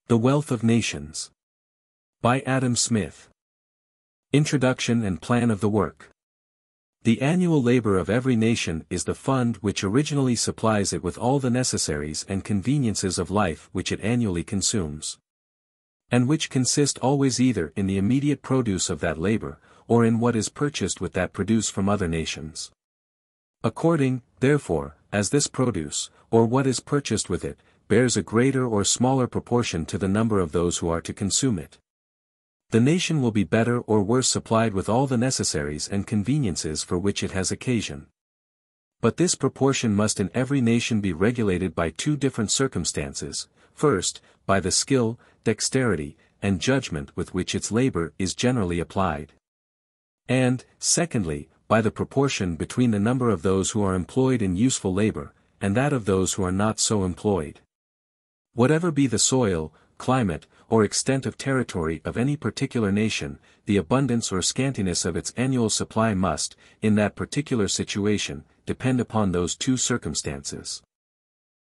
The Wealth of Nations. By Adam Smith. Introduction and Plan of the Work. The annual labor of every nation is the fund which originally supplies it with all the necessaries and conveniences of life which it annually consumes, and which consist always either in the immediate produce of that labor, or in what is purchased with that produce from other nations. According, therefore, as this produce, or what is purchased with it, bears a greater or smaller proportion to the number of those who are to consume it, the nation will be better or worse supplied with all the necessaries and conveniences for which it has occasion. But this proportion must in every nation be regulated by two different circumstances: first, by the skill, dexterity, and judgment with which its labor is generally applied, and, secondly, by the proportion between the number of those who are employed in useful labor, and that of those who are not so employed. Whatever be the soil, climate, or extent of territory of any particular nation, the abundance or scantiness of its annual supply must, in that particular situation, depend upon those two circumstances.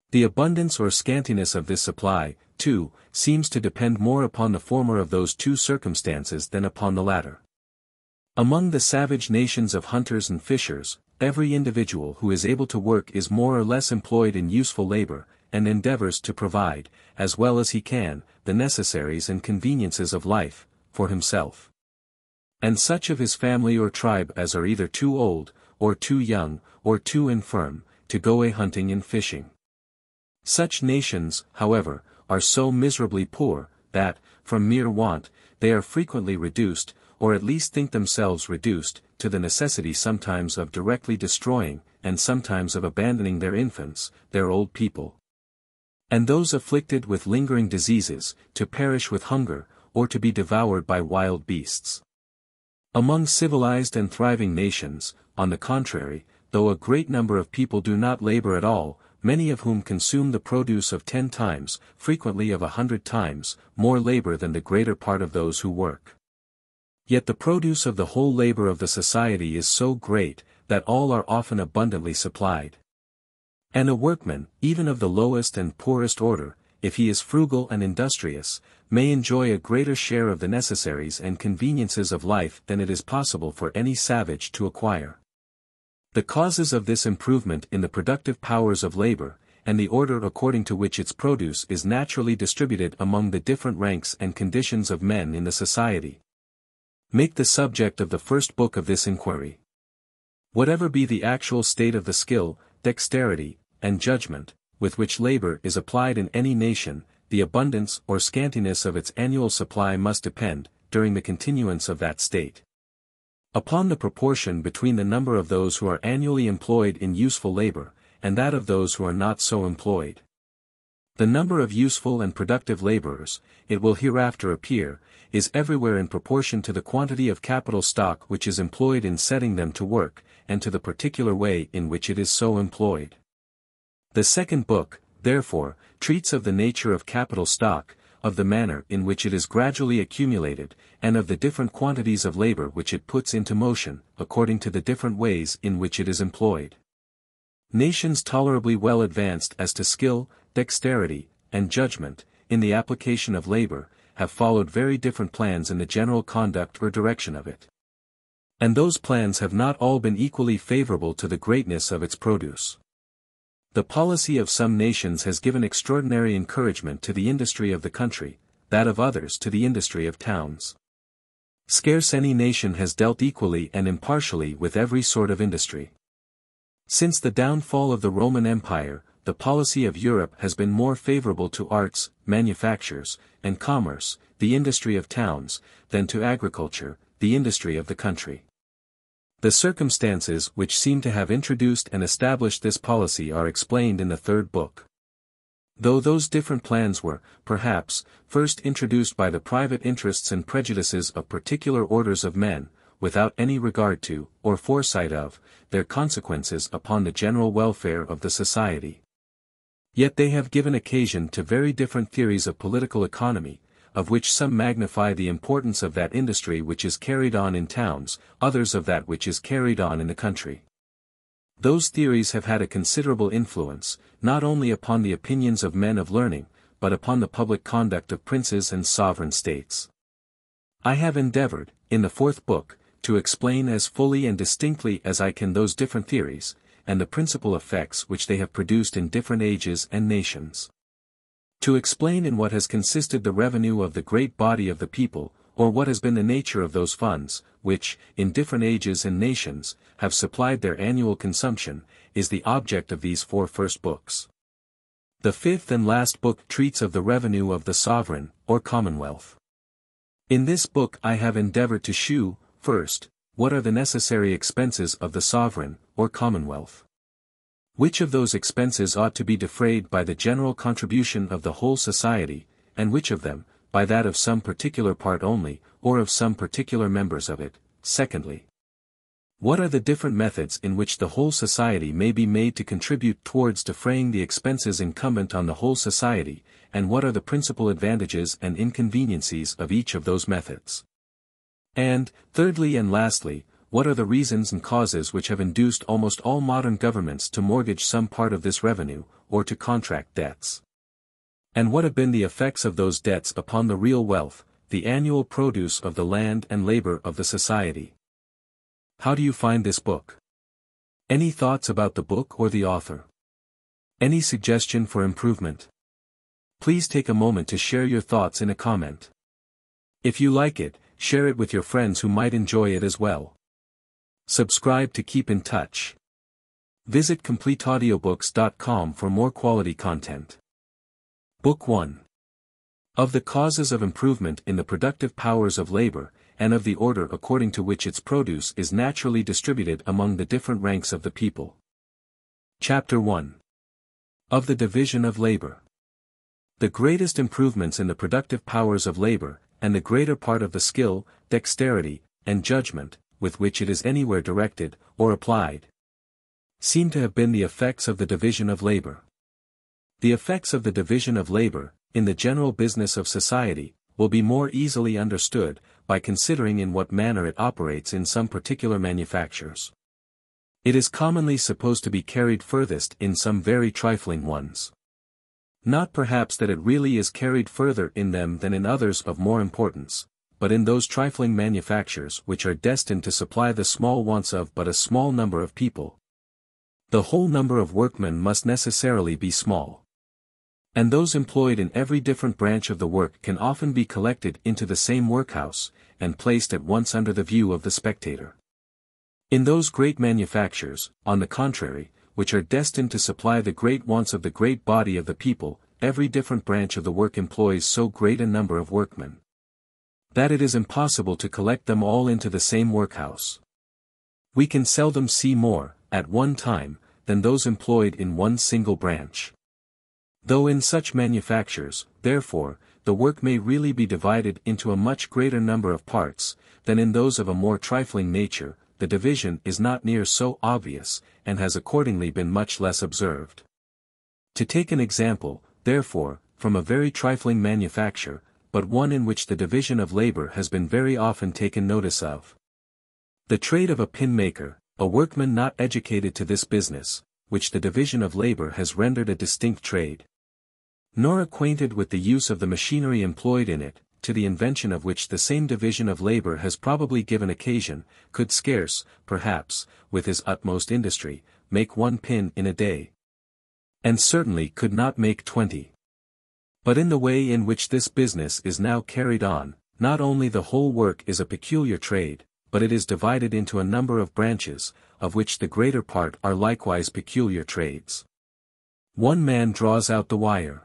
The abundance or scantiness of this supply, too, seems to depend more upon the former of those two circumstances than upon the latter. Among the savage nations of hunters and fishers, every individual who is able to work is more or less employed in useful labor, and endeavors to provide, as well as he can, the necessaries and conveniences of life, for himself, and such of his family or tribe as are either too old, or too young, or too infirm, to go a-hunting and fishing. Such nations, however, are so miserably poor, that, from mere want, they are frequently reduced, or at least think themselves reduced, to the necessity sometimes of directly destroying, and sometimes of abandoning their infants, their old people, and those afflicted with lingering diseases, to perish with hunger, or to be devoured by wild beasts. Among civilized and thriving nations, on the contrary, though a great number of people do not labor at all, many of whom consume the produce of 10 times, frequently of 100 times, more labor than the greater part of those who work. Yet the produce of the whole labor of the society is so great, that all are often abundantly supplied. And a workman, even of the lowest and poorest order, if he is frugal and industrious, may enjoy a greater share of the necessaries and conveniences of life than it is possible for any savage to acquire. The causes of this improvement in the productive powers of labor, and the order according to which its produce is naturally distributed among the different ranks and conditions of men in the society, make the subject of the first book of this inquiry. Whatever be the actual state of the skill, dexterity, and judgment, with which labor is applied in any nation, the abundance or scantiness of its annual supply must depend, during the continuance of that state, upon the proportion between the number of those who are annually employed in useful labor, and that of those who are not so employed. The number of useful and productive laborers, it will hereafter appear, is everywhere in proportion to the quantity of capital stock which is employed in setting them to work, and to the particular way in which it is so employed. The second book, therefore, treats of the nature of capital stock, of the manner in which it is gradually accumulated, and of the different quantities of labor which it puts into motion, according to the different ways in which it is employed. Nations tolerably well advanced as to skill, dexterity, and judgment, in the application of labor, have followed very different plans in the general conduct or direction of it. And those plans have not all been equally favorable to the greatness of its produce. The policy of some nations has given extraordinary encouragement to the industry of the country, that of others to the industry of towns. Scarce any nation has dealt equally and impartially with every sort of industry. Since the downfall of the Roman Empire, the policy of Europe has been more favorable to arts, manufactures, and commerce, the industry of towns, than to agriculture, the industry of the country. The circumstances which seem to have introduced and established this policy are explained in the third book. Though those different plans were, perhaps, first introduced by the private interests and prejudices of particular orders of men, without any regard to, or foresight of, their consequences upon the general welfare of the society, yet they have given occasion to very different theories of political economy, of which some magnify the importance of that industry which is carried on in towns, others of that which is carried on in the country. Those theories have had a considerable influence, not only upon the opinions of men of learning, but upon the public conduct of princes and sovereign states. I have endeavored, in the fourth book, to explain as fully and distinctly as I can those different theories, and the principal effects which they have produced in different ages and nations. To explain in what has consisted the revenue of the great body of the people, or what has been the nature of those funds, which, in different ages and nations, have supplied their annual consumption, is the object of these four first books. The fifth and last book treats of the revenue of the sovereign, or commonwealth. In this book I have endeavored to shew, first, what are the necessary expenses of the sovereign, or commonwealth. Which of those expenses ought to be defrayed by the general contribution of the whole society, and which of them, by that of some particular part only, or of some particular members of it. Secondly, what are the different methods in which the whole society may be made to contribute towards defraying the expenses incumbent on the whole society, and what are the principal advantages and inconveniencies of each of those methods. And, thirdly and lastly, what are the reasons and causes which have induced almost all modern governments to mortgage some part of this revenue, or to contract debts. And what have been the effects of those debts upon the real wealth, the annual produce of the land and labor of the society. How do you find this book? Any thoughts about the book or the author? Any suggestion for improvement? Please take a moment to share your thoughts in a comment. If you like it, share it with your friends who might enjoy it as well. Subscribe to keep in touch. Visit CompleteAudiobooks.com for more quality content. Book 1. Of the causes of improvement in the productive powers of labor, and of the order according to which its produce is naturally distributed among the different ranks of the people. Chapter 1. Of the division of labor. The greatest improvements in the productive powers of labor, and the greater part of the skill, dexterity, and judgment, with which it is anywhere directed, or applied, seem to have been the effects of the division of labor. The effects of the division of labor, in the general business of society, will be more easily understood, by considering in what manner it operates in some particular manufactures. It is commonly supposed to be carried furthest in some very trifling ones. Not perhaps that it really is carried further in them than in others of more importance, but in those trifling manufactures which are destined to supply the small wants of but a small number of people. The whole number of workmen must necessarily be small. And those employed in every different branch of the work can often be collected into the same workhouse, and placed at once under the view of the spectator. In those great manufactures, on the contrary, which are destined to supply the great wants of the great body of the people, every different branch of the work employs so great a number of workmen, that it is impossible to collect them all into the same workhouse. We can seldom see more, at one time, than those employed in one single branch. Though in such manufactures, therefore, the work may really be divided into a much greater number of parts, than in those of a more trifling nature, the division is not near so obvious, and has accordingly been much less observed. To take an example, therefore, from a very trifling manufacture, but one in which the division of labor has been very often taken notice of. The trade of a pin maker, a workman not educated to this business, which the division of labor has rendered a distinct trade, nor acquainted with the use of the machinery employed in it, to the invention of which the same division of labor has probably given occasion, could scarce, perhaps, with his utmost industry, make one pin in a day. And certainly could not make 20. But in the way in which this business is now carried on, not only the whole work is a peculiar trade, but it is divided into a number of branches, of which the greater part are likewise peculiar trades. One man draws out the wire.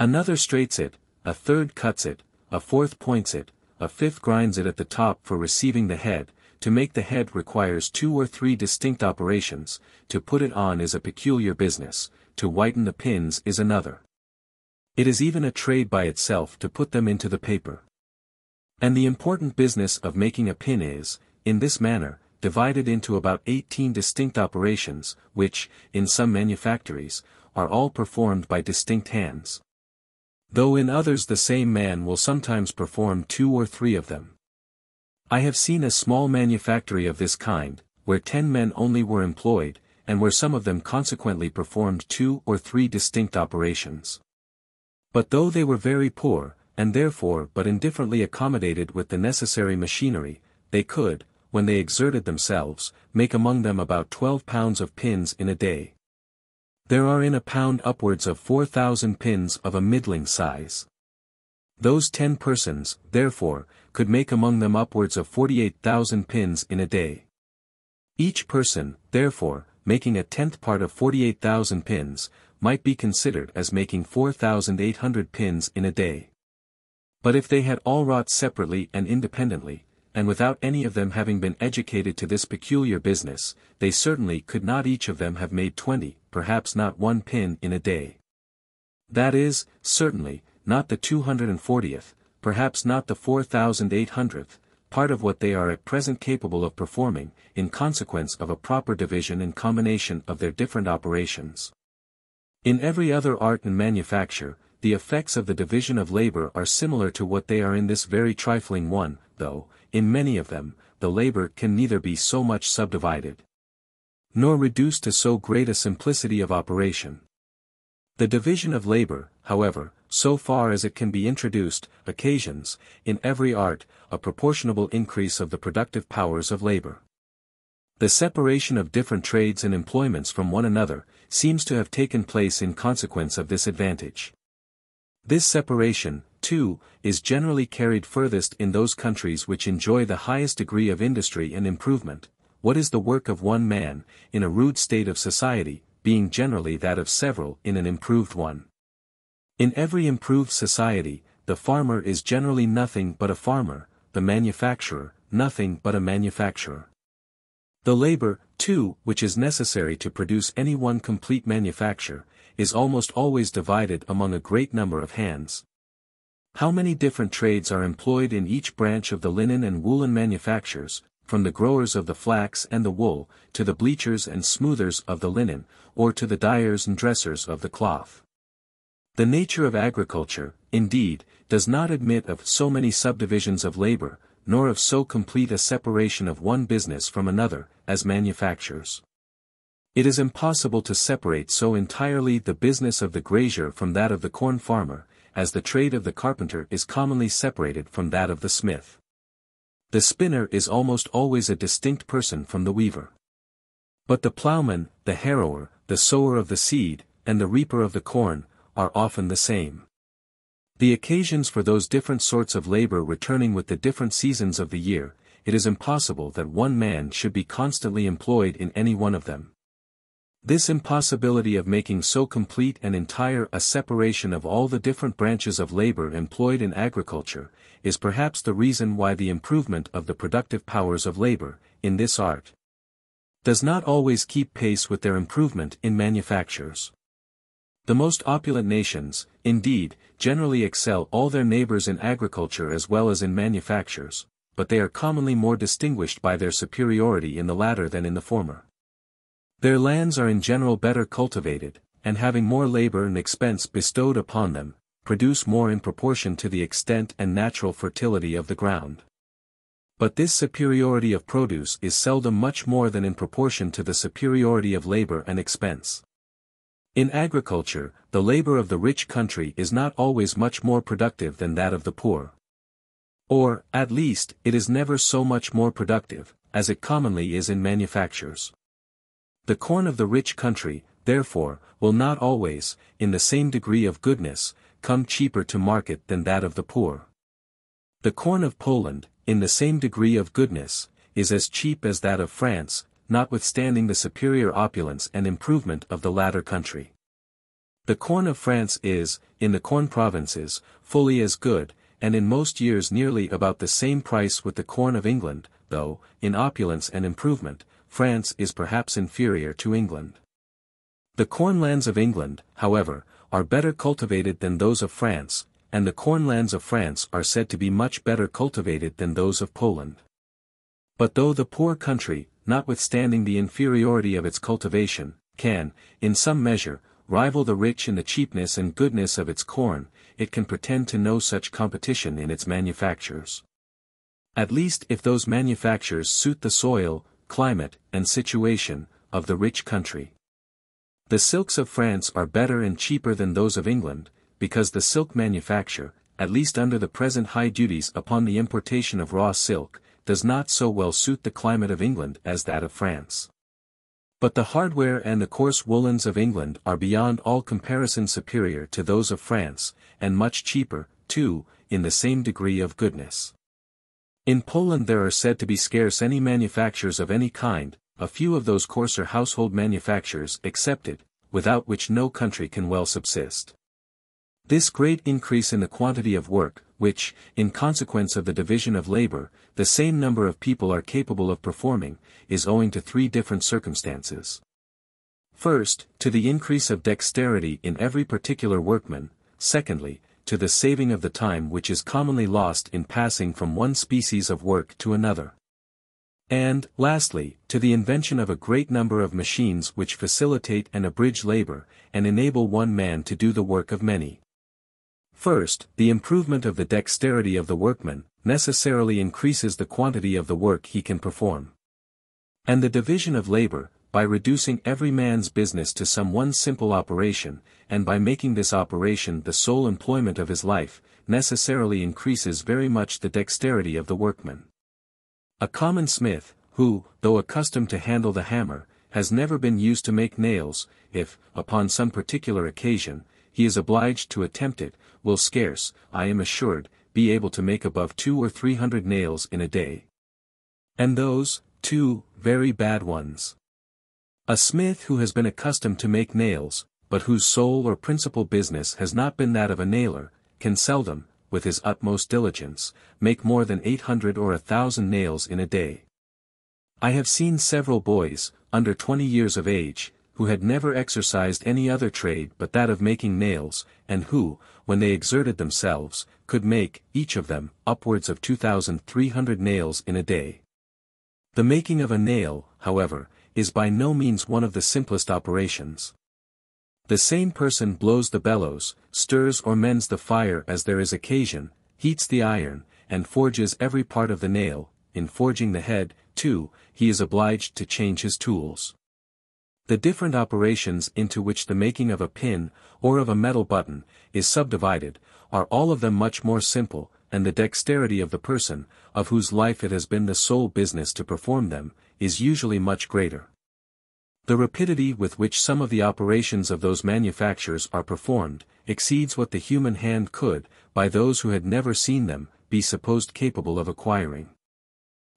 Another straights it, a third cuts it, a fourth points it, a fifth grinds it at the top for receiving the head. To make the head requires 2 or 3 distinct operations, to put it on is a peculiar business, to whiten the pins is another. It is even a trade by itself to put them into the paper. And the important business of making a pin is, in this manner, divided into about 18 distinct operations, which, in some manufactories, are all performed by distinct hands. Though in others the same man will sometimes perform 2 or 3 of them. I have seen a small manufactory of this kind, where 10 men only were employed, and where some of them consequently performed 2 or 3 distinct operations. But though they were very poor, and therefore but indifferently accommodated with the necessary machinery, they could, when they exerted themselves, make among them about 12 pounds of pins in a day. There are in a pound upwards of 4,000 pins of a middling size. Those 10 persons, therefore, could make among them upwards of 48,000 pins in a day. Each person, therefore, making a 10th part of 48,000 pins, might be considered as making 4,800 pins in a day. But if they had all wrought separately and independently, and without any of them having been educated to this peculiar business, they certainly could not each of them have made 20, perhaps not 1 pin in a day. That is, certainly, not the 240th, perhaps not the 4,800th, part of what they are at present capable of performing, in consequence of a proper division and combination of their different operations. In every other art and manufacture, the effects of the division of labor are similar to what they are in this very trifling one, though, in many of them, the labor can neither be so much subdivided, nor reduced to so great a simplicity of operation. The division of labor, however, so far as it can be introduced, occasions, in every art, a proportionable increase of the productive powers of labor. The separation of different trades and employments from one another, seems to have taken place in consequence of this advantage. This separation, too, is generally carried furthest in those countries which enjoy the highest degree of industry and improvement. What is the work of one man, in a rude state of society, being generally that of several in an improved one. In every improved society, the farmer is generally nothing but a farmer, the manufacturer, nothing but a manufacturer. The labor, too, which is necessary to produce any one complete manufacture, is almost always divided among a great number of hands. How many different trades are employed in each branch of the linen and woolen manufactures, from the growers of the flax and the wool, to the bleachers and smoothers of the linen, or to the dyers and dressers of the cloth. The nature of agriculture, indeed, does not admit of so many subdivisions of labor, nor of so complete a separation of one business from another, as manufactures. It is impossible to separate so entirely the business of the grazier from that of the corn farmer, as the trade of the carpenter is commonly separated from that of the smith. The spinner is almost always a distinct person from the weaver. But the plowman, the harrower, the sower of the seed, and the reaper of the corn, are often the same. The occasions for those different sorts of labor returning with the different seasons of the year, it is impossible that one man should be constantly employed in any one of them. This impossibility of making so complete and entire a separation of all the different branches of labor employed in agriculture, is perhaps the reason why the improvement of the productive powers of labor, in this art, does not always keep pace with their improvement in manufactures. The most opulent nations, indeed, generally excel all their neighbors in agriculture as well as in manufactures, but they are commonly more distinguished by their superiority in the latter than in the former. Their lands are in general better cultivated, and having more labor and expense bestowed upon them, produce more in proportion to the extent and natural fertility of the ground. But this superiority of produce is seldom much more than in proportion to the superiority of labor and expense. In agriculture, the labor of the rich country is not always much more productive than that of the poor. Or, at least, it is never so much more productive, as it commonly is in manufactures. The corn of the rich country, therefore, will not always, in the same degree of goodness, come cheaper to market than that of the poor. The corn of Poland, in the same degree of goodness, is as cheap as that of France, notwithstanding the superior opulence and improvement of the latter country. The corn of France is, in the corn provinces, fully as good, and in most years nearly about the same price with the corn of England, though, in opulence and improvement, France is perhaps inferior to England. The corn lands of England, however, are better cultivated than those of France, and the corn lands of France are said to be much better cultivated than those of Poland. But though the poor country, notwithstanding the inferiority of its cultivation, can, in some measure, rival the rich in the cheapness and goodness of its corn, it can pretend to no such competition in its manufactures. At least if those manufactures suit the soil, climate, and situation, of the rich country. The silks of France are better and cheaper than those of England, because the silk manufacture, at least under the present high duties upon the importation of raw silk, does not so well suit the climate of England as that of France. But the hardware and the coarse woolens of England are beyond all comparison superior to those of France, and much cheaper, too, in the same degree of goodness. In Poland there are said to be scarce any manufactures of any kind, a few of those coarser household manufactures excepted, without which no country can well subsist. This great increase in the quantity of work, which, in consequence of the division of labor, the same number of people are capable of performing, is owing to three different circumstances. First, to the increase of dexterity in every particular workman; secondly, to the saving of the time which is commonly lost in passing from one species of work to another. And, lastly, to the invention of a great number of machines which facilitate and abridge labor, and enable one man to do the work of many. First, the improvement of the dexterity of the workman, necessarily increases the quantity of the work he can perform. And the division of labor, by reducing every man's business to some one simple operation, and by making this operation the sole employment of his life, necessarily increases very much the dexterity of the workman. A common smith, who, though accustomed to handle the hammer, has never been used to make nails, if, upon some particular occasion, he is obliged to attempt it, will scarce, I am assured, be able to make above 200 or 300 nails in a day. And those, too, very bad ones. A smith who has been accustomed to make nails, but whose sole or principal business has not been that of a nailer, can seldom, with his utmost diligence, make more than 800 or 1,000 nails in a day. I have seen several boys, under 20 years of age, who had never exercised any other trade but that of making nails, and who, when they exerted themselves, could make, each of them, upwards of 2,300 nails in a day. The making of a nail, however, is by no means one of the simplest operations. The same person blows the bellows, stirs or mends the fire as there is occasion, heats the iron, and forges every part of the nail. In forging the head, too, he is obliged to change his tools. The different operations into which the making of a pin, or of a metal button, is subdivided, are all of them much more simple, and the dexterity of the person, of whose life it has been the sole business to perform them, is usually much greater. The rapidity with which some of the operations of those manufactures are performed, exceeds what the human hand could, by those who had never seen them, be supposed capable of acquiring.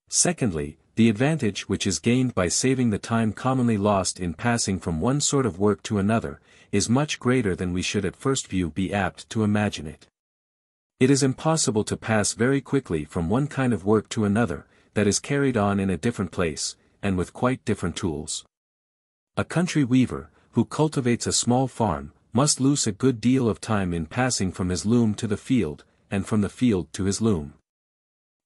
Secondly, the advantage which is gained by saving the time commonly lost in passing from one sort of work to another, is much greater than we should at first view be apt to imagine it. It is impossible to pass very quickly from one kind of work to another, that is carried on in a different place, and with quite different tools. A country weaver, who cultivates a small farm, must lose a good deal of time in passing from his loom to the field, and from the field to his loom.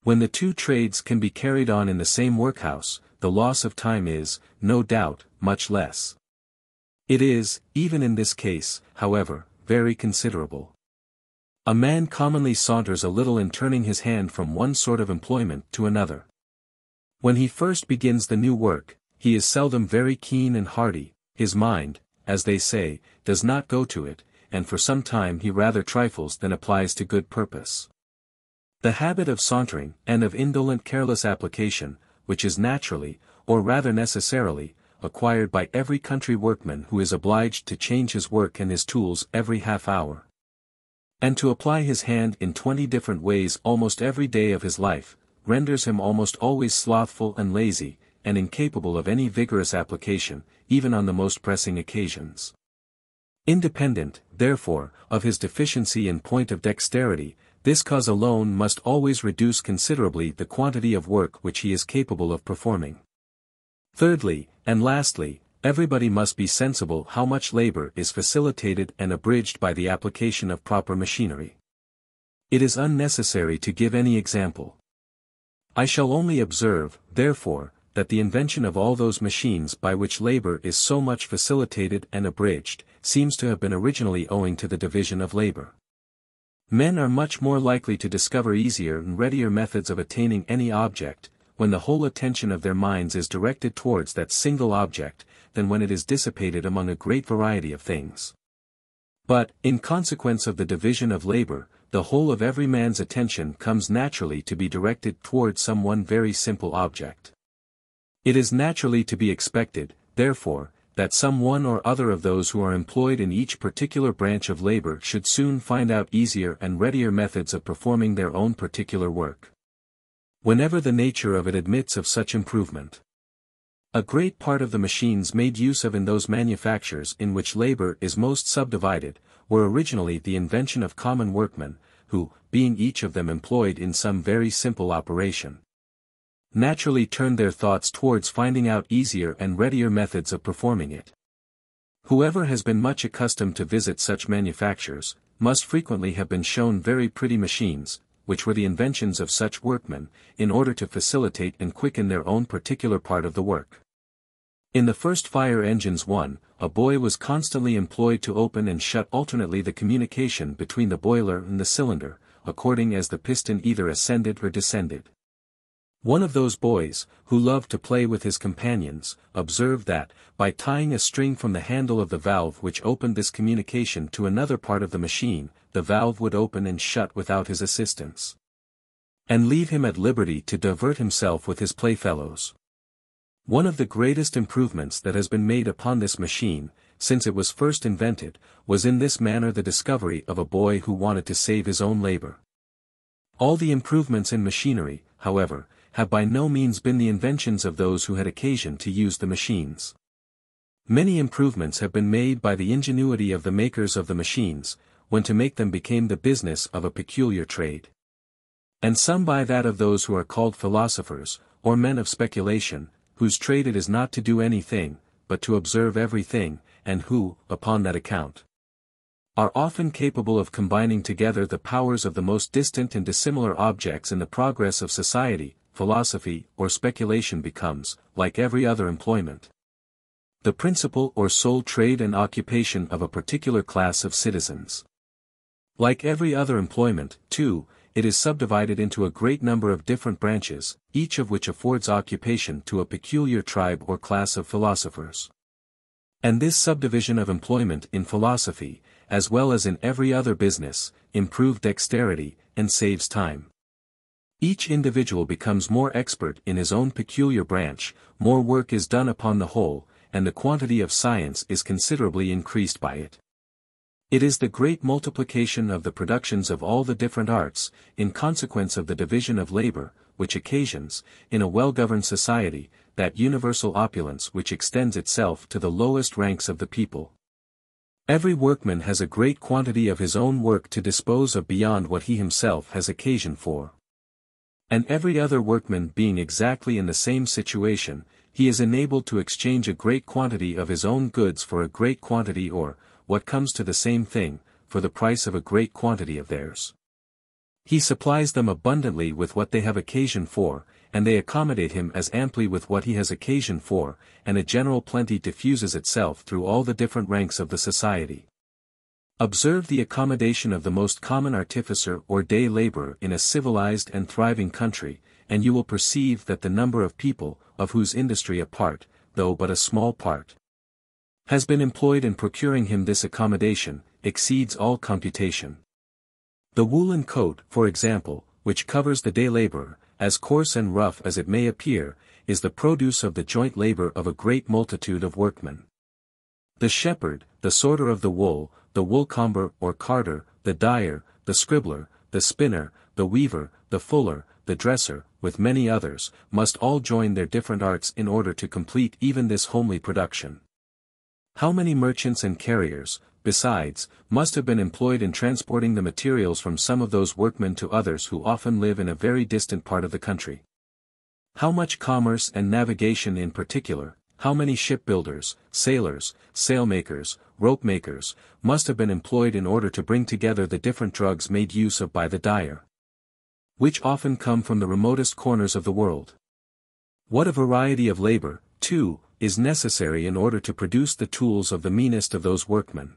When the two trades can be carried on in the same workhouse, the loss of time is, no doubt, much less. It is, even in this case, however, very considerable. A man commonly saunters a little in turning his hand from one sort of employment to another. When he first begins the new work, he is seldom very keen and hearty, his mind, as they say, does not go to it, and for some time he rather trifles than applies to good purpose. The habit of sauntering, and of indolent careless application, which is naturally, or rather necessarily, acquired by every country workman who is obliged to change his work and his tools every half hour, and to apply his hand in 20 different ways almost every day of his life, renders him almost always slothful and lazy, and incapable of any vigorous application, even on the most pressing occasions. Independent, therefore, of his deficiency in point of dexterity, this cause alone must always reduce considerably the quantity of work which he is capable of performing. Thirdly, and lastly, everybody must be sensible how much labor is facilitated and abridged by the application of proper machinery. It is unnecessary to give any example. I shall only observe, therefore, that the invention of all those machines by which labor is so much facilitated and abridged, seems to have been originally owing to the division of labor. Men are much more likely to discover easier and readier methods of attaining any object, when the whole attention of their minds is directed towards that single object, than when it is dissipated among a great variety of things. But, in consequence of the division of labor, the whole of every man's attention comes naturally to be directed toward some one very simple object. It is naturally to be expected, therefore, that some one or other of those who are employed in each particular branch of labor should soon find out easier and readier methods of performing their own particular work, whenever the nature of it admits of such improvement. A great part of the machines made use of in those manufactures in which labor is most subdivided, were originally the invention of common workmen, who, being each of them employed in some very simple operation, naturally turned their thoughts towards finding out easier and readier methods of performing it. Whoever has been much accustomed to visit such manufactures, must frequently have been shown very pretty machines, which were the inventions of such workmen, in order to facilitate and quicken their own particular part of the work. In the first fire engines a boy was constantly employed to open and shut alternately the communication between the boiler and the cylinder, according as the piston either ascended or descended. One of those boys, who loved to play with his companions, observed that, by tying a string from the handle of the valve which opened this communication to another part of the machine, the valve would open and shut without his assistance, and leave him at liberty to divert himself with his playfellows. One of the greatest improvements that has been made upon this machine, since it was first invented, was in this manner the discovery of a boy who wanted to save his own labor. All the improvements in machinery, however, have by no means been the inventions of those who had occasion to use the machines. Many improvements have been made by the ingenuity of the makers of the machines, when to make them became the business of a peculiar trade. And some by that of those who are called philosophers, or men of speculation, whose trade it is not to do anything, but to observe everything, and who, upon that account, are often capable of combining together the powers of the most distant and dissimilar objects in the progress of society. Philosophy or speculation becomes, like every other employment, the principal or sole trade and occupation of a particular class of citizens. Like every other employment, too, it is subdivided into a great number of different branches, each of which affords occupation to a peculiar tribe or class of philosophers. And this subdivision of employment in philosophy, as well as in every other business, improves dexterity, and saves time. Each individual becomes more expert in his own peculiar branch, more work is done upon the whole, and the quantity of science is considerably increased by it. It is the great multiplication of the productions of all the different arts, in consequence of the division of labor, which occasions, in a well-governed society, that universal opulence which extends itself to the lowest ranks of the people. Every workman has a great quantity of his own work to dispose of beyond what he himself has occasion for. And every other workman being exactly in the same situation, he is enabled to exchange a great quantity of his own goods for a great quantity or, what comes to the same thing, for the price of a great quantity of theirs. He supplies them abundantly with what they have occasion for, and they accommodate him as amply with what he has occasion for, and a general plenty diffuses itself through all the different ranks of the society. Observe the accommodation of the most common artificer or day laborer in a civilized and thriving country, and you will perceive that the number of people, of whose industry a part, though but a small part, has been employed in procuring him this accommodation, exceeds all computation. The woolen coat, for example, which covers the day laborer, as coarse and rough as it may appear, is the produce of the joint labor of a great multitude of workmen. The shepherd, the sorter of the woolcomber or carder, the dyer, the scribbler, the spinner, the weaver, the fuller, the dresser, with many others, must all join their different arts in order to complete even this homely production. How many merchants and carriers, besides, must have been employed in transporting the materials from some of those workmen to others who often live in a very distant part of the country? How much commerce and navigation in particular, how many shipbuilders, sailors, sailmakers, rope-makers, must have been employed in order to bring together the different drugs made use of by the dyer, which often come from the remotest corners of the world. What a variety of labor, too, is necessary in order to produce the tools of the meanest of those workmen.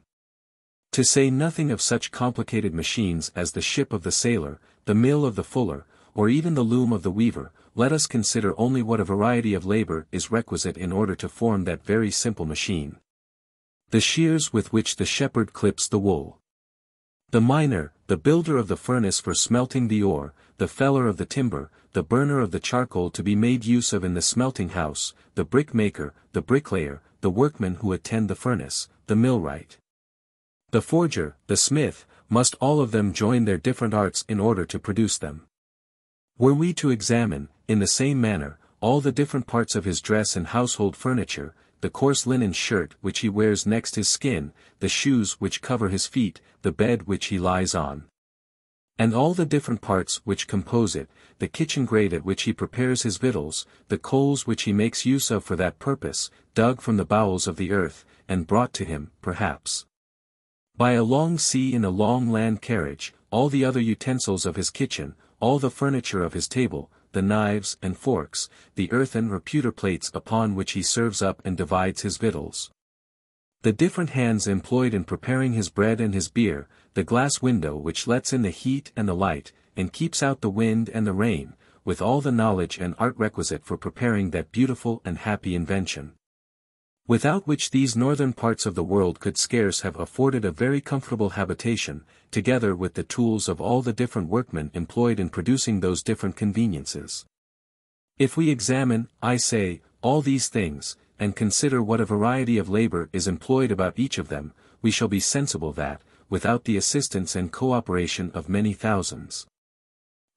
To say nothing of such complicated machines as the ship of the sailor, the mill of the fuller, or even the loom of the weaver, let us consider only what a variety of labor is requisite in order to form that very simple machine. The shears with which the shepherd clips the wool. The miner, the builder of the furnace for smelting the ore, the feller of the timber, the burner of the charcoal to be made use of in the smelting house, the brickmaker, the bricklayer, the workmen who attend the furnace, the millwright, the forger, the smith, must all of them join their different arts in order to produce them. Were we to examine, in the same manner, all the different parts of his dress and household furniture, the coarse linen shirt which he wears next his skin, the shoes which cover his feet, the bed which he lies on, and all the different parts which compose it, the kitchen grate at which he prepares his victuals, the coals which he makes use of for that purpose, dug from the bowels of the earth, and brought to him, perhaps, by a long sea in a long land carriage, all the other utensils of his kitchen, all the furniture of his table, the knives and forks, the earthen or pewter plates upon which he serves up and divides his victuals, the different hands employed in preparing his bread and his beer, the glass window which lets in the heat and the light, and keeps out the wind and the rain, with all the knowledge and art requisite for preparing that beautiful and happy invention, without which these northern parts of the world could scarce have afforded a very comfortable habitation, together with the tools of all the different workmen employed in producing those different conveniences. If we examine, I say, all these things, and consider what a variety of labor is employed about each of them, we shall be sensible that, without the assistance and co-operation of many thousands,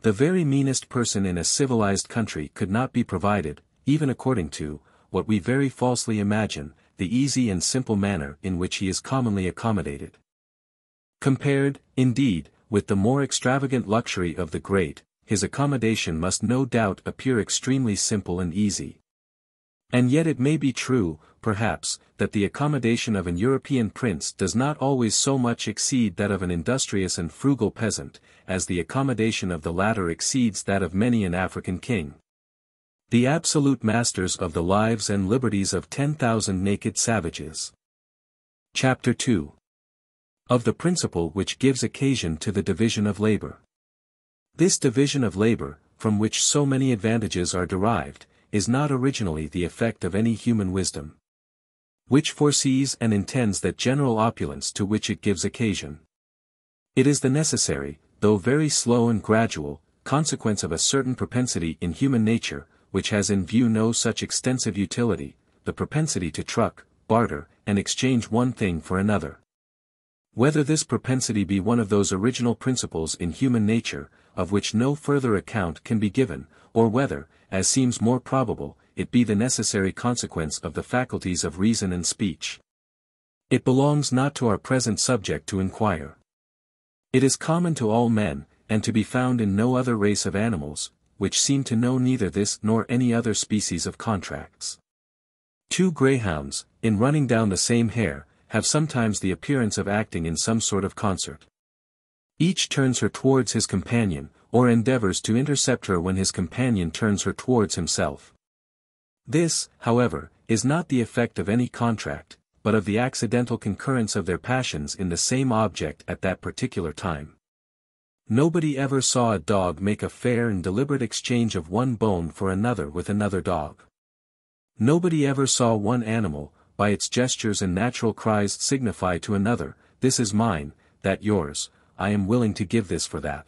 the very meanest person in a civilized country could not be provided, even according to, what we very falsely imagine, the easy and simple manner in which he is commonly accommodated. Compared, indeed, with the more extravagant luxury of the great, his accommodation must no doubt appear extremely simple and easy. And yet it may be true, perhaps, that the accommodation of an European prince does not always so much exceed that of an industrious and frugal peasant, as the accommodation of the latter exceeds that of many an African king, the absolute masters of the lives and liberties of 10,000 naked savages. Chapter 2. Of the principle which gives occasion to the division of labor. This division of labor, from which so many advantages are derived, is not originally the effect of any human wisdom, which foresees and intends that general opulence to which it gives occasion. It is the necessary, though very slow and gradual, consequence of a certain propensity in human nature, which has in view no such extensive utility, the propensity to truck, barter, and exchange one thing for another. Whether this propensity be one of those original principles in human nature, of which no further account can be given, or whether, as seems more probable, it be the necessary consequence of the faculties of reason and speech, it belongs not to our present subject to inquire. It is common to all men, and to be found in no other race of animals, which seem to know neither this nor any other species of contracts. Two greyhounds, in running down the same hare, have sometimes the appearance of acting in some sort of concert. Each turns her towards his companion, or endeavors to intercept her when his companion turns her towards himself. This, however, is not the effect of any contract, but of the accidental concurrence of their passions in the same object at that particular time. Nobody ever saw a dog make a fair and deliberate exchange of one bone for another with another dog. Nobody ever saw one animal, by its gestures and natural cries signify to another, "This is mine, that yours, I am willing to give this for that."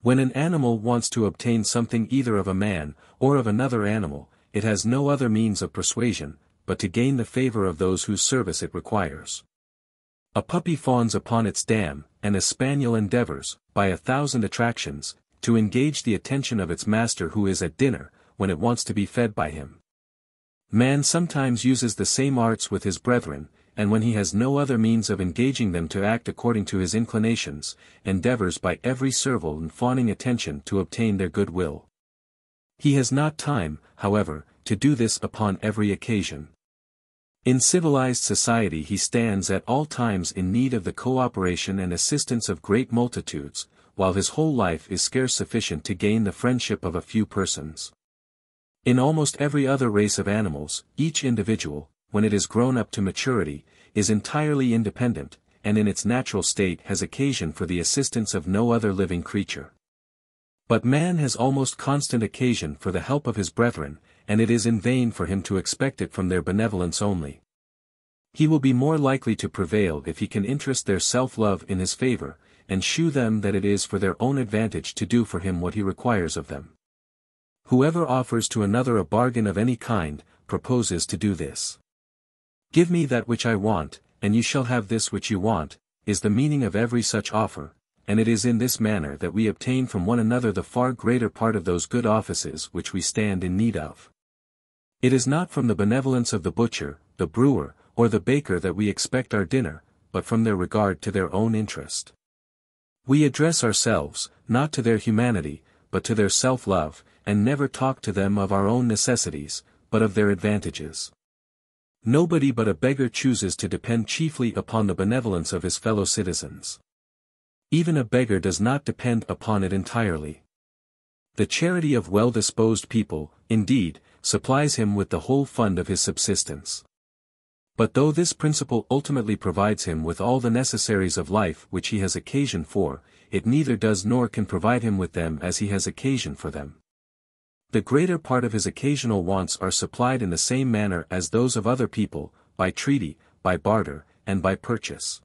When an animal wants to obtain something either of a man, or of another animal, it has no other means of persuasion, but to gain the favor of those whose service it requires. A puppy fawns upon its dam, and a spaniel endeavors, by 1,000 attractions, to engage the attention of its master who is at dinner, when it wants to be fed by him. Man sometimes uses the same arts with his brethren, and when he has no other means of engaging them to act according to his inclinations, endeavors by every servile and fawning attention to obtain their good will. He has not time, however, to do this upon every occasion. In civilized society he stands at all times in need of the co-operation and assistance of great multitudes, while his whole life is scarce sufficient to gain the friendship of a few persons. In almost every other race of animals, each individual, when it is grown up to maturity, is entirely independent, and in its natural state has occasion for the assistance of no other living creature. But man has almost constant occasion for the help of his brethren, and it is in vain for him to expect it from their benevolence only. He will be more likely to prevail if he can interest their self-love in his favor, and shew them that it is for their own advantage to do for him what he requires of them. Whoever offers to another a bargain of any kind, proposes to do this. Give me that which I want, and you shall have this which you want, is the meaning of every such offer, and it is in this manner that we obtain from one another the far greater part of those good offices which we stand in need of. It is not from the benevolence of the butcher, the brewer, or the baker that we expect our dinner, but from their regard to their own interest. We address ourselves, not to their humanity, but to their self-love, and never talk to them of our own necessities, but of their advantages. Nobody but a beggar chooses to depend chiefly upon the benevolence of his fellow citizens. Even a beggar does not depend upon it entirely. The charity of well-disposed people, indeed, supplies him with the whole fund of his subsistence. But though this principle ultimately provides him with all the necessaries of life which he has occasion for, it neither does nor can provide him with them as he has occasion for them. The greater part of his occasional wants are supplied in the same manner as those of other people, by treaty, by barter, and by purchase.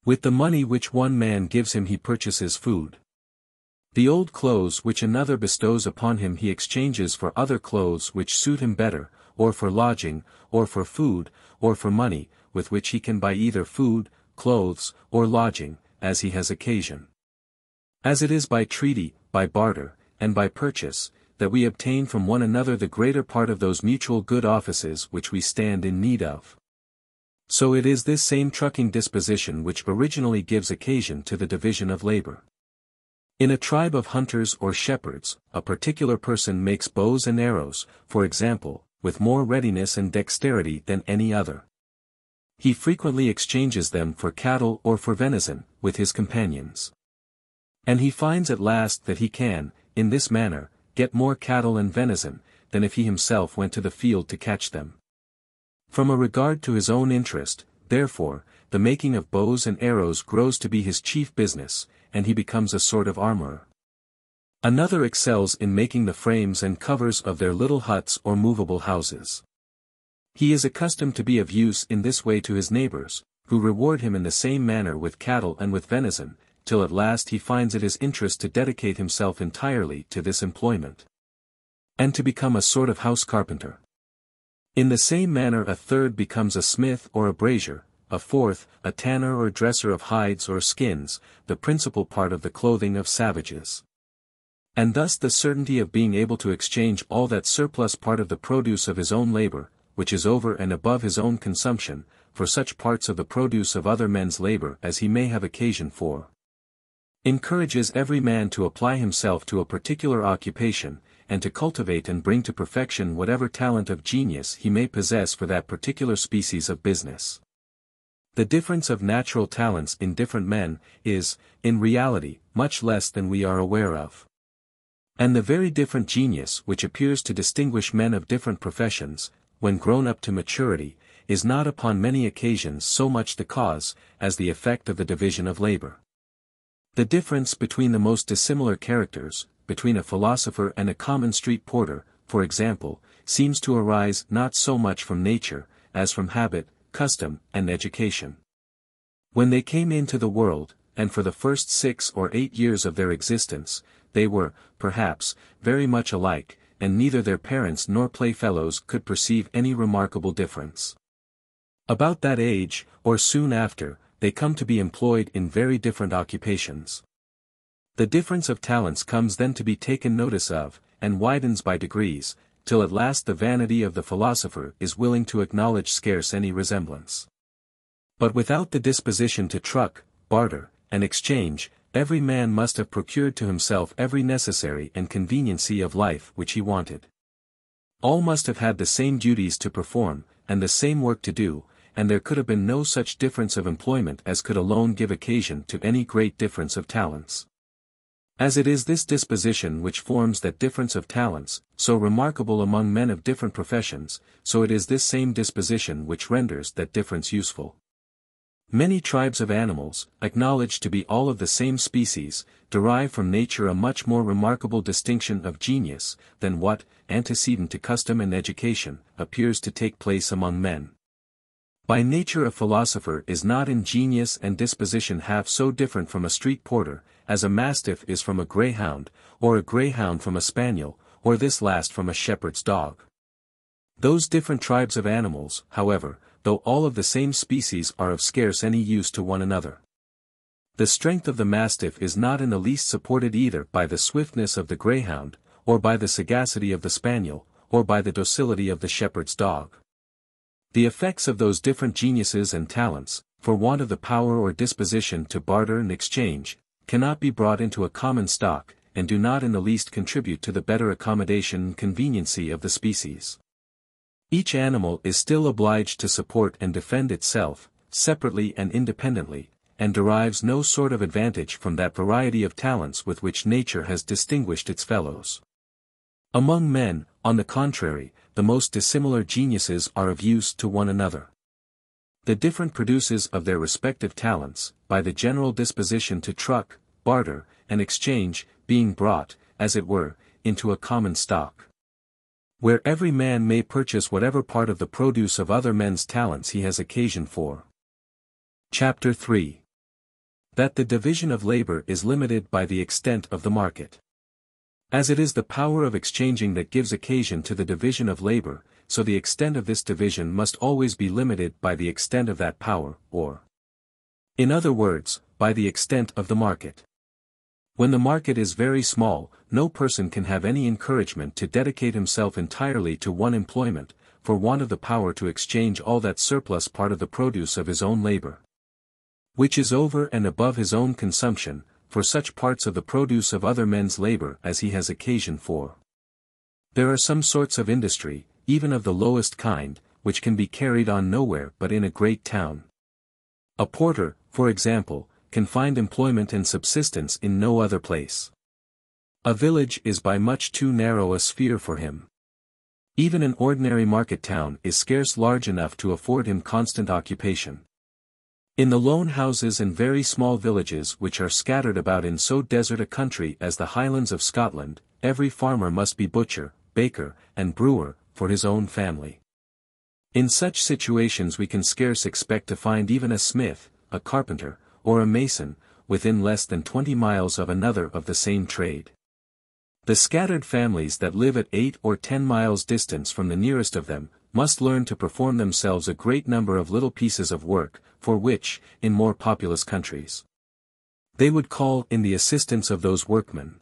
With the money which one man gives him he purchases food. The old clothes which another bestows upon him he exchanges for other clothes which suit him better, or for lodging, or for food, or for money, with which he can buy either food, clothes, or lodging, as he has occasion. As it is by treaty, by barter, and by purchase, that we obtain from one another the greater part of those mutual good offices which we stand in need of. So it is this same trucking disposition which originally gives occasion to the division of labor. In a tribe of hunters or shepherds, a particular person makes bows and arrows, for example, with more readiness and dexterity than any other. He frequently exchanges them for cattle or for venison, with his companions. And he finds at last that he can, in this manner, get more cattle and venison, than if he himself went to the field to catch them. From a regard to his own interest, therefore, the making of bows and arrows grows to be his chief business, and he becomes a sort of armorer. Another excels in making the frames and covers of their little huts or movable houses. He is accustomed to be of use in this way to his neighbors, who reward him in the same manner with cattle and with venison, till at last he finds it his interest to dedicate himself entirely to this employment, and to become a sort of house carpenter. In the same manner a third becomes a smith or a brazier, a fourth, a tanner or dresser of hides or skins, the principal part of the clothing of savages. And thus the certainty of being able to exchange all that surplus part of the produce of his own labor, which is over and above his own consumption, for such parts of the produce of other men's labor as he may have occasion for, encourages every man to apply himself to a particular occupation, and to cultivate and bring to perfection whatever talent of genius he may possess for that particular species of business. The difference of natural talents in different men is, in reality, much less than we are aware of. And the very different genius which appears to distinguish men of different professions, when grown up to maturity, is not upon many occasions so much the cause, as the effect of the division of labor. The difference between the most dissimilar characters, between a philosopher and a common street porter, for example, seems to arise not so much from nature, as from habit, custom, and education. When they came into the world, and for the first 6 or 8 years of their existence, they were, perhaps, very much alike, and neither their parents nor playfellows could perceive any remarkable difference. About that age, or soon after, they come to be employed in very different occupations. The difference of talents comes then to be taken notice of, and widens by degrees, till at last the vanity of the philosopher is willing to acknowledge scarce any resemblance. But without the disposition to truck, barter, and exchange, every man must have procured to himself every necessary and conveniency of life which he wanted. All must have had the same duties to perform, and the same work to do, and there could have been no such difference of employment as could alone give occasion to any great difference of talents. As it is this disposition which forms that difference of talents, so remarkable among men of different professions, so it is this same disposition which renders that difference useful. Many tribes of animals, acknowledged to be all of the same species, derive from nature a much more remarkable distinction of genius, than what, antecedent to custom and education, appears to take place among men. By nature a philosopher is not in genius and disposition half so different from a street porter, as a mastiff is from a greyhound, or a greyhound from a spaniel, or this last from a shepherd's dog. Those different tribes of animals, however, though all of the same species, are of scarce any use to one another. The strength of the mastiff is not in the least supported either by the swiftness of the greyhound, or by the sagacity of the spaniel, or by the docility of the shepherd's dog. The effects of those different geniuses and talents, for want of the power or disposition to barter and exchange, cannot be brought into a common stock, and do not in the least contribute to the better accommodation and conveniency of the species. Each animal is still obliged to support and defend itself, separately and independently, and derives no sort of advantage from that variety of talents with which nature has distinguished its fellows. Among men, on the contrary, the most dissimilar geniuses are of use to one another. The different produces of their respective talents, by the general disposition to truck, barter, and exchange, being brought, as it were, into a common stock, where every man may purchase whatever part of the produce of other men's talents he has occasion for. Chapter 3. That the division of labor is limited by the extent of the market. As it is the power of exchanging that gives occasion to the division of labor, so the extent of this division must always be limited by the extent of that power, or, in other words, by the extent of the market. When the market is very small, no person can have any encouragement to dedicate himself entirely to one employment, for want of the power to exchange all that surplus part of the produce of his own labor, which is over and above his own consumption, for such parts of the produce of other men's labor as he has occasion for. There are some sorts of industry, even of the lowest kind, which can be carried on nowhere but in a great town. A porter, for example, can find employment and subsistence in no other place. A village is by much too narrow a sphere for him. Even an ordinary market town is scarce large enough to afford him constant occupation. In the lone houses and very small villages which are scattered about in so desert a country as the Highlands of Scotland, every farmer must be butcher, baker, and brewer, for his own family. In such situations we can scarce expect to find even a smith, a carpenter, or a mason, within less than 20 miles of another of the same trade. The scattered families that live at 8 or 10 miles distance from the nearest of them, must learn to perform themselves a great number of little pieces of work, for which, in more populous countries, they would call in the assistance of those workmen.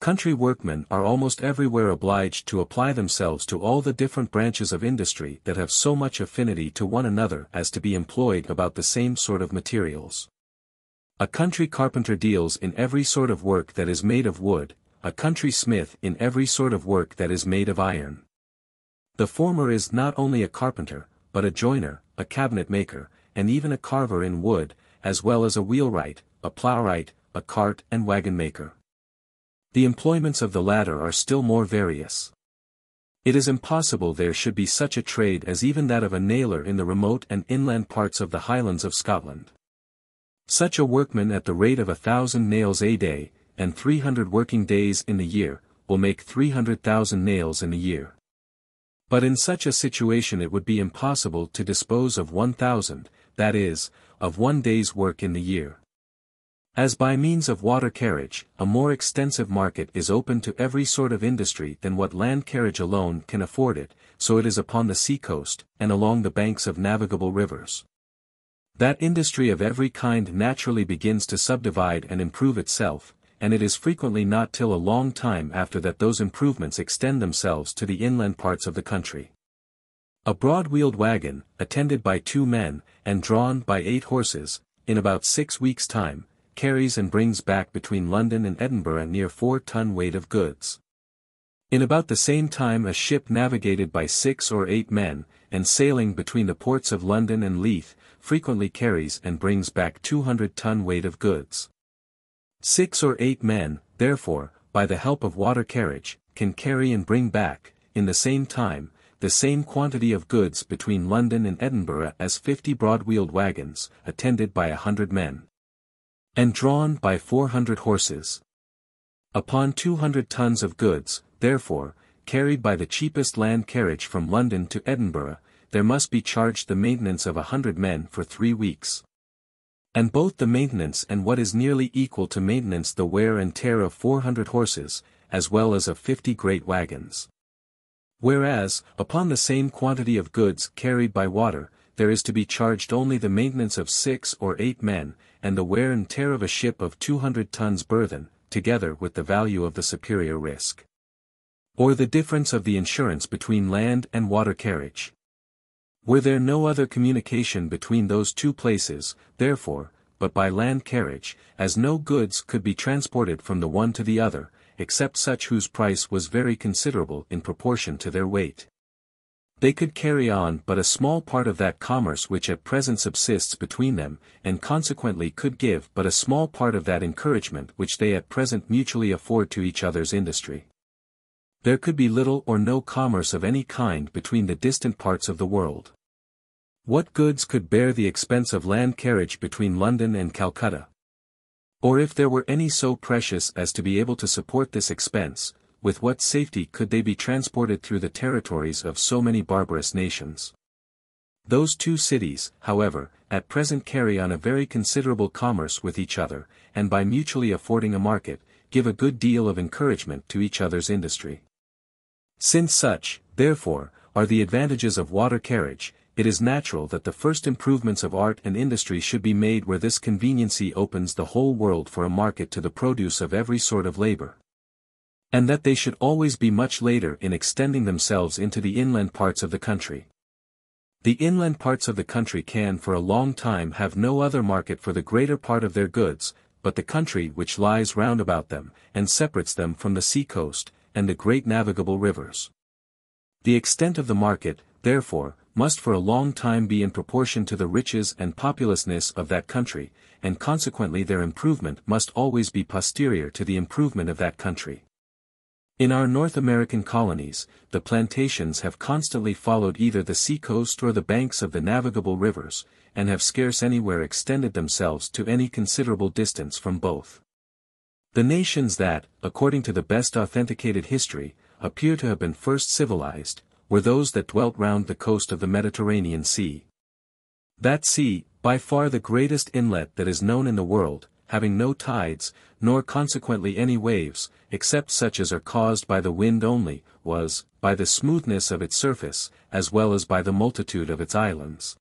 Country workmen are almost everywhere obliged to apply themselves to all the different branches of industry that have so much affinity to one another as to be employed about the same sort of materials. A country carpenter deals in every sort of work that is made of wood, a country smith in every sort of work that is made of iron. The former is not only a carpenter, but a joiner, a cabinet maker, and even a carver in wood, as well as a wheelwright, a plowright, a cart and wagon maker. The employments of the latter are still more various. It is impossible there should be such a trade as even that of a nailer in the remote and inland parts of the Highlands of Scotland. Such a workman at the rate of 1,000 nails a day, and 300 working days in the year, will make 300,000 nails in a year. But in such a situation it would be impossible to dispose of 1,000, that is, of 1 day's work in the year. As by means of water carriage, a more extensive market is open to every sort of industry than what land carriage alone can afford it, so it is upon the sea-coast, and along the banks of navigable rivers, that industry of every kind naturally begins to subdivide and improve itself, and it is frequently not till a long time after that those improvements extend themselves to the inland parts of the country. A broad-wheeled wagon, attended by 2 men, and drawn by 8 horses, in about 6 weeks' time, carries and brings back between London and Edinburgh near 4-ton weight of goods. In about the same time a ship navigated by 6 or 8 men, and sailing between the ports of London and Leith, frequently carries and brings back 200-ton weight of goods. 6 or 8 men, therefore, by the help of water carriage, can carry and bring back, in the same time, the same quantity of goods between London and Edinburgh as 50 broad-wheeled wagons, attended by 100 men, and drawn by 400 horses. Upon 200 tons of goods, therefore, carried by the cheapest land carriage from London to Edinburgh, there must be charged the maintenance of 100 men for 3 weeks. And both the maintenance and what is nearly equal to maintenance the wear and tear of 400 horses, as well as of 50 great wagons. Whereas, upon the same quantity of goods carried by water, there is to be charged only the maintenance of 6 or 8 men, and the wear and tear of a ship of 200 tons burthen, together with the value of the superior risk. Or the difference of the insurance between land and water carriage. Were there no other communication between those two places, therefore, but by land carriage, as no goods could be transported from the one to the other, except such whose price was very considerable in proportion to their weight, they could carry on but a small part of that commerce which at present subsists between them, and consequently could give but a small part of that encouragement which they at present mutually afford to each other's industry. There could be little or no commerce of any kind between the distant parts of the world. What goods could bear the expense of land carriage between London and Calcutta? Or if there were any so precious as to be able to support this expense, with what safety could they be transported through the territories of so many barbarous nations? Those two cities, however, at present carry on a very considerable commerce with each other, and by mutually affording a market, give a good deal of encouragement to each other's industry. Since such, therefore, are the advantages of water carriage, it is natural that the first improvements of art and industry should be made where this conveniency opens the whole world for a market to the produce of every sort of labor. And that they should always be much later in extending themselves into the inland parts of the country. The inland parts of the country can for a long time have no other market for the greater part of their goods, but the country which lies round about them, and separates them from the sea-coast, and the great navigable rivers. The extent of the market, therefore, must for a long time be in proportion to the riches and populousness of that country, and consequently their improvement must always be posterior to the improvement of that country. In our North American colonies, the plantations have constantly followed either the sea-coast or the banks of the navigable rivers, and have scarce anywhere extended themselves to any considerable distance from both. The nations that, according to the best authenticated history, appear to have been first civilized, were those that dwelt round the coast of the Mediterranean Sea. That sea, by far the greatest inlet that is known in the world, having no tides, nor consequently any waves, except such as are caused by the wind only, was, by the smoothness of its surface, as well as by the multitude of its islands,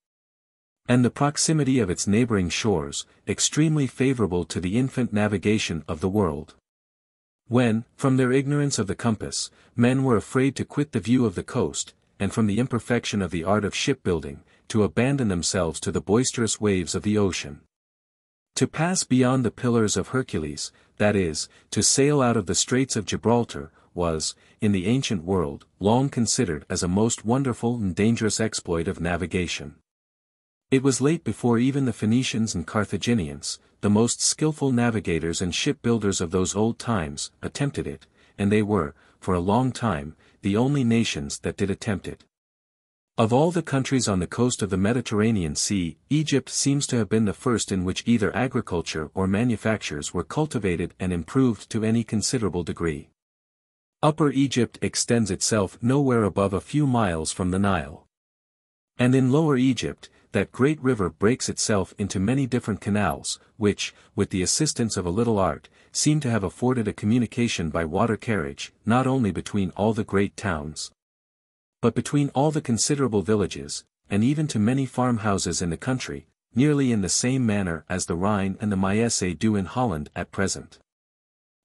and the proximity of its neighboring shores, extremely favorable to the infant navigation of the world. When, from their ignorance of the compass, men were afraid to quit the view of the coast, and from the imperfection of the art of shipbuilding, to abandon themselves to the boisterous waves of the ocean. To pass beyond the Pillars of Hercules, that is, to sail out of the Straits of Gibraltar, was, in the ancient world, long considered as a most wonderful and dangerous exploit of navigation. It was late before even the Phoenicians and Carthaginians, the most skillful navigators and shipbuilders of those old times, attempted it, and they were, for a long time, the only nations that did attempt it. Of all the countries on the coast of the Mediterranean Sea, Egypt seems to have been the first in which either agriculture or manufactures were cultivated and improved to any considerable degree. Upper Egypt extends itself nowhere above a few miles from the Nile. And in Lower Egypt, that great river breaks itself into many different canals, which, with the assistance of a little art, seem to have afforded a communication by water carriage, not only between all the great towns, but between all the considerable villages, and even to many farmhouses in the country, nearly in the same manner as the Rhine and the Meuse do in Holland at present.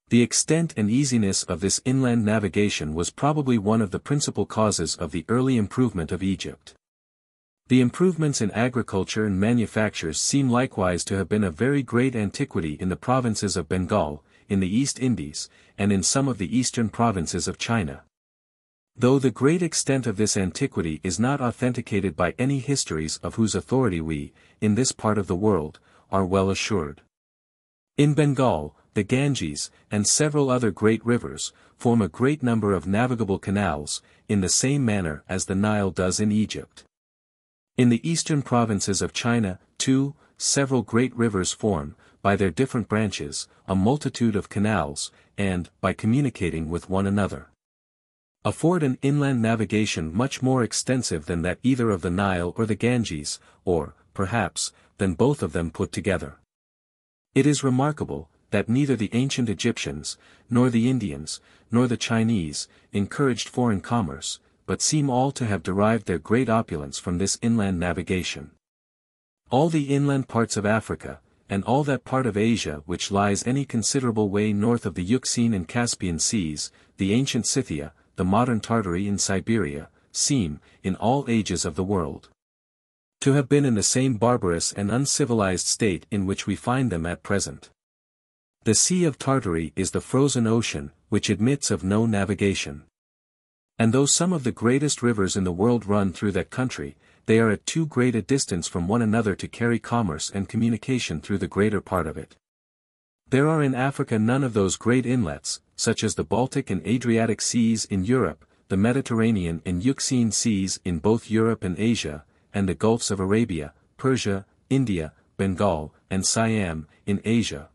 The extent and easiness of this inland navigation was probably one of the principal causes of the early improvement of Egypt. The improvements in agriculture and manufactures seem likewise to have been of very great antiquity in the provinces of Bengal, in the East Indies, and in some of the eastern provinces of China. Though the great extent of this antiquity is not authenticated by any histories of whose authority we, in this part of the world, are well assured. In Bengal, the Ganges, and several other great rivers, form a great number of navigable canals, in the same manner as the Nile does in Egypt. In the eastern provinces of China, too, several great rivers form, by their different branches, a multitude of canals, and, by communicating with one another, afford an inland navigation much more extensive than that either of the Nile or the Ganges, or, perhaps, than both of them put together. It is remarkable, that neither the ancient Egyptians, nor the Indians, nor the Chinese, encouraged foreign commerce, but seem all to have derived their great opulence from this inland navigation. All the inland parts of Africa, and all that part of Asia which lies any considerable way north of the Euxine and Caspian seas, the ancient Scythia, the modern Tartary in Siberia, seem, in all ages of the world, to have been in the same barbarous and uncivilized state in which we find them at present. The Sea of Tartary is the frozen ocean, which admits of no navigation. And though some of the greatest rivers in the world run through that country, they are at too great a distance from one another to carry commerce and communication through the greater part of it. There are in Africa none of those great inlets, such as the Baltic and Adriatic seas in Europe, the Mediterranean and Euxine seas in both Europe and Asia, and the Gulfs of Arabia, Persia, India, Bengal, and Siam, in Asia,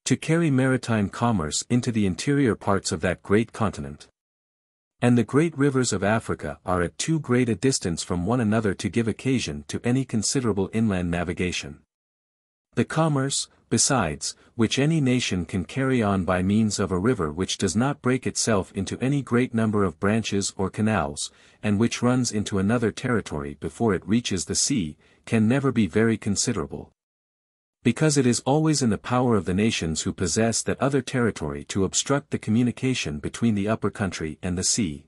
to carry maritime commerce into the interior parts of that great continent. And the great rivers of Africa are at too great a distance from one another to give occasion to any considerable inland navigation. The commerce, besides, which any nation can carry on by means of a river which does not break itself into any great number of branches or canals, and which runs into another territory before it reaches the sea, can never be very considerable. Because it is always in the power of the nations who possess that other territory to obstruct the communication between the upper country and the sea.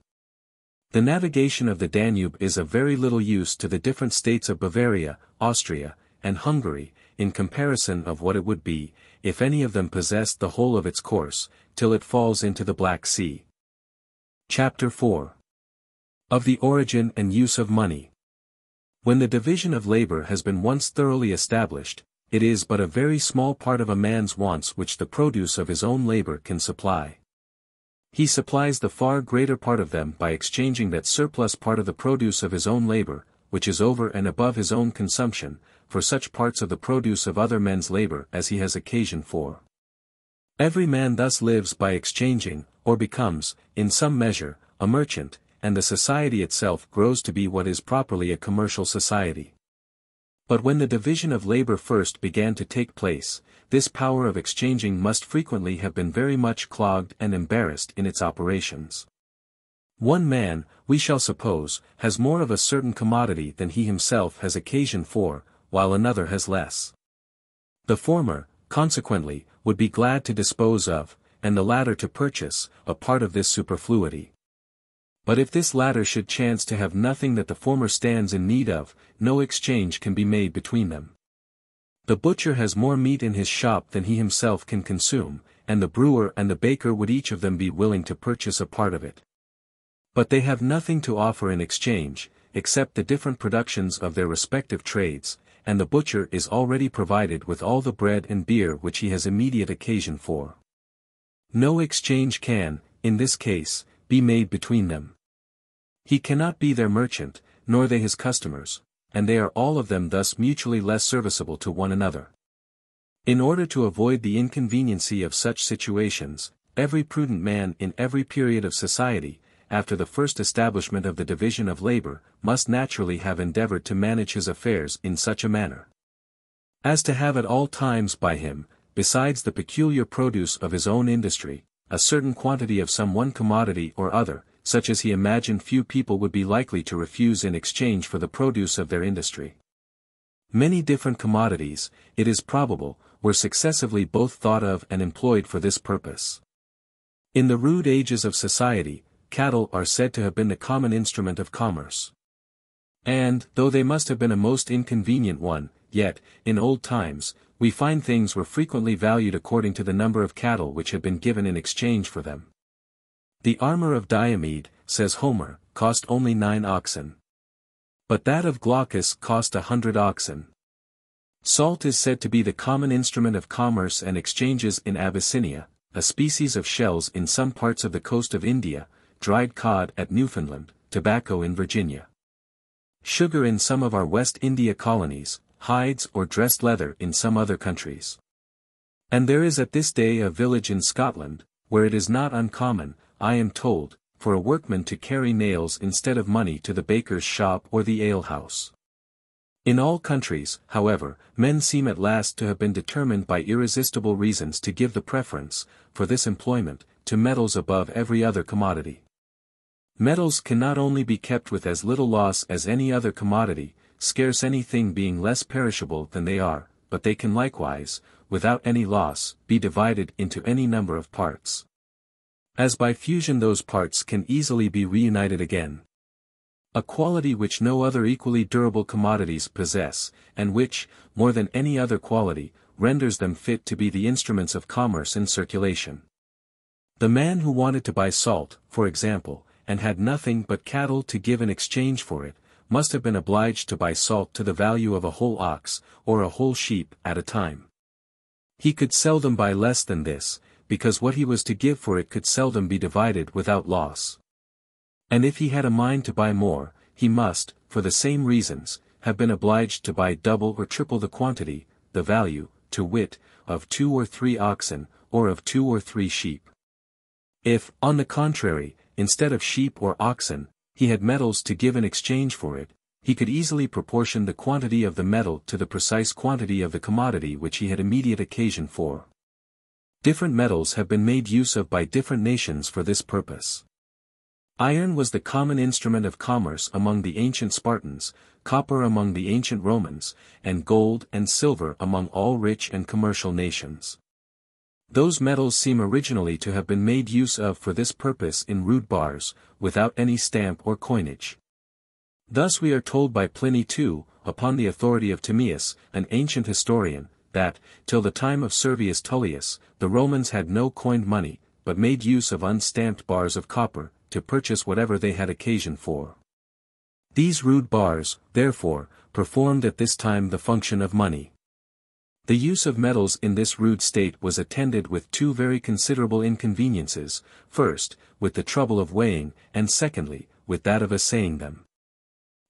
The navigation of the Danube is of very little use to the different states of Bavaria, Austria, and Hungary, in comparison of what it would be, if any of them possessed the whole of its course, till it falls into the Black Sea. Chapter 4. Of the Origin and Use of Money. When the division of labor has been once thoroughly established, it is but a very small part of a man's wants which the produce of his own labor can supply. He supplies the far greater part of them by exchanging that surplus part of the produce of his own labor, which is over and above his own consumption, for such parts of the produce of other men's labor as he has occasion for. Every man thus lives by exchanging, or becomes, in some measure, a merchant, and the society itself grows to be what is properly a commercial society. But when the division of labor first began to take place, this power of exchanging must frequently have been very much clogged and embarrassed in its operations. One man, we shall suppose, has more of a certain commodity than he himself has occasion for, while another has less. The former, consequently, would be glad to dispose of, and the latter to purchase, a part of this superfluity. But if this latter should chance to have nothing that the former stands in need of, no exchange can be made between them. The butcher has more meat in his shop than he himself can consume, and the brewer and the baker would each of them be willing to purchase a part of it. But they have nothing to offer in exchange, except the different productions of their respective trades, and the butcher is already provided with all the bread and beer which he has immediate occasion for. No exchange can, in this case, be made between them. He cannot be their merchant, nor they his customers, and they are all of them thus mutually less serviceable to one another. In order to avoid the inconveniency of such situations, every prudent man in every period of society, after the first establishment of the division of labor, must naturally have endeavored to manage his affairs in such a manner as to have at all times by him, besides the peculiar produce of his own industry, a certain quantity of some one commodity or other, such as he imagined few people would be likely to refuse in exchange for the produce of their industry. Many different commodities, it is probable, were successively both thought of and employed for this purpose. In the rude ages of society, cattle are said to have been the common instrument of commerce. And, though they must have been a most inconvenient one, yet, in old times, we find things were frequently valued according to the number of cattle which had been given in exchange for them. The armor of Diomed, says Homer, cost only 9 oxen. But that of Glaucus cost 100 oxen. Salt is said to be the common instrument of commerce and exchanges in Abyssinia, a species of shells in some parts of the coast of India, dried cod at Newfoundland, tobacco in Virginia, sugar in some of our West India colonies, hides or dressed leather in some other countries. And there is at this day a village in Scotland, where it is not uncommon, I am told, for a workman to carry nails instead of money to the baker's shop or the alehouse. In all countries, however, men seem at last to have been determined by irresistible reasons to give the preference, for this employment, to metals above every other commodity. Metals can not only be kept with as little loss as any other commodity, scarce anything being less perishable than they are, but they can likewise, without any loss, be divided into any number of parts. As by fusion those parts can easily be reunited again. A quality which no other equally durable commodities possess, and which, more than any other quality, renders them fit to be the instruments of commerce and circulation. The man who wanted to buy salt, for example, and had nothing but cattle to give in exchange for it, must have been obliged to buy salt to the value of a whole ox, or a whole sheep, at a time. He could seldom buy less than this, because what he was to give for it could seldom be divided without loss. And if he had a mind to buy more, he must, for the same reasons, have been obliged to buy double or triple the quantity, the value, to wit, of 2 or 3 oxen, or of 2 or 3 sheep. If, on the contrary, instead of sheep or oxen, he had metals to give in exchange for it, he could easily proportion the quantity of the metal to the precise quantity of the commodity which he had immediate occasion for. Different metals have been made use of by different nations for this purpose. Iron was the common instrument of commerce among the ancient Spartans, copper among the ancient Romans, and gold and silver among all rich and commercial nations. Those metals seem originally to have been made use of for this purpose in rude bars, without any stamp or coinage. Thus we are told by Pliny too, upon the authority of Timaeus, an ancient historian, that, till the time of Servius Tullius, the Romans had no coined money, but made use of unstamped bars of copper, to purchase whatever they had occasion for. These rude bars, therefore, performed at this time the function of money. The use of metals in this rude state was attended with 2 very considerable inconveniences, first, with the trouble of weighing, and secondly, with that of assaying them.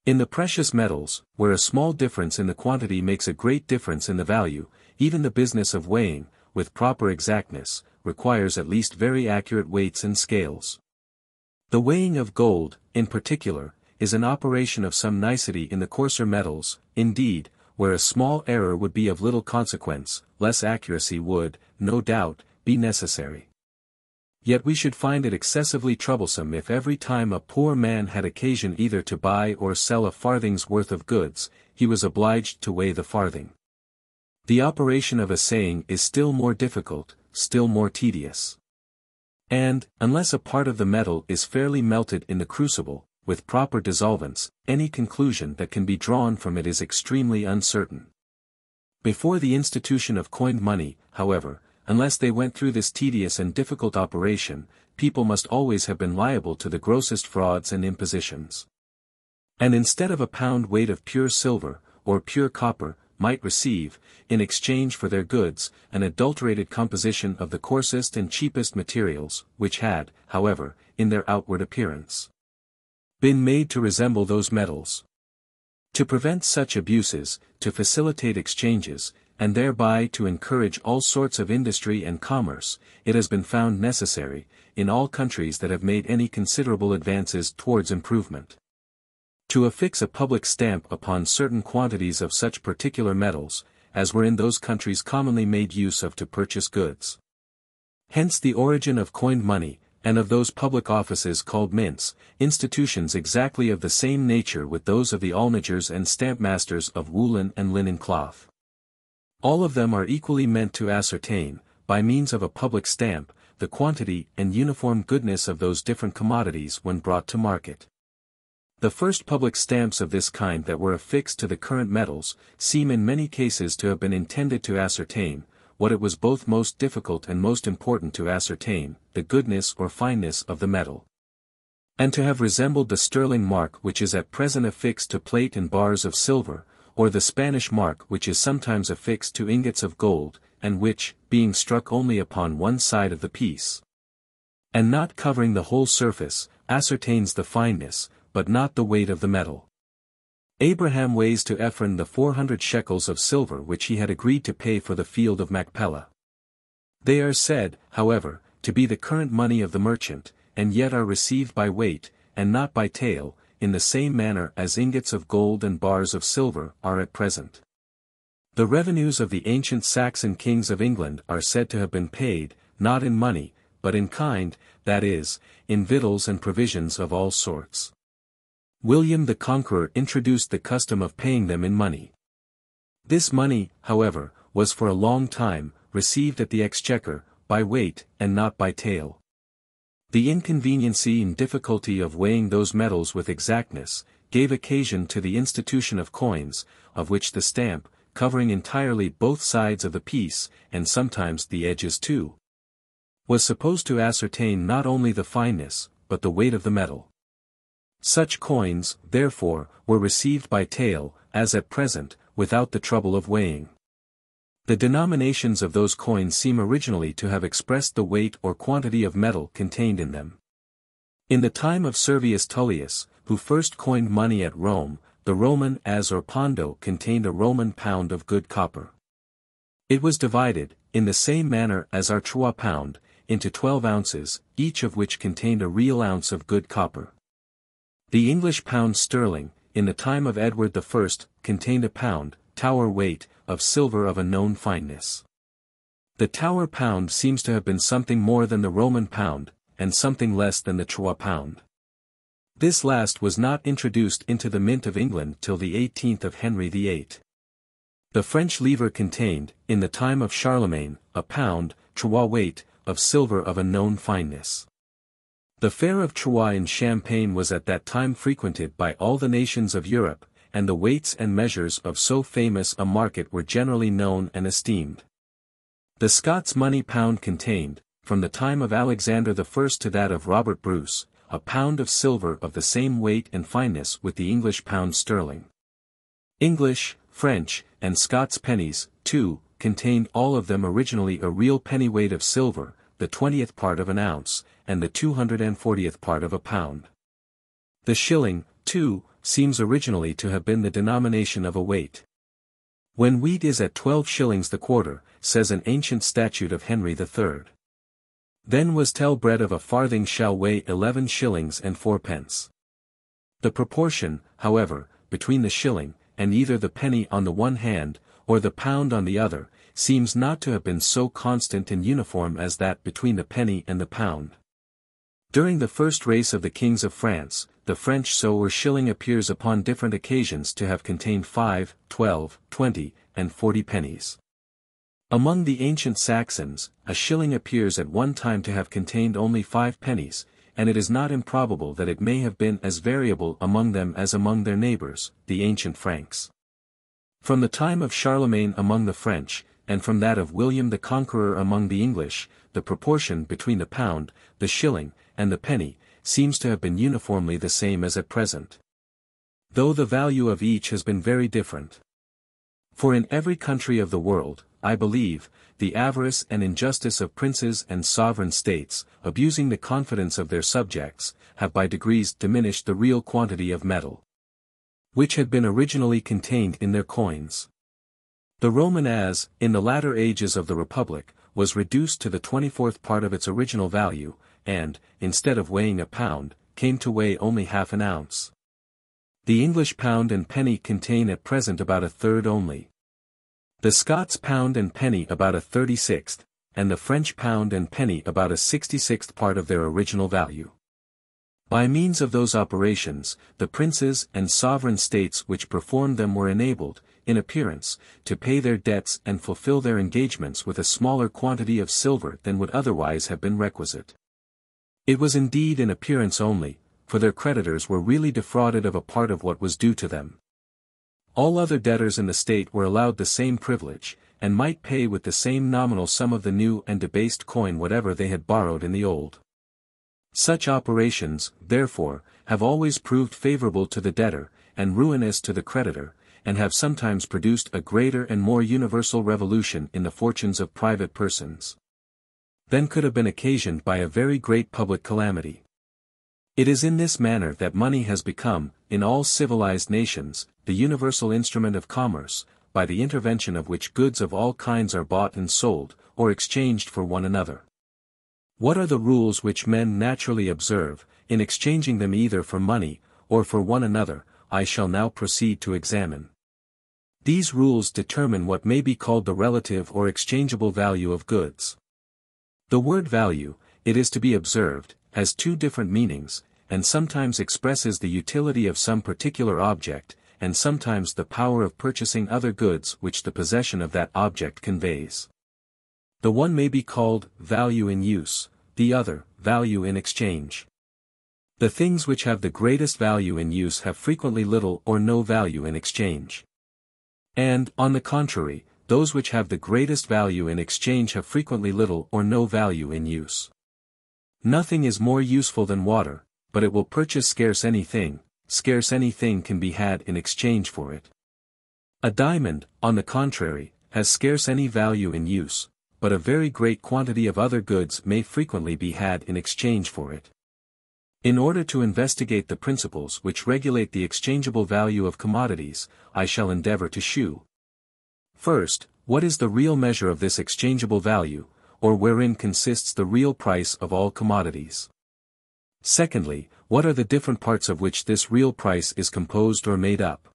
In the precious metals, where a small difference in the quantity makes a great difference in the value, even the business of weighing, with proper exactness, requires at least very accurate weights and scales. The weighing of gold, in particular, is an operation of some nicety in the coarser metals, indeed, where a small error would be of little consequence, less accuracy would, no doubt, be necessary. Yet we should find it excessively troublesome if every time a poor man had occasion either to buy or sell a farthing's worth of goods, he was obliged to weigh the farthing. The operation of assaying is still more difficult, still more tedious. And, unless a part of the metal is fairly melted in the crucible, with proper dissolvents, any conclusion that can be drawn from it is extremely uncertain. Before the institution of coined money, however, unless they went through this tedious and difficult operation, people must always have been liable to the grossest frauds and impositions. And instead of a pound weight of pure silver, or pure copper, might receive, in exchange for their goods, an adulterated composition of the coarsest and cheapest materials, which had, however, in their outward appearance, been made to resemble those metals. To prevent such abuses, to facilitate exchanges, and thereby to encourage all sorts of industry and commerce, it has been found necessary, in all countries that have made any considerable advances towards improvement, to affix a public stamp upon certain quantities of such particular metals, as were in those countries commonly made use of to purchase goods. Hence the origin of coined money, and of those public offices called mints, institutions exactly of the same nature with those of the almagers and stamp-masters of woolen and linen cloth. All of them are equally meant to ascertain, by means of a public stamp, the quantity and uniform goodness of those different commodities when brought to market. The first public stamps of this kind that were affixed to the current metals, seem in many cases to have been intended to ascertain, what it was both most difficult and most important to ascertain, the goodness or fineness of the metal. And to have resembled the sterling mark which is at present affixed to plate and bars of silver, or the Spanish mark which is sometimes affixed to ingots of gold, and which, being struck only upon one side of the piece, and not covering the whole surface, ascertains the fineness, but not the weight of the metal. Abraham weighs to Ephron the 400 shekels of silver which he had agreed to pay for the field of Machpelah. They are said, however, to be the current money of the merchant, and yet are received by weight, and not by tale, in the same manner as ingots of gold and bars of silver are at present. The revenues of the ancient Saxon kings of England are said to have been paid, not in money, but in kind, that is, in victuals and provisions of all sorts. William the Conqueror introduced the custom of paying them in money. This money, however, was for a long time received at the exchequer, by weight, and not by tale. The inconveniency and difficulty of weighing those metals with exactness, gave occasion to the institution of coins, of which the stamp, covering entirely both sides of the piece, and sometimes the edges too, was supposed to ascertain not only the fineness, but the weight of the metal. Such coins, therefore, were received by tale, as at present, without the trouble of weighing. The denominations of those coins seem originally to have expressed the weight or quantity of metal contained in them. In the time of Servius Tullius, who first coined money at Rome, the Roman as or pondo contained a Roman pound of good copper. It was divided, in the same manner as our trois pound, into 12 ounces, each of which contained a real ounce of good copper. The English pound sterling, in the time of Edward I, contained a pound, Tower weight, of silver of a known fineness. The Tower pound seems to have been something more than the Roman pound, and something less than the trois pound. This last was not introduced into the mint of England till the 18th of Henry VIII. The French livre contained, in the time of Charlemagne, a pound, Troyes weight, of silver of a known fineness. The fair of Troyes in Champagne was at that time frequented by all the nations of Europe, and the weights and measures of so famous a market were generally known and esteemed. The Scots money pound contained, from the time of Alexander I to that of Robert Bruce, a pound of silver of the same weight and fineness with the English pound sterling. English, French, and Scots pennies, too, contained all of them originally a real pennyweight of silver, the 20th part of an ounce, and the 240th part of a pound. The shilling, too, seems originally to have been the denomination of a weight. When wheat is at 12 shillings the quarter, says an ancient statute of Henry III. Then was tell bread of a farthing shall weigh 11 shillings and 4 pence. The proportion, however, between the shilling, and either the penny on the one hand, or the pound on the other, seems not to have been so constant and uniform as that between the penny and the pound. During the first race of the kings of France, the French so or shilling appears upon different occasions to have contained 5, 12, 20, and 40 pennies. Among the ancient Saxons, a shilling appears at one time to have contained only 5 pennies, and it is not improbable that it may have been as variable among them as among their neighbors, the ancient Franks. From the time of Charlemagne among the French, and from that of William the Conqueror among the English, the proportion between the pound, the shilling, and the penny, seems to have been uniformly the same as at present. Though the value of each has been very different. For in every country of the world, I believe, the avarice and injustice of princes and sovereign states, abusing the confidence of their subjects, have by degrees diminished the real quantity of metal, which had been originally contained in their coins. The Roman as, in the latter ages of the Republic, was reduced to the 24th part of its original value, and, instead of weighing a pound, came to weigh only half an ounce. The English pound and penny contain at present about a third only. The Scots pound and penny about a 36th, and the French pound and penny about a 66th part of their original value. By means of those operations, the princes and sovereign states which performed them were enabled, in appearance, to pay their debts and fulfill their engagements with a smaller quantity of silver than would otherwise have been requisite. It was indeed in appearance only, for their creditors were really defrauded of a part of what was due to them. All other debtors in the state were allowed the same privilege, and might pay with the same nominal sum of the new and debased coin whatever they had borrowed in the old. Such operations, therefore, have always proved favorable to the debtor, and ruinous to the creditor, and have sometimes produced a greater and more universal revolution in the fortunes of private persons than could have been occasioned by a very great public calamity. It is in this manner that money has become, in all civilized nations, the universal instrument of commerce, by the intervention of which goods of all kinds are bought and sold, or exchanged for one another. What are the rules which men naturally observe, in exchanging them either for money, or for one another, I shall now proceed to examine. These rules determine what may be called the relative or exchangeable value of goods. The word value, it is to be observed, has two different meanings, and sometimes expresses the utility of some particular object, and sometimes the power of purchasing other goods which the possession of that object conveys. The one may be called value in use, the other, value in exchange. The things which have the greatest value in use have frequently little or no value in exchange. And, on the contrary, those which have the greatest value in exchange have frequently little or no value in use. Nothing is more useful than water, but it will purchase scarce anything can be had in exchange for it. A diamond, on the contrary, has scarce any value in use, but a very great quantity of other goods may frequently be had in exchange for it. In order to investigate the principles which regulate the exchangeable value of commodities, I shall endeavor to shew. First, what is the real measure of this exchangeable value, or wherein consists the real price of all commodities? Secondly, what are the different parts of which this real price is composed or made up?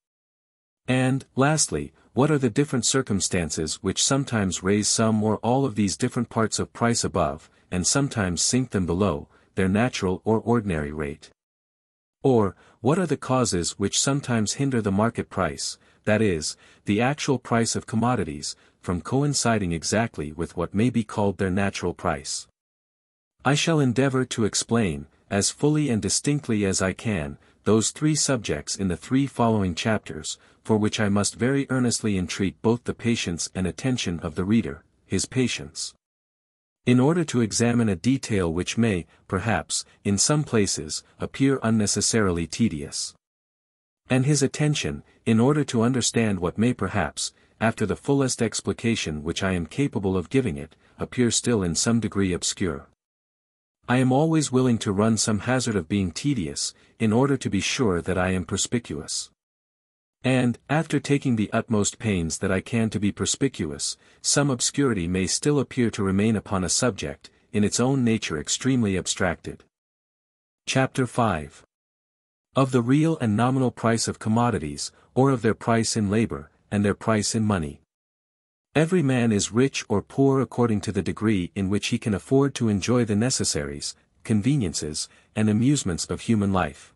And, lastly, what are the different circumstances which sometimes raise some or all of these different parts of price above, and sometimes sink them below, their natural or ordinary rate? Or, what are the causes which sometimes hinder the market price, that is, the actual price of commodities, from coinciding exactly with what may be called their natural price? I shall endeavor to explain, as fully and distinctly as I can, those three subjects in the three following chapters, for which I must very earnestly entreat both the patience and attention of the reader, his patience. In order to examine a detail which may, perhaps, in some places, appear unnecessarily tedious. And his attention, in order to understand what may perhaps, after the fullest explication which I am capable of giving it, appear still in some degree obscure. I am always willing to run some hazard of being tedious, in order to be sure that I am perspicuous. And, after taking the utmost pains that I can to be perspicuous, some obscurity may still appear to remain upon a subject, in its own nature extremely abstracted. Chapter 5. Of the real and nominal price of commodities, or of their price in labor, and their price in money. Every man is rich or poor according to the degree in which he can afford to enjoy the necessaries, conveniences, and amusements of human life.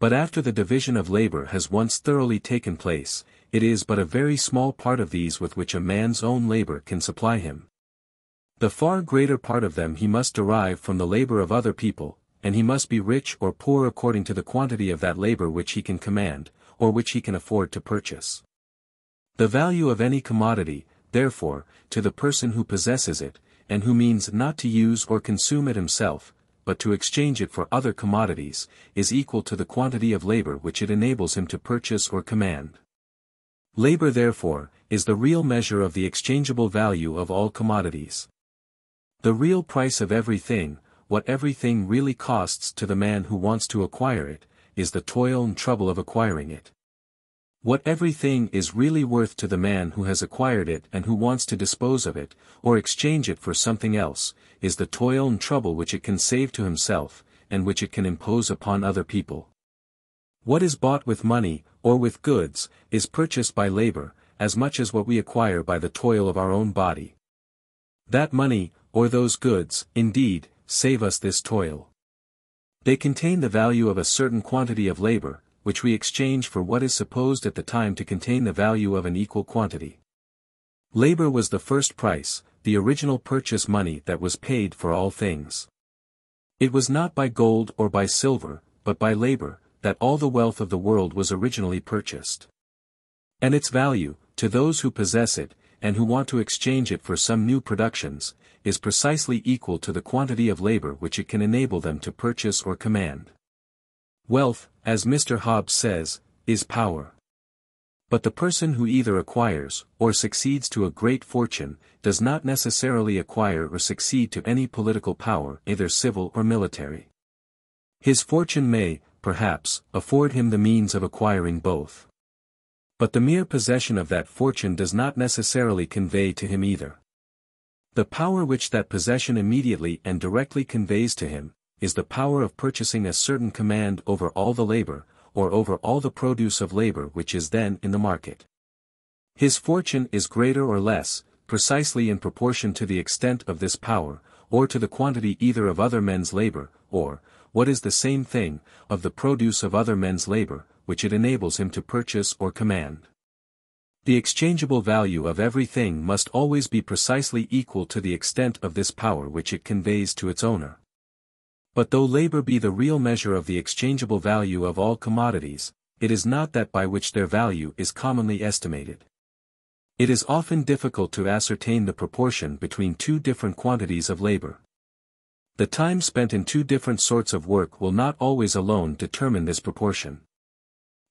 But after the division of labor has once thoroughly taken place, it is but a very small part of these with which a man's own labor can supply him. The far greater part of them he must derive from the labor of other people, and he must be rich or poor according to the quantity of that labor which he can command, or which he can afford to purchase. The value of any commodity, therefore, to the person who possesses it, and who means not to use or consume it himself, but to exchange it for other commodities, is equal to the quantity of labor which it enables him to purchase or command. Labor therefore, is the real measure of the exchangeable value of all commodities. The real price of everything, what everything really costs to the man who wants to acquire it, is the toil and trouble of acquiring it. What everything is really worth to the man who has acquired it and who wants to dispose of it, or exchange it for something else, is the toil and trouble which it can save to himself, and which it can impose upon other people. What is bought with money, or with goods, is purchased by labor, as much as what we acquire by the toil of our own body. That money, or those goods, indeed, save us this toil. They contain the value of a certain quantity of labor, which we exchange for what is supposed at the time to contain the value of an equal quantity. Labor was the first price, the original purchase money that was paid for all things. It was not by gold or by silver, but by labor, that all the wealth of the world was originally purchased. And its value, to those who possess it, and who want to exchange it for some new productions, is precisely equal to the quantity of labor which it can enable them to purchase or command. Wealth, as Mr. Hobbes says, is power. But the person who either acquires, or succeeds to a great fortune, does not necessarily acquire or succeed to any political power, either civil or military. His fortune may, perhaps, afford him the means of acquiring both. But the mere possession of that fortune does not necessarily convey to him either. The power which that possession immediately and directly conveys to him, is the power of purchasing a certain command over all the labor, or over all the produce of labor which is then in the market. His fortune is greater or less, precisely in proportion to the extent of this power, or to the quantity either of other men's labor, or, what is the same thing, of the produce of other men's labor, which it enables him to purchase or command. The exchangeable value of everything must always be precisely equal to the extent of this power which it conveys to its owner. But though labor be the real measure of the exchangeable value of all commodities, it is not that by which their value is commonly estimated. It is often difficult to ascertain the proportion between two different quantities of labor. The time spent in two different sorts of work will not always alone determine this proportion.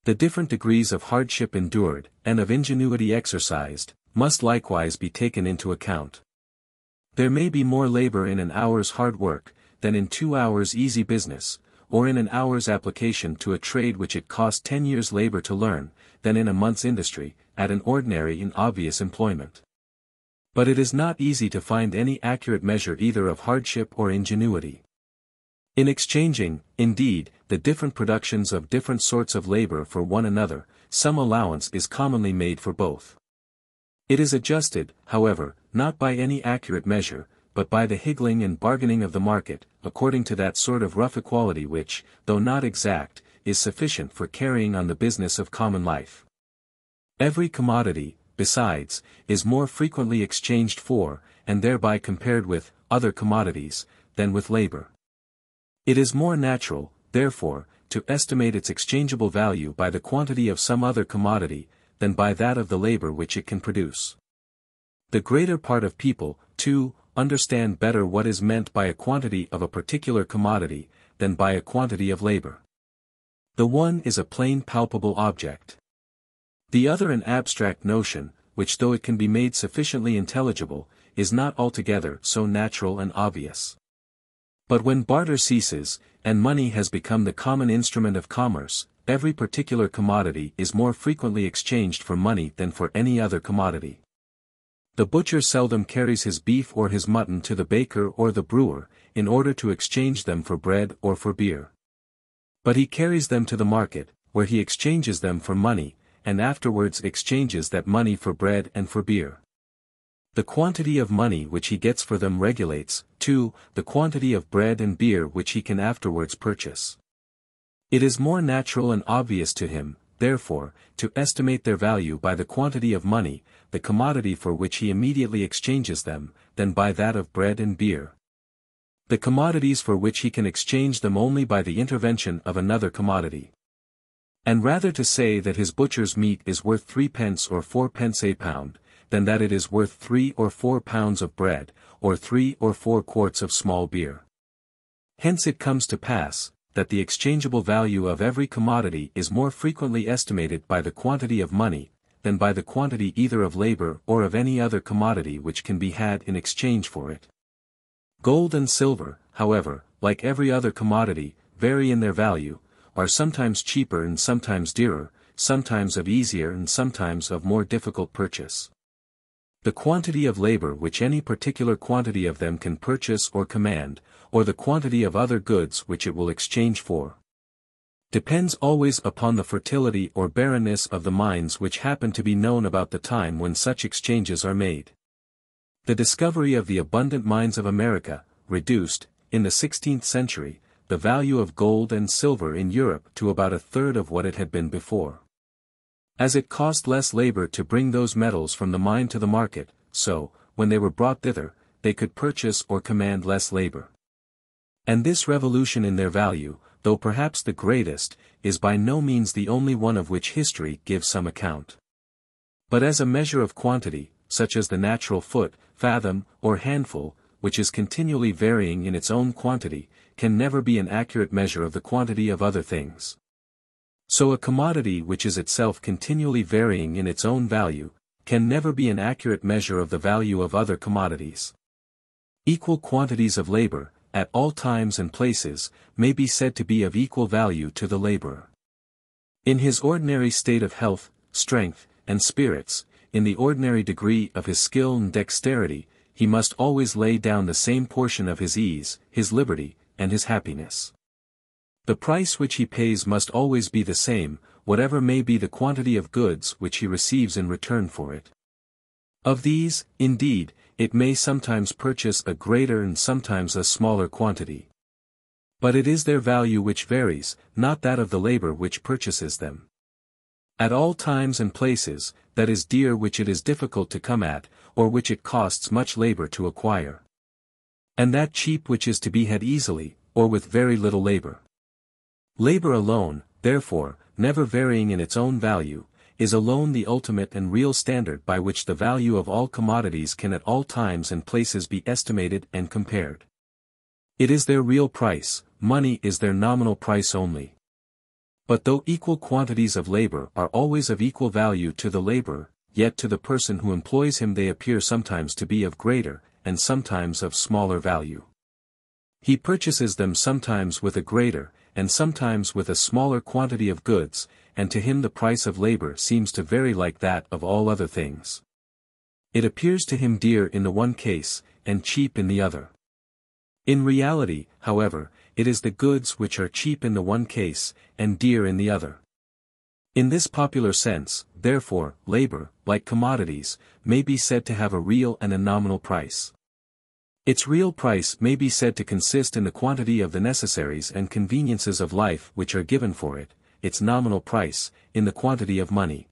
The different degrees of hardship endured, and of ingenuity exercised, must likewise be taken into account. There may be more labor in an hour's hard work, than in 2 hours easy business, or in an hour's application to a trade which it cost 10 years' labor to learn, than in a month's industry, at an ordinary and obvious employment. But it is not easy to find any accurate measure either of hardship or ingenuity. In exchanging, indeed, the different productions of different sorts of labor for one another, some allowance is commonly made for both. It is adjusted, however, not by any accurate measure, but by the higgling and bargaining of the market, according to that sort of rough equality which, though not exact, is sufficient for carrying on the business of common life. Every commodity, besides, is more frequently exchanged for, and thereby compared with, other commodities, than with labor. It is more natural, therefore, to estimate its exchangeable value by the quantity of some other commodity, than by that of the labor which it can produce. The greater part of people, too, understand better what is meant by a quantity of a particular commodity, than by a quantity of labor. The one is a plain palpable object. The other an abstract notion, which though it can be made sufficiently intelligible, is not altogether so natural and obvious. But when barter ceases, and money has become the common instrument of commerce, every particular commodity is more frequently exchanged for money than for any other commodity. The butcher seldom carries his beef or his mutton to the baker or the brewer, in order to exchange them for bread or for beer. But he carries them to the market, where he exchanges them for money, and afterwards exchanges that money for bread and for beer. The quantity of money which he gets for them regulates, too, the quantity of bread and beer which he can afterwards purchase. It is more natural and obvious to him, therefore, to estimate their value by the quantity of money, the commodity for which he immediately exchanges them, than by that of bread and beer. The commodities for which he can exchange them only by the intervention of another commodity. And rather to say that his butcher's meat is worth 3 pence or 4 pence a pound, than that it is worth 3 or 4 pounds of bread, or 3 or 4 quarts of small beer. Hence it comes to pass, that the exchangeable value of every commodity is more frequently estimated by the quantity of money, than by the quantity either of labor or of any other commodity which can be had in exchange for it. Gold and silver, however, like every other commodity, vary in their value, are sometimes cheaper and sometimes dearer, sometimes of easier and sometimes of more difficult purchase. The quantity of labor which any particular quantity of them can purchase or command, or the quantity of other goods which it will exchange for, depends always upon the fertility or barrenness of the mines which happen to be known about the time when such exchanges are made. The discovery of the abundant mines of America, reduced, in the 16th century, the value of gold and silver in Europe to about a third of what it had been before. As it cost less labor to bring those metals from the mine to the market, so, when they were brought thither, they could purchase or command less labor. And this revolution in their value, though perhaps the greatest, is by no means the only one of which history gives some account. But as a measure of quantity, such as the natural foot, fathom, or handful, which is continually varying in its own quantity, can never be an accurate measure of the quantity of other things. So a commodity which is itself continually varying in its own value, can never be an accurate measure of the value of other commodities. Equal quantities of labor, at all times and places, may be said to be of equal value to the laborer. In his ordinary state of health, strength, and spirits, in the ordinary degree of his skill and dexterity, he must always lay down the same portion of his ease, his liberty, and his happiness. The price which he pays must always be the same, whatever may be the quantity of goods which he receives in return for it. Of these, indeed, it may sometimes purchase a greater and sometimes a smaller quantity. But it is their value which varies, not that of the labor which purchases them. At all times and places, that is dear which it is difficult to come at, or which it costs much labor to acquire. And that cheap which is to be had easily, or with very little labor. Labor alone, therefore, never varying in its own value, is alone the ultimate and real standard by which the value of all commodities can at all times and places be estimated and compared. It is their real price, money is their nominal price only. But though equal quantities of labor are always of equal value to the laborer, yet to the person who employs him they appear sometimes to be of greater, and sometimes of smaller value. He purchases them sometimes with a greater, and sometimes with a smaller quantity of goods, and to him the price of labor seems to vary like that of all other things. It appears to him dear in the one case, and cheap in the other. In reality, however, it is the goods which are cheap in the one case, and dear in the other. In this popular sense, therefore, labor, like commodities, may be said to have a real and a nominal price. Its real price may be said to consist in the quantity of the necessaries and conveniences of life which are given for it, its nominal price, in the quantity of money.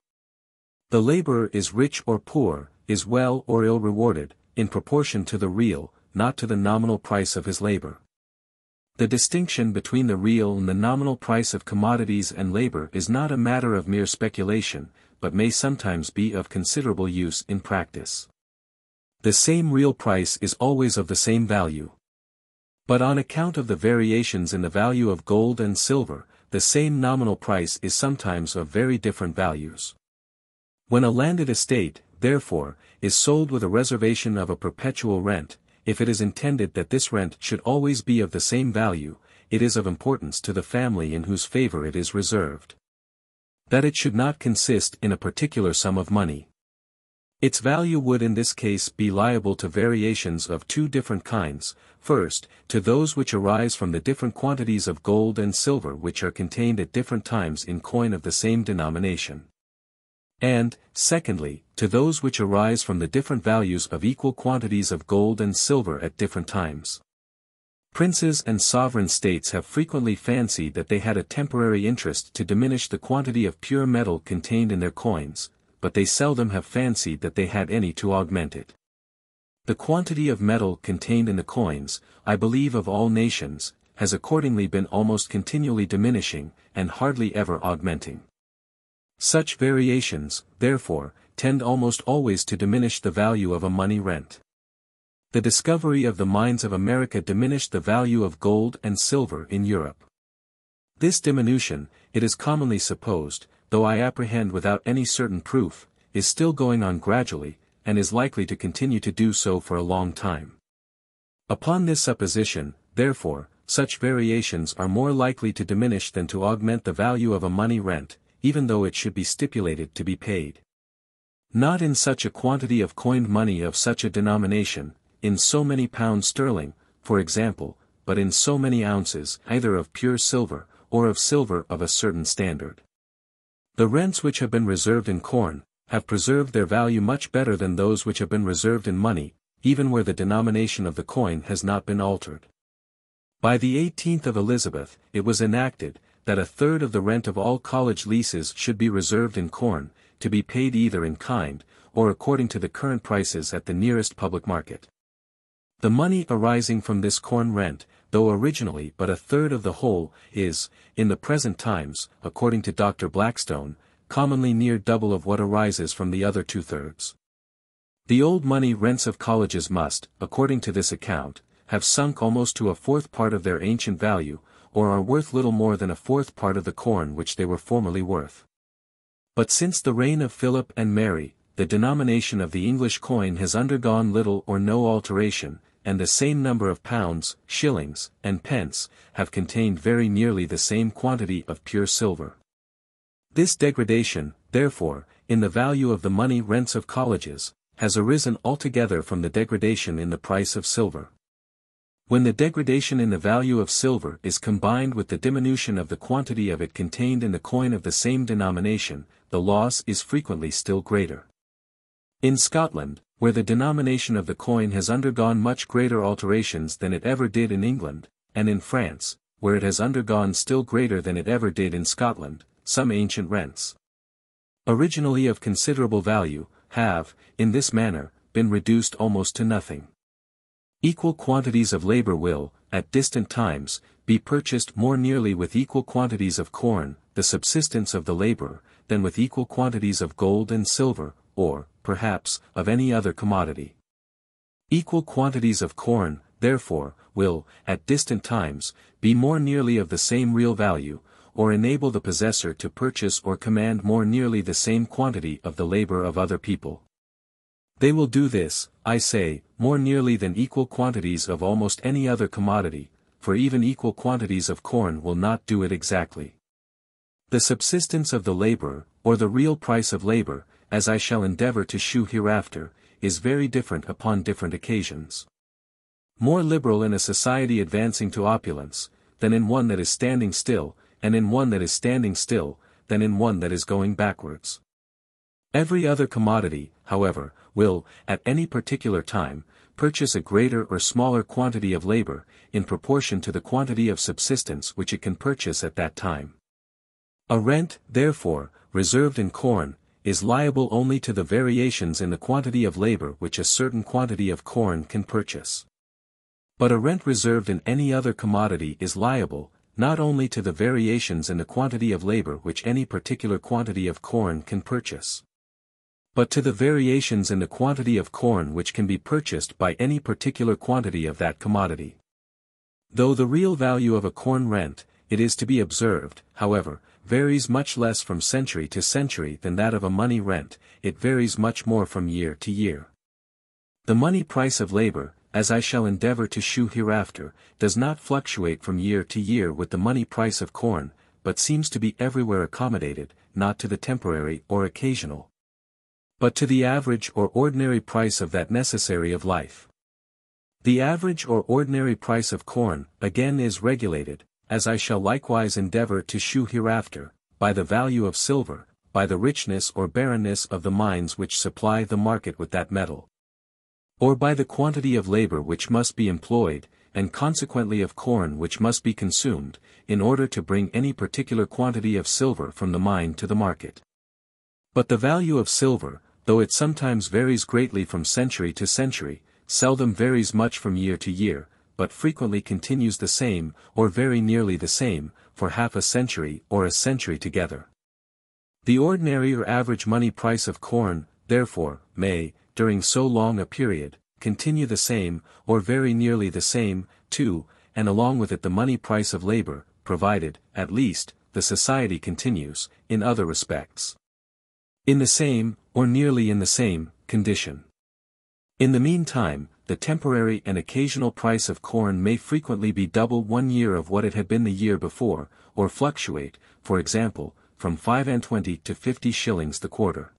The laborer is rich or poor, is well or ill rewarded, in proportion to the real, not to the nominal price of his labor. The distinction between the real and the nominal price of commodities and labor is not a matter of mere speculation, but may sometimes be of considerable use in practice. The same real price is always of the same value. But on account of the variations in the value of gold and silver, the same nominal price is sometimes of very different values. When a landed estate, therefore, is sold with a reservation of a perpetual rent, if it is intended that this rent should always be of the same value, it is of importance to the family in whose favor it is reserved. That it should not consist in a particular sum of money. Its value would in this case be liable to variations of two different kinds, first, to those which arise from the different quantities of gold and silver which are contained at different times in coin of the same denomination. And, secondly, to those which arise from the different values of equal quantities of gold and silver at different times. Princes and sovereign states have frequently fancied that they had a temporary interest to diminish the quantity of pure metal contained in their coins, but they seldom have fancied that they had any to augment it. The quantity of metal contained in the coins, I believe of all nations, has accordingly been almost continually diminishing, and hardly ever augmenting. Such variations, therefore, tend almost always to diminish the value of a money rent. The discovery of the mines of America diminished the value of gold and silver in Europe. This diminution, it is commonly supposed, though I apprehend without any certain proof, is still going on gradually, and is likely to continue to do so for a long time. Upon this supposition, therefore, such variations are more likely to diminish than to augment the value of a money rent, even though it should be stipulated to be paid. Not in such a quantity of coined money of such a denomination, in so many pounds sterling, for example, but in so many ounces, either of pure silver, or of silver of a certain standard. The rents which have been reserved in corn, have preserved their value much better than those which have been reserved in money, even where the denomination of the coin has not been altered. By the 18th of Elizabeth, it was enacted, that a third of the rent of all college leases should be reserved in corn, to be paid either in kind, or according to the current prices at the nearest public market. The money arising from this corn rent, though originally but a third of the whole, is, in the present times, according to Dr. Blackstone, commonly near double of what arises from the other 2/3. The old money rents of colleges must, according to this account, have sunk almost to a fourth part of their ancient value, or are worth little more than a fourth part of the corn which they were formerly worth. But since the reign of Philip and Mary, the denomination of the English coin has undergone little or no alteration, and the same number of pounds, shillings, and pence, have contained very nearly the same quantity of pure silver. This degradation, therefore, in the value of the money rents of colleges, has arisen altogether from the degradation in the price of silver. When the degradation in the value of silver is combined with the diminution of the quantity of it contained in the coin of the same denomination, the loss is frequently still greater. In Scotland, where the denomination of the coin has undergone much greater alterations than it ever did in England, and in France, where it has undergone still greater than it ever did in Scotland, some ancient rents, originally of considerable value, have, in this manner, been reduced almost to nothing. Equal quantities of labor will, at distant times, be purchased more nearly with equal quantities of corn, the subsistence of the laborer, than with equal quantities of gold and silver, or, perhaps, of any other commodity. Equal quantities of corn, therefore, will, at distant times, be more nearly of the same real value, or enable the possessor to purchase or command more nearly the same quantity of the labor of other people. They will do this, I say, more nearly than equal quantities of almost any other commodity, for even equal quantities of corn will not do it exactly. The subsistence of the laborer, or the real price of labor, as I shall endeavor to shew hereafter, is very different upon different occasions. More liberal in a society advancing to opulence, than in one that is standing still, and in one that is standing still, than in one that is going backwards. Every other commodity, however, will, at any particular time, purchase a greater or smaller quantity of labor, in proportion to the quantity of subsistence which it can purchase at that time. A rent, therefore, reserved in corn, is liable only to the variations in the quantity of labor which a certain quantity of corn can purchase. But a rent reserved in any other commodity is liable, not only to the variations in the quantity of labor which any particular quantity of corn can purchase, but to the variations in the quantity of corn which can be purchased by any particular quantity of that commodity. Though the real value of a corn rent, it is to be observed, however, varies much less from century to century than that of a money rent, it varies much more from year to year. The money price of labor, as I shall endeavor to shew hereafter, does not fluctuate from year to year with the money price of corn, but seems to be everywhere accommodated, not to the temporary or occasional, but to the average or ordinary price of that necessary of life. The average or ordinary price of corn, again, is regulated, as I shall likewise endeavor to shew hereafter, by the value of silver, by the richness or barrenness of the mines which supply the market with that metal, or by the quantity of labor which must be employed, and consequently of corn which must be consumed, in order to bring any particular quantity of silver from the mine to the market. But the value of silver, though it sometimes varies greatly from century to century, seldom varies much from year to year, but frequently continues the same, or very nearly the same, for half a century or a century together. The ordinary or average money price of corn, therefore, may, during so long a period, continue the same, or very nearly the same, too, and along with it the money price of labor, provided, at least, the society continues, in other respects, in the same, or nearly in the same, condition. In the meantime, the temporary and occasional price of corn may frequently be double 1 year of what it had been the year before, or fluctuate, for example, from 5 to 50 shillings the quarter.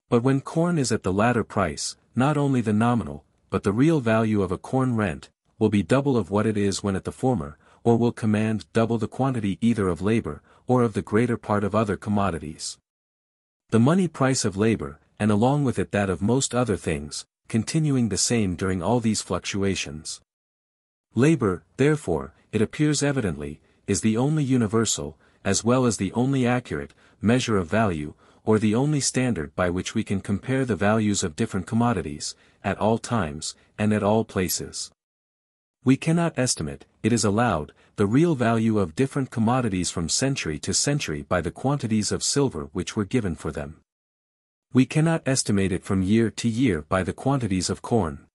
But when corn is at the latter price, not only the nominal, but the real value of a corn rent, will be double of what it is when at the former, or will command double the quantity either of labor, or of the greater part of other commodities. The money price of labor, and along with it that of most other things, continuing the same during all these fluctuations. Labor, therefore, it appears evidently, is the only universal, as well as the only accurate, measure of value, or the only standard by which we can compare the values of different commodities, at all times, and at all places. We cannot estimate, it is allowed, the real value of different commodities from century to century by the quantities of silver which were given for them. We cannot estimate it from year to year by the quantities of corn.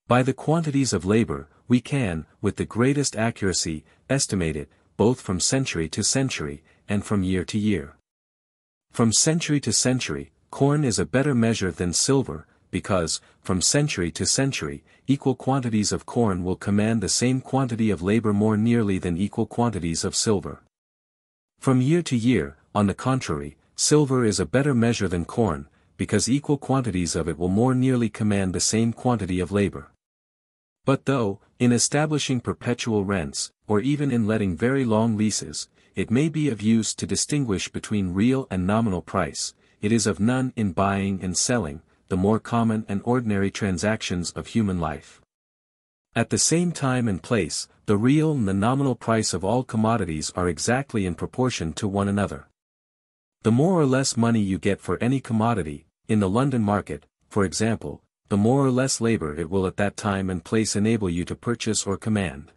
By the quantities of labor, we can, with the greatest accuracy, estimate it, both from century to century, and from year to year. From century to century, corn is a better measure than silver, because, from century to century, equal quantities of corn will command the same quantity of labor more nearly than equal quantities of silver. From year to year, on the contrary, silver is a better measure than corn, because equal quantities of it will more nearly command the same quantity of labor. But though, in establishing perpetual rents, or even in letting very long leases, it may be of use to distinguish between real and nominal price, it is of none in buying and selling, the more common and ordinary transactions of human life. At the same time and place, the real and the nominal price of all commodities are exactly in proportion to one another. The more or less money you get for any commodity, in the London market, for example, the more or less labor it will at that time and place enable you to purchase or command.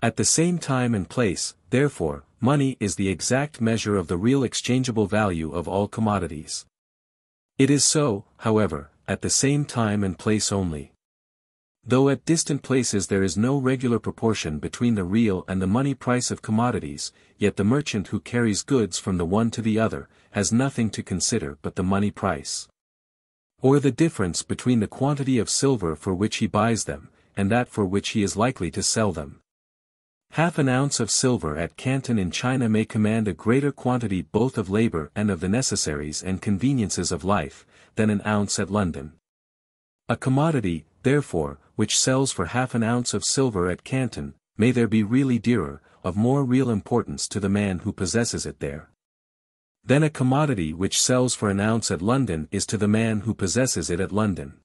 At the same time and place, therefore, money is the exact measure of the real exchangeable value of all commodities. It is so, however, at the same time and place only. Though at distant places there is no regular proportion between the real and the money price of commodities, yet the merchant who carries goods from the one to the other, has nothing to consider but the money price. Or the difference between the quantity of silver for which he buys them, and that for which he is likely to sell them. Half an ounce of silver at Canton in China may command a greater quantity both of labor and of the necessaries and conveniences of life, than an ounce at London. A commodity, therefore, which sells for half an ounce of silver at Canton, may there be really dearer, of more real importance to the man who possesses it there. Then a commodity which sells for an ounce at London is to the man who possesses it at London.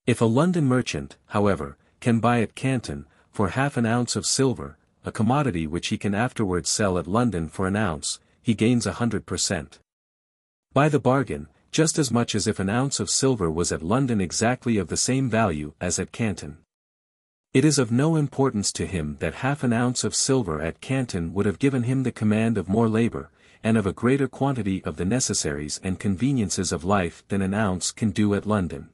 If a London merchant, however, can buy at Canton, for half an ounce of silver, a commodity which he can afterwards sell at London for an ounce, he gains 100%. By the bargain, just as much as if an ounce of silver was at London exactly of the same value as at Canton. It is of no importance to him that half an ounce of silver at Canton would have given him the command of more labor, and of a greater quantity of the necessaries and conveniences of life than an ounce can do at London.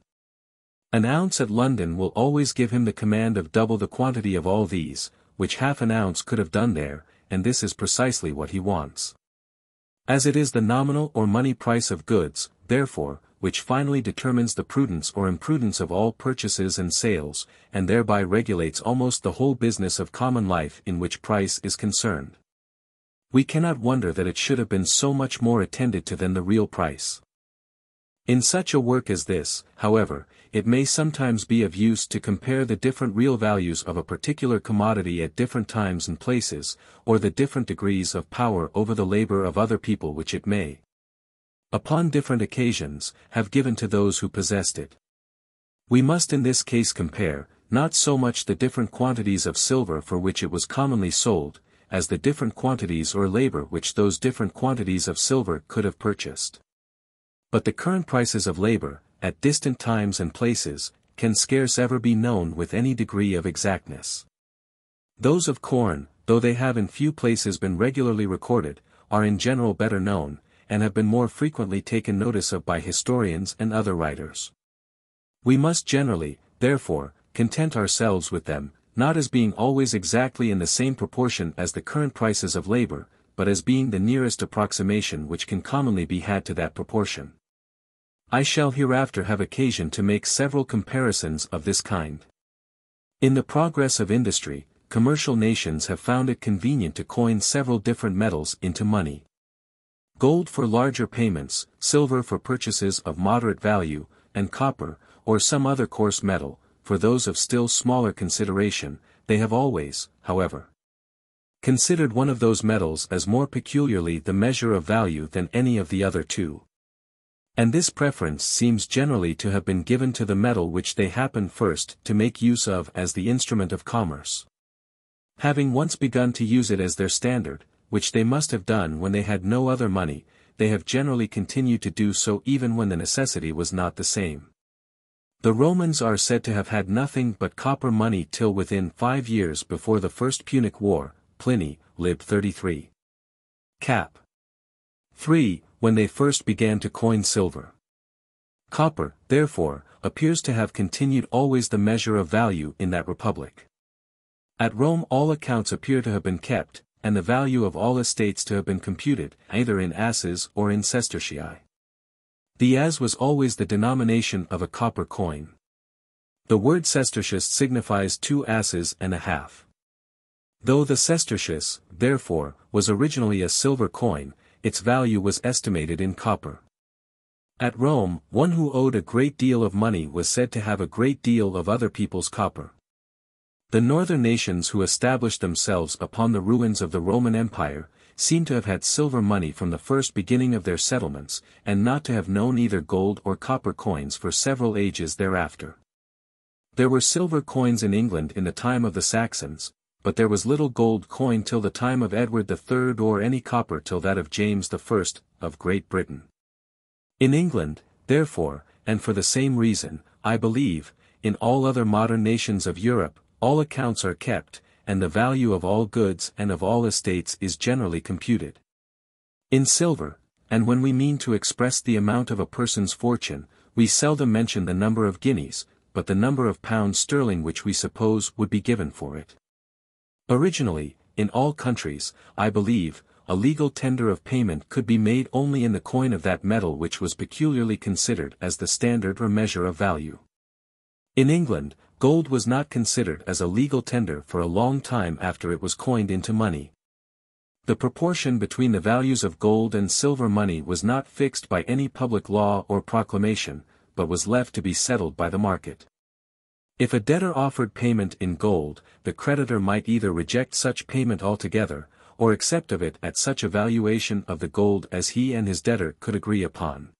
An ounce at London will always give him the command of double the quantity of all these, which half an ounce could have done there, and this is precisely what he wants. As it is the nominal or money price of goods, therefore, which finally determines the prudence or imprudence of all purchases and sales, and thereby regulates almost the whole business of common life in which price is concerned. We cannot wonder that it should have been so much more attended to than the real price. In such a work as this, however, it may sometimes be of use to compare the different real values of a particular commodity at different times and places, or the different degrees of power over the labor of other people which it may, upon different occasions, have given to those who possessed it. We must in this case compare, not so much the different quantities of silver for which it was commonly sold, as the different quantities or labor which those different quantities of silver could have purchased. But the current prices of labor, at distant times and places, can scarce ever be known with any degree of exactness. Those of corn, though they have in few places been regularly recorded, are in general better known, and have been more frequently taken notice of by historians and other writers. We must generally, therefore, content ourselves with them, not as being always exactly in the same proportion as the current prices of labor, but as being the nearest approximation which can commonly be had to that proportion. I shall hereafter have occasion to make several comparisons of this kind. In the progress of industry, commercial nations have found it convenient to coin several different metals into money. Gold for larger payments, silver for purchases of moderate value, and copper, or some other coarse metal, for those of still smaller consideration. They have always, however, considered one of those metals as more peculiarly the measure of value than any of the other two. And this preference seems generally to have been given to the metal which they happen first to make use of as the instrument of commerce. Having once begun to use it as their standard, which they must have done when they had no other money, they have generally continued to do so even when the necessity was not the same. The Romans are said to have had nothing but copper money till within 5 years before the First Punic War, Pliny, lib 33. Cap. 3, when they first began to coin silver. Copper, therefore, appears to have continued always the measure of value in that republic. At Rome all accounts appear to have been kept, and the value of all estates to have been computed, either in asses or in sestertii. The as was always the denomination of a copper coin. The word sestertius signifies 2 asses and a half. Though the sestertius, therefore, was originally a silver coin, its value was estimated in copper. At Rome, one who owed a great deal of money was said to have a great deal of other people's copper. The northern nations who established themselves upon the ruins of the Roman Empire, seem to have had silver money from the first beginning of their settlements, and not to have known either gold or copper coins for several ages thereafter. There were silver coins in England in the time of the Saxons, but there was little gold coin till the time of Edward III or any copper till that of James I, of Great Britain. In England, therefore, and for the same reason, I believe, in all other modern nations of Europe, all accounts are kept, and the value of all goods and of all estates is generally computed in silver, and when we mean to express the amount of a person's fortune, we seldom mention the number of guineas, but the number of pounds sterling which we suppose would be given for it. Originally, in all countries, I believe, a legal tender of payment could be made only in the coin of that metal which was peculiarly considered as the standard or measure of value. In England, gold was not considered as a legal tender for a long time after it was coined into money. The proportion between the values of gold and silver money was not fixed by any public law or proclamation, but was left to be settled by the market. If a debtor offered payment in gold, the creditor might either reject such payment altogether, or accept of it at such a valuation of the gold as he and his debtor could agree upon.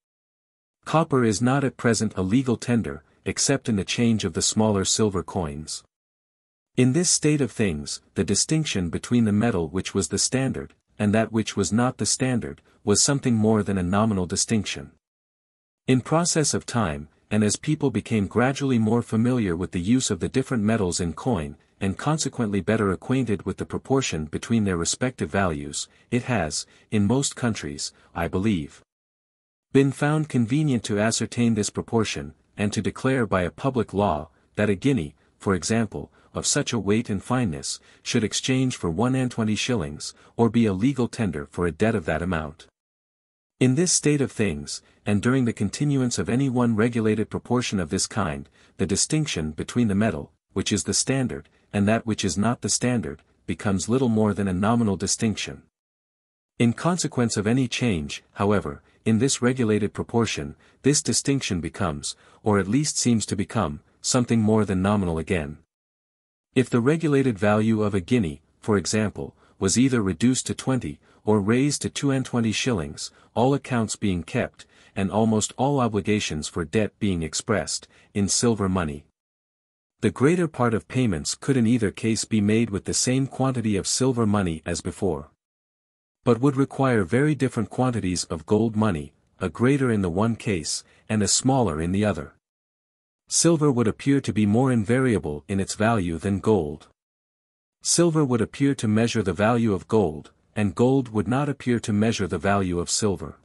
Copper is not at present a legal tender, except in the change of the smaller silver coins. In this state of things, the distinction between the metal which was the standard, and that which was not the standard, was something more than a nominal distinction. In process of time, and as people became gradually more familiar with the use of the different metals in coin, and consequently better acquainted with the proportion between their respective values, it has, in most countries, I believe, been found convenient to ascertain this proportion, and to declare by a public law, that a guinea, for example, of such a weight and fineness, should exchange for 1 shillings, or be a legal tender for a debt of that amount. In this state of things, and during the continuance of any one regulated proportion of this kind, the distinction between the metal, which is the standard, and that which is not the standard, becomes little more than a nominal distinction. In consequence of any change, however, in this regulated proportion, this distinction becomes, or at least seems to become, something more than nominal again. If the regulated value of a guinea, for example, was either reduced to 20, or raised to 2 shillings, all accounts being kept, and almost all obligations for debt being expressed, in silver money, the greater part of payments could in either case be made with the same quantity of silver money as before, but would require very different quantities of gold money, a greater in the one case, and a smaller in the other. Silver would appear to be more invariable in its value than gold. Silver would appear to measure the value of gold, and gold would not appear to measure the value of silver.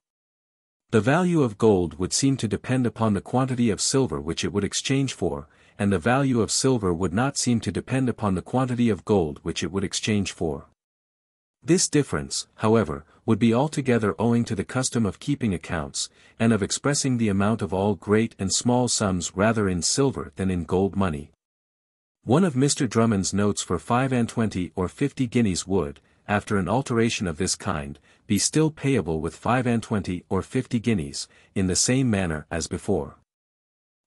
The value of gold would seem to depend upon the quantity of silver which it would exchange for, and the value of silver would not seem to depend upon the quantity of gold which it would exchange for. This difference, however, would be altogether owing to the custom of keeping accounts, and of expressing the amount of all great and small sums rather in silver than in gold money. One of Mr. Drummond's notes for 5 or 50 guineas would, after an alteration of this kind, be still payable with 5 or 50 guineas, in the same manner as before.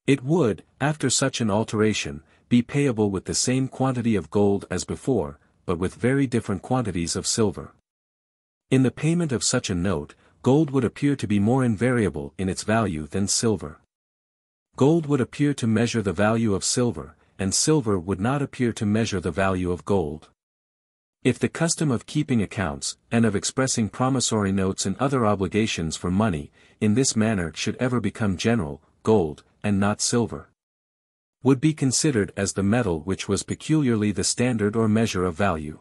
It would, after such an alteration, be payable with the same quantity of gold as before, but with very different quantities of silver. In the payment of such a note, gold would appear to be more invariable in its value than silver. Gold would appear to measure the value of silver, and silver would not appear to measure the value of gold. If the custom of keeping accounts, and of expressing promissory notes and other obligations for money, in this manner should ever become general, gold, and not silver, would be considered as the metal which was peculiarly the standard or measure of value.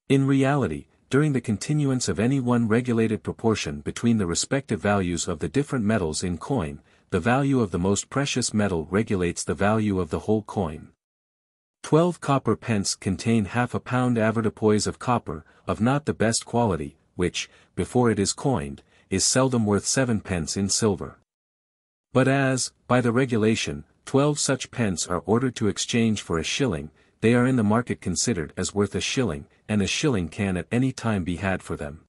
In reality, during the continuance of any one regulated proportion between the respective values of the different metals in coin, the value of the most precious metal regulates the value of the whole coin. 12 copper pence contain half a pound avoirdupois of copper, of not the best quality, which, before it is coined, is seldom worth 7 pence in silver. But as, by the regulation, 12 such pence are ordered to exchange for a shilling, they are in the market considered as worth a shilling, and a shilling can at any time be had for them.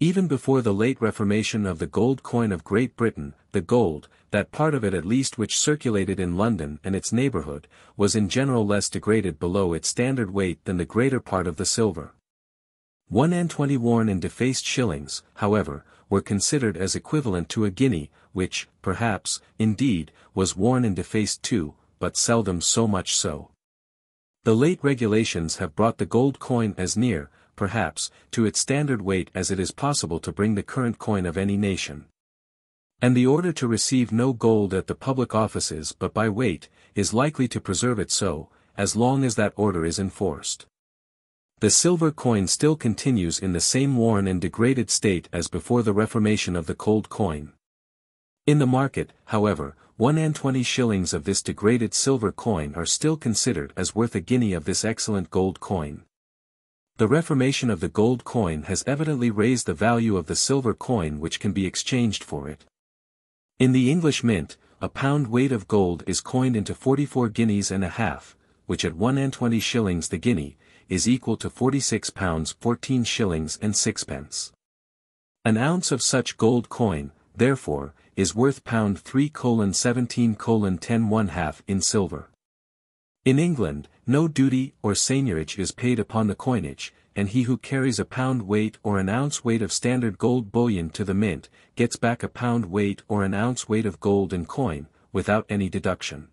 Even before the late reformation of the gold coin of Great Britain, the gold, that part of it at least which circulated in London and its neighbourhood, was in general less degraded below its standard weight than the greater part of the silver. 1/20 worn and defaced shillings, however, were considered as equivalent to a guinea, which, perhaps, indeed, was worn and defaced too, but seldom so much so. The late regulations have brought the gold coin as near, perhaps, to its standard weight as it is possible to bring the current coin of any nation. And the order to receive no gold at the public offices but by weight, is likely to preserve it so, as long as that order is enforced. The silver coin still continues in the same worn and degraded state as before the reformation of the gold coin. In the market, however, 1/20 shillings of this degraded silver coin are still considered as worth a guinea of this excellent gold coin. The reformation of the gold coin has evidently raised the value of the silver coin which can be exchanged for it. In the English mint, a pound weight of gold is coined into 44 guineas and a half, which at 1/20 shillings the guinea, is equal to 46 pounds 14 shillings and sixpence. An ounce of such gold coin, therefore, is worth £3:17:10 1/2 in silver. In England, no duty or seigniorage is paid upon the coinage, and he who carries a pound weight or an ounce weight of standard gold bullion to the mint, gets back a pound weight or an ounce weight of gold in coin, without any deduction.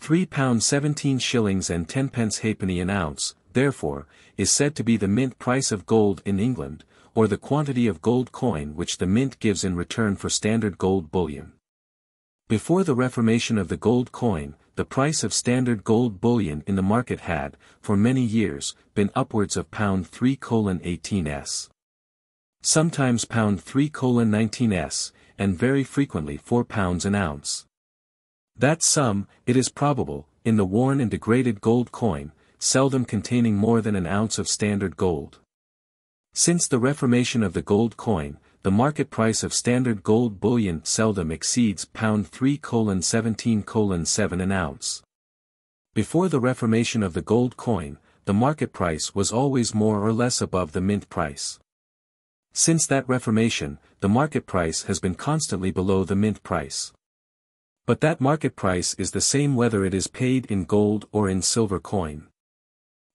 £3 17 shillings and 10 pence halfpenny an ounce, therefore, is said to be the mint price of gold in England, or the quantity of gold coin which the mint gives in return for standard gold bullion. Before the reformation of the gold coin, the price of standard gold bullion in the market had, for many years, been upwards of £3:18s. Sometimes £3:19s, and very frequently £4 an ounce. That sum, it is probable, in the worn and degraded gold coin, seldom containing more than an ounce of standard gold. Since the reformation of the gold coin, the market price of standard gold bullion seldom exceeds £3:17:7 an ounce. Before the reformation of the gold coin, the market price was always more or less above the mint price. Since that reformation, the market price has been constantly below the mint price. But that market price is the same whether it is paid in gold or in silver coin.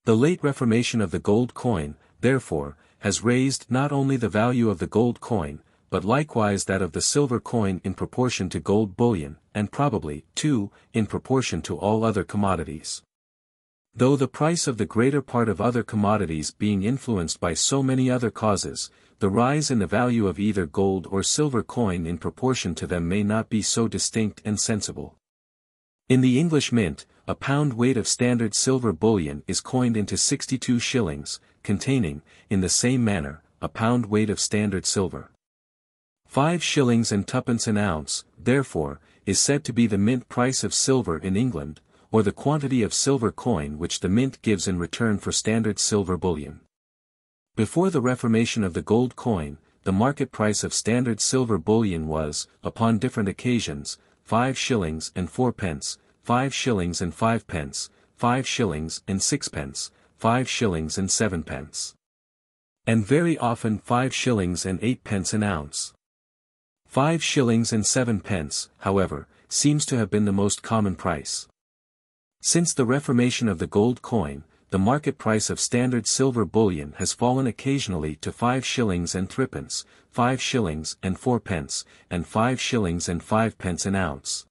The late reformation of the gold coin, therefore, has raised not only the value of the gold coin, but likewise that of the silver coin in proportion to gold bullion, and probably, too, in proportion to all other commodities. Though the price of the greater part of other commodities being influenced by so many other causes, the rise in the value of either gold or silver coin in proportion to them may not be so distinct and sensible. In the English mint, a pound weight of standard silver bullion is coined into 62 shillings, containing, in the same manner, a pound weight of standard silver. 5 shillings and 2pence an ounce, therefore, is said to be the mint price of silver in England, or the quantity of silver coin which the mint gives in return for standard silver bullion. Before the reformation of the gold coin, the market price of standard silver bullion was, upon different occasions, 5 shillings and 4 pence, 5 shillings and 5 pence, 5 shillings and 6 pence, 5 shillings and 7 pence. And very often 5 shillings and 8 pence an ounce. 5 shillings and 7 pence, however, seems to have been the most common price. Since the reformation of the gold coin, the market price of standard silver bullion has fallen occasionally to 5 shillings and 3 pence, 5 shillings and 4 pence, and 5 shillings and 5 pence an ounce.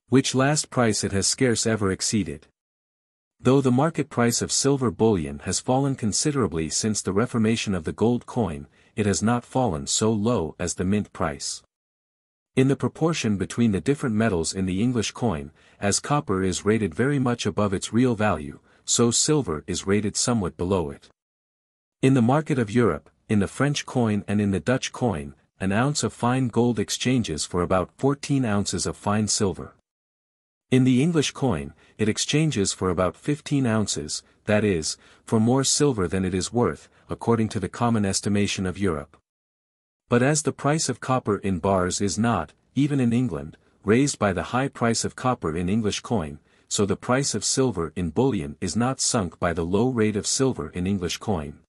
Which last price it has scarce ever exceeded. Though the market price of silver bullion has fallen considerably since the reformation of the gold coin, it has not fallen so low as the mint price. In the proportion between the different metals in the English coin, as copper is rated very much above its real value, so silver is rated somewhat below it. In the market of Europe, in the French coin and in the Dutch coin, an ounce of fine gold exchanges for about 14 ounces of fine silver. In the English coin, it exchanges for about 15 ounces, that is, for more silver than it is worth, according to the common estimation of Europe. But as the price of copper in bars is not, even in England, raised by the high price of copper in English coin, so the price of silver in bullion is not sunk by the low rate of silver in English coin.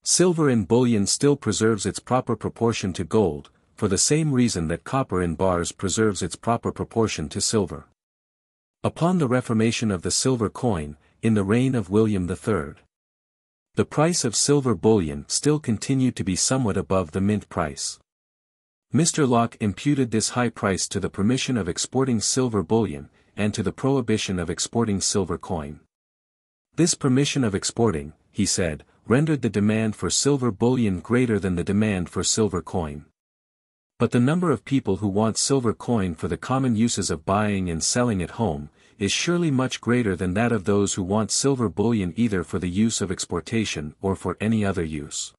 Silver in bullion still preserves its proper proportion to gold, for the same reason that copper in bars preserves its proper proportion to silver. Upon the reformation of the silver coin, in the reign of William III, the price of silver bullion still continued to be somewhat above the mint price. Mr. Locke imputed this high price to the permission of exporting silver bullion, and to the prohibition of exporting silver coin. This permission of exporting, he said, rendered the demand for silver bullion greater than the demand for silver coin. But the number of people who want silver coin for the common uses of buying and selling at home, is surely much greater than that of those who want silver bullion either for the use of exportation or for any other use.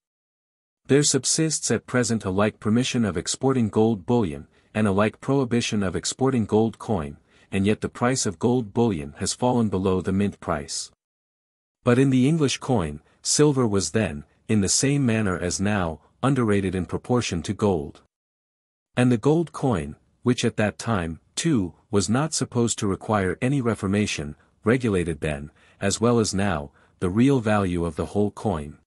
There subsists at present a like permission of exporting gold bullion, and a like prohibition of exporting gold coin, and yet the price of gold bullion has fallen below the mint price. But in the English coin, silver was then, in the same manner as now, underrated in proportion to gold. And the gold coin, which at that time, too, was not supposed to require any reformation, regulated then, as well as now, the real value of the whole coin.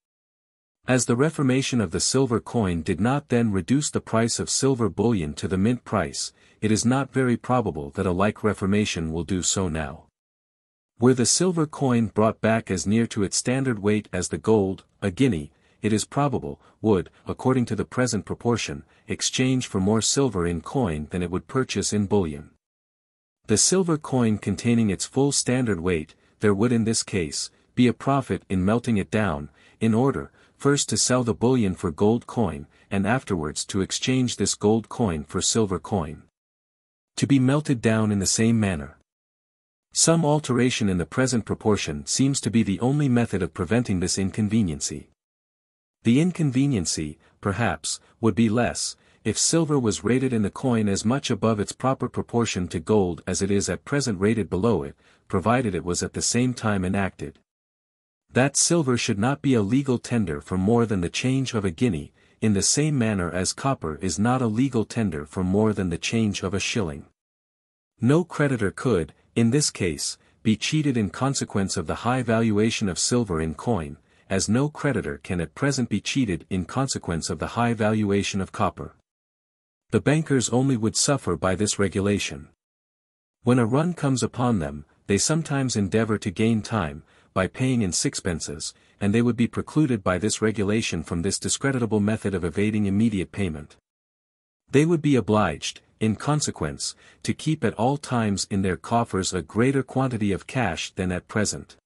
As the reformation of the silver coin did not then reduce the price of silver bullion to the mint price, it is not very probable that a like reformation will do so now. Were the silver coin brought back as near to its standard weight as the gold, a guinea, it is probable, would, according to the present proportion, exchange for more silver in coin than it would purchase in bullion. The silver coin containing its full standard weight, there would in this case, be a profit in melting it down, in order, first to sell the bullion for gold coin, and afterwards to exchange this gold coin for silver coin, to be melted down in the same manner. Some alteration in the present proportion seems to be the only method of preventing this inconveniency. The inconveniency, perhaps, would be less, if silver was rated in the coin as much above its proper proportion to gold as it is at present rated below it, provided it was at the same time enacted that silver should not be a legal tender for more than the change of a guinea, in the same manner as copper is not a legal tender for more than the change of a shilling. No creditor could, in this case, be cheated in consequence of the high valuation of silver in coin, as no creditor can at present be cheated in consequence of the high valuation of copper. The bankers only would suffer by this regulation. When a run comes upon them, they sometimes endeavor to gain time, by paying in sixpences, and they would be precluded by this regulation from this discreditable method of evading immediate payment. They would be obliged, in consequence, to keep at all times in their coffers a greater quantity of cash than at present.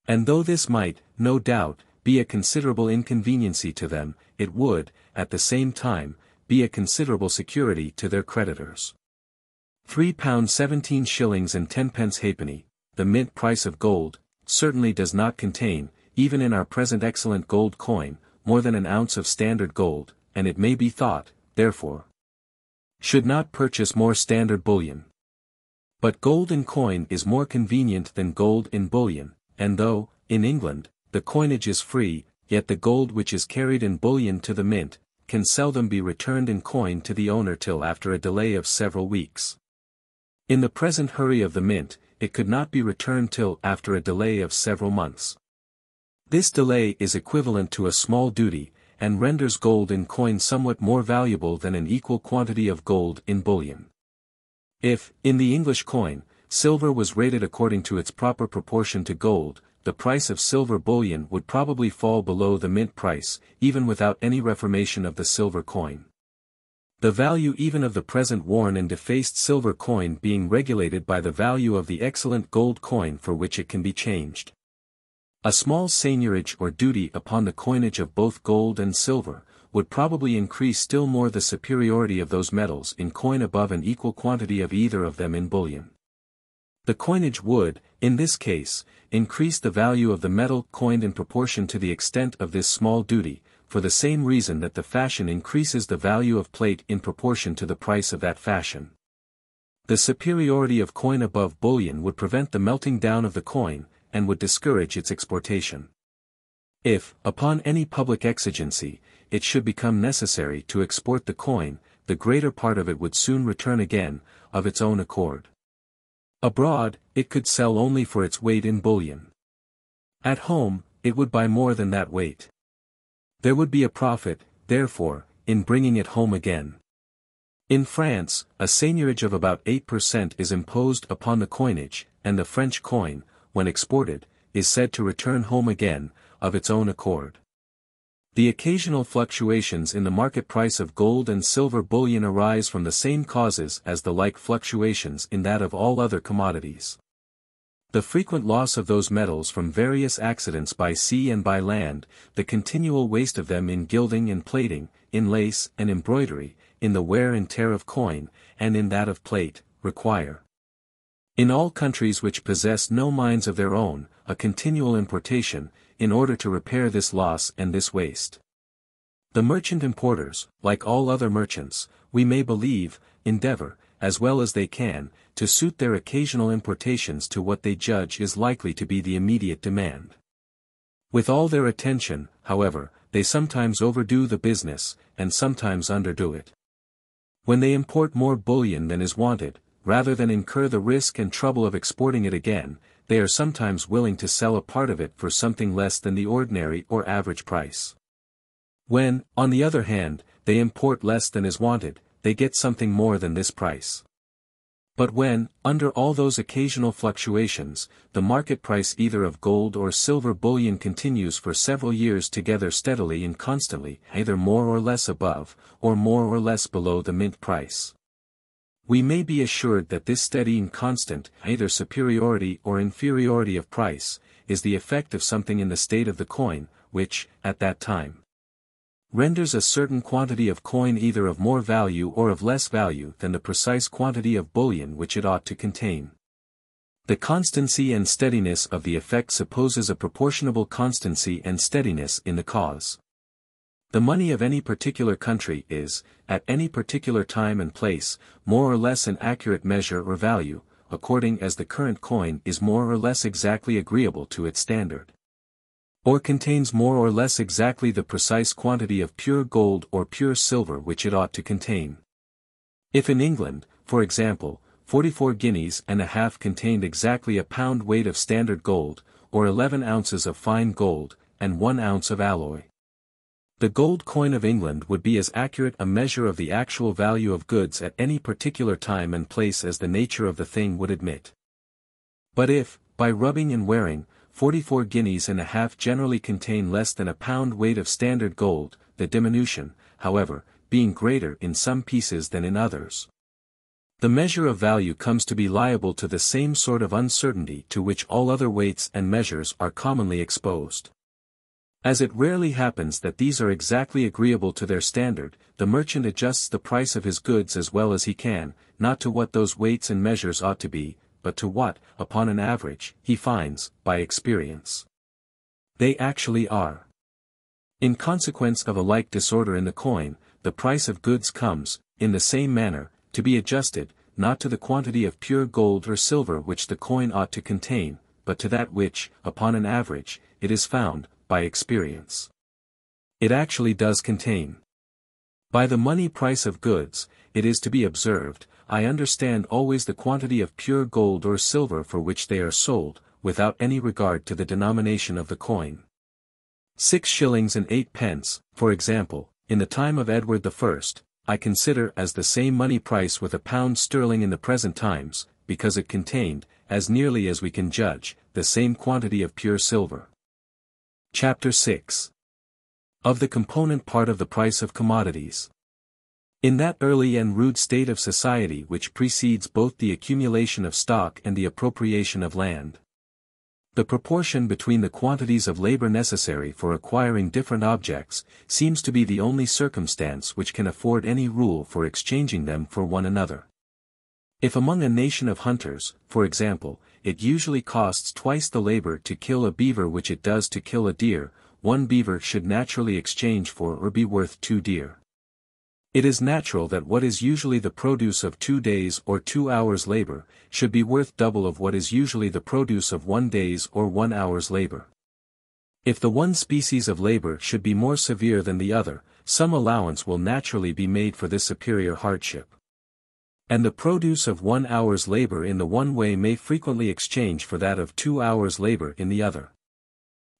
And though this might, no doubt, be a considerable inconveniency to them, it would, at the same time, be a considerable security to their creditors. £3 17 shillings and 10 halfpenny, the mint price of gold, certainly does not contain, even in our present excellent gold coin, more than an ounce of standard gold, and it may be thought, therefore, should not purchase more standard bullion. But gold in coin is more convenient than gold in bullion, and though, in England, the coinage is free, yet the gold which is carried in bullion to the mint, can seldom be returned in coin to the owner till after a delay of several weeks. In the present hurry of the mint, it could not be returned till after a delay of several months. This delay is equivalent to a small duty, and renders gold in coin somewhat more valuable than an equal quantity of gold in bullion. If, in the English coin, silver was rated according to its proper proportion to gold, the price of silver bullion would probably fall below the mint price, even without any reformation of the silver coin. The value even of the present worn and defaced silver coin being regulated by the value of the excellent gold coin for which it can be changed. A small seigniorage or duty upon the coinage of both gold and silver, would probably increase still more the superiority of those metals in coin above an equal quantity of either of them in bullion. The coinage would, in this case, increase the value of the metal coined in proportion to the extent of this small duty, for the same reason that the fashion increases the value of plate in proportion to the price of that fashion. The superiority of coin above bullion would prevent the melting down of the coin, and would discourage its exportation. If, upon any public exigency, it should become necessary to export the coin, the greater part of it would soon return again, of its own accord. Abroad, it could sell only for its weight in bullion. At home, it would buy more than that weight. There would be a profit, therefore, in bringing it home again. In France, a seigniorage of about 8% is imposed upon the coinage, and the French coin, when exported, is said to return home again, of its own accord. The occasional fluctuations in the market price of gold and silver bullion arise from the same causes as the like fluctuations in that of all other commodities. The frequent loss of those metals from various accidents by sea and by land, the continual waste of them in gilding and plating, in lace and embroidery, in the wear and tear of coin, and in that of plate, require, in all countries which possess no mines of their own, a continual importation, in order to repair this loss and this waste. The merchant importers, like all other merchants, we may believe, endeavor, as well as they can, to suit their occasional importations to what they judge is likely to be the immediate demand. With all their attention, however, they sometimes overdo the business, and sometimes underdo it. When they import more bullion than is wanted, rather than incur the risk and trouble of exporting it again, they are sometimes willing to sell a part of it for something less than the ordinary or average price. When, on the other hand, they import less than is wanted, they get something more than this price. But when, under all those occasional fluctuations, the market price either of gold or silver bullion continues for several years together steadily and constantly, either more or less above, or more or less below the mint price, we may be assured that this steady and constant, either superiority or inferiority of price, is the effect of something in the state of the coin, which, at that time, renders a certain quantity of coin either of more value or of less value than the precise quantity of bullion which it ought to contain. The constancy and steadiness of the effect supposes a proportionable constancy and steadiness in the cause. The money of any particular country is, at any particular time and place, more or less an accurate measure or value, according as the current coin is more or less exactly agreeable to its standard, or contains more or less exactly the precise quantity of pure gold or pure silver which it ought to contain. If in England, for example, 44 guineas and a half contained exactly a pound weight of standard gold, or 11 ounces of fine gold, and 1 ounce of alloy, the gold coin of England would be as accurate a measure of the actual value of goods at any particular time and place as the nature of the thing would admit. But if, by rubbing and wearing, 44 guineas and a half generally contain less than a pound weight of standard gold, the diminution, however, being greater in some pieces than in others, the measure of value comes to be liable to the same sort of uncertainty to which all other weights and measures are commonly exposed. As it rarely happens that these are exactly agreeable to their standard, the merchant adjusts the price of his goods as well as he can, not to what those weights and measures ought to be, but to what, upon an average, he finds, by experience, they actually are. In consequence of a like disorder in the coin, the price of goods comes, in the same manner, to be adjusted, not to the quantity of pure gold or silver which the coin ought to contain, but to that which, upon an average, it is found, by experience, it actually does contain. By the money price of goods, it is to be observed, I understand always the quantity of pure gold or silver for which they are sold, without any regard to the denomination of the coin. 6 shillings and 8 pence, for example, in the time of Edward I, I consider as the same money price with a pound sterling in the present times, because it contained, as nearly as we can judge, the same quantity of pure silver. Chapter 6. Of the component part of the price of commodities. In that early and rude state of society which precedes both the accumulation of stock and the appropriation of land, the proportion between the quantities of labor necessary for acquiring different objects seems to be the only circumstance which can afford any rule for exchanging them for one another. If among a nation of hunters, for example, it usually costs twice the labor to kill a beaver which it does to kill a deer, one beaver should naturally exchange for or be worth 2 deer. It is natural that what is usually the produce of 2 days or 2 hours' labor, should be worth double of what is usually the produce of 1 day's or 1 hour's labor. If the one species of labor should be more severe than the other, some allowance will naturally be made for this superior hardship. And the produce of 1 hour's labor in the one way may frequently exchange for that of 2 hours' labor in the other.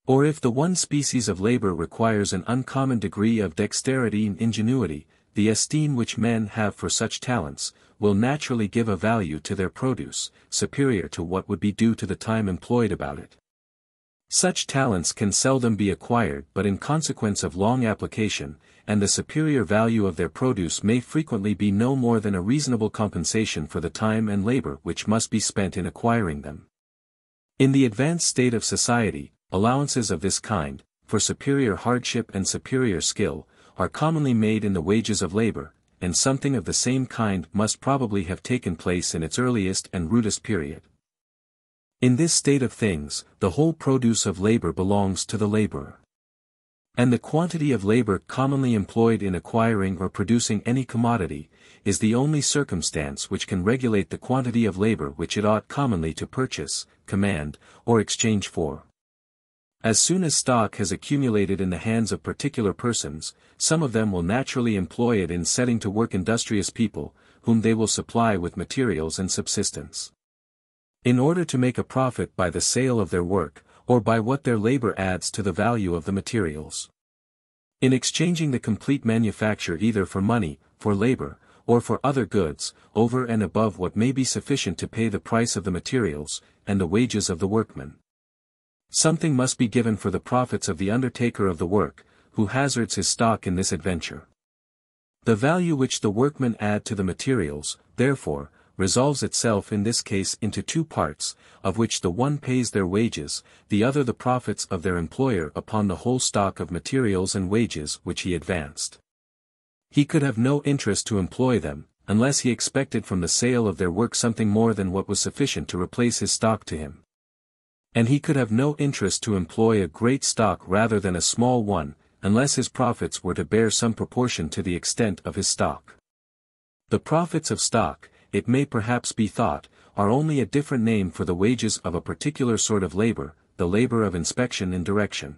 Or if the one species of labor requires an uncommon degree of dexterity and ingenuity, the esteem which men have for such talents, will naturally give a value to their produce, superior to what would be due to the time employed about it. Such talents can seldom be acquired but in consequence of long application, and the superior value of their produce may frequently be no more than a reasonable compensation for the time and labor which must be spent in acquiring them. In the advanced state of society, allowances of this kind, for superior hardship and superior skill, are commonly made in the wages of labor, and something of the same kind must probably have taken place in its earliest and rudest period. In this state of things, the whole produce of labor belongs to the laborer. And the quantity of labor commonly employed in acquiring or producing any commodity, is the only circumstance which can regulate the quantity of labor which it ought commonly to purchase, command, or exchange for. As soon as stock has accumulated in the hands of particular persons, some of them will naturally employ it in setting to work industrious people, whom they will supply with materials and subsistence. In order to make a profit by the sale of their work, or by what their labor adds to the value of the materials. In exchanging the complete manufacture either for money, for labor, or for other goods, over and above what may be sufficient to pay the price of the materials, and the wages of the workmen. Something must be given for the profits of the undertaker of the work, who hazards his stock in this adventure. The value which the workmen add to the materials, therefore, resolves itself in this case into two parts, of which the one pays their wages, the other the profits of their employer upon the whole stock of materials and wages which he advanced. He could have no interest to employ them, unless he expected from the sale of their work something more than what was sufficient to replace his stock to him. And he could have no interest to employ a great stock rather than a small one, unless his profits were to bear some proportion to the extent of his stock. The profits of stock, it may perhaps be thought, are only a different name for the wages of a particular sort of labor, the labor of inspection and direction.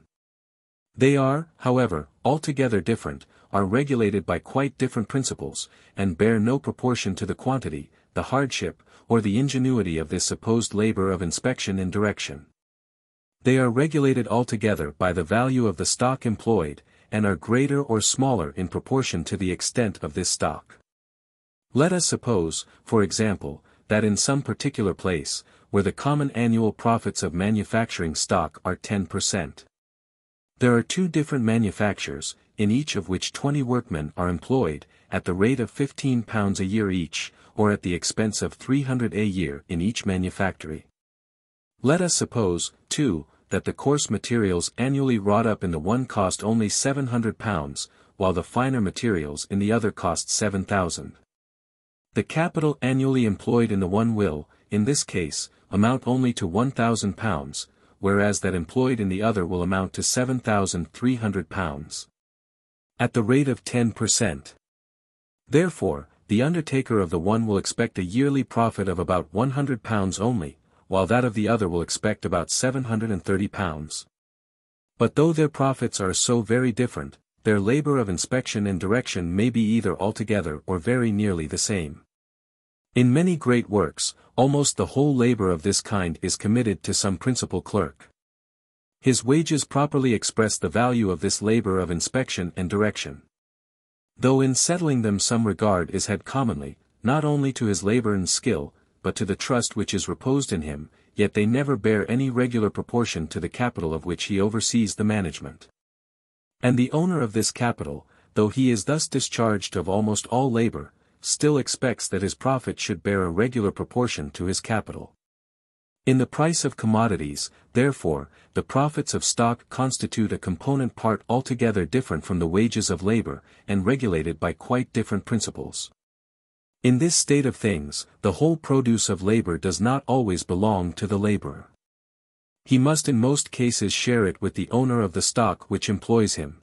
They are, however, altogether different, are regulated by quite different principles, and bear no proportion to the quantity, the hardship, or the ingenuity of this supposed labor of inspection and direction. They are regulated altogether by the value of the stock employed, and are greater or smaller in proportion to the extent of this stock. Let us suppose, for example, that in some particular place, where the common annual profits of manufacturing stock are 10%. There are two different manufactures, in each of which 20 workmen are employed, at the rate of £15 a year each, or at the expense of £300 a year in each manufactory. Let us suppose, too, that the coarse materials annually wrought up in the one cost only £700, while the finer materials in the other cost £7,000. The capital annually employed in the one will, in this case, amount only to £1,000, whereas that employed in the other will amount to £7,300. At the rate of 10%. Therefore, the undertaker of the one will expect a yearly profit of about £100 only, while that of the other will expect about £730. But though their profits are so very different, their labor of inspection and direction may be either altogether or very nearly the same. In many great works, almost the whole labor of this kind is committed to some principal clerk. His wages properly express the value of this labor of inspection and direction. Though in settling them some regard is had commonly, not only to his labor and skill, but to the trust which is reposed in him, yet they never bear any regular proportion to the capital of which he oversees the management. And the owner of this capital, though he is thus discharged of almost all labor, still expects that his profit should bear a regular proportion to his capital. In the price of commodities, therefore, the profits of stock constitute a component part altogether different from the wages of labor, and regulated by quite different principles. In this state of things, the whole produce of labor does not always belong to the laborer. He must in most cases share it with the owner of the stock which employs him.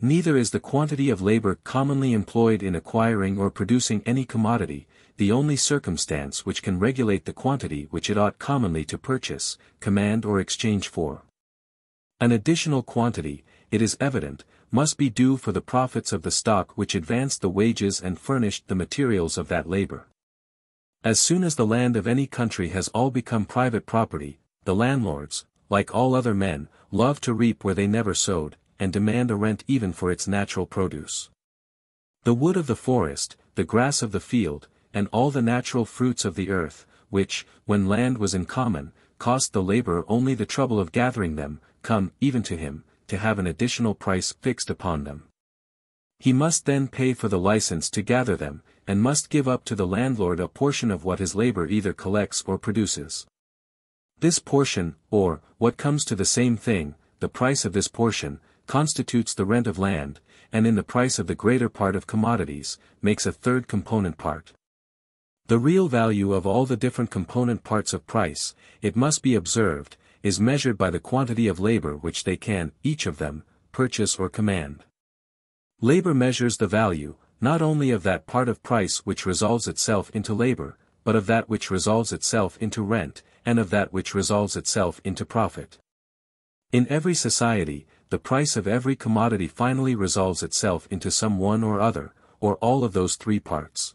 Neither is the quantity of labor commonly employed in acquiring or producing any commodity, the only circumstance which can regulate the quantity which it ought commonly to purchase, command or exchange for. An additional quantity, it is evident, must be due for the profits of the stock which advanced the wages and furnished the materials of that labor. As soon as the land of any country has all become private property, the landlords, like all other men, love to reap where they never sowed, and demand a rent even for its natural produce. The wood of the forest, the grass of the field, and all the natural fruits of the earth, which, when land was in common, cost the laborer only the trouble of gathering them, come, even to him, to have an additional price fixed upon them. He must then pay for the license to gather them, and must give up to the landlord a portion of what his labor either collects or produces. This portion, or, what comes to the same thing, the price of this portion, constitutes the rent of land, and in the price of the greater part of commodities, makes a third component part. The real value of all the different component parts of price, it must be observed, is measured by the quantity of labor which they can, each of them, purchase or command. Labor measures the value, not only of that part of price which resolves itself into labor, but of that which resolves itself into rent, and of that which resolves itself into profit. In every society, the price of every commodity finally resolves itself into some one or other, or all of those three parts.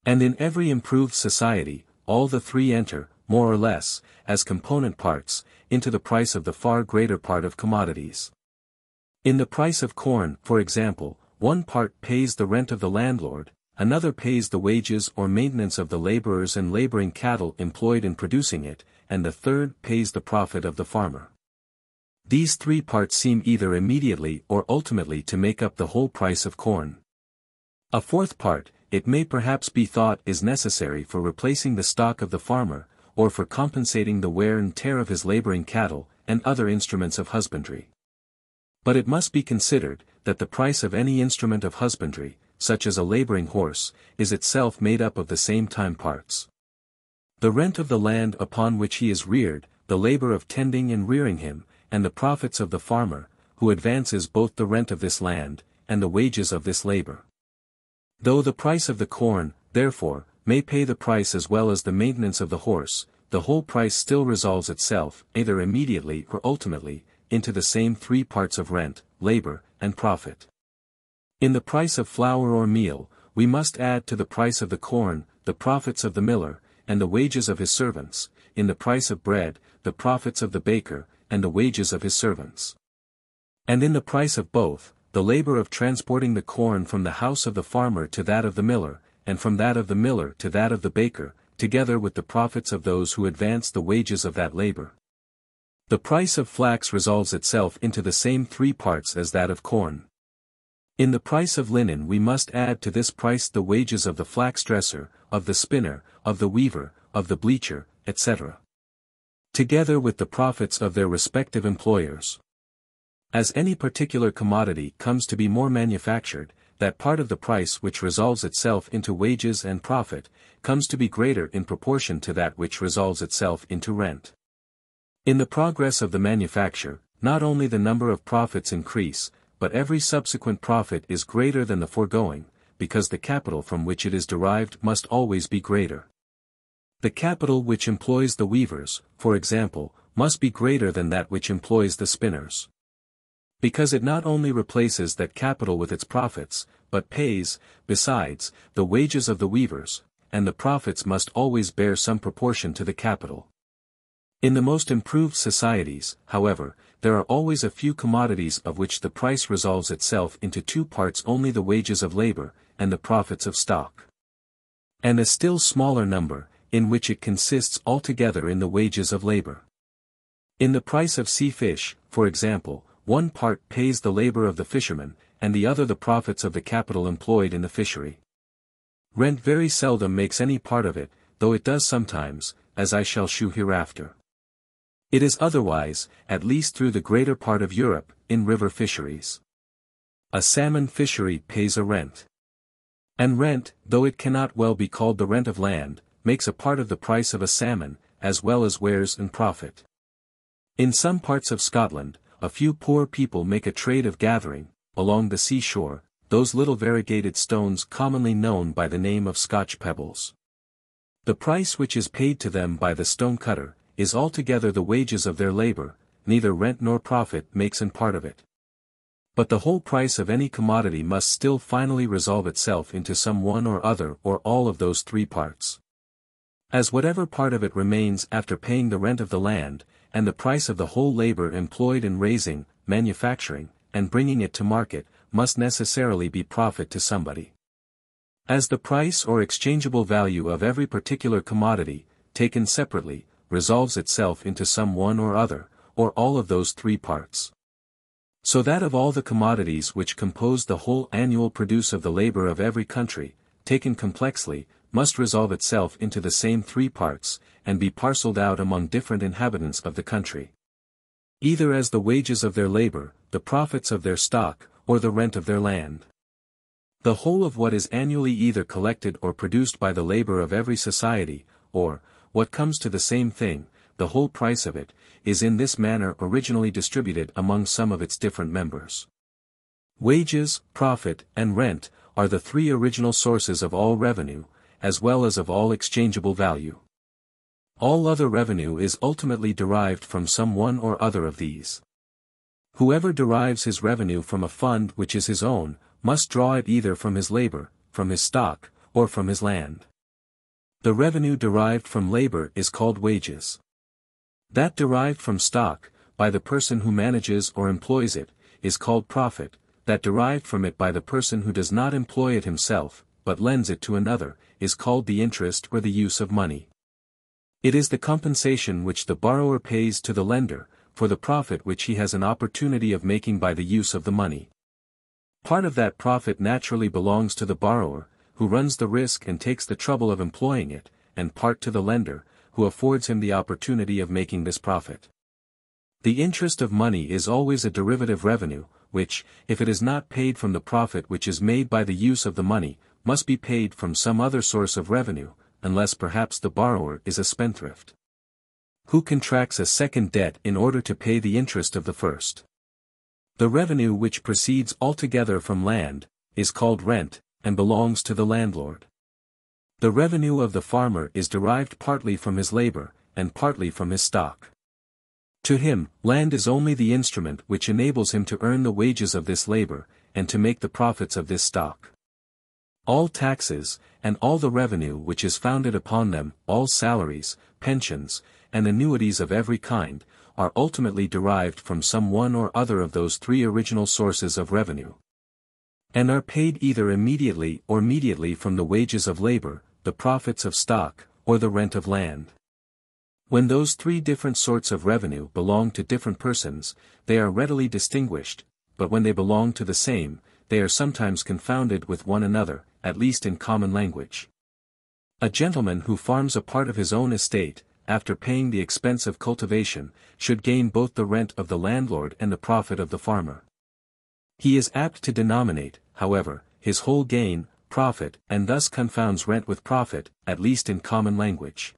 And in every improved society, all the three enter, more or less, as component parts, into the price of the far greater part of commodities. In the price of corn, for example, one part pays the rent of the landlord, another pays the wages or maintenance of the laborers and laboring cattle employed in producing it, and the third pays the profit of the farmer. These three parts seem either immediately or ultimately to make up the whole price of corn. A fourth part, it may perhaps be thought, is necessary for replacing the stock of the farmer, or for compensating the wear and tear of his laboring cattle, and other instruments of husbandry. But it must be considered, that the price of any instrument of husbandry, such as a laboring horse, is itself made up of the same time parts. The rent of the land upon which he is reared, the labor of tending and rearing him, and the profits of the farmer, who advances both the rent of this land, and the wages of this labor. Though the price of the corn, therefore, may pay the price as well as the maintenance of the horse, the whole price still resolves itself, either immediately or ultimately, into the same three parts of rent, labor, and profit. In the price of flour or meal, we must add to the price of the corn, the profits of the miller, and the wages of his servants; in the price of bread, the profits of the baker, and the wages of his servants. And in the price of both, the labor of transporting the corn from the house of the farmer to that of the miller, and from that of the miller to that of the baker, together with the profits of those who advance the wages of that labor. The price of flax resolves itself into the same three parts as that of corn. In the price of linen we must add to this price the wages of the flax dresser, of the spinner, of the weaver, of the bleacher, etc. Together with the profits of their respective employers. As any particular commodity comes to be more manufactured, that part of the price which resolves itself into wages and profit, comes to be greater in proportion to that which resolves itself into rent. In the progress of the manufacture, not only the number of profits increase, but every subsequent profit is greater than the foregoing, because the capital from which it is derived must always be greater. The capital which employs the weavers, for example, must be greater than that which employs the spinners. Because it not only replaces that capital with its profits, but pays, besides, the wages of the weavers, and the profits must always bear some proportion to the capital. In the most improved societies, however, there are always a few commodities of which the price resolves itself into two parts only: the wages of labor, and the profits of stock. And a still smaller number, in which it consists altogether in the wages of labor. In the price of sea fish, for example, one part pays the labor of the fisherman, and the other the profits of the capital employed in the fishery. Rent very seldom makes any part of it, though it does sometimes, as I shall shew hereafter. It is otherwise, at least through the greater part of Europe, in river fisheries. A salmon fishery pays a rent. And rent, though it cannot well be called the rent of land, makes a part of the price of a salmon, as well as wares and profit. In some parts of Scotland, a few poor people make a trade of gathering, along the seashore, those little variegated stones commonly known by the name of Scotch pebbles. The price which is paid to them by the stone cutter, is altogether the wages of their labor, neither rent nor profit makes an part of it. But the whole price of any commodity must still finally resolve itself into some one or other or all of those three parts. As whatever part of it remains after paying the rent of the land, and the price of the whole labor employed in raising, manufacturing, and bringing it to market, must necessarily be profit to somebody. As the price or exchangeable value of every particular commodity, taken separately, resolves itself into some one or other, or all of those three parts. So that of all the commodities which compose the whole annual produce of the labor of every country, taken complexly, must resolve itself into the same three parts, and be parcelled out among different inhabitants of the country. Either as the wages of their labor, the profits of their stock, or the rent of their land. The whole of what is annually either collected or produced by the labor of every society, or, what comes to the same thing, the whole price of it, is in this manner originally distributed among some of its different members. Wages, profit, and rent, are the three original sources of all revenue, as well as of all exchangeable value. All other revenue is ultimately derived from some one or other of these. Whoever derives his revenue from a fund which is his own, must draw it either from his labor, from his stock, or from his land. The revenue derived from labor is called wages. That derived from stock, by the person who manages or employs it, is called profit. That derived from it by the person who does not employ it himself, but lends it to another, is called the interest or the use of money. It is the compensation which the borrower pays to the lender, for the profit which he has an opportunity of making by the use of the money. Part of that profit naturally belongs to the borrower, who runs the risk and takes the trouble of employing it, and part to the lender, who affords him the opportunity of making this profit. The interest of money is always a derivative revenue, which, if it is not paid from the profit which is made by the use of the money, must be paid from some other source of revenue, unless perhaps the borrower is a spendthrift, who contracts a second debt in order to pay the interest of the first. The revenue which proceeds altogether from land, is called rent, and belongs to the landlord. The revenue of the farmer is derived partly from his labor, and partly from his stock. To him, land is only the instrument which enables him to earn the wages of this labor, and to make the profits of this stock. All taxes, and all the revenue which is founded upon them, all salaries, pensions, and annuities of every kind, are ultimately derived from some one or other of those three original sources of revenue, and are paid either immediately or mediately from the wages of labor, the profits of stock, or the rent of land. When those three different sorts of revenue belong to different persons, they are readily distinguished, but when they belong to the same, they are sometimes confounded with one another, at least in common language. A gentleman who farms a part of his own estate, after paying the expense of cultivation, should gain both the rent of the landlord and the profit of the farmer. He is apt to denominate, however, his whole gain, profit, and thus confounds rent with profit, at least in common language.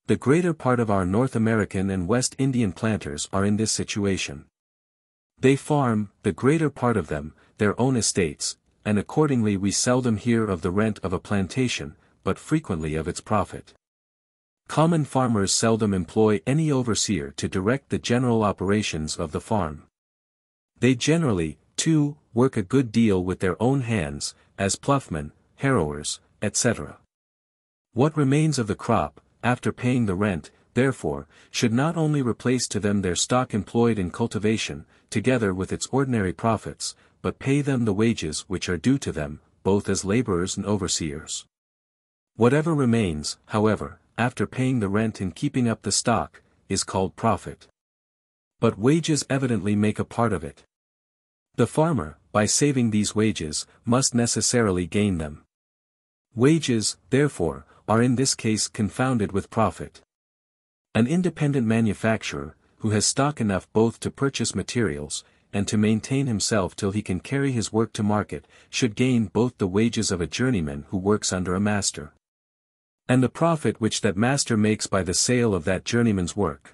The greater part of our North American and West Indian planters are in this situation. They farm, the greater part of them, their own estates, and accordingly we seldom hear of the rent of a plantation, but frequently of its profit. Common farmers seldom employ any overseer to direct the general operations of the farm. They generally, too, work a good deal with their own hands, as ploughmen, harrowers, etc. What remains of the crop, after paying the rent, therefore, should not only replace to them their stock employed in cultivation, together with its ordinary profits, but pay them the wages which are due to them, both as laborers and overseers. Whatever remains, however, after paying the rent and keeping up the stock, is called profit. But wages evidently make a part of it. The farmer, by saving these wages, must necessarily gain them. Wages, therefore, are in this case confounded with profit. An independent manufacturer, who has stock enough both to purchase materials, and to maintain himself till he can carry his work to market, should gain both the wages of a journeyman who works under a master, and the profit which that master makes by the sale of that journeyman's work.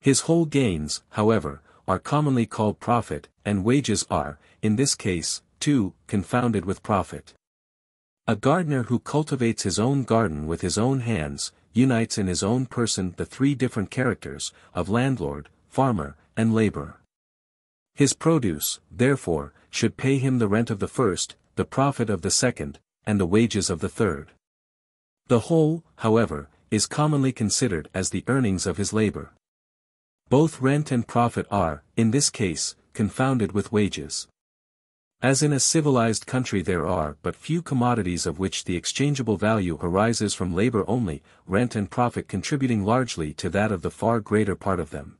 His whole gains, however, are commonly called profit, and wages are, in this case, too, confounded with profit. A gardener who cultivates his own garden with his own hands, unites in his own person the three different characters, of landlord, farmer, and laborer. His produce, therefore, should pay him the rent of the first, the profit of the second, and the wages of the third. The whole, however, is commonly considered as the earnings of his labor. Both rent and profit are, in this case, confounded with wages. As in a civilized country there are but few commodities of which the exchangeable value arises from labor only, rent and profit contributing largely to that of the far greater part of them.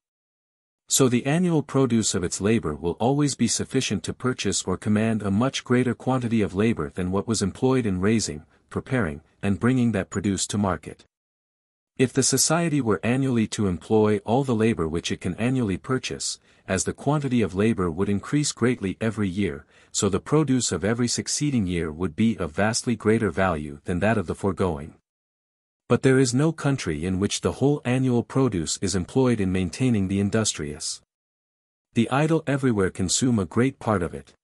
So the annual produce of its labor will always be sufficient to purchase or command a much greater quantity of labor than what was employed in raising, preparing, and bringing that produce to market. If the society were annually to employ all the labor which it can annually purchase, as the quantity of labor would increase greatly every year, so the produce of every succeeding year would be of vastly greater value than that of the foregoing. But there is no country in which the whole annual produce is employed in maintaining the industrious. The idle everywhere consume a great part of it.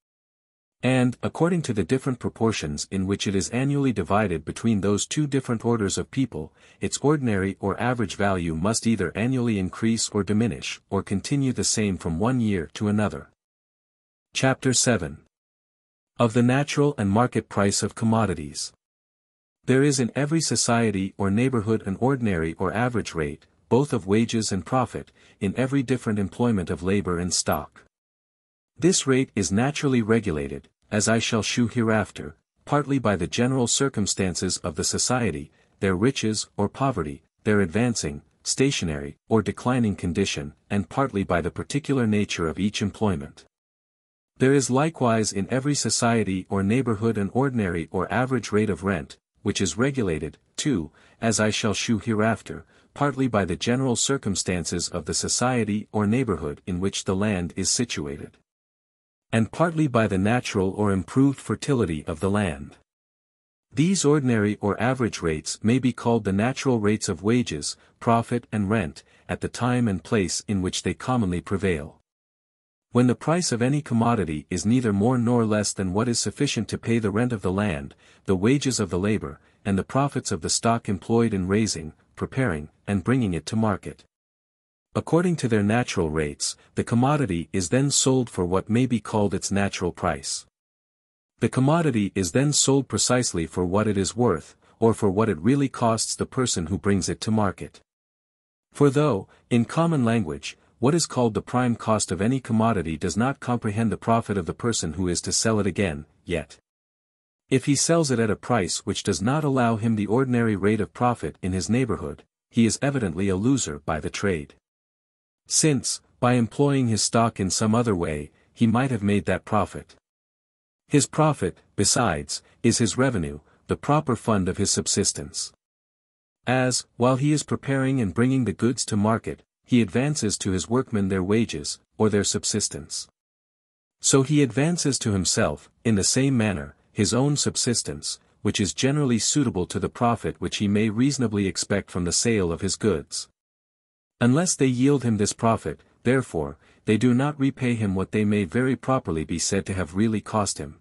And, according to the different proportions in which it is annually divided between those two different orders of people, its ordinary or average value must either annually increase or diminish, or continue the same from one year to another. Chapter 7. Of the natural and market price of commodities. There is in every society or neighborhood an ordinary or average rate, both of wages and profit, in every different employment of labor and stock. This rate is naturally regulated, as I shall shew hereafter, partly by the general circumstances of the society, their riches or poverty, their advancing, stationary, or declining condition, and partly by the particular nature of each employment. There is likewise in every society or neighborhood an ordinary or average rate of rent, which is regulated, too, as I shall shew hereafter, partly by the general circumstances of the society or neighborhood in which the land is situated, and partly by the natural or improved fertility of the land. These ordinary or average rates may be called the natural rates of wages, profit and rent, at the time and place in which they commonly prevail. When the price of any commodity is neither more nor less than what is sufficient to pay the rent of the land, the wages of the labor, and the profits of the stock employed in raising, preparing, and bringing it to market. According to their natural rates, the commodity is then sold for what may be called its natural price. The commodity is then sold precisely for what it is worth, or for what it really costs the person who brings it to market. For though, in common language, what is called the prime cost of any commodity does not comprehend the profit of the person who is to sell it again, yet, if he sells it at a price which does not allow him the ordinary rate of profit in his neighborhood, he is evidently a loser by the trade. Since, by employing his stock in some other way, he might have made that profit. His profit, besides, is his revenue, the proper fund of his subsistence. As, while he is preparing and bringing the goods to market, he advances to his workmen their wages, or their subsistence. So he advances to himself, in the same manner, his own subsistence, which is generally suitable to the profit which he may reasonably expect from the sale of his goods. Unless they yield him this profit, therefore, they do not repay him what they may very properly be said to have really cost him.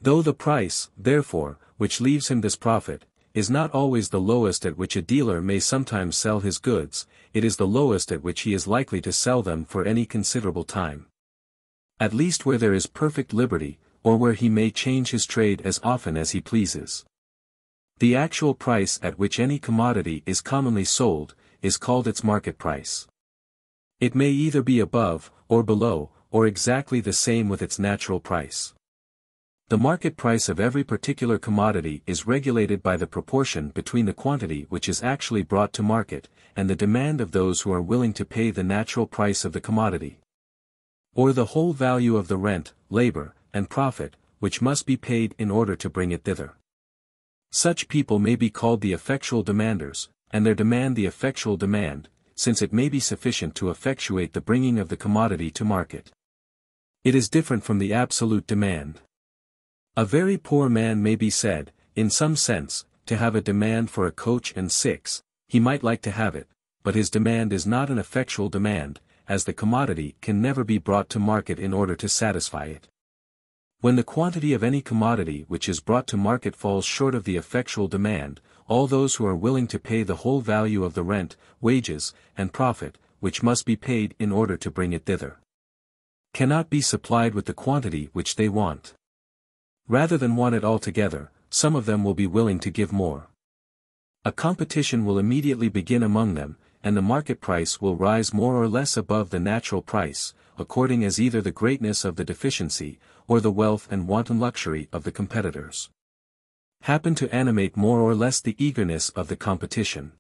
Though the price, therefore, which leaves him this profit, is not always the lowest at which a dealer may sometimes sell his goods, it is the lowest at which he is likely to sell them for any considerable time. At least where there is perfect liberty, or where he may change his trade as often as he pleases. The actual price at which any commodity is commonly sold, is called its market price. It may either be above, or below, or exactly the same with its natural price. The market price of every particular commodity is regulated by the proportion between the quantity which is actually brought to market, and the demand of those who are willing to pay the natural price of the commodity. Or the whole value of the rent, labor, and profit, which must be paid in order to bring it thither. Such people may be called the effectual demanders, and their demand the effectual demand, since it may be sufficient to effectuate the bringing of the commodity to market. It is different from the absolute demand. A very poor man may be said, in some sense, to have a demand for a coach and six, he might like to have it, but his demand is not an effectual demand, as the commodity can never be brought to market in order to satisfy it. When the quantity of any commodity which is brought to market falls short of the effectual demand, all those who are willing to pay the whole value of the rent, wages, and profit, which must be paid in order to bring it thither, cannot be supplied with the quantity which they want. Rather than want it altogether, some of them will be willing to give more. A competition will immediately begin among them, and the market price will rise more or less above the natural price, according as either the greatness of the deficiency, or the wealth and wanton luxury of the competitors happen to animate more or less the eagerness of the competition.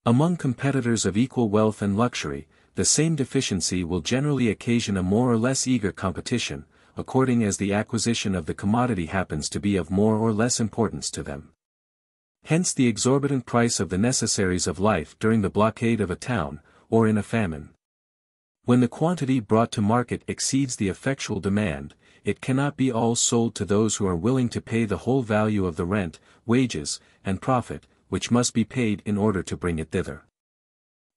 Among competitors of equal wealth and luxury, the same deficiency will generally occasion a more or less eager competition, according as the acquisition of the commodity happens to be of more or less importance to them. Hence the exorbitant price of the necessaries of life during the blockade of a town, or in a famine. When the quantity brought to market exceeds the effectual demand, it cannot be all sold to those who are willing to pay the whole value of the rent, wages, and profit, which must be paid in order to bring it thither.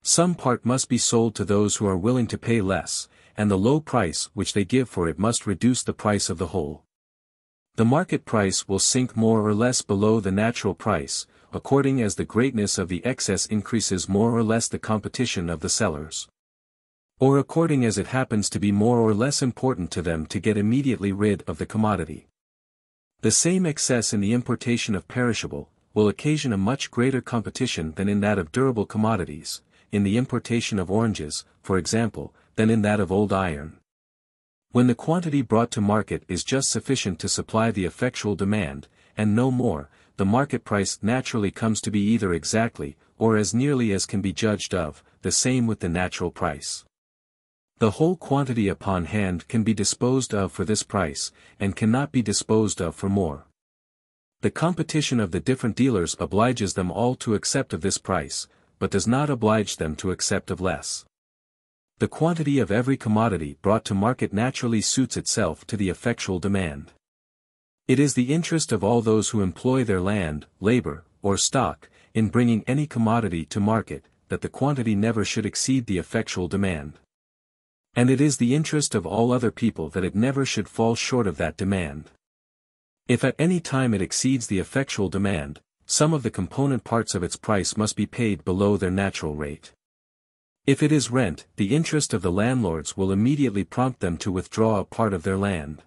Some part must be sold to those who are willing to pay less, and the low price which they give for it must reduce the price of the whole. The market price will sink more or less below the natural price, according as the greatness of the excess increases more or less the competition of the sellers, or according as it happens to be more or less important to them to get immediately rid of the commodity. The same excess in the importation of perishable, will occasion a much greater competition than in that of durable commodities, in the importation of oranges, for example, than in that of old iron. When the quantity brought to market is just sufficient to supply the effectual demand, and no more, the market price naturally comes to be either exactly, or as nearly as can be judged of, the same with the natural price. The whole quantity upon hand can be disposed of for this price, and cannot be disposed of for more. The competition of the different dealers obliges them all to accept of this price, but does not oblige them to accept of less. The quantity of every commodity brought to market naturally suits itself to the effectual demand. It is the interest of all those who employ their land, labor, or stock, in bringing any commodity to market, that the quantity never should exceed the effectual demand. And it is the interest of all other people that it never should fall short of that demand. If at any time it exceeds the effectual demand, some of the component parts of its price must be paid below their natural rate. If it is rent, the interest of the landlords will immediately prompt them to withdraw a part of their land.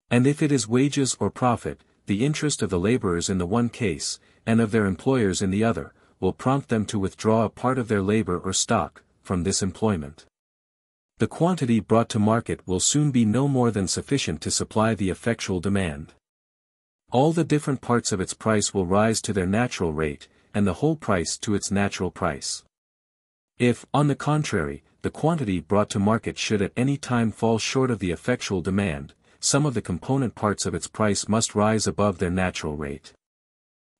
And if it is wages or profit, the interest of the laborers in the one case, and of their employers in the other, will prompt them to withdraw a part of their labor or stock, from this employment. The quantity brought to market will soon be no more than sufficient to supply the effectual demand. All the different parts of its price will rise to their natural rate, and the whole price to its natural price. If, on the contrary, the quantity brought to market should at any time fall short of the effectual demand, some of the component parts of its price must rise above their natural rate.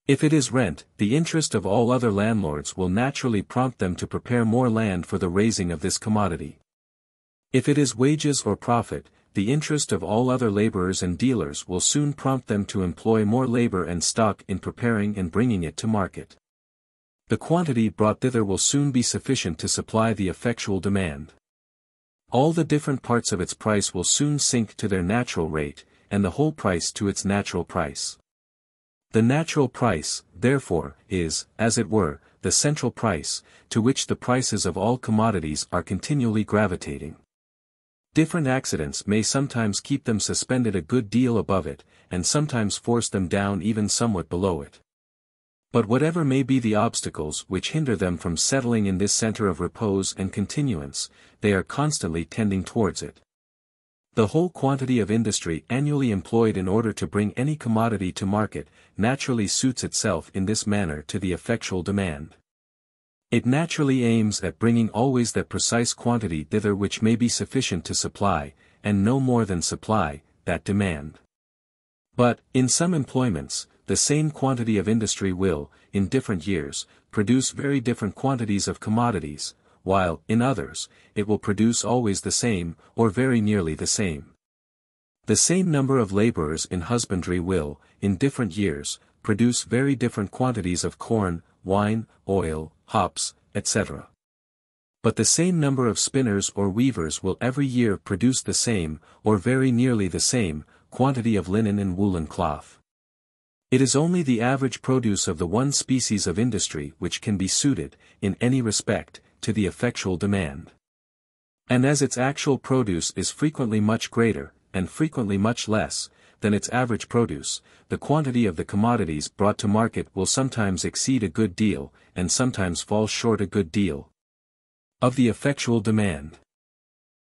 If it is rent, the interest of all other landlords will naturally prompt them to prepare more land for the raising of this commodity. If it is wages or profit, the interest of all other laborers and dealers will soon prompt them to employ more labor and stock in preparing and bringing it to market. The quantity brought thither will soon be sufficient to supply the effectual demand. All the different parts of its price will soon sink to their natural rate, and the whole price to its natural price. The natural price, therefore, is, as it were, the central price, to which the prices of all commodities are continually gravitating. Different accidents may sometimes keep them suspended a good deal above it, and sometimes force them down even somewhat below it. But whatever may be the obstacles which hinder them from settling in this center of repose and continuance, they are constantly tending towards it. The whole quantity of industry annually employed in order to bring any commodity to market, naturally suits itself in this manner to the effectual demand. It naturally aims at bringing always that precise quantity thither which may be sufficient to supply, and no more than supply, that demand. But, in some employments, the same quantity of industry will, in different years, produce very different quantities of commodities, while, in others, it will produce always the same, or very nearly the same. The same number of laborers in husbandry will, in different years, produce very different quantities of corn, wine, oil, hops, etc. But the same number of spinners or weavers will every year produce the same, or very nearly the same, quantity of linen and woolen cloth. It is only the average produce of the one species of industry which can be suited, in any respect, to the effectual demand. And as its actual produce is frequently much greater, and frequently much less, than its average produce, the quantity of the commodities brought to market will sometimes exceed a good deal, and sometimes fall short a good deal of the effectual demand.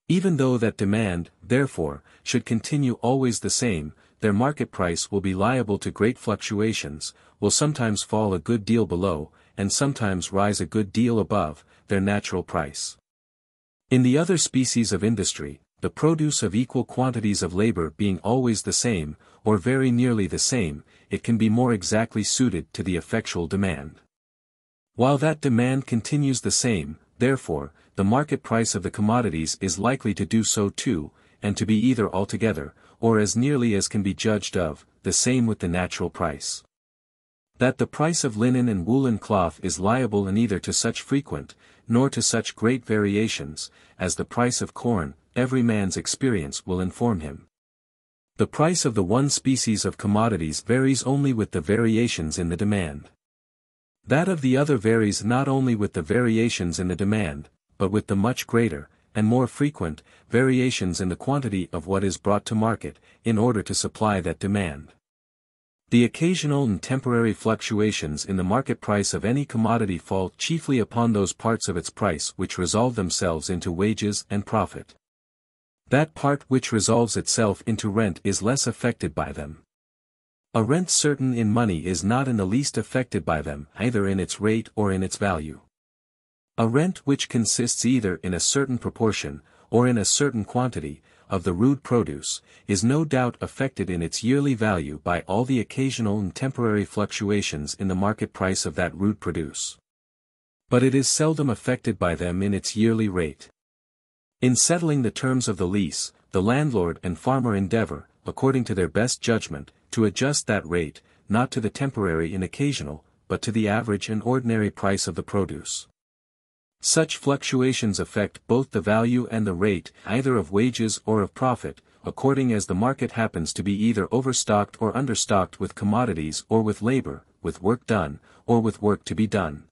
Even though that demand, therefore, should continue always the same, their market price will be liable to great fluctuations, will sometimes fall a good deal below, and sometimes rise a good deal above, their natural price. In the other species of industry, the produce of equal quantities of labor being always the same, or very nearly the same, it can be more exactly suited to the effectual demand. While that demand continues the same, therefore, the market price of the commodities is likely to do so too, and to be either altogether, or as nearly as can be judged of, the same with the natural price. That the price of linen and woolen cloth is liable neither to such frequent, nor to such great variations, as the price of corn, every man's experience will inform him. The price of the one species of commodities varies only with the variations in the demand. That of the other varies not only with the variations in the demand, but with the much greater, and more frequent, variations in the quantity of what is brought to market, in order to supply that demand. The occasional and temporary fluctuations in the market price of any commodity fall chiefly upon those parts of its price which resolve themselves into wages and profit. That part which resolves itself into rent is less affected by them. A rent certain in money is not in the least affected by them, either in its rate or in its value. A rent which consists either in a certain proportion, or in a certain quantity, of the rude produce, is no doubt affected in its yearly value by all the occasional and temporary fluctuations in the market price of that rude produce. But it is seldom affected by them in its yearly rate. In settling the terms of the lease, the landlord and farmer endeavor, according to their best judgment, to adjust that rate, not to the temporary and occasional, but to the average and ordinary price of the produce. Such fluctuations affect both the value and the rate, either of wages or of profit, according as the market happens to be either overstocked or understocked with commodities or with labor, with work done, or with work to be done.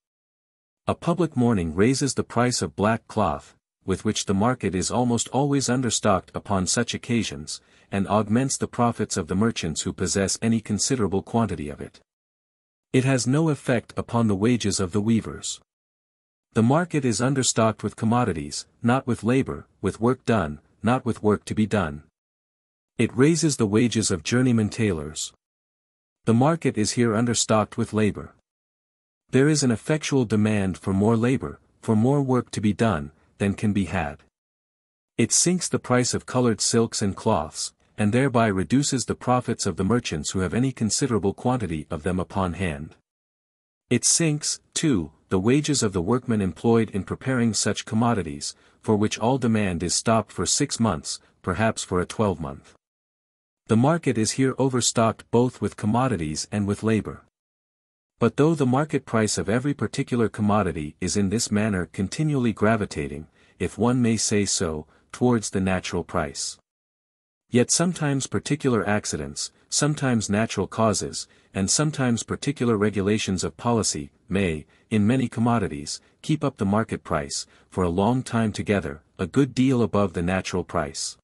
A public mourning raises the price of black cloth, with which the market is almost always understocked upon such occasions, and augments the profits of the merchants who possess any considerable quantity of it. It has no effect upon the wages of the weavers. The market is understocked with commodities, not with labor, with work done, not with work to be done. It raises the wages of journeyman tailors. The market is here understocked with labor. There is an effectual demand for more labor, for more work to be done, than can be had. It sinks the price of colored silks and cloths, and thereby reduces the profits of the merchants who have any considerable quantity of them upon hand. It sinks, too, the wages of the workmen employed in preparing such commodities, for which all demand is stopped for 6 months, perhaps for a 12-month. The market is here overstocked both with commodities and with labor. But though the market price of every particular commodity is in this manner continually gravitating, if one may say so, towards the natural price, yet sometimes particular accidents, sometimes natural causes, and sometimes particular regulations of policy, may, in many commodities, keep up the market price, for a long time together, a good deal above the natural price.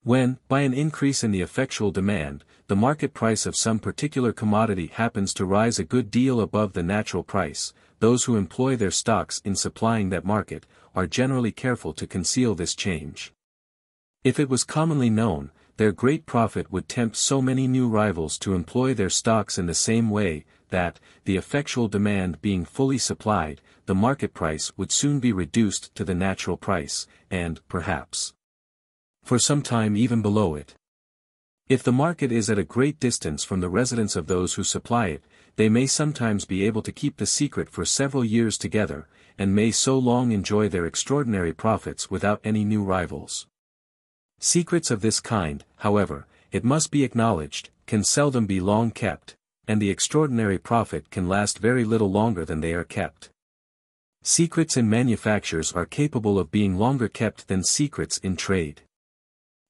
When, by an increase in the effectual demand, the market price of some particular commodity happens to rise a good deal above the natural price, those who employ their stocks in supplying that market, are generally careful to conceal this change. If it was commonly known, their great profit would tempt so many new rivals to employ their stocks in the same way, that, the effectual demand being fully supplied, the market price would soon be reduced to the natural price, and, perhaps, for some time even below it. If the market is at a great distance from the residence of those who supply it, they may sometimes be able to keep the secret for several years together, and may so long enjoy their extraordinary profits without any new rivals. Secrets of this kind, however, it must be acknowledged, can seldom be long kept, and the extraordinary profit can last very little longer than they are kept. Secrets in manufactures are capable of being longer kept than secrets in trade.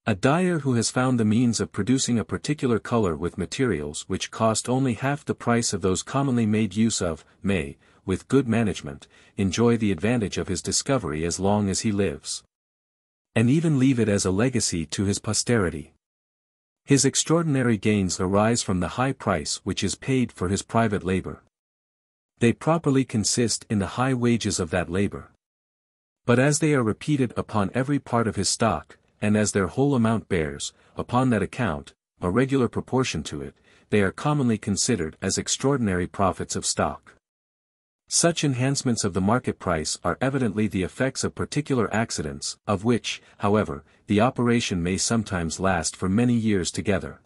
A dyer who has found the means of producing a particular color with materials which cost only half the price of those commonly made use of, may, with good management, enjoy the advantage of his discovery as long as he lives, and even leave it as a legacy to his posterity. His extraordinary gains arise from the high price which is paid for his private labor. They properly consist in the high wages of that labor. But as they are repeated upon every part of his stock, and as their whole amount bears, upon that account, a regular proportion to it, they are commonly considered as extraordinary profits of stock. Such enhancements of the market price are evidently the effects of particular accidents, of which, however, the operation may sometimes last for many years together.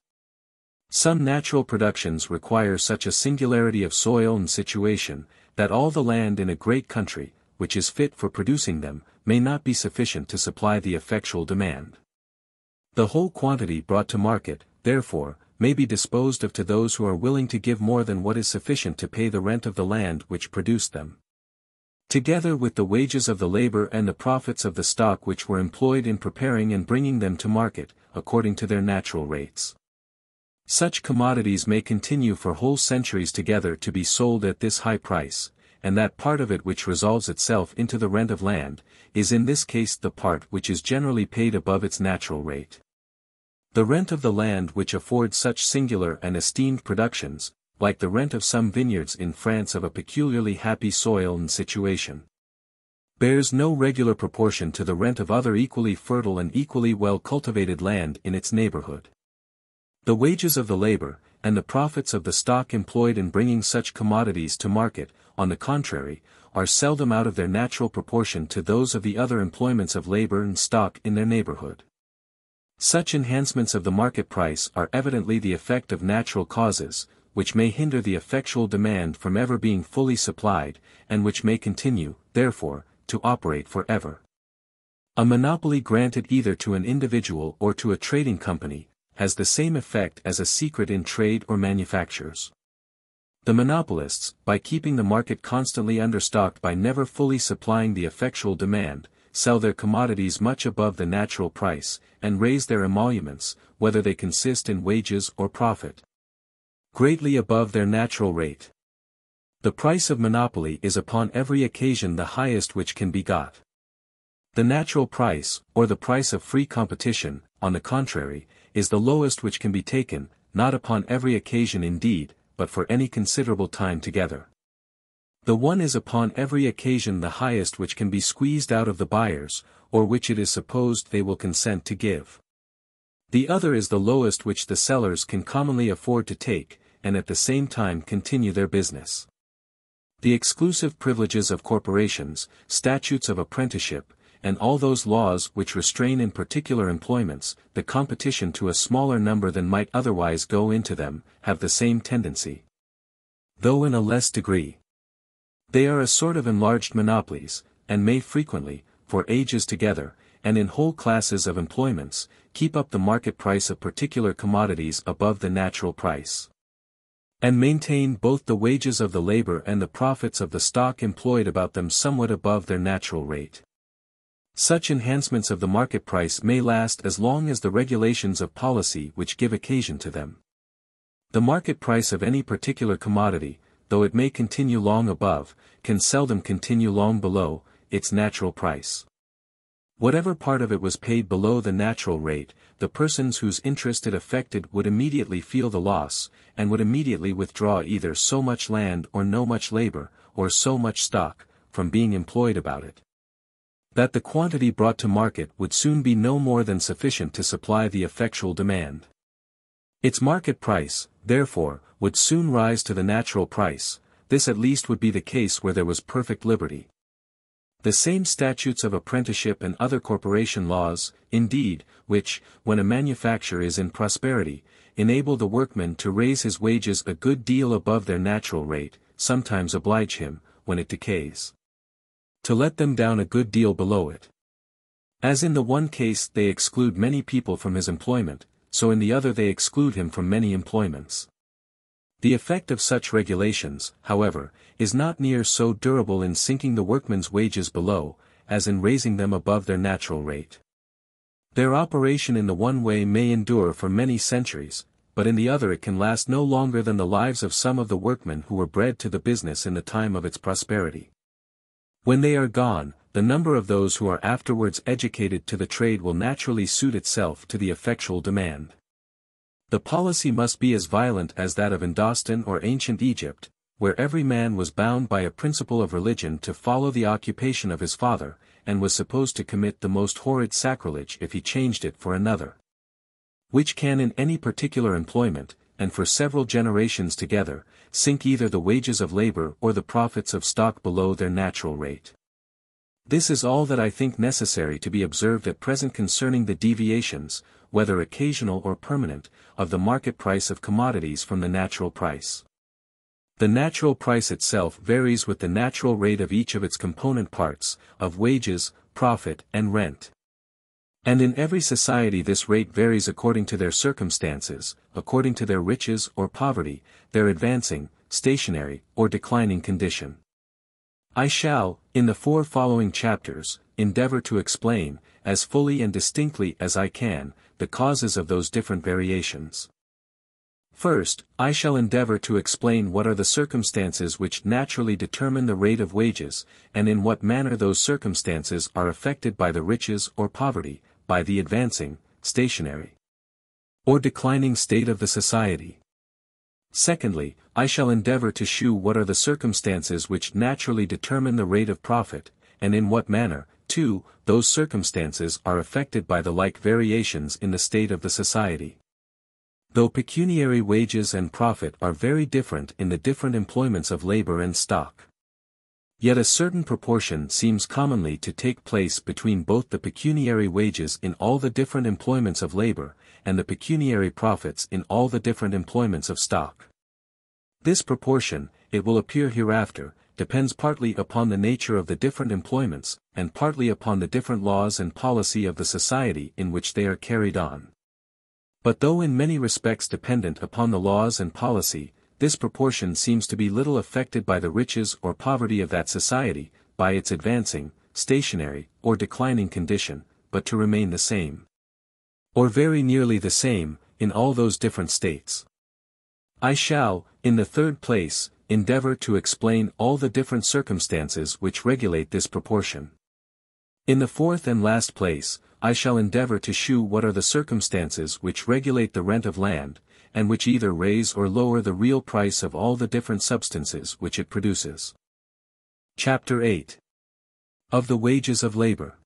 Some natural productions require such a singularity of soil and situation, that all the land in a great country, which is fit for producing them, may not be sufficient to supply the effectual demand. The whole quantity brought to market, therefore, may be disposed of to those who are willing to give more than what is sufficient to pay the rent of the land which produced them, together with the wages of the labor and the profits of the stock which were employed in preparing and bringing them to market, according to their natural rates. Such commodities may continue for whole centuries together to be sold at this high price, and that part of it which resolves itself into the rent of land, is in this case the part which is generally paid above its natural rate. The rent of the land which affords such singular and esteemed productions, like the rent of some vineyards in France of a peculiarly happy soil and situation, bears no regular proportion to the rent of other equally fertile and equally well cultivated land in its neighborhood. The wages of the labor, and the profits of the stock employed in bringing such commodities to market, on the contrary, are seldom out of their natural proportion to those of the other employments of labor and stock in their neighborhood. Such enhancements of the market price are evidently the effect of natural causes, which may hinder the effectual demand from ever being fully supplied, and which may continue, therefore, to operate for ever. A monopoly granted either to an individual or to a trading company, has the same effect as a secret in trade or manufactures. The monopolists, by keeping the market constantly understocked by never fully supplying the effectual demand, sell their commodities much above the natural price, and raise their emoluments, whether they consist in wages or profit, greatly above their natural rate. The price of monopoly is upon every occasion the highest which can be got. The natural price, or the price of free competition, on the contrary, is the lowest which can be taken, not upon every occasion indeed, but for any considerable time together. The one is upon every occasion the highest which can be squeezed out of the buyers, or which it is supposed they will consent to give. The other is the lowest which the sellers can commonly afford to take, and at the same time continue their business. The exclusive privileges of corporations, statutes of apprenticeship, and all those laws which restrain in particular employments, the competition to a smaller number than might otherwise go into them, have the same tendency, though in a less degree. They are a sort of enlarged monopolies, and may frequently, for ages together, and in whole classes of employments, keep up the market price of particular commodities above the natural price, and maintain both the wages of the labor and the profits of the stock employed about them somewhat above their natural rate. Such enhancements of the market price may last as long as the regulations of policy which give occasion to them. The market price of any particular commodity, though it may continue long above, can seldom continue long below, its natural price. Whatever part of it was paid below the natural rate, the persons whose interest it affected would immediately feel the loss, and would immediately withdraw either so much land or no much labor, or so much stock, from being employed about it, that the quantity brought to market would soon be no more than sufficient to supply the effectual demand. Its market price, therefore, would soon rise to the natural price. This at least would be the case where there was perfect liberty. The same statutes of apprenticeship and other corporation laws, indeed, which, when a manufacture is in prosperity, enable the workman to raise his wages a good deal above their natural rate, sometimes oblige him, when it decays, to let them down a good deal below it. As in the one case they exclude many people from his employment, so in the other they exclude him from many employments. The effect of such regulations, however, is not near so durable in sinking the workman's wages below, as in raising them above their natural rate. Their operation in the one way may endure for many centuries, but in the other it can last no longer than the lives of some of the workmen who were bred to the business in the time of its prosperity. When they are gone, the number of those who are afterwards educated to the trade will naturally suit itself to the effectual demand. The policy must be as violent as that of Indostan or ancient Egypt, where every man was bound by a principle of religion to follow the occupation of his father, and was supposed to commit the most horrid sacrilege if he changed it for another. Which can in any particular employment, and for several generations together, sink either the wages of labor or the profits of stock below their natural rate. This is all that I think necessary to be observed at present concerning the deviations, whether occasional or permanent, of the market price of commodities from the natural price. The natural price itself varies with the natural rate of each of its component parts, of wages, profit, and rent. And in every society this rate varies according to their circumstances, according to their riches or poverty, their advancing, stationary, or declining condition. I shall, in the 4 following chapters, endeavor to explain, as fully and distinctly as I can, the causes of those different variations. First, I shall endeavor to explain what are the circumstances which naturally determine the rate of wages, and in what manner those circumstances are affected by the riches or poverty, by the advancing, stationary, or declining state of the society. Secondly, I shall endeavor to shew what are the circumstances which naturally determine the rate of profit, and in what manner, too, those circumstances are affected by the like variations in the state of the society. Though pecuniary wages and profit are very different in the different employments of labor and stock, yet a certain proportion seems commonly to take place between both the pecuniary wages in all the different employments of labor, and the pecuniary profits in all the different employments of stock. This proportion, it will appear hereafter, depends partly upon the nature of the different employments, and partly upon the different laws and policy of the society in which they are carried on. But though in many respects dependent upon the laws and policy, this proportion seems to be little affected by the riches or poverty of that society, by its advancing, stationary, or declining condition, but to remain the same, or very nearly the same, in all those different states. I shall, in the 3rd place, endeavor to explain all the different circumstances which regulate this proportion. In the 4th and last place, I shall endeavor to shew what are the circumstances which regulate the rent of land, and which either raise or lower the real price of all the different substances which it produces. Chapter 8. Of the wages of labor.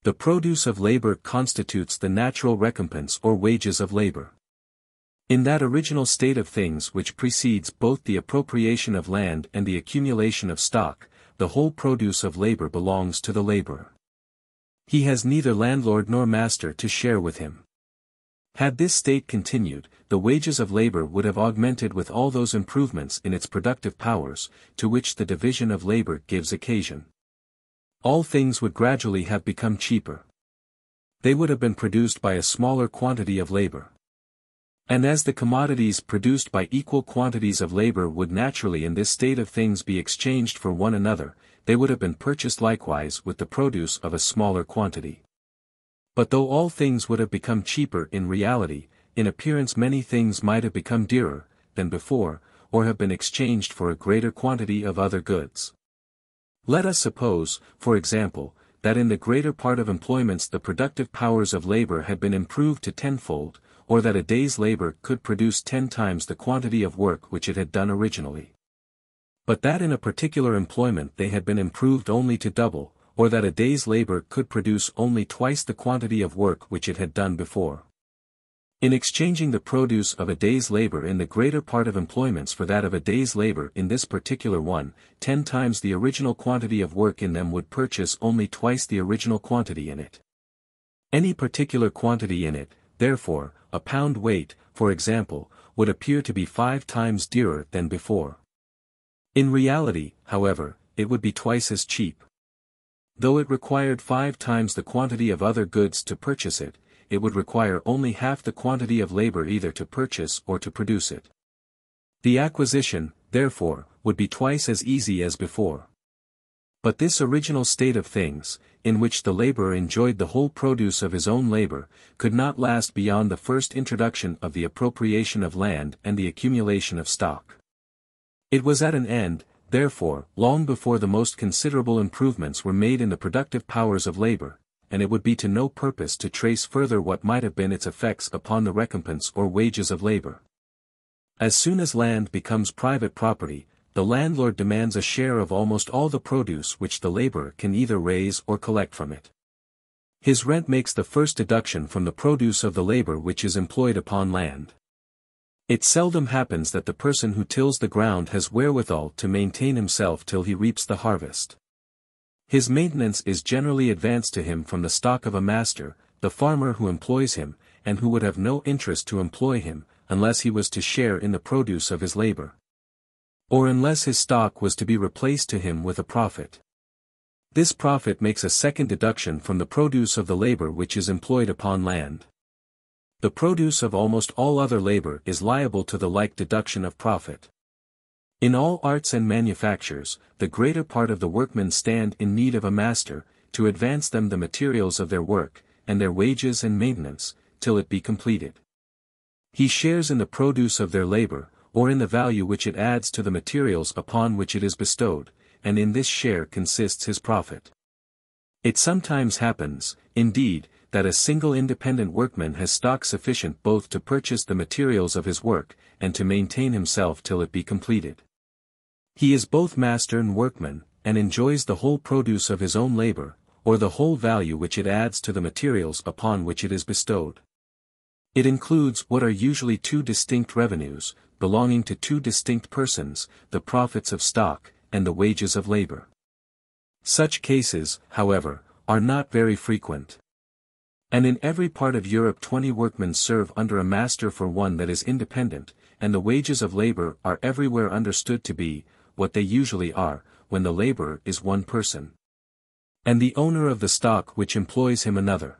The produce of labor constitutes the natural recompense or wages of labor. In that original state of things which precedes both the appropriation of land and the accumulation of stock, the whole produce of labor belongs to the laborer. He has neither landlord nor master to share with him. Had this state continued, the wages of labor would have augmented with all those improvements in its productive powers, to which the division of labor gives occasion. All things would gradually have become cheaper. They would have been produced by a smaller quantity of labor. And as the commodities produced by equal quantities of labor would naturally in this state of things be exchanged for one another, they would have been purchased likewise with the produce of a smaller quantity. But though all things would have become cheaper in reality, in appearance many things might have become dearer than before, or have been exchanged for a greater quantity of other goods. Let us suppose, for example, that in the greater part of employments the productive powers of labor had been improved to tenfold, or that a day's labor could produce 10 times the quantity of work which it had done originally. But that in a particular employment they had been improved only to double, or that a day's labor could produce only twice the quantity of work which it had done before. In exchanging the produce of a day's labor in the greater part of employments for that of a day's labor in this particular one, 10 times the original quantity of work in them would purchase only twice the original quantity in it. Any particular quantity in it, therefore, a pound weight, for example, would appear to be 5 times dearer than before. In reality, however, it would be twice as cheap. Though it required 5 times the quantity of other goods to purchase it, it would require only half the quantity of labor either to purchase or to produce it. The acquisition, therefore, would be twice as easy as before. But this original state of things, in which the laborer enjoyed the whole produce of his own labor, could not last beyond the first introduction of the appropriation of land and the accumulation of stock. It was at an end, therefore, long before the most considerable improvements were made in the productive powers of labor, and it would be to no purpose to trace further what might have been its effects upon the recompense or wages of labor. As soon as land becomes private property, the landlord demands a share of almost all the produce which the laborer can either raise or collect from it. His rent makes the first deduction from the produce of the labor which is employed upon land. It seldom happens that the person who tills the ground has wherewithal to maintain himself till he reaps the harvest. His maintenance is generally advanced to him from the stock of a master, the farmer who employs him, and who would have no interest to employ him, unless he was to share in the produce of his labor. Or unless his stock was to be replaced to him with a profit. This profit makes a second deduction from the produce of the labor which is employed upon land. The produce of almost all other labor is liable to the like deduction of profit. In all arts and manufactures, the greater part of the workmen stand in need of a master, to advance them the materials of their work, and their wages and maintenance, till it be completed. He shares in the produce of their labor, or in the value which it adds to the materials upon which it is bestowed, and in this share consists his profit. It sometimes happens, indeed, that a single independent workman has stock sufficient both to purchase the materials of his work, and to maintain himself till it be completed. He is both master and workman, and enjoys the whole produce of his own labor, or the whole value which it adds to the materials upon which it is bestowed. It includes what are usually two distinct revenues, belonging to two distinct persons, the profits of stock, and the wages of labor. Such cases, however, are not very frequent. And in every part of Europe 20 workmen serve under a master for one that is independent, and the wages of labor are everywhere understood to be, what they usually are, when the laborer is one person. And the owner of the stock which employs him another.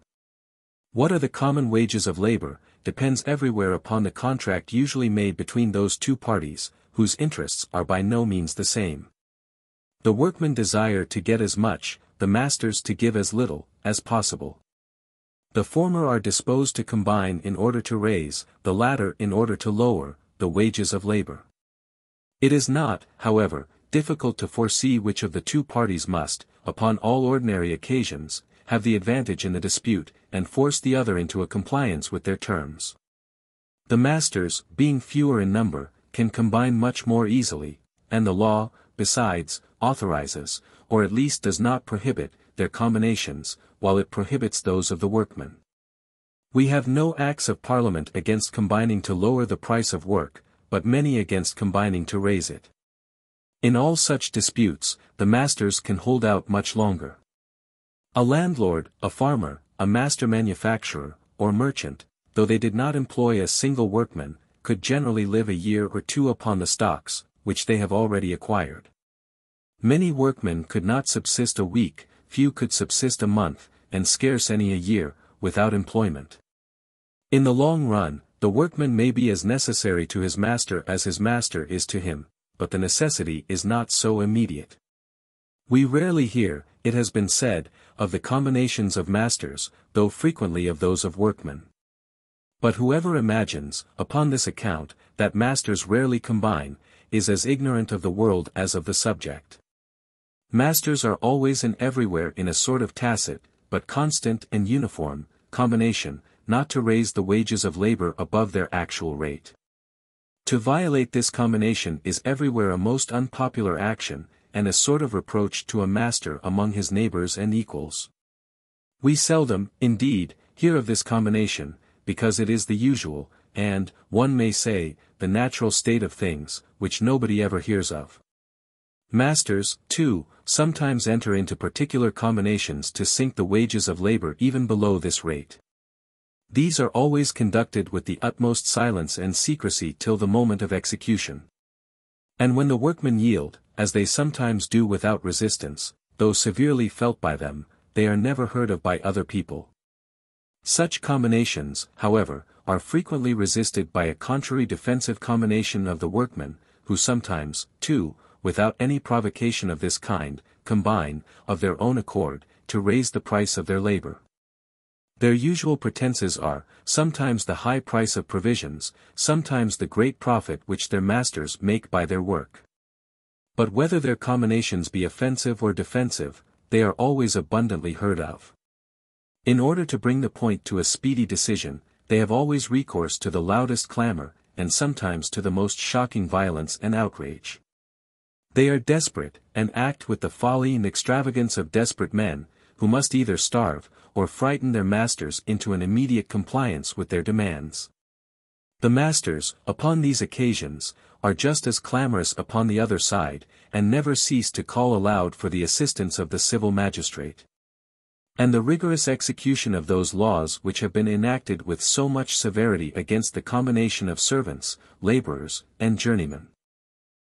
What are the common wages of labor, depends everywhere upon the contract usually made between those two parties, whose interests are by no means the same. The workmen desire to get as much, the masters to give as little, as possible. The former are disposed to combine in order to raise, the latter in order to lower, the wages of labor. It is not, however, difficult to foresee which of the two parties must, upon all ordinary occasions, have the advantage in the dispute, and force the other into a compliance with their terms. The masters, being fewer in number, can combine much more easily, and the law, besides, authorizes, or at least does not prohibit, their combinations, while it prohibits those of the workmen. We have no acts of Parliament against combining to lower the price of work, but many against combining to raise it. In all such disputes, the masters can hold out much longer. A landlord, a farmer, a master manufacturer, or merchant, though they did not employ a single workman, could generally live a year or two upon the stocks, which they have already acquired. Many workmen could not subsist a week, few could subsist a month, and scarce any a year, without employment. In the long run, the workman may be as necessary to his master as his master is to him, but the necessity is not so immediate. We rarely hear, it has been said, of the combinations of masters, though frequently of those of workmen. But whoever imagines, upon this account, that masters rarely combine, is as ignorant of the world as of the subject. Masters are always and everywhere in a sort of tacit, but constant and uniform, combination, not to raise the wages of labor above their actual rate. To violate this combination is everywhere a most unpopular action, and a sort of reproach to a master among his neighbors and equals. We seldom, indeed, hear of this combination, because it is the usual, and, one may say, the natural state of things, which nobody ever hears of. Masters, too, sometimes enter into particular combinations to sink the wages of labor even below this rate. These are always conducted with the utmost silence and secrecy till the moment of execution. And when the workmen yield, as they sometimes do without resistance, though severely felt by them, they are never heard of by other people. Such combinations, however, are frequently resisted by a contrary defensive combination of the workmen, who sometimes, too, without any provocation of this kind, combine, of their own accord, to raise the price of their labor. Their usual pretenses are, sometimes the high price of provisions, sometimes the great profit which their masters make by their work. But whether their combinations be offensive or defensive, they are always abundantly heard of. In order to bring the point to a speedy decision, they have always recourse to the loudest clamor, and sometimes to the most shocking violence and outrage. They are desperate, and act with the folly and extravagance of desperate men, who must either starve, or frighten their masters into an immediate compliance with their demands. The masters, upon these occasions, are just as clamorous upon the other side, and never cease to call aloud for the assistance of the civil magistrate. And the rigorous execution of those laws which have been enacted with so much severity against the combination of servants, laborers, and journeymen.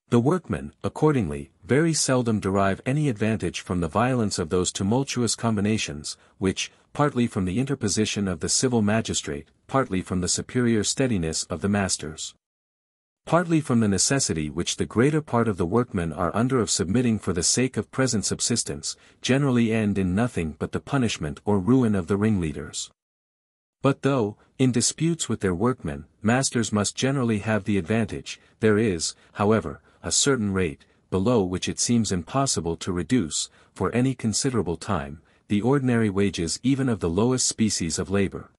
The workmen, accordingly, very seldom derive any advantage from the violence of those tumultuous combinations, which, partly from the interposition of the civil magistrate, partly from the superior steadiness of the masters, partly from the necessity which the greater part of the workmen are under of submitting for the sake of present subsistence, generally end in nothing but the punishment or ruin of the ringleaders. But though, in disputes with their workmen, masters must generally have the advantage, there is, however, a certain rate, below which it seems impossible to reduce, for any considerable time, the ordinary wages even of the lowest species of labor.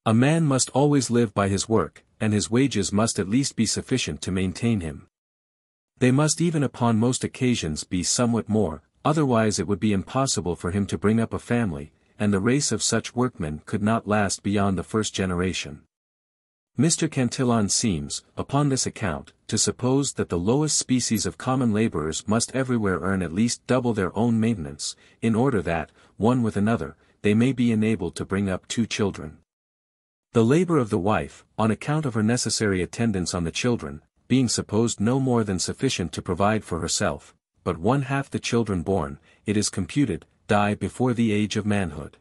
A man must always live by his work, and his wages must at least be sufficient to maintain him. They must even upon most occasions be somewhat more, otherwise it would be impossible for him to bring up a family, and the race of such workmen could not last beyond the first generation. Mr. Cantillon seems, upon this account, to suppose that the lowest species of common laborers must everywhere earn at least double their own maintenance, in order that, one with another, they may be enabled to bring up 2 children. The labor of the wife, on account of her necessary attendance on the children, being supposed no more than sufficient to provide for herself, but 1/2 the children born, it is computed, die before the age of manhood.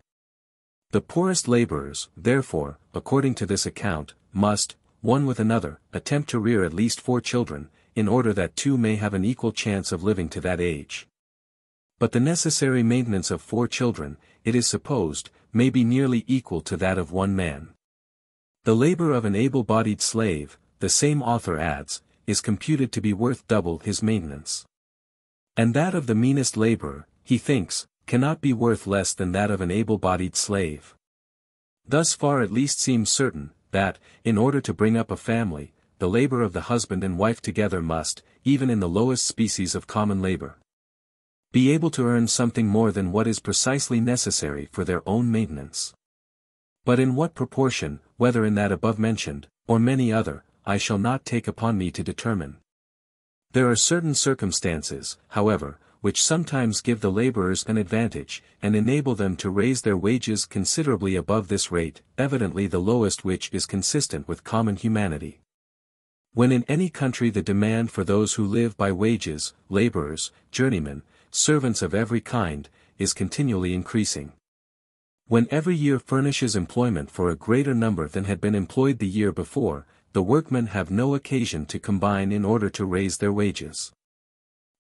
The poorest laborers, therefore, according to this account, must, one with another, attempt to rear at least 4 children, in order that 2 may have an equal chance of living to that age. But the necessary maintenance of 4 children, it is supposed, may be nearly equal to that of 1 man. The labor of an able-bodied slave, the same author adds, is computed to be worth double his maintenance. And that of the meanest laborer, he thinks, cannot be worth less than that of an able-bodied slave. Thus far at least seems certain, that, in order to bring up a family, the labor of the husband and wife together must, even in the lowest species of common labor, be able to earn something more than what is precisely necessary for their own maintenance. But in what proportion, whether in that above mentioned, or many other, I shall not take upon me to determine. There are certain circumstances, however, which sometimes give the laborers an advantage, and enable them to raise their wages considerably above this rate, evidently the lowest which is consistent with common humanity. When in any country the demand for those who live by wages, laborers, journeymen, servants of every kind, is continually increasing. When every year furnishes employment for a greater number than had been employed the year before, the workmen have no occasion to combine in order to raise their wages.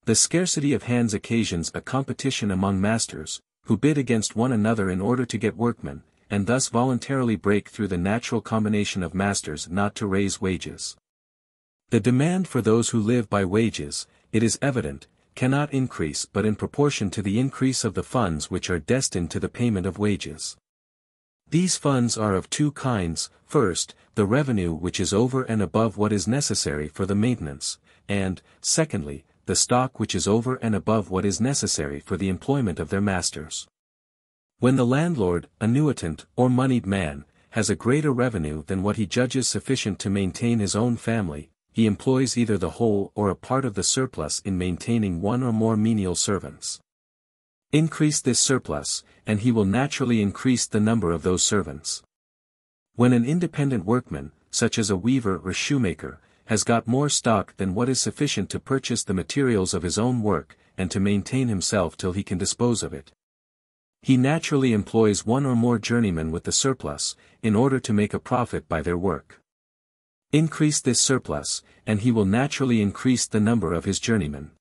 The scarcity of hands occasions a competition among masters, who bid against one another in order to get workmen, and thus voluntarily break through the natural combination of masters not to raise wages. The demand for those who live by wages, it is evident, cannot increase but in proportion to the increase of the funds which are destined to the payment of wages. These funds are of 2 kinds, first, the revenue which is over and above what is necessary for the maintenance, and, secondly, the stock which is over and above what is necessary for the employment of their masters. When the landlord, annuitant, or moneyed man, has a greater revenue than what he judges sufficient to maintain his own family, he employs either the whole or a part of the surplus in maintaining 1 or more menial servants. Increase this surplus, and he will naturally increase the number of those servants. When an independent workman, such as a weaver or shoemaker, has got more stock than what is sufficient to purchase the materials of his own work, and to maintain himself till he can dispose of it, he naturally employs 1 or more journeymen with the surplus, in order to make a profit by their work. Increase this surplus, and he will naturally increase the number of his journeymen.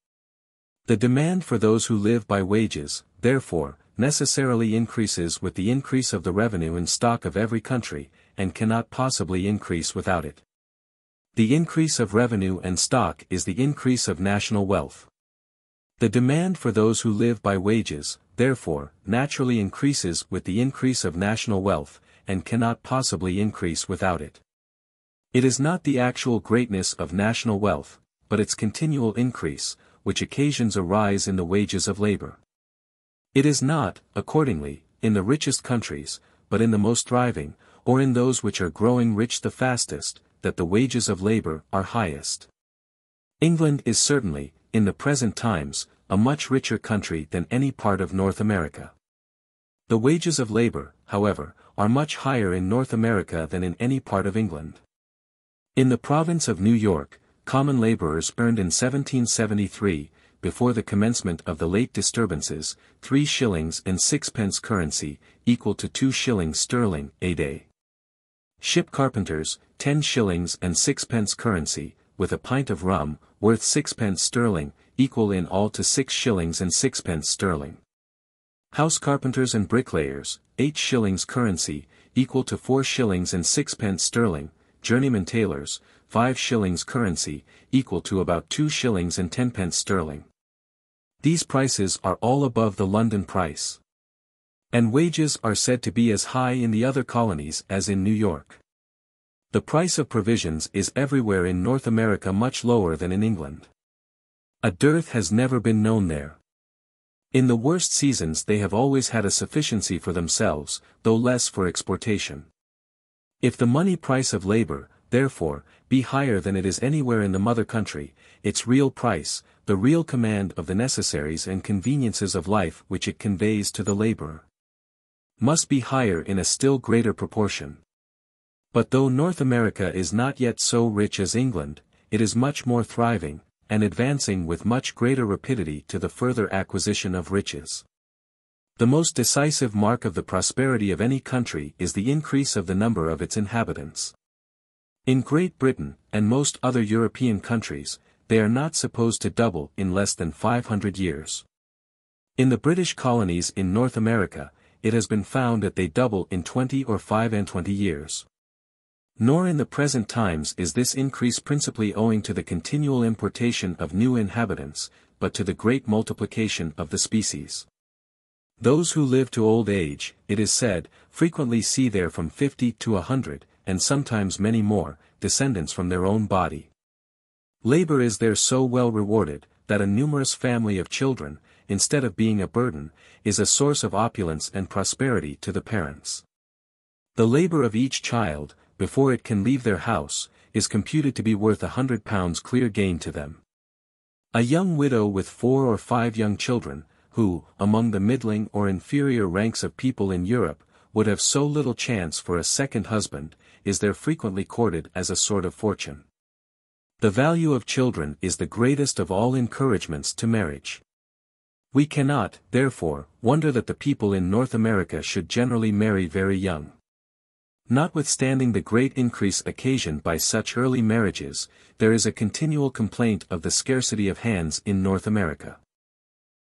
The demand for those who live by wages, therefore, necessarily increases with the increase of the revenue and stock of every country, and cannot possibly increase without it. The increase of revenue and stock is the increase of national wealth. The demand for those who live by wages, therefore, naturally increases with the increase of national wealth, and cannot possibly increase without it. It is not the actual greatness of national wealth, but its continual increase, which occasions a rise in the wages of labor. It is not, accordingly, in the richest countries, but in the most thriving, or in those which are growing rich the fastest, that the wages of labor are highest. England is certainly, in the present times, a much richer country than any part of North America. The wages of labor, however, are much higher in North America than in any part of England. In the province of New York, common laborers earned in 1773, before the commencement of the late disturbances, 3 shillings and 6 pence currency, equal to 2 shillings sterling, a day. Ship carpenters, 10 shillings and 6 pence currency, with a pint of rum, worth 6 pence sterling, equal in all to 6 shillings and 6 pence sterling. House carpenters and bricklayers, 8 shillings currency, equal to 4 shillings and 6 pence sterling, journeyman tailors, 5 shillings currency, equal to about 2 shillings and 10 pence sterling. These prices are all above the London price. And wages are said to be as high in the other colonies as in New York. The price of provisions is everywhere in North America much lower than in England. A dearth has never been known there. In the worst seasons they have always had a sufficiency for themselves, though less for exportation. If the money price of labor, therefore, be higher than it is anywhere in the mother country, its real price, the real command of the necessaries and conveniences of life which it conveys to the laborer, must be higher in a still greater proportion. But though North America is not yet so rich as England, it is much more thriving, and advancing with much greater rapidity to the further acquisition of riches. The most decisive mark of the prosperity of any country is the increase of the number of its inhabitants. In Great Britain, and most other European countries, they are not supposed to double in less than 500 years. In the British colonies in North America, it has been found that they double in 20 or 25 years. Nor in the present times is this increase principally owing to the continual importation of new inhabitants, but to the great multiplication of the species. Those who live to old age, it is said, frequently see there from 50 to 100, and sometimes many more, descendants from their own body. Labor is there so well rewarded, that a numerous family of children, instead of being a burden, is a source of opulence and prosperity to the parents. The labor of each child, before it can leave their house, is computed to be worth £100 clear gain to them. A young widow with 4 or 5 young children, who, among the middling or inferior ranks of people in Europe, would have so little chance for a second husband, is there frequently courted as a sort of fortune. The value of children is the greatest of all encouragements to marriage. We cannot, therefore, wonder that the people in North America should generally marry very young. Notwithstanding the great increase occasioned by such early marriages, there is a continual complaint of the scarcity of hands in North America.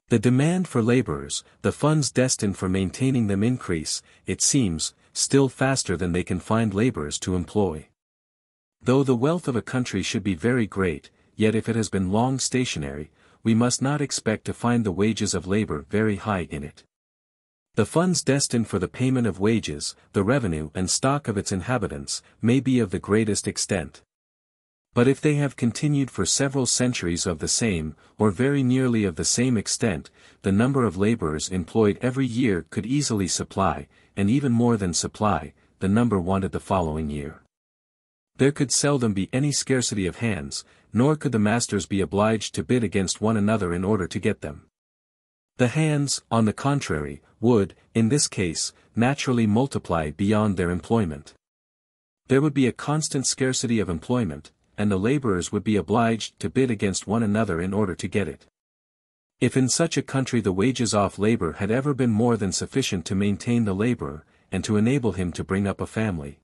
The demand for laborers, the funds destined for maintaining them increase, it seems, still faster than they can find laborers to employ. Though the wealth of a country should be very great, yet if it has been long stationary, we must not expect to find the wages of labor very high in it. The funds destined for the payment of wages, the revenue and stock of its inhabitants, may be of the greatest extent. But if they have continued for several centuries of the same, or very nearly of the same extent, the number of laborers employed every year could easily supply, and even more than supply, the number wanted the following year. There could seldom be any scarcity of hands, nor could the masters be obliged to bid against one another in order to get them. The hands, on the contrary, would, in this case, naturally multiply beyond their employment. There would be a constant scarcity of employment, and the laborers would be obliged to bid against one another in order to get it. If in such a country the wages off labor had ever been more than sufficient to maintain the laborer, and to enable him to bring up a family,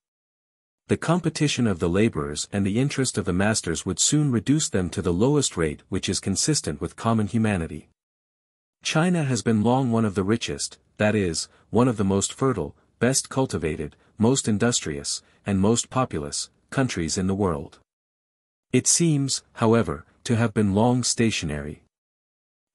the competition of the laborers and the interest of the masters would soon reduce them to the lowest rate which is consistent with common humanity. China has been long one of the richest, that is, one of the most fertile, best cultivated, most industrious, and most populous, countries in the world. It seems, however, to have been long stationary.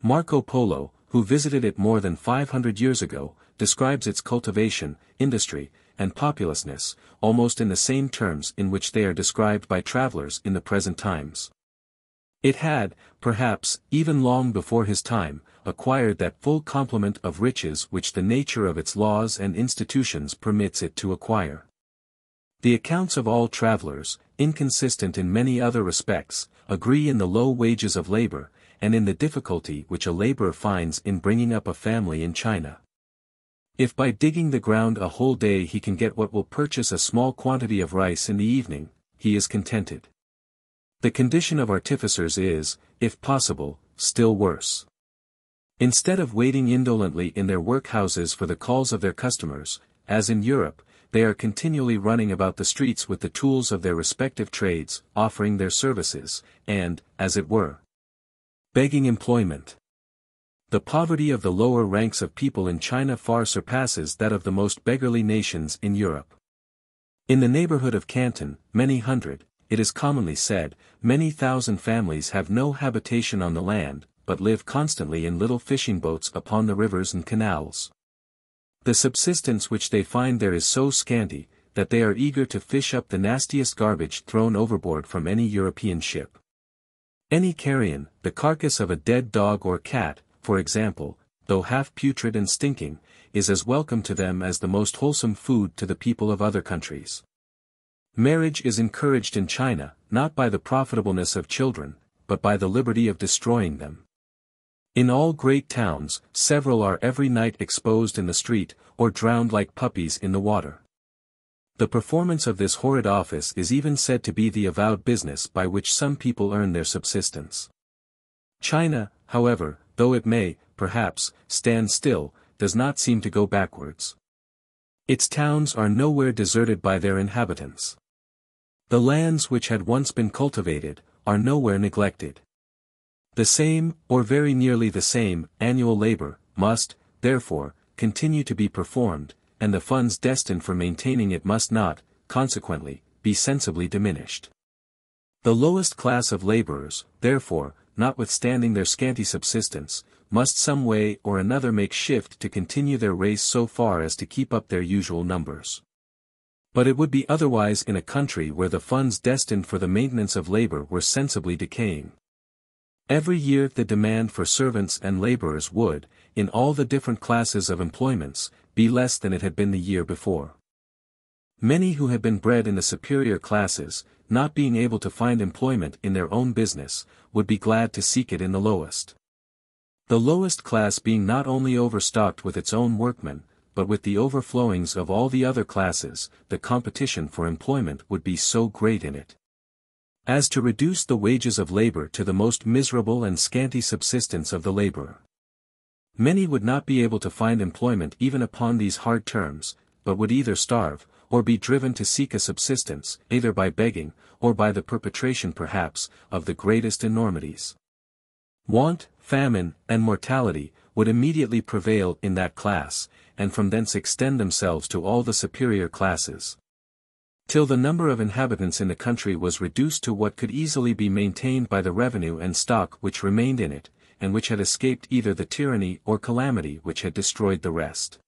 Marco Polo, who visited it more than 500 years ago, describes its cultivation, industry, and populousness, almost in the same terms in which they are described by travelers in the present times. It had, perhaps, even long before his time, acquired that full complement of riches which the nature of its laws and institutions permits it to acquire. The accounts of all travelers, inconsistent in many other respects, agree in the low wages of labor, and in the difficulty which a laborer finds in bringing up a family in China. If by digging the ground a whole day he can get what will purchase a small quantity of rice in the evening, he is contented. The condition of artificers is, if possible, still worse. Instead of waiting indolently in their workhouses for the calls of their customers, as in Europe, they are continually running about the streets with the tools of their respective trades, offering their services, and, as it were, begging employment. The poverty of the lower ranks of people in China far surpasses that of the most beggarly nations in Europe. In the neighborhood of Canton, many hundred, it is commonly said, many thousand families have no habitation on the land, but live constantly in little fishing boats upon the rivers and canals. The subsistence which they find there is so scanty, that they are eager to fish up the nastiest garbage thrown overboard from any European ship. Any carrion, the carcass of a dead dog or cat, for example, though half putrid and stinking, is as welcome to them as the most wholesome food to the people of other countries. Marriage is encouraged in China, not by the profitableness of children, but by the liberty of destroying them. In all great towns, several are every night exposed in the street, or drowned like puppies in the water. The performance of this horrid office is even said to be the avowed business by which some people earn their subsistence. China, however, though it may, perhaps, stand still, does not seem to go backwards. Its towns are nowhere deserted by their inhabitants. The lands which had once been cultivated, are nowhere neglected. The same, or very nearly the same, annual labor, must, therefore, continue to be performed, and the funds destined for maintaining it must not, consequently, be sensibly diminished. The lowest class of laborers, therefore, notwithstanding their scanty subsistence, must some way or another make shift to continue their race so far as to keep up their usual numbers. But it would be otherwise in a country where the funds destined for the maintenance of labor were sensibly decaying. Every year the demand for servants and laborers would, in all the different classes of employments, be less than it had been the year before. Many who had been bred in the superior classes, not being able to find employment in their own business, would be glad to seek it in the lowest. The lowest class being not only overstocked with its own workmen, but with the overflowings of all the other classes, the competition for employment would be so great in it as to reduce the wages of labor to the most miserable and scanty subsistence of the laborer. Many would not be able to find employment even upon these hard terms, but would either starve, or be driven to seek a subsistence, either by begging, or by the perpetration perhaps, of the greatest enormities. Want, famine, and mortality, would immediately prevail in that class, and from thence extend themselves to all the superior classes, till the number of inhabitants in the country was reduced to what could easily be maintained by the revenue and stock which remained in it, and which had escaped either the tyranny or calamity which had destroyed the rest.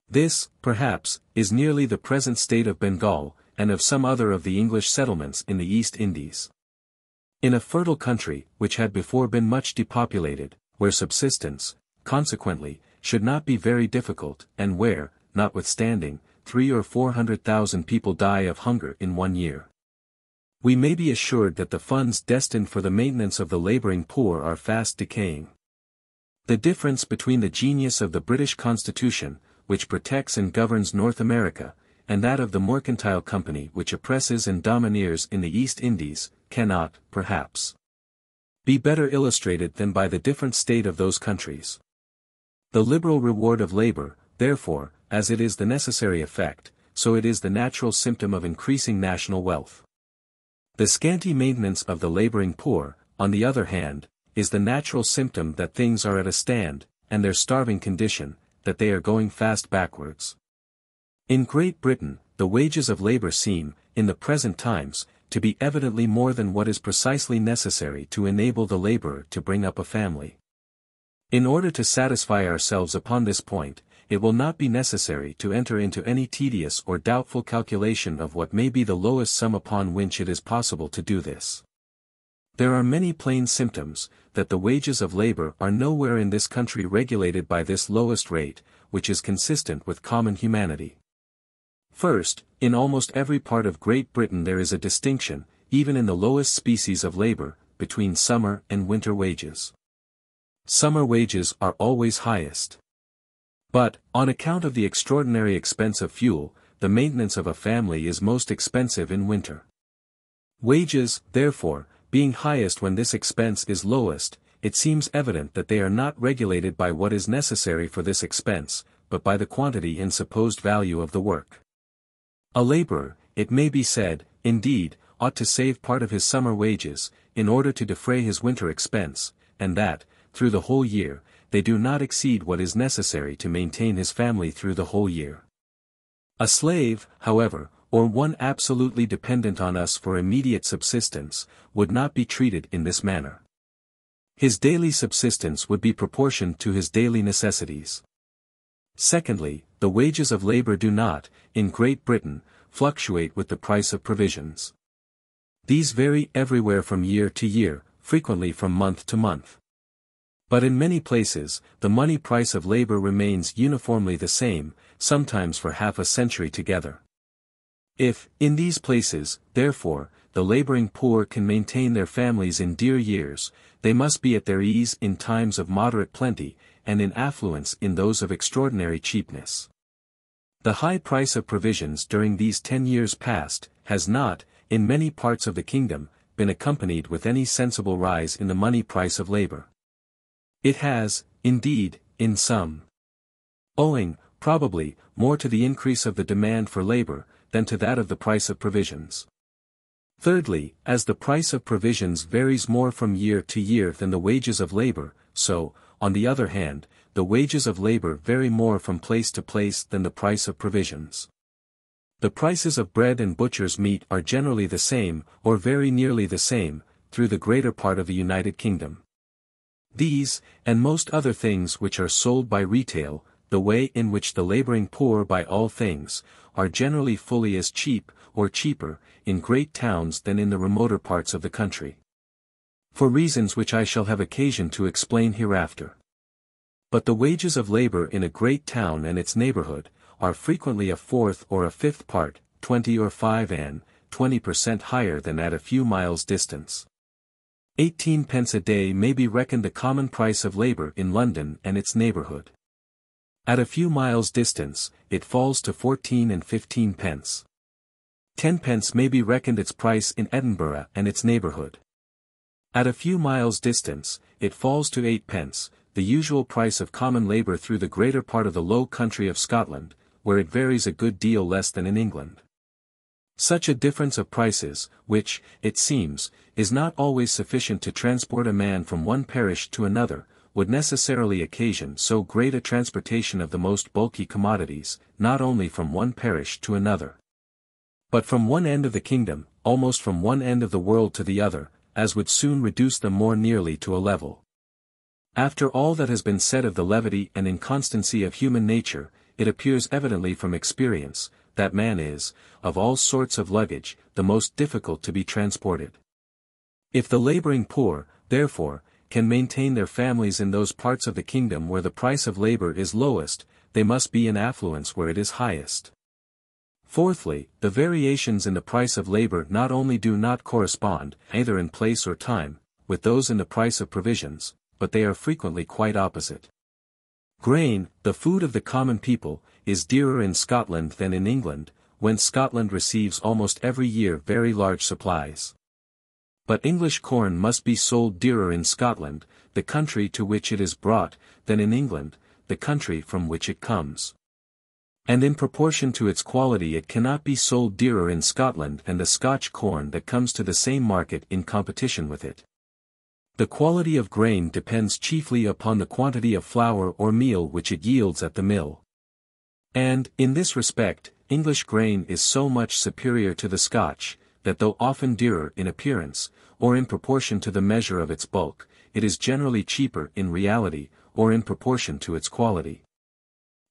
This, perhaps, is nearly the present state of Bengal, and of some other of the English settlements in the East Indies. In a fertile country, which had before been much depopulated, where subsistence, consequently, should not be very difficult, and where, notwithstanding, 300,000 or 400,000 people die of hunger in 1 year, we may be assured that the funds destined for the maintenance of the laboring poor are fast decaying. The difference between the genius of the British Constitution, which protects and governs North America, and that of the mercantile company which oppresses and domineers in the East Indies, cannot, perhaps, be better illustrated than by the different state of those countries. The liberal reward of labor, therefore, as it is the necessary effect, so it is the natural symptom of increasing national wealth. The scanty maintenance of the laboring poor, on the other hand, is the natural symptom that things are at a stand, and their starving condition, that they are going fast backwards. In Great Britain, the wages of labor seem, in the present times, to be evidently more than what is precisely necessary to enable the laborer to bring up a family. In order to satisfy ourselves upon this point, it will not be necessary to enter into any tedious or doubtful calculation of what may be the lowest sum upon which it is possible to do this. There are many plain symptoms, that the wages of labor are nowhere in this country regulated by this lowest rate, which is consistent with common humanity. First, in almost every part of Great Britain there is a distinction, even in the lowest species of labor, between summer and winter wages. Summer wages are always highest. But, on account of the extraordinary expense of fuel, the maintenance of a family is most expensive in winter. Wages, therefore, being highest when this expense is lowest, it seems evident that they are not regulated by what is necessary for this expense, but by the quantity and supposed value of the work. A laborer, it may be said, indeed, ought to save part of his summer wages, in order to defray his winter expense, and that, through the whole year, they do not exceed what is necessary to maintain his family through the whole year. A slave, however, or one absolutely dependent on us for immediate subsistence, would not be treated in this manner. His daily subsistence would be proportioned to his daily necessities. Secondly, the wages of labor do not, in Great Britain, fluctuate with the price of provisions. These vary everywhere from year to year, frequently from month to month. But in many places, the money price of labor remains uniformly the same, sometimes for half a century together. If, in these places, therefore, the laboring poor can maintain their families in dear years, they must be at their ease in times of moderate plenty, and in affluence in those of extraordinary cheapness. The high price of provisions during these 10 years past, has not, in many parts of the kingdom, been accompanied with any sensible rise in the money price of labor. It has, indeed, in some. Owing, probably, more to the increase of the demand for labor, than to that of the price of provisions. Thirdly, as the price of provisions varies more from year to year than the wages of labor, so, on the other hand, the wages of labor vary more from place to place than the price of provisions. The prices of bread and butcher's meat are generally the same, or very nearly the same, through the greater part of the United Kingdom. These, and most other things which are sold by retail, the way in which the laboring poor buy all things, are generally fully as cheap, or cheaper, in great towns than in the remoter parts of the country. For reasons which I shall have occasion to explain hereafter. But the wages of labor in a great town and its neighborhood, are frequently a fourth or a fifth part, 20 or 5 and 20% higher than at a few miles distance. 18 pence a day may be reckoned the common price of labor in London and its neighborhood. At a few miles distance, it falls to 14 and 15 pence. 10 pence may be reckoned its price in Edinburgh and its neighborhood. At a few miles distance, it falls to 8 pence, the usual price of common labor through the greater part of the low country of Scotland, where it varies a good deal less than in England. Such a difference of prices, which, it seems, is not always sufficient to transport a man from one parish to another, would necessarily occasion so great a transportation of the most bulky commodities, not only from one parish to another, but from one end of the kingdom, almost from one end of the world to the other, as would soon reduce them more nearly to a level. After all that has been said of the levity and inconstancy of human nature, it appears evidently from experience, that man is, of all sorts of luggage, the most difficult to be transported. If the laboring poor, therefore, can maintain their families in those parts of the kingdom where the price of labor is lowest, they must be in affluence where it is highest. Fourthly, the variations in the price of labor not only do not correspond, either in place or time, with those in the price of provisions, but they are frequently quite opposite. Grain, the food of the common people, is dearer in Scotland than in England, whence Scotland receives almost every year very large supplies. But English corn must be sold dearer in Scotland, the country to which it is brought, than in England, the country from which it comes. And in proportion to its quality it cannot be sold dearer in Scotland than the Scotch corn that comes to the same market in competition with it. The quality of grain depends chiefly upon the quantity of flour or meal which it yields at the mill. And, in this respect, English grain is so much superior to the Scotch, that though often dearer in appearance, or in proportion to the measure of its bulk, it is generally cheaper in reality, or in proportion to its quality,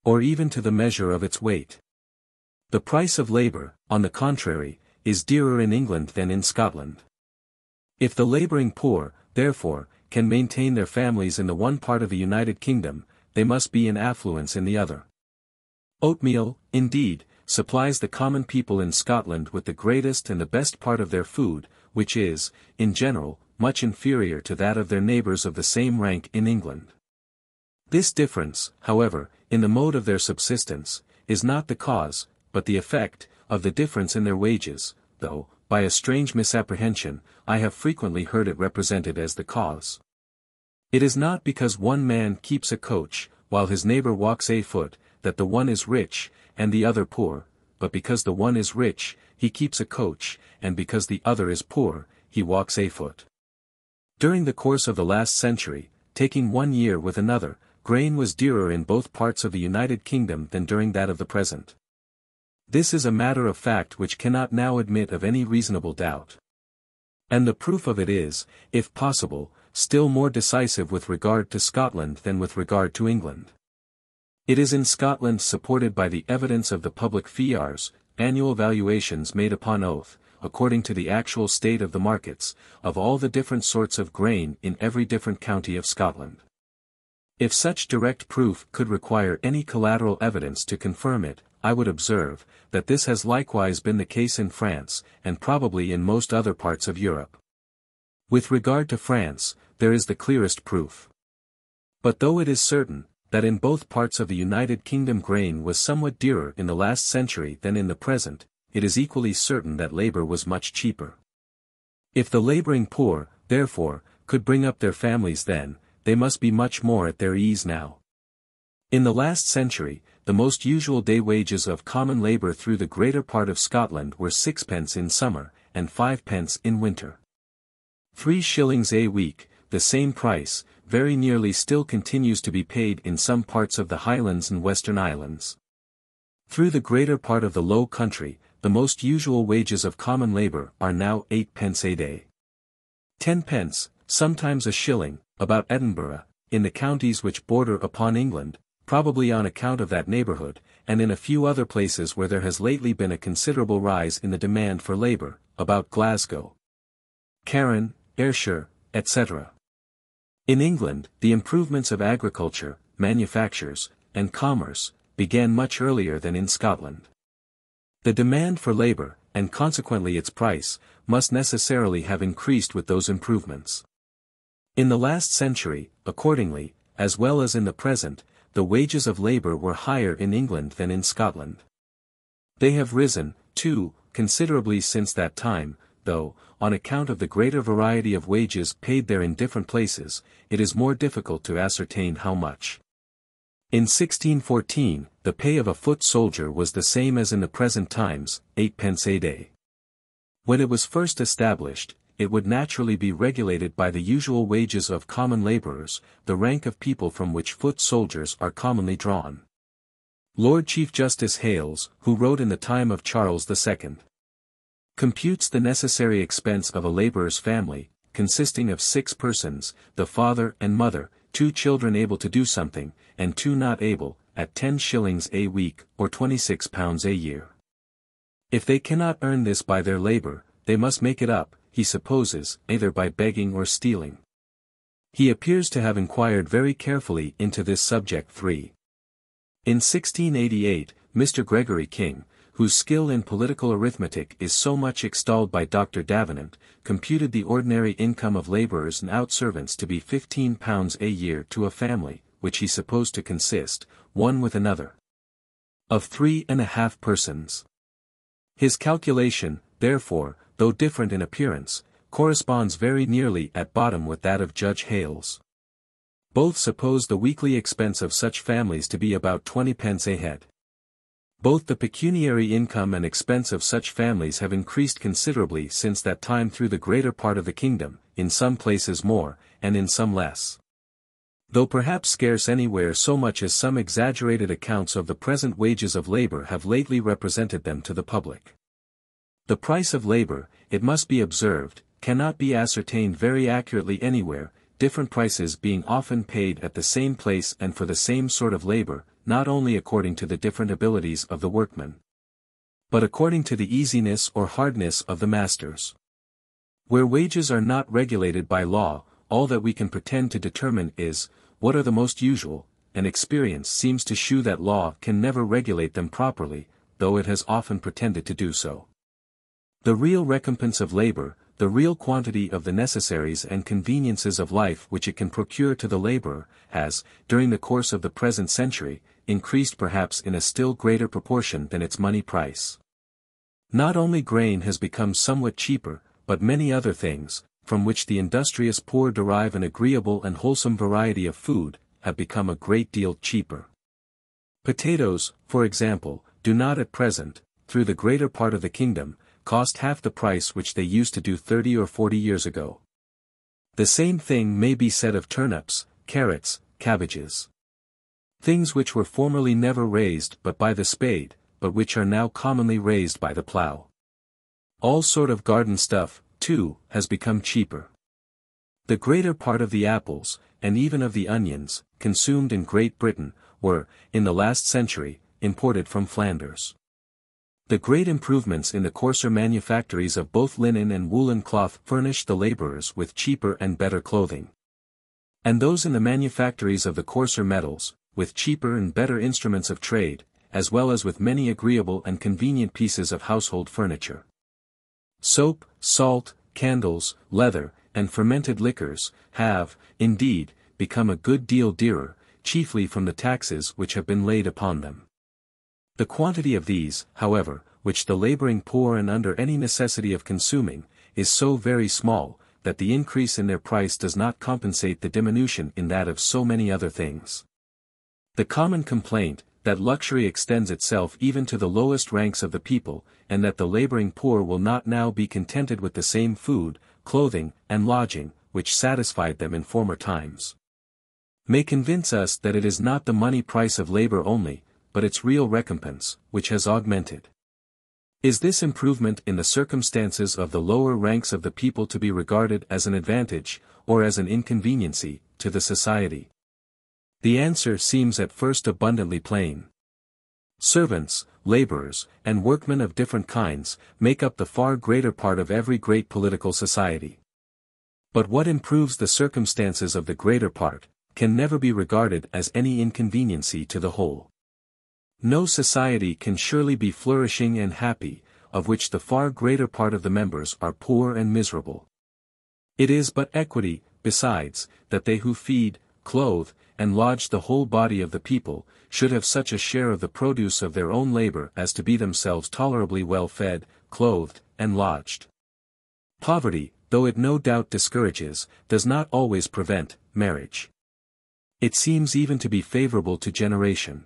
or even to the measure of its weight. The price of labor, on the contrary, is dearer in England than in Scotland. If the laboring poor, therefore, can maintain their families in the one part of the United Kingdom, they must be in affluence in the other. Oatmeal, indeed, supplies the common people in Scotland with the greatest and the best part of their food, which is, in general, much inferior to that of their neighbours of the same rank in England. This difference, however, in the mode of their subsistence, is not the cause, but the effect, of the difference in their wages, though, by a strange misapprehension, I have frequently heard it represented as the cause. It is not because one man keeps a coach, while his neighbour walks afoot, that the one is rich, and the other poor, but because the one is rich, he keeps a coach, and because the other is poor, he walks afoot. During the course of the last century, taking one year with another, grain was dearer in both parts of the United Kingdom than during that of the present. This is a matter of fact which cannot now admit of any reasonable doubt. And the proof of it is, if possible, still more decisive with regard to Scotland than with regard to England. It is in Scotland supported by the evidence of the public fiars, annual valuations made upon oath, according to the actual state of the markets, of all the different sorts of grain in every different county of Scotland. If such direct proof could require any collateral evidence to confirm it, I would observe, that this has likewise been the case in France, and probably in most other parts of Europe. With regard to France, there is the clearest proof. But though it is certain, that in both parts of the United Kingdom grain was somewhat dearer in the last century than in the present, it is equally certain that labor was much cheaper. If the laboring poor, therefore, could bring up their families then, they must be much more at their ease now. In the last century, the most usual day wages of common labor through the greater part of Scotland were 6 pence in summer, and 5 pence in winter. 3 shillings a week, the same price, very nearly still continues to be paid in some parts of the Highlands and Western Islands. Through the greater part of the Low Country, the most usual wages of common labor are now 8 pence a day. 10 pence, sometimes a shilling, about Edinburgh, in the counties which border upon England, probably on account of that neighbourhood, and in a few other places where there has lately been a considerable rise in the demand for labour, about Glasgow, Carron, Ayrshire, etc. In England, the improvements of agriculture, manufactures, and commerce, began much earlier than in Scotland. The demand for labour, and consequently its price, must necessarily have increased with those improvements. In the last century, accordingly, as well as in the present, the wages of labour were higher in England than in Scotland. They have risen, too, considerably since that time, though, on account of the greater variety of wages paid there in different places, it is more difficult to ascertain how much. In 1614, the pay of a foot soldier was the same as in the present times, 8 pence a day. When it was first established, it would naturally be regulated by the usual wages of common labourers, the rank of people from which foot soldiers are commonly drawn. Lord Chief Justice Hales, who wrote in the time of Charles II, computes the necessary expense of a labourer's family, consisting of 6 persons, the father and mother, 2 children able to do something, and 2 not able, at 10 shillings a week, or £26 a year. If they cannot earn this by their labour, they must make it up, he supposes, either by begging or stealing. He appears to have inquired very carefully into this subject 3. In 1688, Mr. Gregory King, whose skill in political arithmetic is so much extolled by Dr. Davenant, computed the ordinary income of labourers and out-servants to be £15 a year to a family, which he supposed to consist, one with another, of 3½ persons. His calculation, therefore, though different in appearance, corresponds very nearly at bottom with that of Judge Hales. Both suppose the weekly expense of such families to be about 20 pence a head. Both the pecuniary income and expense of such families have increased considerably since that time through the greater part of the kingdom, in some places more, and in some less. Though perhaps scarce anywhere so much as some exaggerated accounts of the present wages of labour have lately represented them to the public. The price of labour, it must be observed, cannot be ascertained very accurately anywhere, different prices being often paid at the same place and for the same sort of labor, not only according to the different abilities of the workmen, but according to the easiness or hardness of the masters. Where wages are not regulated by law, all that we can pretend to determine is, what are the most usual, and experience seems to shew that law can never regulate them properly, though it has often pretended to do so. The real recompense of labor, the real quantity of the necessaries and conveniences of life which it can procure to the laborer, has, during the course of the present century, increased perhaps in a still greater proportion than its money price. Not only grain has become somewhat cheaper, but many other things, from which the industrious poor derive an agreeable and wholesome variety of food, have become a great deal cheaper. Potatoes, for example, do not at present, through the greater part of the kingdom, cost half the price which they used to do 30 or 40 years ago. The same thing may be said of turnips, carrots, cabbages. Things which were formerly never raised but by the spade, but which are now commonly raised by the plough. All sort of garden stuff, too, has become cheaper. The greater part of the apples, and even of the onions, consumed in Great Britain, were, in the last century, imported from Flanders. The great improvements in the coarser manufactories of both linen and woolen cloth furnished the laborers with cheaper and better clothing. And those in the manufactories of the coarser metals, with cheaper and better instruments of trade, as well as with many agreeable and convenient pieces of household furniture. Soap, salt, candles, leather, and fermented liquors, have, indeed, become a good deal dearer, chiefly from the taxes which have been laid upon them. The quantity of these, however, which the laboring poor and under any necessity of consuming, is so very small, that the increase in their price does not compensate the diminution in that of so many other things. The common complaint, that luxury extends itself even to the lowest ranks of the people, and that the laboring poor will not now be contented with the same food, clothing, and lodging, which satisfied them in former times, may convince us that it is not the money price of labor only, but its real recompense, which has augmented. Is this improvement in the circumstances of the lower ranks of the people to be regarded as an advantage, or as an inconveniency, to the society? The answer seems at first abundantly plain. Servants, laborers, and workmen of different kinds, make up the far greater part of every great political society. But what improves the circumstances of the greater part, can never be regarded as any inconveniency to the whole. No society can surely be flourishing and happy, of which the far greater part of the members are poor and miserable. It is but equity, besides, that they who feed, clothe, and lodge the whole body of the people, should have such a share of the produce of their own labor as to be themselves tolerably well fed, clothed, and lodged. Poverty, though it no doubt discourages, does not always prevent marriage. It seems even to be favorable to generation.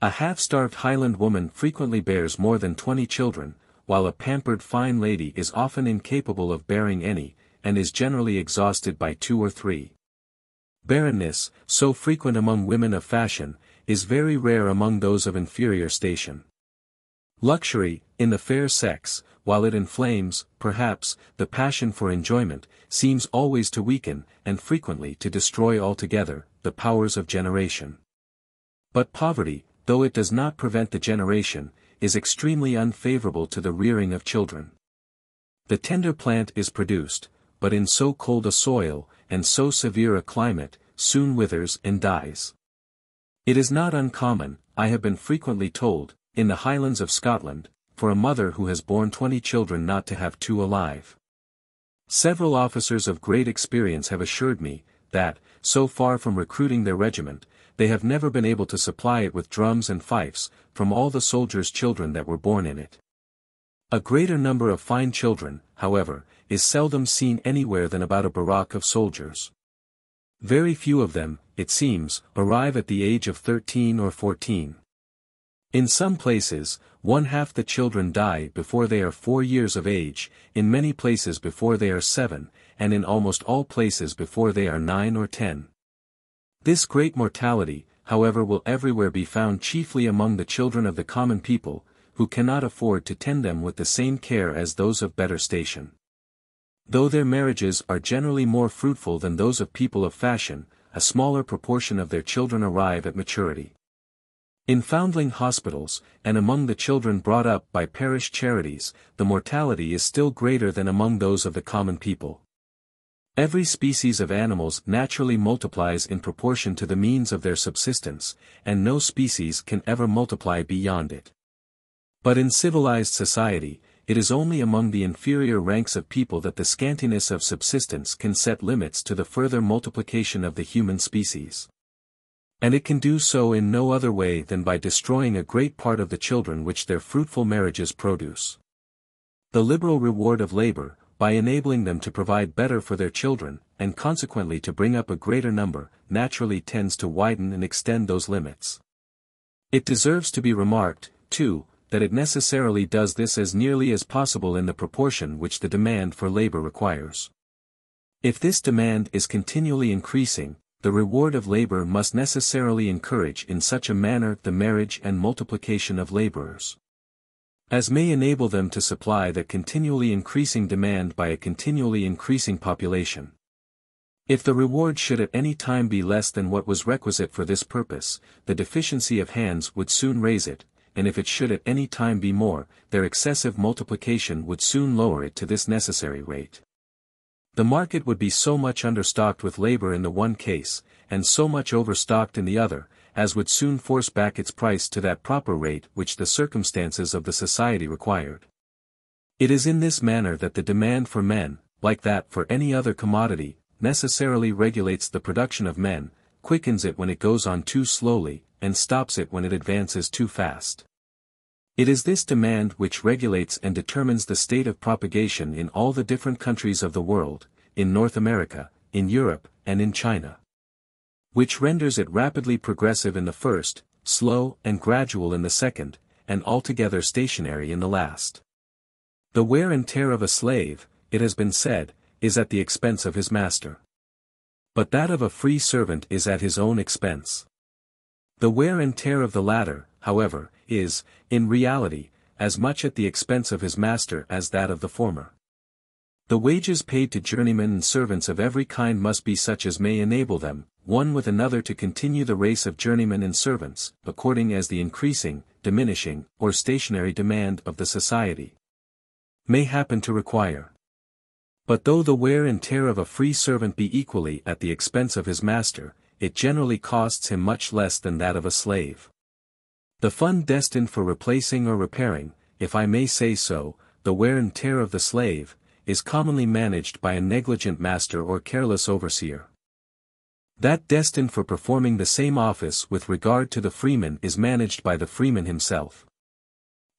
A half-starved Highland woman frequently bears more than 20 children, while a pampered fine lady is often incapable of bearing any, and is generally exhausted by 2 or 3. Barrenness, so frequent among women of fashion, is very rare among those of inferior station. Luxury, in the fair sex, while it inflames, perhaps, the passion for enjoyment, seems always to weaken, and frequently to destroy altogether, the powers of generation. But poverty, though it does not prevent the generation, is extremely unfavorable to the rearing of children. The tender plant is produced, but in so cold a soil, and so severe a climate, soon withers and dies. It is not uncommon, I have been frequently told, in the Highlands of Scotland, for a mother who has borne 20 children not to have 2 alive. Several officers of great experience have assured me, that, so far from recruiting their regiment, they have never been able to supply it with drums and fifes, from all the soldiers' children that were born in it. A greater number of fine children, however, is seldom seen anywhere than about a barrack of soldiers. Very few of them, it seems, arrive at the age of 13 or 14. In some places, 1/2 the children die before they are 4 years of age, in many places before they are 7, and in almost all places before they are 9 or 10. This great mortality, however, will everywhere be found chiefly among the children of the common people, who cannot afford to tend them with the same care as those of better station. Though their marriages are generally more fruitful than those of people of fashion, a smaller proportion of their children arrive at maturity. In foundling hospitals, and among the children brought up by parish charities, the mortality is still greater than among those of the common people. Every species of animals naturally multiplies in proportion to the means of their subsistence, and no species can ever multiply beyond it. But in civilized society, it is only among the inferior ranks of people that the scantiness of subsistence can set limits to the further multiplication of the human species. And it can do so in no other way than by destroying a great part of the children which their fruitful marriages produce. The liberal reward of labor, by enabling them to provide better for their children, and consequently to bring up a greater number, naturally tends to widen and extend those limits. It deserves to be remarked, too, that it necessarily does this as nearly as possible in the proportion which the demand for labor requires. If this demand is continually increasing, the reward of labor must necessarily encourage in such a manner the marriage and multiplication of laborers as may enable them to supply that continually increasing demand by a continually increasing population. If the reward should at any time be less than what was requisite for this purpose, the deficiency of hands would soon raise it, and if it should at any time be more, their excessive multiplication would soon lower it to this necessary rate. The market would be so much understocked with labor in the one case, and so much overstocked in the other, as would soon force back its price to that proper rate which the circumstances of the society required. It is in this manner that the demand for men, like that for any other commodity, necessarily regulates the production of men, quickens it when it goes on too slowly, and stops it when it advances too fast. It is this demand which regulates and determines the state of propagation in all the different countries of the world, in North America, in Europe, and in China, which renders it rapidly progressive in the first, slow and gradual in the second, and altogether stationary in the last. The wear and tear of a slave, it has been said, is at the expense of his master. But that of a free servant is at his own expense. The wear and tear of the latter, however, is, in reality, as much at the expense of his master as that of the former. The wages paid to journeymen and servants of every kind must be such as may enable them, one with another to continue the race of journeymen and servants, according as the increasing, diminishing, or stationary demand of the society may happen to require. But though the wear and tear of a free servant be equally at the expense of his master, it generally costs him much less than that of a slave. The fund destined for replacing or repairing, if I may say so, the wear and tear of the slave, is commonly managed by a negligent master or careless overseer. That destined for performing the same office with regard to the freeman is managed by the freeman himself.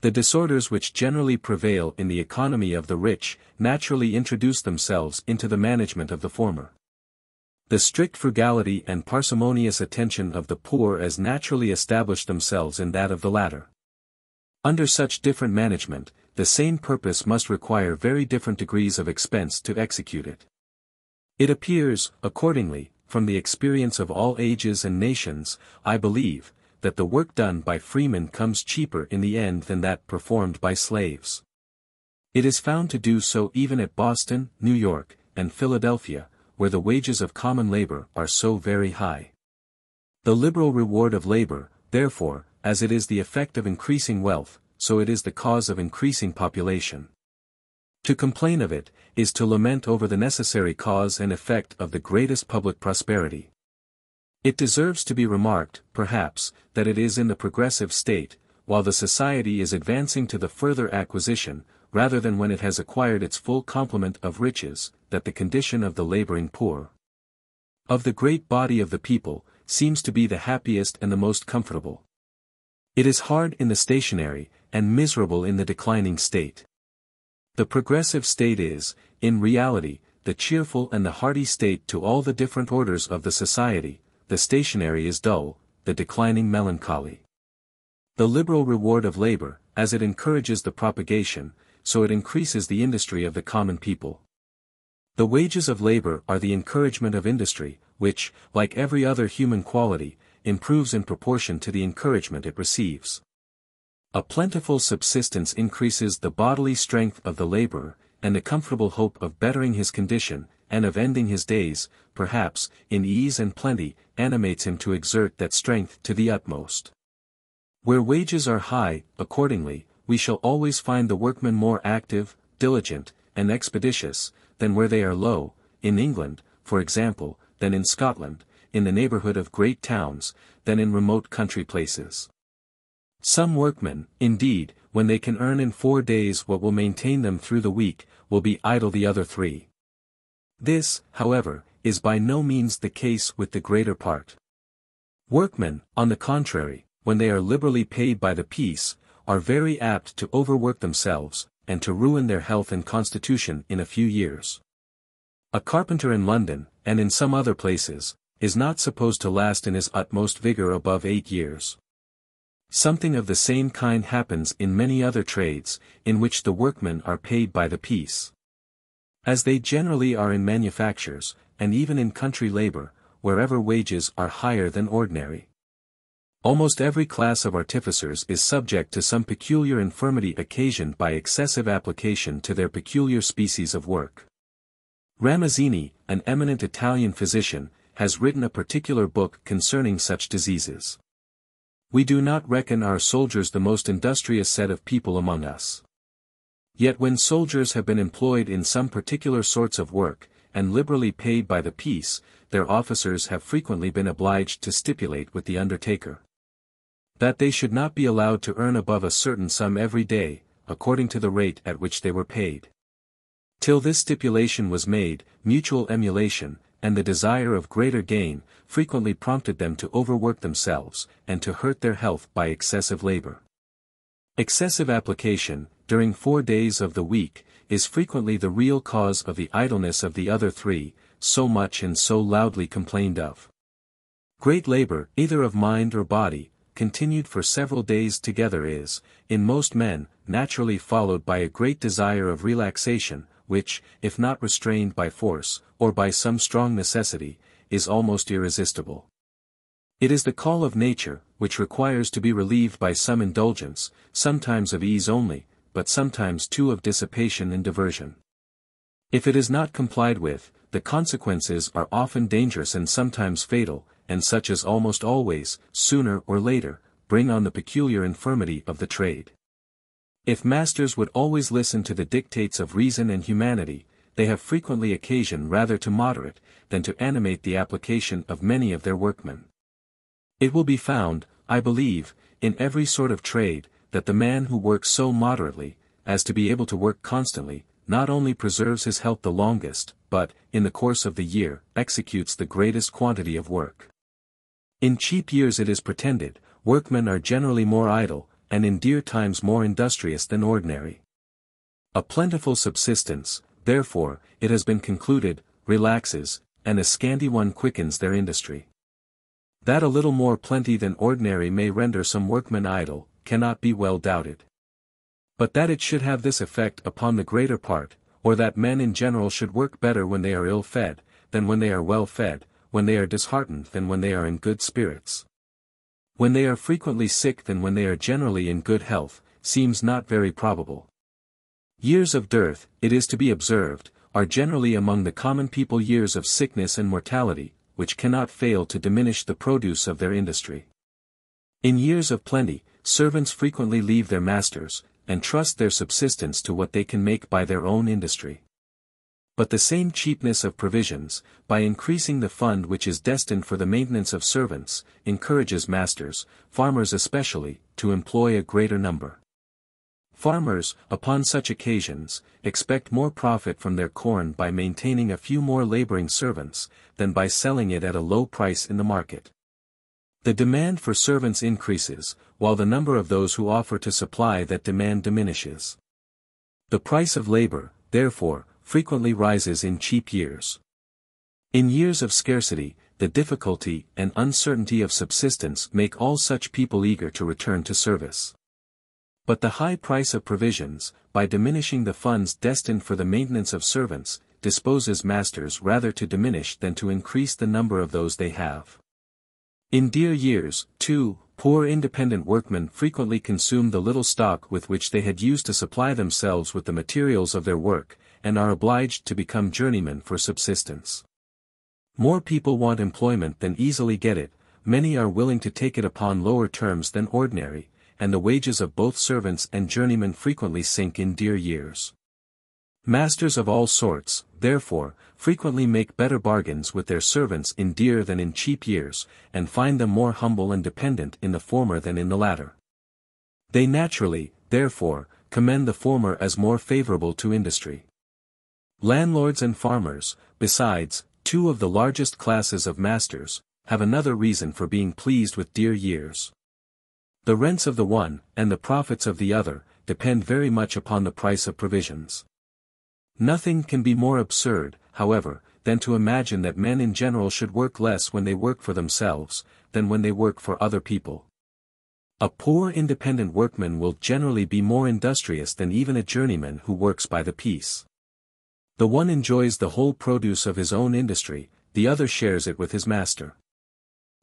The disorders which generally prevail in the economy of the rich, naturally introduce themselves into the management of the former. The strict frugality and parsimonious attention of the poor as naturally establish themselves in that of the latter. Under such different management, the same purpose must require very different degrees of expense to execute it. It appears, accordingly, from the experience of all ages and nations, I believe, that the work done by freemen comes cheaper in the end than that performed by slaves. It is found to do so even at Boston, New York, and Philadelphia, where the wages of common labor are so very high. The liberal reward of labor, therefore, as it is the effect of increasing wealth, so it is the cause of increasing population. To complain of it, is to lament over the necessary cause and effect of the greatest public prosperity. It deserves to be remarked, perhaps, that it is in the progressive state, while the society is advancing to the further acquisition, rather than when it has acquired its full complement of riches, that the condition of the laboring poor, of the great body of the people, seems to be the happiest and the most comfortable. It is hard in the stationary, and miserable in the declining state. The progressive state is, in reality, the cheerful and the hearty state to all the different orders of the society. The stationary is dull, the declining melancholy. The liberal reward of labor, as it encourages the propagation, so it increases the industry of the common people. The wages of labor are the encouragement of industry, which, like every other human quality, improves in proportion to the encouragement it receives. A plentiful subsistence increases the bodily strength of the laborer, and the comfortable hope of bettering his condition, and of ending his days, perhaps, in ease and plenty, animates him to exert that strength to the utmost. Where wages are high, accordingly, we shall always find the workmen more active, diligent, and expeditious, than where they are low, in England, for example, than in Scotland, in the neighbourhood of great towns, than in remote country places. Some workmen, indeed, when they can earn in 4 days what will maintain them through the week, will be idle the other 3. This, however, is by no means the case with the greater part. Workmen, on the contrary, when they are liberally paid by the piece, are very apt to overwork themselves, and to ruin their health and constitution in a few years. A carpenter in London, and in some other places, is not supposed to last in his utmost vigour above 8 years. Something of the same kind happens in many other trades, in which the workmen are paid by the piece. As they generally are in manufactures, and even in country labour, wherever wages are higher than ordinary. Almost every class of artificers is subject to some peculiar infirmity occasioned by excessive application to their peculiar species of work. Ramazzini, an eminent Italian physician, has written a particular book concerning such diseases. We do not reckon our soldiers the most industrious set of people among us. Yet when soldiers have been employed in some particular sorts of work, and liberally paid by the piece, their officers have frequently been obliged to stipulate with the undertaker that they should not be allowed to earn above a certain sum every day, according to the rate at which they were paid. Till this stipulation was made, mutual emulation, and the desire of greater gain, frequently prompted them to overwork themselves, and to hurt their health by excessive labor. Excessive application, during 4 days of the week, is frequently the real cause of the idleness of the other 3, so much and so loudly complained of. Great labor, either of mind or body, continued for several days together is, in most men, naturally followed by a great desire of relaxation, which, if not restrained by force, or by some strong necessity, is almost irresistible. It is the call of nature, which requires to be relieved by some indulgence, sometimes of ease only, but sometimes too of dissipation and diversion. If it is not complied with, the consequences are often dangerous and sometimes fatal, and such as almost always, sooner or later, bring on the peculiar infirmity of the trade. If masters would always listen to the dictates of reason and humanity, they have frequently occasion rather to moderate, than to animate the application of many of their workmen. It will be found, I believe, in every sort of trade, that the man who works so moderately, as to be able to work constantly, not only preserves his health the longest, but, in the course of the year, executes the greatest quantity of work. In cheap years it is pretended, workmen are generally more idle, and in dear times more industrious than ordinary. A plentiful subsistence, therefore, it has been concluded, relaxes, and a scanty one quickens their industry. That a little more plenty than ordinary may render some workmen idle, cannot be well doubted. But that it should have this effect upon the greater part, or that men in general should work better when they are ill-fed, than when they are well-fed, when they are disheartened than when they are in good spirits, when they are frequently sick than when they are generally in good health, seems not very probable. Years of dearth, it is to be observed, are generally among the common people years of sickness and mortality, which cannot fail to diminish the produce of their industry. In years of plenty, servants frequently leave their masters, and trust their subsistence to what they can make by their own industry. But the same cheapness of provisions, by increasing the fund which is destined for the maintenance of servants, encourages masters, farmers especially, to employ a greater number. Farmers, upon such occasions, expect more profit from their corn by maintaining a few more laboring servants, than by selling it at a low price in the market. The demand for servants increases, while the number of those who offer to supply that demand diminishes. The price of labor, therefore, frequently rises in cheap years. In years of scarcity, the difficulty and uncertainty of subsistence make all such people eager to return to service. But the high price of provisions, by diminishing the funds destined for the maintenance of servants, disposes masters rather to diminish than to increase the number of those they have. In dear years, too, poor independent workmen frequently consume the little stock with which they had used to supply themselves with the materials of their work, and are obliged to become journeymen for subsistence. More people want employment than easily get it, many are willing to take it upon lower terms than ordinary, and the wages of both servants and journeymen frequently sink in dear years. Masters of all sorts, therefore, frequently make better bargains with their servants in dear than in cheap years, and find them more humble and dependent in the former than in the latter. They naturally, therefore, commend the former as more favorable to industry. Landlords and farmers, besides, two of the largest classes of masters, have another reason for being pleased with dear years. The rents of the one, and the profits of the other, depend very much upon the price of provisions. Nothing can be more absurd, however, than to imagine that men in general should work less when they work for themselves, than when they work for other people. A poor independent workman will generally be more industrious than even a journeyman who works by the piece. The one enjoys the whole produce of his own industry, the other shares it with his master.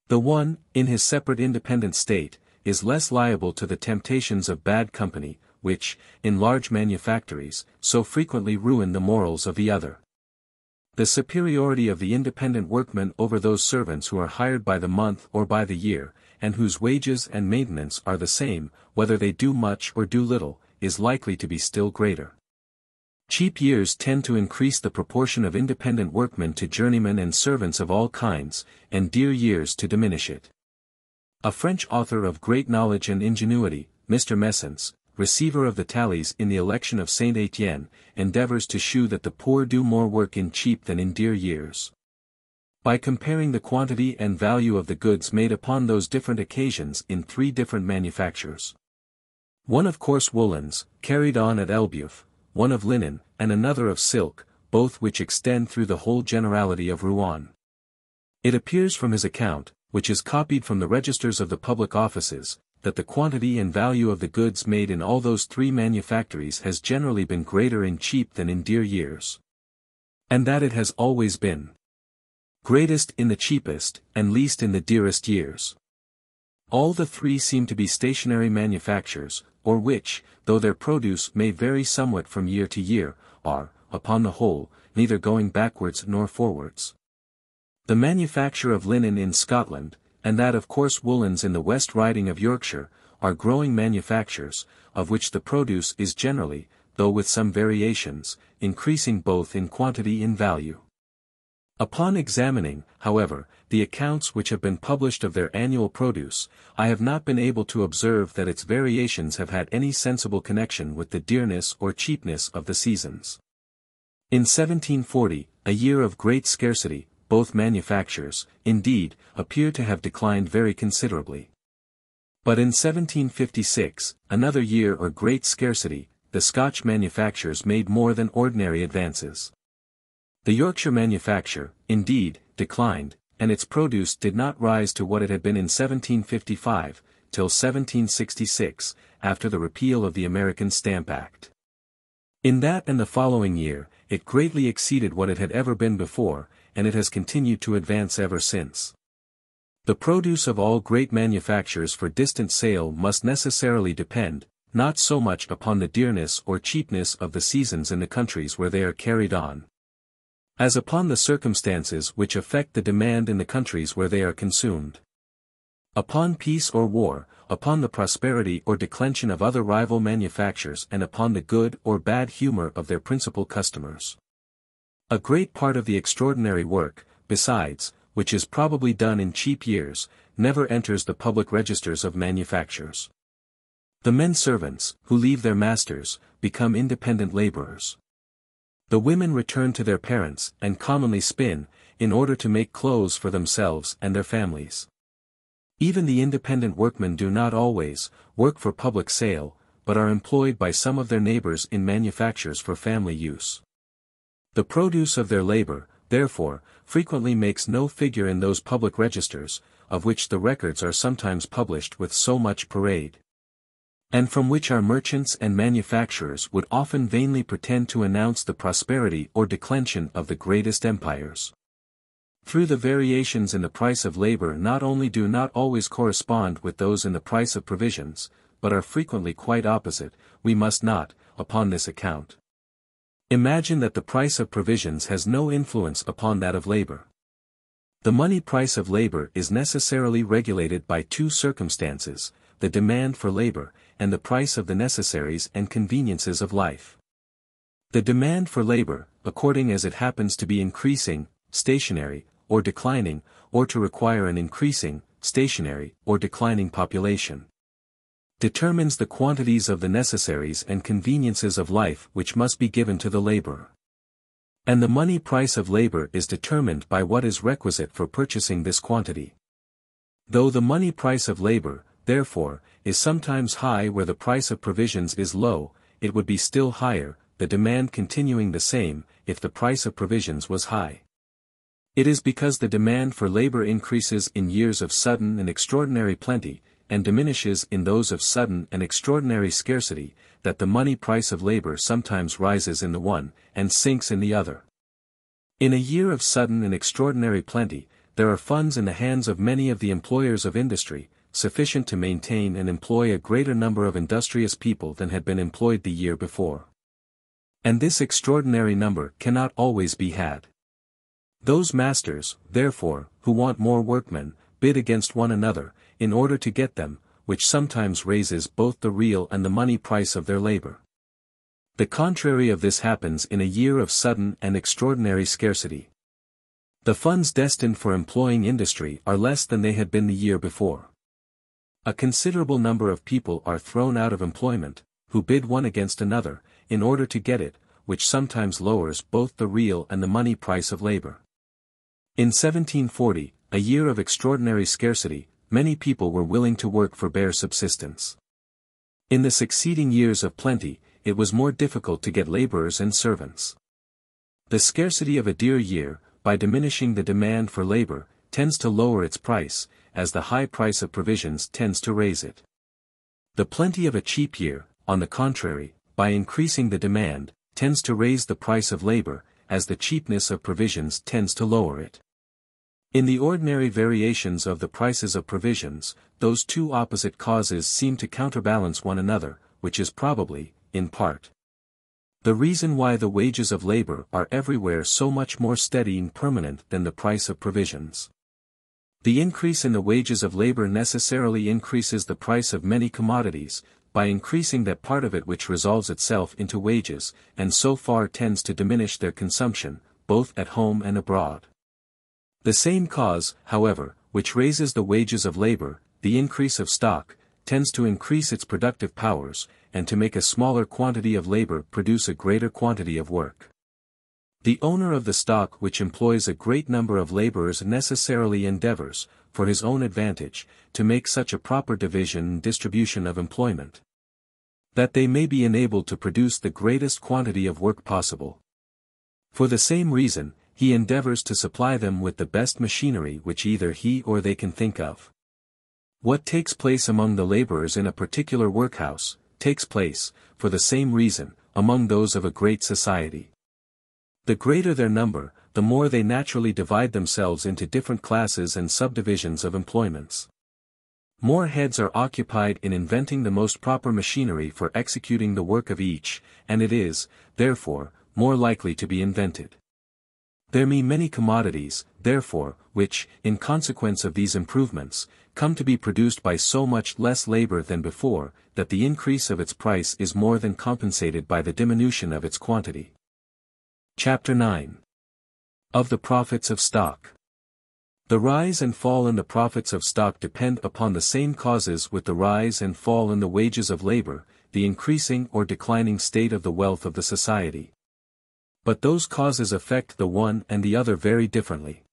The one, in his separate independent state, is less liable to the temptations of bad company, which, in large manufactories, so frequently ruin the morals of the other. The superiority of the independent workman over those servants who are hired by the month or by the year, and whose wages and maintenance are the same, whether they do much or do little, is likely to be still greater. Cheap years tend to increase the proportion of independent workmen to journeymen and servants of all kinds, and dear years to diminish it. A French author of great knowledge and ingenuity, Mr. Messens, receiver of the tallies in the election of Saint Etienne, endeavors to shew that the poor do more work in cheap than in dear years. By comparing the quantity and value of the goods made upon those different occasions in 3 different manufactures. One of coarse woolens, carried on at Elbeuf, one of linen, and another of silk, both which extend through the whole generality of Rouen. It appears from his account, which is copied from the registers of the public offices, that the quantity and value of the goods made in all those 3 manufactories has generally been greater in cheap than in dear years. And that it has always been greatest in the cheapest, and least in the dearest years. All the 3 seem to be stationary manufactures, or which, though their produce may vary somewhat from year to year, are, upon the whole, neither going backwards nor forwards. The manufacture of linen in Scotland, and that of coarse woolens in the West Riding of Yorkshire, are growing manufactures, of which the produce is generally, though with some variations, increasing both in quantity and value. Upon examining, however, the accounts which have been published of their annual produce, I have not been able to observe that its variations have had any sensible connection with the dearness or cheapness of the seasons. In 1740, a year of great scarcity, both manufactures, indeed, appear to have declined very considerably. But in 1756, another year of great scarcity, the Scotch manufactures made more than ordinary advances. The Yorkshire manufacture, indeed, declined, and its produce did not rise to what it had been in 1755, till 1766, after the repeal of the American Stamp Act. In that and the following year, it greatly exceeded what it had ever been before, and it has continued to advance ever since. The produce of all great manufactures for distant sale must necessarily depend, not so much upon the dearness or cheapness of the seasons in the countries where they are carried on, as upon the circumstances which affect the demand in the countries where they are consumed. Upon peace or war, upon the prosperity or declension of other rival manufactures, and upon the good or bad humor of their principal customers. A great part of the extraordinary work, besides, which is probably done in cheap years, never enters the public registers of manufactures. The men servants, who leave their masters, become independent laborers. The women return to their parents, and commonly spin, in order to make clothes for themselves and their families. Even the independent workmen do not always work for public sale, but are employed by some of their neighbors in manufactures for family use. The produce of their labor, therefore, frequently makes no figure in those public registers, of which the records are sometimes published with so much parade, and from which our merchants and manufacturers would often vainly pretend to announce the prosperity or declension of the greatest empires. Through the variations in the price of labor not only do not always correspond with those in the price of provisions, but are frequently quite opposite, we must not, upon this account, Imagine that the price of provisions has no influence upon that of labor. The money price of labor is necessarily regulated by two circumstances, the demand for labor, and the price of the necessaries and conveniences of life. The demand for labor, according as it happens to be increasing, stationary, or declining, or to require an increasing, stationary, or declining population, determines the quantities of the necessaries and conveniences of life which must be given to the laborer. And the money price of labor is determined by what is requisite for purchasing this quantity. Though the money price of labor, therefore, is sometimes high where the price of provisions is low, it would be still higher, the demand continuing the same, if the price of provisions was high. It is because the demand for labor increases in years of sudden and extraordinary plenty, and diminishes in those of sudden and extraordinary scarcity, that the money price of labor sometimes rises in the one, and sinks in the other. In a year of sudden and extraordinary plenty, there are funds in the hands of many of the employers of industry, sufficient to maintain and employ a greater number of industrious people than had been employed the year before. And this extraordinary number cannot always be had. Those masters, therefore, who want more workmen, bid against one another, in order to get them, which sometimes raises both the real and the money price of their labor. The contrary of this happens in a year of sudden and extraordinary scarcity. The funds destined for employing industry are less than they had been the year before. A considerable number of people are thrown out of employment, who bid one against another, in order to get it, which sometimes lowers both the real and the money price of labor. In 1740, a year of extraordinary scarcity, many people were willing to work for bare subsistence. In the succeeding years of plenty, it was more difficult to get laborers and servants. The scarcity of a dear year, by diminishing the demand for labor, tends to lower its price, as the high price of provisions tends to raise it. The plenty of a cheap year, on the contrary, by increasing the demand, tends to raise the price of labor, as the cheapness of provisions tends to lower it. In the ordinary variations of the prices of provisions, those two opposite causes seem to counterbalance one another, which is probably, in part, the reason why the wages of labor are everywhere so much more steady and permanent than the price of provisions. The increase in the wages of labor necessarily increases the price of many commodities, by increasing that part of it which resolves itself into wages, and so far tends to diminish their consumption, both at home and abroad. The same cause, however, which raises the wages of labor, the increase of stock, tends to increase its productive powers, and to make a smaller quantity of labor produce a greater quantity of work. The owner of the stock which employs a great number of laborers necessarily endeavors, for his own advantage, to make such a proper division and distribution of employment, that they may be enabled to produce the greatest quantity of work possible. For the same reason, he endeavors to supply them with the best machinery which either he or they can think of. What takes place among the laborers in a particular workhouse, takes place, for the same reason, among those of a great society. The greater their number, the more they naturally divide themselves into different classes and subdivisions of employments. More heads are occupied in inventing the most proper machinery for executing the work of each, and it is, therefore, more likely to be invented. There be many commodities, therefore, which, in consequence of these improvements, come to be produced by so much less labor than before, that the increase of its price is more than compensated by the diminution of its quantity. Chapter 9. Of the Profits of Stock. The rise and fall in the profits of stock depend upon the same causes with the rise and fall in the wages of labor, the increasing or declining state of the wealth of the society. But those causes affect the one and the other very differently.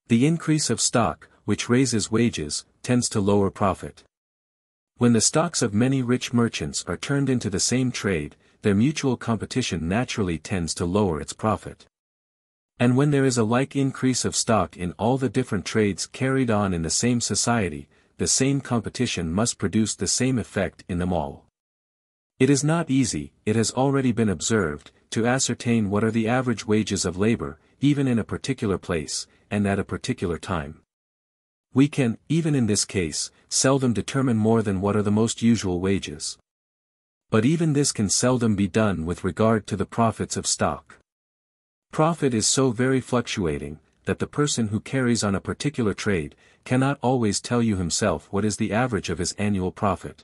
The increase of stock, which raises wages, tends to lower profit. When the stocks of many rich merchants are turned into the same trade, their mutual competition naturally tends to lower its profit. And when there is a like increase of stock in all the different trades carried on in the same society, the same competition must produce the same effect in them all. It is not easy, it has already been observed, to ascertain what are the average wages of labor, even in a particular place, and at a particular time. We can, even in this case, seldom determine more than what are the most usual wages. But even this can seldom be done with regard to the profits of stock. Profit is so very fluctuating, that the person who carries on a particular trade, cannot always tell you himself what is the average of his annual profit.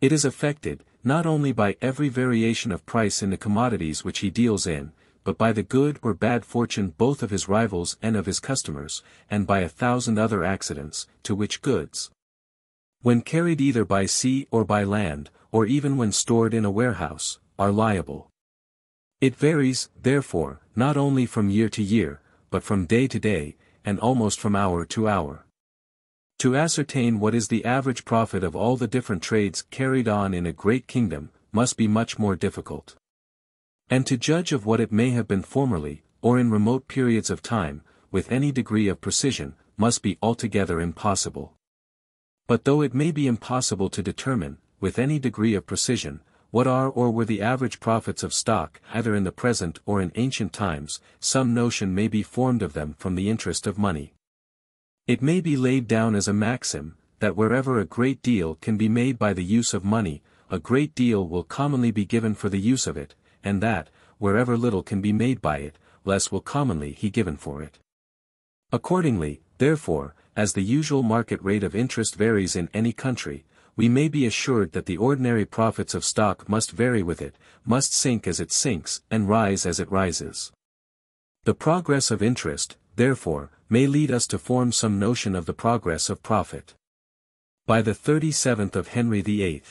It is affected, not only by every variation of price in the commodities which he deals in, but by the good or bad fortune both of his rivals and of his customers, and by 1,000 other accidents, to which goods, when carried either by sea or by land, or even when stored in a warehouse, are liable. It varies, therefore, not only from year to year, but from day to day, and almost from hour to hour. To ascertain what is the average profit of all the different trades carried on in a great kingdom, must be much more difficult. And to judge of what it may have been formerly, or in remote periods of time, with any degree of precision, must be altogether impossible. But though it may be impossible to determine, with any degree of precision, what are or were the average profits of stock either in the present or in ancient times, some notion may be formed of them from the interest of money. It may be laid down as a maxim, that wherever a great deal can be made by the use of money, a great deal will commonly be given for the use of it, and that, wherever little can be made by it, less will commonly be given for it. Accordingly, therefore, as the usual market rate of interest varies in any country, we may be assured that the ordinary profits of stock must vary with it, must sink as it sinks, and rise as it rises. The progress of interest, therefore, may lead us to form some notion of the progress of profit. By the 37th of Henry VIII,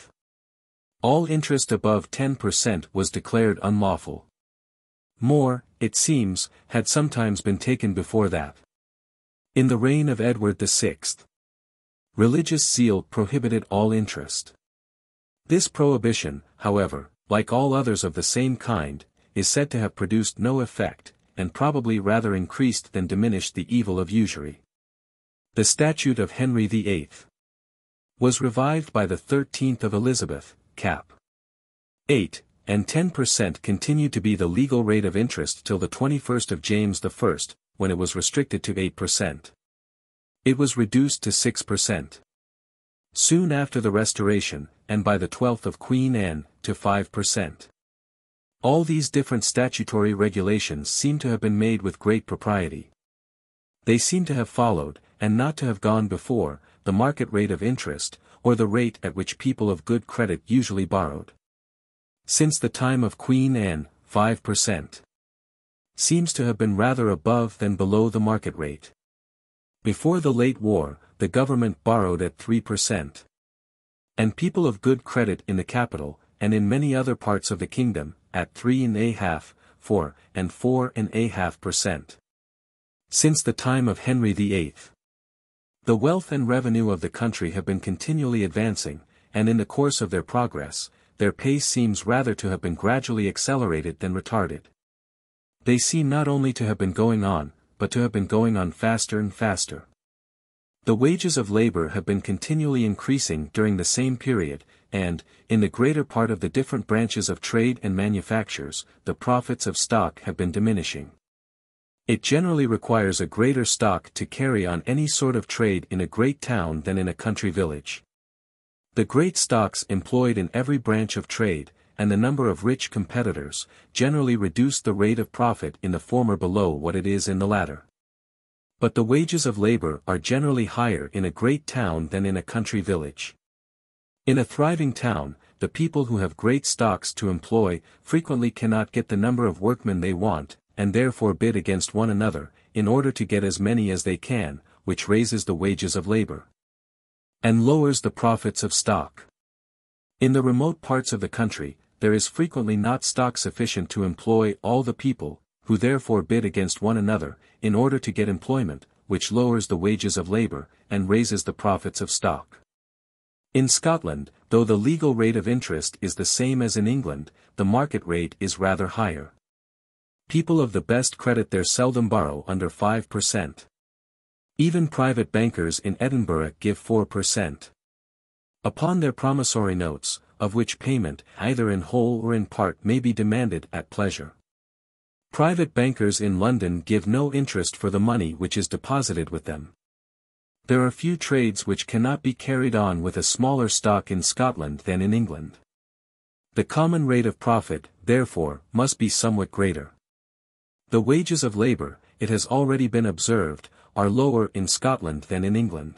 all interest above 10% was declared unlawful. More, it seems, had sometimes been taken before that. In the reign of Edward VI, religious zeal prohibited all interest. This prohibition, however, like all others of the same kind, is said to have produced no effect, and probably rather increased than diminished the evil of usury. The statute of Henry VIII was revived by the 13th of Elizabeth, cap. 8, and 10% continued to be the legal rate of interest till the 21st of James I, when it was restricted to 8%. It was reduced to 6%. Soon after the Restoration, and by the 12th of Queen Anne, to 5%. All these different statutory regulations seem to have been made with great propriety. They seem to have followed, and not to have gone before, the market rate of interest, or the rate at which people of good credit usually borrowed. Since the time of Queen Anne, 5% seems to have been rather above than below the market rate. Before the late war, the government borrowed at 3%. And people of good credit in the capital, and in many other parts of the kingdom, at 3.5%, 4%, and 4.5%. Since the time of Henry VIII, the wealth and revenue of the country have been continually advancing, and in the course of their progress, their pace seems rather to have been gradually accelerated than retarded. They seem not only to have been going on, but to have been going on faster and faster. The wages of labor have been continually increasing during the same period, and, in the greater part of the different branches of trade and manufactures, the profits of stock have been diminishing. It generally requires a greater stock to carry on any sort of trade in a great town than in a country village. The great stocks employed in every branch of trade, and the number of rich competitors, generally reduce the rate of profit in the former below what it is in the latter. But the wages of labor are generally higher in a great town than in a country village. In a thriving town, the people who have great stocks to employ frequently cannot get the number of workmen they want, and therefore bid against one another, in order to get as many as they can, which raises the wages of labor and lowers the profits of stock. In the remote parts of the country, there is frequently not stock sufficient to employ all the people, who therefore bid against one another, in order to get employment, which lowers the wages of labor, and raises the profits of stock. In Scotland, though the legal rate of interest is the same as in England, the market rate is rather higher. People of the best credit there seldom borrow under 5%. Even private bankers in Edinburgh give 4%. Upon their promissory notes, of which payment, either in whole or in part, may be demanded at pleasure. Private bankers in London give no interest for the money which is deposited with them. There are few trades which cannot be carried on with a smaller stock in Scotland than in England. The common rate of profit, therefore, must be somewhat greater. The wages of labor, it has already been observed, are lower in Scotland than in England.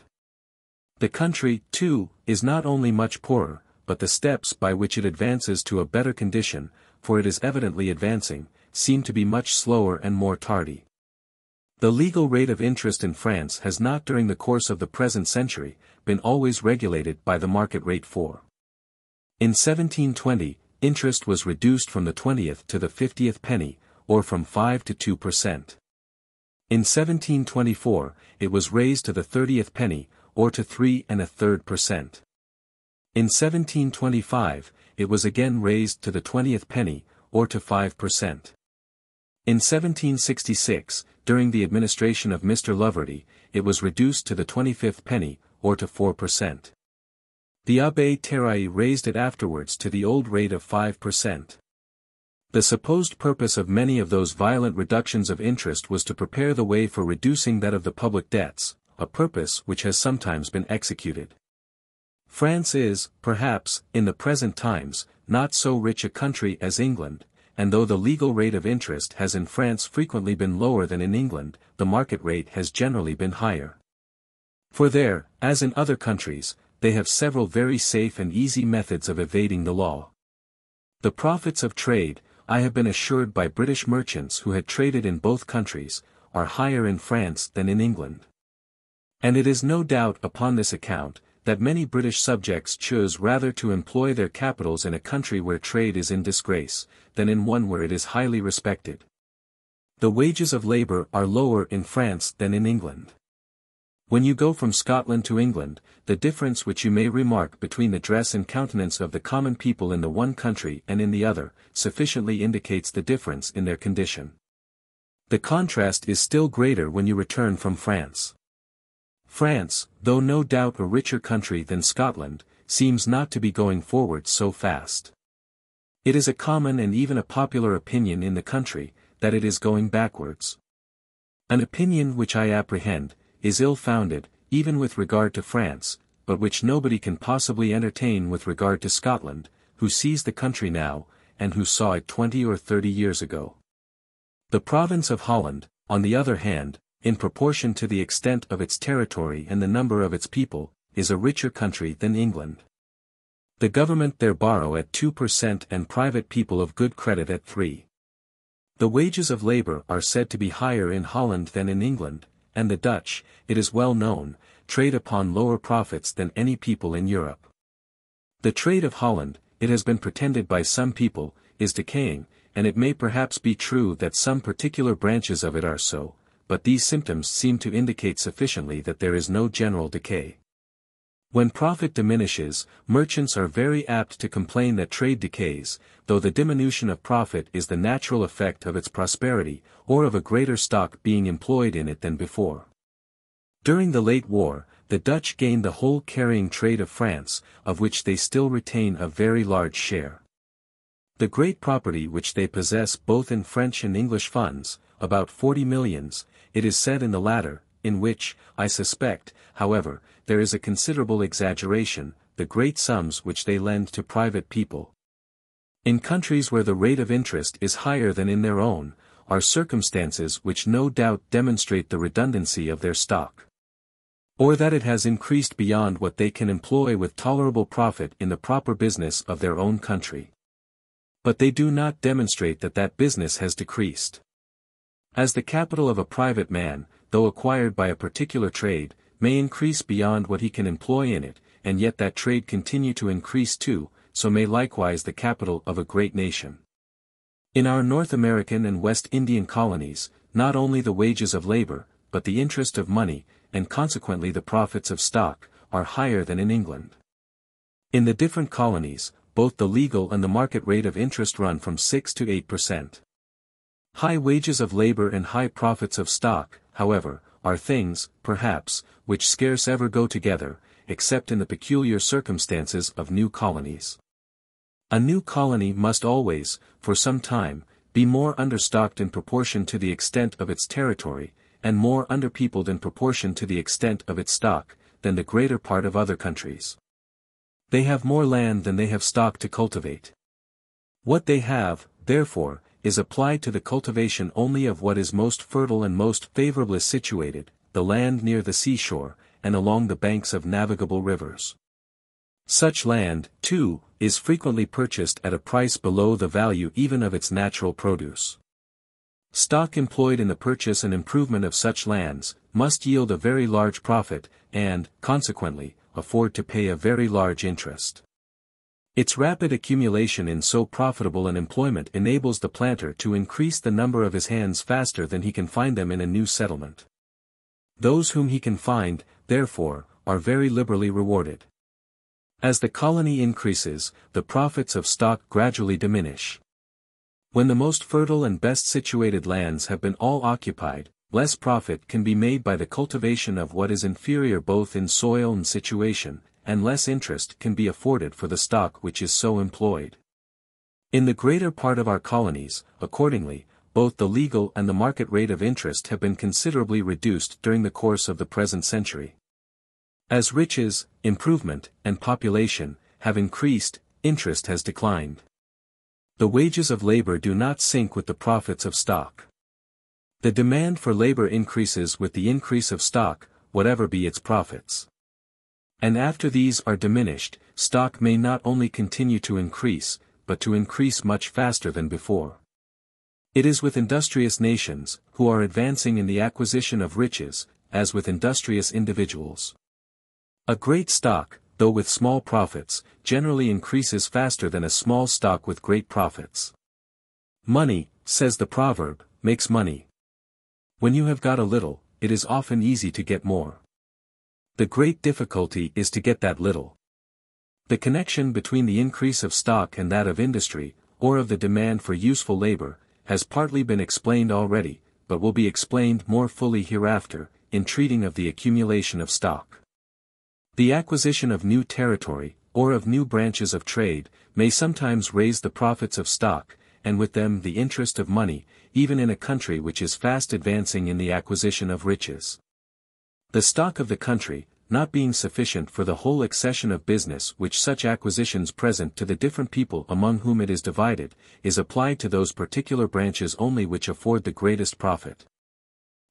The country, too, is not only much poorer, but the steps by which it advances to a better condition, for it is evidently advancing, seem to be much slower and more tardy. The legal rate of interest in France has not during the course of the present century, been always regulated by the market rate for. In 1720, interest was reduced from the 20th to the 50th penny, or from 5 to 2%. In 1724, it was raised to the 30th penny, or to 3 1/3%. In 1725, it was again raised to the 20th penny, or to 5%. In 1766, during the administration of Mr. Loverty, it was reduced to the 25th penny, or to 4%. The Abbé Terrail raised it afterwards to the old rate of 5%. The supposed purpose of many of those violent reductions of interest was to prepare the way for reducing that of the public debts, a purpose which has sometimes been executed. France is, perhaps, in the present times, not so rich a country as England, and though the legal rate of interest has in France frequently been lower than in England, the market rate has generally been higher. For there, as in other countries, they have several very safe and easy methods of evading the law. The profits of trade, I have been assured by British merchants who had traded in both countries, are higher in France than in England. And it is no doubt upon this account, that many British subjects choose rather to employ their capitals in a country where trade is in disgrace, than in one where it is highly respected. The wages of labor are lower in France than in England. When you go from Scotland to England, the difference which you may remark between the dress and countenance of the common people in the one country and in the other, sufficiently indicates the difference in their condition. The contrast is still greater when you return from France. France, though no doubt a richer country than Scotland, seems not to be going forward so fast. It is a common and even a popular opinion in the country, that it is going backwards. An opinion which I apprehend, is ill-founded, even with regard to France, but which nobody can possibly entertain with regard to Scotland, who sees the country now, and who saw it 20 or 30 years ago. The province of Holland, on the other hand, in proportion to the extent of its territory and the number of its people, is a richer country than England. The government there borrow at 2% and private people of good credit at 3%. The wages of labor are said to be higher in Holland than in England, and the Dutch, it is well known, trade upon lower profits than any people in Europe. The trade of Holland, it has been pretended by some people, is decaying, and it may perhaps be true that some particular branches of it are so, but these symptoms seem to indicate sufficiently that there is no general decay. When profit diminishes, merchants are very apt to complain that trade decays, though the diminution of profit is the natural effect of its prosperity, or of a greater stock being employed in it than before. During the late war, the Dutch gained the whole carrying trade of France, of which they still retain a very large share. The great property which they possess both in French and English funds, about 40 millions, it is said in the latter, in which, I suspect, however, there is a considerable exaggeration, the great sums which they lend to private people. In countries where the rate of interest is higher than in their own, are circumstances which no doubt demonstrate the redundancy of their stock. Or that it has increased beyond what they can employ with tolerable profit in the proper business of their own country. But they do not demonstrate that that business has decreased. As the capital of a private man, though acquired by a particular trade, may increase beyond what he can employ in it, and yet that trade continue to increase too, so may likewise the capital of a great nation. In our North American and West Indian colonies, not only the wages of labor, but the interest of money, and consequently the profits of stock, are higher than in England. In the different colonies, both the legal and the market rate of interest run from 6 to 8%. High wages of labor and high profits of stock, however, are things, perhaps, which scarce ever go together, except in the peculiar circumstances of new colonies. A new colony must always, for some time, be more understocked in proportion to the extent of its territory, and more underpeopled in proportion to the extent of its stock, than the greater part of other countries. They have more land than they have stock to cultivate. What they have, therefore, is applied to the cultivation only of what is most fertile and most favorably situated, the land near the seashore, and along the banks of navigable rivers. Such land, too, is frequently purchased at a price below the value even of its natural produce. Stock employed in the purchase and improvement of such lands, must yield a very large profit, and, consequently, afford to pay a very large interest. Its rapid accumulation in so profitable an employment enables the planter to increase the number of his hands faster than he can find them in a new settlement. Those whom he can find, therefore, are very liberally rewarded. As the colony increases, the profits of stock gradually diminish. When the most fertile and best situated lands have been all occupied, less profit can be made by the cultivation of what is inferior both in soil and situation, and less interest can be afforded for the stock which is so employed. In the greater part of our colonies, accordingly, both the legal and the market rate of interest have been considerably reduced during the course of the present century. As riches, improvement, and population have increased, interest has declined. The wages of labor do not sink with the profits of stock. The demand for labor increases with the increase of stock, whatever be its profits. And after these are diminished, stock may not only continue to increase, but to increase much faster than before. It is with industrious nations, who are advancing in the acquisition of riches, as with industrious individuals. A great stock, though with small profits, generally increases faster than a small stock with great profits. Money, says the proverb, makes money. When you have got a little, it is often easy to get more. The great difficulty is to get that little. The connection between the increase of stock and that of industry, or of the demand for useful labor, has partly been explained already, but will be explained more fully hereafter, in treating of the accumulation of stock. The acquisition of new territory, or of new branches of trade, may sometimes raise the profits of stock, and with them the interest of money, even in a country which is fast advancing in the acquisition of riches. The stock of the country, not being sufficient for the whole accession of business which such acquisitions present to the different people among whom it is divided, is applied to those particular branches only which afford the greatest profit.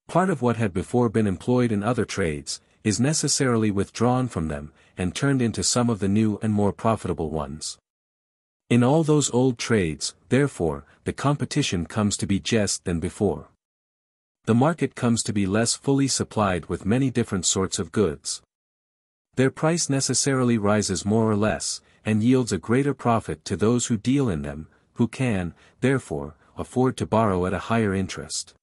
Part of what had before been employed in other trades, is necessarily withdrawn from them, and turned into some of the new and more profitable ones. In all those old trades, therefore, the competition comes to be just than before. The market comes to be less fully supplied with many different sorts of goods. Their price necessarily rises more or less, and yields a greater profit to those who deal in them, who can, therefore, afford to borrow at a higher interest.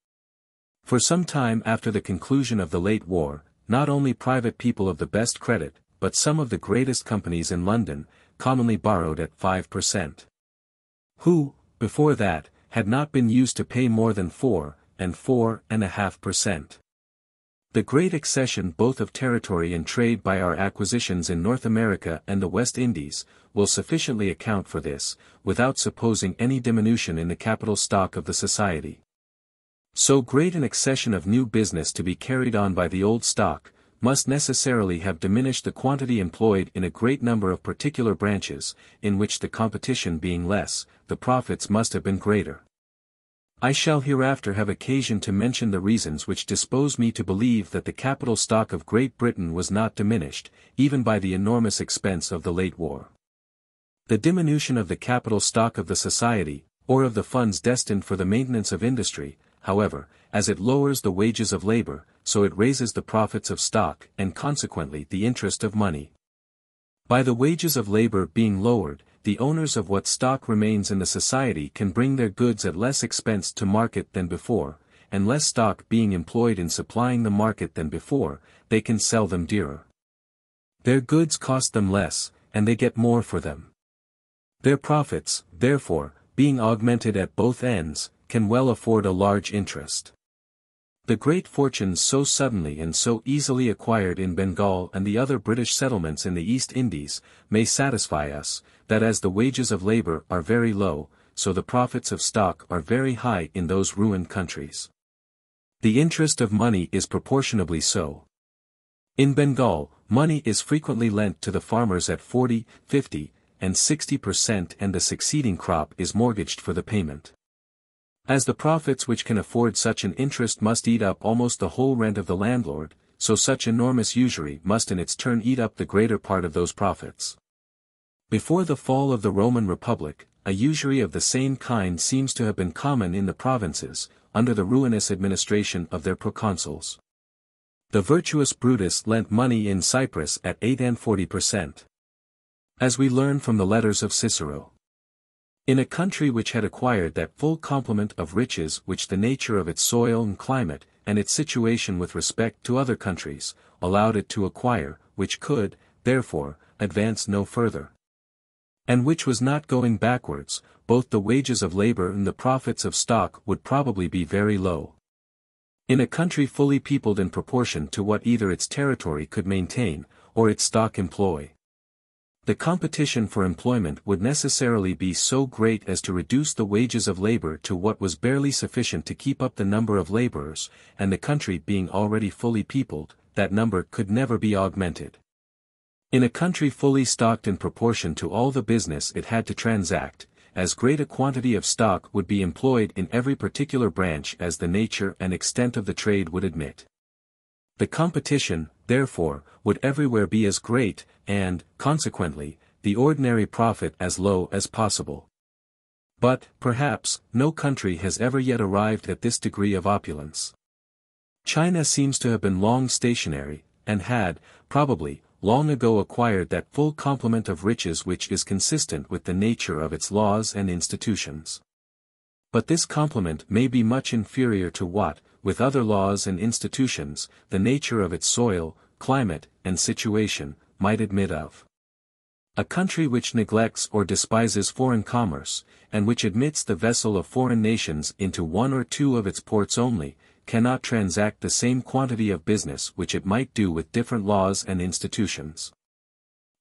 For some time after the conclusion of the late war, not only private people of the best credit, but some of the greatest companies in London, commonly borrowed at 5%. Who, before that, had not been used to pay more than 4 and 4.5%. The great accession both of territory and trade by our acquisitions in North America and the West Indies, will sufficiently account for this, without supposing any diminution in the capital stock of the society. So great an accession of new business to be carried on by the old stock, must necessarily have diminished the quantity employed in a great number of particular branches, in which the competition being less, the profits must have been greater. I shall hereafter have occasion to mention the reasons which dispose me to believe that the capital stock of Great Britain was not diminished, even by the enormous expense of the late war. The diminution of the capital stock of the society, or of the funds destined for the maintenance of industry, however, as it lowers the wages of labor, so it raises the profits of stock and consequently the interest of money. By the wages of labor being lowered, the owners of what stock remains in the society can bring their goods at less expense to market than before, and less stock being employed in supplying the market than before, they can sell them dearer. Their goods cost them less, and they get more for them. Their profits, therefore, being augmented at both ends, can well afford a large interest. The great fortunes so suddenly and so easily acquired in Bengal and the other British settlements in the East Indies, may satisfy us, that as the wages of labor are very low, so the profits of stock are very high in those ruined countries. The interest of money is proportionably so. In Bengal, money is frequently lent to the farmers at 40, 50, and 60% and the succeeding crop is mortgaged for the payment. As the profits which can afford such an interest must eat up almost the whole rent of the landlord, so such enormous usury must in its turn eat up the greater part of those profits. Before the fall of the Roman Republic, a usury of the same kind seems to have been common in the provinces, under the ruinous administration of their proconsuls. The virtuous Brutus lent money in Cyprus at 8 and 40%. As we learn from the letters of Cicero. In a country which had acquired that full complement of riches which the nature of its soil and climate, and its situation with respect to other countries, allowed it to acquire, which could, therefore, advance no further. And which was not going backwards, both the wages of labor and the profits of stock would probably be very low. In a country fully peopled in proportion to what either its territory could maintain, or its stock employ, the competition for employment would necessarily be so great as to reduce the wages of labor to what was barely sufficient to keep up the number of laborers, and the country being already fully peopled, that number could never be augmented. In a country fully stocked in proportion to all the business it had to transact, as great a quantity of stock would be employed in every particular branch as the nature and extent of the trade would admit. The competition, therefore, would everywhere be as great, and, consequently, the ordinary profit as low as possible. But, perhaps, no country has ever yet arrived at this degree of opulence. China seems to have been long stationary, and had, probably, long ago acquired that full complement of riches which is consistent with the nature of its laws and institutions. But this complement may be much inferior to what, with other laws and institutions, the nature of its soil, climate, and situation, might admit of. A country which neglects or despises foreign commerce, and which admits the vessel of foreign nations into one or two of its ports only, cannot transact the same quantity of business which it might do with different laws and institutions.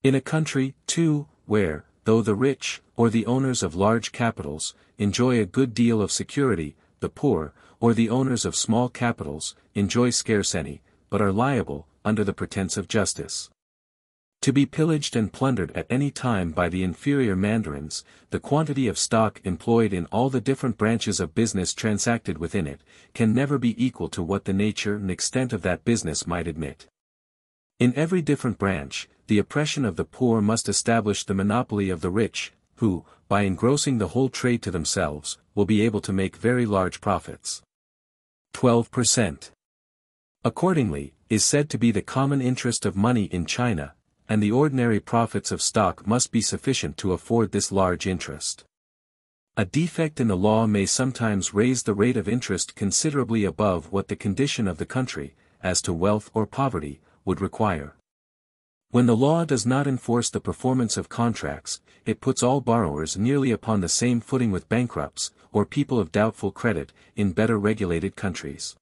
In a country, too, where, though the rich, or the owners of large capitals, enjoy a good deal of security, the poor, or the owners of small capitals, enjoy scarce any, but are liable, under the pretence of justice, to be pillaged and plundered at any time by the inferior mandarins, the quantity of stock employed in all the different branches of business transacted within it, can never be equal to what the nature and extent of that business might admit. In every different branch, the oppression of the poor must establish the monopoly of the rich, who, by engrossing the whole trade to themselves, will be able to make very large profits. 12%. Accordingly, is said to be the common interest of money in China, and the ordinary profits of stock must be sufficient to afford this large interest. A defect in the law may sometimes raise the rate of interest considerably above what the condition of the country, as to wealth or poverty, would require. When the law does not enforce the performance of contracts, it puts all borrowers nearly upon the same footing with bankrupts, or people of doubtful credit, in better regulated countries.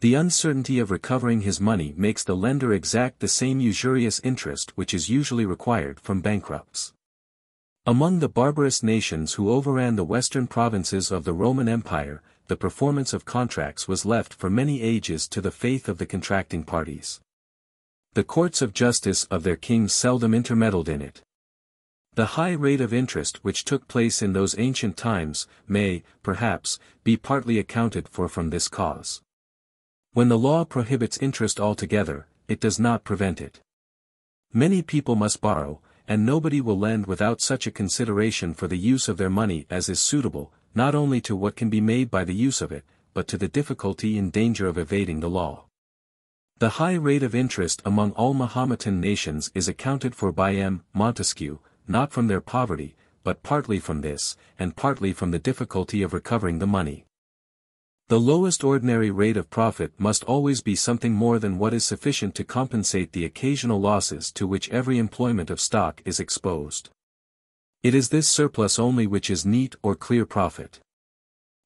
The uncertainty of recovering his money makes the lender exact the same usurious interest which is usually required from bankrupts. Among the barbarous nations who overran the western provinces of the Roman Empire, the performance of contracts was left for many ages to the faith of the contracting parties. The courts of justice of their kings seldom intermeddled in it. The high rate of interest which took place in those ancient times, may, perhaps, be partly accounted for from this cause. When the law prohibits interest altogether, it does not prevent it. Many people must borrow, and nobody will lend without such a consideration for the use of their money as is suitable, not only to what can be made by the use of it, but to the difficulty and danger of evading the law. The high rate of interest among all Mahometan nations is accounted for by M. Montesquieu, not from their poverty, but partly from this, and partly from the difficulty of recovering the money. The lowest ordinary rate of profit must always be something more than what is sufficient to compensate the occasional losses to which every employment of stock is exposed. It is this surplus only which is neat or clear profit.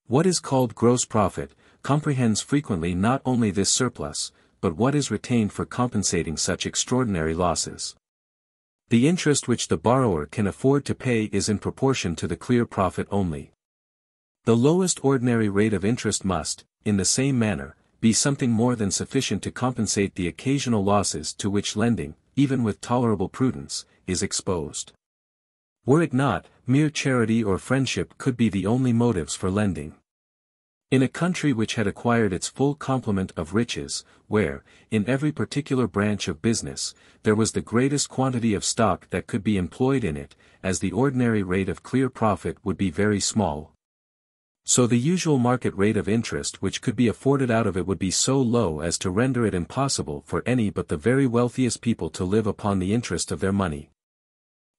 What is called gross profit, comprehends frequently not only this surplus, but what is retained for compensating such extraordinary losses. The interest which the borrower can afford to pay is in proportion to the clear profit only. The lowest ordinary rate of interest must, in the same manner, be something more than sufficient to compensate the occasional losses to which lending, even with tolerable prudence, is exposed. Were it not, mere charity or friendship could be the only motives for lending. In a country which had acquired its full complement of riches, where, in every particular branch of business, there was the greatest quantity of stock that could be employed in it, as the ordinary rate of clear profit would be very small, so the usual market rate of interest which could be afforded out of it would be so low as to render it impossible for any but the very wealthiest people to live upon the interest of their money.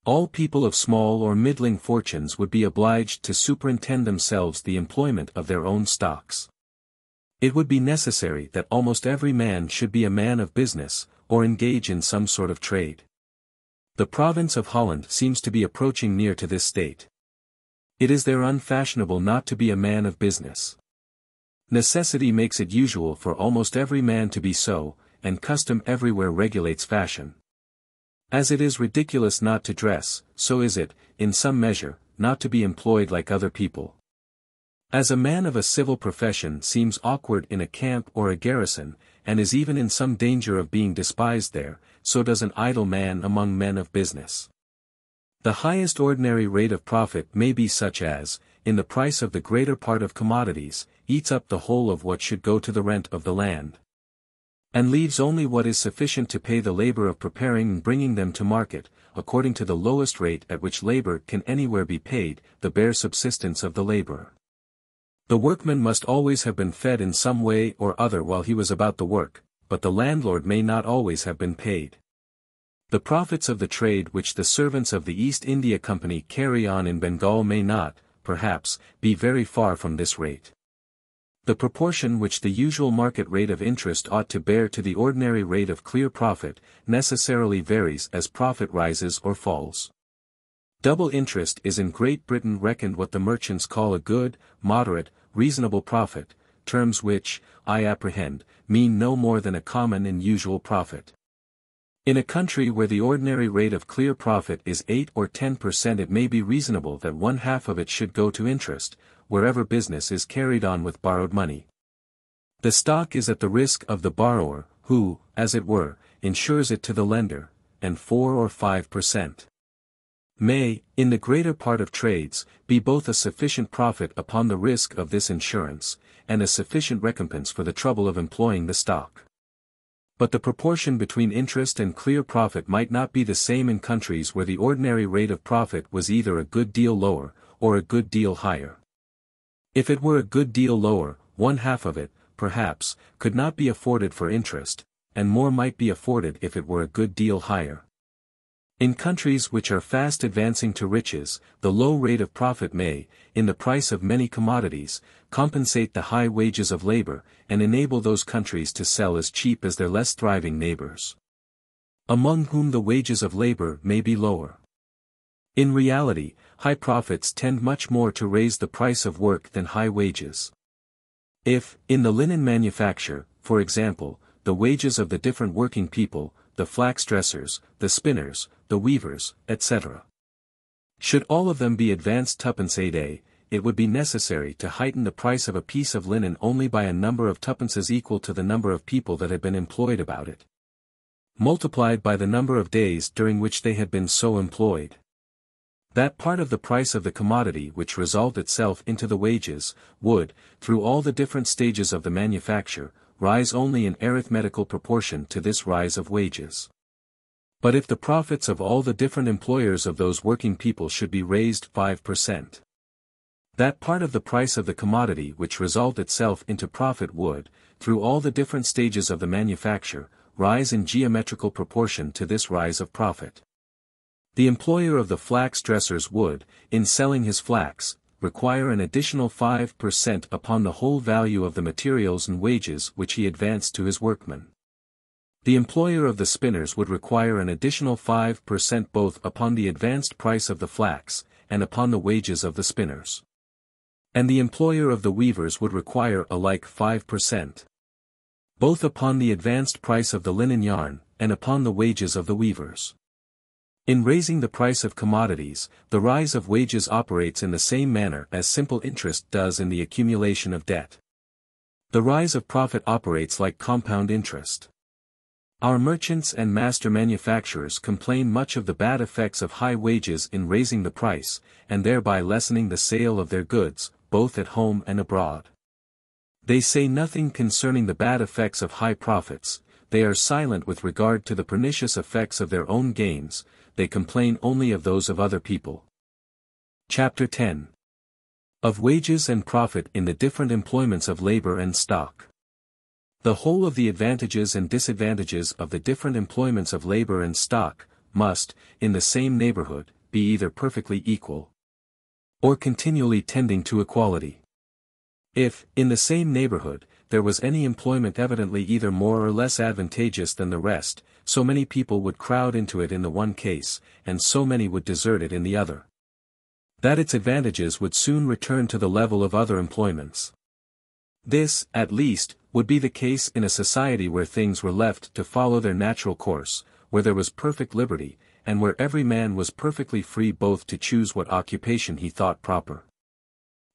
All people of small or middling fortunes would be obliged to superintend themselves the employment of their own stocks. It would be necessary that almost every man should be a man of business, or engage in some sort of trade. The province of Holland seems to be approaching near to this state. It is there unfashionable not to be a man of business. Necessity makes it usual for almost every man to be so, and custom everywhere regulates fashion. As it is ridiculous not to dress, so is it, in some measure, not to be employed like other people. As a man of a civil profession seems awkward in a camp or a garrison, and is even in some danger of being despised there, so does an idle man among men of business. The highest ordinary rate of profit may be such as, in the price of the greater part of commodities, eats up the whole of what should go to the rent of the land, and leaves only what is sufficient to pay the labor of preparing and bringing them to market, according to the lowest rate at which labor can anywhere be paid, the bare subsistence of the laborer. The workman must always have been fed in some way or other while he was about the work, but the landlord may not always have been paid. The profits of the trade which the servants of the East India Company carry on in Bengal may not, perhaps, be very far from this rate. The proportion which the usual market rate of interest ought to bear to the ordinary rate of clear profit, necessarily varies as profit rises or falls. Double interest is in Great Britain reckoned what the merchants call a good, moderate, reasonable profit, terms which, I apprehend, mean no more than a common and usual profit. In a country where the ordinary rate of clear profit is 8 or 10%, it may be reasonable that 1/2 of it should go to interest, wherever business is carried on with borrowed money. The stock is at the risk of the borrower, who, as it were, insures it to the lender, and 4 or 5% may, in the greater part of trades, be both a sufficient profit upon the risk of this insurance, and a sufficient recompense for the trouble of employing the stock. But the proportion between interest and clear profit might not be the same in countries where the ordinary rate of profit was either a good deal lower, or a good deal higher. If it were a good deal lower, 1/2 of it, perhaps, could not be afforded for interest, and more might be afforded if it were a good deal higher. In countries which are fast advancing to riches, the low rate of profit may, in the price of many commodities, compensate the high wages of labor, and enable those countries to sell as cheap as their less thriving neighbors, among whom the wages of labor may be lower. In reality, high profits tend much more to raise the price of work than high wages. If, in the linen manufacture, for example, the wages of the different working people, the flax dressers, the spinners, the weavers, etc., should all of them be advanced 2d a day, it would be necessary to heighten the price of a piece of linen only by a number of tuppences equal to the number of people that had been employed about it, multiplied by the number of days during which they had been so employed. That part of the price of the commodity which resolved itself into the wages, would, through all the different stages of the manufacture, rise only in arithmetical proportion to this rise of wages. But if the profits of all the different employers of those working people should be raised 5%, that part of the price of the commodity which resolved itself into profit would, through all the different stages of the manufacture, rise in geometrical proportion to this rise of profit. The employer of the flax dressers would, in selling his flax, require an additional 5% upon the whole value of the materials and wages which he advanced to his workmen. The employer of the spinners would require an additional 5% both upon the advanced price of the flax, and upon the wages of the spinners. And the employer of the weavers would require a like 5%, both upon the advanced price of the linen yarn, and upon the wages of the weavers. In raising the price of commodities, the rise of wages operates in the same manner as simple interest does in the accumulation of debt. The rise of profit operates like compound interest. Our merchants and master manufacturers complain much of the bad effects of high wages in raising the price, and thereby lessening the sale of their goods, both at home and abroad. They say nothing concerning the bad effects of high profits, they are silent with regard to the pernicious effects of their own gains, they complain only of those of other people. Chapter 10. Of wages and profit in the different employments of labor and stock. The whole of the advantages and disadvantages of the different employments of labor and stock, must, in the same neighborhood, be either perfectly equal, or continually tending to equality. If, in the same neighborhood, there was any employment evidently either more or less advantageous than the rest, so many people would crowd into it in the one case, and so many would desert it in the other, that its advantages would soon return to the level of other employments. This, at least, would be the case in a society where things were left to follow their natural course, where there was perfect liberty, and where every man was perfectly free both to choose what occupation he thought proper,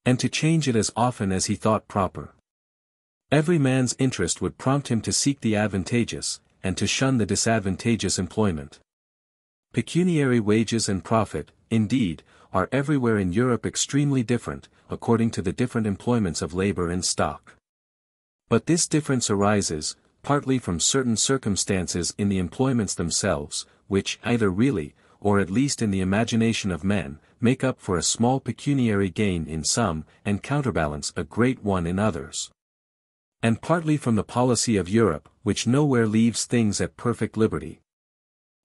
and to change it as often as he thought proper. Every man's interest would prompt him to seek the advantageous, and to shun the disadvantageous employment. Pecuniary wages and profit, indeed, are everywhere in Europe extremely different, according to the different employments of labor and stock. But this difference arises, partly from certain circumstances in the employments themselves, which either really, or at least in the imagination of men, make up for a small pecuniary gain in some, and counterbalance a great one in others. And partly from the policy of Europe, which nowhere leaves things at perfect liberty.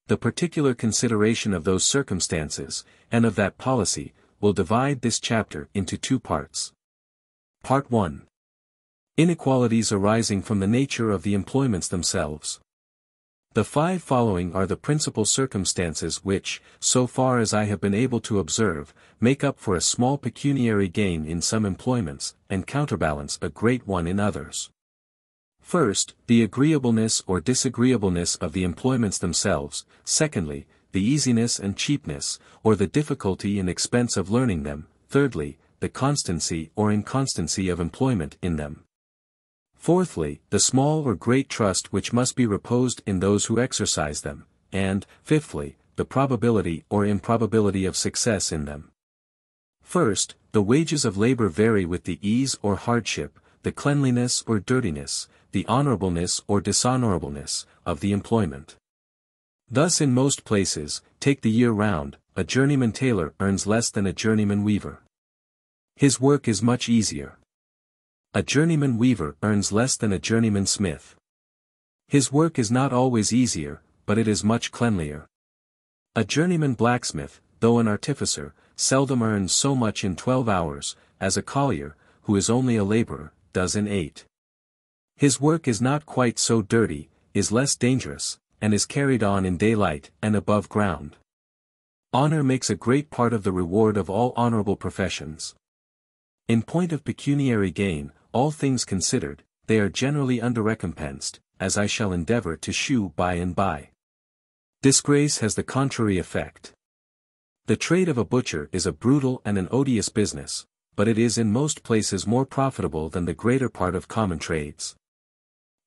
The particular consideration of those circumstances, and of that policy, will divide this chapter into two parts. Part 1. Inequalities arising from the nature of the employments themselves. The 5 following are the principal circumstances which, so far as I have been able to observe, make up for a small pecuniary gain in some employments, and counterbalance a great one in others. First, the agreeableness or disagreeableness of the employments themselves, secondly, the easiness and cheapness, or the difficulty and expense of learning them, thirdly, the constancy or inconstancy of employment in them. Fourthly, the small or great trust which must be reposed in those who exercise them, and, fifthly, the probability or improbability of success in them. First, the wages of labor vary with the ease or hardship, the cleanliness or dirtiness, the honorableness or dishonorableness, of the employment. Thus in most places, take the year round, a journeyman tailor earns less than a journeyman weaver. His work is much easier. A journeyman weaver earns less than a journeyman smith. His work is not always easier, but it is much cleanlier. A journeyman blacksmith, though an artificer, seldom earns so much in 12 hours, as a collier, who is only a laborer, does in 8. His work is not quite so dirty, is less dangerous, and is carried on in daylight and above ground. Honor makes a great part of the reward of all honorable professions. In point of pecuniary gain, all things considered, they are generally underrecompensed, as I shall endeavor to shew by and by. Disgrace has the contrary effect. The trade of a butcher is a brutal and an odious business, but it is in most places more profitable than the greater part of common trades.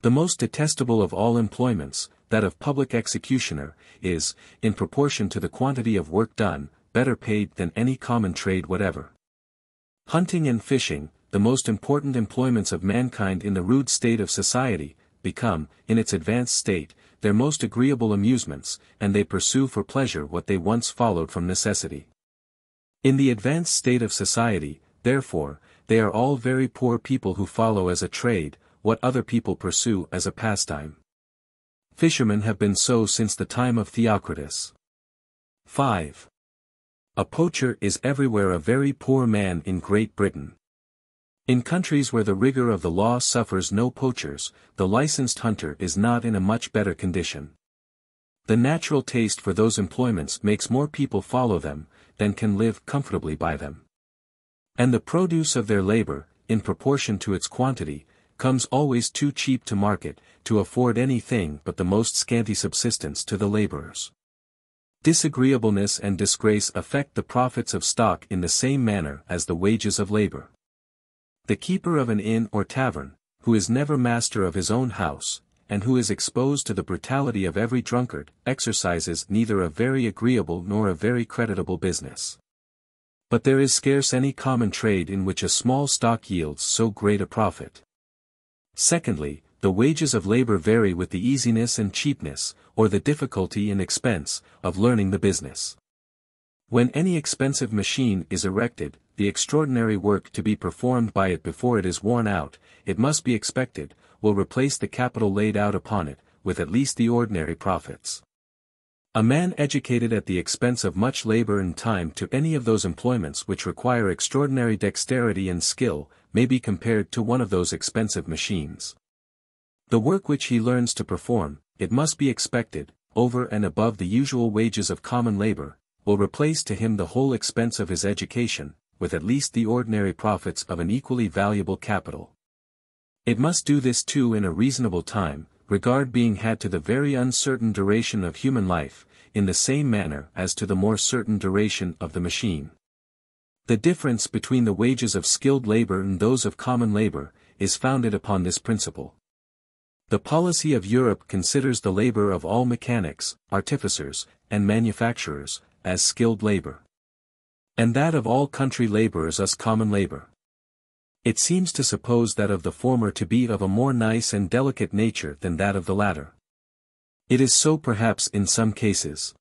The most detestable of all employments, that of public executioner, is, in proportion to the quantity of work done, better paid than any common trade whatever. Hunting and fishing, the most important employments of mankind in the rude state of society, become, in its advanced state, their most agreeable amusements, and they pursue for pleasure what they once followed from necessity. In the advanced state of society, therefore, they are all very poor people who follow as a trade, what other people pursue as a pastime. Fishermen have been so since the time of Theocritus. 5. A poacher is everywhere a very poor man in Great Britain. In countries where the rigor of the law suffers no poachers, the licensed hunter is not in a much better condition. The natural taste for those employments makes more people follow them, than can live comfortably by them. And the produce of their labor, in proportion to its quantity, comes always too cheap to market, to afford anything but the most scanty subsistence to the laborers. Disagreeableness and disgrace affect the profits of stock in the same manner as the wages of labor. The keeper of an inn or tavern, who is never master of his own house, and who is exposed to the brutality of every drunkard, exercises neither a very agreeable nor a very creditable business. But there is scarce any common trade in which a small stock yields so great a profit. Secondly, the wages of labor vary with the easiness and cheapness, or the difficulty and expense, of learning the business. When any expensive machine is erected, the extraordinary work to be performed by it before it is worn out, it must be expected, will replace the capital laid out upon it, with at least the ordinary profits. A man educated at the expense of much labor and time to any of those employments which require extraordinary dexterity and skill, may be compared to one of those expensive machines. The work which he learns to perform, it must be expected, over and above the usual wages of common labor, will replace to him the whole expense of his education, with at least the ordinary profits of an equally valuable capital. It must do this too in a reasonable time, regard being had to the very uncertain duration of human life, in the same manner as to the more certain duration of the machine. The difference between the wages of skilled labor and those of common labor, is founded upon this principle. The policy of Europe considers the labor of all mechanics, artificers, and manufacturers, as skilled labor, and that of all country laborers as common labor. It seems to suppose that of the former to be of a more nice and delicate nature than that of the latter. It is so perhaps in some cases.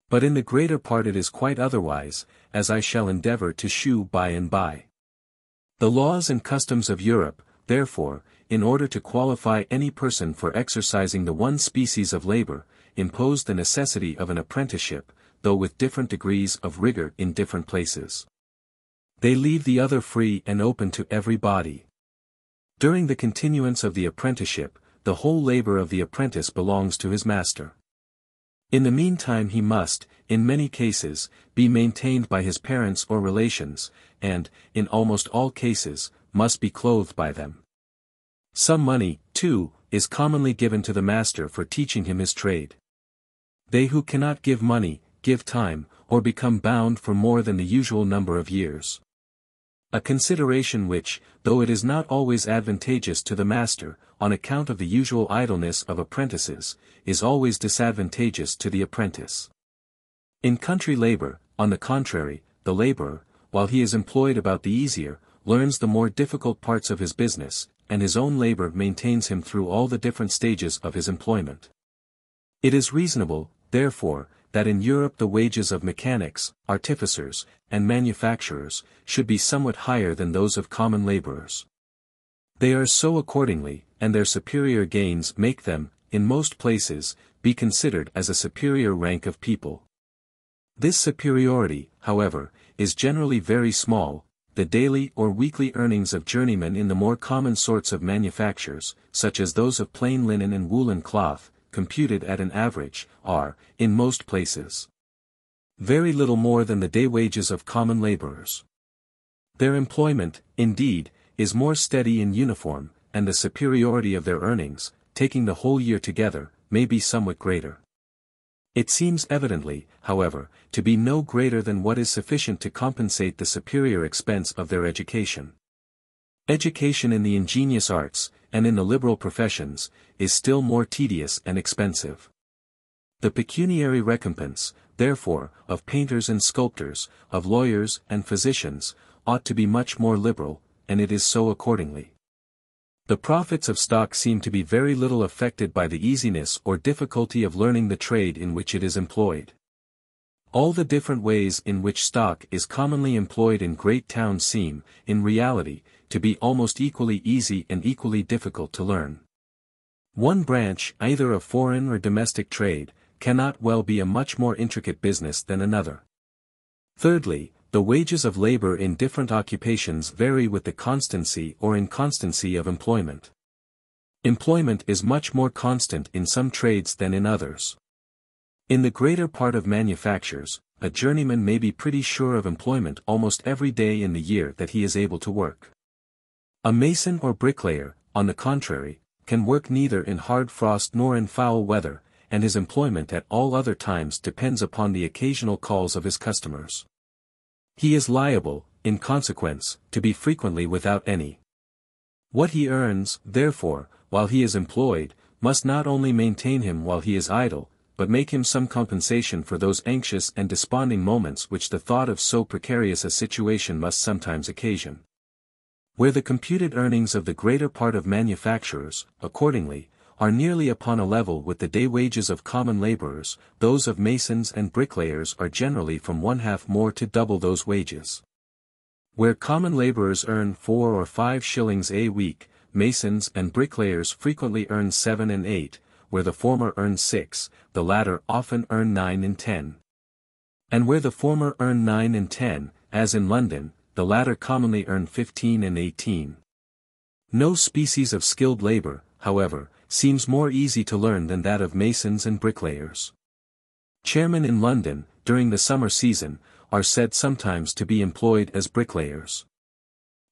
But in the greater part it is quite otherwise, as I shall endeavor to shew by and by. The laws and customs of Europe, therefore, in order to qualify any person for exercising the one species of labor, impose the necessity of an apprenticeship, though with different degrees of rigor in different places. They leave the other free and open to every body. During the continuance of the apprenticeship, the whole labor of the apprentice belongs to his master. In the meantime he must, in many cases, be maintained by his parents or relations, and, in almost all cases, must be clothed by them. Some money, too, is commonly given to the master for teaching him his trade. They who cannot give money, give time, or become bound for more than the usual number of years. A consideration which, though it is not always advantageous to the master, on account of the usual idleness of apprentices, is always disadvantageous to the apprentice. In country labor, on the contrary, the laborer, while he is employed about the easier, learns the more difficult parts of his business, and his own labor maintains him through all the different stages of his employment. It is reasonable, therefore, that in Europe the wages of mechanics, artificers, and manufacturers, should be somewhat higher than those of common laborers. They are so accordingly, and their superior gains make them, in most places, be considered as a superior rank of people. This superiority, however, is generally very small. The daily or weekly earnings of journeymen in the more common sorts of manufactures, such as those of plain linen and woolen cloth, computed at an average, are, in most places, very little more than the day wages of common laborers. Their employment, indeed, is more steady and uniform, and the superiority of their earnings, taking the whole year together, may be somewhat greater. It seems evidently, however, to be no greater than what is sufficient to compensate the superior expense of their education. Education in the ingenious arts, and in the liberal professions, is still more tedious and expensive. The pecuniary recompense, therefore, of painters and sculptors, of lawyers and physicians, ought to be much more liberal, and it is so accordingly. The profits of stock seem to be very little affected by the easiness or difficulty of learning the trade in which it is employed. All the different ways in which stock is commonly employed in great towns seem, in reality, to be almost equally easy and equally difficult to learn. One branch, either of foreign or domestic trade, cannot well be a much more intricate business than another. Thirdly, the wages of labor in different occupations vary with the constancy or inconstancy of employment. Employment is much more constant in some trades than in others. In the greater part of manufactures, a journeyman may be pretty sure of employment almost every day in the year that he is able to work. A mason or bricklayer, on the contrary, can work neither in hard frost nor in foul weather, and his employment at all other times depends upon the occasional calls of his customers. He is liable, in consequence, to be frequently without any. What he earns, therefore, while he is employed, must not only maintain him while he is idle, but make him some compensation for those anxious and desponding moments which the thought of so precarious a situation must sometimes occasion. Where the computed earnings of the greater part of manufacturers, accordingly, are nearly upon a level with the day wages of common laborers, those of masons and bricklayers are generally from one half more to double those wages. Where common laborers earn 4 or 5 shillings a week, masons and bricklayers frequently earn 7 and 8, where the former earn 6, the latter often earn 9 and 10. And where the former earn 9 and 10, as in London, the latter commonly earn 15 and 18. No species of skilled labor, however, seems more easy to learn than that of masons and bricklayers. Chairmen in London, during the summer season, are said sometimes to be employed as bricklayers.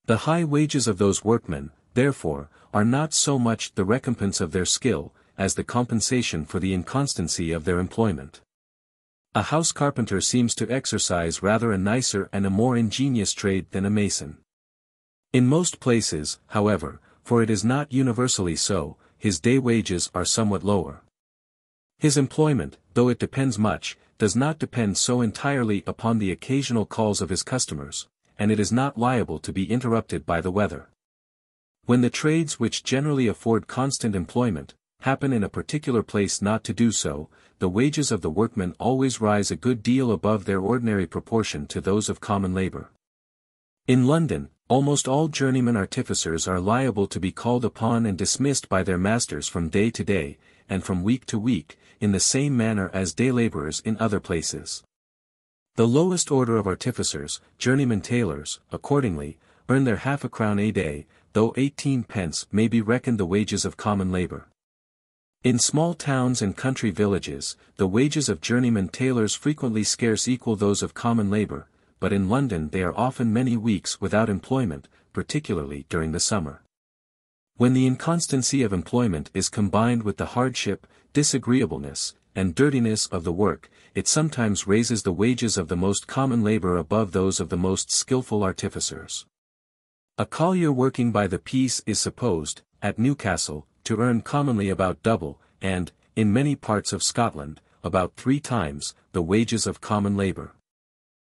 The high wages of those workmen, therefore, are not so much the recompense of their skill, as the compensation for the inconstancy of their employment. A house carpenter seems to exercise rather a nicer and a more ingenious trade than a mason. In most places, however, for it is not universally so, his day wages are somewhat lower. His employment, though it depends much, does not depend so entirely upon the occasional calls of his customers, and it is not liable to be interrupted by the weather. When the trades which generally afford constant employment, happen in a particular place not to do so, the wages of the workmen always rise a good deal above their ordinary proportion to those of common labor. In London, almost all journeyman artificers are liable to be called upon and dismissed by their masters from day to day, and from week to week, in the same manner as day laborers in other places. The lowest order of artificers, journeyman tailors, accordingly, earn their half a crown a day, though 18 pence may be reckoned the wages of common labor. In small towns and country villages, the wages of journeyman tailors frequently scarce equal those of common labor, but in London they are often many weeks without employment, particularly during the summer. When the inconstancy of employment is combined with the hardship, disagreeableness, and dirtiness of the work, it sometimes raises the wages of the most common labor above those of the most skilful artificers. A collier working by the piece is supposed, at Newcastle, to earn commonly about double, and, in many parts of Scotland, about 3 times, the wages of common labor.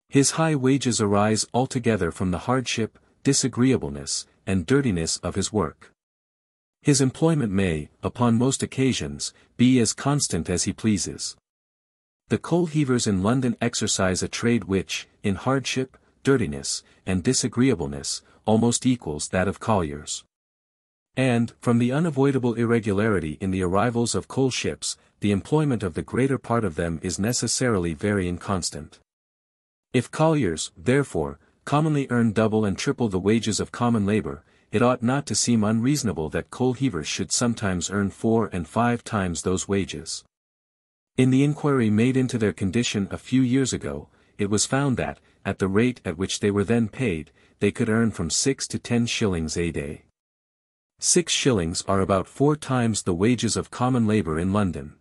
His high wages arise altogether from the hardship, disagreeableness, and dirtiness of his work. His employment may, upon most occasions, be as constant as he pleases. The coal heavers in London exercise a trade which, in hardship, dirtiness, and disagreeableness, almost equals that of colliers. And, from the unavoidable irregularity in the arrivals of coal ships, the employment of the greater part of them is necessarily very inconstant. If colliers, therefore, commonly earn double and triple the wages of common labor, it ought not to seem unreasonable that coal heavers should sometimes earn 4 and 5 times those wages. In the inquiry made into their condition a few years ago, it was found that, at the rate at which they were then paid, they could earn from 6 to 10 shillings a day. 6 shillings are about 4 times the wages of common labor in London.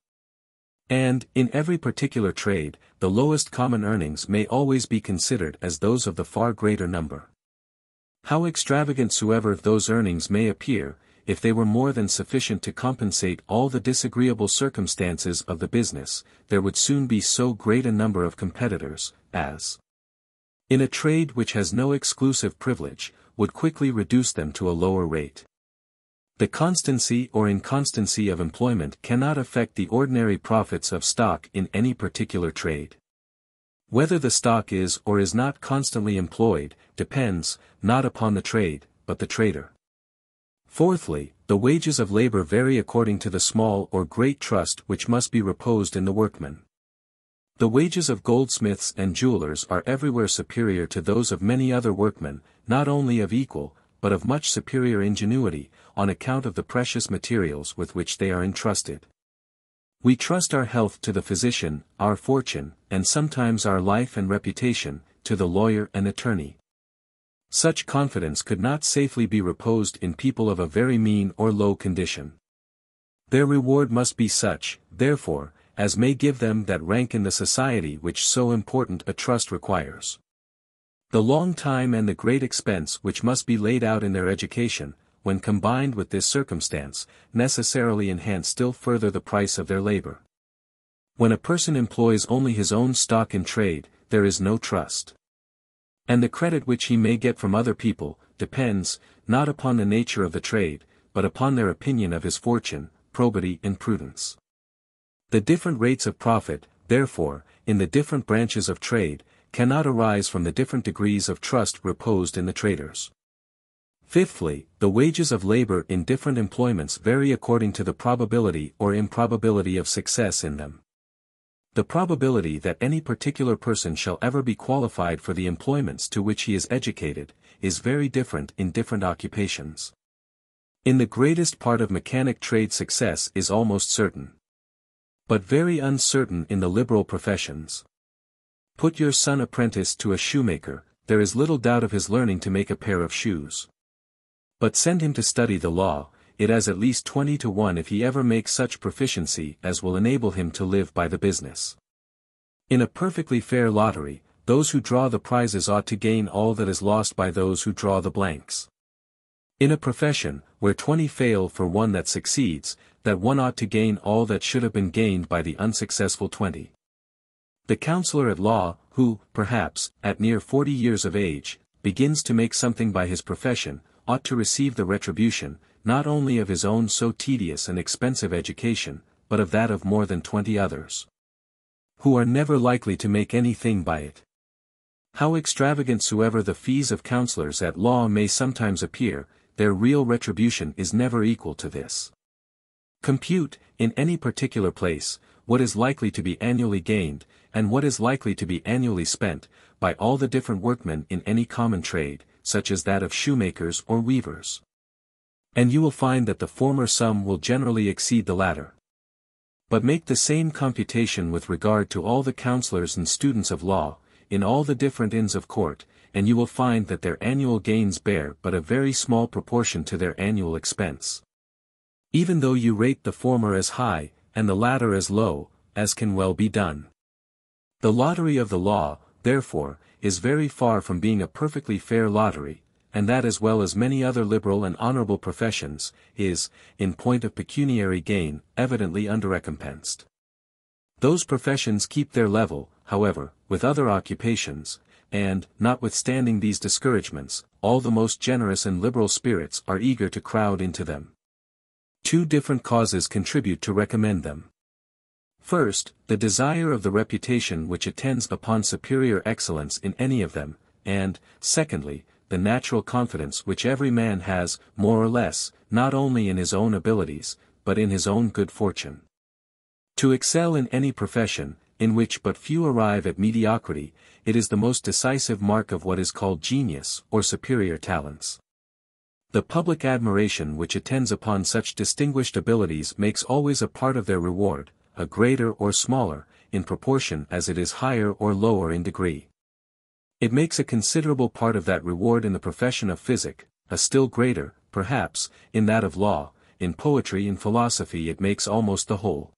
And, in every particular trade, the lowest common earnings may always be considered as those of the far greater number. How extravagant soever those earnings may appear, if they were more than sufficient to compensate all the disagreeable circumstances of the business, there would soon be so great a number of competitors, as, in a trade which has no exclusive privilege, would quickly reduce them to a lower rate. The constancy or inconstancy of employment cannot affect the ordinary profits of stock in any particular trade. Whether the stock is or is not constantly employed, depends, not upon the trade, but the trader. Fourthly, the wages of labor vary according to the small or great trust which must be reposed in the workman. The wages of goldsmiths and jewelers are everywhere superior to those of many other workmen, not only of equal, but of much superior ingenuity, on account of the precious materials with which they are entrusted. We trust our health to the physician, our fortune, and sometimes our life and reputation, to the lawyer and attorney. Such confidence could not safely be reposed in people of a very mean or low condition. Their reward must be such, therefore, as may give them that rank in the society which so important a trust requires. The long time and the great expense which must be laid out in their education, when combined with this circumstance, necessarily enhance still further the price of their labor. When a person employs only his own stock in trade, there is no trust. And the credit which he may get from other people, depends, not upon the nature of the trade, but upon their opinion of his fortune, probity and prudence. The different rates of profit, therefore, in the different branches of trade, cannot arise from the different degrees of trust reposed in the traders. Fifthly, the wages of labor in different employments vary according to the probability or improbability of success in them. The probability that any particular person shall ever be qualified for the employments to which he is educated, is very different in different occupations. In the greatest part of mechanic trade success is almost certain, but very uncertain in the liberal professions. Put your son apprentice to a shoemaker, there is little doubt of his learning to make a pair of shoes. But send him to study the law, it is at least 20 to 1 if he ever makes such proficiency as will enable him to live by the business. In a perfectly fair lottery, those who draw the prizes ought to gain all that is lost by those who draw the blanks. In a profession, where 20 fail for one that succeeds, that one ought to gain all that should have been gained by the unsuccessful 20. The counselor at law, who, perhaps, at near 40 years of age, begins to make something by his profession, ought to receive the retribution, not only of his own so tedious and expensive education, but of that of more than 20 others, who are never likely to make anything by it. How extravagant soever the fees of counselors at law may sometimes appear, their real retribution is never equal to this. Compute, in any particular place, what is likely to be annually gained, and what is likely to be annually spent, by all the different workmen in any common trade, such as that of shoemakers or weavers. And you will find that the former sum will generally exceed the latter. But make the same computation with regard to all the counselors and students of law, in all the different inns of court, and you will find that their annual gains bear but a very small proportion to their annual expense. Even though you rate the former as high, and the latter as low, as can well be done. The lottery of the law, therefore, is very far from being a perfectly fair lottery, and that as well as many other liberal and honorable professions, is, in point of pecuniary gain, evidently underrecompensed. Those professions keep their level, however, with other occupations, and, notwithstanding these discouragements, all the most generous and liberal spirits are eager to crowd into them. Two different causes contribute to recommend them. First, the desire of the reputation which attends upon superior excellence in any of them, and, secondly, the natural confidence which every man has, more or less, not only in his own abilities, but in his own good fortune. To excel in any profession, in which but few arrive at mediocrity, it is the most decisive mark of what is called genius, or superior talents. The public admiration which attends upon such distinguished abilities makes always a part of their reward, a greater or smaller, in proportion as it is higher or lower in degree. It makes a considerable part of that reward in the profession of physic, a still greater, perhaps, in that of law, in poetry and philosophy it makes almost the whole.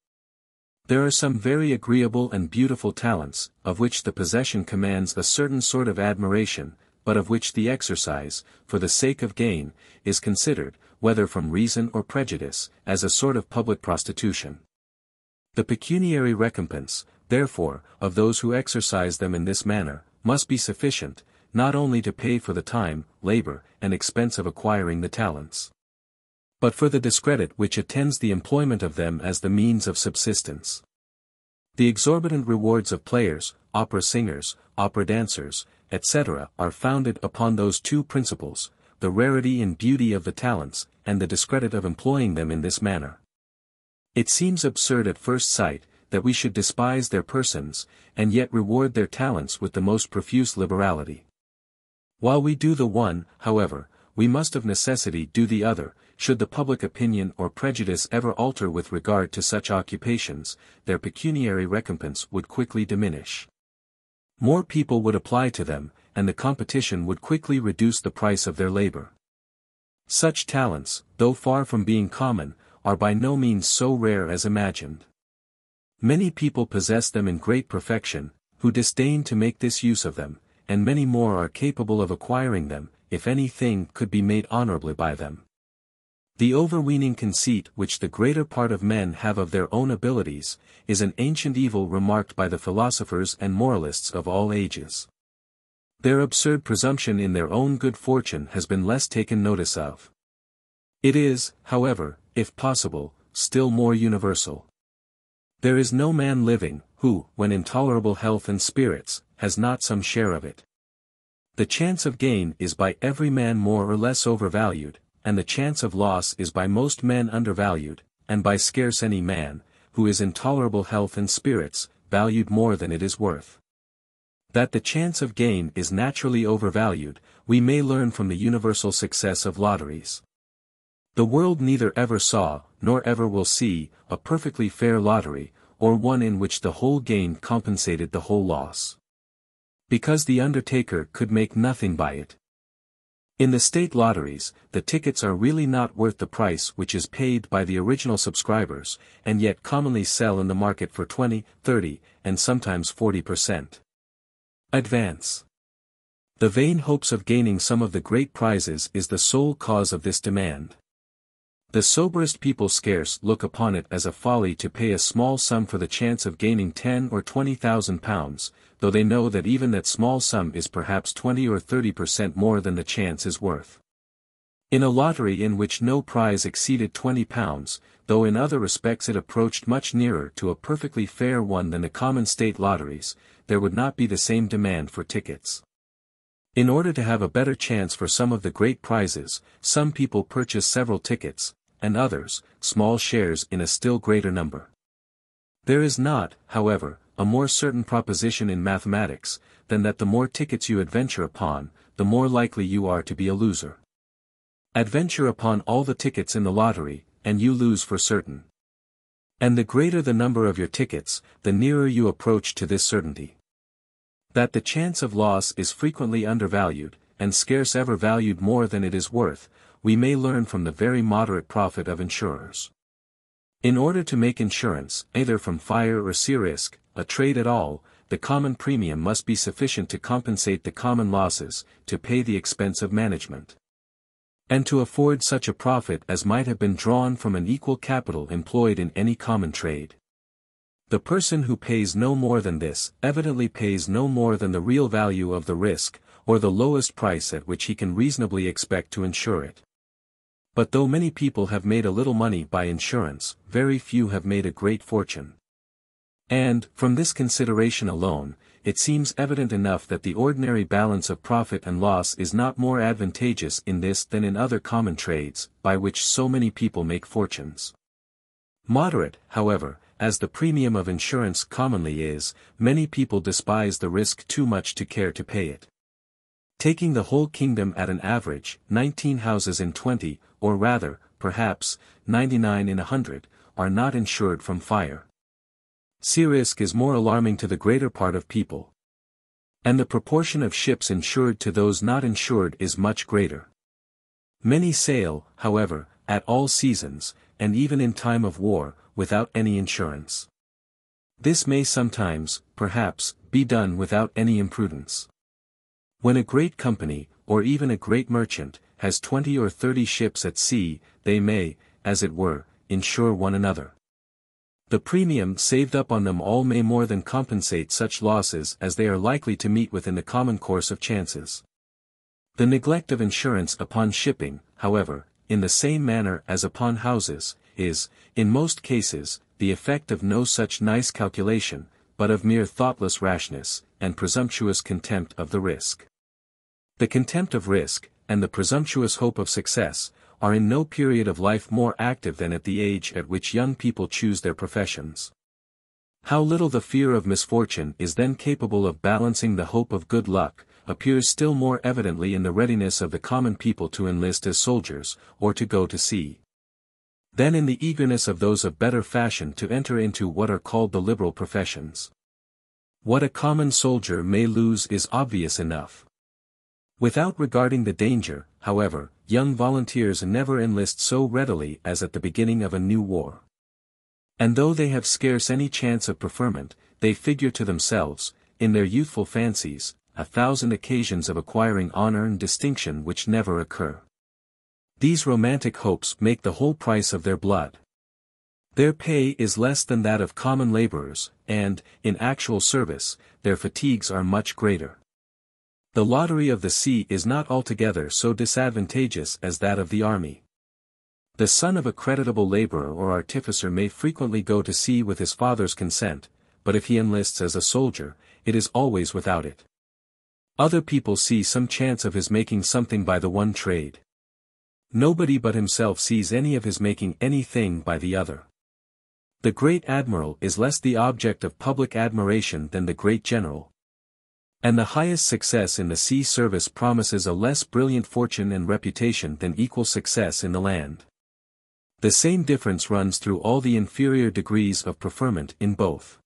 There are some very agreeable and beautiful talents, of which the possession commands a certain sort of admiration, but of which the exercise, for the sake of gain, is considered, whether from reason or prejudice, as a sort of public prostitution. The pecuniary recompense, therefore, of those who exercise them in this manner, must be sufficient, not only to pay for the time, labor, and expense of acquiring the talents, but for the discredit which attends the employment of them as the means of subsistence. The exorbitant rewards of players, opera singers, opera dancers, etc., are founded upon those two principles, the rarity and beauty of the talents, and the discredit of employing them in this manner. It seems absurd at first sight, that we should despise their persons, and yet reward their talents with the most profuse liberality. While we do the one, however, we must of necessity do the other. Should the public opinion or prejudice ever alter with regard to such occupations, their pecuniary recompense would quickly diminish. More people would apply to them, and the competition would quickly reduce the price of their labor. Such talents, though far from being common, are by no means so rare as imagined. Many people possess them in great perfection, who disdain to make this use of them, and many more are capable of acquiring them, if any thing could be made honorably by them. The overweening conceit which the greater part of men have of their own abilities, is an ancient evil remarked by the philosophers and moralists of all ages. Their absurd presumption in their own good fortune has been less taken notice of. It is, however, if possible, still more universal. There is no man living, who, when in tolerable health and spirits, has not some share of it. The chance of gain is by every man more or less overvalued, and the chance of loss is by most men undervalued, and by scarce any man, who is in tolerable health and spirits, valued more than it is worth. That the chance of gain is naturally overvalued, we may learn from the universal success of lotteries. The world neither ever saw, nor ever will see, a perfectly fair lottery, or one in which the whole gain compensated the whole loss. Because the undertaker could make nothing by it. In the state lotteries, the tickets are really not worth the price which is paid by the original subscribers, and yet commonly sell in the market for 20, 30, and sometimes 40% advance. The vain hopes of gaining some of the great prizes is the sole cause of this demand. The soberest people scarce look upon it as a folly to pay a small sum for the chance of gaining 10 or 20,000 pounds, though they know that even that small sum is perhaps 20 or 30% more than the chance is worth. In a lottery in which no prize exceeded £20, though in other respects it approached much nearer to a perfectly fair one than the common state lotteries, there would not be the same demand for tickets. In order to have a better chance for some of the great prizes, some people purchase several tickets, and others, small shares in a still greater number. There is not, however, a more certain proposition in mathematics, than that the more tickets you adventure upon, the more likely you are to be a loser. Adventure upon all the tickets in the lottery, and you lose for certain. And the greater the number of your tickets, the nearer you approach to this certainty. That the chance of loss is frequently undervalued, and scarce ever valued more than it is worth, we may learn from the very moderate profit of insurers. In order to make insurance, either from fire or sea risk, a trade at all, the common premium must be sufficient to compensate the common losses, to pay the expense of management, and to afford such a profit as might have been drawn from an equal capital employed in any common trade. The person who pays no more than this, evidently pays no more than the real value of the risk, or the lowest price at which he can reasonably expect to insure it. But though many people have made a little money by insurance, very few have made a great fortune. And, from this consideration alone, it seems evident enough that the ordinary balance of profit and loss is not more advantageous in this than in other common trades, by which so many people make fortunes. Moderate, however, as the premium of insurance commonly is, many people despise the risk too much to care to pay it. Taking the whole kingdom at an average, 19 houses in 20, or rather, perhaps, 99 in 100, are not insured from fire. Sea risk is more alarming to the greater part of people. And the proportion of ships insured to those not insured is much greater. Many sail, however, at all seasons, and even in time of war, without any insurance. This may sometimes, perhaps, be done without any imprudence. When a great company, or even a great merchant, has 20 or 30 ships at sea, they may, as it were, insure one another. The premium saved up on them all may more than compensate such losses as they are likely to meet with in the common course of chances. The neglect of insurance upon shipping, however, in the same manner as upon houses, is, in most cases, the effect of no such nice calculation, but of mere thoughtless rashness, and presumptuous contempt of the risk. The contempt of risk, and the presumptuous hope of success, are in no period of life more active than at the age at which young people choose their professions. How little the fear of misfortune is then capable of balancing the hope of good luck, appears still more evidently in the readiness of the common people to enlist as soldiers, or to go to sea, than in the eagerness of those of better fashion to enter into what are called the liberal professions. What a common soldier may lose is obvious enough. Without regarding the danger, however, young volunteers never enlist so readily as at the beginning of a new war. And though they have scarce any chance of preferment, they figure to themselves, in their youthful fancies, 1,000 occasions of acquiring honor and distinction which never occur. These romantic hopes make the whole price of their blood. Their pay is less than that of common laborers, and, in actual service, their fatigues are much greater. The lottery of the sea is not altogether so disadvantageous as that of the army. The son of a creditable laborer or artificer may frequently go to sea with his father's consent, but if he enlists as a soldier, it is always without it. Other people see some chance of his making something by the one trade. Nobody but himself sees any of his making anything by the other. The great admiral is less the object of public admiration than the great general. And the highest success in the sea service promises a less brilliant fortune and reputation than equal success in the land. The same difference runs through all the inferior degrees of preferment in both.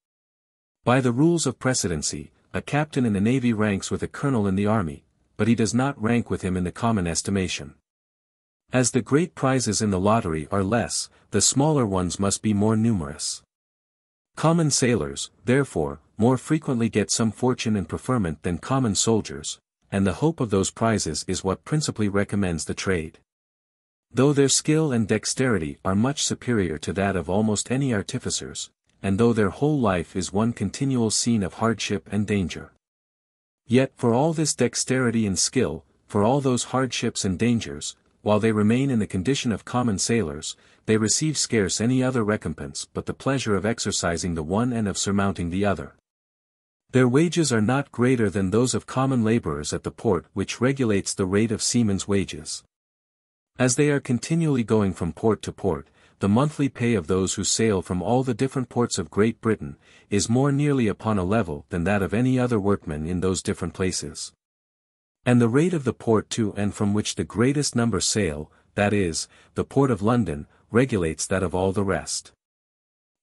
By the rules of precedency, a captain in the navy ranks with a colonel in the army, but he does not rank with him in the common estimation. As the great prizes in the lottery are less, the smaller ones must be more numerous. Common sailors, therefore, more frequently get some fortune and preferment than common soldiers, and the hope of those prizes is what principally recommends the trade. Though their skill and dexterity are much superior to that of almost any artificers, and though their whole life is one continual scene of hardship and danger. Yet for all this dexterity and skill, for all those hardships and dangers, while they remain in the condition of common sailors, they receive scarce any other recompense but the pleasure of exercising the one and of surmounting the other. Their wages are not greater than those of common laborers at the port which regulates the rate of seamen's wages. As they are continually going from port to port, the monthly pay of those who sail from all the different ports of Great Britain, is more nearly upon a level than that of any other workman in those different places. And the rate of the port to and from which the greatest number sail, that is, the port of London, regulates that of all the rest.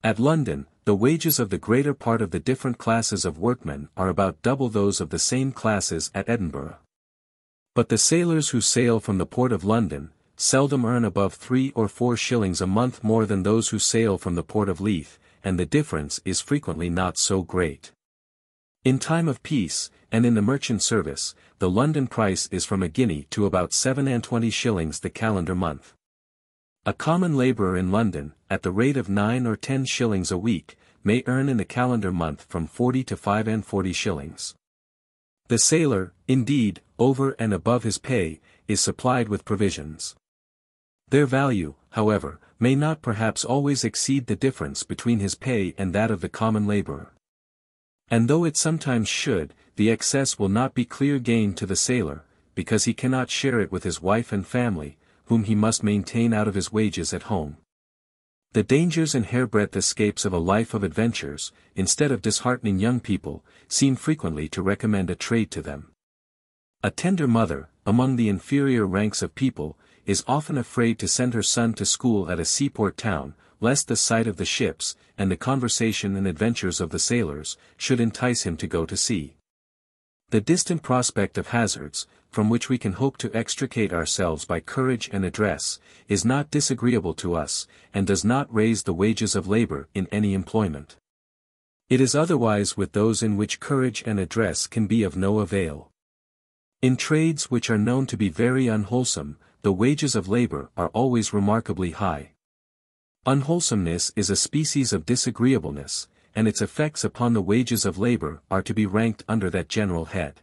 At London, the wages of the greater part of the different classes of workmen are about double those of the same classes at Edinburgh. But the sailors who sail from the port of London, seldom earn above 3 or 4 shillings a month more than those who sail from the port of Leith, and the difference is frequently not so great. In time of peace, and in the merchant service, the London price is from a guinea to about 27 shillings the calendar month. A common labourer in London, at the rate of 9 or 10 shillings a week, may earn in the calendar month from 40 to 45 shillings. The sailor, indeed, over and above his pay, is supplied with provisions. Their value, however, may not perhaps always exceed the difference between his pay and that of the common laborer. And though it sometimes should, the excess will not be clear gain to the sailor, because he cannot share it with his wife and family, whom he must maintain out of his wages at home. The dangers and hairbreadth escapes of a life of adventures, instead of disheartening young people, seem frequently to recommend a trade to them. A tender mother, among the inferior ranks of people, is often afraid to send her son to school at a seaport town, lest the sight of the ships, and the conversation and adventures of the sailors, should entice him to go to sea. The distant prospect of hazards, from which we can hope to extricate ourselves by courage and address, is not disagreeable to us, and does not raise the wages of labor in any employment. It is otherwise with those in which courage and address can be of no avail. In trades which are known to be very unwholesome, the wages of labor are always remarkably high. Unwholesomeness is a species of disagreeableness, and its effects upon the wages of labor are to be ranked under that general head.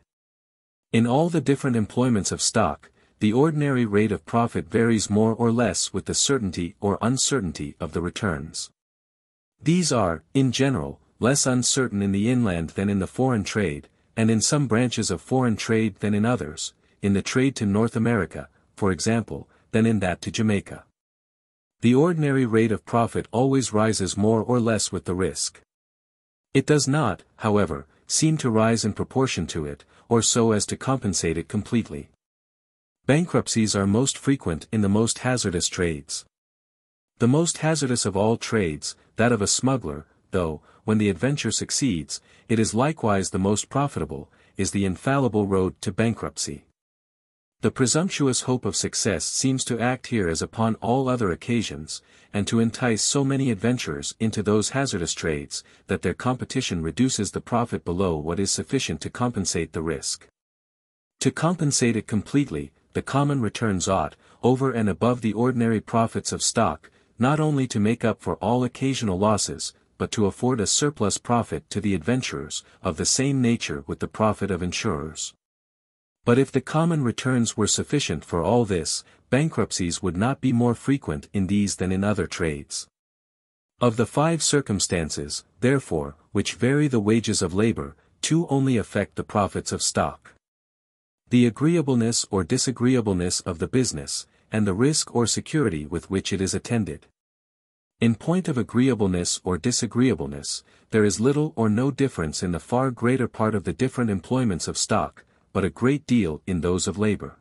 In all the different employments of stock, the ordinary rate of profit varies more or less with the certainty or uncertainty of the returns. These are, in general, less uncertain in the inland than in the foreign trade, and in some branches of foreign trade than in others, in the trade to North America, for example, than in that to Jamaica. The ordinary rate of profit always rises more or less with the risk. It does not, however, seem to rise in proportion to it, or so as to compensate it completely. Bankruptcies are most frequent in the most hazardous trades. The most hazardous of all trades, that of a smuggler, though, when the adventure succeeds, it is likewise the most profitable, is the infallible road to bankruptcy. The presumptuous hope of success seems to act here as upon all other occasions, and to entice so many adventurers into those hazardous trades, that their competition reduces the profit below what is sufficient to compensate the risk. To compensate it completely, the common returns ought, over and above the ordinary profits of stock, not only to make up for all occasional losses, but to afford a surplus profit to the adventurers, of the same nature with the profit of insurers. But if the common returns were sufficient for all this, bankruptcies would not be more frequent in these than in other trades. Of the 5 circumstances, therefore, which vary the wages of labor, 2 only affect the profits of stock. The agreeableness or disagreeableness of the business, and the risk or security with which it is attended. In point of agreeableness or disagreeableness, there is little or no difference in the far greater part of the different employments of stock, but a great deal in those of labor.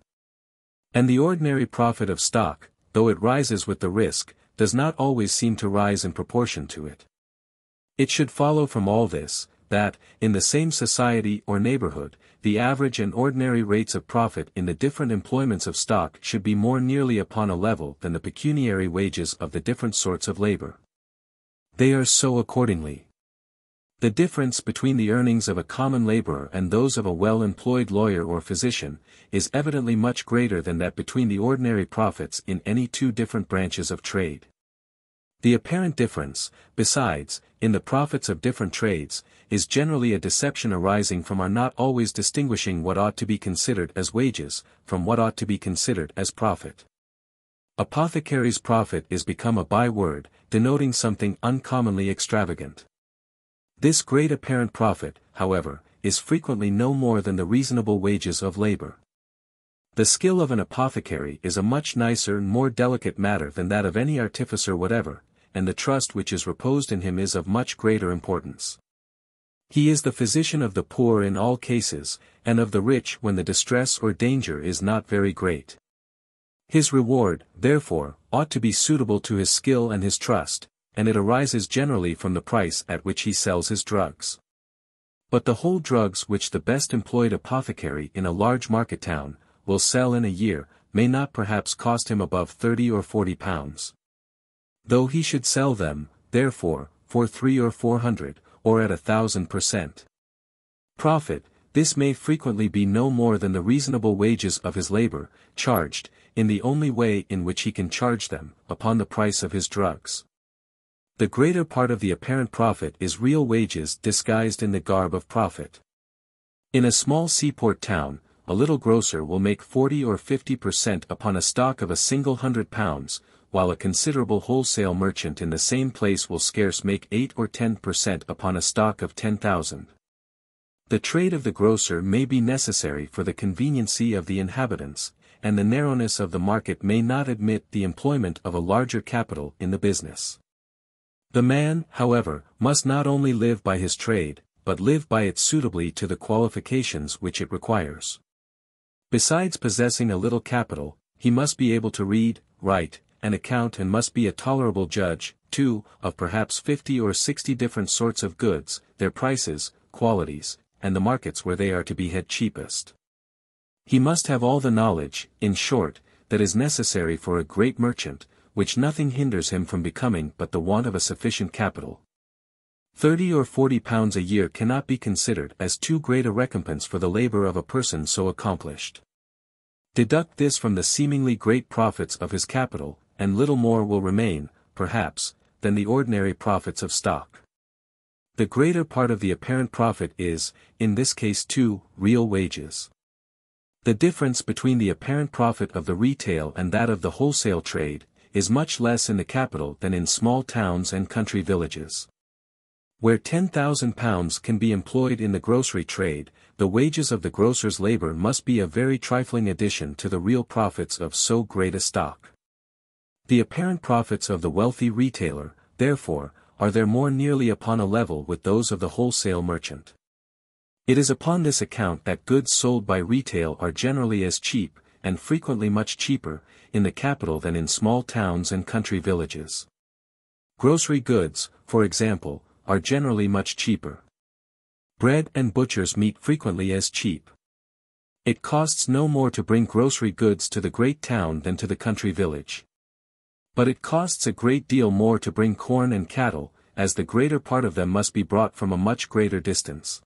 And the ordinary profit of stock, though it rises with the risk, does not always seem to rise in proportion to it. It should follow from all this, that, in the same society or neighborhood, the average and ordinary rates of profit in the different employments of stock should be more nearly upon a level than the pecuniary wages of the different sorts of labor. They are so accordingly. The difference between the earnings of a common laborer and those of a well-employed lawyer or physician, is evidently much greater than that between the ordinary profits in any 2 different branches of trade. The apparent difference, besides, in the profits of different trades, is generally a deception arising from our not always distinguishing what ought to be considered as wages, from what ought to be considered as profit. Apothecary's profit is become a byword, denoting something uncommonly extravagant. This great apparent profit, however, is frequently no more than the reasonable wages of labor. The skill of an apothecary is a much nicer and more delicate matter than that of any artificer whatever, and the trust which is reposed in him is of much greater importance. He is the physician of the poor in all cases, and of the rich when the distress or danger is not very great. His reward, therefore, ought to be suitable to his skill and his trust, and it arises generally from the price at which he sells his drugs. But the whole drugs which the best employed apothecary in a large market town will sell in a year, may not perhaps cost him above 30 or 40 pounds. Though he should sell them, therefore, for 300 or 400, or at 1,000% profit, this may frequently be no more than the reasonable wages of his labor, charged, in the only way in which he can charge them, upon the price of his drugs. The greater part of the apparent profit is real wages disguised in the garb of profit. In a small seaport town, a little grocer will make 40 or 50% upon a stock of a single £100, while a considerable wholesale merchant in the same place will scarce make 8 or 10% upon a stock of 10,000. The trade of the grocer may be necessary for the conveniency of the inhabitants, and the narrowness of the market may not admit the employment of a larger capital in the business. The man, however, must not only live by his trade, but live by it suitably to the qualifications which it requires. Besides possessing a little capital, he must be able to read, write, and account, and must be a tolerable judge, too, of perhaps 50 or 60 different sorts of goods, their prices, qualities, and the markets where they are to be had cheapest. He must have all the knowledge, in short, that is necessary for a great merchant, which nothing hinders him from becoming but the want of a sufficient capital. 30 or 40 pounds a year cannot be considered as too great a recompense for the labor of a person so accomplished. Deduct this from the seemingly great profits of his capital, and little more will remain, perhaps, than the ordinary profits of stock. The greater part of the apparent profit is, in this case too, real wages. The difference between the apparent profit of the retail and that of the wholesale trade, is much less in the capital than in small towns and country villages. Where £10,000 can be employed in the grocery trade, the wages of the grocer's labor must be a very trifling addition to the real profits of so great a stock. The apparent profits of the wealthy retailer, therefore, are there more nearly upon a level with those of the wholesale merchant. It is upon this account that goods sold by retail are generally as cheap, and frequently much cheaper, in the capital than in small towns and country villages. Grocery goods, for example, are generally much cheaper. Bread and butcher's meat frequently as cheap. It costs no more to bring grocery goods to the great town than to the country village. But it costs a great deal more to bring corn and cattle, as the greater part of them must be brought from a much greater distance.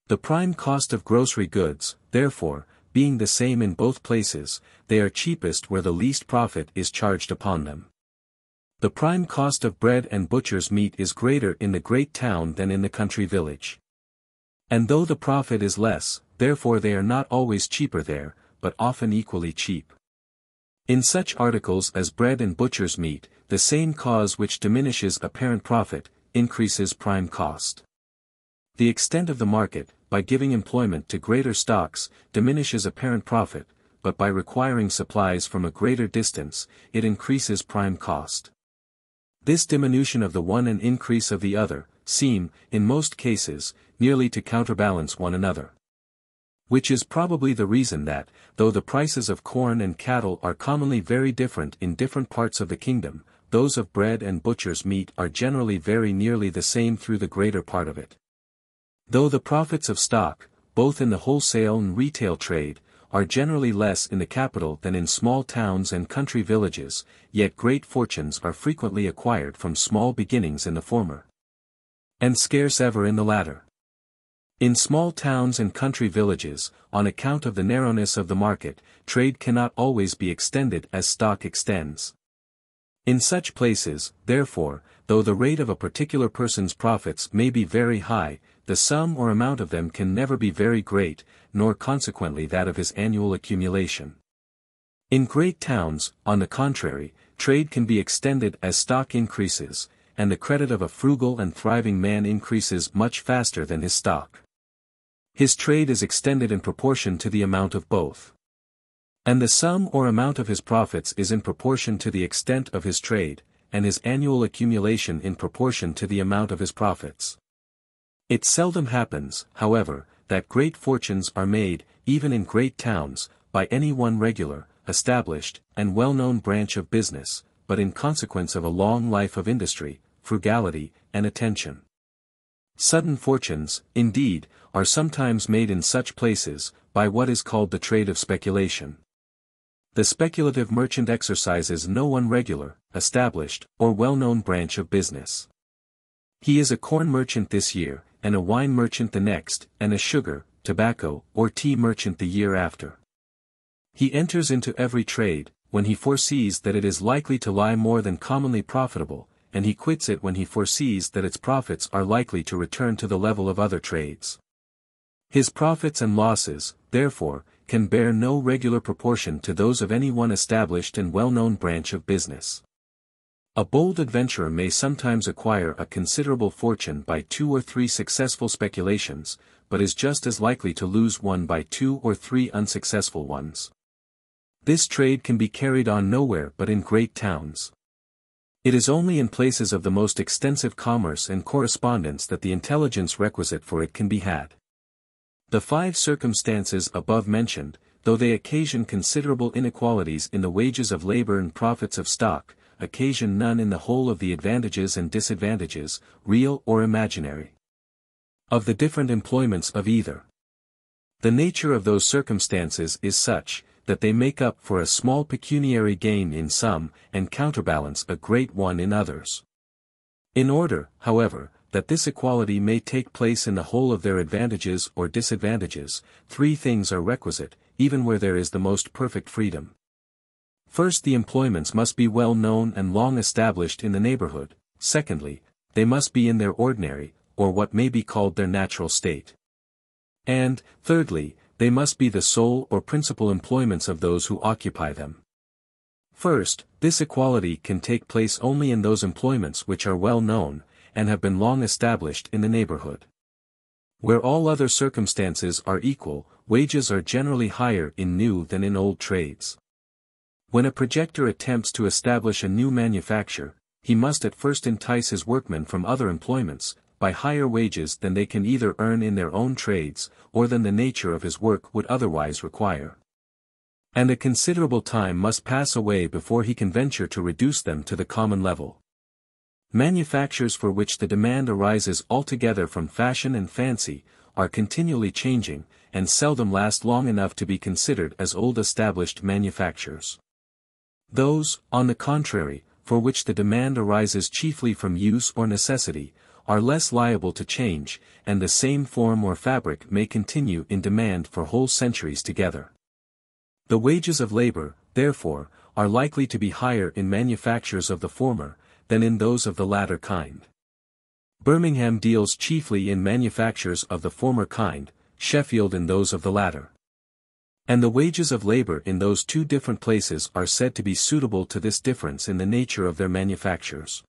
The prime cost of grocery goods, therefore, being the same in both places, they are cheapest where the least profit is charged upon them. The prime cost of bread and butcher's meat is greater in the great town than in the country village. And though the profit is less, therefore they are not always cheaper there, but often equally cheap. In such articles as bread and butcher's meat, the same cause which diminishes apparent profit, increases prime cost. The extent of the market, by giving employment to greater stocks, diminishes apparent profit, but by requiring supplies from a greater distance, it increases prime cost. This diminution of the one and increase of the other, seem, in most cases, nearly to counterbalance one another. Which is probably the reason that, though the prices of corn and cattle are commonly very different in different parts of the kingdom, those of bread and butcher's meat are generally very nearly the same through the greater part of it. Though the profits of stock, both in the wholesale and retail trade, are generally less in the capital than in small towns and country villages, yet great fortunes are frequently acquired from small beginnings in the former, and scarce ever in the latter. In small towns and country villages, on account of the narrowness of the market, trade cannot always be extended as stock extends. In such places, therefore, though the rate of a particular person's profits may be very high, the sum or amount of them can never be very great, nor consequently that of his annual accumulation. In great towns, on the contrary, trade can be extended as stock increases, and the credit of a frugal and thriving man increases much faster than his stock. His trade is extended in proportion to the amount of both. And the sum or amount of his profits is in proportion to the extent of his trade, and his annual accumulation in proportion to the amount of his profits. It seldom happens, however, that great fortunes are made, even in great towns, by any one regular, established, and well-known branch of business, but in consequence of a long life of industry, frugality, and attention. Sudden fortunes, indeed, are sometimes made in such places, by what is called the trade of speculation. The speculative merchant exercises no one regular, established, or well-known branch of business. He is a corn merchant this year, and a wine merchant the next, and a sugar, tobacco, or tea merchant the year after. He enters into every trade, when he foresees that it is likely to lie more than commonly profitable, and he quits it when he foresees that its profits are likely to return to the level of other trades. His profits and losses, therefore, can bear no regular proportion to those of any one established and well-known branch of business. A bold adventurer may sometimes acquire a considerable fortune by 2 or 3 successful speculations, but is just as likely to lose one by 2 or 3 unsuccessful ones. This trade can be carried on nowhere but in great towns. It is only in places of the most extensive commerce and correspondence that the intelligence requisite for it can be had. The 5 circumstances above mentioned, though they occasion considerable inequalities in the wages of labor and profits of stock, occasion none in the whole of the advantages and disadvantages, real or imaginary, of the different employments of either. The nature of those circumstances is such, that they make up for a small pecuniary gain in some, and counterbalance a great one in others. In order, however, that this equality may take place in the whole of their advantages or disadvantages, 3 things are requisite, even where there is the most perfect freedom. First, the employments must be well known and long established in the neighborhood. Secondly, they must be in their ordinary, or what may be called their natural state. And, thirdly, they must be the sole or principal employments of those who occupy them. First, this equality can take place only in those employments which are well known, and have been long established in the neighborhood. Where all other circumstances are equal, wages are generally higher in new than in old trades. When a projector attempts to establish a new manufacture, he must at first entice his workmen from other employments, by higher wages than they can either earn in their own trades, or than the nature of his work would otherwise require. And a considerable time must pass away before he can venture to reduce them to the common level. Manufactures for which the demand arises altogether from fashion and fancy, are continually changing, and seldom last long enough to be considered as old established manufactures. Those, on the contrary, for which the demand arises chiefly from use or necessity, are less liable to change, and the same form or fabric may continue in demand for whole centuries together. The wages of labor, therefore, are likely to be higher in manufactures of the former, than in those of the latter kind. Birmingham deals chiefly in manufactures of the former kind, Sheffield in those of the latter. And the wages of labor in those two different places are said to be suitable to this difference in the nature of their manufactures.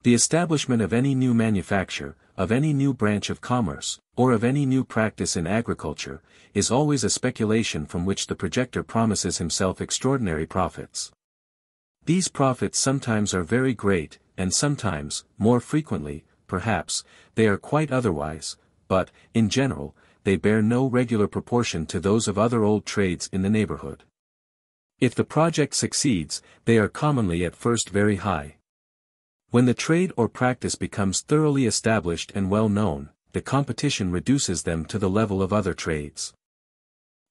The establishment of any new manufacture, of any new branch of commerce, or of any new practice in agriculture, is always a speculation from which the projector promises himself extraordinary profits. These profits sometimes are very great, and sometimes, more frequently, perhaps, they are quite otherwise, but, in general, they bear no regular proportion to those of other old trades in the neighborhood. If the project succeeds, they are commonly at first very high. When the trade or practice becomes thoroughly established and well known, the competition reduces them to the level of other trades.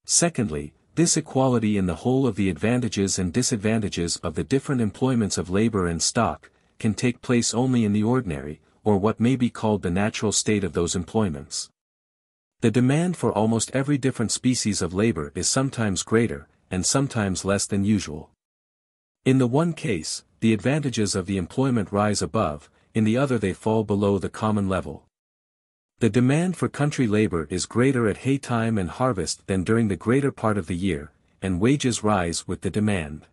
Secondly, this equality in the whole of the advantages and disadvantages of the different employments of labor and stock, can take place only in the ordinary, or what may be called the natural state of those employments. The demand for almost every different species of labor is sometimes greater, and sometimes less than usual. In the one case, the advantages of the employment rise above, in the other they fall below the common level. The demand for country labor is greater at haytime and harvest than during the greater part of the year, and wages rise with the demand.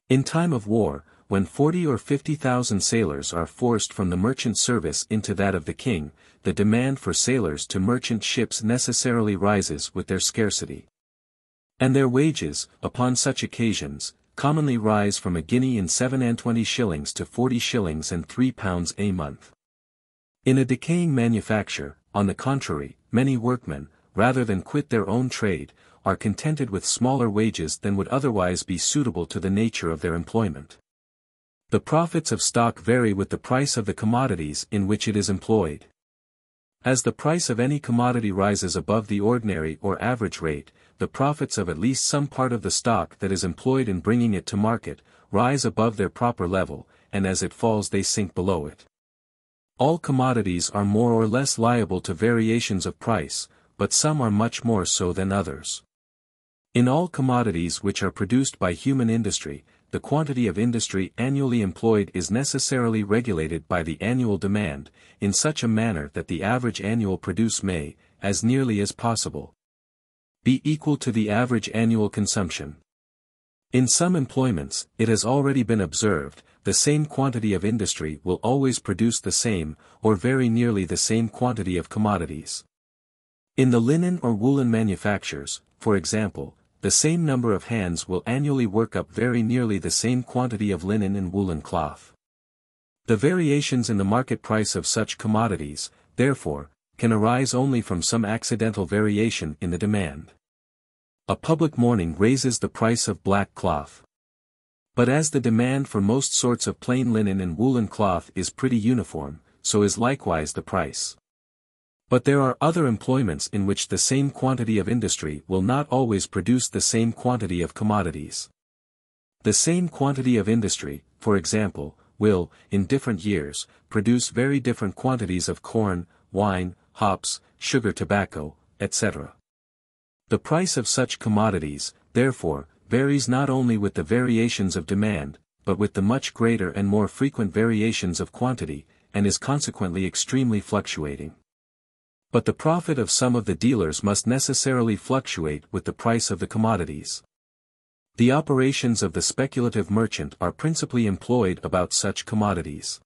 In time of war, when 40 or 50,000 sailors are forced from the merchant service into that of the king, the demand for sailors to merchant ships necessarily rises with their scarcity. And their wages, upon such occasions, commonly rise from a guinea and 27 shillings to 40 shillings and £3 a month. In a decaying manufacture, on the contrary, many workmen, rather than quit their own trade, are contented with smaller wages than would otherwise be suitable to the nature of their employment. The profits of stock vary with the price of the commodities in which it is employed. As the price of any commodity rises above the ordinary or average rate, the profits of at least some part of the stock that is employed in bringing it to market, rise above their proper level, and as it falls they sink below it. All commodities are more or less liable to variations of price, but some are much more so than others. In all commodities which are produced by human industry, the quantity of industry annually employed is necessarily regulated by the annual demand, in such a manner that the average annual produce may, as nearly as possible, be equal to the average annual consumption. In some employments, it has already been observed, the same quantity of industry will always produce the same, or very nearly the same quantity of commodities. In the linen or woolen manufactures, for example, the same number of hands will annually work up very nearly the same quantity of linen and woolen cloth. The variations in the market price of such commodities, therefore, can arise only from some accidental variation in the demand. A public mourning raises the price of black cloth. But as the demand for most sorts of plain linen and woolen cloth is pretty uniform, so is likewise the price. But there are other employments in which the same quantity of industry will not always produce the same quantity of commodities. The same quantity of industry, for example, will, in different years, produce very different quantities of corn, wine, hops, sugar, tobacco, etc. The price of such commodities, therefore, varies not only with the variations of demand, but with the much greater and more frequent variations of quantity, and is consequently extremely fluctuating. But the profit of some of the dealers must necessarily fluctuate with the price of the commodities. The operations of the speculative merchant are principally employed about such commodities.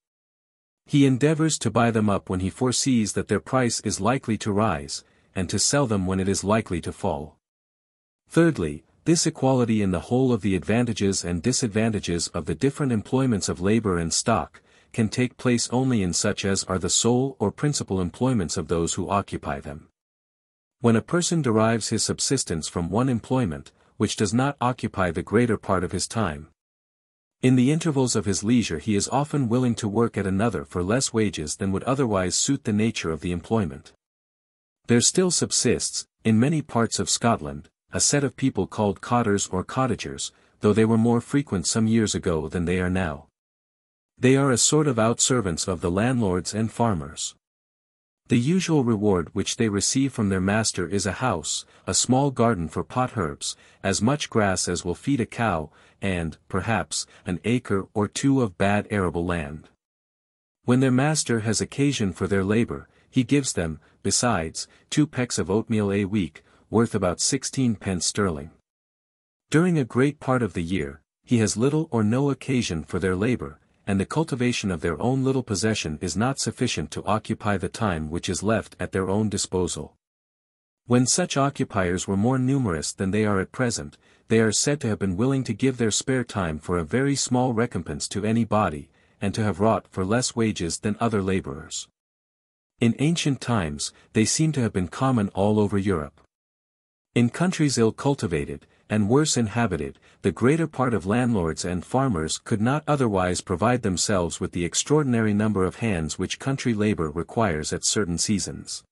He endeavors to buy them up when he foresees that their price is likely to rise, and to sell them when it is likely to fall. Thirdly, this equality in the whole of the advantages and disadvantages of the different employments of labor and stock, can take place only in such as are the sole or principal employments of those who occupy them. When a person derives his subsistence from one employment, which does not occupy the greater part of his time, in the intervals of his leisure he is often willing to work at another for less wages than would otherwise suit the nature of the employment. There still subsists, in many parts of Scotland, a set of people called cotters or cottagers, though they were more frequent some years ago than they are now. They are a sort of outservants of the landlords and farmers. The usual reward which they receive from their master is a house, a small garden for pot herbs, as much grass as will feed a cow, and, perhaps, an acre or two of bad arable land. When their master has occasion for their labor, he gives them, besides, 2 pecks of oatmeal a week, worth about 16 pence sterling. During a great part of the year, he has little or no occasion for their labor, and the cultivation of their own little possession is not sufficient to occupy the time which is left at their own disposal. When such occupiers were more numerous than they are at present, they are said to have been willing to give their spare time for a very small recompense to any body, and to have wrought for less wages than other laborers. In ancient times, they seem to have been common all over Europe. In countries ill cultivated, and worse inhabited, the greater part of landlords and farmers could not otherwise provide themselves with the extraordinary number of hands which country labor requires at certain seasons.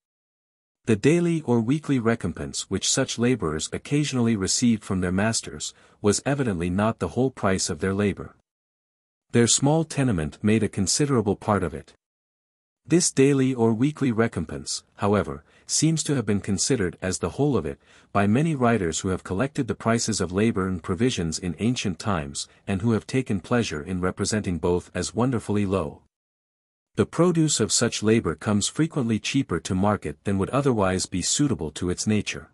The daily or weekly recompense which such laborers occasionally received from their masters, was evidently not the whole price of their labor. Their small tenement made a considerable part of it. This daily or weekly recompense, however, seems to have been considered as the whole of it, by many writers who have collected the prices of labor and provisions in ancient times, and who have taken pleasure in representing both as wonderfully low. The produce of such labor comes frequently cheaper to market than would otherwise be suitable to its nature.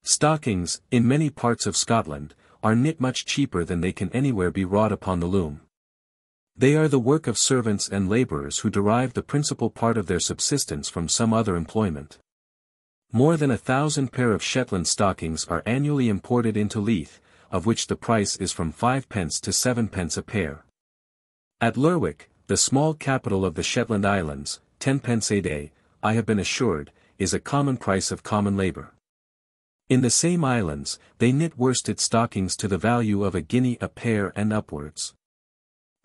Stockings, in many parts of Scotland, are knit much cheaper than they can anywhere be wrought upon the loom. They are the work of servants and laborers who derive the principal part of their subsistence from some other employment. More than 1,000 pair of Shetland stockings are annually imported into Leith, of which the price is from 5 pence to 7 pence a pair. At Lerwick, the small capital of the Shetland Islands, 10 pence a day, I have been assured, is a common price of common labor. In the same islands, they knit worsted stockings to the value of a guinea a pair and upwards.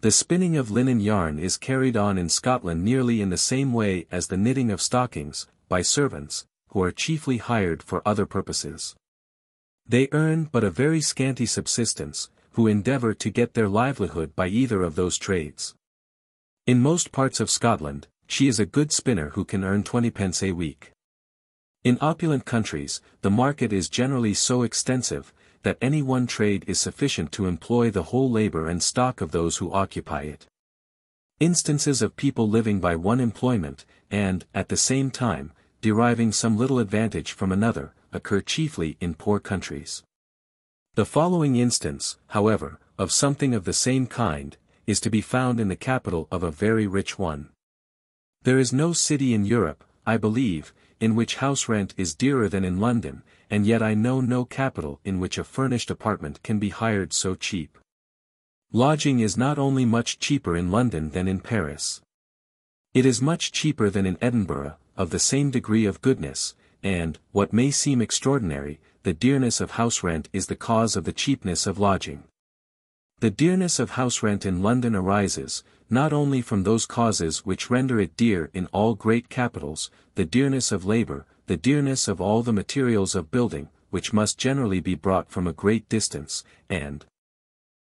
The spinning of linen yarn is carried on in Scotland nearly in the same way as the knitting of stockings, by servants, who are chiefly hired for other purposes. They earn but a very scanty subsistence, who endeavour to get their livelihood by either of those trades. In most parts of Scotland, she is a good spinner who can earn 20 pence a week. In opulent countries, the market is generally so extensive, that any one trade is sufficient to employ the whole labor and stock of those who occupy it. Instances of people living by one employment, and, at the same time, deriving some little advantage from another, occur chiefly in poor countries. The following instance, however, of something of the same kind, is to be found in the capital of a very rich one. There is no city in Europe, I believe, in which house rent is dearer than in London, and yet I know no capital in which a furnished apartment can be hired so cheap. Lodging is not only much cheaper in London than in Paris. It is much cheaper than in Edinburgh, of the same degree of goodness, and, what may seem extraordinary, the dearness of house rent is the cause of the cheapness of lodging. The dearness of house rent in London arises, not only from those causes which render it dear in all great capitals, the dearness of labor, the dearness of all the materials of building, which must generally be brought from a great distance, and,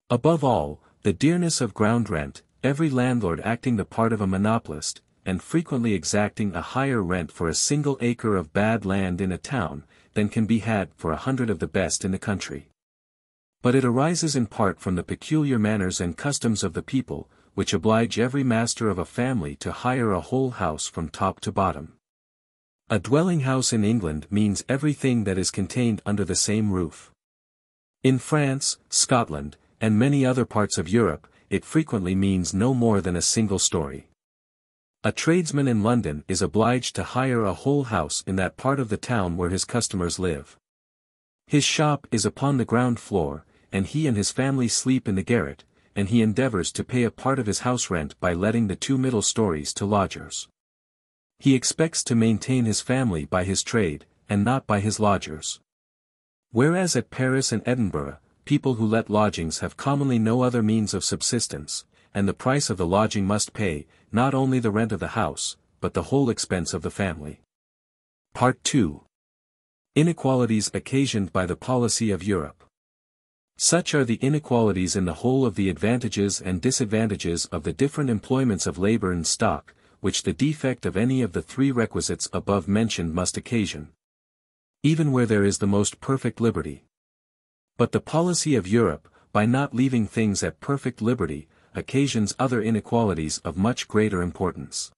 above all, the dearness of ground rent, every landlord acting the part of a monopolist, and frequently exacting a higher rent for a single acre of bad land in a town, than can be had for 100 of the best in the country. But it arises in part from the peculiar manners and customs of the people, which oblige every master of a family to hire a whole house from top to bottom. A dwelling house in England means everything that is contained under the same roof. In France, Scotland, and many other parts of Europe, it frequently means no more than a single story. A tradesman in London is obliged to hire a whole house in that part of the town where his customers live. His shop is upon the ground floor, and he and his family sleep in the garret, and he endeavours to pay a part of his house rent by letting the 2 middle stories to lodgers. He expects to maintain his family by his trade, and not by his lodgers. Whereas at Paris and Edinburgh, people who let lodgings have commonly no other means of subsistence, and the price of the lodging must pay, not only the rent of the house, but the whole expense of the family. Part 2. Inequalities occasioned by the policy of Europe. Such are the inequalities in the whole of the advantages and disadvantages of the different employments of labor and stock, which the defect of any of the three requisites above mentioned must occasion. Even where there is the most perfect liberty. But the policy of Europe, by not leaving things at perfect liberty, occasions other inequalities of much greater importance.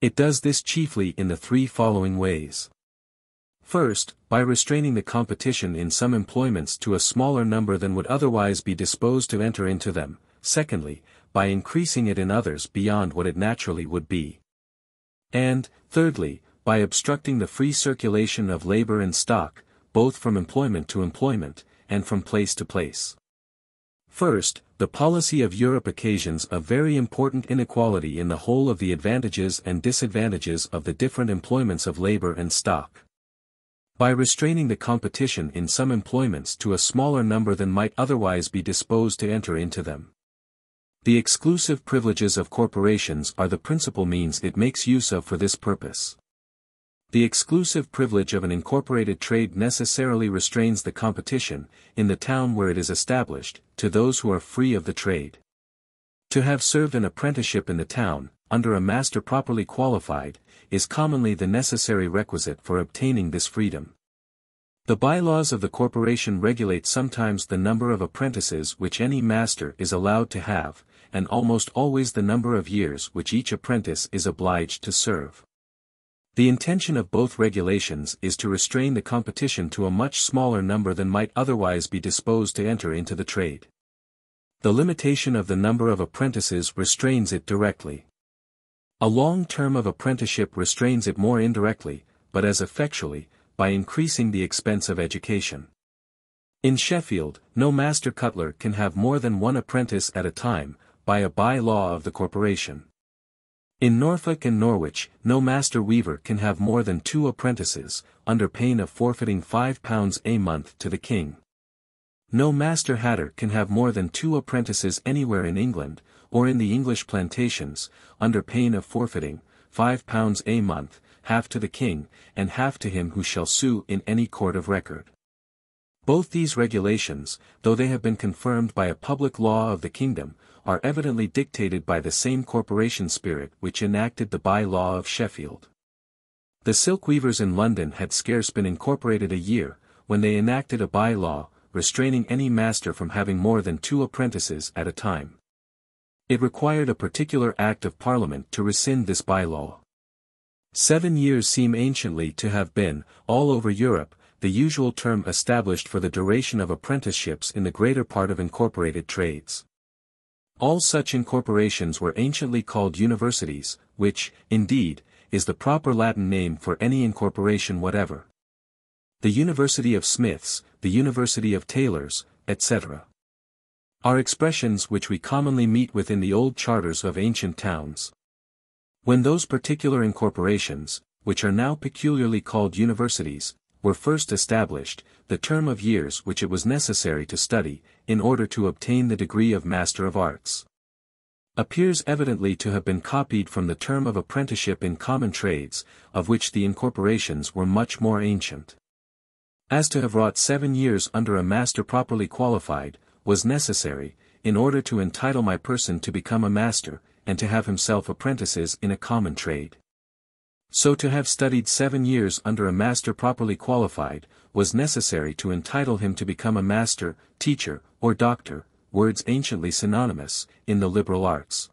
It does this chiefly in the three following ways. First, by restraining the competition in some employments to a smaller number than would otherwise be disposed to enter into them. Secondly, by increasing it in others beyond what it naturally would be. And, thirdly, by obstructing the free circulation of labor and stock, both from employment to employment, and from place to place. First, the policy of Europe occasions a very important inequality in the whole of the advantages and disadvantages of the different employments of labor and stock. By restraining the competition in some employments to a smaller number than might otherwise be disposed to enter into them. The exclusive privileges of corporations are the principal means it makes use of for this purpose. The exclusive privilege of an incorporated trade necessarily restrains the competition, in the town where it is established, to those who are free of the trade. To have served an apprenticeship in the town, under a master properly qualified, is commonly the necessary requisite for obtaining this freedom. The bylaws of the corporation regulate sometimes the number of apprentices which any master is allowed to have, and almost always the number of years which each apprentice is obliged to serve. The intention of both regulations is to restrain the competition to a much smaller number than might otherwise be disposed to enter into the trade. The limitation of the number of apprentices restrains it directly. A long term of apprenticeship restrains it more indirectly, but as effectually, by increasing the expense of education. In Sheffield, no master cutler can have more than one apprentice at a time, by a by-law of the corporation. In Norfolk and Norwich, no master weaver can have more than 2 apprentices, under pain of forfeiting £5 a month to the king. No master hatter can have more than 2 apprentices anywhere in England, or in the English plantations, under pain of forfeiting £5 a month, half to the king, and half to him who shall sue in any court of record. Both these regulations, though they have been confirmed by a public law of the kingdom, are evidently dictated by the same corporation spirit which enacted the by-law of Sheffield. The silk weavers in London had scarce been incorporated a year, when they enacted a by-law, restraining any master from having more than 2 apprentices at a time. It required a particular Act of Parliament to rescind this by-law. 7 years seem anciently to have been, all over Europe, the usual term established for the duration of apprenticeships in the greater part of incorporated trades. All such incorporations were anciently called universities, which, indeed, is the proper Latin name for any incorporation whatever. The University of Smiths, the University of Tailors, etc. are expressions which we commonly meet with in the old charters of ancient towns. When those particular incorporations, which are now peculiarly called universities, were first established, the term of years which it was necessary to study, in order to obtain the degree of Master of Arts, appears evidently to have been copied from the term of apprenticeship in common trades, of which the incorporations were much more ancient. As to have wrought 7 years under a master properly qualified, was necessary, in order to entitle my person to become a master, and to have himself apprentices in a common trade. So to have studied 7 years under a master properly qualified, was necessary to entitle him to become a master, teacher, or doctor, words anciently synonymous, in the liberal arts.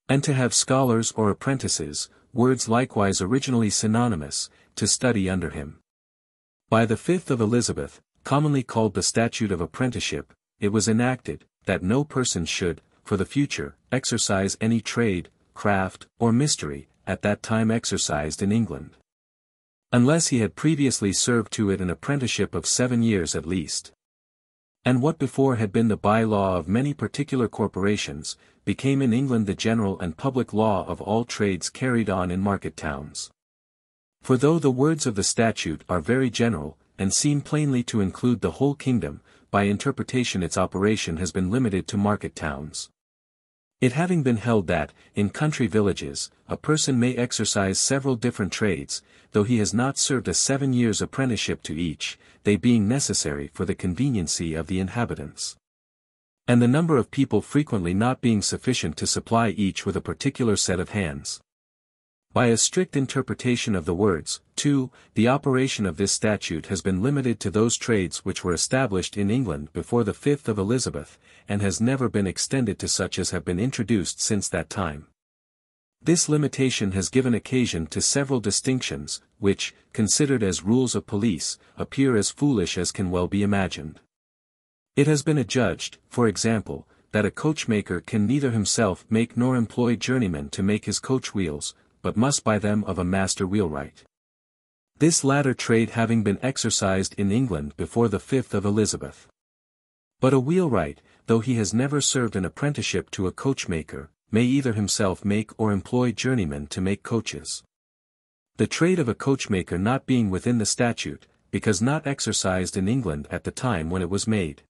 And to have scholars or apprentices, words likewise originally synonymous, to study under him. By the 5th of Elizabeth, commonly called the Statute of Apprenticeship, it was enacted, that no person should, for the future, exercise any trade, craft, or mystery, at that time exercised in England, unless he had previously served to it an apprenticeship of 7 years at least. And what before had been the by-law of many particular corporations, became in England the general and public law of all trades carried on in market towns. For though the words of the statute are very general, and seem plainly to include the whole kingdom, by interpretation its operation has been limited to market towns. It having been held that, in country villages, a person may exercise several different trades, though he has not served a 7 years' apprenticeship to each, they being necessary for the conveniency of the inhabitants, and the number of people frequently not being sufficient to supply each with a particular set of hands. By a strict interpretation of the words, 2, the operation of this statute has been limited to those trades which were established in England before the 5th of Elizabeth, and has never been extended to such as have been introduced since that time. This limitation has given occasion to several distinctions, which, considered as rules of police, appear as foolish as can well be imagined. It has been adjudged, for example, that a coachmaker can neither himself make nor employ journeymen to make his coach wheels, but must buy them of a master wheelwright. This latter trade having been exercised in England before the 5th of Elizabeth. But a wheelwright, though he has never served an apprenticeship to a coachmaker, may either himself make or employ journeymen to make coaches. The trade of a coachmaker not being within the statute, because not exercised in England at the time when it was made.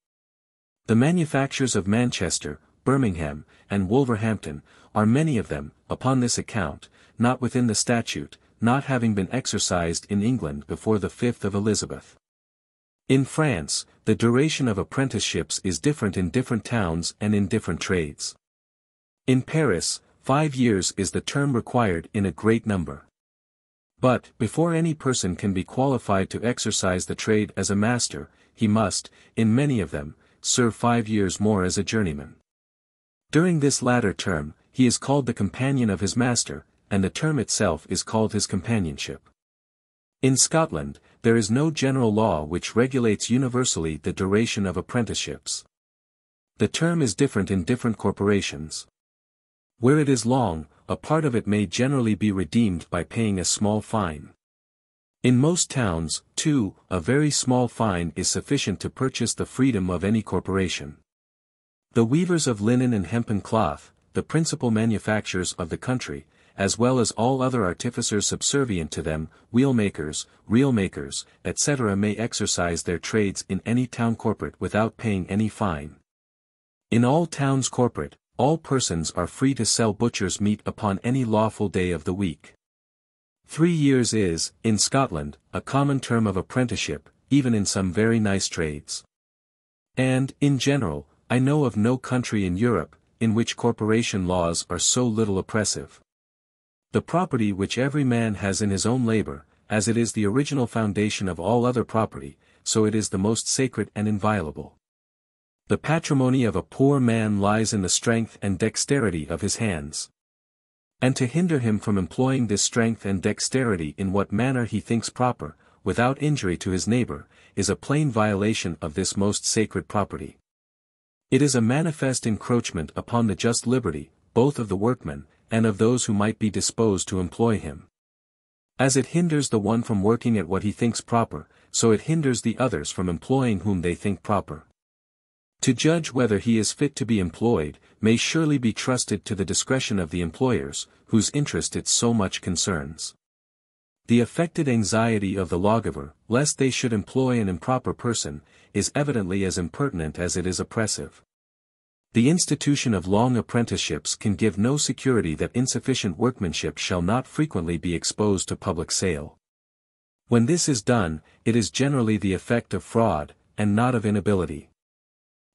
The manufactures of Manchester, Birmingham, and Wolverhampton, are many of them, upon this account, not within the statute, not having been exercised in England before the 5th of Elizabeth. In France, the duration of apprenticeships is different in different towns and in different trades. In Paris, 5 years is the term required in a great number. But, before any person can be qualified to exercise the trade as a master, he must, in many of them, serve 5 years more as a journeyman. During this latter term, he is called the companion of his master, and the term itself is called his companionship. In Scotland, there is no general law which regulates universally the duration of apprenticeships. The term is different in different corporations. Where it is long, a part of it may generally be redeemed by paying a small fine. In most towns, too, a very small fine is sufficient to purchase the freedom of any corporation. The weavers of linen and hempen cloth, the principal manufacturers of the country, as well as all other artificers subservient to them, wheelmakers, reelmakers, etc. may exercise their trades in any town corporate without paying any fine. In all towns corporate, all persons are free to sell butcher's meat upon any lawful day of the week. 3 years is, in Scotland, a common term of apprenticeship, even in some very nice trades. And, in general, I know of no country in Europe, in which corporation laws are so little oppressive. The property which every man has in his own labor, as it is the original foundation of all other property, so it is the most sacred and inviolable. The patrimony of a poor man lies in the strength and dexterity of his hands. And to hinder him from employing this strength and dexterity in what manner he thinks proper, without injury to his neighbor, is a plain violation of this most sacred property. It is a manifest encroachment upon the just liberty, both of the workman, and of those who might be disposed to employ him. As it hinders the one from working at what he thinks proper, so it hinders the others from employing whom they think proper. To judge whether he is fit to be employed, may surely be trusted to the discretion of the employers, whose interest it so much concerns. The affected anxiety of the lawgiver, lest they should employ an improper person, is evidently as impertinent as it is oppressive. The institution of long apprenticeships can give no security that insufficient workmanship shall not frequently be exposed to public sale. When this is done, it is generally the effect of fraud, and not of inability.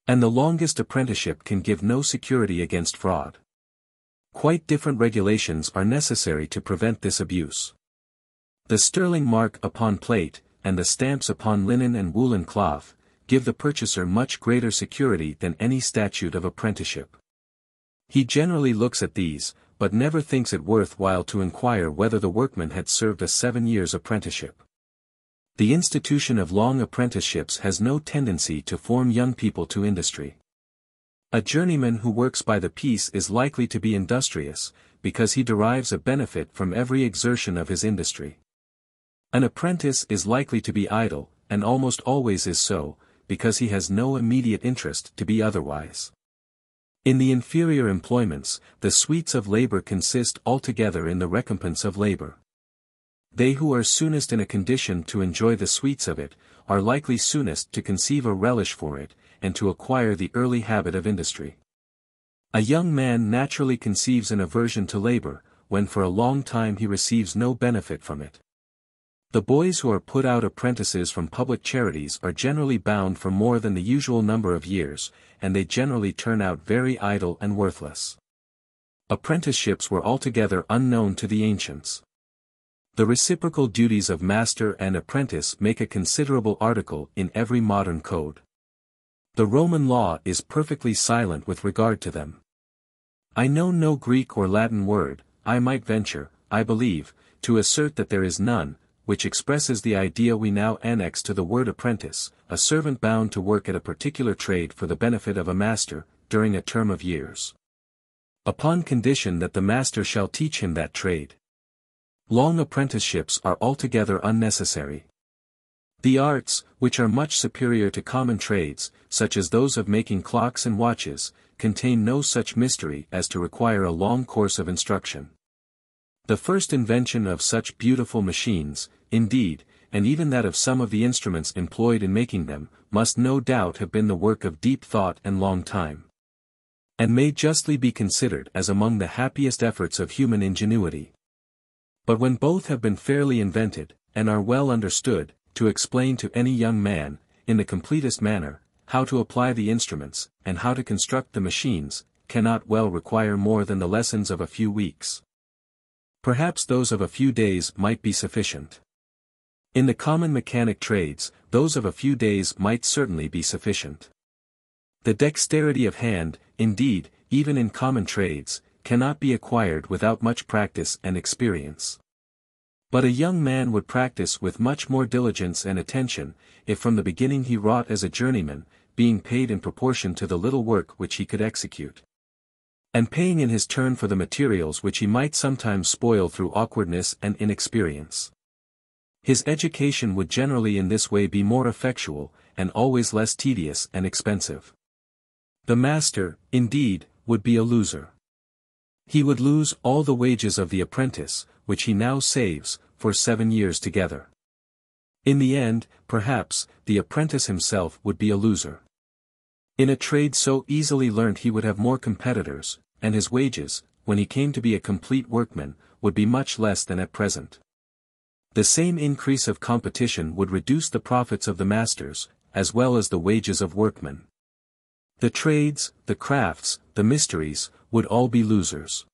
And the longest apprenticeship can give no security against fraud. Quite different regulations are necessary to prevent this abuse. The sterling mark upon plate, and the stamps upon linen and woolen cloth, give the purchaser much greater security than any statute of apprenticeship. He generally looks at these, but never thinks it worth while to inquire whether the workman had served a 7 years' apprenticeship. The institution of long apprenticeships has no tendency to form young people to industry. A journeyman who works by the piece is likely to be industrious, because he derives a benefit from every exertion of his industry. An apprentice is likely to be idle, and almost always is so, because he has no immediate interest to be otherwise. In the inferior employments, the sweets of labor consist altogether in the recompense of labor. They who are soonest in a condition to enjoy the sweets of it, are likely soonest to conceive a relish for it, and to acquire the early habit of industry. A young man naturally conceives an aversion to labor, when for a long time he receives no benefit from it. The boys who are put out apprentices from public charities are generally bound for more than the usual number of years, and they generally turn out very idle and worthless. Apprenticeships were altogether unknown to the ancients. The reciprocal duties of master and apprentice make a considerable article in every modern code. The Roman law is perfectly silent with regard to them. I know no Greek or Latin word, I might venture, I believe, to assert that there is none, which expresses the idea we now annex to the word apprentice, a servant bound to work at a particular trade for the benefit of a master, during a term of years, upon condition that the master shall teach him that trade. Long apprenticeships are altogether unnecessary. The arts, which are much superior to common trades, such as those of making clocks and watches, contain no such mystery as to require a long course of instruction. The first invention of such beautiful machines, indeed, and even that of some of the instruments employed in making them, must no doubt have been the work of deep thought and long time, and may justly be considered as among the happiest efforts of human ingenuity. But when both have been fairly invented, and are well understood, to explain to any young man, in the completest manner, how to apply the instruments, and how to construct the machines, cannot well require more than the lessons of a few weeks. Perhaps those of a few days might be sufficient. In the common mechanic trades, those of a few days might certainly be sufficient. The dexterity of hand, indeed, even in common trades, cannot be acquired without much practice and experience. But a young man would practice with much more diligence and attention, if from the beginning he wrought as a journeyman, being paid in proportion to the little work which he could execute, and paying in his turn for the materials which he might sometimes spoil through awkwardness and inexperience. His education would generally in this way be more effectual, and always less tedious and expensive. The master, indeed, would be a loser. He would lose all the wages of the apprentice, which he now saves, for 7 years together. In the end, perhaps, the apprentice himself would be a loser. In a trade so easily learnt he would have more competitors, and his wages, when he came to be a complete workman, would be much less than at present. The same increase of competition would reduce the profits of the masters, as well as the wages of workmen. The trades, the crafts, the mysteries, would all be losers.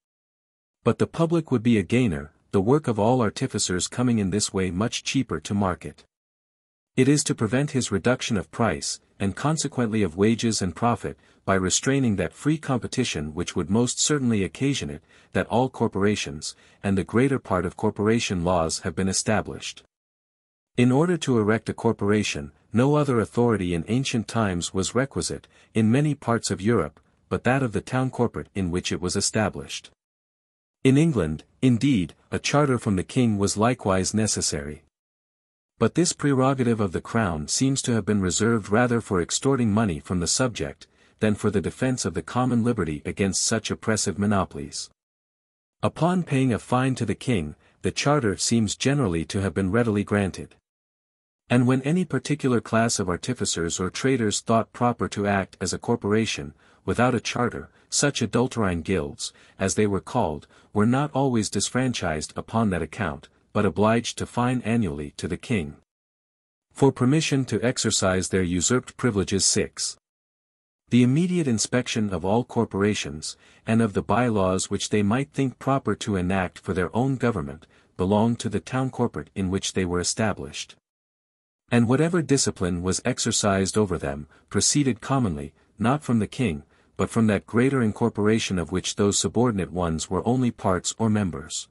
But the public would be a gainer, the work of all artificers coming in this way much cheaper to market. It is to prevent his reduction of price, and consequently of wages and profit, by restraining that free competition which would most certainly occasion it, that all corporations, and the greater part of corporation laws have been established. In order to erect a corporation, no other authority in ancient times was requisite, in many parts of Europe, but that of the town corporate in which it was established. In England, indeed, a charter from the king was likewise necessary. But this prerogative of the crown seems to have been reserved rather for extorting money from the subject, than for the defense of the common liberty against such oppressive monopolies. Upon paying a fine to the king, the charter seems generally to have been readily granted. And when any particular class of artificers or traders thought proper to act as a corporation, without a charter, such adulterine guilds, as they were called, were not always disfranchised upon that account, but obliged to fine annually to the king, for permission to exercise their usurped privileges. 6. The immediate inspection of all corporations, and of the by-laws which they might think proper to enact for their own government, belonged to the town corporate in which they were established. And whatever discipline was exercised over them, proceeded commonly, not from the king, but from that greater incorporation of which those subordinate ones were only parts or members.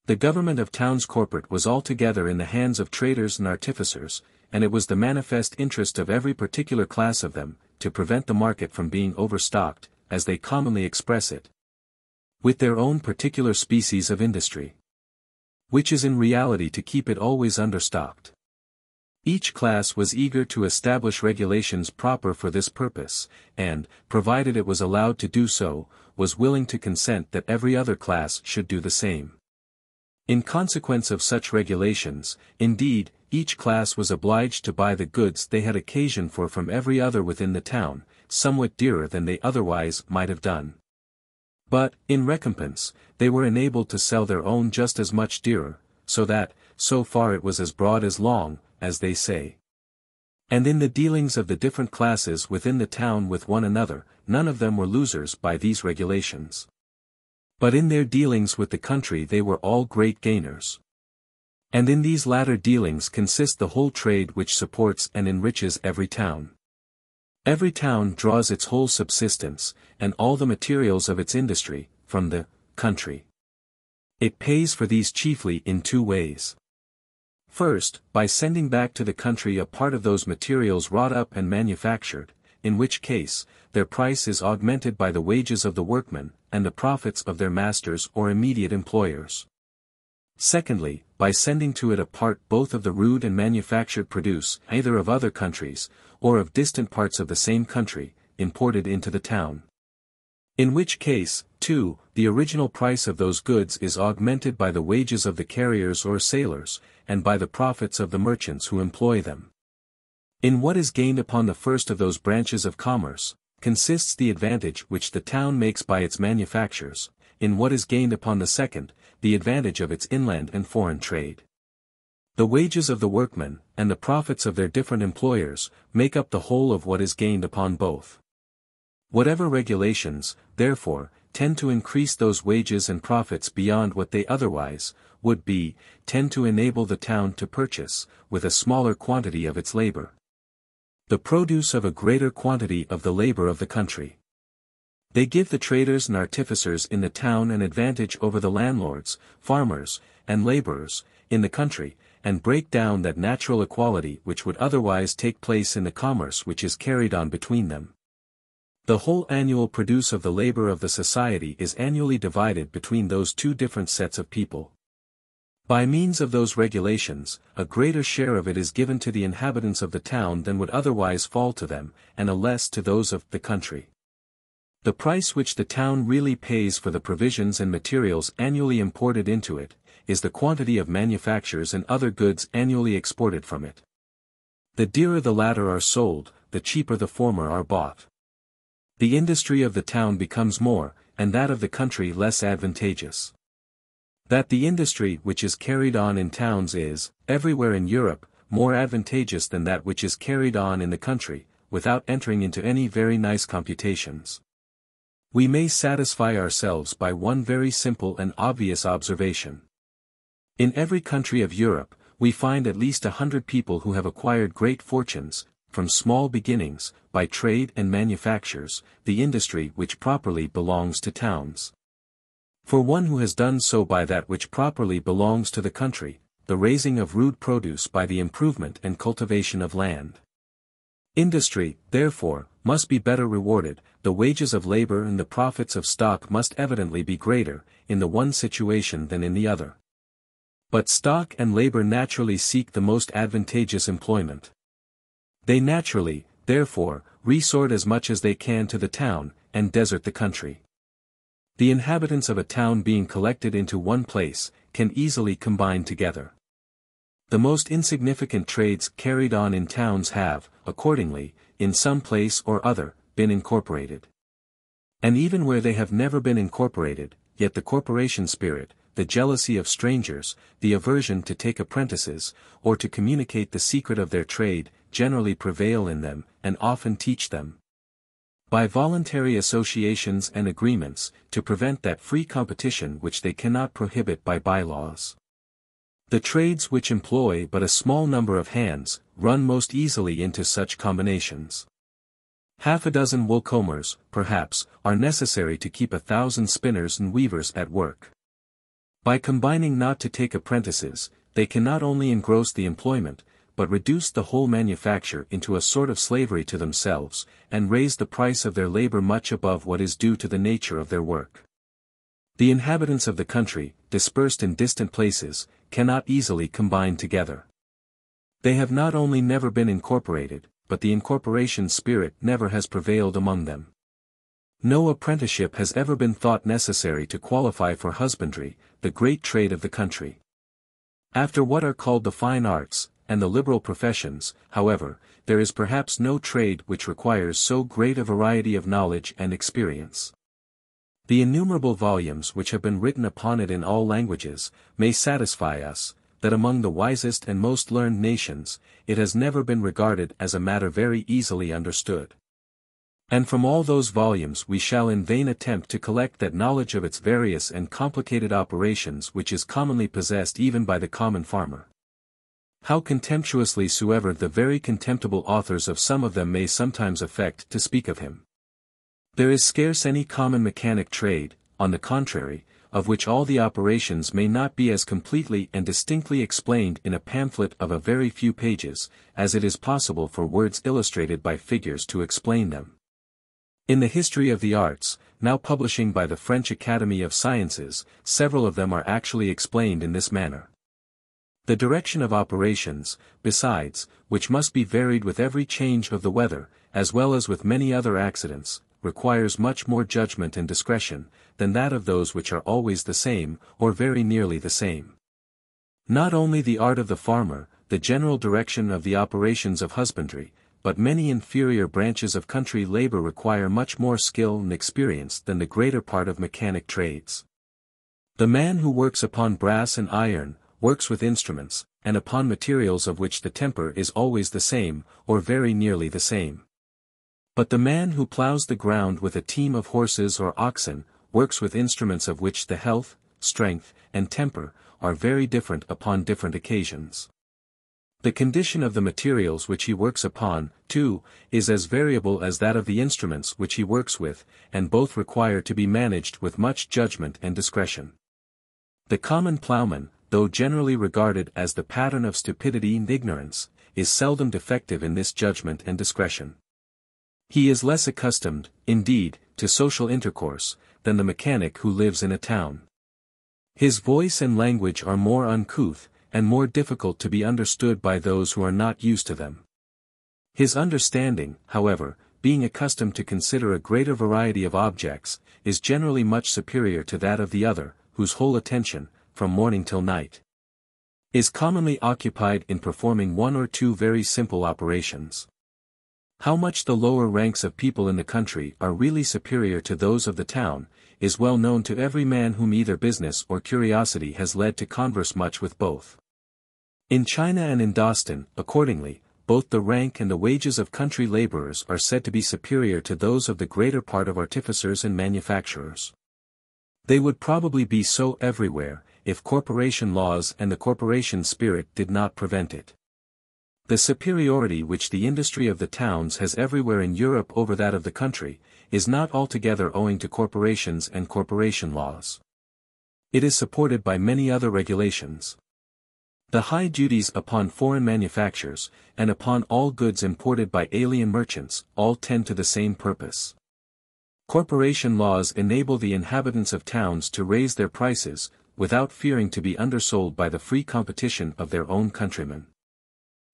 The government of towns corporate was altogether in the hands of traders and artificers, and it was the manifest interest of every particular class of them, to prevent the market from being overstocked, as they commonly express it, with their own particular species of industry, which is in reality to keep it always understocked. Each class was eager to establish regulations proper for this purpose, and, provided it was allowed to do so, was willing to consent that every other class should do the same. In consequence of such regulations, indeed, each class was obliged to buy the goods they had occasion for from every other within the town, somewhat dearer than they otherwise might have done. But, in recompense, they were enabled to sell their own just as much dearer, so that, so far it was as broad as long, as they say. And in the dealings of the different classes within the town with one another, none of them were losers by these regulations. But in their dealings with the country they were all great gainers. And in these latter dealings consist the whole trade which supports and enriches every town. Every town draws its whole subsistence, and all the materials of its industry, from the country. It pays for these chiefly in two ways. First, by sending back to the country a part of those materials wrought up and manufactured, in which case, their price is augmented by the wages of the workmen, and the profits of their masters or immediate employers. Secondly, by sending to it a part both of the rude and manufactured produce, either of other countries, or of distant parts of the same country, imported into the town. In which case, too, the original price of those goods is augmented by the wages of the carriers or sailors, and by the profits of the merchants who employ them. In what is gained upon the first of those branches of commerce, consists the advantage which the town makes by its manufactures, in what is gained upon the second, the advantage of its inland and foreign trade. The wages of the workmen, and the profits of their different employers, make up the whole of what is gained upon both. Whatever regulations, therefore, tend to increase those wages and profits beyond what they otherwise would be, tend to enable the town to purchase, with a smaller quantity of its labor, the produce of a greater quantity of the labor of the country. They give the traders and artificers in the town an advantage over the landlords, farmers, and laborers, in the country, and break down that natural equality which would otherwise take place in the commerce which is carried on between them. The whole annual produce of the labor of the society is annually divided between those two different sets of people. By means of those regulations, a greater share of it is given to the inhabitants of the town than would otherwise fall to them, and a less to those of the country. The price which the town really pays for the provisions and materials annually imported into it, is the quantity of manufactures and other goods annually exported from it. The dearer the latter are sold, the cheaper the former are bought. The industry of the town becomes more, and that of the country less advantageous. That the industry which is carried on in towns is, everywhere in Europe, more advantageous than that which is carried on in the country, without entering into any very nice computations. We may satisfy ourselves by one very simple and obvious observation. In every country of Europe, we find at least 100 people who have acquired great fortunes, from small beginnings, by trade and manufactures, the industry which properly belongs to towns. For one who has done so by that which properly belongs to the country, the raising of rude produce by the improvement and cultivation of land. Industry, therefore, must be better rewarded, the wages of labor and the profits of stock must evidently be greater, in the one situation than in the other. But stock and labor naturally seek the most advantageous employment. They naturally, therefore, resort as much as they can to the town, and desert the country. The inhabitants of a town being collected into one place, can easily combine together. The most insignificant trades carried on in towns have, accordingly, in some place or other, been incorporated. And even where they have never been incorporated, yet the corporation spirit, the jealousy of strangers, the aversion to take apprentices, or to communicate the secret of their trade, generally prevail in them, and often teach them, by voluntary associations and agreements, to prevent that free competition which they cannot prohibit by bylaws. The trades which employ but a small number of hands, run most easily into such combinations. Half a dozen woolcombers, perhaps, are necessary to keep 1,000 spinners and weavers at work. By combining not to take apprentices, they can not only engross the employment, but reduce the whole manufacture into a sort of slavery to themselves, and raise the price of their labor much above what is due to the nature of their work. The inhabitants of the country, dispersed in distant places, cannot easily combine together. They have not only never been incorporated, but the incorporation spirit never has prevailed among them. No apprenticeship has ever been thought necessary to qualify for husbandry, the great trade of the country. After what are called the fine arts, and the liberal professions, however, there is perhaps no trade which requires so great a variety of knowledge and experience. The innumerable volumes which have been written upon it in all languages, may satisfy us, that among the wisest and most learned nations, it has never been regarded as a matter very easily understood. And from all those volumes we shall in vain attempt to collect that knowledge of its various and complicated operations which is commonly possessed even by the common farmer. How contemptuously soever the very contemptible authors of some of them may sometimes affect to speak of him. There is scarce any common mechanic trade, on the contrary, of which all the operations may not be as completely and distinctly explained in a pamphlet of a very few pages, as it is possible for words illustrated by figures to explain them. In the History of the Arts, now publishing by the French Academy of Sciences, several of them are actually explained in this manner. The direction of operations, besides, which must be varied with every change of the weather, as well as with many other accidents, requires much more judgment and discretion, than that of those which are always the same, or very nearly the same. Not only the art of the farmer, the general direction of the operations of husbandry, but many inferior branches of country labor require much more skill and experience than the greater part of mechanic trades. The man who works upon brass and iron, works with instruments, and upon materials of which the temper is always the same, or very nearly the same. But the man who plows the ground with a team of horses or oxen, works with instruments of which the health, strength, and temper, are very different upon different occasions. The condition of the materials which he works upon, too, is as variable as that of the instruments which he works with, and both require to be managed with much judgment and discretion. The common plowman, though generally regarded as the pattern of stupidity and ignorance, is seldom defective in this judgment and discretion. He is less accustomed, indeed, to social intercourse, than the mechanic who lives in a town. His voice and language are more uncouth, and more difficult to be understood by those who are not used to them. His understanding, however, being accustomed to consider a greater variety of objects, is generally much superior to that of the other, whose whole attention, from morning till night, is commonly occupied in performing one or two very simple operations. How much the lower ranks of people in the country are really superior to those of the town, is well known to every man whom either business or curiosity has led to converse much with both. In China and in Dostin, accordingly, both the rank and the wages of country laborers are said to be superior to those of the greater part of artificers and manufacturers. They would probably be so everywhere, if corporation laws and the corporation spirit did not prevent it. The superiority which the industry of the towns has everywhere in Europe over that of the country, is not altogether owing to corporations and corporation laws. It is supported by many other regulations. The high duties upon foreign manufactures, and upon all goods imported by alien merchants, all tend to the same purpose. Corporation laws enable the inhabitants of towns to raise their prices, without fearing to be undersold by the free competition of their own countrymen.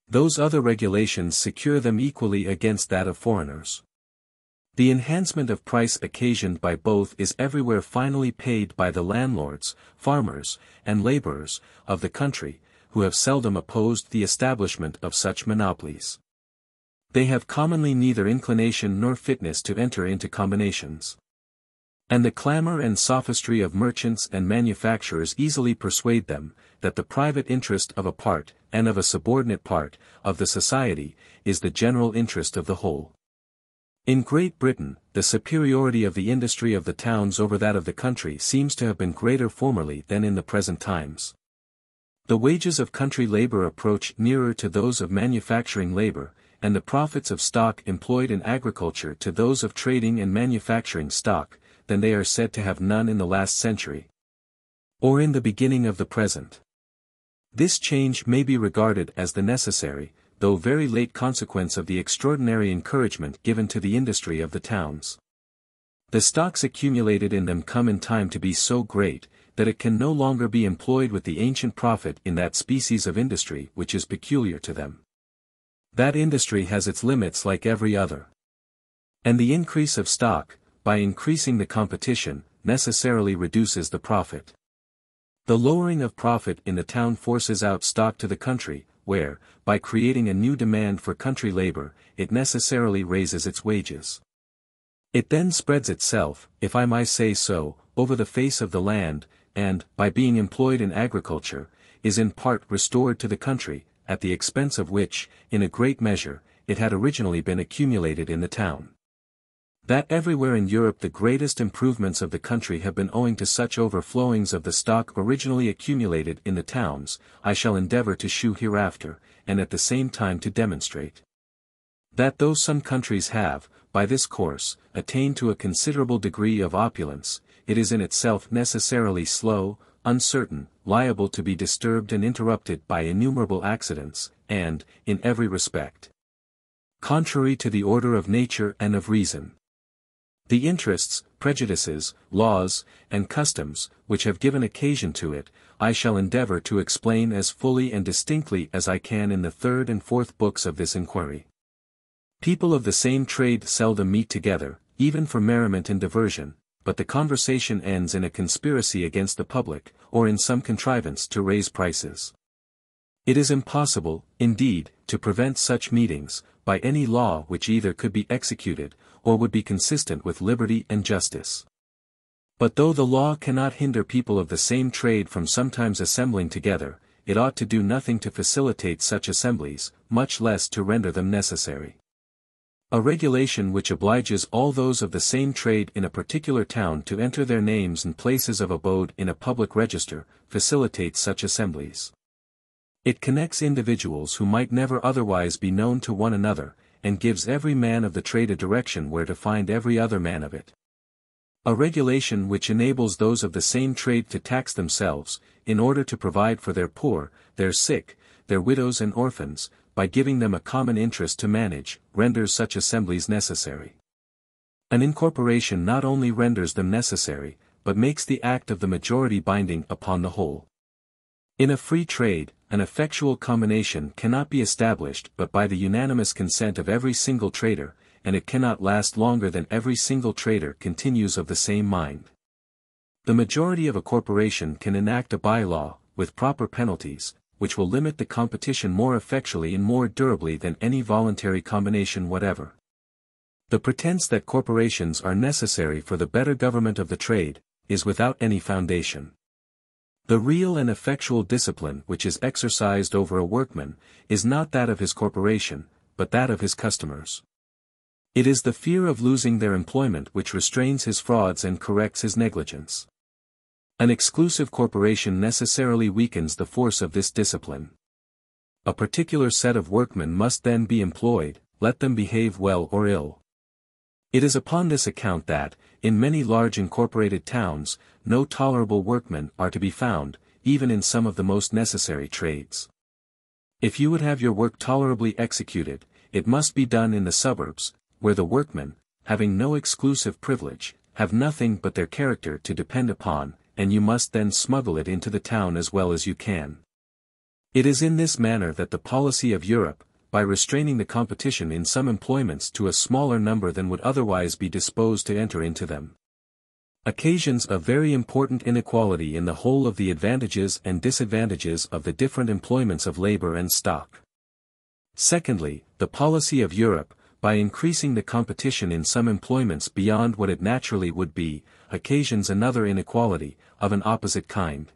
Those other regulations secure them equally against that of foreigners. The enhancement of price occasioned by both is everywhere finally paid by the landlords, farmers, and laborers, of the country, who have seldom opposed the establishment of such monopolies. They have commonly neither inclination nor fitness to enter into combinations. And the clamor and sophistry of merchants and manufacturers easily persuade them, that the private interest of a part, and of a subordinate part, of the society, is the general interest of the whole. In Great Britain, the superiority of the industry of the towns over that of the country seems to have been greater formerly than in the present times. The wages of country labor approach nearer to those of manufacturing labor, and the profits of stock employed in agriculture to those of trading and manufacturing stock, than they are said to have none in the last century, or in the beginning of the present. This change may be regarded as the necessary, though very late consequence of the extraordinary encouragement given to the industry of the towns. The stocks accumulated in them come in time to be so great, that it can no longer be employed with the ancient profit in that species of industry which is peculiar to them. That industry has its limits like every other. And the increase of stock, by increasing the competition, necessarily reduces the profit. The lowering of profit in the town forces out stock to the country, where, by creating a new demand for country labor, it necessarily raises its wages. It then spreads itself, if I may say so, over the face of the land, and, by being employed in agriculture, is in part restored to the country, at the expense of which, in a great measure, it had originally been accumulated in the town. That everywhere in Europe the greatest improvements of the country have been owing to such overflowings of the stock originally accumulated in the towns, I shall endeavor to shew hereafter, and at the same time to demonstrate. That though some countries have, by this course, attained to a considerable degree of opulence, it is in itself necessarily slow, uncertain, liable to be disturbed and interrupted by innumerable accidents, and, in every respect, contrary to the order of nature and of reason. The interests, prejudices, laws, and customs, which have given occasion to it, I shall endeavor to explain as fully and distinctly as I can in the third and fourth books of this inquiry. People of the same trade seldom meet together, even for merriment and diversion, but the conversation ends in a conspiracy against the public, or in some contrivance to raise prices. It is impossible, indeed, to prevent such meetings, by any law which either could be executed, or would be consistent with liberty and justice. But though the law cannot hinder people of the same trade from sometimes assembling together, it ought to do nothing to facilitate such assemblies, much less to render them necessary. A regulation which obliges all those of the same trade in a particular town to enter their names and places of abode in a public register, facilitates such assemblies. It connects individuals who might never otherwise be known to one another, and gives every man of the trade a direction where to find every other man of it. A regulation which enables those of the same trade to tax themselves, in order to provide for their poor, their sick, their widows and orphans, by giving them a common interest to manage, renders such assemblies necessary. An incorporation not only renders them necessary, but makes the act of the majority binding upon the whole. In a free trade, an effectual combination cannot be established but by the unanimous consent of every single trader, and it cannot last longer than every single trader continues of the same mind. The majority of a corporation can enact a by-law, with proper penalties, which will limit the competition more effectually and more durably than any voluntary combination whatever. The pretense that corporations are necessary for the better government of the trade, is without any foundation. The real and effectual discipline which is exercised over a workman, is not that of his corporation, but that of his customers. It is the fear of losing their employment which restrains his frauds and corrects his negligence. An exclusive corporation necessarily weakens the force of this discipline. A particular set of workmen must then be employed, let them behave well or ill. It is upon this account that, in many large incorporated towns, no tolerable workmen are to be found, even in some of the most necessary trades. If you would have your work tolerably executed, it must be done in the suburbs, where the workmen, having no exclusive privilege, have nothing but their character to depend upon, and you must then smuggle it into the town as well as you can. It is in this manner that the policy of Europe, by restraining the competition in some employments to a smaller number than would otherwise be disposed to enter into them, occasions a very important inequality in the whole of the advantages and disadvantages of the different employments of labor and stock. Secondly, the policy of Europe, by increasing the competition in some employments beyond what it naturally would be, occasions another inequality, of an opposite kind.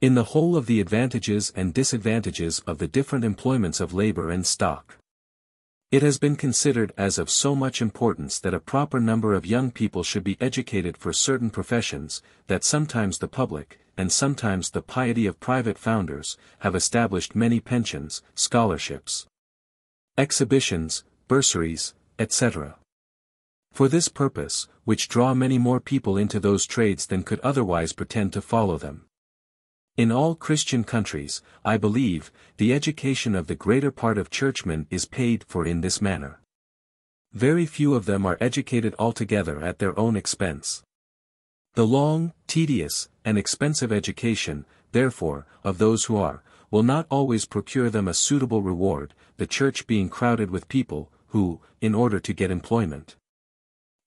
In the whole of the advantages and disadvantages of the different employments of labor and stock. It has been considered as of so much importance that a proper number of young people should be educated for certain professions, that sometimes the public, and sometimes the piety of private founders, have established many pensions, scholarships, exhibitions, bursaries, etc. For this purpose, which draw many more people into those trades than could otherwise pretend to follow them. In all Christian countries, I believe, the education of the greater part of churchmen is paid for in this manner. Very few of them are educated altogether at their own expense. The long, tedious, and expensive education, therefore, of those who are, will not always procure them a suitable reward, the church being crowded with people, who, in order to get employment,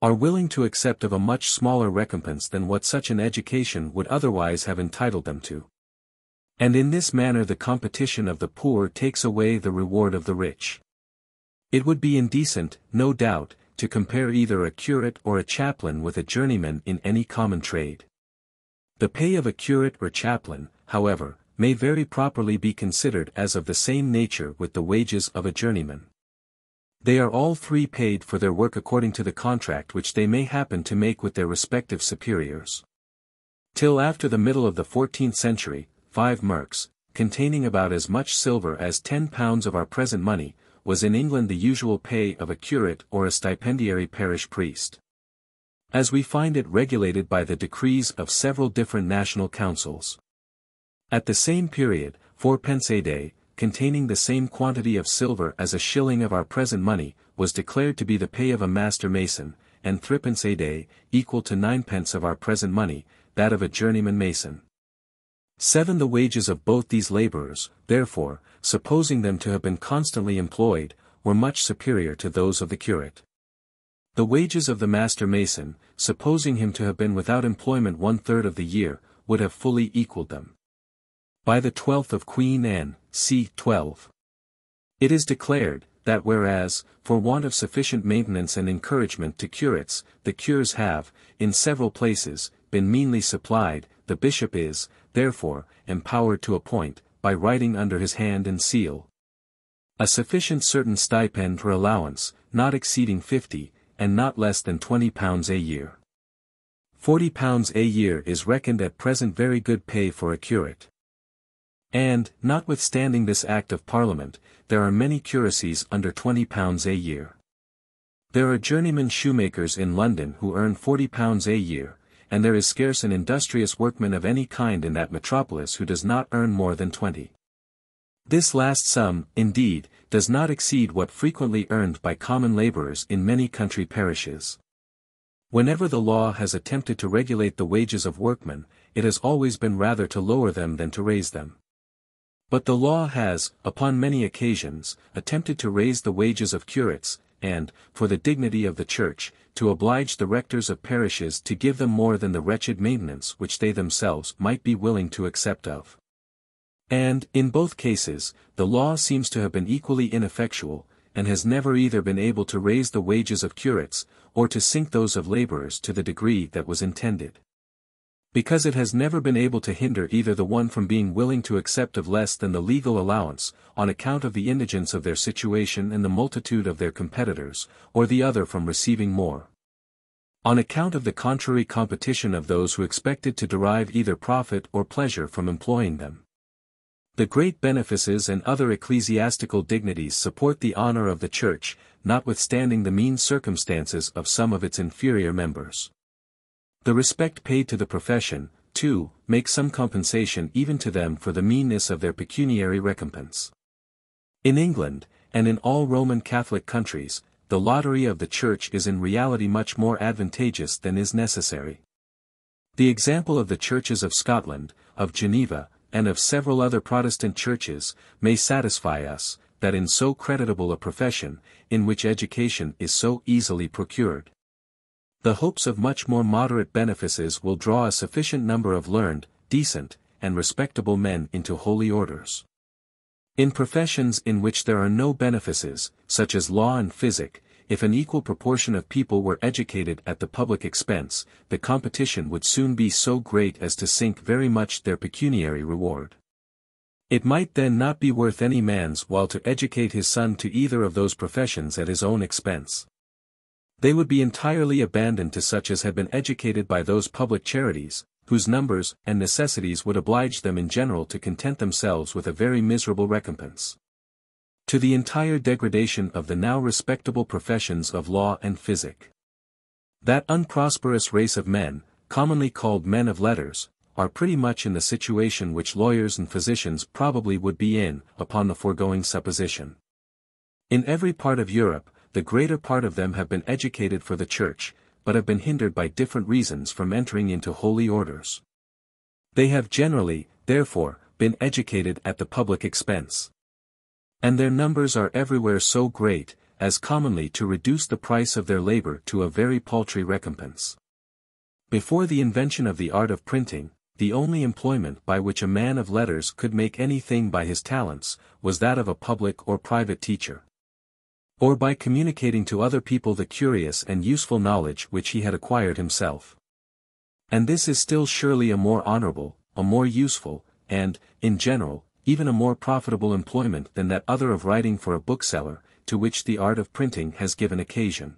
are willing to accept of a much smaller recompense than what such an education would otherwise have entitled them to. And in this manner the competition of the poor takes away the reward of the rich. It would be indecent, no doubt, to compare either a curate or a chaplain with a journeyman in any common trade. The pay of a curate or chaplain, however, may very properly be considered as of the same nature with the wages of a journeyman. They are all three paid for their work according to the contract which they may happen to make with their respective superiors. Till after the middle of the 14th century, 5 merks, containing about as much silver as 10 pounds of our present money, was in England the usual pay of a curate or a stipendiary parish priest. As we find it regulated by the decrees of several different national councils. At the same period, 4d. a day, containing the same quantity of silver as a shilling of our present money, was declared to be the pay of a master mason, and 3d. a day, equal to 9d. of our present money, that of a journeyman mason. 7. The wages of both these labourers, therefore, supposing them to have been constantly employed, were much superior to those of the curate. The wages of the master mason, supposing him to have been without employment 1/3 of the year, would have fully equalled them. By the 12th of Queen Anne, c. 12. It is declared, that whereas, for want of sufficient maintenance and encouragement to curates, the cures have, in several places, been meanly supplied, the bishop is, therefore, empowered to appoint, by writing under his hand and seal, a sufficient certain stipend or allowance, not exceeding 50, and not less than 20 pounds a year. 40 pounds a year is reckoned at present very good pay for a curate. And, notwithstanding this Act of Parliament, there are many curacies under 20 pounds a year. There are journeyman shoemakers in London who earn 40 pounds a year, and there is scarce an industrious workman of any kind in that metropolis who does not earn more than 20. This last sum, indeed, does not exceed what frequently earned by common labourers in many country parishes. Whenever the law has attempted to regulate the wages of workmen, it has always been rather to lower them than to raise them. But the law has, upon many occasions, attempted to raise the wages of curates, and, for the dignity of the Church, to oblige the rectors of parishes to give them more than the wretched maintenance which they themselves might be willing to accept of. And, in both cases, the law seems to have been equally ineffectual, and has never either been able to raise the wages of curates, or to sink those of labourers to the degree that was intended. Because it has never been able to hinder either the one from being willing to accept of less than the legal allowance, on account of the indigence of their situation and the multitude of their competitors, or the other from receiving more, on account of the contrary competition of those who expected to derive either profit or pleasure from employing them. The great benefices and other ecclesiastical dignities support the honour of the Church, notwithstanding the mean circumstances of some of its inferior members. The respect paid to the profession, too, makes some compensation even to them for the meanness of their pecuniary recompense. In England, and in all Roman Catholic countries, the lottery of the Church is in reality much more advantageous than is necessary. The example of the churches of Scotland, of Geneva, and of several other Protestant churches, may satisfy us, that in so creditable a profession, in which education is so easily procured, the hopes of much more moderate benefices will draw a sufficient number of learned, decent, and respectable men into holy orders. In professions in which there are no benefices, such as law and physic, if an equal proportion of people were educated at the public expense, the competition would soon be so great as to sink very much their pecuniary reward. It might then not be worth any man's while to educate his son to either of those professions at his own expense. They would be entirely abandoned to such as had been educated by those public charities, whose numbers and necessities would oblige them in general to content themselves with a very miserable recompense. To the entire degradation of the now respectable professions of law and physic. That unprosperous race of men, commonly called men of letters, are pretty much in the situation which lawyers and physicians probably would be in, upon the foregoing supposition. In every part of Europe, the greater part of them have been educated for the Church, but have been hindered by different reasons from entering into holy orders. They have generally, therefore, been educated at the public expense. And their numbers are everywhere so great, as commonly to reduce the price of their labour to a very paltry recompense. Before the invention of the art of printing, the only employment by which a man of letters could make anything by his talents, was that of a public or private teacher, or by communicating to other people the curious and useful knowledge which he had acquired himself. And this is still surely a more honourable, a more useful, and, in general, even a more profitable employment than that other of writing for a bookseller, to which the art of printing has given occasion.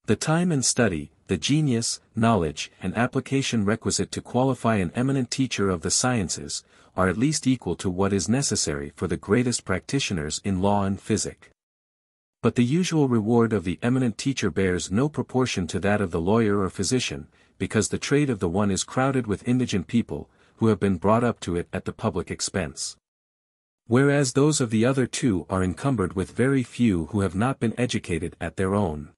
The time and study, the genius, knowledge, and application requisite to qualify an eminent teacher of the sciences, are at least equal to what is necessary for the greatest practitioners in law and physic. But the usual reward of the eminent teacher bears no proportion to that of the lawyer or physician, because the trade of the one is crowded with indigent people, who have been brought up to it at the public expense. Whereas those of the other two are encumbered with very few who have not been educated at their own.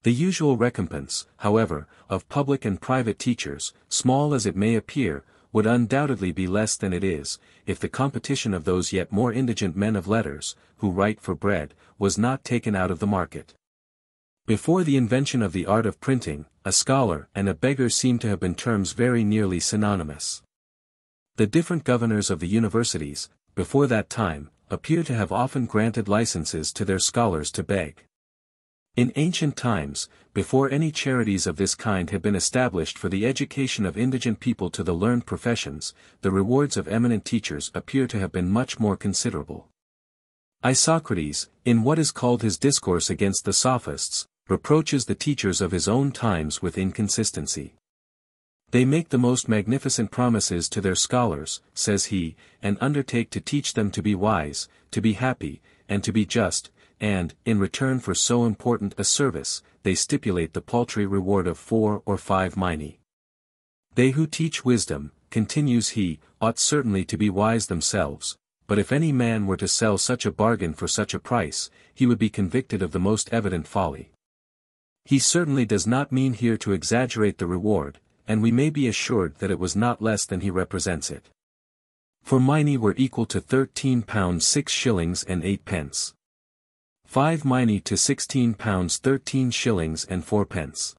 The usual recompense, however, of public and private teachers, small as it may appear, would undoubtedly be less than it is, if the competition of those yet more indigent men of letters, who write for bread, was not taken out of the market. Before the invention of the art of printing, a scholar and a beggar seem to have been terms very nearly synonymous. The different governors of the universities, before that time, appear to have often granted licenses to their scholars to beg. In ancient times, before any charities of this kind had been established for the education of indigent people to the learned professions, the rewards of eminent teachers appear to have been much more considerable. Isocrates, in what is called his Discourse against the Sophists, reproaches the teachers of his own times with inconsistency. They make the most magnificent promises to their scholars, says he, and undertake to teach them to be wise, to be happy, and to be just, and, in return for so important a service, they stipulate the paltry reward of 4 or 5 minae. They who teach wisdom, continues he, ought certainly to be wise themselves, but if any man were to sell such a bargain for such a price, he would be convicted of the most evident folly. He certainly does not mean here to exaggerate the reward, and we may be assured that it was not less than he represents it. For minae were equal to £13 6 shillings and 8 pence. 5 minae to £16 13 shillings and 4 pence.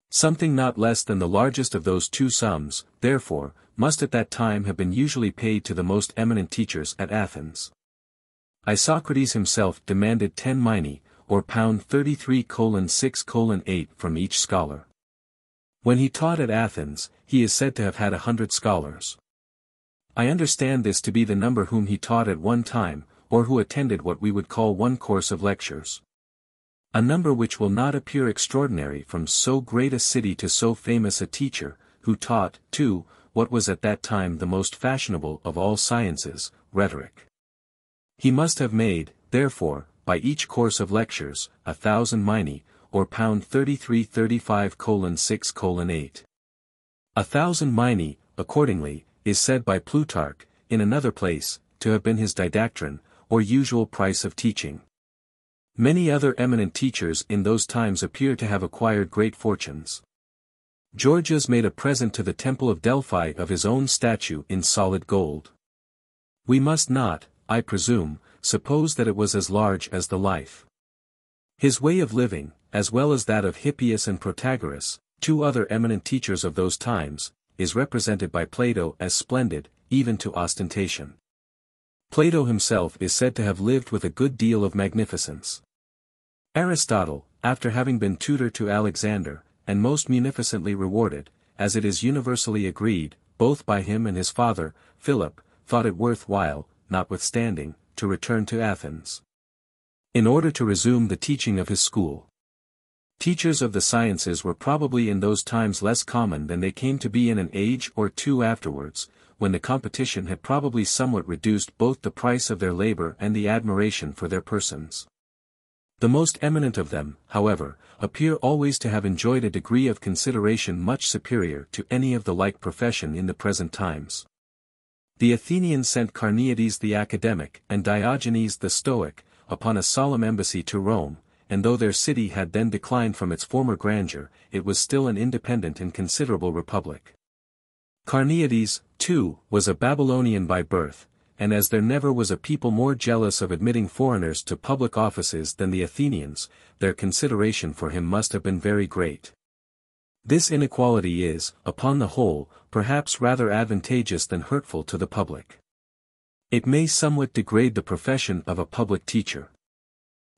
Something not less than the largest of those two sums, therefore, must at that time have been usually paid to the most eminent teachers at Athens. Isocrates himself demanded 10 minae, or £33:6:8 from each scholar. When he taught at Athens, he is said to have had 100 scholars. I understand this to be the number whom he taught at one time, or who attended what we would call one course of lectures. A number which will not appear extraordinary from so great a city to so famous a teacher, who taught, too, what was at that time the most fashionable of all sciences, rhetoric. He must have made, therefore, by each course of lectures, 1,000 minae, or £33:35:6:8. 1,000 minae, accordingly, is said by Plutarch, in another place, to have been his didactron, or usual price of teaching. Many other eminent teachers in those times appear to have acquired great fortunes. Gorgias made a present to the temple of Delphi of his own statue in solid gold. We must not, I presume, suppose that it was as large as the life. His way of living, as well as that of Hippias and Protagoras, two other eminent teachers of those times, is represented by Plato as splendid, even to ostentation. Plato himself is said to have lived with a good deal of magnificence. Aristotle, after having been tutor to Alexander, and most munificently rewarded, as it is universally agreed, both by him and his father, Philip, thought it worth while, notwithstanding, to return to Athens, in order to resume the teaching of his school. Teachers of the sciences were probably in those times less common than they came to be in an age or two afterwards, when the competition had probably somewhat reduced both the price of their labor and the admiration for their persons. The most eminent of them, however, appear always to have enjoyed a degree of consideration much superior to any of the like profession in the present times. The Athenians sent Carneades the academic and Diogenes the Stoic, upon a solemn embassy to Rome, and though their city had then declined from its former grandeur, it was still an independent and considerable republic. Carneades, too, was a Babylonian by birth, and as there never was a people more jealous of admitting foreigners to public offices than the Athenians, their consideration for him must have been very great. This inequality is, upon the whole, perhaps rather advantageous than hurtful to the public. It may somewhat degrade the profession of a public teacher.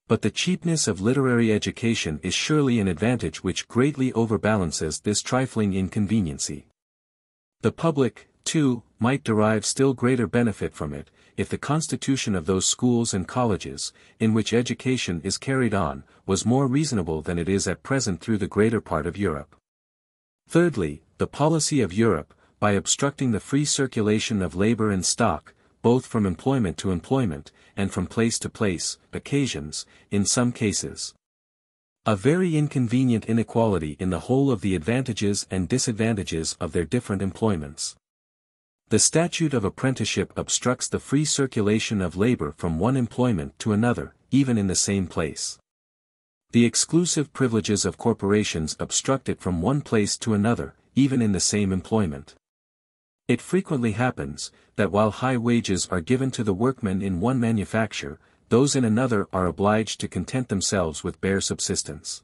But the cheapness of literary education is surely an advantage which greatly overbalances this trifling inconveniency. The public, 2, might derive still greater benefit from it, if the constitution of those schools and colleges, in which education is carried on, was more reasonable than it is at present through the greater part of Europe. Thirdly, the policy of Europe, by obstructing the free circulation of labor and stock, both from employment to employment, and from place to place, occasions, in some cases, a very inconvenient inequality in the whole of the advantages and disadvantages of their different employments. The statute of apprenticeship obstructs the free circulation of labor from one employment to another, even in the same place. The exclusive privileges of corporations obstruct it from one place to another, even in the same employment. It frequently happens, that while high wages are given to the workmen in one manufacture, those in another are obliged to content themselves with bare subsistence.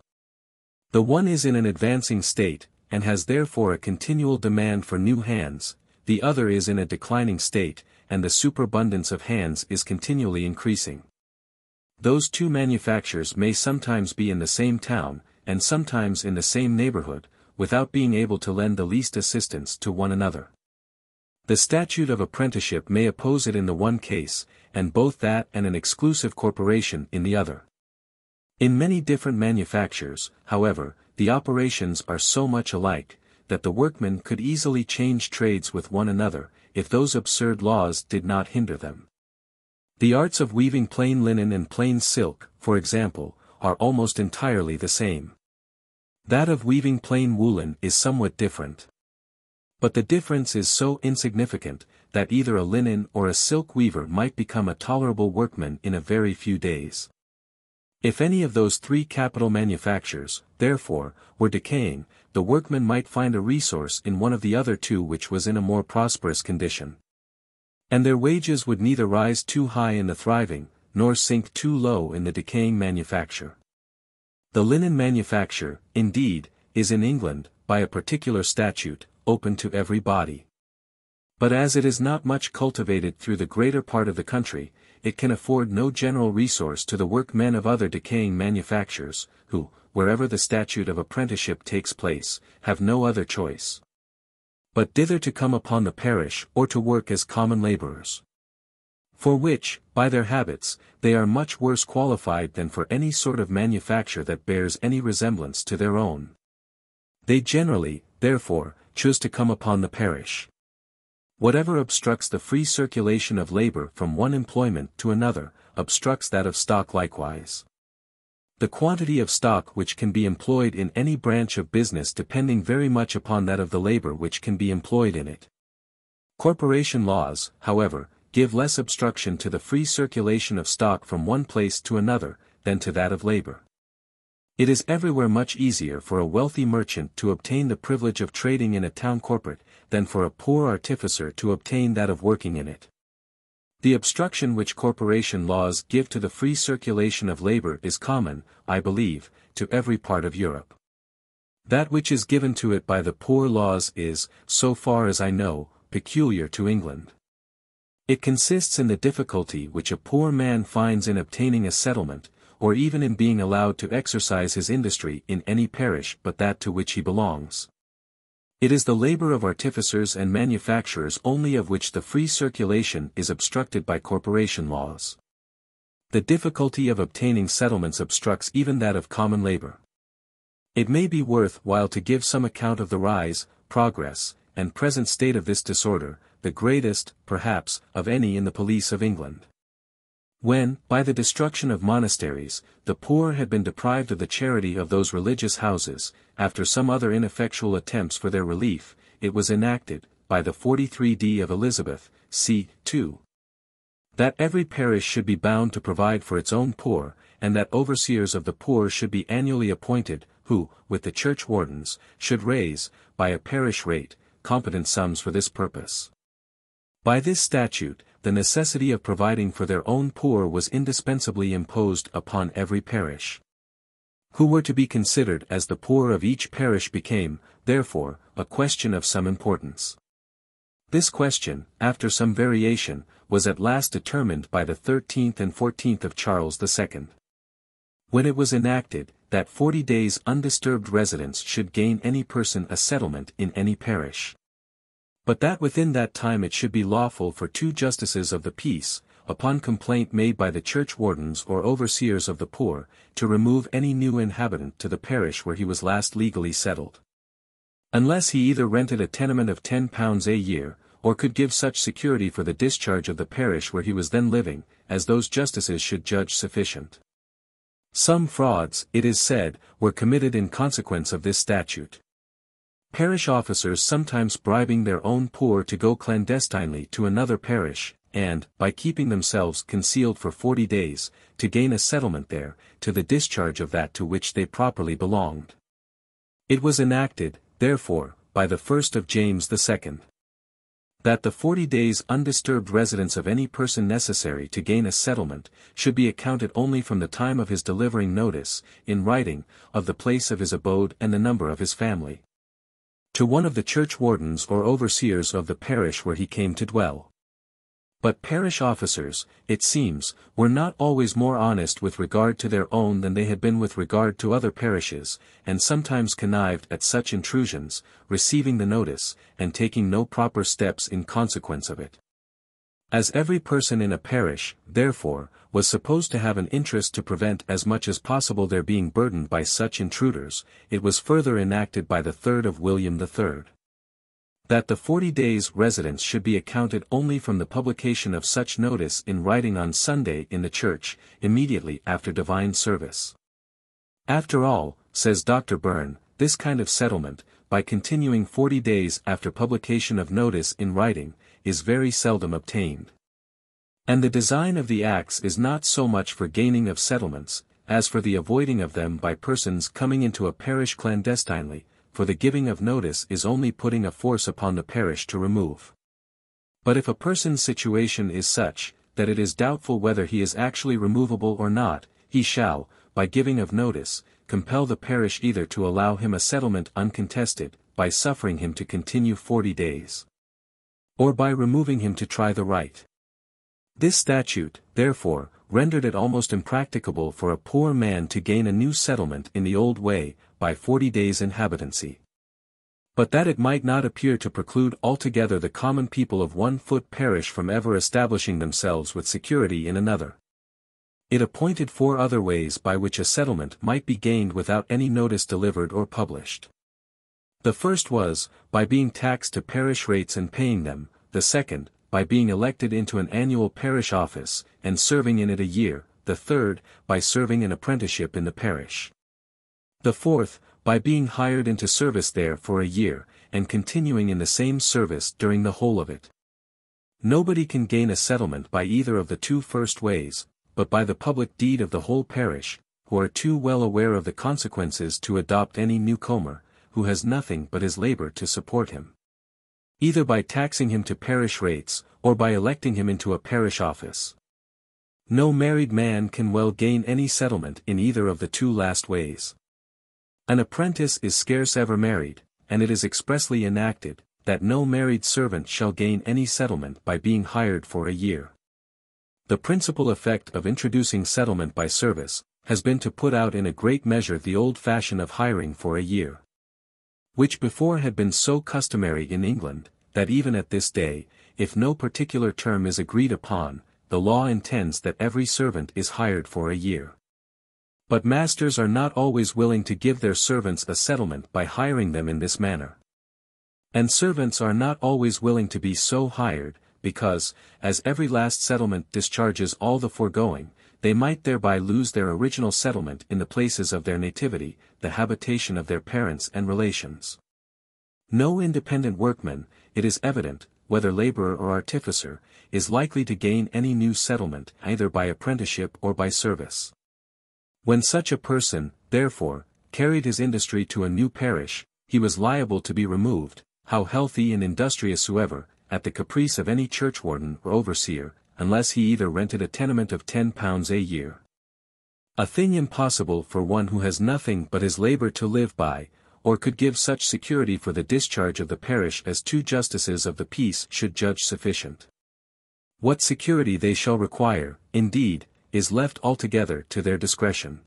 The one is in an advancing state, and has therefore a continual demand for new hands, the other is in a declining state, and the superabundance of hands is continually increasing. Those two manufactures may sometimes be in the same town, and sometimes in the same neighborhood, without being able to lend the least assistance to one another. The statute of apprenticeship may oppose it in the one case, and both that and an exclusive corporation in the other. In many different manufactures, however, the operations are so much alike, that the workmen could easily change trades with one another, if those absurd laws did not hinder them. The arts of weaving plain linen and plain silk, for example, are almost entirely the same. That of weaving plain woolen is somewhat different. But the difference is so insignificant, that either a linen or a silk weaver might become a tolerable workman in a very few days. If any of those three capital manufactures, therefore, were decaying, the workman might find a resource in one of the other two which was in a more prosperous condition. And their wages would neither rise too high in the thriving, nor sink too low in the decaying manufacture. The linen manufacture, indeed, is in England, by a particular statute, open to every body. But as it is not much cultivated through the greater part of the country, it can afford no general resource to the workmen of other decaying manufactures, who, wherever the statute of apprenticeship takes place, have no other choice but thither to come upon the parish or to work as common laborers. For which, by their habits, they are much worse qualified than for any sort of manufacture that bears any resemblance to their own. They generally, therefore, choose to come upon the parish. Whatever obstructs the free circulation of labor from one employment to another, obstructs that of stock likewise. The quantity of stock which can be employed in any branch of business depending very much upon that of the labor which can be employed in it. Corporation laws, however, give less obstruction to the free circulation of stock from one place to another, than to that of labor. It is everywhere much easier for a wealthy merchant to obtain the privilege of trading in a town corporate, than for a poor artificer to obtain that of working in it. The obstruction which corporation laws give to the free circulation of labor is common, I believe, to every part of Europe. That which is given to it by the poor laws is, so far as I know, peculiar to England. It consists in the difficulty which a poor man finds in obtaining a settlement, or even in being allowed to exercise his industry in any parish but that to which he belongs. It is the labor of artificers and manufacturers only of which the free circulation is obstructed by corporation laws. The difficulty of obtaining settlements obstructs even that of common labor. It may be worth while to give some account of the rise, progress, and present state of this disorder, the greatest, perhaps, of any in the police of England. When, by the destruction of monasteries, the poor had been deprived of the charity of those religious houses, after some other ineffectual attempts for their relief, it was enacted, by the 43d of Elizabeth, c. 2, that every parish should be bound to provide for its own poor, and that overseers of the poor should be annually appointed, who, with the church wardens, should raise, by a parish rate, competent sums for this purpose. By this statute, the necessity of providing for their own poor was indispensably imposed upon every parish. Who were to be considered as the poor of each parish became, therefore, a question of some importance. This question, after some variation, was at last determined by the 13th and 14th of Charles II. When it was enacted, that 40 days undisturbed residence should gain any person a settlement in any parish. But that within that time it should be lawful for 2 justices of the peace, upon complaint made by the churchwardens or overseers of the poor, to remove any new inhabitant to the parish where he was last legally settled. Unless he either rented a tenement of £10 a year, or could give such security for the discharge of the parish where he was then living, as those justices should judge sufficient. Some frauds, it is said, were committed in consequence of this statute. Parish officers sometimes bribing their own poor to go clandestinely to another parish, and, by keeping themselves concealed for 40 days, to gain a settlement there, to the discharge of that to which they properly belonged. It was enacted, therefore, by the 1st of James II. That the 40 days undisturbed residence of any person necessary to gain a settlement, should be accounted only from the time of his delivering notice, in writing, of the place of his abode and the number of his family, to one of the churchwardens or overseers of the parish where he came to dwell. But parish officers, it seems, were not always more honest with regard to their own than they had been with regard to other parishes, and sometimes connived at such intrusions, receiving the notice, and taking no proper steps in consequence of it. As every person in a parish, therefore, was supposed to have an interest to prevent as much as possible their being burdened by such intruders, it was further enacted by the 3rd of William III. That the 40 days' residence should be accounted only from the publication of such notice in writing on Sunday in the church, immediately after divine service. After all, says Dr. Byrne, this kind of settlement, by continuing 40 days after publication of notice in writing, is very seldom obtained. And the design of the acts is not so much for gaining of settlements, as for the avoiding of them by persons coming into a parish clandestinely, for the giving of notice is only putting a force upon the parish to remove. But if a person's situation is such, that it is doubtful whether he is actually removable or not, he shall, by giving of notice, compel the parish either to allow him a settlement uncontested, by suffering him to continue 40 days, or by removing him to try the right. This statute, therefore, rendered it almost impracticable for a poor man to gain a new settlement in the old way, by 40 days' inhabitancy. But that it might not appear to preclude altogether the common people of one foot parish from ever establishing themselves with security in another, it appointed 4 other ways by which a settlement might be gained without any notice delivered or published. The first was, by being taxed to parish rates and paying them; the second, by being elected into an annual parish office, and serving in it a year; the third, by serving an apprenticeship in the parish; the fourth, by being hired into service there for a year, and continuing in the same service during the whole of it. Nobody can gain a settlement by either of the 2 first ways, but by the public deed of the whole parish, who are too well aware of the consequences to adopt any newcomer, who has nothing but his labor to support him, either by taxing him to parish rates, or by electing him into a parish office. No married man can well gain any settlement in either of the 2 last ways. An apprentice is scarce ever married, and it is expressly enacted, that no married servant shall gain any settlement by being hired for a year. The principal effect of introducing settlement by service, has been to put out in a great measure the old fashion of hiring for a year, which before had been so customary in England, that even at this day, if no particular term is agreed upon, the law intends that every servant is hired for a year. But masters are not always willing to give their servants a settlement by hiring them in this manner. And servants are not always willing to be so hired, because, as every last settlement discharges all the foregoing, they might thereby lose their original settlement in the places of their nativity, the habitation of their parents and relations. No independent workman, it is evident, whether laborer or artificer, is likely to gain any new settlement either by apprenticeship or by service. When such a person, therefore, carried his industry to a new parish, he was liable to be removed, how healthy and industrious soever, at the caprice of any churchwarden or overseer, unless he either rented a tenement of £10 a year, a thing impossible for one who has nothing but his labor to live by, or could give such security for the discharge of the parish as 2 justices of the peace should judge sufficient. What security they shall require, indeed, is left altogether to their discretion.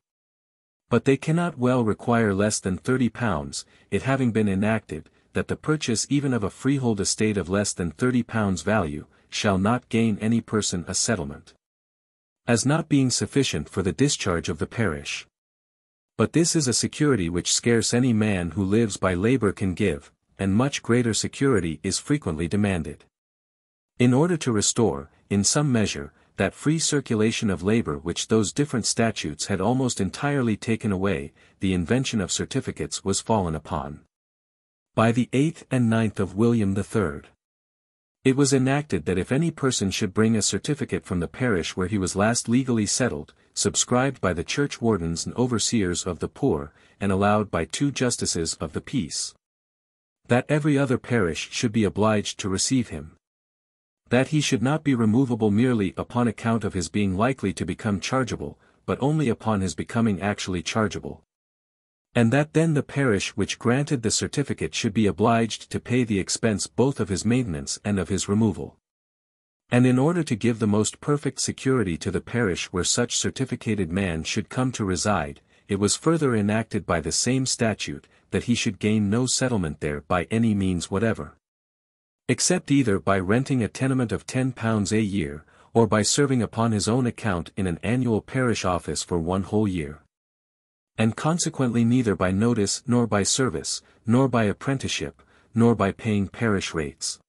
But they cannot well require less than £30, it having been enacted, that the purchase even of a freehold estate of less than £30 value, shall not gain any person a settlement, as not being sufficient for the discharge of the parish. But this is a security which scarce any man who lives by labor can give, and much greater security is frequently demanded. In order to restore, in some measure, that free circulation of labor which those different statutes had almost entirely taken away, the invention of certificates was fallen upon. By the 8th and 9th of William III. It was enacted that if any person should bring a certificate from the parish where he was last legally settled, subscribed by the church wardens and overseers of the poor, and allowed by 2 justices of the peace, that every other parish should be obliged to receive him. That he should not be removable merely upon account of his being likely to become chargeable, but only upon his becoming actually chargeable. And that then the parish which granted the certificate should be obliged to pay the expense both of his maintenance and of his removal. And in order to give the most perfect security to the parish where such certificated man should come to reside, it was further enacted by the same statute, that he should gain no settlement there by any means whatever, except either by renting a tenement of £10 a year, or by serving upon his own account in an annual parish office for 1 whole year. And consequently neither by notice nor by service, nor by apprenticeship, nor by paying parish rates.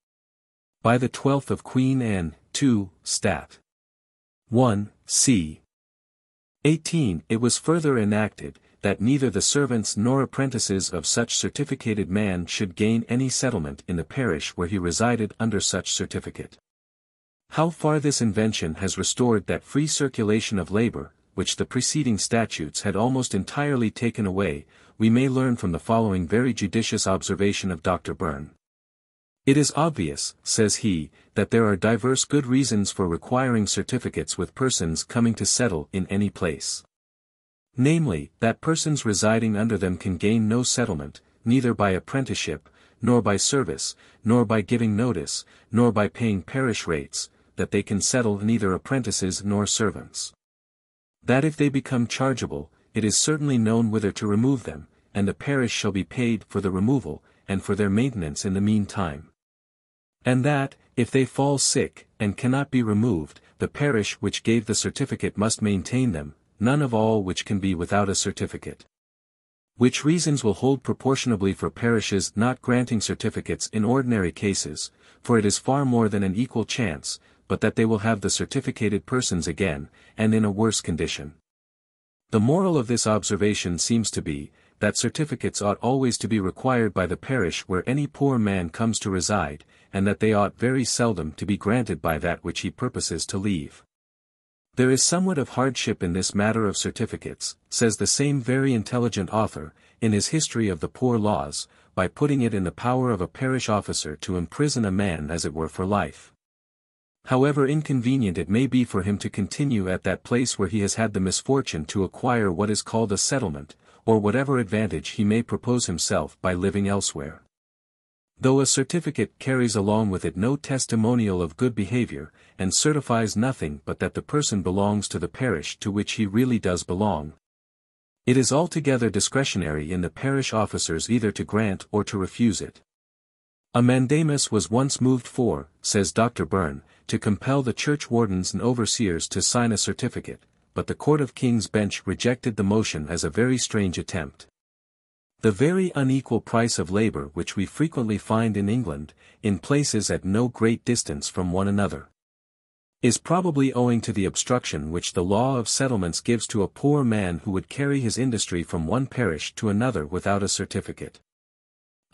By the 12th of Queen Anne, 2, Stat. 1, c. 18, it was further enacted, that neither the servants nor apprentices of such certificated man should gain any settlement in the parish where he resided under such certificate. How far this invention has restored that free circulation of labor, which the preceding statutes had almost entirely taken away, we may learn from the following very judicious observation of Dr. Burn. It is obvious, says he, that there are divers good reasons for requiring certificates with persons coming to settle in any place. Namely, that persons residing under them can gain no settlement, neither by apprenticeship, nor by service, nor by giving notice, nor by paying parish rates, that they can settle neither apprentices nor servants. That if they become chargeable, it is certainly known whither to remove them, and the parish shall be paid for the removal, and for their maintenance in the meantime. And that, if they fall sick, and cannot be removed, the parish which gave the certificate must maintain them, none of all which can be without a certificate. Which reasons will hold proportionably for parishes not granting certificates in ordinary cases, for it is far more than an equal chance, but that they will have the certificated persons again, and in a worse condition. The moral of this observation seems to be, that certificates ought always to be required by the parish where any poor man comes to reside, and that they ought very seldom to be granted by that which he purposes to leave. There is somewhat of hardship in this matter of certificates, says the same very intelligent author, in his History of the Poor Laws, by putting it in the power of a parish officer to imprison a man as it were for life. However inconvenient it may be for him to continue at that place where he has had the misfortune to acquire what is called a settlement, or whatever advantage he may propose himself by living elsewhere. Though a certificate carries along with it no testimonial of good behavior, and certifies nothing but that the person belongs to the parish to which he really does belong, it is altogether discretionary in the parish officers either to grant or to refuse it. A mandamus was once moved for, says Dr. Burn, to compel the church wardens and overseers to sign a certificate, but the Court of King's Bench rejected the motion as a very strange attempt. The very unequal price of labor which we frequently find in England, in places at no great distance from one another, is probably owing to the obstruction which the law of settlements gives to a poor man who would carry his industry from one parish to another without a certificate.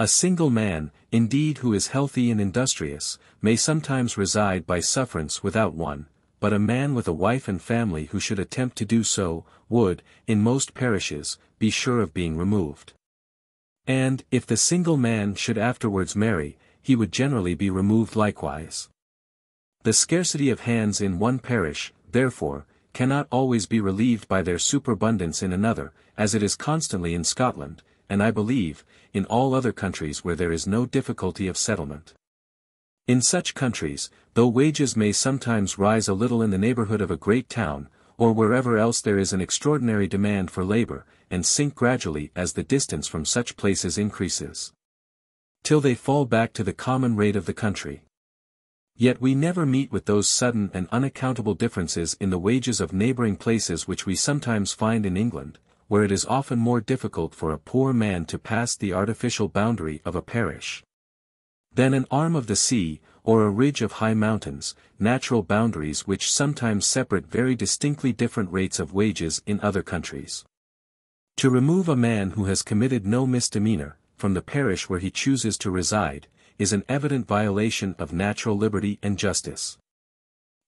A single man, indeed who is healthy and industrious, may sometimes reside by sufferance without one, but a man with a wife and family who should attempt to do so, would, in most parishes, be sure of being removed. And, if the single man should afterwards marry, he would generally be removed likewise. The scarcity of hands in one parish, therefore, cannot always be relieved by their superabundance in another, as it is constantly in Scotland, and I believe, in all other countries where there is no difficulty of settlement. In such countries, though wages may sometimes rise a little in the neighborhood of a great town, or wherever else there is an extraordinary demand for labor, and sink gradually as the distance from such places increases. till they fall back to the common rate of the country. Yet we never meet with those sudden and unaccountable differences in the wages of neighboring places which we sometimes find in England, where it is often more difficult for a poor man to pass the artificial boundary of a parish than an arm of the sea, or a ridge of high mountains, natural boundaries which sometimes separate very distinctly different rates of wages in other countries. To remove a man who has committed no misdemeanor, from the parish where he chooses to reside, is an evident violation of natural liberty and justice.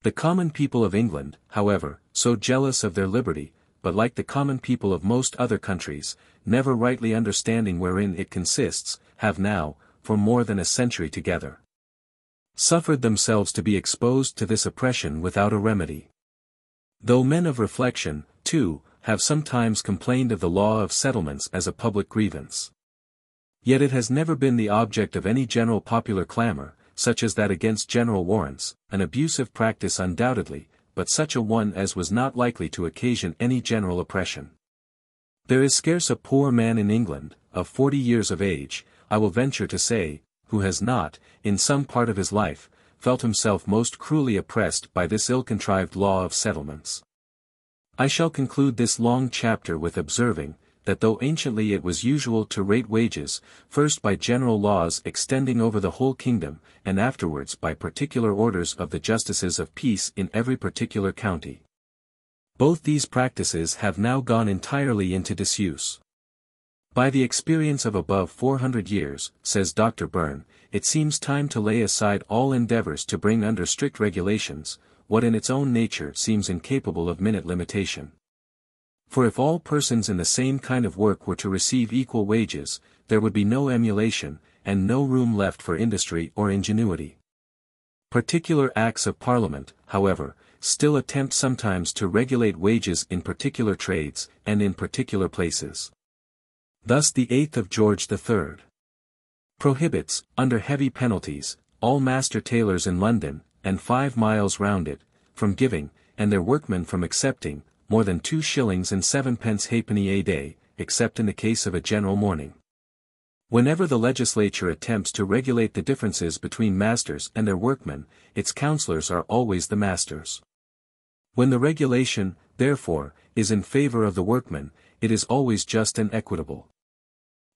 The common people of England, however, so jealous of their liberty, but like the common people of most other countries, never rightly understanding wherein it consists, have now, for more than a century together, suffered themselves to be exposed to this oppression without a remedy. Though men of reflection, too, have sometimes complained of the law of settlements as a public grievance, yet it has never been the object of any general popular clamor, such as that against general warrants, an abusive practice undoubtedly, but such a one as was not likely to occasion any general oppression. There is scarce a poor man in England, of 40 years of age, I will venture to say, who has not, in some part of his life, felt himself most cruelly oppressed by this ill-contrived law of settlements. I shall conclude this long chapter with observing, that though anciently it was usual to rate wages, first by general laws extending over the whole kingdom, and afterwards by particular orders of the justices of peace in every particular county, both these practices have now gone entirely into disuse. By the experience of above 400 years, says Dr. Byrne, it seems time to lay aside all endeavors to bring under strict regulations, what in its own nature seems incapable of minute limitation. For if all persons in the same kind of work were to receive equal wages, there would be no emulation, and no room left for industry or ingenuity. Particular acts of Parliament, however, still attempt sometimes to regulate wages in particular trades, and in particular places. Thus the 8th of George III prohibits, under heavy penalties, all master tailors in London, and 5 miles round it, from giving, and their workmen from accepting, more than 2 shillings and 7 halfpenny a day, except in the case of a general mourning. Whenever the legislature attempts to regulate the differences between masters and their workmen, its councillors are always the masters. When the regulation, therefore, is in favor of the workmen, it is always just and equitable.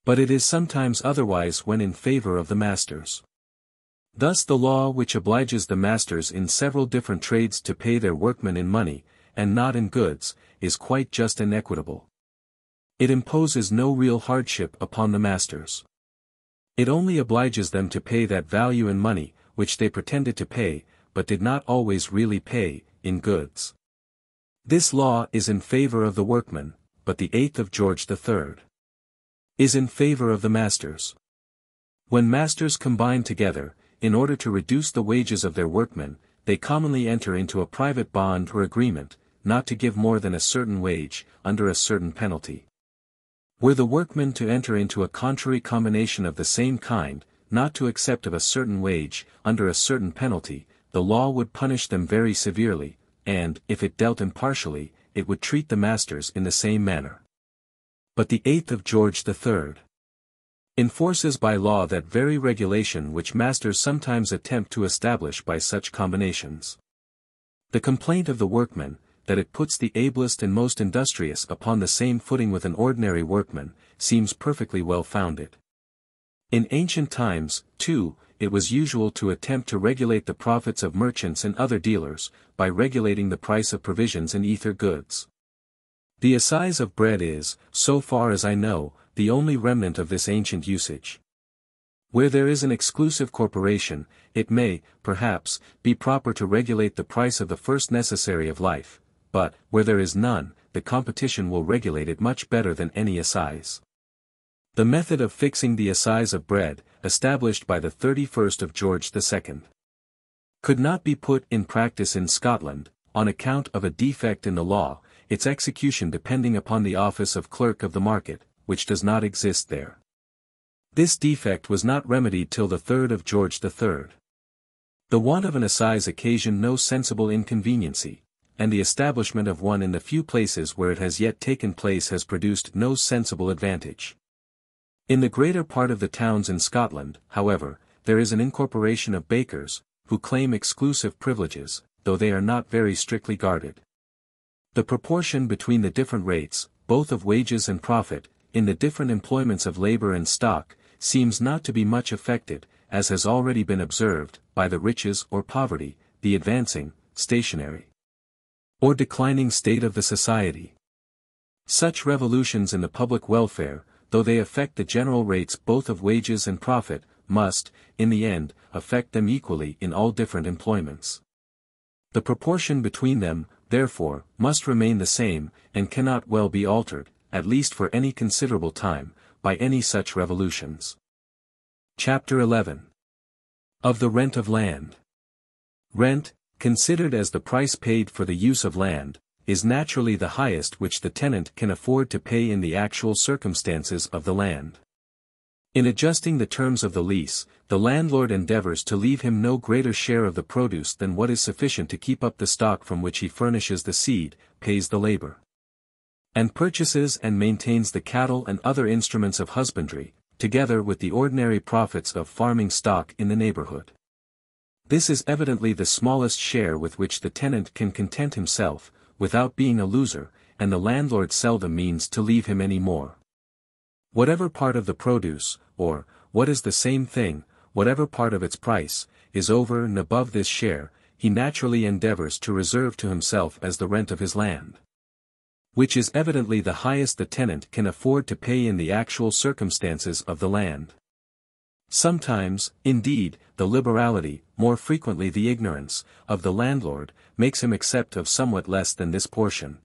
But it is sometimes otherwise when in favor of the masters. Thus the law which obliges the masters in several different trades to pay their workmen in money, and not in goods, is quite just and equitable. It imposes no real hardship upon the masters. It only obliges them to pay that value in money, which they pretended to pay, but did not always really pay, in goods. This law is in favor of the workmen, but the 8th of George III is in favor of the masters. When masters combine together, in order to reduce the wages of their workmen, they commonly enter into a private bond or agreement, not to give more than a certain wage, under a certain penalty. Were the workmen to enter into a contrary combination of the same kind, not to accept of a certain wage, under a certain penalty, the law would punish them very severely, and, if it dealt impartially, it would treat the masters in the same manner. But the 8th of George III enforces by law that very regulation which masters sometimes attempt to establish by such combinations. The complaint of the workmen, that it puts the ablest and most industrious upon the same footing with an ordinary workman, seems perfectly well founded. In ancient times, too, it was usual to attempt to regulate the profits of merchants and other dealers, by regulating the price of provisions and ether goods. The assize of bread is, so far as I know, the only remnant of this ancient usage. Where there is an exclusive corporation, it may, perhaps, be proper to regulate the price of the first necessary of life, but, where there is none, the competition will regulate it much better than any assize. The method of fixing the assize of bread, established by the 31st of George II, could not be put in practice in Scotland, on account of a defect in the law, its execution depending upon the office of clerk of the market, which does not exist there. This defect was not remedied till the 3rd of George III. The want of an assize occasioned no sensible inconveniency, and the establishment of one in the few places where it has yet taken place has produced no sensible advantage. In the greater part of the towns in Scotland, however, there is an incorporation of bakers, who claim exclusive privileges, though they are not very strictly guarded. The proportion between the different rates, both of wages and profit, in the different employments of labor and stock, seems not to be much affected, as has already been observed, by the riches or poverty, the advancing, stationary, or declining state of the society. Such revolutions in the public welfare, though they affect the general rates both of wages and profit, must, in the end, affect them equally in all different employments. The proportion between them, therefore, must remain the same, and cannot well be altered, at least for any considerable time, by any such revolutions. Chapter 11. Of the Rent of Land. Rent, considered as the price paid for the use of land, is naturally the highest which the tenant can afford to pay in the actual circumstances of the land. In adjusting the terms of the lease, the landlord endeavors to leave him no greater share of the produce than what is sufficient to keep up the stock from which he furnishes the seed, pays the labor, and purchases and maintains the cattle and other instruments of husbandry, together with the ordinary profits of farming stock in the neighborhood. This is evidently the smallest share with which the tenant can content himself, without being a loser, and the landlord seldom means to leave him any more. Whatever part of the produce, or, what is the same thing, whatever part of its price, is over and above this share, he naturally endeavors to reserve to himself as the rent of his land, which is evidently the highest the tenant can afford to pay in the actual circumstances of the land. Sometimes, indeed, the liberality, more frequently the ignorance, of the landlord, makes him accept of somewhat less than this portion.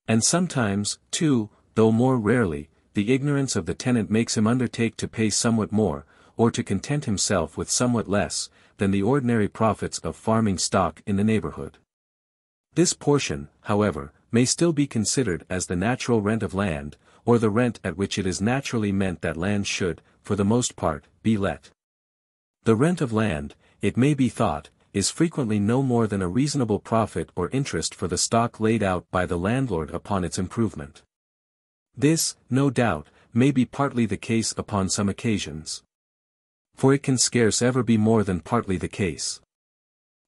And sometimes, too, though more rarely, the ignorance of the tenant makes him undertake to pay somewhat more, or to content himself with somewhat less, than the ordinary profits of farming stock in the neighborhood. This portion, however, may still be considered as the natural rent of land, or the rent at which it is naturally meant that land should, for the most part, be let. The rent of land, it may be thought, is frequently no more than a reasonable profit or interest for the stock laid out by the landlord upon its improvement. This, no doubt, may be partly the case upon some occasions, for it can scarce ever be more than partly the case.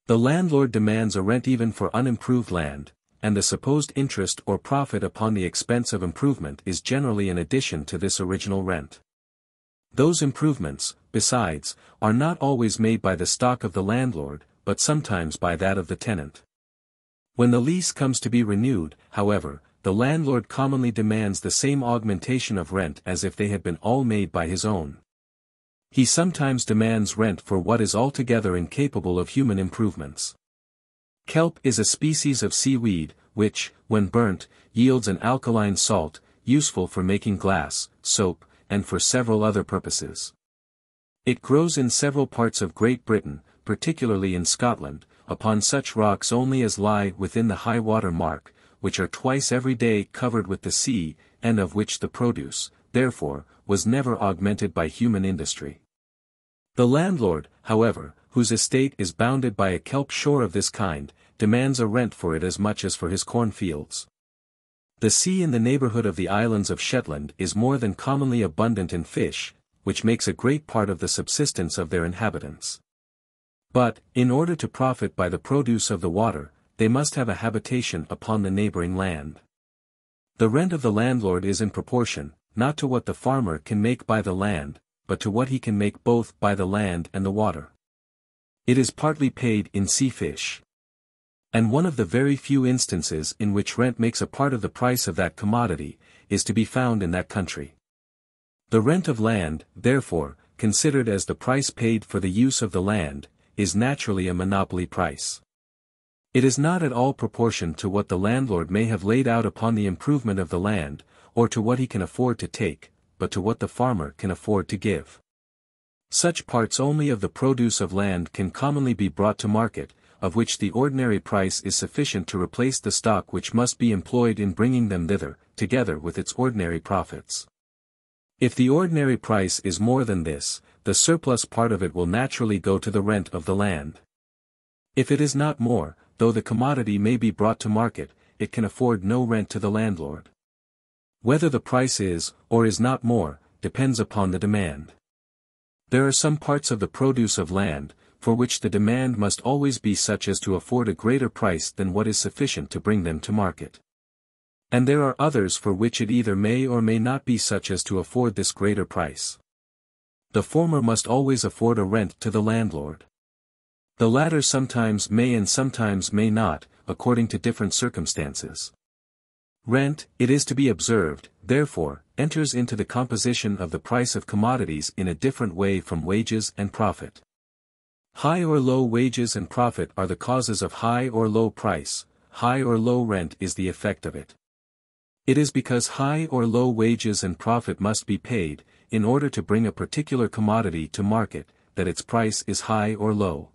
The landlord demands a rent even for unimproved land, and the supposed interest or profit upon the expense of improvement is generally an addition to this original rent. Those improvements, besides, are not always made by the stock of the landlord, but sometimes by that of the tenant. When the lease comes to be renewed, however, the landlord commonly demands the same augmentation of rent as if they had been all made by his own. He sometimes demands rent for what is altogether incapable of human improvements. Kelp is a species of seaweed, which, when burnt, yields an alkaline salt, useful for making glass, soap, and for several other purposes. It grows in several parts of Great Britain, particularly in Scotland, upon such rocks only as lie within the high water mark, which are twice every day covered with the sea, and of which the produce, therefore, was never augmented by human industry. The landlord, however, whose estate is bounded by a kelp shore of this kind, demands a rent for it as much as for his cornfields. The sea in the neighborhood of the islands of Shetland is more than commonly abundant in fish, which makes a great part of the subsistence of their inhabitants. But, in order to profit by the produce of the water, they must have a habitation upon the neighboring land. The rent of the landlord is in proportion, not to what the farmer can make by the land, but to what he can make both by the land and the water. It is partly paid in sea fish. And one of the very few instances in which rent makes a part of the price of that commodity, is to be found in that country. The rent of land, therefore, considered as the price paid for the use of the land, is naturally a monopoly price. It is not at all proportioned to what the landlord may have laid out upon the improvement of the land, or to what he can afford to take, but to what the farmer can afford to give. Such parts only of the produce of land can commonly be brought to market, of which the ordinary price is sufficient to replace the stock which must be employed in bringing them thither, together with its ordinary profits. If the ordinary price is more than this, the surplus part of it will naturally go to the rent of the land. If it is not more, though the commodity may be brought to market, it can afford no rent to the landlord. Whether the price is, or is not more, depends upon the demand. There are some parts of the produce of land, for which the demand must always be such as to afford a greater price than what is sufficient to bring them to market. And there are others for which it either may or may not be such as to afford this greater price. The former must always afford a rent to the landlord. The latter sometimes may and sometimes may not, according to different circumstances. Rent, it is to be observed, therefore, enters into the composition of the price of commodities in a different way from wages and profit. High or low wages and profit are the causes of high or low price, high or low rent is the effect of it. It is because high or low wages and profit must be paid, in order to bring a particular commodity to market, that its price is high or low.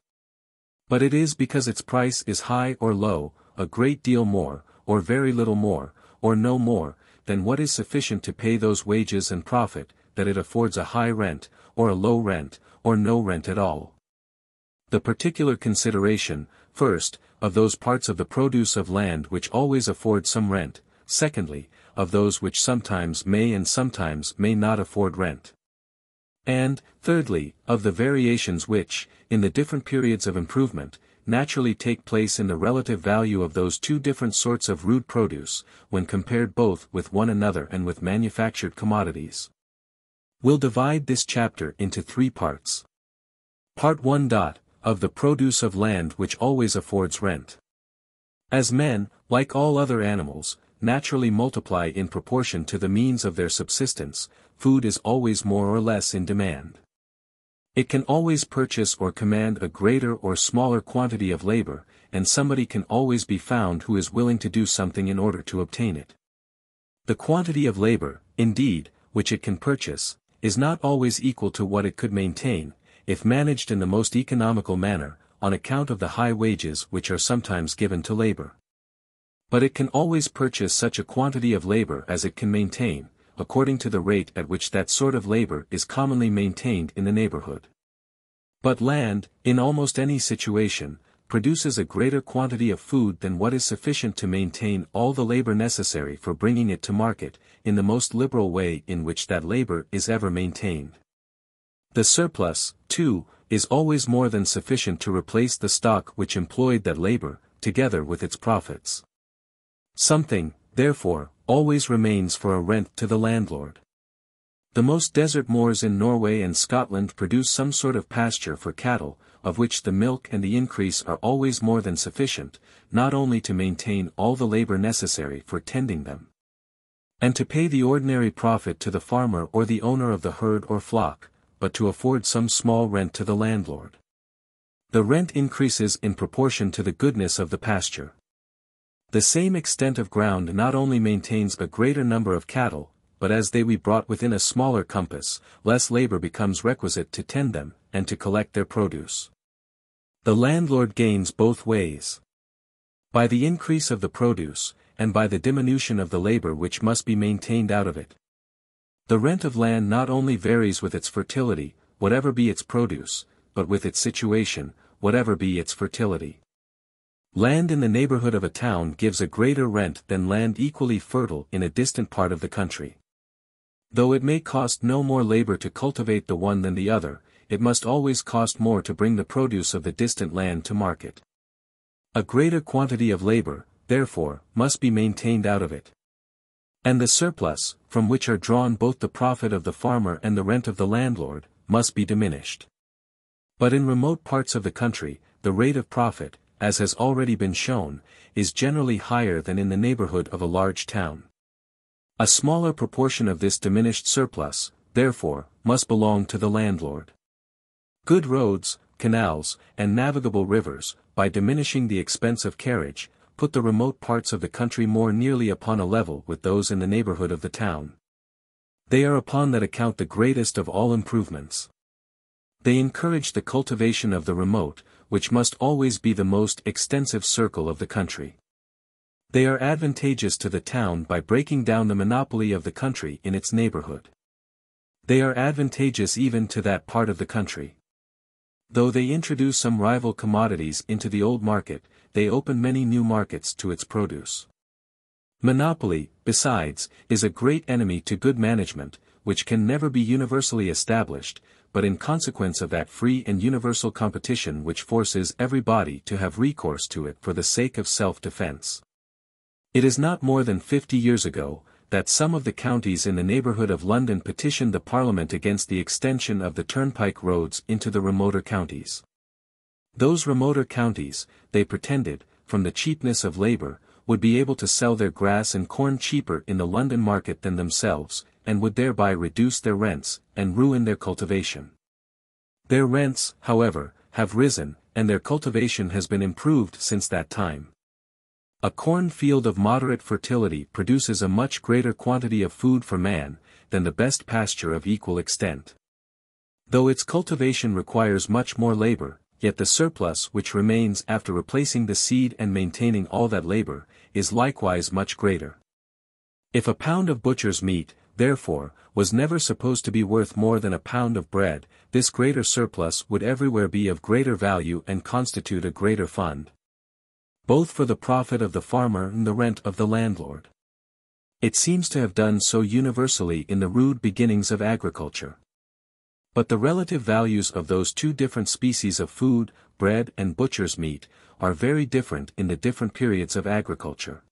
But it is because its price is high or low, a great deal more, or very little more, or no more, than what is sufficient to pay those wages and profit, that it affords a high rent, or a low rent, or no rent at all. The particular consideration, first, of those parts of the produce of land which always afford some rent, secondly, of those which sometimes may and sometimes may not afford rent. And, thirdly, of the variations which, in the different periods of improvement, naturally take place in the relative value of those two different sorts of rude produce, when compared both with one another and with manufactured commodities. We'll divide this chapter into 3 parts. Part 1. Of the produce of land which always affords rent. As men, like all other animals, naturally multiply in proportion to the means of their subsistence, food is always more or less in demand. It can always purchase or command a greater or smaller quantity of labor, and somebody can always be found who is willing to do something in order to obtain it. The quantity of labor, indeed, which it can purchase, is not always equal to what it could maintain, if managed in the most economical manner, on account of the high wages which are sometimes given to labor. But it can always purchase such a quantity of labor as it can maintain, according to the rate at which that sort of labor is commonly maintained in the neighborhood. But land, in almost any situation, produces a greater quantity of food than what is sufficient to maintain all the labor necessary for bringing it to market, in the most liberal way in which that labor is ever maintained. The surplus, too, is always more than sufficient to replace the stock which employed that labor, together with its profits. Something, therefore, always remains for a rent to the landlord. The most desert moors in Norway and Scotland produce some sort of pasture for cattle, of which the milk and the increase are always more than sufficient, not only to maintain all the labor necessary for tending them, and to pay the ordinary profit to the farmer or the owner of the herd or flock, but to afford some small rent to the landlord. The rent increases in proportion to the goodness of the pasture. The same extent of ground not only maintains a greater number of cattle, but as they be brought within a smaller compass, less labor becomes requisite to tend them, and to collect their produce. The landlord gains both ways. By the increase of the produce, and by the diminution of the labor which must be maintained out of it. The rent of land not only varies with its fertility, whatever be its produce, but with its situation, whatever be its fertility. Land in the neighborhood of a town gives a greater rent than land equally fertile in a distant part of the country. Though it may cost no more labor to cultivate the one than the other, it must always cost more to bring the produce of the distant land to market. A greater quantity of labor, therefore, must be maintained out of it. And the surplus, from which are drawn both the profit of the farmer and the rent of the landlord, must be diminished. But in remote parts of the country, the rate of profit, as has already been shown, is generally higher than in the neighborhood of a large town. A smaller proportion of this diminished surplus, therefore, must belong to the landlord. Good roads, canals, and navigable rivers, by diminishing the expense of carriage, put the remote parts of the country more nearly upon a level with those in the neighborhood of the town. They are upon that account the greatest of all improvements. They encourage the cultivation of the remote, which must always be the most extensive circle of the country. They are advantageous to the town by breaking down the monopoly of the country in its neighborhood. They are advantageous even to that part of the country. Though they introduce some rival commodities into the old market, they open many new markets to its produce. Monopoly, besides, is a great enemy to good management, which can never be universally established, but in consequence of that free and universal competition which forces everybody to have recourse to it for the sake of self-defense. It is not more than 50 years ago, that some of the counties in the neighbourhood of London petitioned the Parliament against the extension of the turnpike roads into the remoter counties. Those remoter counties, they pretended, from the cheapness of labour, would be able to sell their grass and corn cheaper in the London market than themselves, and would thereby reduce their rents, and ruin their cultivation. Their rents, however, have risen, and their cultivation has been improved since that time. A corn field of moderate fertility produces a much greater quantity of food for man, than the best pasture of equal extent. Though its cultivation requires much more labor, yet the surplus which remains after replacing the seed and maintaining all that labor, is likewise much greater. If a pound of butcher's meat, therefore, was never supposed to be worth more than a pound of bread, this greater surplus would everywhere be of greater value and constitute a greater fund, both for the profit of the farmer and the rent of the landlord. It seems to have done so universally in the rude beginnings of agriculture. But the relative values of those two different species of food, bread and butcher's meat, are very different in the different periods of agriculture.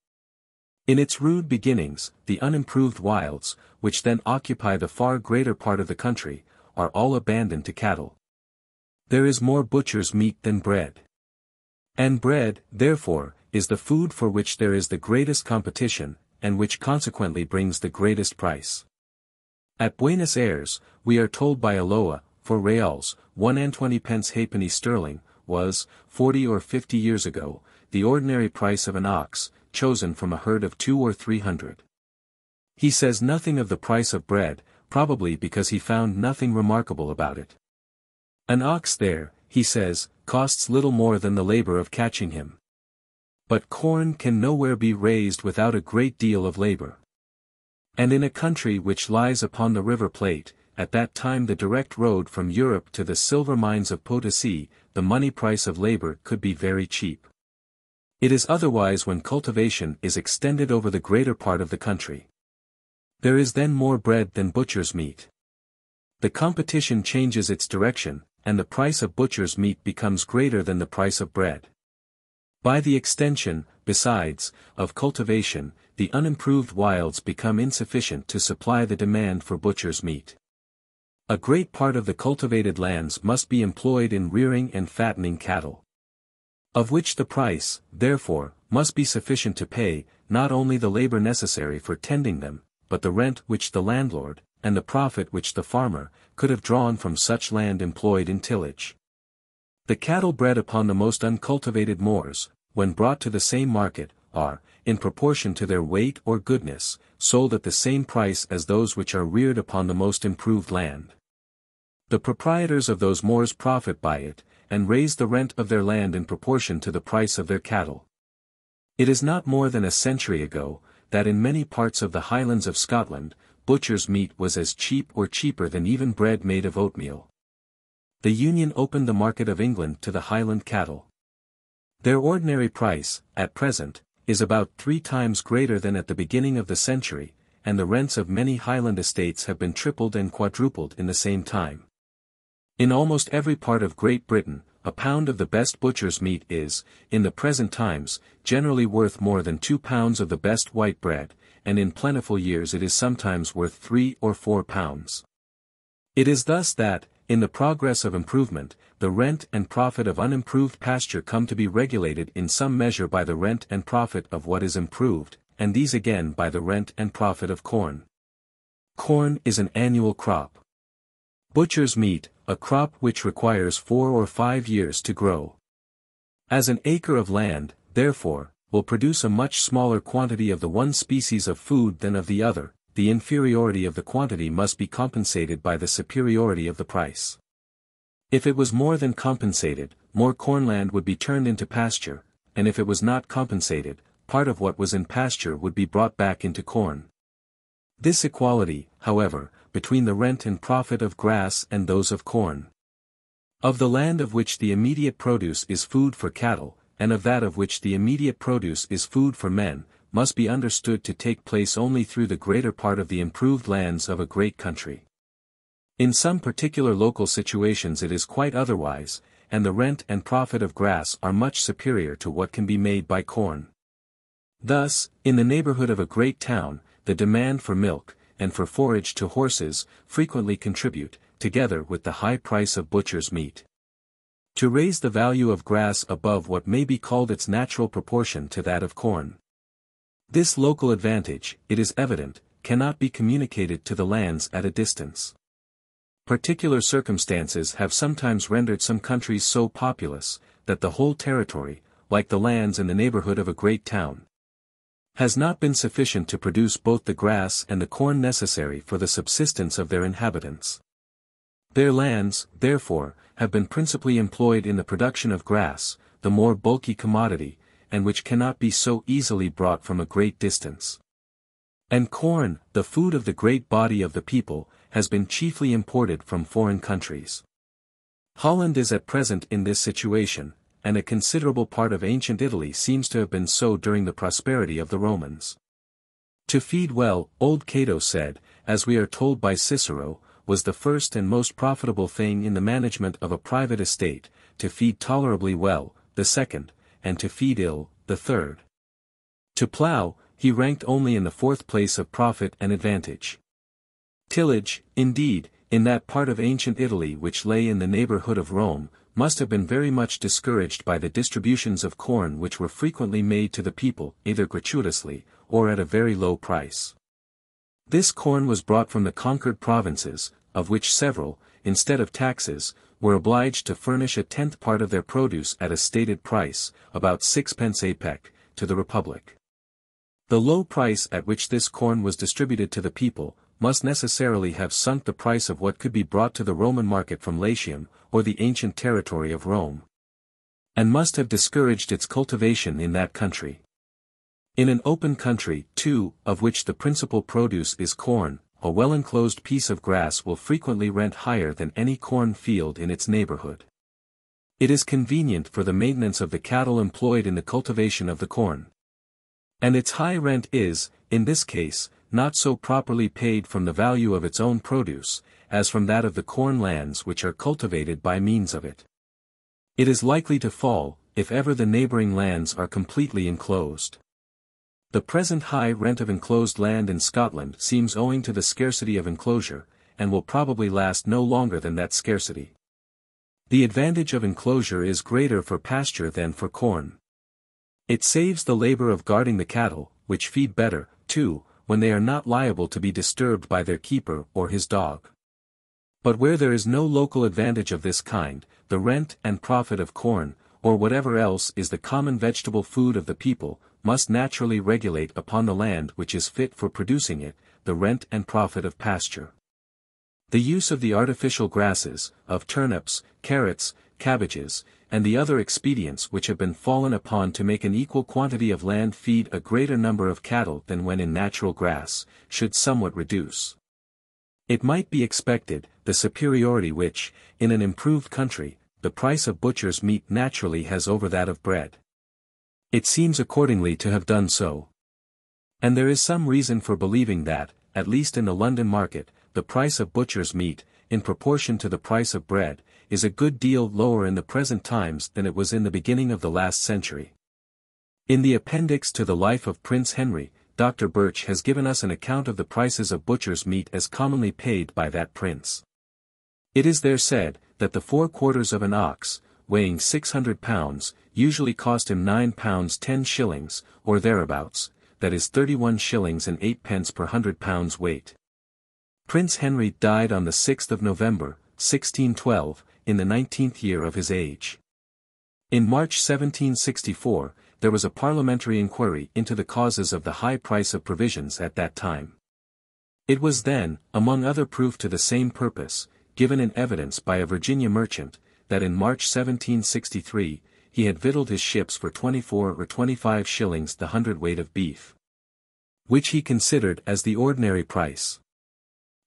In its rude beginnings, the unimproved wilds, which then occupy the far greater part of the country, are all abandoned to cattle. There is more butcher's meat than bread. And bread, therefore, is the food for which there is the greatest competition, and which consequently brings the greatest price. At Buenos Aires, we are told by Aloa, for reals, 1.20 halfpenny sterling, was, 40 or 50 years ago, the ordinary price of an ox, chosen from a herd of 200 or 300. He says nothing of the price of bread, probably because he found nothing remarkable about it. An ox there, he says, costs little more than the labor of catching him. But corn can nowhere be raised without a great deal of labor. And in a country which lies upon the River Plate, at that time the direct road from Europe to the silver mines of Potosi, the money price of labor could be very cheap. It is otherwise when cultivation is extended over the greater part of the country. There is then more bread than butcher's meat. The competition changes its direction, and the price of butcher's meat becomes greater than the price of bread. By the extension, besides, of cultivation, the unimproved wilds become insufficient to supply the demand for butcher's meat. A great part of the cultivated lands must be employed in rearing and fattening cattle, of which the price, therefore, must be sufficient to pay, not only the labor necessary for tending them, but the rent which the landlord, and the profit which the farmer, could have drawn from such land employed in tillage. The cattle bred upon the most uncultivated moors, when brought to the same market, are, in proportion to their weight or goodness, sold at the same price as those which are reared upon the most improved land. The proprietors of those moors profit by it, and raise the rent of their land in proportion to the price of their cattle. It is not more than a century ago, that in many parts of the Highlands of Scotland, butcher's meat was as cheap or cheaper than even bread made of oatmeal. The Union opened the market of England to the Highland cattle. Their ordinary price, at present, is about 3 times greater than at the beginning of the century, and the rents of many Highland estates have been tripled and quadrupled in the same time. In almost every part of Great Britain, a pound of the best butcher's meat is, in the present times, generally worth more than 2 pounds of the best white bread, and in plentiful years it is sometimes worth 3 or 4 pounds. It is thus that, in the progress of improvement, the rent and profit of unimproved pasture come to be regulated in some measure by the rent and profit of what is improved, and these again by the rent and profit of corn. Corn is an annual crop. Butcher's meat, a crop which requires 4 or 5 years to grow. As an acre of land, therefore, will produce a much smaller quantity of the one species of food than of the other, the inferiority of the quantity must be compensated by the superiority of the price. If it was more than compensated, more cornland would be turned into pasture, and if it was not compensated, part of what was in pasture would be brought back into corn. This equality, however, between the rent and profit of grass and those of corn, of the land of which the immediate produce is food for cattle, and of that of which the immediate produce is food for men, must be understood to take place only through the greater part of the improved lands of a great country. In some particular local situations it is quite otherwise, and the rent and profit of grass are much superior to what can be made by corn. Thus, in the neighborhood of a great town, the demand for milk, and for forage to horses, frequently contribute, together with the high price of butcher's meat, to raise the value of grass above what may be called its natural proportion to that of corn. This local advantage, it is evident, cannot be communicated to the lands at a distance. Particular circumstances have sometimes rendered some countries so populous, that the whole territory, like the lands in the neighborhood of a great town, has not been sufficient to produce both the grass and the corn necessary for the subsistence of their inhabitants. Their lands, therefore, have been principally employed in the production of grass, the more bulky commodity, and which cannot be so easily brought from a great distance. And corn, the food of the great body of the people, has been chiefly imported from foreign countries. Holland is at present in this situation, and a considerable part of ancient Italy seems to have been so during the prosperity of the Romans. To feed well, old Cato said, as we are told by Cicero, was the first and most profitable thing in the management of a private estate, to feed tolerably well, the second, and to feed ill, the third. To plough, he ranked only in the fourth place of profit and advantage. Tillage, indeed, in that part of ancient Italy which lay in the neighborhood of Rome, must have been very much discouraged by the distributions of corn which were frequently made to the people, either gratuitously, or at a very low price. This corn was brought from the conquered provinces, of which several, instead of taxes, were obliged to furnish a tenth part of their produce at a stated price, about 6 pence a peck, to the Republic. The low price at which this corn was distributed to the people, must necessarily have sunk the price of what could be brought to the Roman market from Latium, or the ancient territory of Rome, and must have discouraged its cultivation in that country. In an open country, too, of which the principal produce is corn, a well-enclosed piece of grass will frequently rent higher than any corn field in its neighborhood. It is convenient for the maintenance of the cattle employed in the cultivation of the corn. And its high rent is, in this case, not so properly paid from the value of its own produce, as from that of the corn lands which are cultivated by means of it. It is likely to fall, if ever the neighboring lands are completely enclosed. The present high rent of enclosed land in Scotland seems owing to the scarcity of enclosure, and will probably last no longer than that scarcity. The advantage of enclosure is greater for pasture than for corn. It saves the labor of guarding the cattle, which feed better, too, when they are not liable to be disturbed by their keeper or his dog. But where there is no local advantage of this kind, the rent and profit of corn, or whatever else is the common vegetable food of the people, must naturally regulate upon the land which is fit for producing it, the rent and profit of pasture. The use of the artificial grasses, of turnips, carrots, cabbages, and the other expedients which have been fallen upon to make an equal quantity of land feed a greater number of cattle than when in natural grass, should somewhat reduce. It might be expected, the superiority which, in an improved country, the price of butcher's meat naturally has over that of bread. It seems accordingly to have done so. And there is some reason for believing that, at least in the London market, the price of butcher's meat, in proportion to the price of bread, is a good deal lower in the present times than it was in the beginning of the last century. In the appendix to the Life of Prince Henry, Dr. Birch has given us an account of the prices of butcher's meat as commonly paid by that prince. It is there said, that the 4/4 of an ox, weighing 600 pounds, usually cost him 9 pounds 10 shillings, or thereabouts, that is 31 shillings and 8 pence per 100 pounds weight. Prince Henry died on the 6th of November, 1612, in the 19th year of his age. In March 1764, there was a parliamentary inquiry into the causes of the high price of provisions at that time. It was then, among other proof to the same purpose, given in evidence by a Virginia merchant, that in March 1763, he had victualled his ships for 24 or 25 shillings the hundredweight of beef, which he considered as the ordinary price.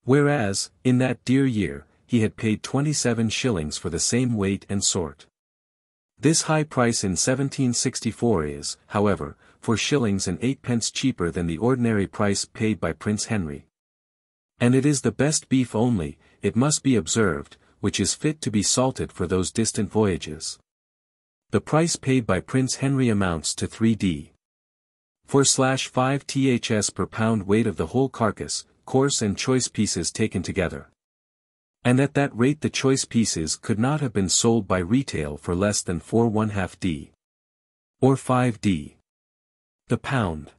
Whereas, in that dear year, he had paid 27 shillings for the same weight and sort. This high price in 1764 is, however, shillings and 8 pence cheaper than the ordinary price paid by Prince Henry. And it is the best beef only, it must be observed, which is fit to be salted for those distant voyages. The price paid by Prince Henry amounts to 3d. 4/5 ths per pound weight of the whole carcass, coarse and choice pieces taken together. And at that rate the choice pieces could not have been sold by retail for less than 4/1/2d. Or 5d. The pound.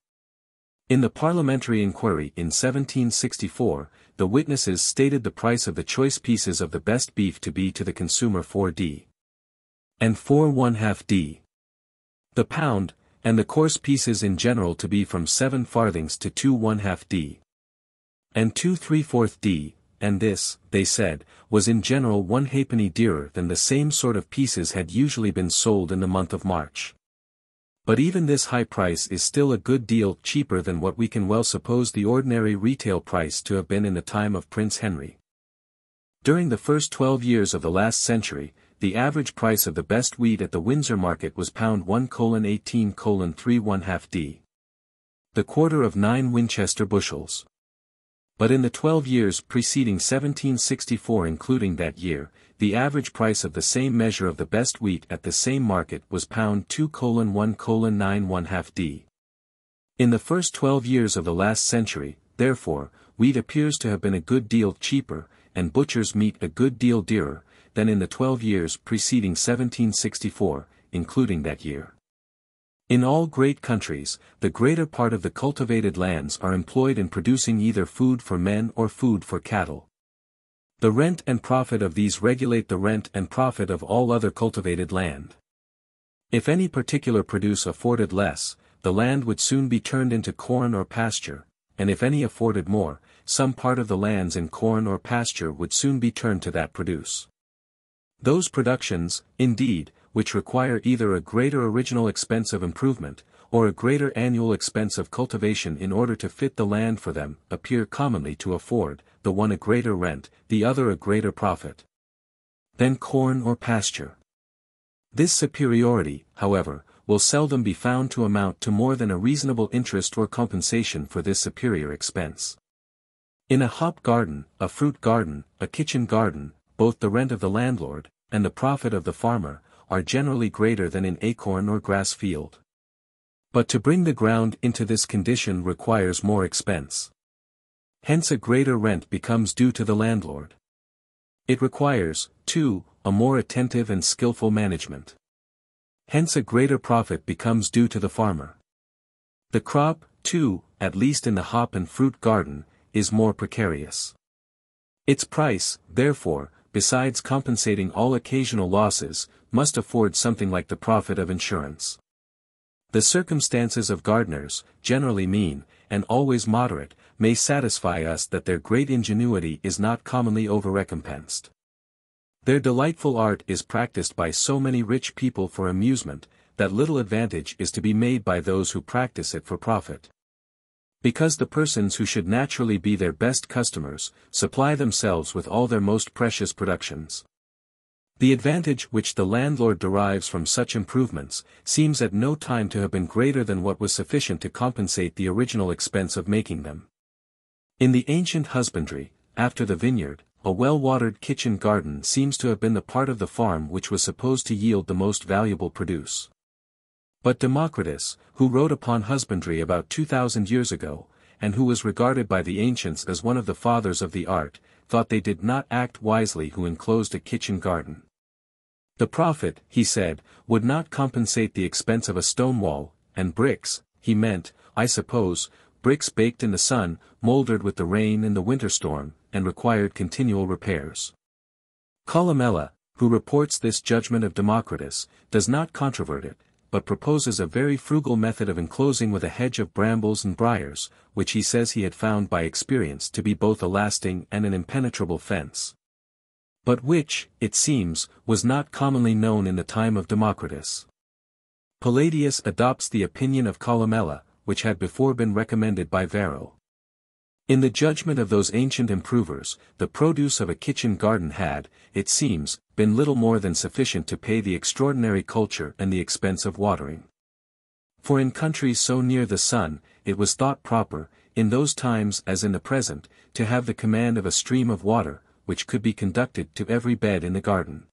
In the parliamentary inquiry in 1764, the witnesses stated the price of the choice pieces of the best beef to be to the consumer 4d. And 4/1/2d. The pound, and the coarse pieces in general to be from 7 farthings to 2/1/2d. And 2/3/4d, and this, they said, was in general 1 halfpenny dearer than the same sort of pieces had usually been sold in the month of March. But even this high price is still a good deal cheaper than what we can well suppose the ordinary retail price to have been in the time of Prince Henry. During the first 12 years of the last century, the average price of the best wheat at the Windsor market was pound 1:18:3/1/2d. The quarter of 9 Winchester bushels. But in the 12 years preceding 1764 including that year, the average price of the same measure of the best wheat at the same market was pound 2:1:9/1/2d. In the first 12 years of the last century, therefore, wheat appears to have been a good deal cheaper, and butcher's meat a good deal dearer, than in the 12 years preceding 1764, including that year. In all great countries, the greater part of the cultivated lands are employed in producing either food for men or food for cattle. The rent and profit of these regulate the rent and profit of all other cultivated land. If any particular produce afforded less, the land would soon be turned into corn or pasture, and if any afforded more, some part of the lands in corn or pasture would soon be turned to that produce. Those productions, indeed, which require either a greater original expense of improvement, or a greater annual expense of cultivation in order to fit the land for them, appear commonly to afford, the one a greater rent, the other a greater profit than corn or pasture. This superiority, however, will seldom be found to amount to more than a reasonable interest or compensation for this superior expense. In a hop garden, a fruit garden, a kitchen garden, both the rent of the landlord, and the profit of the farmer, are generally greater than in acorn or grass field. But to bring the ground into this condition requires more expense. Hence a greater rent becomes due to the landlord. It requires, too, a more attentive and skillful management. Hence a greater profit becomes due to the farmer. The crop, too, at least in the hop and fruit garden, is more precarious. Its price, therefore, besides compensating all occasional losses, must afford something like the profit of insurance. The circumstances of gardeners, generally mean, and always moderate, may satisfy us that their great ingenuity is not commonly over-recompensed. Their delightful art is practiced by so many rich people for amusement, that little advantage is to be made by those who practice it for profit. Because the persons who should naturally be their best customers, supply themselves with all their most precious productions. The advantage which the landlord derives from such improvements, seems at no time to have been greater than what was sufficient to compensate the original expense of making them. In the ancient husbandry, after the vineyard, a well-watered kitchen garden seems to have been the part of the farm which was supposed to yield the most valuable produce. But Democritus, who wrote upon husbandry about 2,000 years ago, and who was regarded by the ancients as one of the fathers of the art, thought they did not act wisely who enclosed a kitchen garden. The profit, he said, would not compensate the expense of a stone wall, and bricks, he meant, I suppose, bricks baked in the sun, mouldered with the rain and the winter storm, and required continual repairs. Columella, who reports this judgment of Democritus, does not controvert it, but proposes a very frugal method of enclosing with a hedge of brambles and briars, which he says he had found by experience to be both a lasting and an impenetrable fence. But which, it seems, was not commonly known in the time of Democritus. Palladius adopts the opinion of Columella, which had before been recommended by Varro. In the judgment of those ancient improvers, the produce of a kitchen garden had, it seems, been little more than sufficient to pay the extraordinary culture and the expense of watering. For in countries so near the sun, it was thought proper, in those times as in the present, to have the command of a stream of water, which could be conducted to every bed in the garden.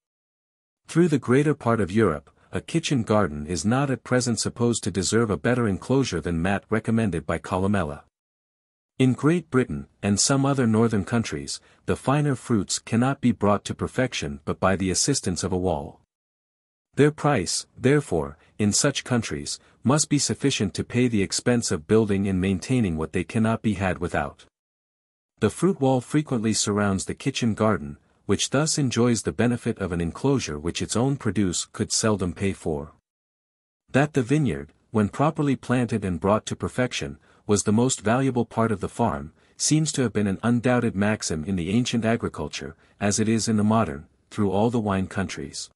Through the greater part of Europe, a kitchen garden is not at present supposed to deserve a better enclosure than that recommended by Columella. In Great Britain, and some other northern countries, the finer fruits cannot be brought to perfection but by the assistance of a wall. Their price, therefore, in such countries, must be sufficient to pay the expense of building and maintaining what they cannot be had without. The fruit wall frequently surrounds the kitchen garden, which thus enjoys the benefit of an enclosure which its own produce could seldom pay for. That the vineyard, when properly planted and brought to perfection, was the most valuable part of the farm, seems to have been an undoubted maxim in the ancient agriculture, as it is in the modern, through all the wine countries.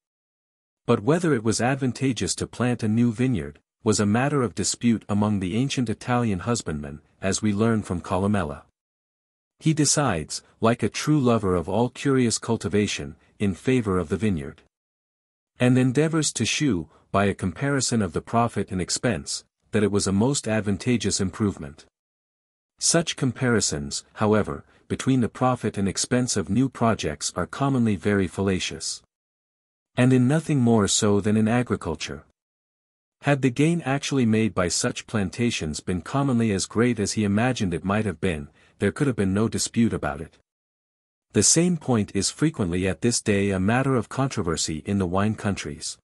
But whether it was advantageous to plant a new vineyard, was a matter of dispute among the ancient Italian husbandmen, as we learn from Columella. He decides, like a true lover of all curious cultivation, in favor of the vineyard. And endeavors to shew, by a comparison of the profit and expense, that it was a most advantageous improvement. Such comparisons, however, between the profit and expense of new projects are commonly very fallacious. And in nothing more so than in agriculture. Had the gain actually made by such plantations been commonly as great as he imagined it might have been, there could have been no dispute about it. The same point is frequently at this day a matter of controversy in the wine countries.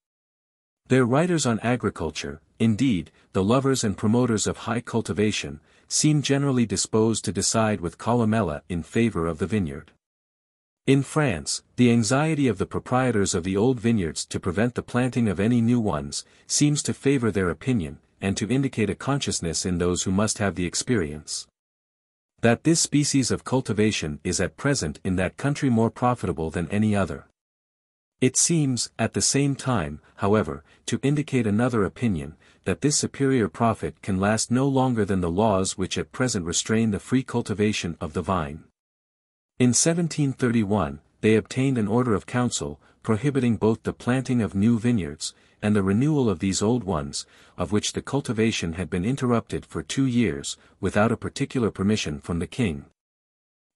Their writers on agriculture, indeed, the lovers and promoters of high cultivation, seem generally disposed to decide with Columella in favor of the vineyard. In France, the anxiety of the proprietors of the old vineyards to prevent the planting of any new ones, seems to favor their opinion, and to indicate a consciousness in those who must have the experience. That this species of cultivation is at present in that country more profitable than any other. It seems, at the same time, however, to indicate another opinion, that this superior profit can last no longer than the laws which at present restrain the free cultivation of the vine. In 1731, they obtained an order of council, prohibiting both the planting of new vineyards, and the renewal of these old ones, of which the cultivation had been interrupted for 2 years, without a particular permission from the king.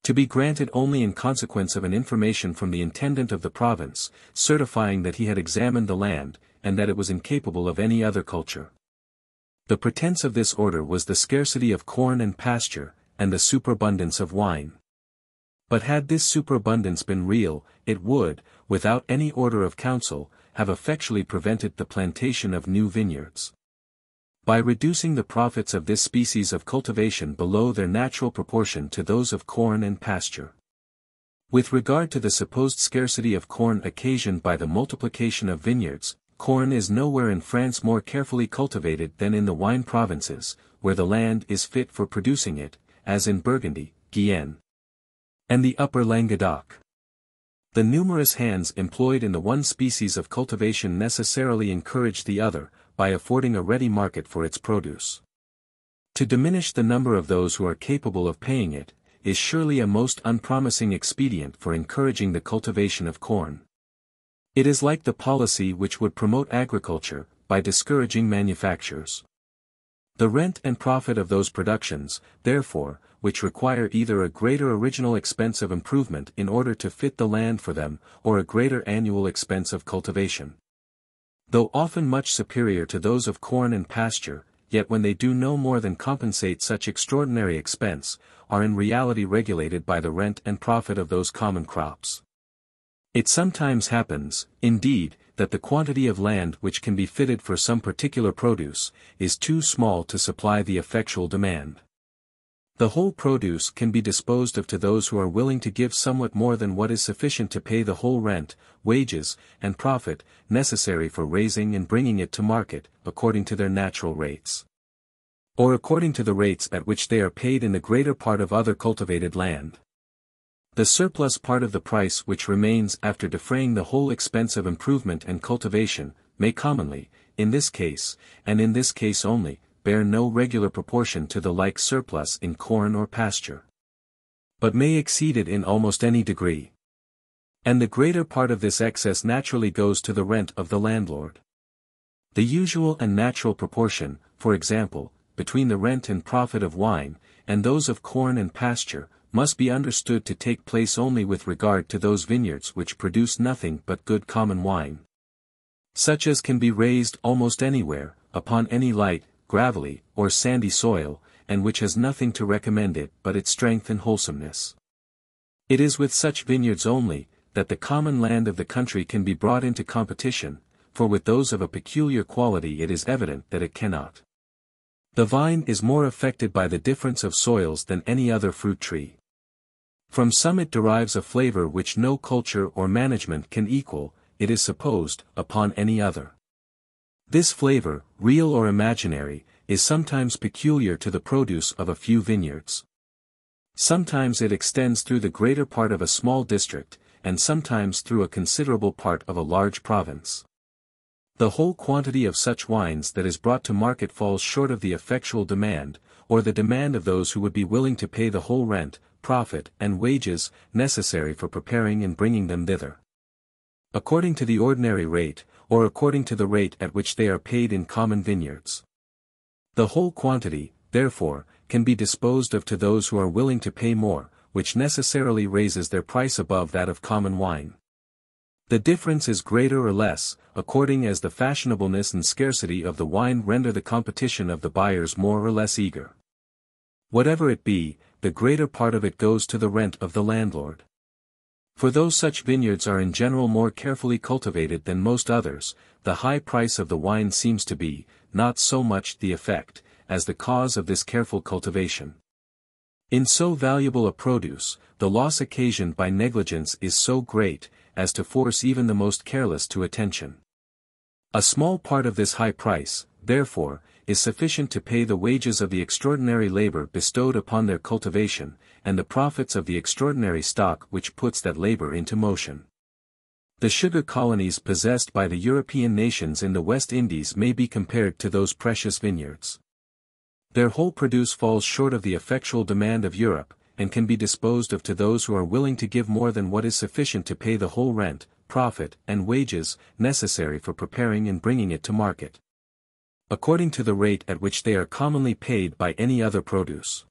To be granted only in consequence of an information from the intendant of the province, certifying that he had examined the land, and that it was incapable of any other culture. The pretense of this order was the scarcity of corn and pasture, and the superabundance of wine. But had this superabundance been real, it would, without any order of council, have effectually prevented the plantation of new vineyards. By reducing the profits of this species of cultivation below their natural proportion to those of corn and pasture. With regard to the supposed scarcity of corn occasioned by the multiplication of vineyards, corn is nowhere in France more carefully cultivated than in the wine provinces, where the land is fit for producing it, as in Burgundy, Guyenne, and the Upper Languedoc. The numerous hands employed in the one species of cultivation necessarily encourage the other, by affording a ready market for its produce. To diminish the number of those who are capable of paying it, is surely a most unpromising expedient for encouraging the cultivation of corn. It is like the policy which would promote agriculture, by discouraging manufactures. The rent and profit of those productions, therefore, which require either a greater original expense of improvement in order to fit the land for them, or a greater annual expense of cultivation. Though often much superior to those of corn and pasture, yet when they do no more than compensate such extraordinary expense, are in reality regulated by the rent and profit of those common crops. It sometimes happens, indeed, that the quantity of land which can be fitted for some particular produce, is too small to supply the effectual demand. The whole produce can be disposed of to those who are willing to give somewhat more than what is sufficient to pay the whole rent, wages, and profit, necessary for raising and bringing it to market, according to their natural rates. Or according to the rates at which they are paid in the greater part of other cultivated land. The surplus part of the price which remains after defraying the whole expense of improvement and cultivation, may commonly, in this case, and in this case only, bear no regular proportion to the like surplus in corn or pasture, but may exceed it in almost any degree. And the greater part of this excess naturally goes to the rent of the landlord. The usual and natural proportion, for example, between the rent and profit of wine, and those of corn and pasture, must be understood to take place only with regard to those vineyards which produce nothing but good common wine, such as can be raised almost anywhere, upon any light, gravelly, or sandy soil, and which has nothing to recommend it but its strength and wholesomeness. It is with such vineyards only, that the common land of the country can be brought into competition, for with those of a peculiar quality it is evident that it cannot. The vine is more affected by the difference of soils than any other fruit tree. From some it derives a flavor which no culture or management can equal, it is supposed, upon any other. This flavor, real or imaginary, is sometimes peculiar to the produce of a few vineyards. Sometimes it extends through the greater part of a small district, and sometimes through a considerable part of a large province. The whole quantity of such wines that is brought to market falls short of the effectual demand, or the demand of those who would be willing to pay the whole rent, profit, and wages, necessary for preparing and bringing them thither. According to the ordinary rate, or according to the rate at which they are paid in common vineyards. The whole quantity, therefore, can be disposed of to those who are willing to pay more, which necessarily raises their price above that of common wine. The difference is greater or less, according as the fashionableness and scarcity of the wine render the competition of the buyers more or less eager. Whatever it be, the greater part of it goes to the rent of the landlord. For though such vineyards are in general more carefully cultivated than most others, the high price of the wine seems to be, not so much the effect, as the cause of this careful cultivation. In so valuable a produce, the loss occasioned by negligence is so great, as to force even the most careless to attention. A small part of this high price, therefore, is sufficient to pay the wages of the extraordinary labor bestowed upon their cultivation, and the profits of the extraordinary stock which puts that labor into motion. The sugar colonies possessed by the European nations in the West Indies may be compared to those precious vineyards. Their whole produce falls short of the effectual demand of Europe, and can be disposed of to those who are willing to give more than what is sufficient to pay the whole rent, profit, and wages, necessary for preparing and bringing it to market, according to the rate at which they are commonly paid by any other produce.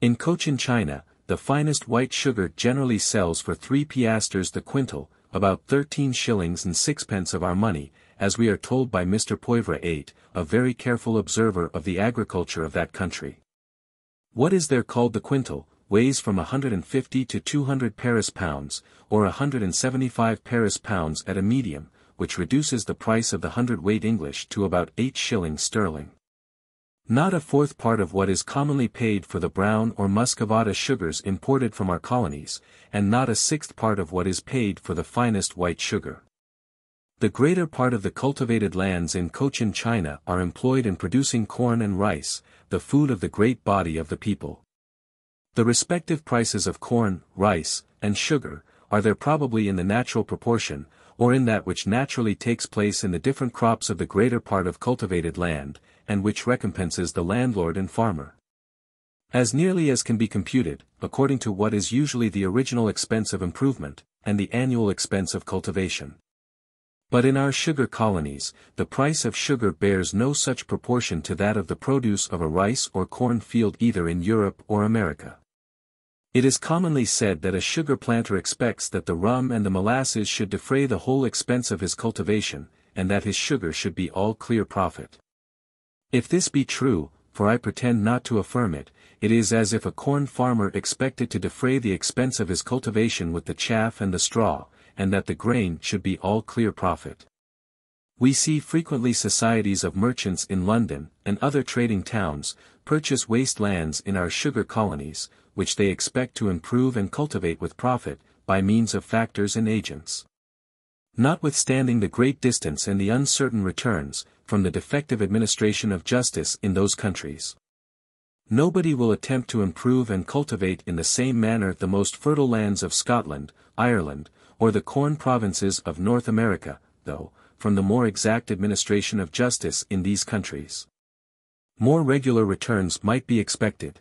In Cochin China, the finest white sugar generally sells for 3 piastres the quintal, about 13 shillings and sixpence of our money, as we are told by Mr. Poivre 8, a very careful observer of the agriculture of that country. What is there called the quintal, weighs from 150 to 200 Paris pounds, or 175 Paris pounds at a medium, which reduces the price of the hundredweight English to about 8 shillings sterling. Not a fourth part of what is commonly paid for the brown or muscovado sugars imported from our colonies, and not a sixth part of what is paid for the finest white sugar. The greater part of the cultivated lands in Cochin China are employed in producing corn and rice, the food of the great body of the people. The respective prices of corn, rice, and sugar, are there probably in the natural proportion, or in that which naturally takes place in the different crops of the greater part of cultivated land, and which recompenses the landlord and farmer, as nearly as can be computed, according to what is usually the original expense of improvement, and the annual expense of cultivation. But in our sugar colonies, the price of sugar bears no such proportion to that of the produce of a rice or corn field either in Europe or America. It is commonly said that a sugar planter expects that the rum and the molasses should defray the whole expense of his cultivation, and that his sugar should be all clear profit. If this be true, for I pretend not to affirm it, it is as if a corn farmer expected to defray the expense of his cultivation with the chaff and the straw, and that the grain should be all clear profit. We see frequently societies of merchants in London, and other trading towns, purchase waste lands in our sugar colonies, which they expect to improve and cultivate with profit, by means of factors and agents. Notwithstanding the great distance and the uncertain returns, from the defective administration of justice in those countries, nobody will attempt to improve and cultivate in the same manner the most fertile lands of Scotland, Ireland, or the corn provinces of North America, though, from the more exact administration of justice in these countries, more regular returns might be expected.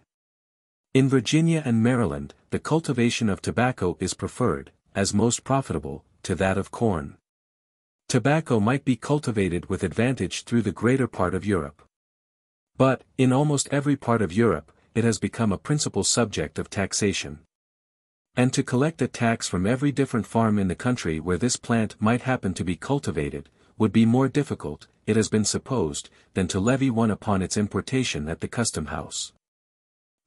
In Virginia and Maryland, the cultivation of tobacco is preferred, as most profitable, to that of corn. Tobacco might be cultivated with advantage through the greater part of Europe. But, in almost every part of Europe, it has become a principal subject of taxation. And to collect a tax from every different farm in the country where this plant might happen to be cultivated, would be more difficult, it has been supposed, than to levy one upon its importation at the custom house.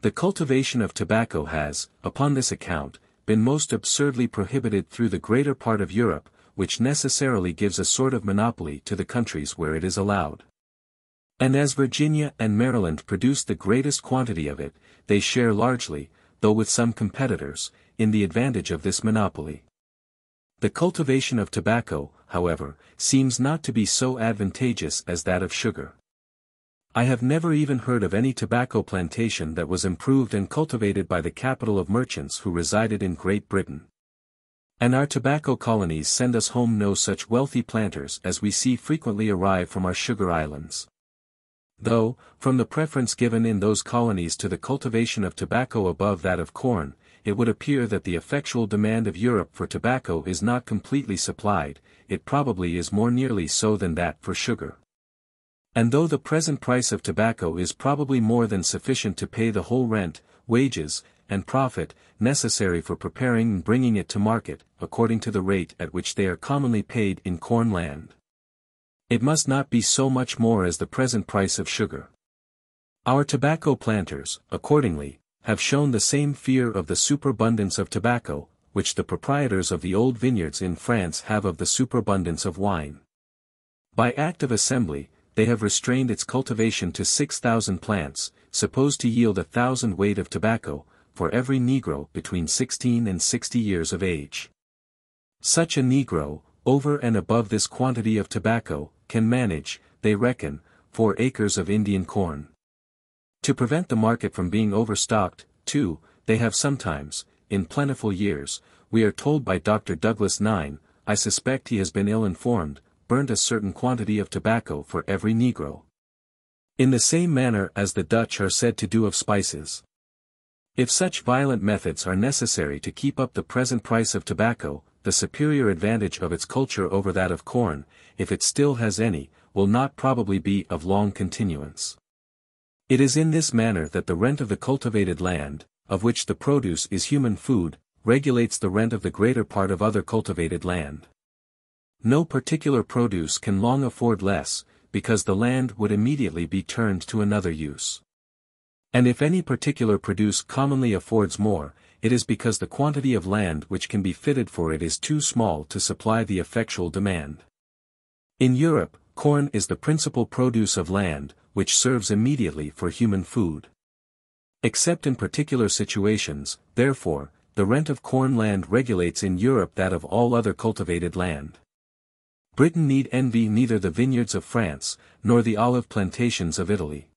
The cultivation of tobacco has, upon this account, been most absurdly prohibited through the greater part of Europe, which necessarily gives a sort of monopoly to the countries where it is allowed. And as Virginia and Maryland produce the greatest quantity of it, they share largely, though with some competitors, in the advantage of this monopoly. The cultivation of tobacco, however, seems not to be so advantageous as that of sugar. I have never even heard of any tobacco plantation that was improved and cultivated by the capital of merchants who resided in Great Britain. And our tobacco colonies send us home no such wealthy planters as we see frequently arrive from our sugar islands. Though, from the preference given in those colonies to the cultivation of tobacco above that of corn, it would appear that the effectual demand of Europe for tobacco is not completely supplied, it probably is more nearly so than that for sugar. And though the present price of tobacco is probably more than sufficient to pay the whole rent, wages, and profit, necessary for preparing and bringing it to market, according to the rate at which they are commonly paid in corn land, it must not be so much more as the present price of sugar. Our tobacco planters, accordingly, have shown the same fear of the superabundance of tobacco, which the proprietors of the old vineyards in France have of the superabundance of wine. By Act of Assembly, they have restrained its cultivation to 6,000 plants, supposed to yield 1,000 weight of tobacco, for every Negro between 16 and 60 years of age. Such a Negro, over and above this quantity of tobacco, can manage, they reckon, 4 acres of Indian corn. To prevent the market from being overstocked, too, they have sometimes, in plentiful years, we are told by Dr. Douglas 9, I suspect he has been ill-informed, burned a certain quantity of tobacco for every Negro. In the same manner as the Dutch are said to do of spices. If such violent methods are necessary to keep up the present price of tobacco, the superior advantage of its culture over that of corn, if it still has any, will not probably be of long continuance. It is in this manner that the rent of the cultivated land, of which the produce is human food, regulates the rent of the greater part of other cultivated land. No particular produce can long afford less, because the land would immediately be turned to another use. And if any particular produce commonly affords more, it is because the quantity of land which can be fitted for it is too small to supply the effectual demand. In Europe, corn is the principal produce of land, which serves immediately for human food. Except in particular situations, therefore, the rent of corn land regulates in Europe that of all other cultivated land. Britain need envy neither the vineyards of France, nor the olive plantations of Italy.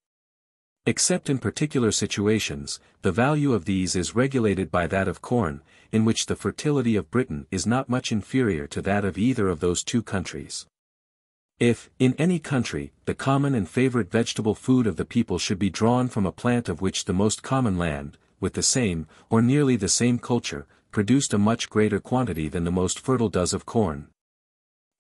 Except in particular situations, the value of these is regulated by that of corn, in which the fertility of Britain is not much inferior to that of either of those two countries. If, in any country, the common and favorite vegetable food of the people should be drawn from a plant of which the most common land, with the same, or nearly the same culture, produced a much greater quantity than the most fertile does of corn,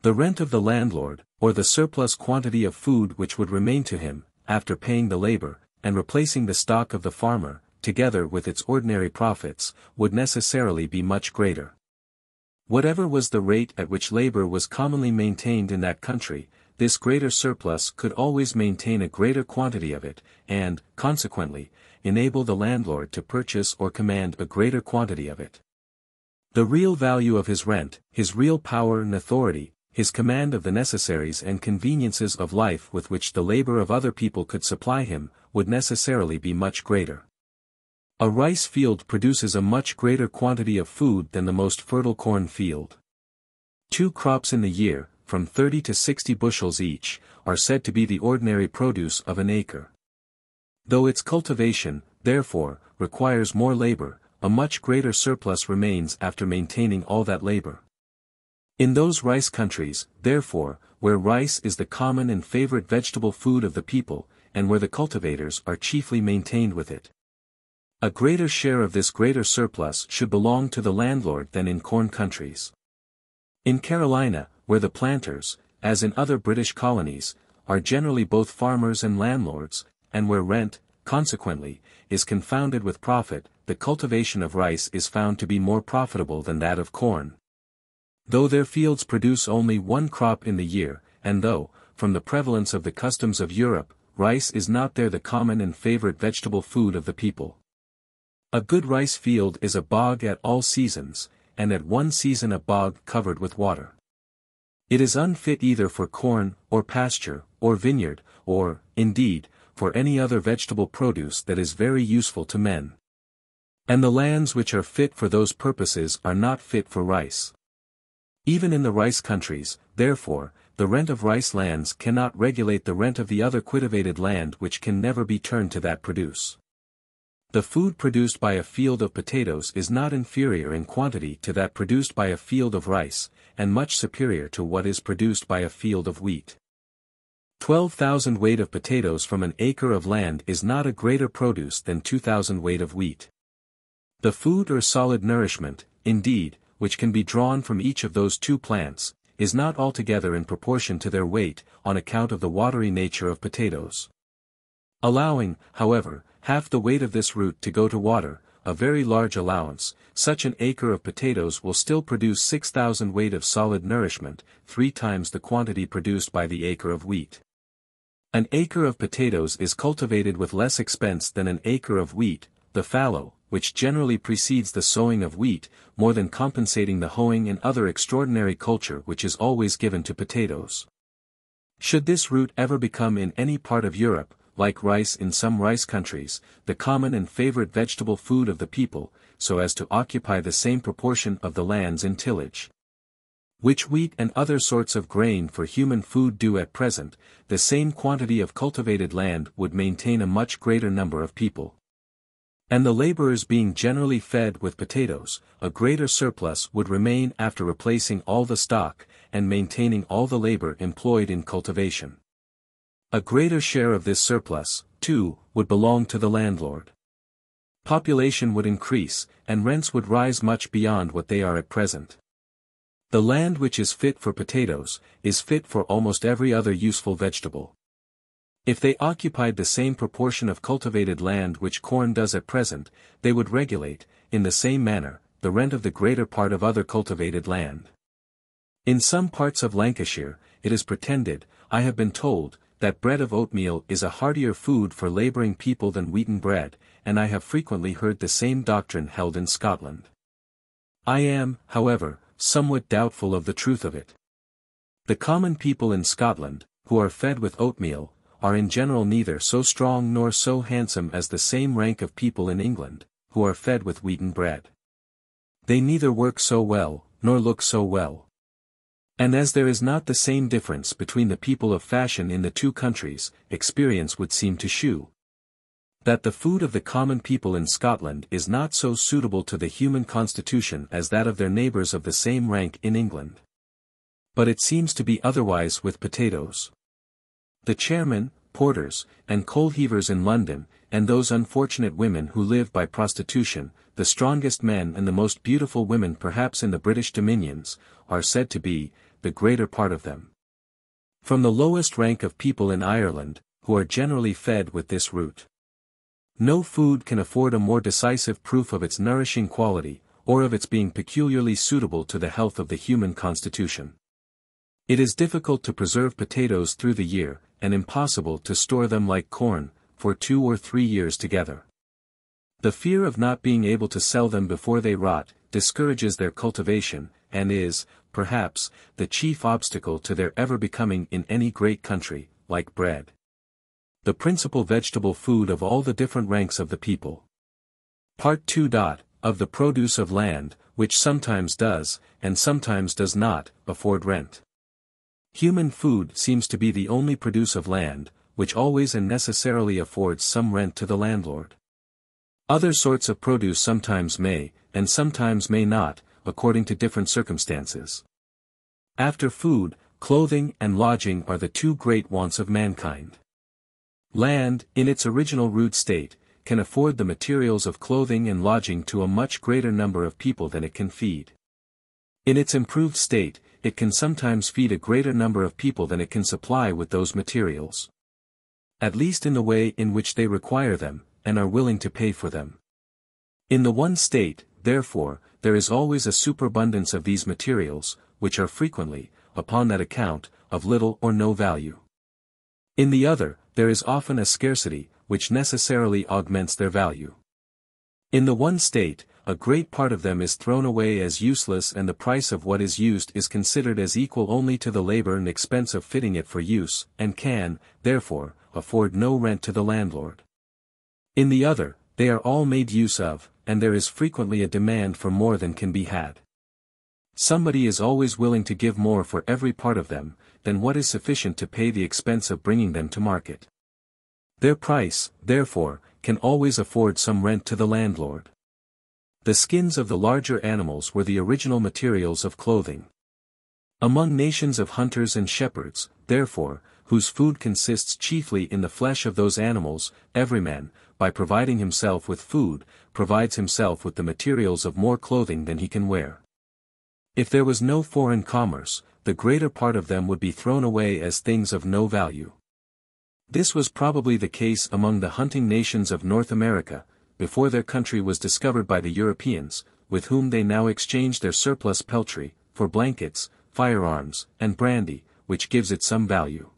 the rent of the landlord, or the surplus quantity of food which would remain to him, after paying the labor, and replacing the stock of the farmer, together with its ordinary profits, would necessarily be much greater. Whatever was the rate at which labor was commonly maintained in that country, this greater surplus could always maintain a greater quantity of it, and, consequently, enable the landlord to purchase or command a greater quantity of it. The real value of his rent, his real power and authority, his command of the necessaries and conveniences of life with which the labor of other people could supply him, would necessarily be much greater. A rice field produces a much greater quantity of food than the most fertile corn field. 2 crops in the year, from 30 to 60 bushels each, are said to be the ordinary produce of an acre. Though its cultivation, therefore, requires more labor, a much greater surplus remains after maintaining all that labor. In those rice countries, therefore, where rice is the common and favorite vegetable food of the people, and where the cultivators are chiefly maintained with it, a greater share of this greater surplus should belong to the landlord than in corn countries. In Carolina, where the planters, as in other British colonies, are generally both farmers and landlords, and where rent, consequently, is confounded with profit, the cultivation of rice is found to be more profitable than that of corn. Though their fields produce only one crop in the year, and though, from the prevalence of the customs of Europe, rice is not there the common and favorite vegetable food of the people. A good rice field is a bog at all seasons, and at one season a bog covered with water. It is unfit either for corn, or pasture, or vineyard, or, indeed, for any other vegetable produce that is very useful to men. And the lands which are fit for those purposes are not fit for rice. Even in the rice countries, therefore, the rent of rice lands cannot regulate the rent of the other cultivated land which can never be turned to that produce. The food produced by a field of potatoes is not inferior in quantity to that produced by a field of rice, and much superior to what is produced by a field of wheat. 12,000 weight of potatoes from an acre of land is not a greater produce than 2,000 weight of wheat. The food or solid nourishment, indeed, which can be drawn from each of those two plants, is not altogether in proportion to their weight, on account of the watery nature of potatoes. Allowing, however, half the weight of this root to go to water, a very large allowance, such an acre of potatoes will still produce 6,000 weight of solid nourishment, 3 times the quantity produced by the acre of wheat. An acre of potatoes is cultivated with less expense than an acre of wheat, the fallow, which generally precedes the sowing of wheat, more than compensating the hoeing and other extraordinary culture which is always given to potatoes. Should this root ever become in any part of Europe, like rice in some rice countries, the common and favorite vegetable food of the people, so as to occupy the same proportion of the lands in tillage, which wheat and other sorts of grain for human food do at present, the same quantity of cultivated land would maintain a much greater number of people. And the laborers being generally fed with potatoes, a greater surplus would remain after replacing all the stock, and maintaining all the labor employed in cultivation. A greater share of this surplus, too, would belong to the landlord. Population would increase, and rents would rise much beyond what they are at present. The land which is fit for potatoes, is fit for almost every other useful vegetable. If they occupied the same proportion of cultivated land which corn does at present, they would regulate, in the same manner, the rent of the greater part of other cultivated land. In some parts of Lancashire, it is pretended, I have been told, that bread of oatmeal is a heartier food for labouring people than wheaten bread, and I have frequently heard the same doctrine held in Scotland. I am, however, somewhat doubtful of the truth of it. The common people in Scotland, who are fed with oatmeal, are in general neither so strong nor so handsome as the same rank of people in England, who are fed with wheaten bread. They neither work so well, nor look so well. And as there is not the same difference between the people of fashion in the two countries, experience would seem to shew that the food of the common people in Scotland is not so suitable to the human constitution as that of their neighbours of the same rank in England. But it seems to be otherwise with potatoes. The chairmen, porters, and coal heavers in London, and those unfortunate women who live by prostitution, the strongest men and the most beautiful women perhaps in the British dominions, are said to be, the greater part of them, from the lowest rank of people in Ireland, who are generally fed with this root. No food can afford a more decisive proof of its nourishing quality, or of its being peculiarly suitable to the health of the human constitution. It is difficult to preserve potatoes through the year, and impossible to store them like corn, for 2 or 3 years together. The fear of not being able to sell them before they rot, discourages their cultivation, and is, perhaps, the chief obstacle to their ever becoming in any great country, like bread, the principal vegetable food of all the different ranks of the people. Part 2. Of the produce of land, which sometimes does, and sometimes does not, afford rent. Human food seems to be the only produce of land, which always and necessarily affords some rent to the landlord. Other sorts of produce sometimes may, and sometimes may not, according to different circumstances. After food, clothing and lodging are the 2 great wants of mankind. Land, in its original rude state, can afford the materials of clothing and lodging to a much greater number of people than it can feed. In its improved state, it can sometimes feed a greater number of people than it can supply with those materials. At least in the way in which they require them, and are willing to pay for them. In the one state, therefore, there is always a superabundance of these materials, which are frequently, upon that account, of little or no value. In the other, there is often a scarcity, which necessarily augments their value. In the one state, a great part of them is thrown away as useless, and the price of what is used is considered as equal only to the labor and expense of fitting it for use, and can, therefore, afford no rent to the landlord. In the other, they are all made use of, and there is frequently a demand for more than can be had. Somebody is always willing to give more for every part of them, than what is sufficient to pay the expense of bringing them to market. Their price, therefore, can always afford some rent to the landlord. The skins of the larger animals were the original materials of clothing. Among nations of hunters and shepherds, therefore, whose food consists chiefly in the flesh of those animals, every man, by providing himself with food, provides himself with the materials of more clothing than he can wear. If there was no foreign commerce, the greater part of them would be thrown away as things of no value. This was probably the case among the hunting nations of North America, before their country was discovered by the Europeans, with whom they now exchange their surplus peltry, for blankets, firearms, and brandy, which gives it some value.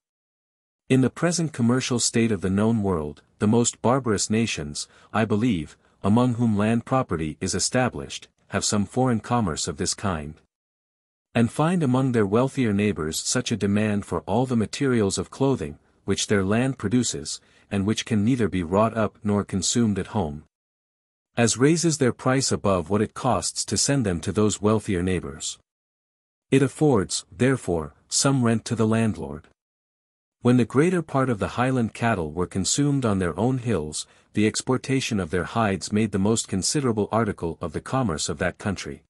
In the present commercial state of the known world, the most barbarous nations, I believe, among whom land property is established, have some foreign commerce of this kind. And find among their wealthier neighbors such a demand for all the materials of clothing, which their land produces, and which can neither be wrought up nor consumed at home, as raises their price above what it costs to send them to those wealthier neighbors. It affords, therefore, some rent to the landlord. When the greater part of the highland cattle were consumed on their own hills, the exportation of their hides made the most considerable article of the commerce of that country.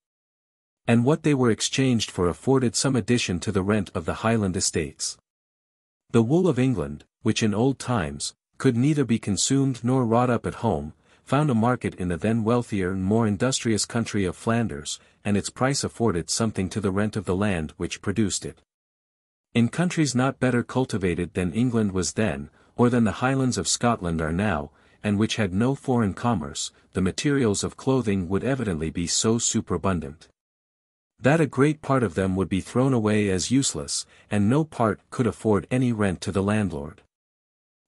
And what they were exchanged for afforded some addition to the rent of the highland estates. The wool of England, which in old times, could neither be consumed nor wrought up at home, found a market in the then wealthier and more industrious country of Flanders, and its price afforded something to the rent of the land which produced it. In countries not better cultivated than England was then, or than the Highlands of Scotland are now, and which had no foreign commerce, the materials of clothing would evidently be so superabundant that a great part of them would be thrown away as useless, and no part could afford any rent to the landlord.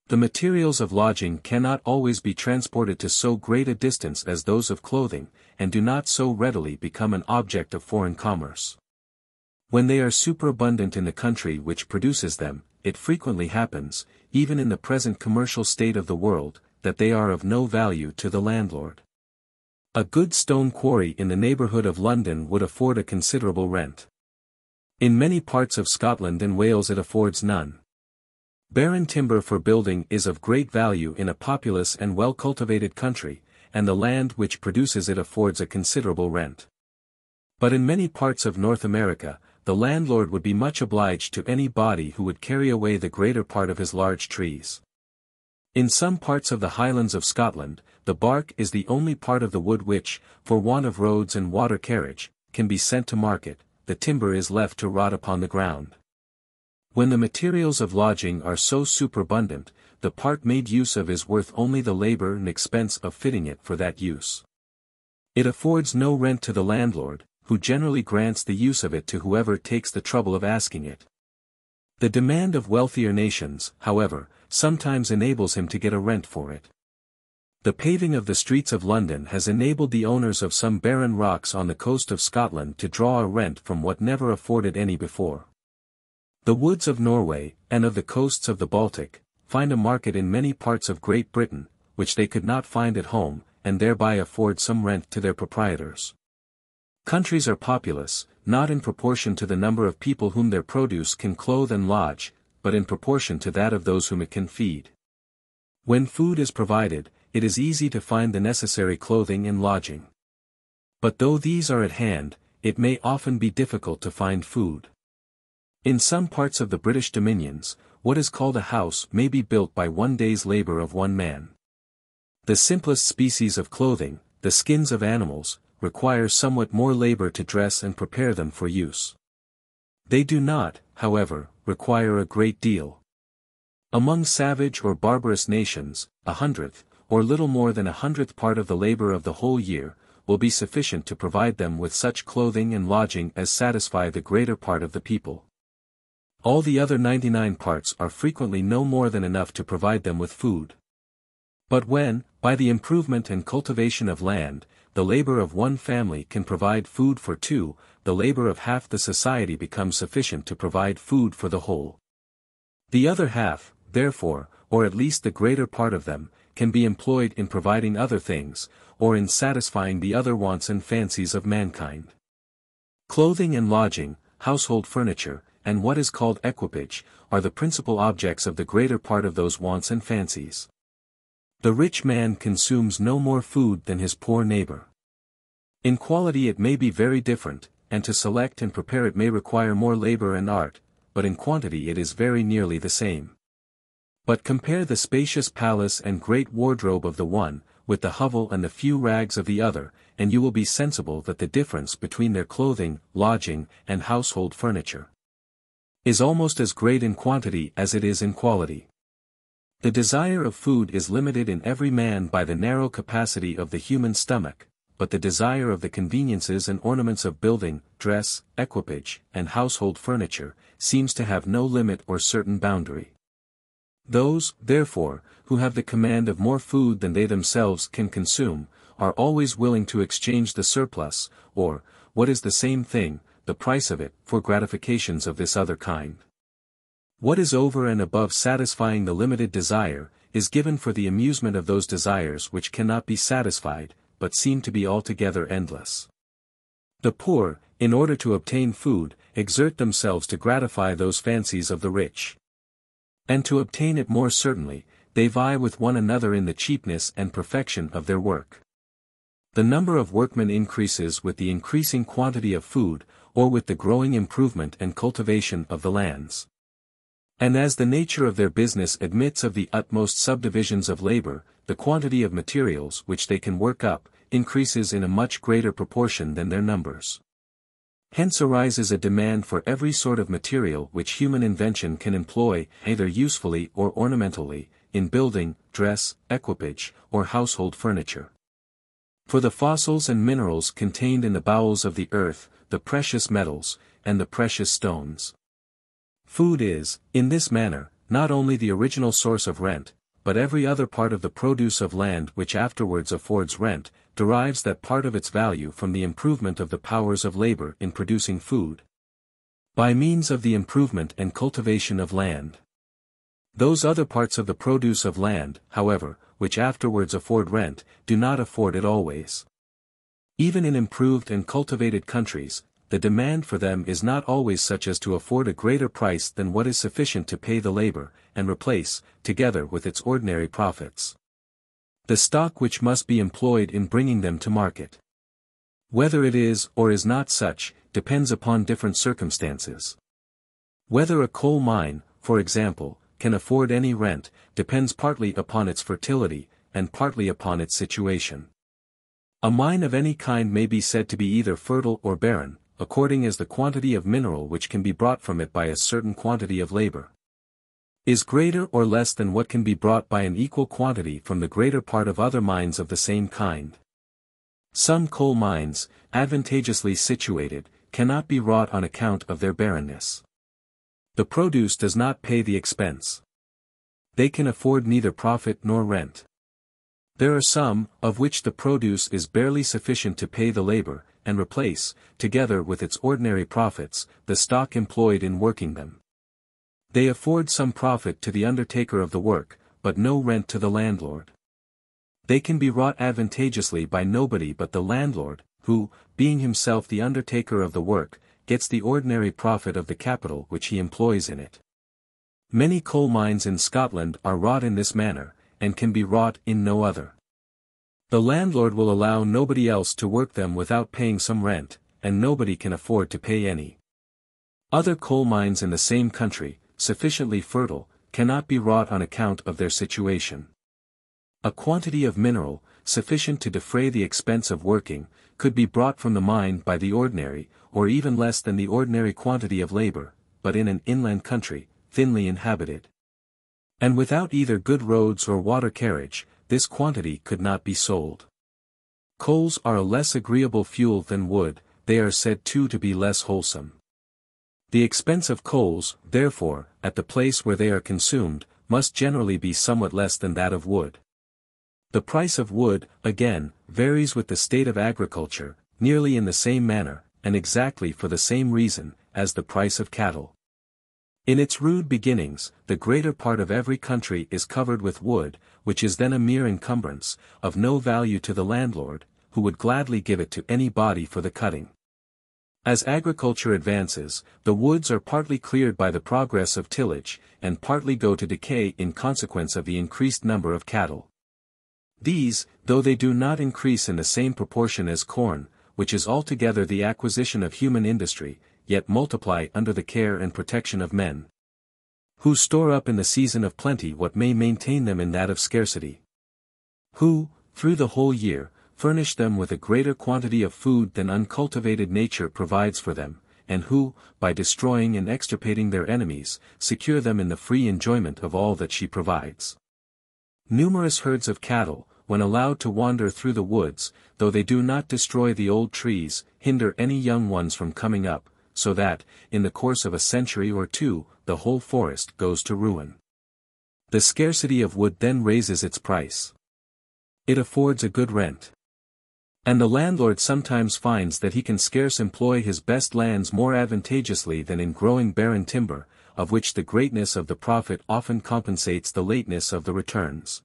The materials of lodging cannot always be transported to so great a distance as those of clothing, and do not so readily become an object of foreign commerce. When they are superabundant in the country which produces them, it frequently happens, even in the present commercial state of the world, that they are of no value to the landlord. A good stone quarry in the neighbourhood of London would afford a considerable rent. In many parts of Scotland and Wales it affords none. Barren timber for building is of great value in a populous and well-cultivated country, and the land which produces it affords a considerable rent. But in many parts of North America, the landlord would be much obliged to any body who would carry away the greater part of his large trees. In some parts of the Highlands of Scotland, the bark is the only part of the wood which, for want of roads and water carriage, can be sent to market, the timber is left to rot upon the ground. When the materials of lodging are so superabundant, the part made use of is worth only the labor and expense of fitting it for that use. It affords no rent to the landlord, who generally grants the use of it to whoever takes the trouble of asking it. The demand of wealthier nations, however, sometimes enables him to get a rent for it. The paving of the streets of London has enabled the owners of some barren rocks on the coast of Scotland to draw a rent from what never afforded any before. The woods of Norway, and of the coasts of the Baltic, find a market in many parts of Great Britain, which they could not find at home, and thereby afford some rent to their proprietors. Countries are populous, not in proportion to the number of people whom their produce can clothe and lodge, but in proportion to that of those whom it can feed. When food is provided, it is easy to find the necessary clothing and lodging. But though these are at hand, it may often be difficult to find food. In some parts of the British dominions, what is called a house may be built by one day's labor of one man. The simplest species of clothing, the skins of animals, require somewhat more labor to dress and prepare them for use. They do not, however, require a great deal. Among savage or barbarous nations, 100th, or little more than 100th part of the labor of the whole year, will be sufficient to provide them with such clothing and lodging as satisfy the greater part of the people. All the other 99 parts are frequently no more than enough to provide them with food. But when, by the improvement and cultivation of land, the labor of one family can provide food for two, the labor of half the society becomes sufficient to provide food for the whole. The other half, therefore, or at least the greater part of them, can be employed in providing other things, or in satisfying the other wants and fancies of mankind. Clothing and lodging, household furniture, and what is called equipage, are the principal objects of the greater part of those wants and fancies. The rich man consumes no more food than his poor neighbor. In quality it may be very different, and to select and prepare it may require more labor and art, but in quantity it is very nearly the same. But compare the spacious palace and great wardrobe of the one, with the hovel and the few rags of the other, and you will be sensible that the difference between their clothing, lodging, and household furniture is almost as great in quantity as it is in quality. The desire of food is limited in every man by the narrow capacity of the human stomach, but the desire of the conveniences and ornaments of building, dress, equipage, and household furniture, seems to have no limit or certain boundary. Those, therefore, who have the command of more food than they themselves can consume, are always willing to exchange the surplus, or, what is the same thing, the price of it, for gratifications of this other kind. What is over and above satisfying the limited desire, is given for the amusement of those desires which cannot be satisfied, but seem to be altogether endless. The poor, in order to obtain food, exert themselves to gratify those fancies of the rich. And to obtain it more certainly, they vie with one another in the cheapness and perfection of their work. The number of workmen increases with the increasing quantity of food, or with the growing improvement and cultivation of the lands. And as the nature of their business admits of the utmost subdivisions of labor, the quantity of materials which they can work up, increases in a much greater proportion than their numbers. Hence arises a demand for every sort of material which human invention can employ, either usefully or ornamentally, in building, dress, equipage, or household furniture. For the fossils and minerals contained in the bowels of the earth, the precious metals, and the precious stones. Food is, in this manner, not only the original source of rent, but every other part of the produce of land which afterwards affords rent, derives that part of its value from the improvement of the powers of labor in producing food. By means of the improvement and cultivation of land. Those other parts of the produce of land, however, which afterwards afford rent, do not afford it always. Even in improved and cultivated countries, the demand for them is not always such as to afford a greater price than what is sufficient to pay the labor, and replace, together with its ordinary profits, the stock which must be employed in bringing them to market. Whether it is or is not such, depends upon different circumstances. Whether a coal mine, for example, can afford any rent, depends partly upon its fertility, and partly upon its situation. A mine of any kind may be said to be either fertile or barren, according as the quantity of mineral which can be brought from it by a certain quantity of labor is greater or less than what can be brought by an equal quantity from the greater part of other mines of the same kind. Some coal mines, advantageously situated, cannot be wrought on account of their barrenness. The produce does not pay the expense. They can afford neither profit nor rent. There are some, of which the produce is barely sufficient to pay the labor, and replace, together with its ordinary profits, the stock employed in working them. They afford some profit to the undertaker of the work, but no rent to the landlord. They can be wrought advantageously by nobody but the landlord, who, being himself the undertaker of the work, gets the ordinary profit of the capital which he employs in it. Many coal mines in Scotland are wrought in this manner, and can be wrought in no other. The landlord will allow nobody else to work them without paying some rent, and nobody can afford to pay any. Other coal mines in the same country, sufficiently fertile, cannot be wrought on account of their situation. A quantity of mineral, sufficient to defray the expense of working, could be brought from the mine by the ordinary, or even less than the ordinary quantity of labor, but in an inland country, thinly inhabited. And without either good roads or water carriage, this quantity could not be sold. Coals are a less agreeable fuel than wood, they are said too to be less wholesome. The expense of coals, therefore, at the place where they are consumed, must generally be somewhat less than that of wood. The price of wood, again, varies with the state of agriculture, nearly in the same manner, and exactly for the same reason, as the price of cattle. In its rude beginnings, the greater part of every country is covered with wood, which is then a mere encumbrance, of no value to the landlord, who would gladly give it to any body for the cutting. As agriculture advances, the woods are partly cleared by the progress of tillage, and partly go to decay in consequence of the increased number of cattle. These, though they do not increase in the same proportion as corn, which is altogether the acquisition of human industry, yet multiply under the care and protection of men, who store up in the season of plenty what may maintain them in that of scarcity, who, through the whole year, furnish them with a greater quantity of food than uncultivated nature provides for them, and who, by destroying and extirpating their enemies, secure them in the free enjoyment of all that she provides. Numerous herds of cattle, when allowed to wander through the woods, though they do not destroy the old trees, hinder any young ones from coming up, so that, in the course of a century or two, the whole forest goes to ruin. The scarcity of wood then raises its price. It affords a good rent. And the landlord sometimes finds that he can scarce employ his best lands more advantageously than in growing barren timber, of which the greatness of the profit often compensates the lateness of the returns.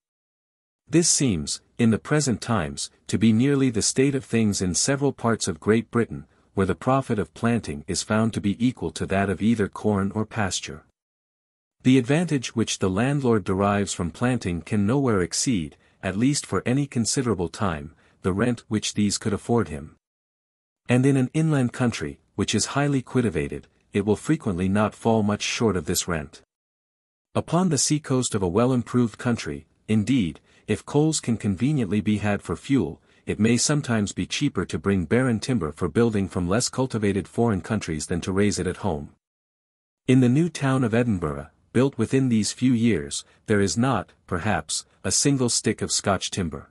This seems, in the present times, to be nearly the state of things in several parts of Great Britain, where the profit of planting is found to be equal to that of either corn or pasture. The advantage which the landlord derives from planting can nowhere exceed, at least for any considerable time, the rent which these could afford him. And in an inland country, which is highly cultivated, it will frequently not fall much short of this rent. Upon the sea-coast of a well-improved country, indeed, if coals can conveniently be had for fuel, it may sometimes be cheaper to bring barren timber for building from less cultivated foreign countries than to raise it at home. In the new town of Edinburgh, built within these few years, there is not, perhaps, a single stick of Scotch timber.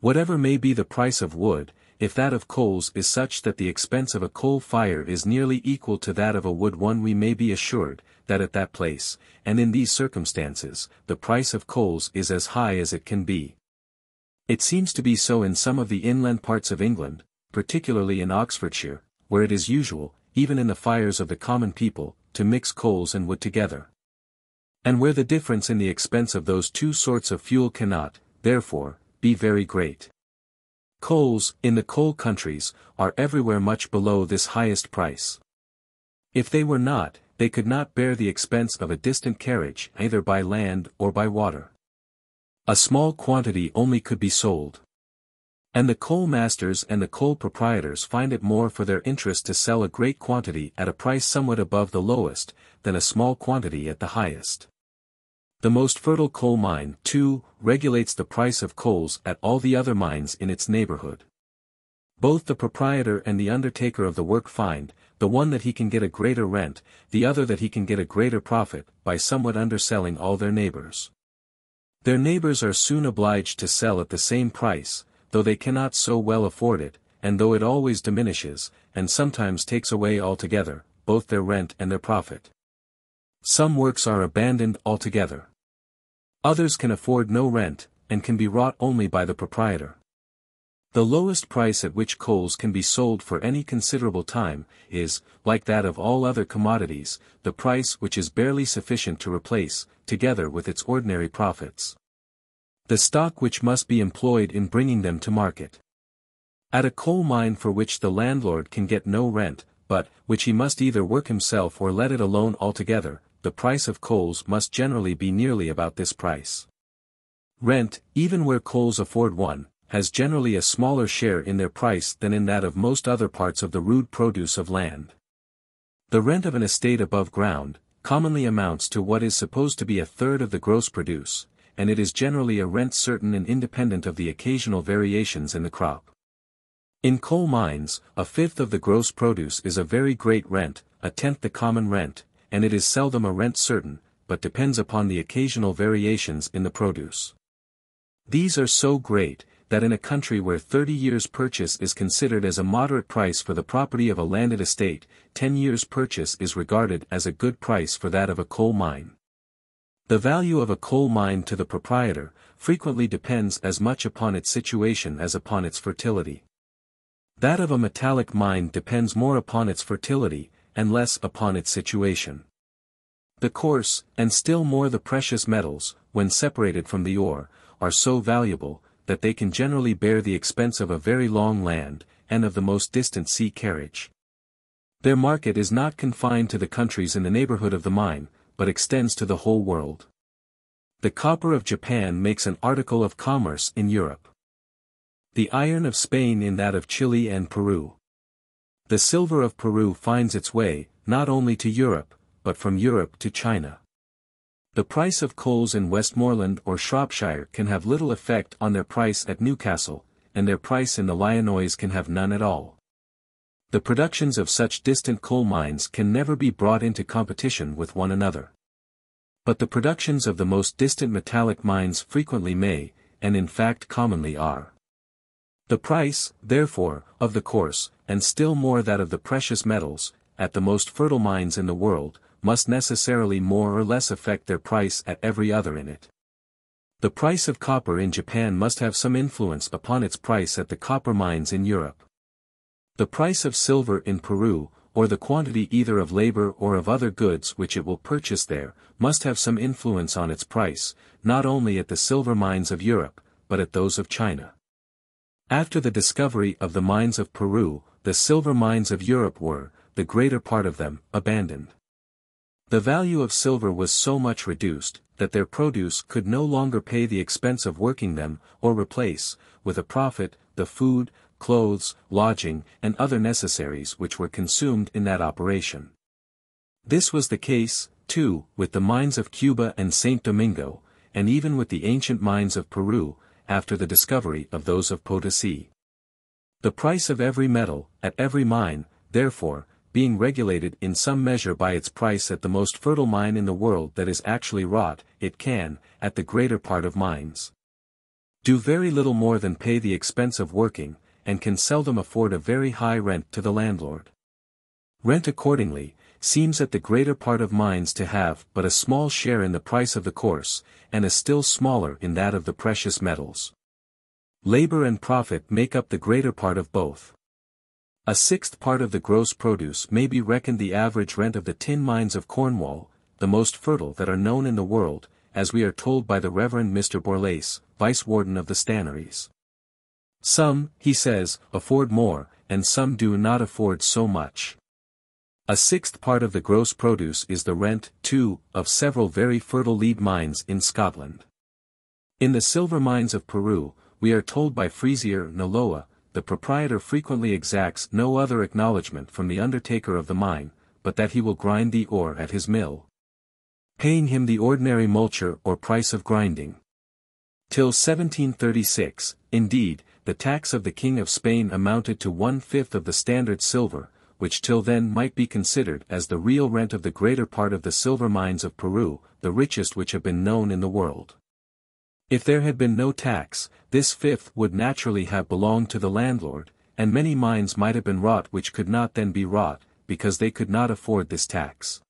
Whatever may be the price of wood, if that of coals is such that the expense of a coal fire is nearly equal to that of a wood one, we may be assured, that at that place, and in these circumstances, the price of coals is as high as it can be. It seems to be so in some of the inland parts of England, particularly in Oxfordshire, where it is usual, even in the fires of the common people, to mix coals and wood together. And where the difference in the expense of those two sorts of fuel cannot, therefore, be very great. Coals, in the coal countries, are everywhere much below this highest price. If they were not, they could not bear the expense of a distant carriage either by land or by water. A small quantity only could be sold. And the coal masters and the coal proprietors find it more for their interest to sell a great quantity at a price somewhat above the lowest, than a small quantity at the highest. The most fertile coal mine, too, regulates the price of coals at all the other mines in its neighborhood. Both the proprietor and the undertaker of the work find, the one that he can get a greater rent, the other that he can get a greater profit, by somewhat underselling all their neighbors. Their neighbors are soon obliged to sell at the same price, though they cannot so well afford it, and though it always diminishes, and sometimes takes away altogether, both their rent and their profit. Some works are abandoned altogether. Others can afford no rent, and can be wrought only by the proprietor. The lowest price at which coals can be sold for any considerable time, is, like that of all other commodities, the price which is barely sufficient to replace, together with its ordinary profits, the stock which must be employed in bringing them to market. At a coal mine for which the landlord can get no rent, but which he must either work himself or let it alone altogether, the price of coals must generally be nearly about this price. Rent, even where coals afford one, has generally a smaller share in their price than in that of most other parts of the rude produce of land. The rent of an estate above ground, commonly amounts to what is supposed to be a third of the gross produce, and it is generally a rent certain and independent of the occasional variations in the crop. In coal mines, a fifth of the gross produce is a very great rent, a tenth the common rent, and it is seldom a rent certain, but depends upon the occasional variations in the produce. These are so great, that in a country where 30 years' purchase is considered as a moderate price for the property of a landed estate, 10 years' purchase is regarded as a good price for that of a coal mine. The value of a coal mine to the proprietor frequently depends as much upon its situation as upon its fertility. That of a metallic mine depends more upon its fertility, and less upon its situation. The coarse, and still more the precious metals, when separated from the ore, are so valuable, that they can generally bear the expense of a very long land, and of the most distant sea carriage. Their market is not confined to the countries in the neighborhood of the mine, but extends to the whole world. The copper of Japan makes an article of commerce in Europe. The iron of Spain in that of Chile and Peru. The silver of Peru finds its way, not only to Europe, but from Europe to China. The price of coals in Westmoreland or Shropshire can have little effect on their price at Newcastle, and their price in the Lyonnois can have none at all. The productions of such distant coal mines can never be brought into competition with one another. But the productions of the most distant metallic mines frequently may, and in fact commonly are. The price, therefore, of the coarse, and still more that of the precious metals, at the most fertile mines in the world, must necessarily more or less affect their price at every other in it. The price of copper in Japan must have some influence upon its price at the copper mines in Europe. The price of silver in Peru, or the quantity either of labor or of other goods which it will purchase there, must have some influence on its price, not only at the silver mines of Europe, but at those of China. After the discovery of the mines of Peru, the silver mines of Europe were, the greater part of them, abandoned. The value of silver was so much reduced, that their produce could no longer pay the expense of working them, or replace, with a profit, the food, clothes, lodging, and other necessaries which were consumed in that operation. This was the case, too, with the mines of Cuba and St. Domingo, and even with the ancient mines of Peru, after the discovery of those of Potosi. The price of every metal, at every mine, therefore, being regulated in some measure by its price at the most fertile mine in the world that is actually wrought, it can, at the greater part of mines, do very little more than pay the expense of working, and can seldom afford a very high rent to the landlord. Rent accordingly, seems at the greater part of mines to have but a small share in the price of the coarse, and a still smaller in that of the precious metals. Labor and profit make up the greater part of both. A sixth part of the gross produce may be reckoned the average rent of the tin mines of Cornwall, the most fertile that are known in the world, as we are told by the Reverend Mr. Borlase, Vice-Warden of the Stannaries. Some, he says, afford more, and some do not afford so much. A sixth part of the gross produce is the rent, too, of several very fertile lead mines in Scotland. In the silver mines of Peru, we are told by Frezier Noloa, the proprietor frequently exacts no other acknowledgment from the undertaker of the mine, but that he will grind the ore at his mill, paying him the ordinary multure or price of grinding. Till 1736, indeed, the tax of the King of Spain amounted to 1/5 of the standard silver, which till then might be considered as the real rent of the greater part of the silver mines of Peru, the richest which have been known in the world. If there had been no tax, this fifth would naturally have belonged to the landlord, and many mines might have been wrought which could not then be wrought, because they could not afford this tax.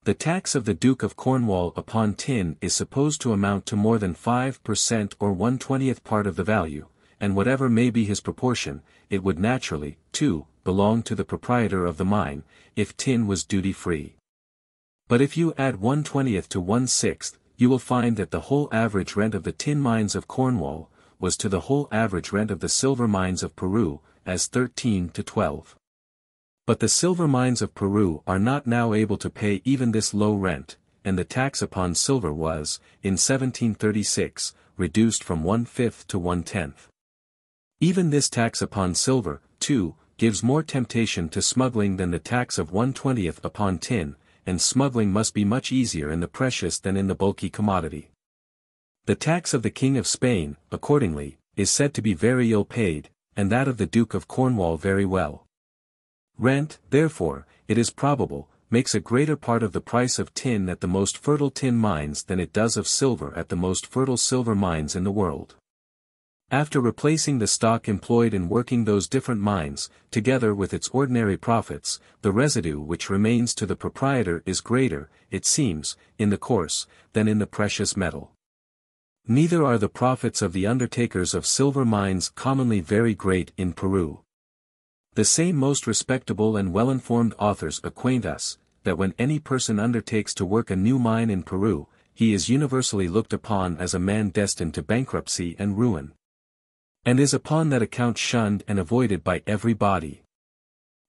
The tax of the Duke of Cornwall upon tin is supposed to amount to more than 5% or 1/20th part of the value, and whatever may be his proportion, it would naturally, too, belong to the proprietor of the mine, if tin was duty-free. But if you add 1/20th to 1/6, you will find that the whole average rent of the tin mines of Cornwall, was to the whole average rent of the silver mines of Peru, as 13 to 12. But the silver mines of Peru are not now able to pay even this low rent, and the tax upon silver was, in 1736, reduced from 1/5 to 1/10. Even this tax upon silver, too, gives more temptation to smuggling than the tax of 1/20th upon tin, and smuggling must be much easier in the precious than in the bulky commodity. The tax of the King of Spain, accordingly, is said to be very ill paid, and that of the Duke of Cornwall very well. Rent, therefore, it is probable, makes a greater part of the price of tin at the most fertile tin mines than it does of silver at the most fertile silver mines in the world. After replacing the stock employed in working those different mines, together with its ordinary profits, the residue which remains to the proprietor is greater, it seems, in the course, than in the precious metal. Neither are the profits of the undertakers of silver mines commonly very great in Peru. The same most respectable and well-informed authors acquaint us, that when any person undertakes to work a new mine in Peru, he is universally looked upon as a man destined to bankruptcy and ruin, and is upon that account shunned and avoided by every body.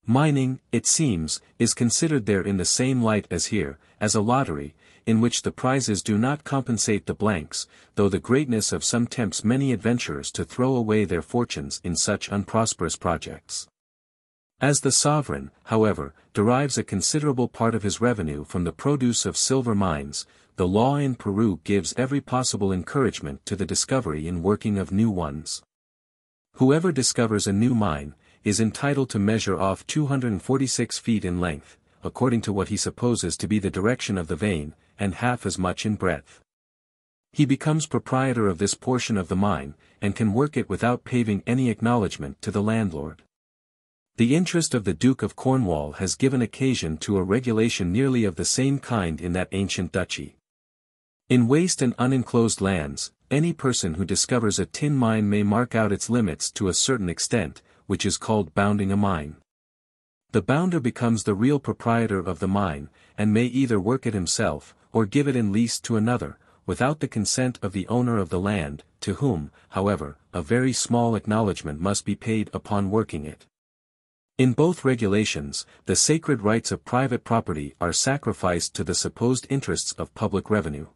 Mining, it seems, is considered there in the same light as here, as a lottery, in which the prizes do not compensate the blanks, though the greatness of some tempts many adventurers to throw away their fortunes in such unprosperous projects. As the sovereign, however, derives a considerable part of his revenue from the produce of silver mines, the law in Peru gives every possible encouragement to the discovery and working of new ones. Whoever discovers a new mine, is entitled to measure off 246 feet in length, according to what he supposes to be the direction of the vein, and half as much in breadth. He becomes proprietor of this portion of the mine, and can work it without paving any acknowledgment to the landlord. The interest of the Duke of Cornwall has given occasion to a regulation nearly of the same kind in that ancient duchy. In waste and unenclosed lands, any person who discovers a tin mine may mark out its limits to a certain extent, which is called bounding a mine. The bounder becomes the real proprietor of the mine, and may either work it himself, or give it in lease to another, without the consent of the owner of the land, to whom, however, a very small acknowledgment must be paid upon working it. In both regulations, the sacred rights of private property are sacrificed to the supposed interests of public revenue.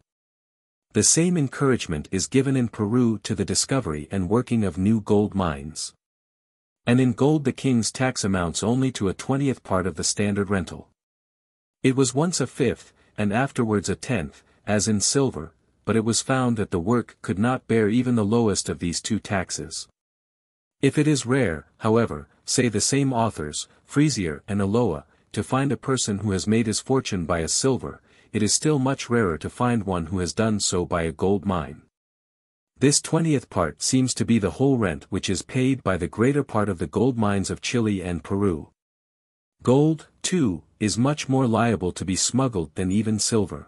The same encouragement is given in Peru to the discovery and working of new gold mines. And in gold the king's tax amounts only to a 20th part of the standard rental. It was once a 5th, and afterwards a 10th, as in silver, but it was found that the work could not bear even the lowest of these two taxes. If it is rare, however, say the same authors, Frisier and Aloa, to find a person who has made his fortune by a silver, it is still much rarer to find one who has done so by a gold mine. This 20th part seems to be the whole rent which is paid by the greater part of the gold mines of Chile and Peru. Gold, too, is much more liable to be smuggled than even silver.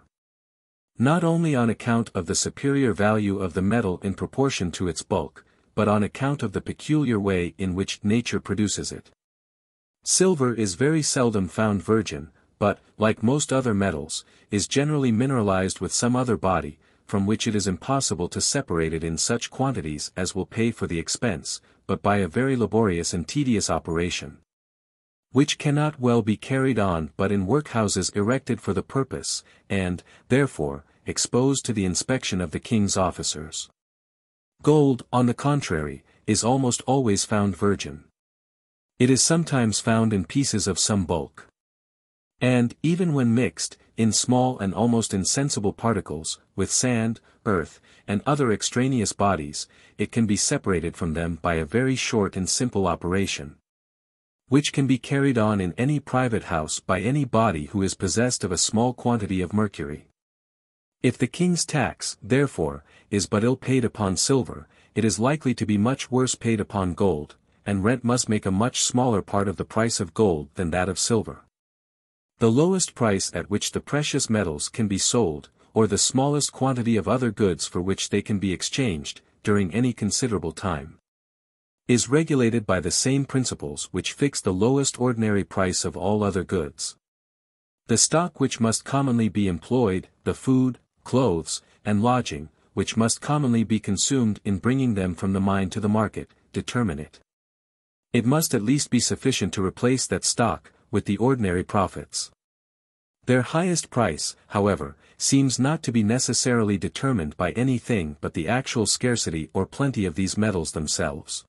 Not only on account of the superior value of the metal in proportion to its bulk, but on account of the peculiar way in which nature produces it. Silver is very seldom found virgin, but, like most other metals, is generally mineralized with some other body, from which it is impossible to separate it in such quantities as will pay for the expense, but by a very laborious and tedious operation, which cannot well be carried on but in workhouses erected for the purpose, and, therefore, exposed to the inspection of the king's officers. Gold, on the contrary, is almost always found virgin. It is sometimes found in pieces of some bulk. And, even when mixed, in small and almost insensible particles, with sand, earth, and other extraneous bodies, it can be separated from them by a very short and simple operation, which can be carried on in any private house by any body who is possessed of a small quantity of mercury. If the king's tax, therefore, is but ill paid upon silver, it is likely to be much worse paid upon gold, and rent must make a much smaller part of the price of gold than that of silver. The lowest price at which the precious metals can be sold, or the smallest quantity of other goods for which they can be exchanged, during any considerable time, is regulated by the same principles which fix the lowest ordinary price of all other goods. The stock which must commonly be employed, the food, clothes, and lodging, which must commonly be consumed in bringing them from the mine to the market, determine it. It must at least be sufficient to replace that stock, with the ordinary profits. Their highest price, however, seems not to be necessarily determined by anything but the actual scarcity or plenty of these metals themselves.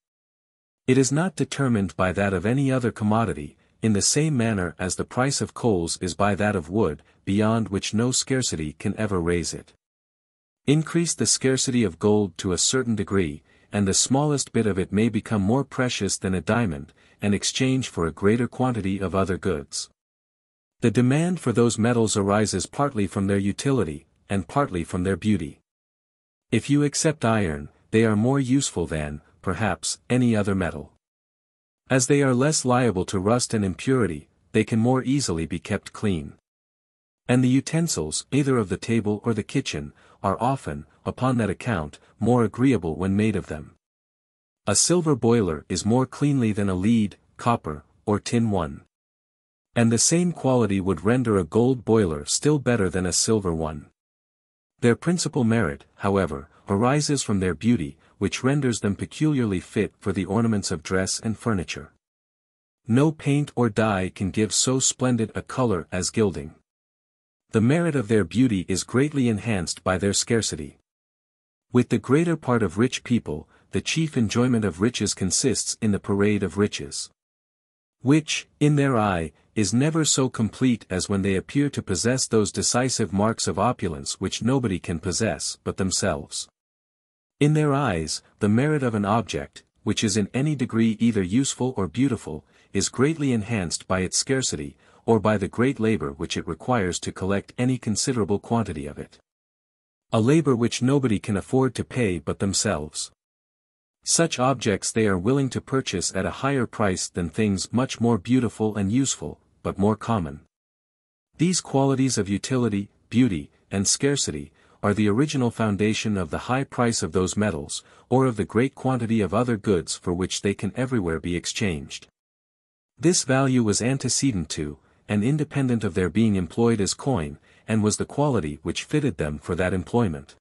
It is not determined by that of any other commodity, in the same manner as the price of coals is by that of wood, beyond which no scarcity can ever raise it. Increase the scarcity of gold to a certain degree, and the smallest bit of it may become more precious than a diamond, and exchange for a greater quantity of other goods. The demand for those metals arises partly from their utility, and partly from their beauty. If you accept iron, they are more useful than, perhaps, any other metal. As they are less liable to rust and impurity, they can more easily be kept clean. And the utensils, either of the table or the kitchen, are often, upon that account, more agreeable when made of them. A silver boiler is more cleanly than a lead, copper, or tin one. And the same quality would render a gold boiler still better than a silver one. Their principal merit, however, arises from their beauty, which renders them peculiarly fit for the ornaments of dress and furniture. No paint or dye can give so splendid a color as gilding. The merit of their beauty is greatly enhanced by their scarcity. With the greater part of rich people, the chief enjoyment of riches consists in the parade of riches, which, in their eye, is never so complete as when they appear to possess those decisive marks of opulence which nobody can possess but themselves. In their eyes, the merit of an object, which is in any degree either useful or beautiful, is greatly enhanced by its scarcity, or by the great labor which it requires to collect any considerable quantity of it. A labor which nobody can afford to pay but themselves. Such objects they are willing to purchase at a higher price than things much more beautiful and useful, but more common. These qualities of utility, beauty, and scarcity, are the original foundation of the high price of those metals, or of the great quantity of other goods for which they can everywhere be exchanged. This value was antecedent to, and independent of their being employed as coin, and was the quality which fitted them for that employment.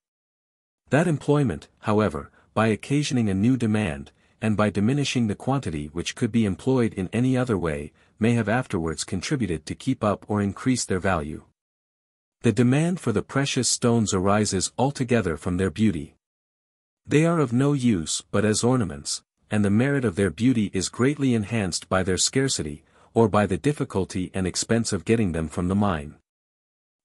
That employment, however, by occasioning a new demand, and by diminishing the quantity which could be employed in any other way, may have afterwards contributed to keep up or increase their value. The demand for the precious stones arises altogether from their beauty. They are of no use but as ornaments, and the merit of their beauty is greatly enhanced by their scarcity, or by the difficulty and expense of getting them from the mine.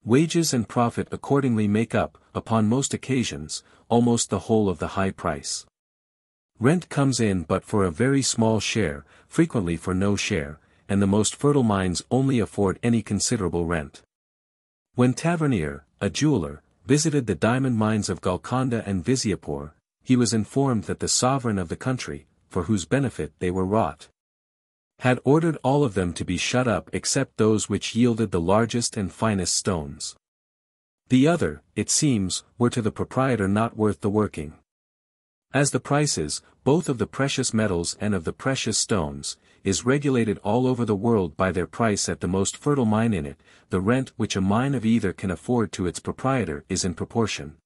Wages and profit accordingly make up, upon most occasions, almost the whole of the high price. Rent comes in but for a very small share, frequently for no share, and the most fertile mines only afford any considerable rent. When Tavernier, a jeweler, visited the diamond mines of Golconda and Viziapur, he was informed that the sovereign of the country, for whose benefit they were wrought, had ordered all of them to be shut up except those which yielded the largest and finest stones. The other, it seems, were to the proprietor not worth the working. As the prices, both of the precious metals and of the precious stones, is regulated all over the world by their price at the most fertile mine in it, the rent which a mine of either can afford to its proprietor is in proportion,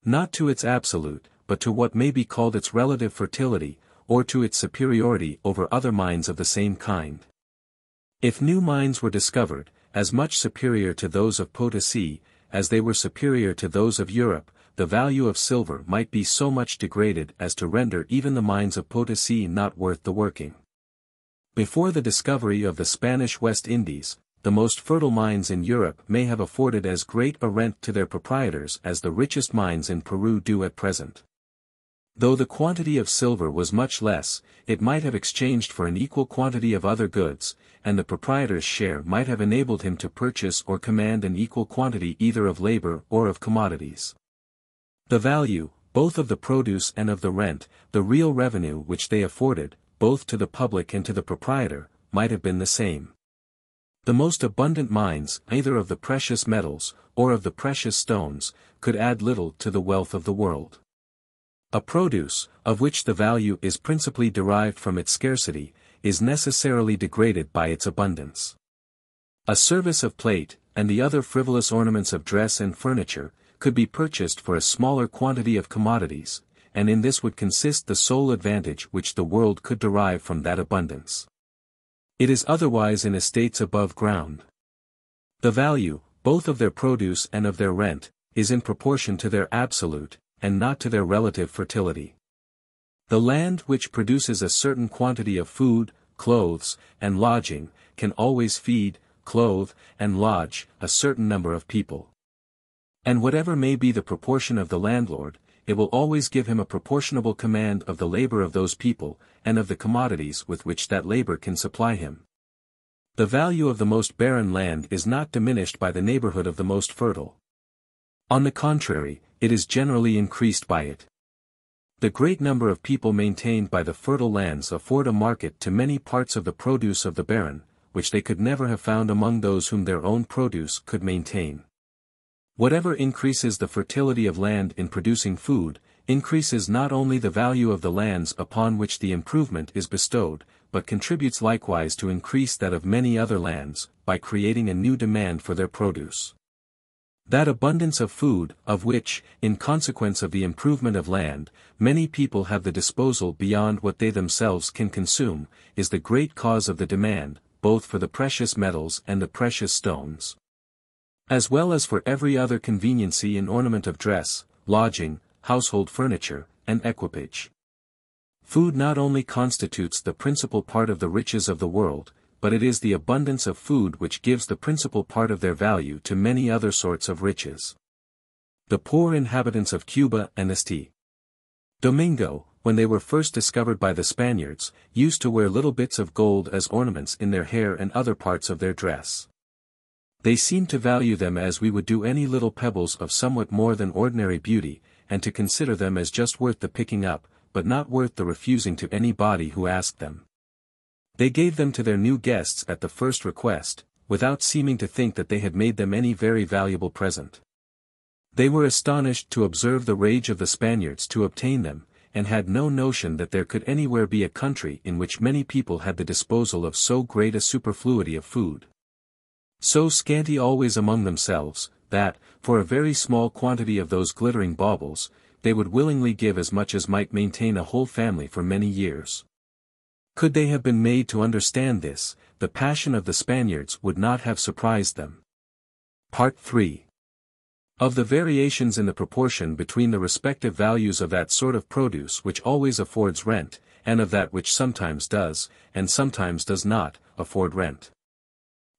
not to its absolute, but to what may be called its relative fertility, or to its superiority over other mines of the same kind. If new mines were discovered, as much superior to those of Potosi, as they were superior to those of Europe, the value of silver might be so much degraded as to render even the mines of Potosi not worth the working. Before the discovery of the Spanish West Indies, the most fertile mines in Europe may have afforded as great a rent to their proprietors as the richest mines in Peru do at present. Though the quantity of silver was much less, it might have exchanged for an equal quantity of other goods, and the proprietor's share might have enabled him to purchase or command an equal quantity either of labor or of commodities. The value, both of the produce and of the rent, the real revenue which they afforded, both to the public and to the proprietor, might have been the same. The most abundant mines, either of the precious metals, or of the precious stones, could add little to the wealth of the world. A produce, of which the value is principally derived from its scarcity, is necessarily degraded by its abundance. A service of plate, and the other frivolous ornaments of dress and furniture, could be purchased for a smaller quantity of commodities, and in this would consist the sole advantage which the world could derive from that abundance. It is otherwise in estates above ground. The value, both of their produce and of their rent, is in proportion to their absolute, and not to their relative fertility. The land which produces a certain quantity of food, clothes, and lodging, can always feed, clothe, and lodge a certain number of people. And whatever may be the proportion of the landlord, it will always give him a proportionable command of the labor of those people, and of the commodities with which that labor can supply him. The value of the most barren land is not diminished by the neighborhood of the most fertile. On the contrary, it is generally increased by it. The great number of people maintained by the fertile lands afford a market to many parts of the produce of the barren, which they could never have found among those whom their own produce could maintain. Whatever increases the fertility of land in producing food, increases not only the value of the lands upon which the improvement is bestowed, but contributes likewise to increase that of many other lands, by creating a new demand for their produce. That abundance of food, of which, in consequence of the improvement of land, many people have the disposal beyond what they themselves can consume, is the great cause of the demand, both for the precious metals and the precious stones, as well as for every other conveniency and ornament of dress, lodging, household furniture, and equipage. Food not only constitutes the principal part of the riches of the world, but it is the abundance of food which gives the principal part of their value to many other sorts of riches. The poor inhabitants of Cuba and St. Domingo, when they were first discovered by the Spaniards, used to wear little bits of gold as ornaments in their hair and other parts of their dress. They seemed to value them as we would do any little pebbles of somewhat more than ordinary beauty, and to consider them as just worth the picking up, but not worth the refusing to anybody who asked them. They gave them to their new guests at the first request, without seeming to think that they had made them any very valuable present. They were astonished to observe the rage of the Spaniards to obtain them, and had no notion that there could anywhere be a country in which many people had the disposal of so great a superfluity of food. So scanty always among themselves, that, for a very small quantity of those glittering baubles, they would willingly give as much as might maintain a whole family for many years. Could they have been made to understand this, the passion of the Spaniards would not have surprised them. Part 3. Of the variations in the proportion between the respective values of that sort of produce which always affords rent, and of that which sometimes does, and sometimes does not, afford rent.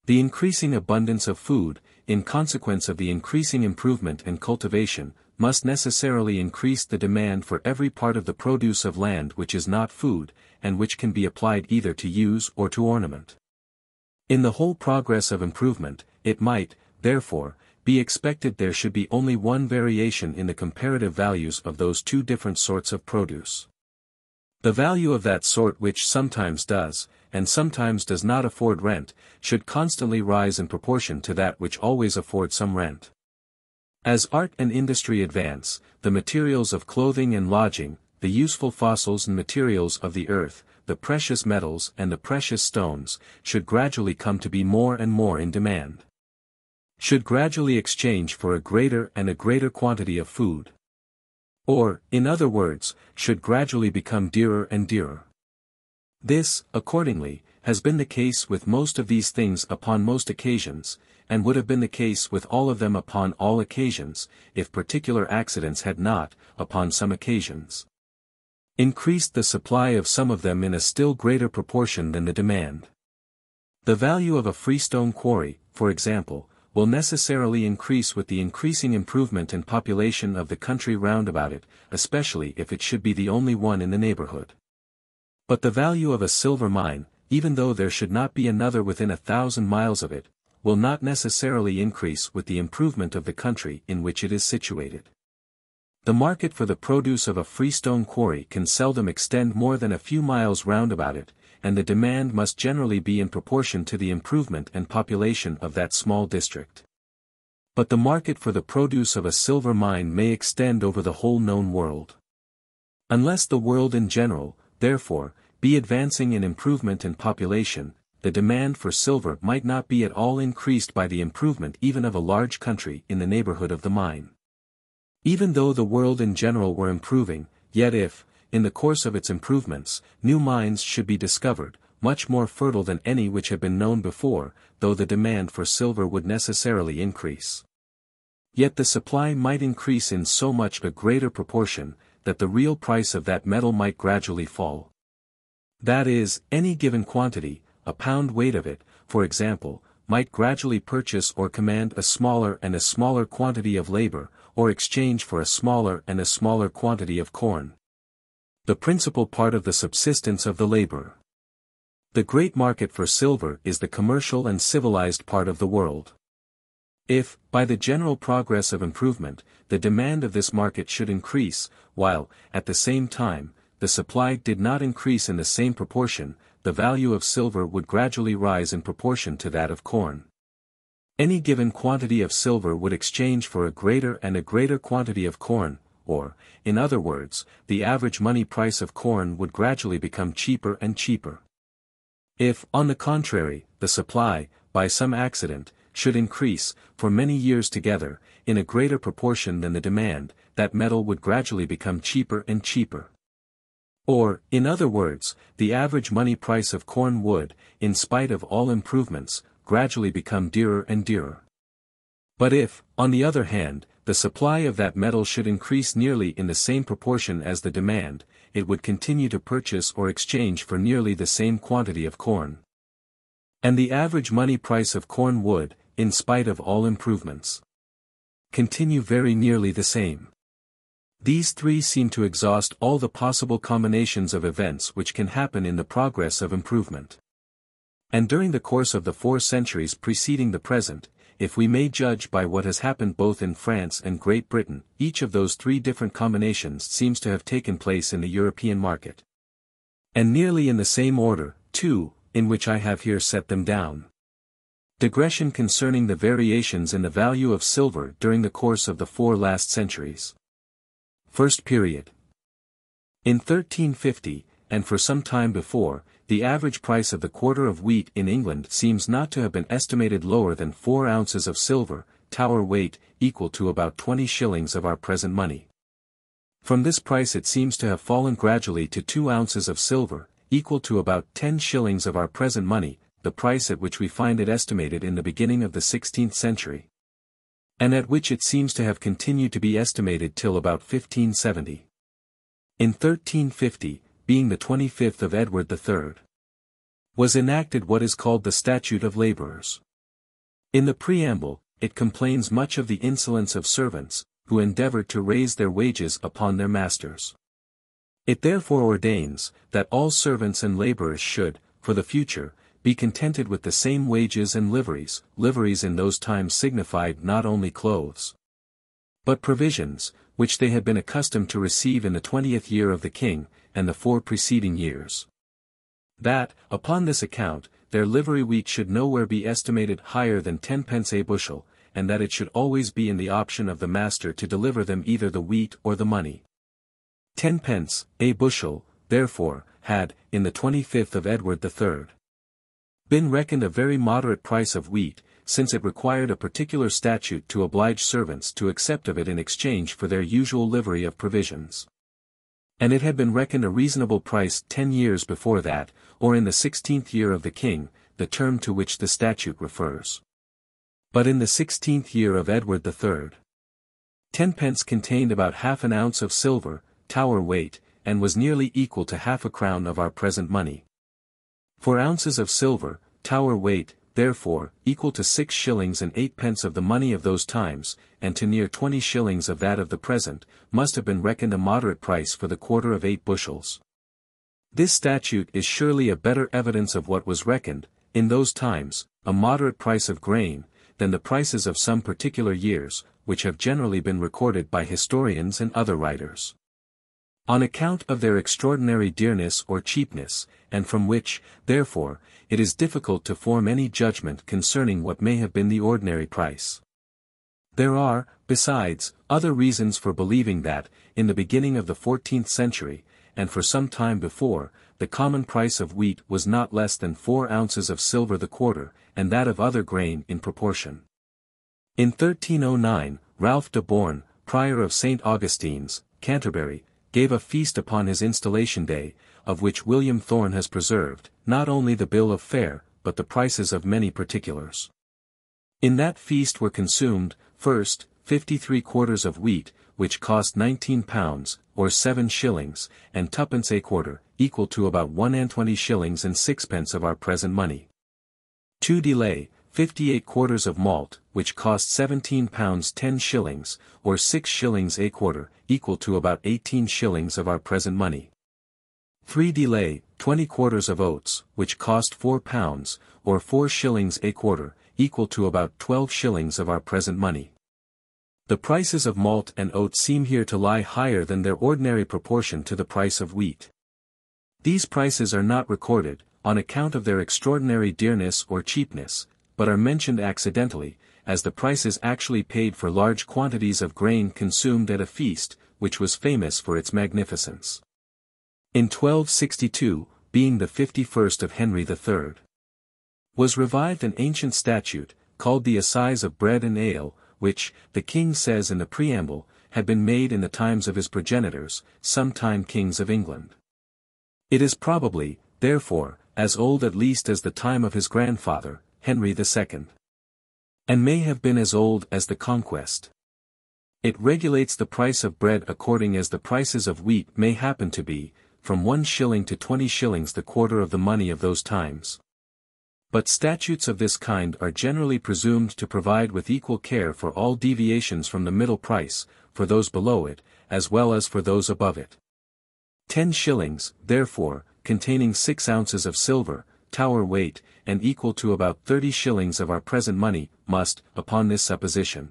The increasing abundance of food, in consequence of the increasing improvement and cultivation, must necessarily increase the demand for every part of the produce of land which is not food, and which can be applied either to use or to ornament. In the whole progress of improvement, it might, therefore, be expected there should be only one variation in the comparative values of those two different sorts of produce. The value of that sort which sometimes does, and sometimes does not afford rent, should constantly rise in proportion to that which always affords some rent. As art and industry advance, the materials of clothing and lodging, the useful fossils and materials of the earth, the precious metals and the precious stones, should gradually come to be more and more in demand. Should gradually exchange for a greater and a greater quantity of food. Or, in other words, should gradually become dearer and dearer. This, accordingly, has been the case with most of these things upon most occasions, and would have been the case with all of them upon all occasions, if particular accidents had not, upon some occasions, increased the supply of some of them in a still greater proportion than the demand. The value of a freestone quarry, for example, will necessarily increase with the increasing improvement and population of the country round about it, especially if it should be the only one in the neighborhood. But the value of a silver mine, even though there should not be another within 1,000 miles of it, will not necessarily increase with the improvement of the country in which it is situated. The market for the produce of a freestone quarry can seldom extend more than a few miles round about it, and the demand must generally be in proportion to the improvement and population of that small district. But the market for the produce of a silver mine may extend over the whole known world. Unless the world in general, therefore, be advancing in improvement and population, the demand for silver might not be at all increased by the improvement even of a large country in the neighborhood of the mine. Even though the world in general were improving, yet if, in the course of its improvements, new mines should be discovered, much more fertile than any which had been known before, though the demand for silver would necessarily increase, yet the supply might increase in so much a greater proportion, that the real price of that metal might gradually fall. That is, any given quantity, a pound weight of it, for example, might gradually purchase or command a smaller and a smaller quantity of labor, or exchange for a smaller and a smaller quantity of corn, the principal part of the subsistence of the laborer. The great market for silver is the commercial and civilized part of the world. If, by the general progress of improvement, the demand of this market should increase, while, at the same time, the supply did not increase in the same proportion, the value of silver would gradually rise in proportion to that of corn. Any given quantity of silver would exchange for a greater and a greater quantity of corn, or, in other words, the average money price of corn would gradually become cheaper and cheaper. If, on the contrary, the supply, by some accident, should increase, for many years together, in a greater proportion than the demand, that metal would gradually become cheaper and cheaper. Or, in other words, the average money price of corn would, in spite of all improvements, gradually become dearer and dearer. But if, on the other hand, the supply of that metal should increase nearly in the same proportion as the demand, it would continue to purchase or exchange for nearly the same quantity of corn. And the average money price of corn would, in spite of all improvements, continue very nearly the same. These three seem to exhaust all the possible combinations of events which can happen in the progress of improvement. And during the course of the 4 centuries preceding the present, if we may judge by what has happened both in France and Great Britain, each of those 3 different combinations seems to have taken place in the European market. And nearly in the same order, too, in which I have here set them down. Digression concerning the variations in the value of silver during the course of the 4 last centuries. First period. In 1350, and for some time before, the average price of the quarter of wheat in England seems not to have been estimated lower than 4 ounces of silver, Tower weight, equal to about 20 shillings of our present money. From this price it seems to have fallen gradually to 2 ounces of silver, equal to about 10 shillings of our present money, the price at which we find it estimated in the beginning of the 16th century. And at which it seems to have continued to be estimated till about 1570. In 1350, being the 25th of Edward III, was enacted what is called the Statute of Labourers. In the preamble, it complains much of the insolence of servants, who endeavoured to raise their wages upon their masters. It therefore ordains, that all servants and labourers should, for the future, be contented with the same wages and liveries. Liveries in those times signified not only clothes, but provisions, which they had been accustomed to receive in the 20th year of the king, and the 4 preceding years. That, upon this account, their livery wheat should nowhere be estimated higher than 10 pence a bushel, and that it should always be in the option of the master to deliver them either the wheat or the money. 10 pence, a bushel, therefore, had, in the 25th of Edward III, been reckoned a very moderate price of wheat, since it required a particular statute to oblige servants to accept of it in exchange for their usual livery of provisions. And it had been reckoned a reasonable price 10 years before that, or in the 16th year of the king, the term to which the statute refers. But in the 16th year of Edward III, 10 pence contained about half an ounce of silver, Tower weight, and was nearly equal to half a crown of our present money. 4 ounces of silver, Tower weight, therefore, equal to 6 shillings and 8 pence of the money of those times, and to near 20 shillings of that of the present, must have been reckoned a moderate price for the quarter of 8 bushels. This statute is surely a better evidence of what was reckoned, in those times, a moderate price of grain, than the prices of some particular years, which have generally been recorded by historians and other writers. On account of their extraordinary dearness or cheapness, and from which, therefore, it is difficult to form any judgment concerning what may have been the ordinary price. There are, besides, other reasons for believing that, in the beginning of the 14th century, and for some time before, the common price of wheat was not less than 4 ounces of silver the quarter, and that of other grain in proportion. In 1309, Ralph de Born, prior of St. Augustine's, Canterbury, gave a feast upon his installation day, of which William Thorne has preserved, not only the bill of fare, but the prices of many particulars. In that feast were consumed, first, 53 quarters of wheat, which cost 19 pounds, or 7 shillings, and 2 a quarter, equal to about 21 shillings and 6 of our present money. 2 delay, 58 quarters of malt, which cost 17 pounds 10 shillings, or 6 shillings a quarter, equal to about 18 shillings of our present money. 3 delay, 20 quarters of oats, which cost £4, or 4 shillings a quarter, equal to about 12 shillings of our present money. The prices of malt and oats seem here to lie higher than their ordinary proportion to the price of wheat. These prices are not recorded, on account of their extraordinary dearness or cheapness, but are mentioned accidentally, as the prices actually paid for large quantities of grain consumed at a feast, which was famous for its magnificence. In 1262, being the 51st of Henry III, was revived an ancient statute, called the Assize of Bread and Ale, which, the king says in the preamble, had been made in the times of his progenitors, sometime kings of England. It is probably, therefore, as old at least as the time of his grandfather, Henry II. And may have been as old as the Conquest. It regulates the price of bread according as the prices of wheat may happen to be, from 1 shilling to 20 shillings the quarter of the money of those times. But statutes of this kind are generally presumed to provide with equal care for all deviations from the middle price, for those below it, as well as for those above it. 10 shillings, therefore, containing 6 ounces of silver, Tower weight, and equal to about 30 shillings of our present money, must, upon this supposition,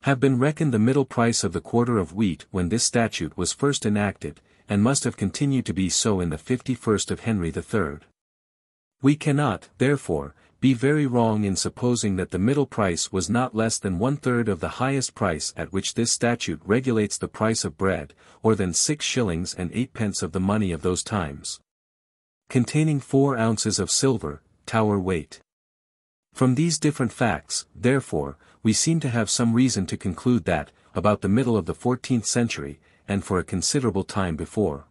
have been reckoned the middle price of the quarter of wheat when this statute was first enacted, and must have continued to be so in the 51st of Henry III. We cannot, therefore, be very wrong in supposing that the middle price was not less than 1/3 of the highest price at which this statute regulates the price of bread, or than 6 shillings and 8 pence of the money of those times, containing 4 ounces of silver, Tower weight. From these different facts, therefore, we seem to have some reason to conclude that, about the middle of the 14th century, and for a considerable time before,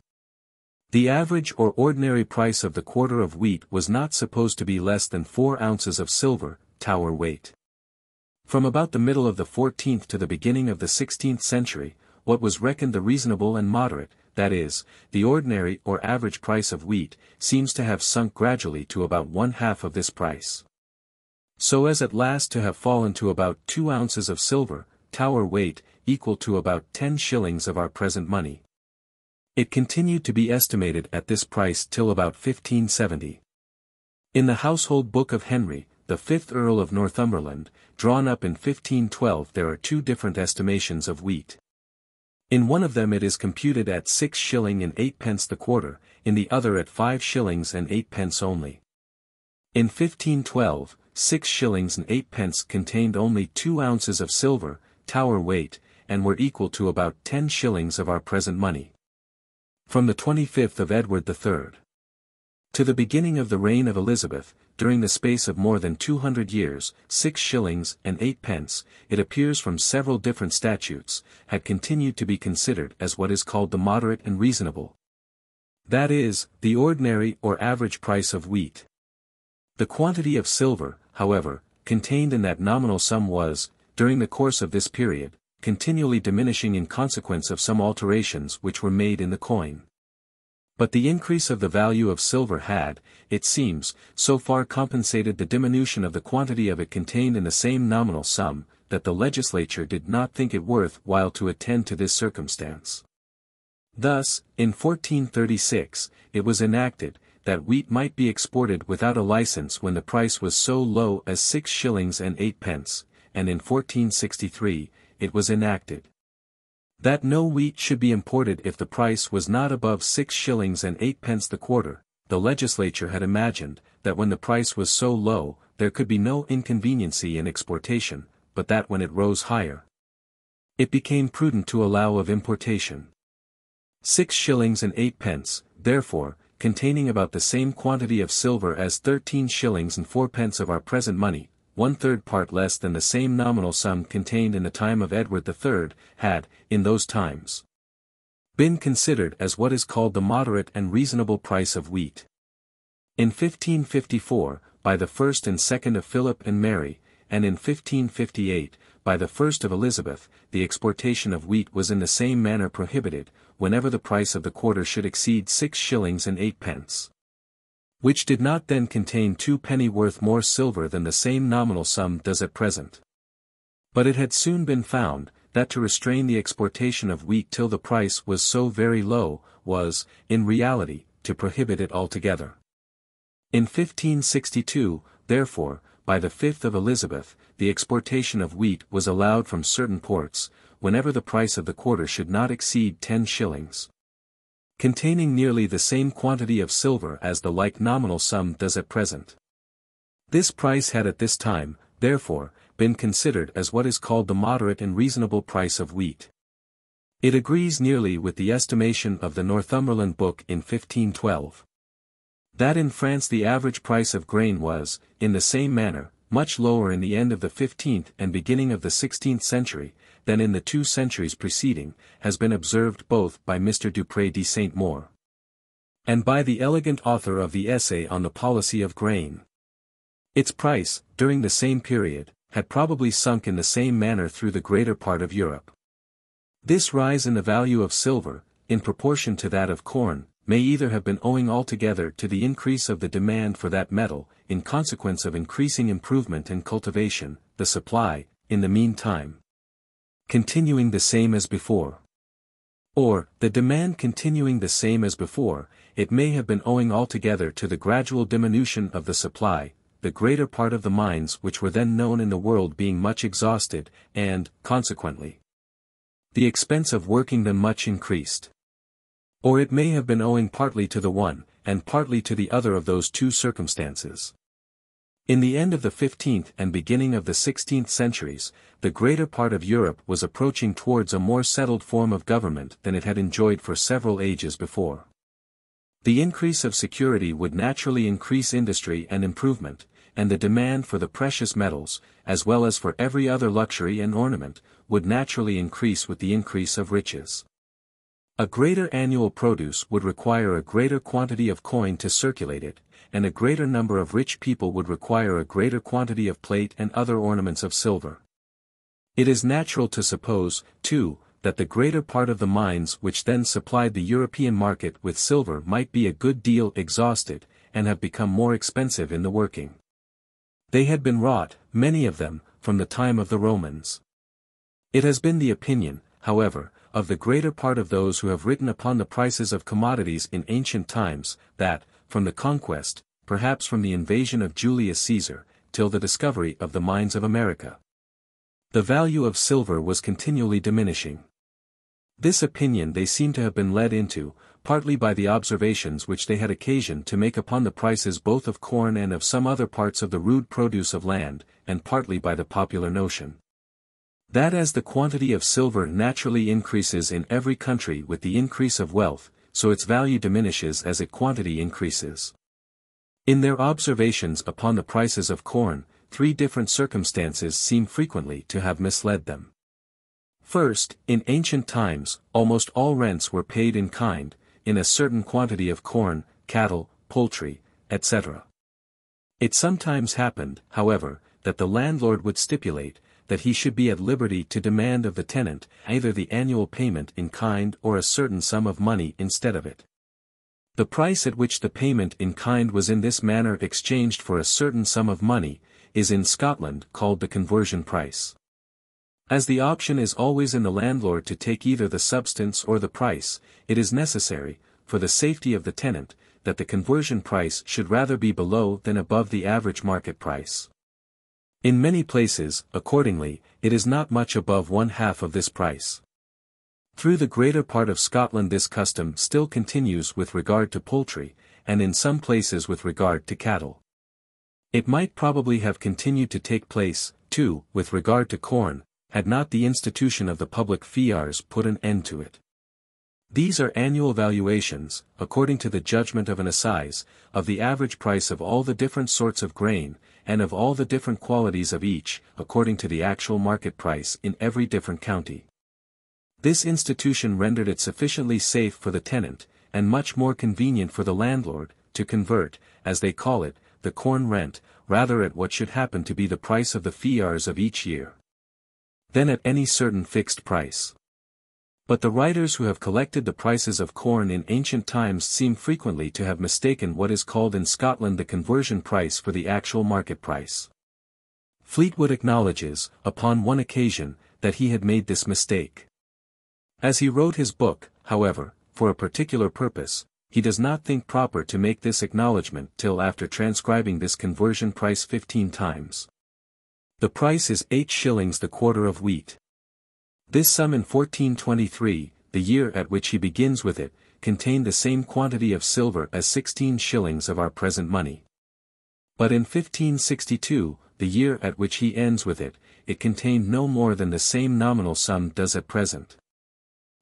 the average or ordinary price of the quarter of wheat was not supposed to be less than 4 ounces of silver, Tower weight. From about the middle of the 14th to the beginning of the 16th century, what was reckoned the reasonable and moderate, that is, the ordinary or average price of wheat, seems to have sunk gradually to about 1/2 of this price, so as at last to have fallen to about 2 ounces of silver, Tower weight, equal to about 10 shillings of our present money. It continued to be estimated at this price till about 1570. In the Household Book of Henry, the 5th Earl of Northumberland, drawn up in 1512, there are 2 different estimations of wheat. In one of them it is computed at 6 shillings and 8 pence the quarter, in the other at 5 shillings and 8 pence only. In 1512, 6 shillings and 8 pence contained only 2 ounces of silver, Tower weight, and were equal to about 10 shillings of our present money. From the 25th of Edward III. to the beginning of the reign of Elizabeth, during the space of more than 200 years, 6 shillings and 8 pence, it appears from several different statutes, had continued to be considered as what is called the moderate and reasonable. That is, the ordinary or average price of wheat. The quantity of silver, however, contained in that nominal sum was, during the course of this period, continually diminishing in consequence of some alterations which were made in the coin. But the increase of the value of silver had, it seems, so far compensated the diminution of the quantity of it contained in the same nominal sum, that the legislature did not think it worth while to attend to this circumstance. Thus, in 1436, it was enacted, that wheat might be exported without a license when the price was so low as 6 shillings and 8 pence, and in 1463, it was enacted that no wheat should be imported if the price was not above 6 shillings and 8 pence the quarter. The legislature had imagined, that when the price was so low, there could be no inconveniency in exportation, but that when it rose higher, it became prudent to allow of importation. 6 shillings and 8 pence, therefore, containing about the same quantity of silver as 13 shillings and 4 pence of our present money, 1/3 part less than the same nominal sum contained in the time of Edward III, had, in those times, been considered as what is called the moderate and reasonable price of wheat. In 1554, by the 1st and 2nd of Philip and Mary, and in 1558, by the 1st of Elizabeth, the exportation of wheat was in the same manner prohibited, whenever the price of the quarter should exceed 6 shillings and 8 pence. Which did not then contain 2 pennyworth more silver than the same nominal sum does at present. But it had soon been found, that to restrain the exportation of wheat till the price was so very low, was, in reality, to prohibit it altogether. In 1562, therefore, by the 5th of Elizabeth, the exportation of wheat was allowed from certain ports, whenever the price of the quarter should not exceed 10 shillings. Containing nearly the same quantity of silver as the like nominal sum does at present. This price had at this time, therefore, been considered as what is called the moderate and reasonable price of wheat. It agrees nearly with the estimation of the Northumberland Book in 1512. That in France the average price of grain was, in the same manner, much lower in the end of the 15th and beginning of the 16th century, than in the 2 centuries preceding, has been observed both by Mr. Dupré de Saint Maur and by the elegant author of the Essay on the Policy of Grain. Its price, during the same period, had probably sunk in the same manner through the greater part of Europe. This rise in the value of silver, in proportion to that of corn, may either have been owing altogether to the increase of the demand for that metal, in consequence of increasing improvement and cultivation, the supply, in the meantime, continuing the same as before. Or, the demand continuing the same as before, it may have been owing altogether to the gradual diminution of the supply, the greater part of the mines which were then known in the world being much exhausted, and, consequently, the expense of working them much increased. Or it may have been owing partly to the one, and partly to the other of those 2 circumstances. In the end of the 15th and beginning of the 16th centuries, the greater part of Europe was approaching towards a more settled form of government than it had enjoyed for several ages before. The increase of security would naturally increase industry and improvement, and the demand for the precious metals, as well as for every other luxury and ornament, would naturally increase with the increase of riches. A greater annual produce would require a greater quantity of coin to circulate it, and a greater number of rich people would require a greater quantity of plate and other ornaments of silver. It is natural to suppose, too, that the greater part of the mines which then supplied the European market with silver might be a good deal exhausted, and have become more expensive in the working. They had been wrought, many of them, from the time of the Romans. It has been the opinion, however, of the greater part of those who have written upon the prices of commodities in ancient times, that, from the conquest, perhaps from the invasion of Julius Caesar, till the discovery of the mines of America, the value of silver was continually diminishing. This opinion they seem to have been led into, partly by the observations which they had occasion to make upon the prices both of corn and of some other parts of the rude produce of land, and partly by the popular notion that as the quantity of silver naturally increases in every country with the increase of wealth, so its value diminishes as its quantity increases. In their observations upon the prices of corn, 3 different circumstances seem frequently to have misled them. First, in ancient times, almost all rents were paid in kind, in a certain quantity of corn, cattle, poultry, etc. It sometimes happened, however, that the landlord would stipulate, that he should be at liberty to demand of the tenant either the annual payment in kind or a certain sum of money instead of it. The price at which the payment in kind was in this manner exchanged for a certain sum of money, is in Scotland called the conversion price. As the option is always in the landlord to take either the substance or the price, it is necessary, for the safety of the tenant, that the conversion price should rather be below than above the average market price. In many places, accordingly, it is not much above 1/2 of this price. Through the greater part of Scotland this custom still continues with regard to poultry, and in some places with regard to cattle. It might probably have continued to take place, too, with regard to corn, had not the institution of the public fiars put an end to it. These are annual valuations, according to the judgment of an assize, of the average price of all the different sorts of grain, and of all the different qualities of each, according to the actual market price in every different county. This institution rendered it sufficiently safe for the tenant, and much more convenient for the landlord, to convert, as they call it, the corn rent, rather at what should happen to be the price of the fiars of each year, than at any certain fixed price. But the writers who have collected the prices of corn in ancient times seem frequently to have mistaken what is called in Scotland the conversion price for the actual market price. Fleetwood acknowledges, upon one occasion, that he had made this mistake. As he wrote his book, however, for a particular purpose, he does not think proper to make this acknowledgment till after transcribing this conversion price 15 times. The price is 8 shillings the quarter of wheat. This sum in 1423, the year at which he begins with it, contained the same quantity of silver as 16 shillings of our present money. But in 1562, the year at which he ends with it, it contained no more than the same nominal sum does at present.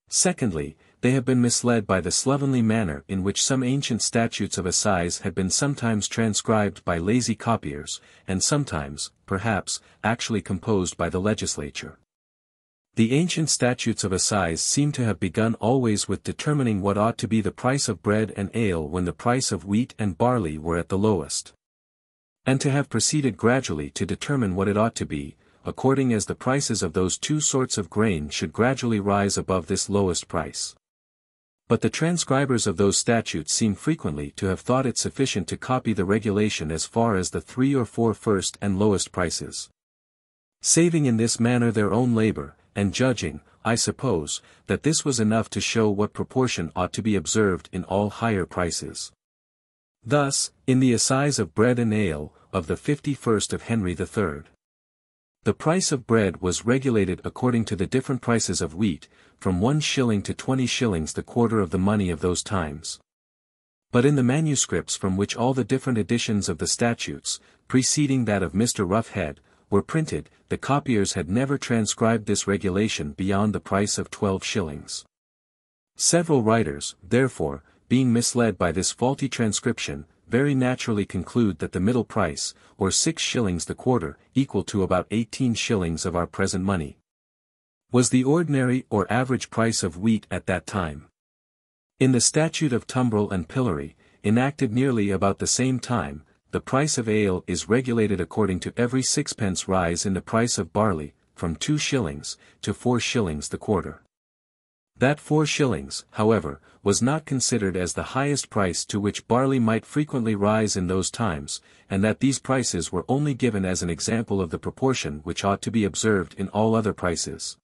Secondly, they have been misled by the slovenly manner in which some ancient statutes of assize had been sometimes transcribed by lazy copiers, and sometimes, perhaps, actually composed by the legislature. The ancient statutes of assize seem to have begun always with determining what ought to be the price of bread and ale when the price of wheat and barley were at the lowest, and to have proceeded gradually to determine what it ought to be, according as the prices of those two sorts of grain should gradually rise above this lowest price. But the transcribers of those statutes seem frequently to have thought it sufficient to copy the regulation as far as the 3 or 4 first and lowest prices, saving in this manner their own labor, and judging, I suppose, that this was enough to show what proportion ought to be observed in all higher prices. Thus, in the assize of bread and ale, of the 51st of Henry III, the price of bread was regulated according to the different prices of wheat, from 1 shilling to 20 shillings the quarter of the money of those times. But in the manuscripts from which all the different editions of the statutes, preceding that of Mr. Roughhead, were printed, the copiers had never transcribed this regulation beyond the price of 12 shillings. Several writers, therefore, being misled by this faulty transcription, very naturally conclude that the middle price, or 6 shillings the quarter, equal to about 18 shillings of our present money, was the ordinary or average price of wheat at that time. In the statute of tumbrel and pillory, enacted nearly about the same time, the price of ale is regulated according to every 6 rise in the price of barley, from 2 shillings, to 4 shillings the quarter. That 4 shillings, however, was not considered as the highest price to which barley might frequently rise in those times, and that these prices were only given as an example of the proportion which ought to be observed in all other prices.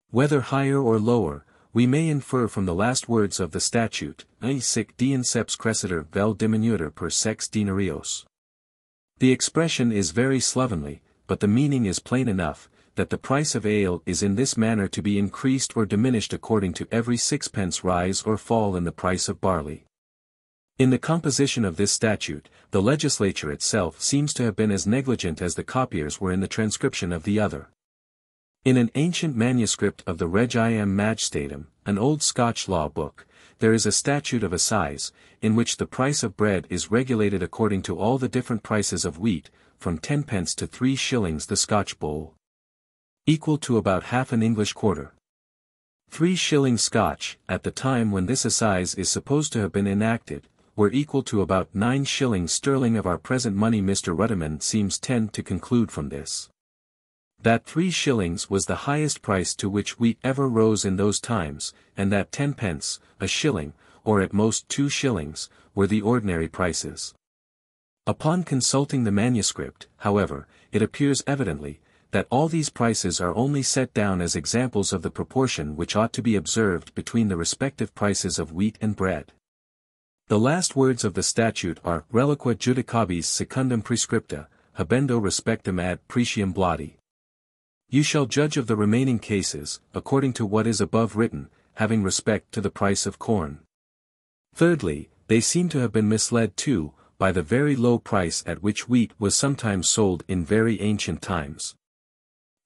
Whether higher or lower, we may infer from the last words of the statute, sic dienceps cresciter vel diminuiter per 6 denarios. The expression is very slovenly, but the meaning is plain enough, that the price of ale is in this manner to be increased or diminished according to every 6 rise or fall in the price of barley. In the composition of this statute, the legislature itself seems to have been as negligent as the copiers were in the transcription of the other. In an ancient manuscript of the Regiam Majestatem, an old Scotch law book, there is a statute of assize, in which the price of bread is regulated according to all the different prices of wheat, from 10 to 3 shillings the Scotch bowl, equal to about half an English quarter. 3 shillings Scotch, at the time when this assize is supposed to have been enacted, were equal to about 9 shillings sterling of our present money. Mr. Rudiman seems to conclude from this that 3 shillings was the highest price to which wheat ever rose in those times, and that 10 a shilling, or at most 2 shillings, were the ordinary prices. Upon consulting the manuscript, however, it appears evidently, that all these prices are only set down as examples of the proportion which ought to be observed between the respective prices of wheat and bread. The last words of the statute are reliqua judicabis secundum prescripta, habendo respectum ad pretium bladi. You shall judge of the remaining cases, according to what is above written, having respect to the price of corn. Thirdly, they seem to have been misled too, by the very low price at which wheat was sometimes sold in very ancient times,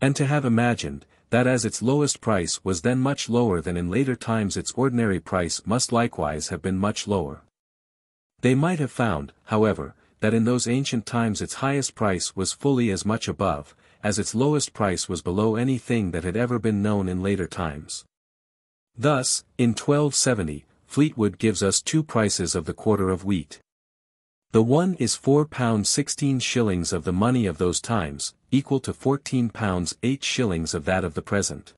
and to have imagined, that as its lowest price was then much lower than in later times its ordinary price must likewise have been much lower. They might have found, however, that in those ancient times its highest price was fully as much above, as its lowest price was below anything that had ever been known in later times. Thus, in 1270, Fleetwood gives us 2 prices of the quarter of wheat. The one is £4 16 shillings of the money of those times, equal to £14 8 shillings of that of the present.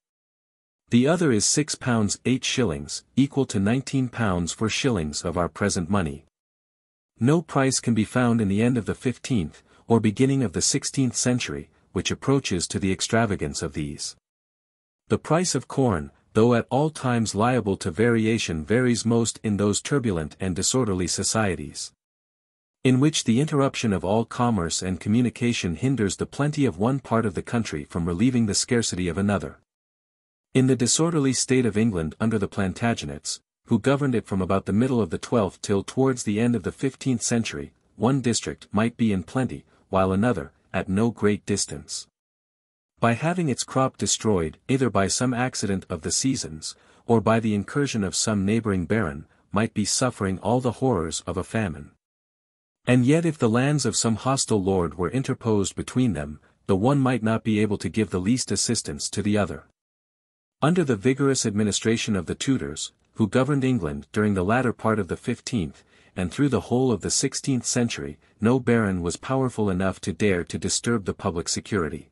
The other is £6 8 shillings, equal to £19 4 shillings of our present money. No price can be found in the end of the 15th, or beginning of the 16th century, which approaches to the extravagance of these. The price of corn, though at all times liable to variation, varies most in those turbulent and disorderly societies, in which the interruption of all commerce and communication hinders the plenty of one part of the country from relieving the scarcity of another. In the disorderly state of England under the Plantagenets, who governed it from about the middle of the 12th till towards the end of the 15th century, one district might be in plenty, while another, at no great distance, by having its crop destroyed either by some accident of the seasons, or by the incursion of some neighboring baron, might be suffering all the horrors of a famine. And yet if the lands of some hostile lord were interposed between them, the one might not be able to give the least assistance to the other. Under the vigorous administration of the Tudors, who governed England during the latter part of the 15th, and through the whole of the 16th century, no baron was powerful enough to dare to disturb the public security.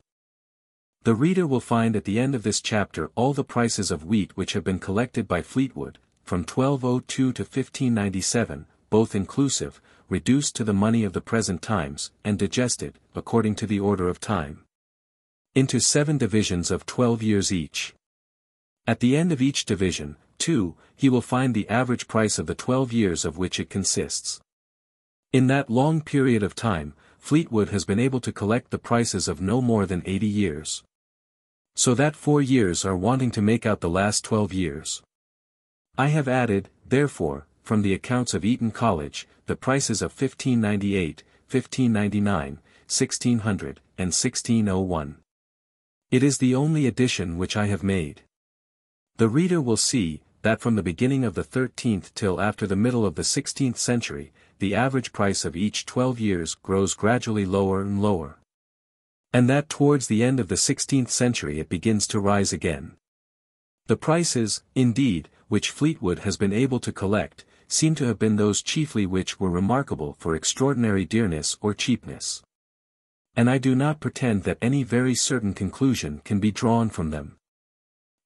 The reader will find at the end of this chapter all the prices of wheat which have been collected by Fleetwood, from 1202 to 1597, both inclusive, reduced to the money of the present times, and digested, according to the order of time, into 7 divisions of 12 years each. At the end of each division, too, he will find the average price of the 12 years of which it consists. In that long period of time, Fleetwood has been able to collect the prices of no more than 80 years. So that 4 years are wanting to make out the last 12 years. I have added, therefore, from the accounts of Eton College, the prices of 1598, 1599, 1600, and 1601. It is the only addition which I have made. The reader will see, that from the beginning of the 13th till after the middle of the 16th century, the average price of each 12 years grows gradually lower and lower, and that towards the end of the 16th century it begins to rise again. The prices, indeed, which Fleetwood has been able to collect, seem to have been those chiefly which were remarkable for extraordinary dearness or cheapness. And I do not pretend that any very certain conclusion can be drawn from them.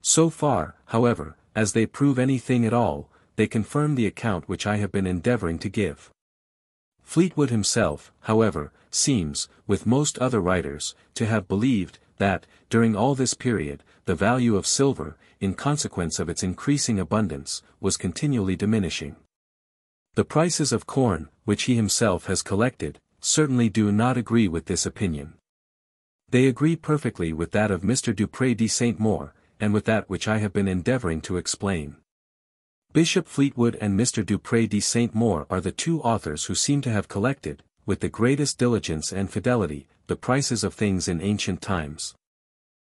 So far, however, as they prove anything at all, they confirm the account which I have been endeavoring to give. Fleetwood himself, however, seems, with most other writers, to have believed, that, during all this period, the value of silver, in consequence of its increasing abundance, was continually diminishing. The prices of corn, which he himself has collected, certainly do not agree with this opinion. They agree perfectly with that of Mr. Dupré de St. Maur, and with that which I have been endeavoring to explain. Bishop Fleetwood and Mr. Dupré de St. Maur are the two authors who seem to have collected, with the greatest diligence and fidelity, the prices of things in ancient times.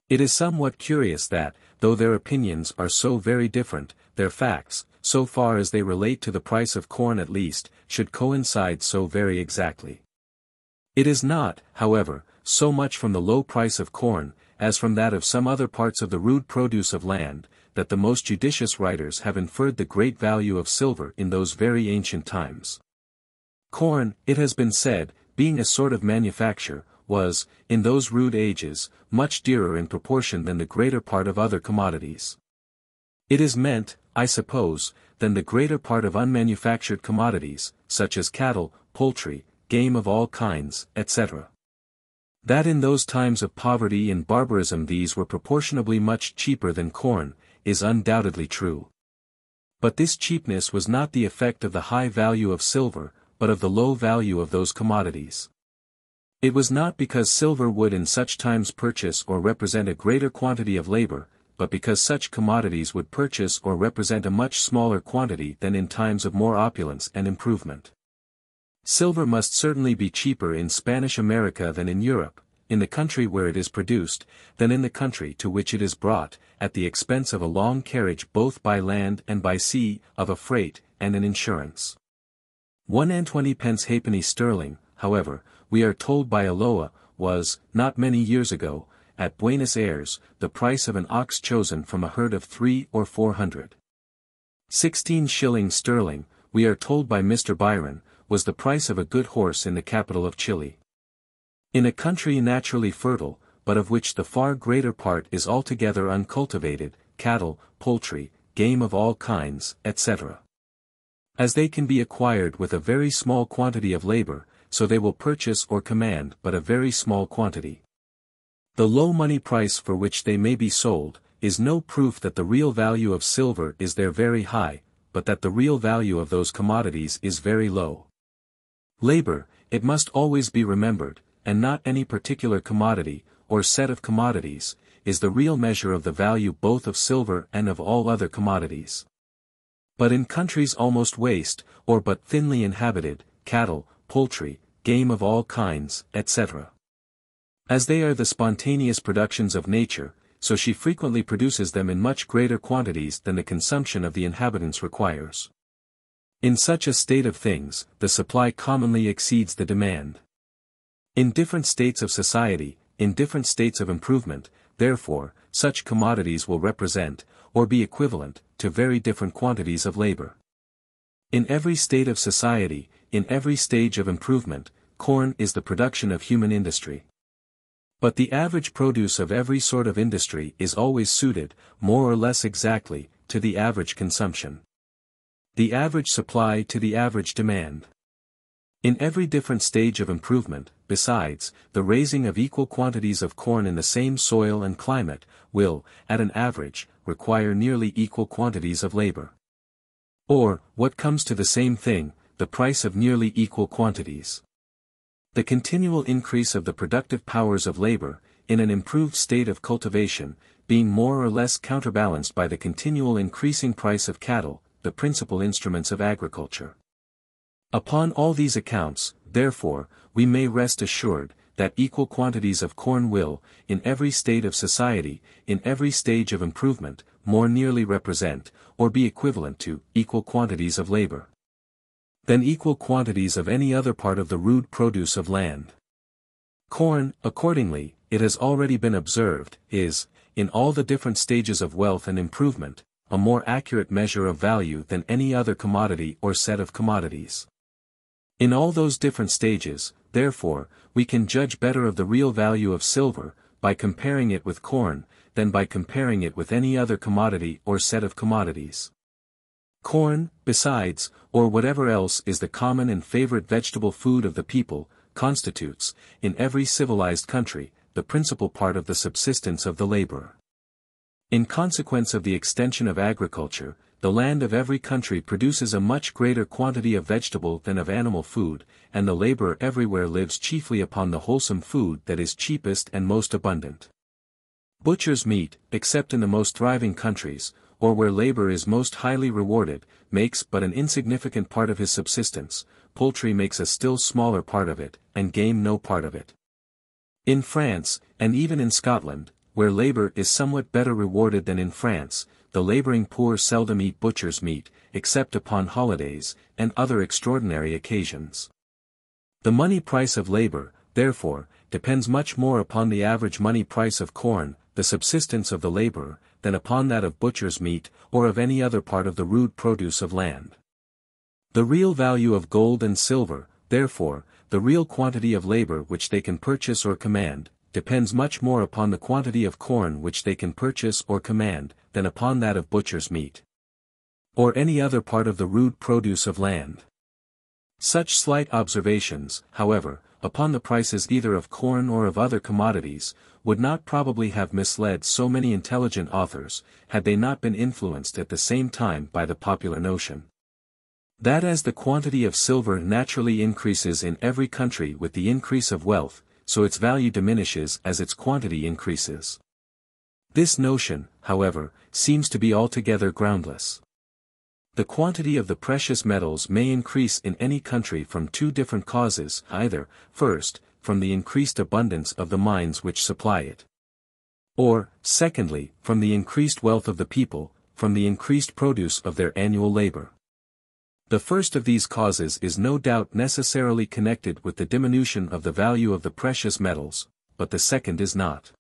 It is somewhat curious that, though their opinions are so very different, their facts, so far as they relate to the price of corn at least, should coincide so very exactly. It is not, however, so much from the low price of corn, as from that of some other parts of the rude produce of land, that the most judicious writers have inferred the great value of silver in those very ancient times. Corn, it has been said, being a sort of manufacture, was, in those rude ages, much dearer in proportion than the greater part of other commodities. It is meant, I suppose, than the greater part of unmanufactured commodities, such as cattle, poultry, game of all kinds, etc. That in those times of poverty and barbarism these were proportionably much cheaper than corn, is undoubtedly true. But this cheapness was not the effect of the high value of silver, but of the low value of those commodities. It was not because silver would in such times purchase or represent a greater quantity of labor, but because such commodities would purchase or represent a much smaller quantity than in times of more opulence and improvement. Silver must certainly be cheaper in Spanish America than in Europe, in the country where it is produced, than in the country to which it is brought, at the expense of a long carriage both by land and by sea, of a freight, and an insurance. 1 pence halfpenny sterling, however, we are told by Alloa, was, not many years ago, at Buenos Aires, the price of an ox chosen from a herd of 300 or 400. 16 shillings sterling, we are told by Mr. Byron, was the price of a good horse in the capital of Chile. In a country naturally fertile, but of which the far greater part is altogether uncultivated, cattle, poultry, game of all kinds, etc. As they can be acquired with a very small quantity of labor, so they will purchase or command but a very small quantity. The low money price for which they may be sold, is no proof that the real value of silver is there very high, but that the real value of those commodities is very low. Labor, it must always be remembered, and not any particular commodity, or set of commodities, is the real measure of the value both of silver and of all other commodities. But in countries almost waste, or but thinly inhabited, cattle, poultry, game of all kinds, etc. As they are the spontaneous productions of nature, so she frequently produces them in much greater quantities than the consumption of the inhabitants requires. In such a state of things, the supply commonly exceeds the demand. In different states of society, in different states of improvement, therefore, such commodities will represent, or be equivalent, to very different quantities of labor. In every state of society, in every stage of improvement, corn is the production of human industry. But the average produce of every sort of industry is always suited, more or less exactly, to the average consumption. The average supply to the average demand. In every different stage of improvement, besides, the raising of equal quantities of corn in the same soil and climate, will, at an average, require nearly equal quantities of labor. Or, what comes to the same thing, the price of nearly equal quantities. The continual increase of the productive powers of labor, in an improved state of cultivation, being more or less counterbalanced by the continual increasing price of cattle, the principal instruments of agriculture. Upon all these accounts, therefore, we may rest assured, that equal quantities of corn will, in every state of society, in every stage of improvement, more nearly represent, or be equivalent to, equal quantities of labor than equal quantities of any other part of the rude produce of land. Corn, accordingly, it has already been observed, is, in all the different stages of wealth and improvement, a more accurate measure of value than any other commodity or set of commodities. In all those different stages, therefore, we can judge better of the real value of silver, by comparing it with corn, than by comparing it with any other commodity or set of commodities. Corn, besides, or whatever else is the common and favorite vegetable food of the people, constitutes, in every civilized country, the principal part of the subsistence of the laborer. In consequence of the extension of agriculture, the land of every country produces a much greater quantity of vegetable than of animal food, and the laborer everywhere lives chiefly upon the wholesome food that is cheapest and most abundant. Butcher's meat, except in the most thriving countries, or where labor is most highly rewarded, makes but an insignificant part of his subsistence, poultry makes a still smaller part of it, and game no part of it. In France, and even in Scotland, where labor is somewhat better rewarded than in France, the laboring poor seldom eat butcher's meat, except upon holidays, and other extraordinary occasions. The money price of labor, therefore, depends much more upon the average money price of corn, the subsistence of the laborer, than upon that of butcher's meat, or of any other part of the rude produce of land. The real value of gold and silver, therefore, the real quantity of labor which they can purchase or command, depends much more upon the quantity of corn which they can purchase or command, than upon that of butcher's meat, or any other part of the rude produce of land. Such slight observations, however, upon the prices either of corn or of other commodities, would not probably have misled so many intelligent authors, had they not been influenced at the same time by the popular notion that as the quantity of silver naturally increases in every country with the increase of wealth, so its value diminishes as its quantity increases. This notion, however, seems to be altogether groundless. The quantity of the precious metals may increase in any country from two different causes, either, first, from the increased abundance of the mines which supply it, or, secondly, from the increased wealth of the people, from the increased produce of their annual labor. The first of these causes is no doubt necessarily connected with the diminution of the value of the precious metals, but the second is not.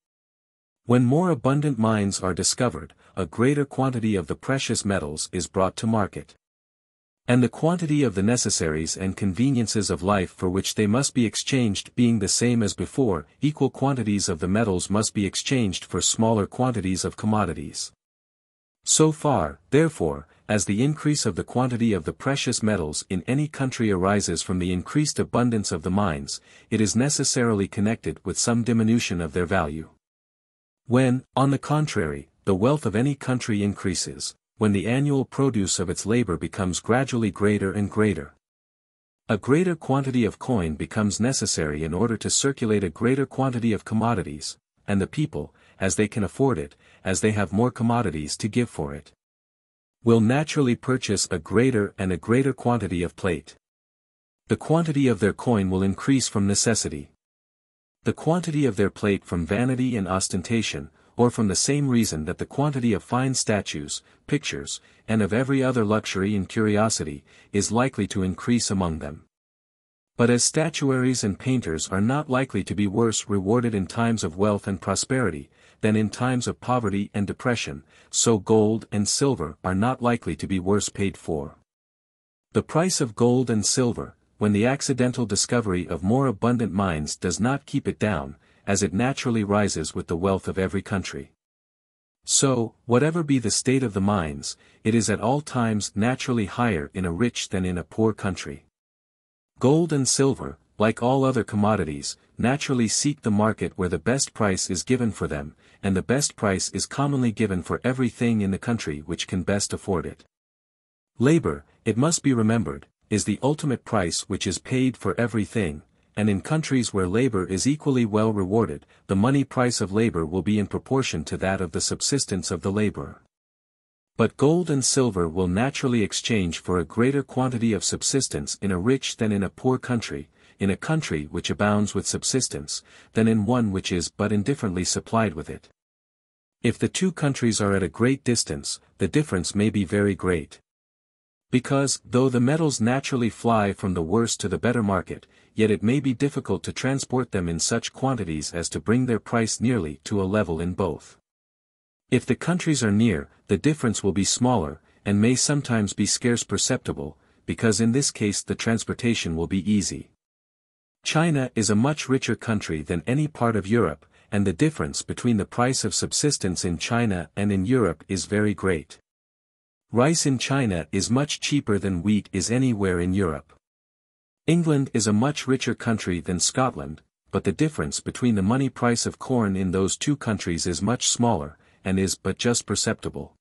When more abundant mines are discovered, a greater quantity of the precious metals is brought to market. And the quantity of the necessaries and conveniences of life for which they must be exchanged being the same as before, equal quantities of the metals must be exchanged for smaller quantities of commodities. So far, therefore, as the increase of the quantity of the precious metals in any country arises from the increased abundance of the mines, it is necessarily connected with some diminution of their value. When, on the contrary, the wealth of any country increases, when the annual produce of its labor becomes gradually greater and greater. A greater quantity of coin becomes necessary in order to circulate a greater quantity of commodities, and the people, as they can afford it, as they have more commodities to give for it, will naturally purchase a greater and a greater quantity of plate. The quantity of their coin will increase from necessity. The quantity of their plate from vanity and ostentation, or from the same reason that the quantity of fine statues, pictures, and of every other luxury and curiosity, is likely to increase among them. But as statuaries and painters are not likely to be worse rewarded in times of wealth and prosperity, than in times of poverty and depression, so gold and silver are not likely to be worse paid for. The price of gold and silver, when the accidental discovery of more abundant mines does not keep it down, as it naturally rises with the wealth of every country. So, whatever be the state of the mines, it is at all times naturally higher in a rich than in a poor country. Gold and silver, like all other commodities, naturally seek the market where the best price is given for them, and the best price is commonly given for everything in the country which can best afford it. Labor, it must be remembered, is the ultimate price which is paid for everything, and in countries where labor is equally well rewarded, the money price of labor will be in proportion to that of the subsistence of the laborer. But gold and silver will naturally exchange for a greater quantity of subsistence in a rich than in a poor country, in a country which abounds with subsistence, than in one which is but indifferently supplied with it. If the two countries are at a great distance, the difference may be very great. Because, though the metals naturally fly from the worse to the better market, yet it may be difficult to transport them in such quantities as to bring their price nearly to a level in both. If the countries are near, the difference will be smaller, and may sometimes be scarce perceptible, because in this case the transportation will be easy. China is a much richer country than any part of Europe, and the difference between the price of subsistence in China and in Europe is very great. Rice in China is much cheaper than wheat is anywhere in Europe. England is a much richer country than Scotland, but the difference between the money price of corn in those two countries is much smaller, and is but just perceptible.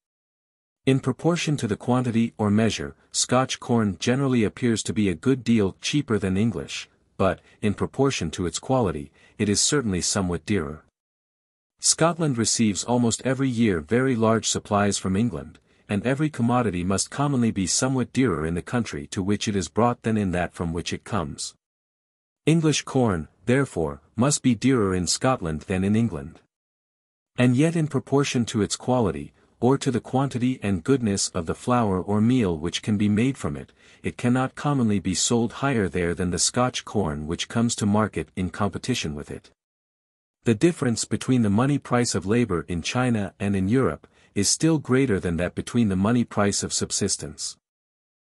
In proportion to the quantity or measure, Scotch corn generally appears to be a good deal cheaper than English, but, in proportion to its quality, it is certainly somewhat dearer. Scotland receives almost every year very large supplies from England, and every commodity must commonly be somewhat dearer in the country to which it is brought than in that from which it comes. English corn, therefore, must be dearer in Scotland than in England. And yet in proportion to its quality, or to the quantity and goodness of the flour or meal which can be made from it, it cannot commonly be sold higher there than the Scotch corn which comes to market in competition with it. The difference between the money price of labor in China and in Europe is still greater than that between the money price of subsistence.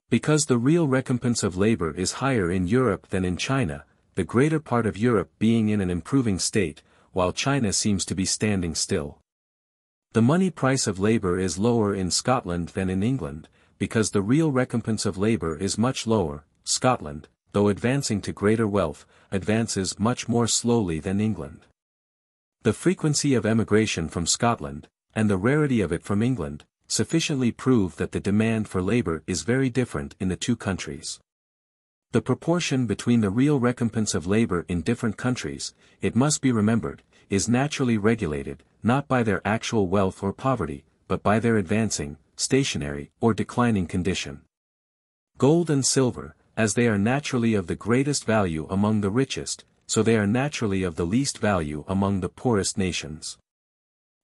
Because the real recompense of labor is higher in Europe than in China, the greater part of Europe being in an improving state, while China seems to be standing still. The money price of labor is lower in Scotland than in England, because the real recompense of labor is much lower. Scotland, though advancing to greater wealth, advances much more slowly than England. The frequency of emigration from Scotland, and the rarity of it from England, sufficiently prove that the demand for labor is very different in the two countries. The proportion between the real recompense of labor in different countries, it must be remembered, is naturally regulated, not by their actual wealth or poverty, but by their advancing, stationary, or declining condition. Gold and silver, as they are naturally of the greatest value among the richest, so they are naturally of the least value among the poorest nations.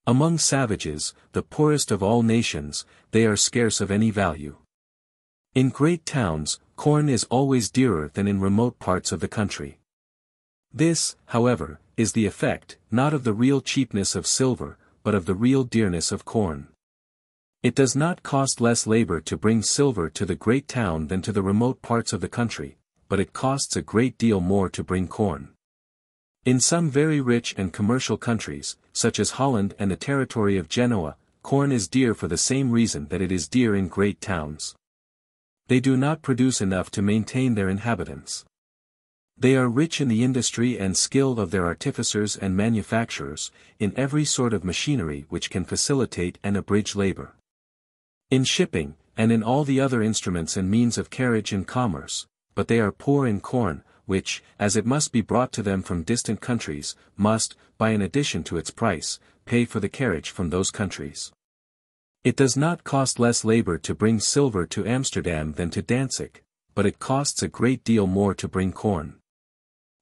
Among savages, the poorest of all nations, they are scarce of any value. In great towns, corn is always dearer than in remote parts of the country. This, however, is the effect, not of the real cheapness of silver, but of the real dearness of corn. It does not cost less labor to bring silver to the great town than to the remote parts of the country, but it costs a great deal more to bring corn. In some very rich and commercial countries, such as Holland and the territory of Genoa, corn is dear for the same reason that it is dear in great towns. They do not produce enough to maintain their inhabitants. They are rich in the industry and skill of their artificers and manufacturers, in every sort of machinery which can facilitate and abridge labor. In shipping, and in all the other instruments and means of carriage and commerce, but they are poor in corn, which, as it must be brought to them from distant countries, must, by an addition to its price, pay for the carriage from those countries. It does not cost less labor to bring silver to Amsterdam than to Danzig, but it costs a great deal more to bring corn.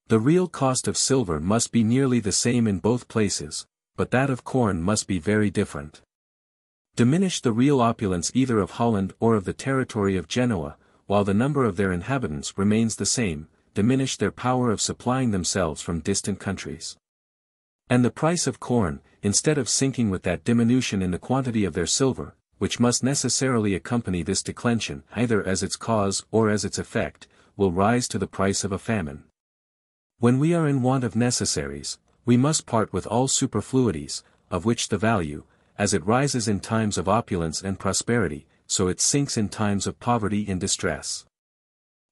The real cost of silver must be nearly the same in both places, but that of corn must be very different. Diminish the real opulence either of Holland or of the territory of Genoa, while the number of their inhabitants remains the same, diminish their power of supplying themselves from distant countries. And the price of corn, instead of sinking with that diminution in the quantity of their silver, which must necessarily accompany this declension either as its cause or as its effect, will rise to the price of a famine. When we are in want of necessaries, we must part with all superfluities, of which the value, as it rises in times of opulence and prosperity, so it sinks in times of poverty and distress.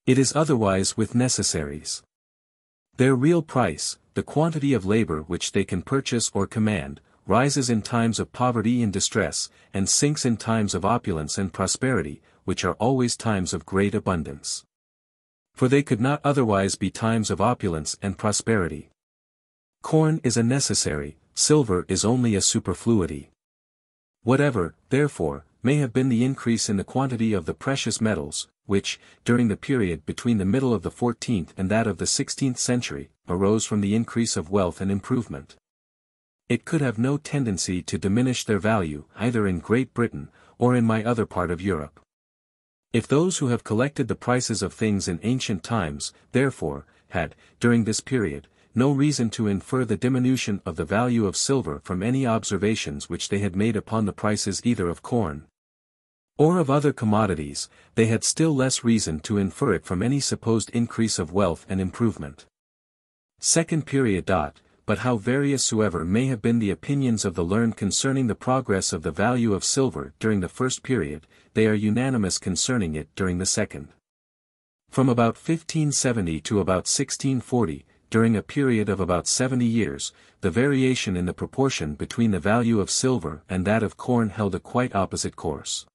It is otherwise with necessaries. Their real price, the quantity of labor which they can purchase or command, rises in times of poverty and distress, and sinks in times of opulence and prosperity, which are always times of great abundance. For they could not otherwise be times of opulence and prosperity. Corn is a necessary, silver is only a superfluity. Whatever, therefore, may have been the increase in the quantity of the precious metals, which, during the period between the middle of the 14th and that of the 16th century, arose from the increase of wealth and improvement, it could have no tendency to diminish their value either in Great Britain, or in my other part of Europe. If those who have collected the prices of things in ancient times, therefore, had, during this period, no reason to infer the diminution of the value of silver from any observations which they had made upon the prices either of corn or of other commodities, they had still less reason to infer it from any supposed increase of wealth and improvement. Second period. But how various soever may have been the opinions of the learned concerning the progress of the value of silver during the first period, they are unanimous concerning it during the second. From about 1570 to about 1640, during a period of about 70 years, the variation in the proportion between the value of silver and that of corn held a quite opposite course.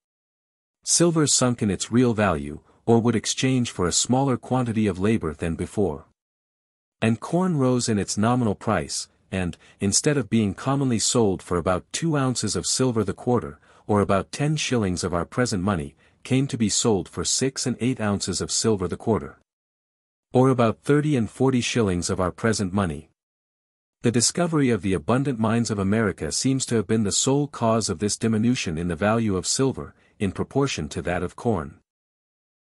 Silver sunk in its real value, or would exchange for a smaller quantity of labor than before. And corn rose in its nominal price, and, instead of being commonly sold for about 2 ounces of silver the quarter, or about 10 shillings of our present money, came to be sold for 6 and 8 ounces of silver the quarter, or about 30 and 40 shillings of our present money. The discovery of the abundant mines of America seems to have been the sole cause of this diminution in the value of silver, in proportion to that of corn.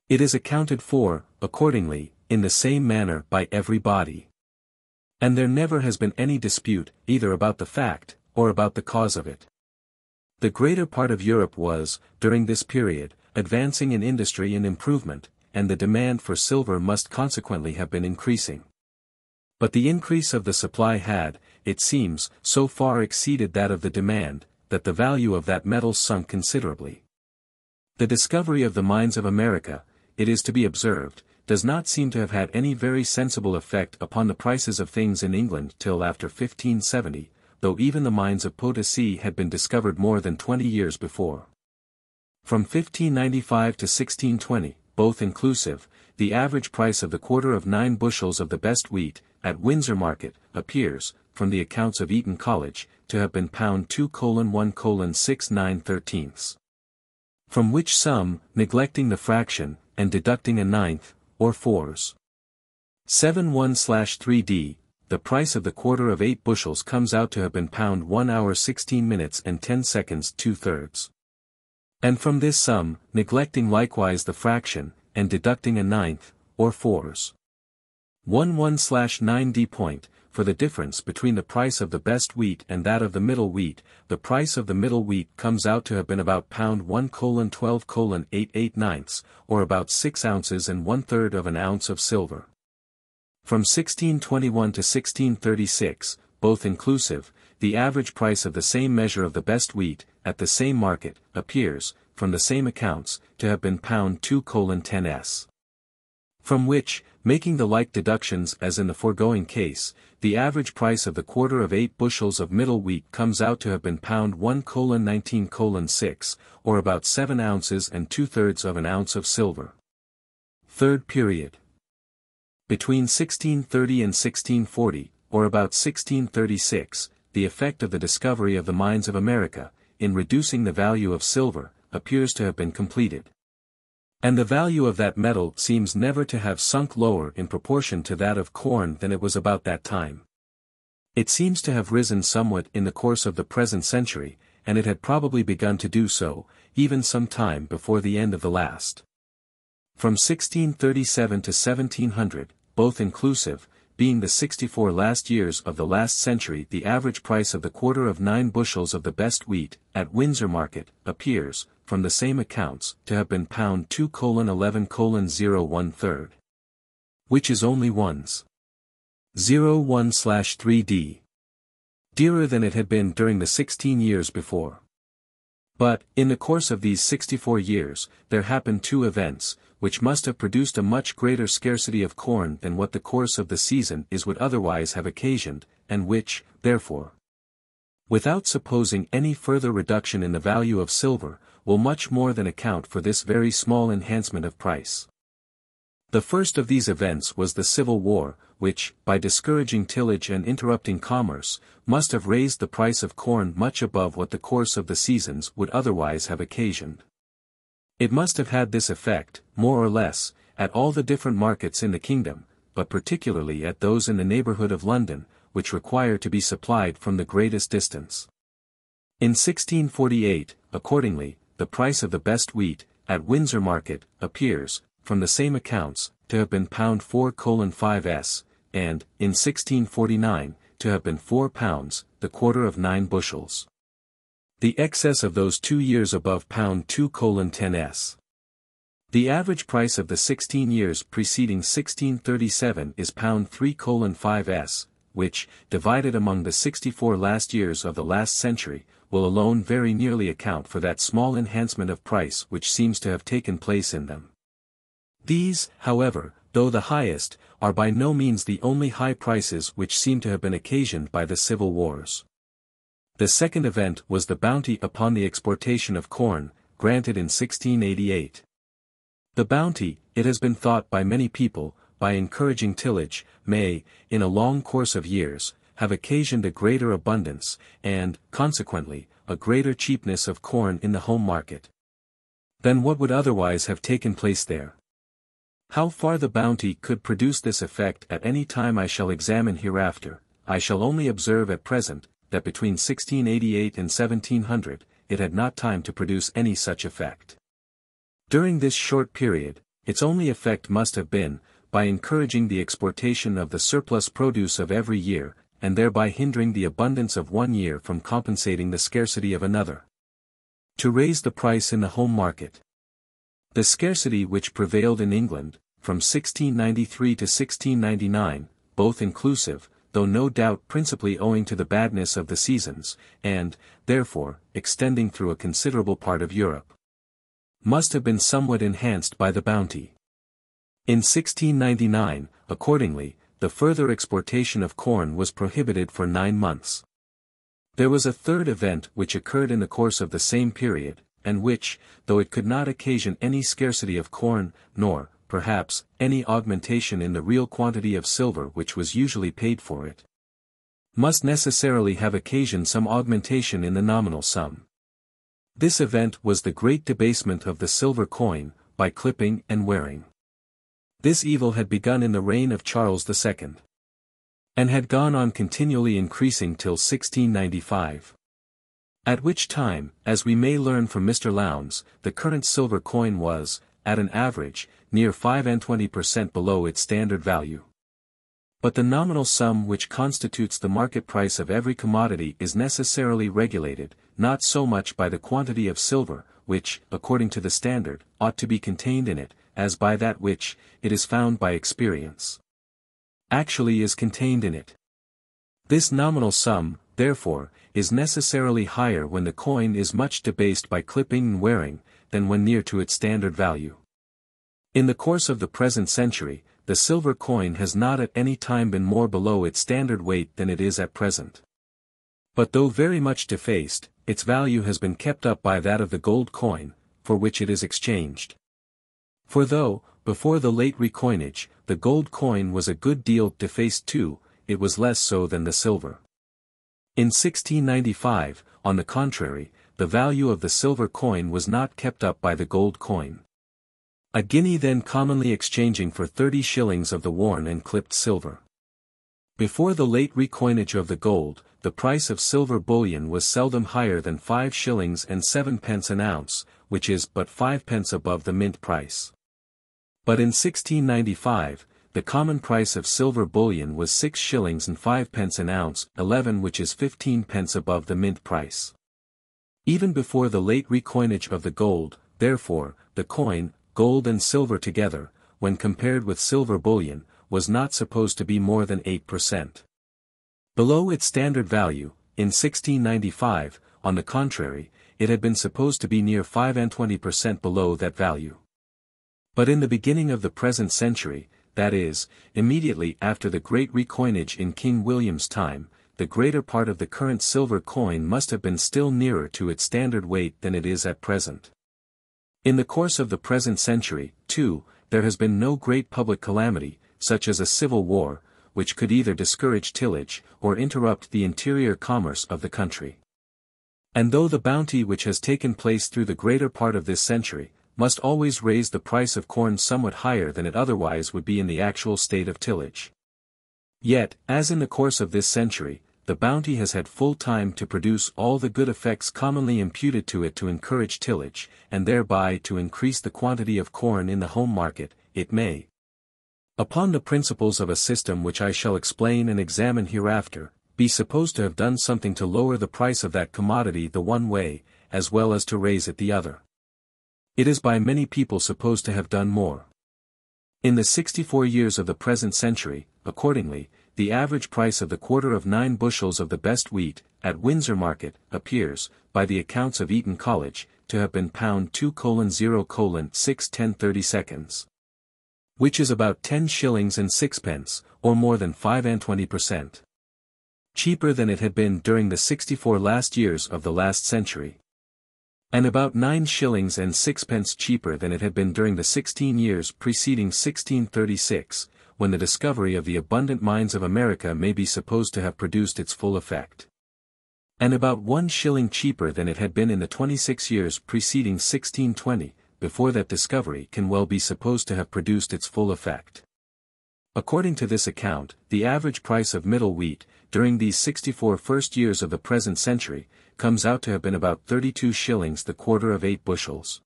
It is accounted for, accordingly, in the same manner by everybody. And there never has been any dispute, either about the fact, or about the cause of it. The greater part of Europe was, during this period, advancing in industry and improvement, and the demand for silver must consequently have been increasing. But the increase of the supply had, it seems, so far exceeded that of the demand, that the value of that metal sunk considerably. The discovery of the mines of America, it is to be observed, does not seem to have had any very sensible effect upon the prices of things in England till after 1570, though even the mines of Potosi had been discovered more than 20 years before. From 1595 to 1620, both inclusive, the average price of the quarter of 9 bushels of the best wheat, at Windsor Market, appears, from the accounts of Eton College, to have been £2:1:69, from which sum, neglecting the fraction, and deducting a ninth, or 4s. 71/3d, the price of the quarter of 8 bushels comes out to have been £1 16 minutes and 10 seconds 2/3. And from this sum, neglecting likewise the fraction, and deducting a ninth, or 4s. 11/9d point, for the difference between the price of the best wheat and that of the middle wheat, the price of the middle wheat comes out to have been about £1:12:88, or about 6 ounces and 1/3 of an ounce of silver. From 1621 to 1636, both inclusive, the average price of the same measure of the best wheat, at the same market, appears, from the same accounts, to have been £2:10s. From which, making the like deductions as in the foregoing case, the average price of the quarter of 8 bushels of middle wheat comes out to have been pound 1:19:6, or about 7 ounces and 2/3 of an ounce of silver. Third period. Between 1630 and 1640, or about 1636, the effect of the discovery of the mines of America, in reducing the value of silver, appears to have been completed. And the value of that metal seems never to have sunk lower in proportion to that of corn than it was about that time. It seems to have risen somewhat in the course of the present century, and it had probably begun to do so, even some time before the end of the last. From 1637 to 1700, both inclusive, being the 64 last years of the last century, the average price of the quarter of 9 bushels of the best wheat, at Windsor market, appears, from the same accounts, to have been pound 2:11:01/3. Which is only 1/01/3d. dearer than it had been during the 16 years before. But, in the course of these 64 years, there happened 2 events, which must have produced a much greater scarcity of corn than what the course of the season is would otherwise have occasioned, and which, therefore, without supposing any further reduction in the value of silver, will much more than account for this very small enhancement of price. The first of these events was the Civil War, which, by discouraging tillage and interrupting commerce, must have raised the price of corn much above what the course of the seasons would otherwise have occasioned. It must have had this effect, more or less, at all the different markets in the kingdom, but particularly at those in the neighbourhood of London, which require to be supplied from the greatest distance. In 1648, accordingly, the price of the best wheat, at Windsor market, appears, from the same accounts, to have been pound 4:5s, and, in 1649, to have been 4 pounds, the quarter of 9 bushels. The excess of those 2 years above pound 2:10s. The average price of the 16 years preceding 1637 is pound 3:5s, which, divided among the 64 last years of the last century, will alone very nearly account for that small enhancement of price which seems to have taken place in them. These, however, though the highest, are by no means the only high prices which seem to have been occasioned by the civil wars. The second event was the bounty upon the exportation of corn, granted in 1688. The bounty, it has been thought by many people, by encouraging tillage, may, in a long course of years, have occasioned a greater abundance, and, consequently, a greater cheapness of corn in the home market, than what would otherwise have taken place there. How far the bounty could produce this effect at any time I shall examine hereafter. I shall only observe at present, that between 1688 and 1700, it had not time to produce any such effect. During this short period, its only effect must have been, by encouraging the exportation of the surplus produce of every year, and thereby hindering the abundance of one year from compensating the scarcity of another, to raise the price in the home market. The scarcity which prevailed in England, from 1693 to 1699, both inclusive, though no doubt principally owing to the badness of the seasons, and, therefore, extending through a considerable part of Europe, must have been somewhat enhanced by the bounty. In 1699, accordingly, the further exportation of corn was prohibited for 9 months. There was a third event which occurred in the course of the same period, and which, though it could not occasion any scarcity of corn, nor, perhaps, any augmentation in the real quantity of silver which was usually paid for it, must necessarily have occasioned some augmentation in the nominal sum. This event was the great debasement of the silver coin, by clipping and wearing. This evil had begun in the reign of Charles II, and had gone on continually increasing till 1695. At which time, as we may learn from Mr. Lowndes, the current silver coin was, at an average, near 25% below its standard value. But the nominal sum which constitutes the market price of every commodity is necessarily regulated, not so much by the quantity of silver, which, according to the standard, ought to be contained in it, as by that which, it is found by experience, actually is contained in it. This nominal sum, therefore, is necessarily higher when the coin is much debased by clipping and wearing, than when near to its standard value. In the course of the present century, the silver coin has not at any time been more below its standard weight than it is at present. But though very much defaced, its value has been kept up by that of the gold coin, for which it is exchanged. For though, before the late recoinage, the gold coin was a good deal defaced too, it was less so than the silver. In 1695, on the contrary, the value of the silver coin was not kept up by the gold coin. A guinea then commonly exchanging for 30 shillings of the worn and clipped silver. Before the late recoinage of the gold, the price of silver bullion was seldom higher than 5 shillings and 7 pence an ounce, which is but 5 pence above the mint price. But in 1695, the common price of silver bullion was 6 shillings and 5 pence an ounce, 11 which is 15 pence above the mint price. Even before the late recoinage of the gold, therefore, the coin, gold and silver together, when compared with silver bullion, was not supposed to be more than 8%. Below its standard value, in 1695, on the contrary, it had been supposed to be near 25% below that value. But in the beginning of the present century, that is, immediately after the great recoinage in King William's time, the greater part of the current silver coin must have been still nearer to its standard weight than it is at present. In the course of the present century, too, there has been no great public calamity, such as a civil war, which could either discourage tillage, or interrupt the interior commerce of the country. And though the bounty which has taken place through the greater part of this century, must always raise the price of corn somewhat higher than it otherwise would be in the actual state of tillage. Yet, as in the course of this century, the bounty has had full time to produce all the good effects commonly imputed to it to encourage tillage, and thereby to increase the quantity of corn in the home market, it may, upon the principles of a system which I shall explain and examine hereafter, be supposed to have done something to lower the price of that commodity the one way, as well as to raise it the other. It is by many people supposed to have done more. In the 64 years of the present century, accordingly, the average price of the quarter of 9 bushels of the best wheat, at Windsor Market, appears, by the accounts of Eton College, to have been £2:0:6 10/32, which is about 10 shillings and 6 pence, or more than 25%. Cheaper than it had been during the 64 last years of the last century. And about 9 shillings and 6 pence cheaper than it had been during the 16 years preceding 1636, when the discovery of the abundant mines of America may be supposed to have produced its full effect. And about 1 shilling cheaper than it had been in the 26 years preceding 1620, before that discovery can well be supposed to have produced its full effect. According to this account, the average price of middle wheat, during these 64 first years of the present century, comes out to have been about 32 shillings the quarter of 8 bushels.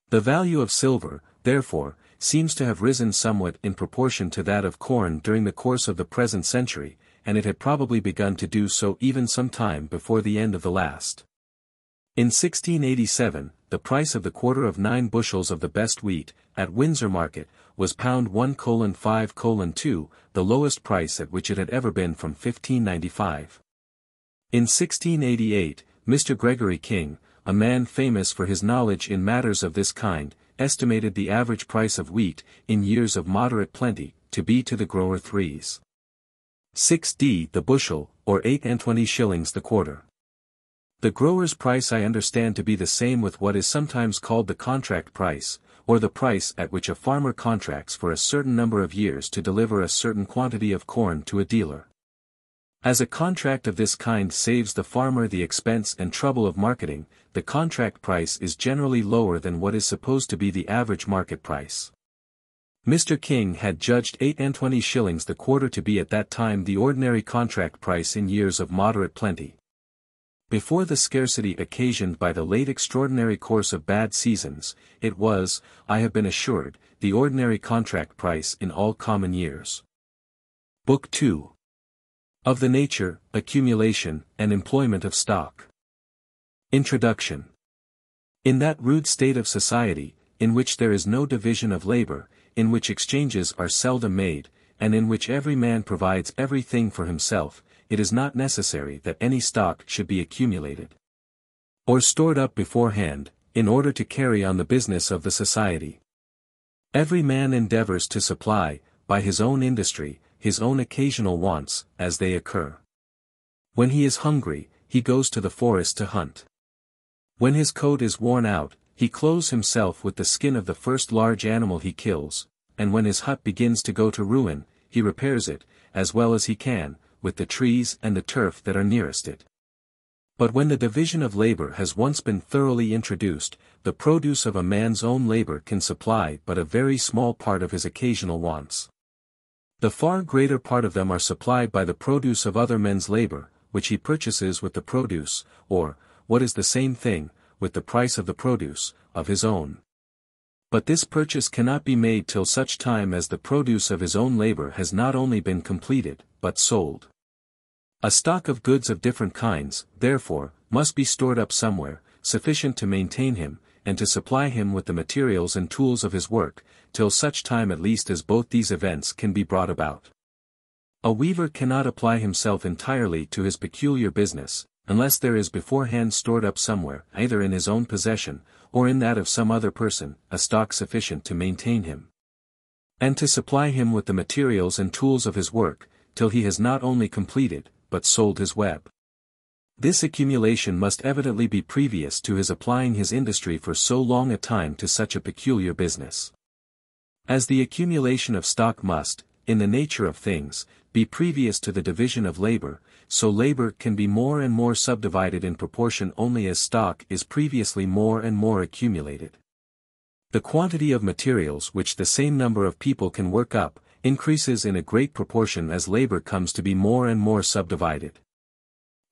The value of silver, therefore, seems to have risen somewhat in proportion to that of corn during the course of the present century, and it had probably begun to do so even some time before the end of the last. In 1687, the price of the quarter of 9 bushels of the best wheat, at Windsor Market, was £1:5:2, the lowest price at which it had ever been from 1595. In 1688, Mr. Gregory King, a man famous for his knowledge in matters of this kind, estimated the average price of wheat, in years of moderate plenty, to be to the grower 3s. the bushel, or 8 shillings the quarter. The grower's price I understand to be the same with what is sometimes called the contract price, or the price at which a farmer contracts for a certain number of years to deliver a certain quantity of corn to a dealer. As a contract of this kind saves the farmer the expense and trouble of marketing, the contract price is generally lower than what is supposed to be the average market price. Mr. King had judged 8 shillings the quarter to be at that time the ordinary contract price in years of moderate plenty. Before the scarcity occasioned by the late extraordinary course of bad seasons, it was, I have been assured, the ordinary contract price in all common years. Book 2. Of the Nature, Accumulation, and Employment of Stock. Introduction. In that rude state of society, in which there is no division of labor, in which exchanges are seldom made, and in which every man provides everything for himself, it is not necessary that any stock should be accumulated or stored up beforehand, in order to carry on the business of the society. Every man endeavors to supply, by his own industry, his own occasional wants, as they occur. When he is hungry, he goes to the forest to hunt. When his coat is worn out, he clothes himself with the skin of the first large animal he kills, and when his hut begins to go to ruin, he repairs it, as well as he can, with the trees and the turf that are nearest it. But when the division of labor has once been thoroughly introduced, the produce of a man's own labor can supply but a very small part of his occasional wants. The far greater part of them are supplied by the produce of other men's labor, which he purchases with the produce, or, what is the same thing, with the price of the produce, of his own. But this purchase cannot be made till such time as the produce of his own labor has not only been completed, but sold. A stock of goods of different kinds, therefore, must be stored up somewhere, sufficient to maintain him, and to supply him with the materials and tools of his work, till such time at least as both these events can be brought about. A weaver cannot apply himself entirely to his peculiar business, unless there is beforehand stored up somewhere, either in his own possession, or in that of some other person, a stock sufficient to maintain him, and to supply him with the materials and tools of his work, till he has not only completed, but sold his web. This accumulation must evidently be previous to his applying his industry for so long a time to such a peculiar business. As the accumulation of stock must, in the nature of things, be previous to the division of labor, so labor can be more and more subdivided in proportion only as stock is previously more and more accumulated. The quantity of materials which the same number of people can work up, increases in a great proportion as labor comes to be more and more subdivided.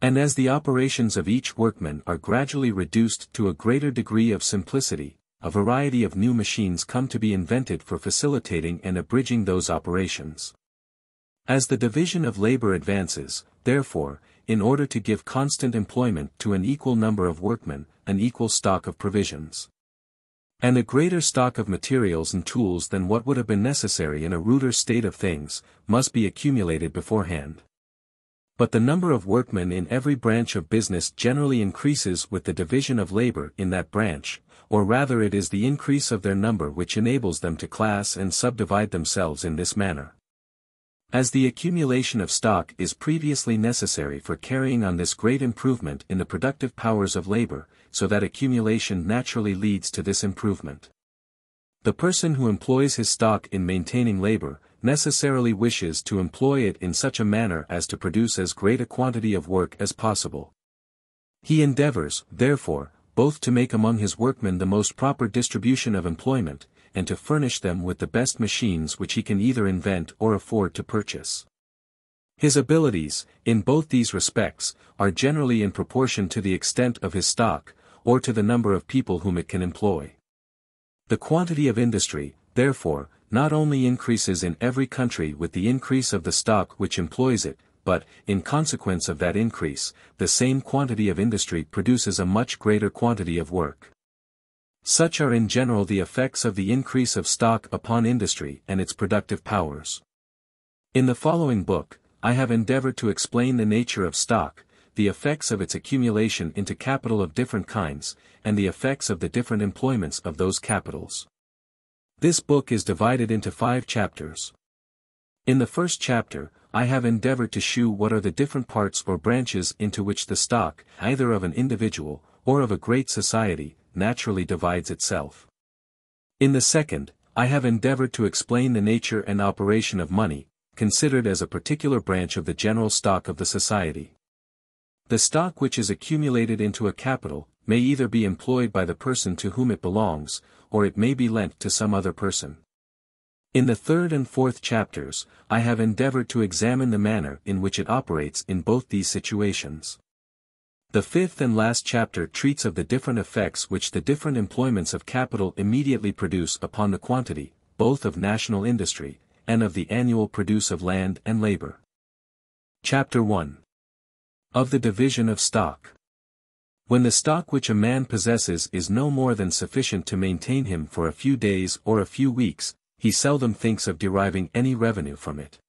And as the operations of each workman are gradually reduced to a greater degree of simplicity, a variety of new machines come to be invented for facilitating and abridging those operations. As the division of labor advances, therefore, in order to give constant employment to an equal number of workmen, an equal stock of provisions, and a greater stock of materials and tools than what would have been necessary in a ruder state of things, must be accumulated beforehand. But the number of workmen in every branch of business generally increases with the division of labor in that branch, or rather it is the increase of their number which enables them to class and subdivide themselves in this manner. As the accumulation of stock is previously necessary for carrying on this great improvement in the productive powers of labor, so that accumulation naturally leads to this improvement. The person who employs his stock in maintaining labor, necessarily wishes to employ it in such a manner as to produce as great a quantity of work as possible. He endeavors, therefore, both to make among his workmen the most proper distribution of employment, and to furnish them with the best machines which he can either invent or afford to purchase. His abilities, in both these respects, are generally in proportion to the extent of his stock, or to the number of people whom it can employ. The quantity of industry, therefore, not only increases in every country with the increase of the stock which employs it, but, in consequence of that increase, the same quantity of industry produces a much greater quantity of work. Such are in general the effects of the increase of stock upon industry and its productive powers. In the following book, I have endeavored to explain the nature of stock, the effects of its accumulation into capital of different kinds, and the effects of the different employments of those capitals. This book is divided into 5 chapters. In the first chapter, I have endeavored to shew what are the different parts or branches into which the stock, either of an individual, or of a great society, naturally divides itself. In the second, I have endeavored to explain the nature and operation of money, considered as a particular branch of the general stock of the society. The stock which is accumulated into a capital, may either be employed by the person to whom it belongs, or it may be lent to some other person. In the third and fourth chapters, I have endeavored to examine the manner in which it operates in both these situations. The fifth and last chapter treats of the different effects which the different employments of capital immediately produce upon the quantity, both of national industry, and of the annual produce of land and labor. Chapter 1. Of the division of stock. When the stock which a man possesses is no more than sufficient to maintain him for a few days or a few weeks, he seldom thinks of deriving any revenue from it.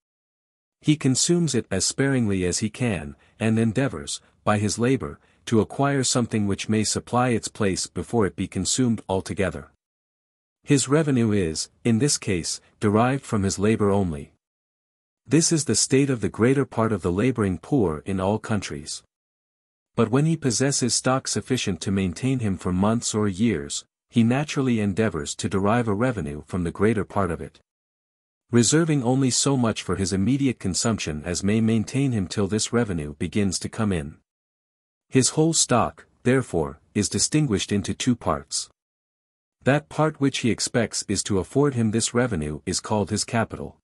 He consumes it as sparingly as he can, and endeavors, by his labor, to acquire something which may supply its place before it be consumed altogether. His revenue is, in this case, derived from his labor only. This is the state of the greater part of the laboring poor in all countries. But when he possesses stock sufficient to maintain him for months or years, he naturally endeavors to derive a revenue from the greater part of it, reserving only so much for his immediate consumption as may maintain him till this revenue begins to come in. His whole stock, therefore, is distinguished into two parts. That part which he expects is to afford him this revenue is called his capital.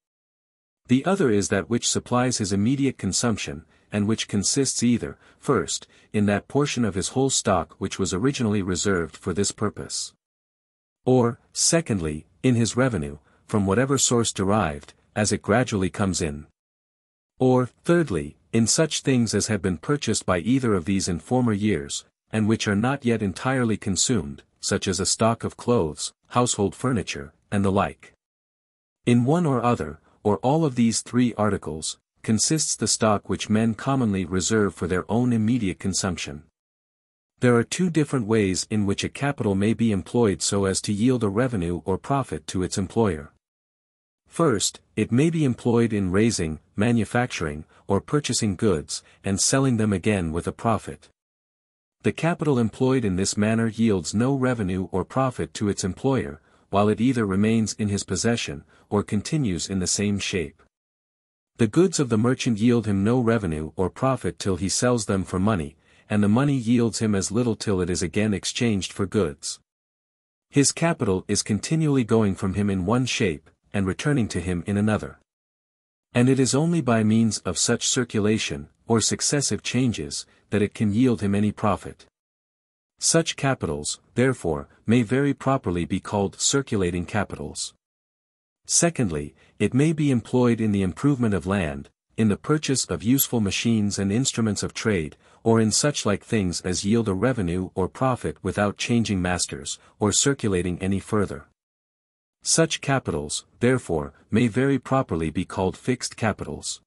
The other is that which supplies his immediate consumption, and which consists either, first, in that portion of his whole stock which was originally reserved for this purpose, or, secondly, in his revenue, from whatever source derived, as it gradually comes in. Or, thirdly, in such things as have been purchased by either of these in former years, and which are not yet entirely consumed, such as a stock of clothes, household furniture, and the like. In one or other, or all of these three articles, consists the stock which men commonly reserve for their own immediate consumption. There are two different ways in which a capital may be employed so as to yield a revenue or profit to its employer. First, it may be employed in raising, manufacturing, or purchasing goods, and selling them again with a profit. The capital employed in this manner yields no revenue or profit to its employer, while it either remains in his possession, or continues in the same shape. The goods of the merchant yield him no revenue or profit till he sells them for money, and the money yields him as little till it is again exchanged for goods. His capital is continually going from him in one shape, and returning to him in another. And it is only by means of such circulation, or successive changes, that it can yield him any profit. Such capitals, therefore, may very properly be called circulating capitals. Secondly, it may be employed in the improvement of land, in the purchase of useful machines and instruments of trade, or in such like things as yield a revenue or profit without changing masters, or circulating any further. Such capitals, therefore, may very properly be called fixed capitals.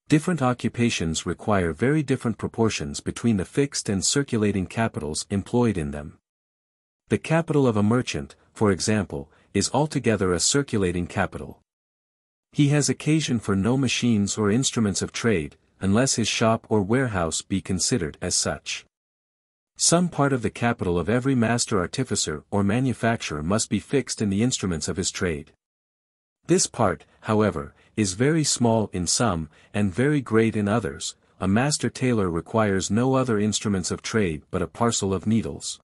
Different occupations require very different proportions between the fixed and circulating capitals employed in them. The capital of a merchant, for example, is altogether a circulating capital. He has occasion for no machines or instruments of trade, unless his shop or warehouse be considered as such. Some part of the capital of every master artificer or manufacturer must be fixed in the instruments of his trade. This part, however, is very small in some, and very great in others. A master tailor requires no other instruments of trade but a parcel of needles.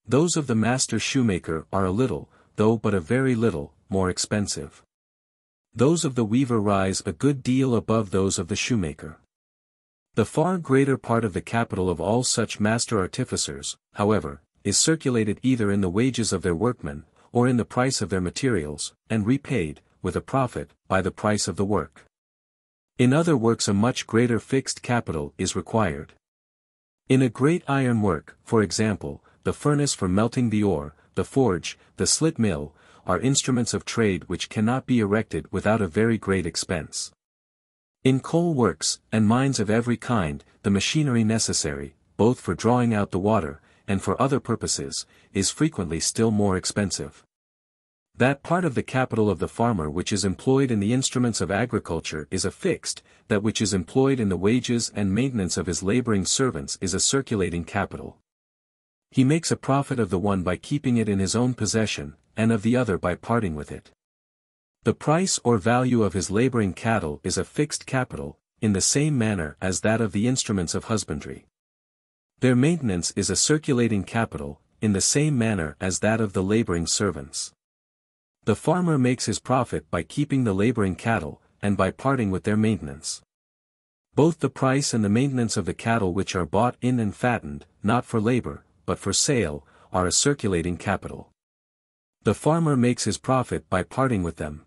Those of the master shoemaker are a little, though but a very little, more expensive. Those of the weaver rise a good deal above those of the shoemaker. The far greater part of the capital of all such master artificers, however, is circulated either in the wages of their workmen, or in the price of their materials, and repaid, with a profit, by the price of the work. In other works a much greater fixed capital is required. In a great iron work, for example, the furnace for melting the ore, the forge, the slit mill, are instruments of trade which cannot be erected without a very great expense. In coal works, and mines of every kind, the machinery necessary, both for drawing out the water, and for other purposes, is frequently still more expensive. That part of the capital of the farmer which is employed in the instruments of agriculture is a fixed, that which is employed in the wages and maintenance of his laboring servants is a circulating capital. He makes a profit of the one by keeping it in his own possession, and of the other by parting with it. The price or value of his laboring cattle is a fixed capital, in the same manner as that of the instruments of husbandry. Their maintenance is a circulating capital, in the same manner as that of the laboring servants. The farmer makes his profit by keeping the laboring cattle, and by parting with their maintenance. Both the price and the maintenance of the cattle which are bought in and fattened, not for labor, but for sale, are a circulating capital. The farmer makes his profit by parting with them.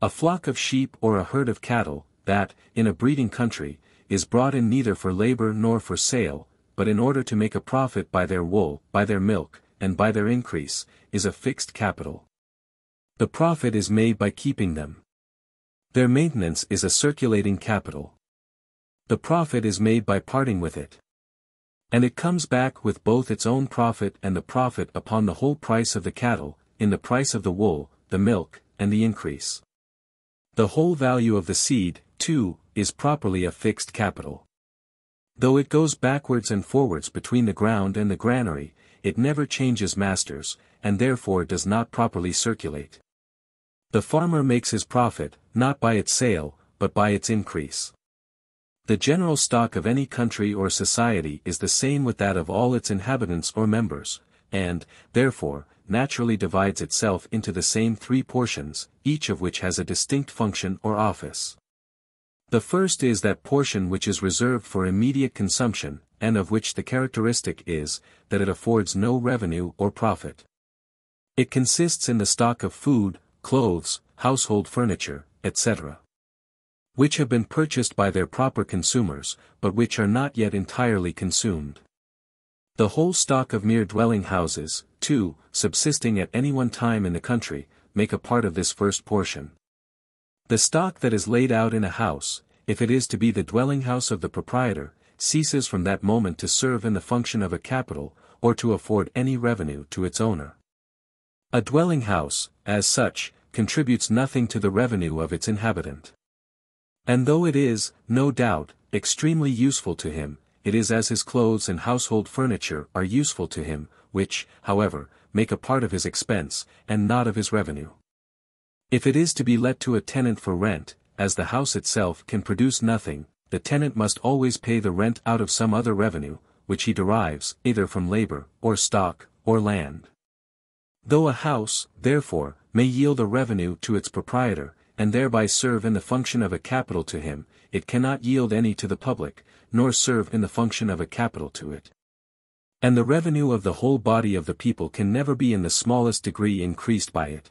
A flock of sheep or a herd of cattle, that, in a breeding country, is brought in neither for labor nor for sale, but in order to make a profit by their wool, by their milk, and by their increase, is a fixed capital. The profit is made by keeping them. Their maintenance is a circulating capital. The profit is made by parting with it. And it comes back with both its own profit and the profit upon the whole price of the cattle, in the price of the wool, the milk, and the increase. The whole value of the seed, too, is properly a fixed capital. Though it goes backwards and forwards between the ground and the granary, it never changes masters, and therefore does not properly circulate. The farmer makes his profit, not by its sale, but by its increase. The general stock of any country or society is the same with that of all its inhabitants or members, and, therefore, naturally divides itself into the same three portions, each of which has a distinct function or office. The first is that portion which is reserved for immediate consumption, and of which the characteristic is, that it affords no revenue or profit. It consists in the stock of food, clothes, household furniture, etc., which have been purchased by their proper consumers, but which are not yet entirely consumed. The whole stock of mere dwelling houses, too, subsisting at any one time in the country, make a part of this first portion. The stock that is laid out in a house, if it is to be the dwelling house of the proprietor, ceases from that moment to serve in the function of a capital, or to afford any revenue to its owner. A dwelling house, as such, contributes nothing to the revenue of its inhabitant. And though it is, no doubt, extremely useful to him, it is as his clothes and household furniture are useful to him, which, however, make a part of his expense, and not of his revenue. If it is to be let to a tenant for rent, as the house itself can produce nothing, the tenant must always pay the rent out of some other revenue, which he derives, either from labor, or stock, or land. Though a house, therefore, may yield a revenue to its proprietor, and thereby serve in the function of a capital to him, it cannot yield any to the public, nor serve in the function of a capital to it. And the revenue of the whole body of the people can never be in the smallest degree increased by it.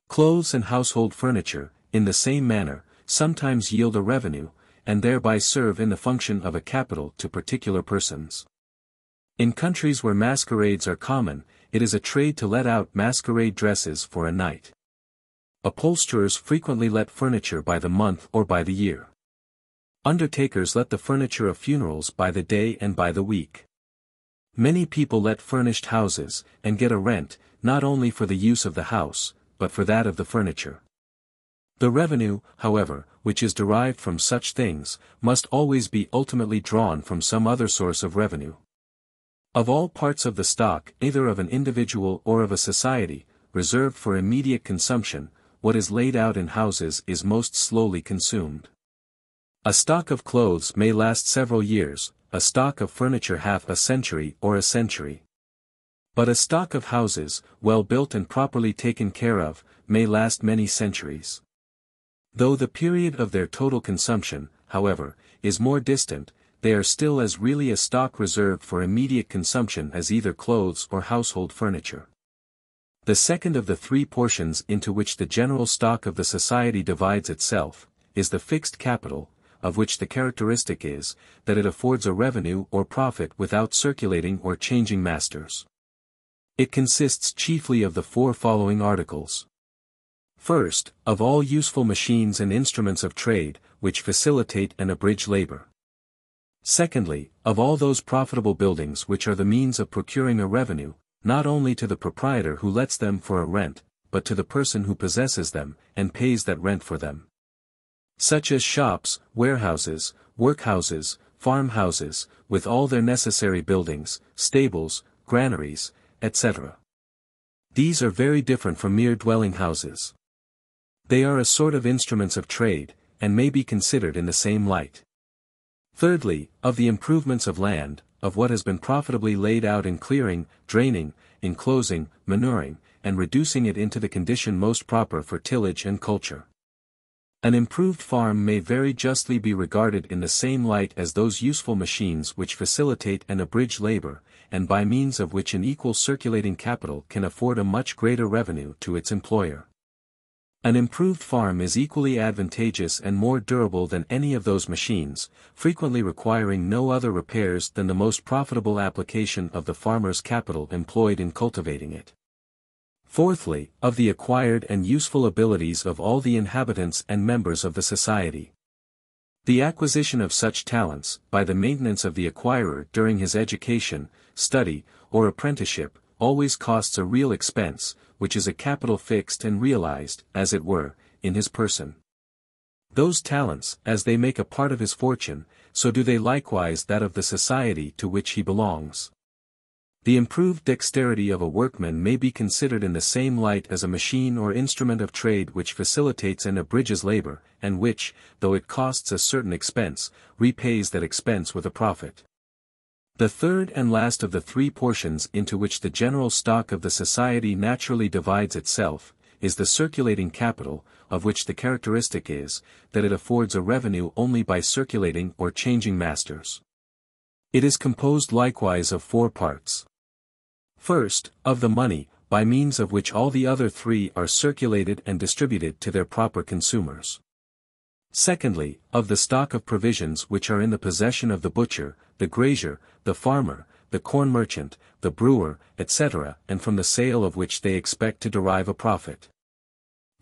Clothes and household furniture, in the same manner, sometimes yield a revenue, and thereby serve in the function of a capital to particular persons. In countries where masquerades are common, it is a trade to let out masquerade dresses for a night. Upholsterers frequently let furniture by the month or by the year. Undertakers let the furniture of funerals by the day and by the week. Many people let furnished houses, and get a rent, not only for the use of the house, but for that of the furniture. The revenue, however, which is derived from such things, must always be ultimately drawn from some other source of revenue. Of all parts of the stock, either of an individual or of a society, reserved for immediate consumption, what is laid out in houses is most slowly consumed. A stock of clothes may last several years, a stock of furniture half a century or a century. But a stock of houses, well built and properly taken care of, may last many centuries. Though the period of their total consumption, however, is more distant, they are still as really a stock reserved for immediate consumption as either clothes or household furniture. The second of the three portions into which the general stock of the society divides itself, is the fixed capital, of which the characteristic is, that it affords a revenue or profit without circulating or changing masters. It consists chiefly of the four following articles. First, of all useful machines and instruments of trade, which facilitate and abridge labor. Secondly, of all those profitable buildings which are the means of procuring a revenue, not only to the proprietor who lets them for a rent, but to the person who possesses them, and pays that rent for them. Such as shops, warehouses, workhouses, farmhouses, with all their necessary buildings, stables, granaries, etc. These are very different from mere dwelling houses. They are a sort of instruments of trade, and may be considered in the same light. Thirdly, of the improvements of land, of what has been profitably laid out in clearing, draining, enclosing, manuring, and reducing it into the condition most proper for tillage and culture. An improved farm may very justly be regarded in the same light as those useful machines which facilitate and abridge labor, and by means of which an equal circulating capital can afford a much greater revenue to its employer. An improved farm is equally advantageous and more durable than any of those machines, frequently requiring no other repairs than the most profitable application of the farmer's capital employed in cultivating it. Fourthly, of the acquired and useful abilities of all the inhabitants and members of the society. The acquisition of such talents, by the maintenance of the acquirer during his education, study, or apprenticeship, always costs a real expense, which is a capital fixed and realized, as it were, in his person. Those talents, as they make a part of his fortune, so do they likewise that of the society to which he belongs. The improved dexterity of a workman may be considered in the same light as a machine or instrument of trade which facilitates and abridges labor, and which, though it costs a certain expense, repays that expense with a profit. The third and last of the three portions into which the general stock of the society naturally divides itself, is the circulating capital, of which the characteristic is, that it affords a revenue only by circulating or changing masters. It is composed likewise of four parts. First, of the money, by means of which all the other three are circulated and distributed to their proper consumers. Secondly, of the stock of provisions which are in the possession of the butcher, the grazier, the farmer, the corn merchant, the brewer, etc., and from the sale of which they expect to derive a profit.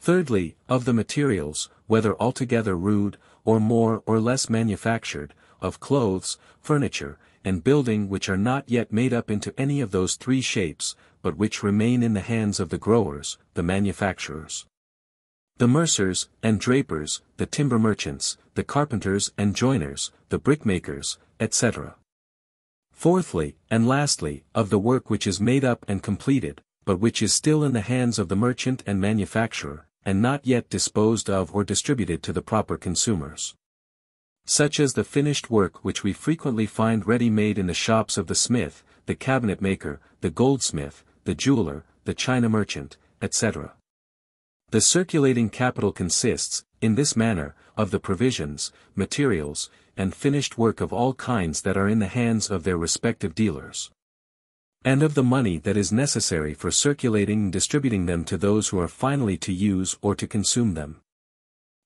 Thirdly, of the materials, whether altogether rude, or more or less manufactured, of clothes, furniture, and building which are not yet made up into any of those three shapes, but which remain in the hands of the growers, the manufacturers, the mercers and drapers, the timber merchants, the carpenters and joiners, the brickmakers, etc. Fourthly, and lastly, of the work which is made up and completed, but which is still in the hands of the merchant and manufacturer, and not yet disposed of or distributed to the proper consumers. Such as the finished work which we frequently find ready-made in the shops of the smith, the cabinet maker, the goldsmith, the jeweler, the china merchant, etc. The circulating capital consists, in this manner, of the provisions, materials, and finished work of all kinds that are in the hands of their respective dealers, and of the money that is necessary for circulating and distributing them to those who are finally to use or to consume them.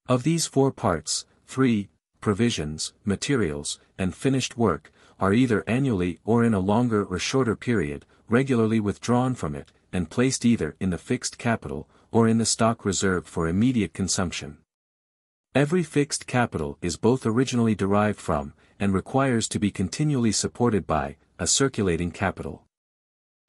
Of these four parts, three, provisions, materials, and finished work, are either annually or in a longer or shorter period, regularly withdrawn from it, and placed either in the fixed capital, or in the stock reserved for immediate consumption. Every fixed capital is both originally derived from, and requires to be continually supported by, a circulating capital.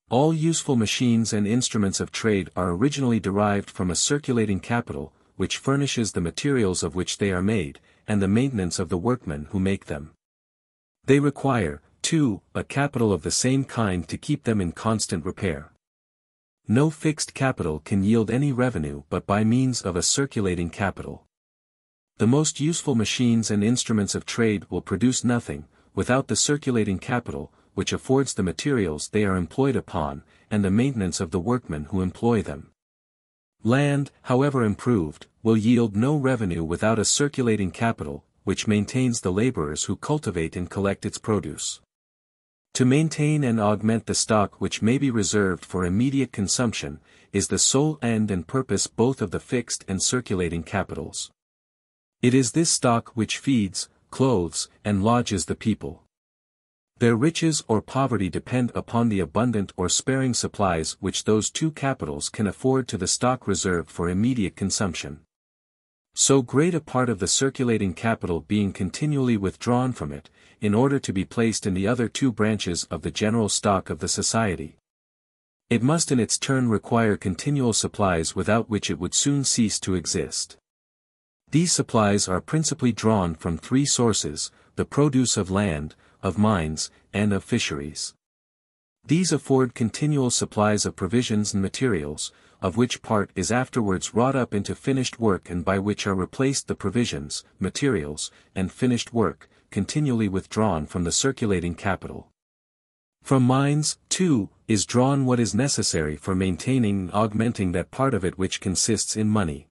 All useful machines and instruments of trade are originally derived from a circulating capital, which furnishes the materials of which they are made, and the maintenance of the workmen who make them. They require, too, a capital of the same kind to keep them in constant repair. No fixed capital can yield any revenue but by means of a circulating capital. The most useful machines and instruments of trade will produce nothing, without the circulating capital, which affords the materials they are employed upon, and the maintenance of the workmen who employ them. Land, however improved, will yield no revenue without a circulating capital, which maintains the laborers who cultivate and collect its produce. To maintain and augment the stock which may be reserved for immediate consumption, is the sole end and purpose both of the fixed and circulating capitals. It is this stock which feeds, clothes, and lodges the people. Their riches or poverty depend upon the abundant or sparing supplies which those two capitals can afford to the stock reserved for immediate consumption. So great a part of the circulating capital being continually withdrawn from it, in order to be placed in the other two branches of the general stock of the society, it must in its turn require continual supplies without which it would soon cease to exist. These supplies are principally drawn from three sources: the produce of land, of mines, and of fisheries. These afford continual supplies of provisions and materials, of which part is afterwards wrought up into finished work and by which are replaced the provisions, materials, and finished work, continually withdrawn from the circulating capital. From mines, too, is drawn what is necessary for maintaining and augmenting that part of it which consists in money.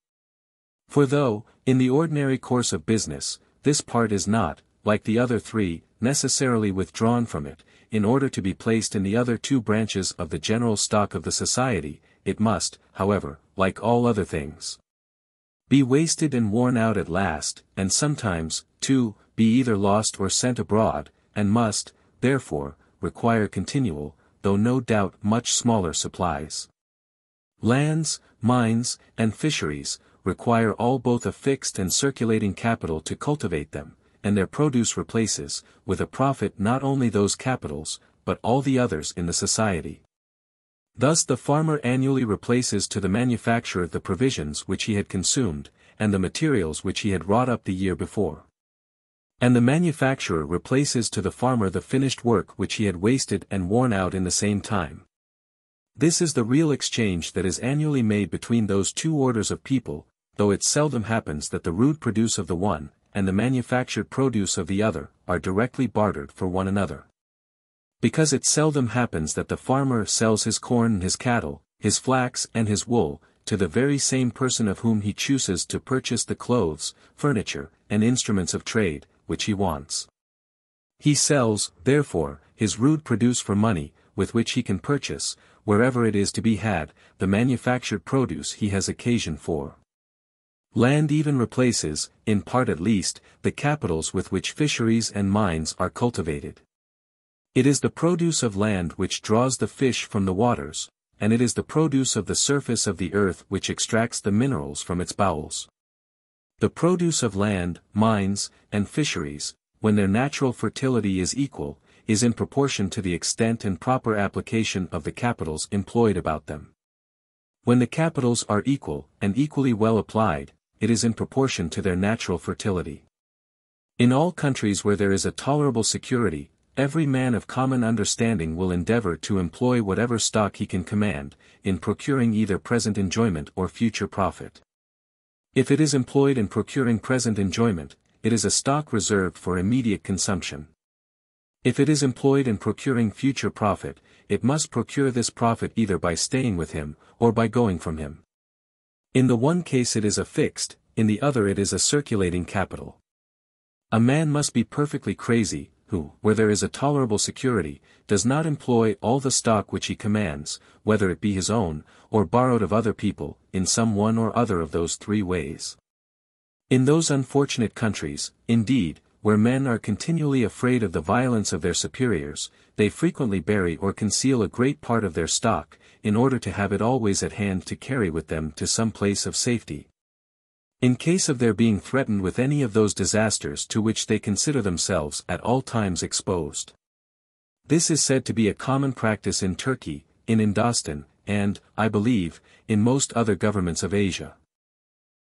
For though, in the ordinary course of business, this part is not, like the other three, necessarily withdrawn from it, in order to be placed in the other two branches of the general stock of the society, it must, however, like all other things, be wasted and worn out at last, and sometimes, too, be either lost or sent abroad, and must, therefore, require continual, though no doubt much smaller supplies. Lands, mines, and fisheries, require all both a fixed and circulating capital to cultivate them, and their produce replaces, with a profit not only those capitals, but all the others in the society. Thus the farmer annually replaces to the manufacturer the provisions which he had consumed, and the materials which he had wrought up the year before. And the manufacturer replaces to the farmer the finished work which he had wasted and worn out in the same time. This is the real exchange that is annually made between those two orders of people, though it seldom happens that the rude produce of the one, and the manufactured produce of the other, are directly bartered for one another. Because it seldom happens that the farmer sells his corn and his cattle, his flax and his wool, to the very same person of whom he chooses to purchase the clothes, furniture, and instruments of trade, which he wants. He sells, therefore, his rude produce for money, with which he can purchase, wherever it is to be had, the manufactured produce he has occasion for. Land even replaces, in part at least, the capitals with which fisheries and mines are cultivated. It is the produce of land which draws the fish from the waters, and it is the produce of the surface of the earth which extracts the minerals from its bowels. The produce of land, mines, and fisheries, when their natural fertility is equal, is in proportion to the extent and proper application of the capitals employed about them. When the capitals are equal, and equally well applied, it is in proportion to their natural fertility. In all countries where there is a tolerable security, every man of common understanding will endeavor to employ whatever stock he can command, in procuring either present enjoyment or future profit. If it is employed in procuring present enjoyment, it is a stock reserved for immediate consumption. If it is employed in procuring future profit, it must procure this profit either by staying with him, or by going from him. In the one case it is a fixed, in the other it is a circulating capital. A man must be perfectly crazy, who, where there is a tolerable security, does not employ all the stock which he commands, whether it be his own, or borrowed of other people, in some one or other of those three ways. In those unfortunate countries, indeed, where men are continually afraid of the violence of their superiors, they frequently bury or conceal a great part of their stock, in order to have it always at hand to carry with them to some place of safety. In case of their being threatened with any of those disasters to which they consider themselves at all times exposed. This is said to be a common practice in Turkey, in Indostan, and, I believe, in most other governments of Asia.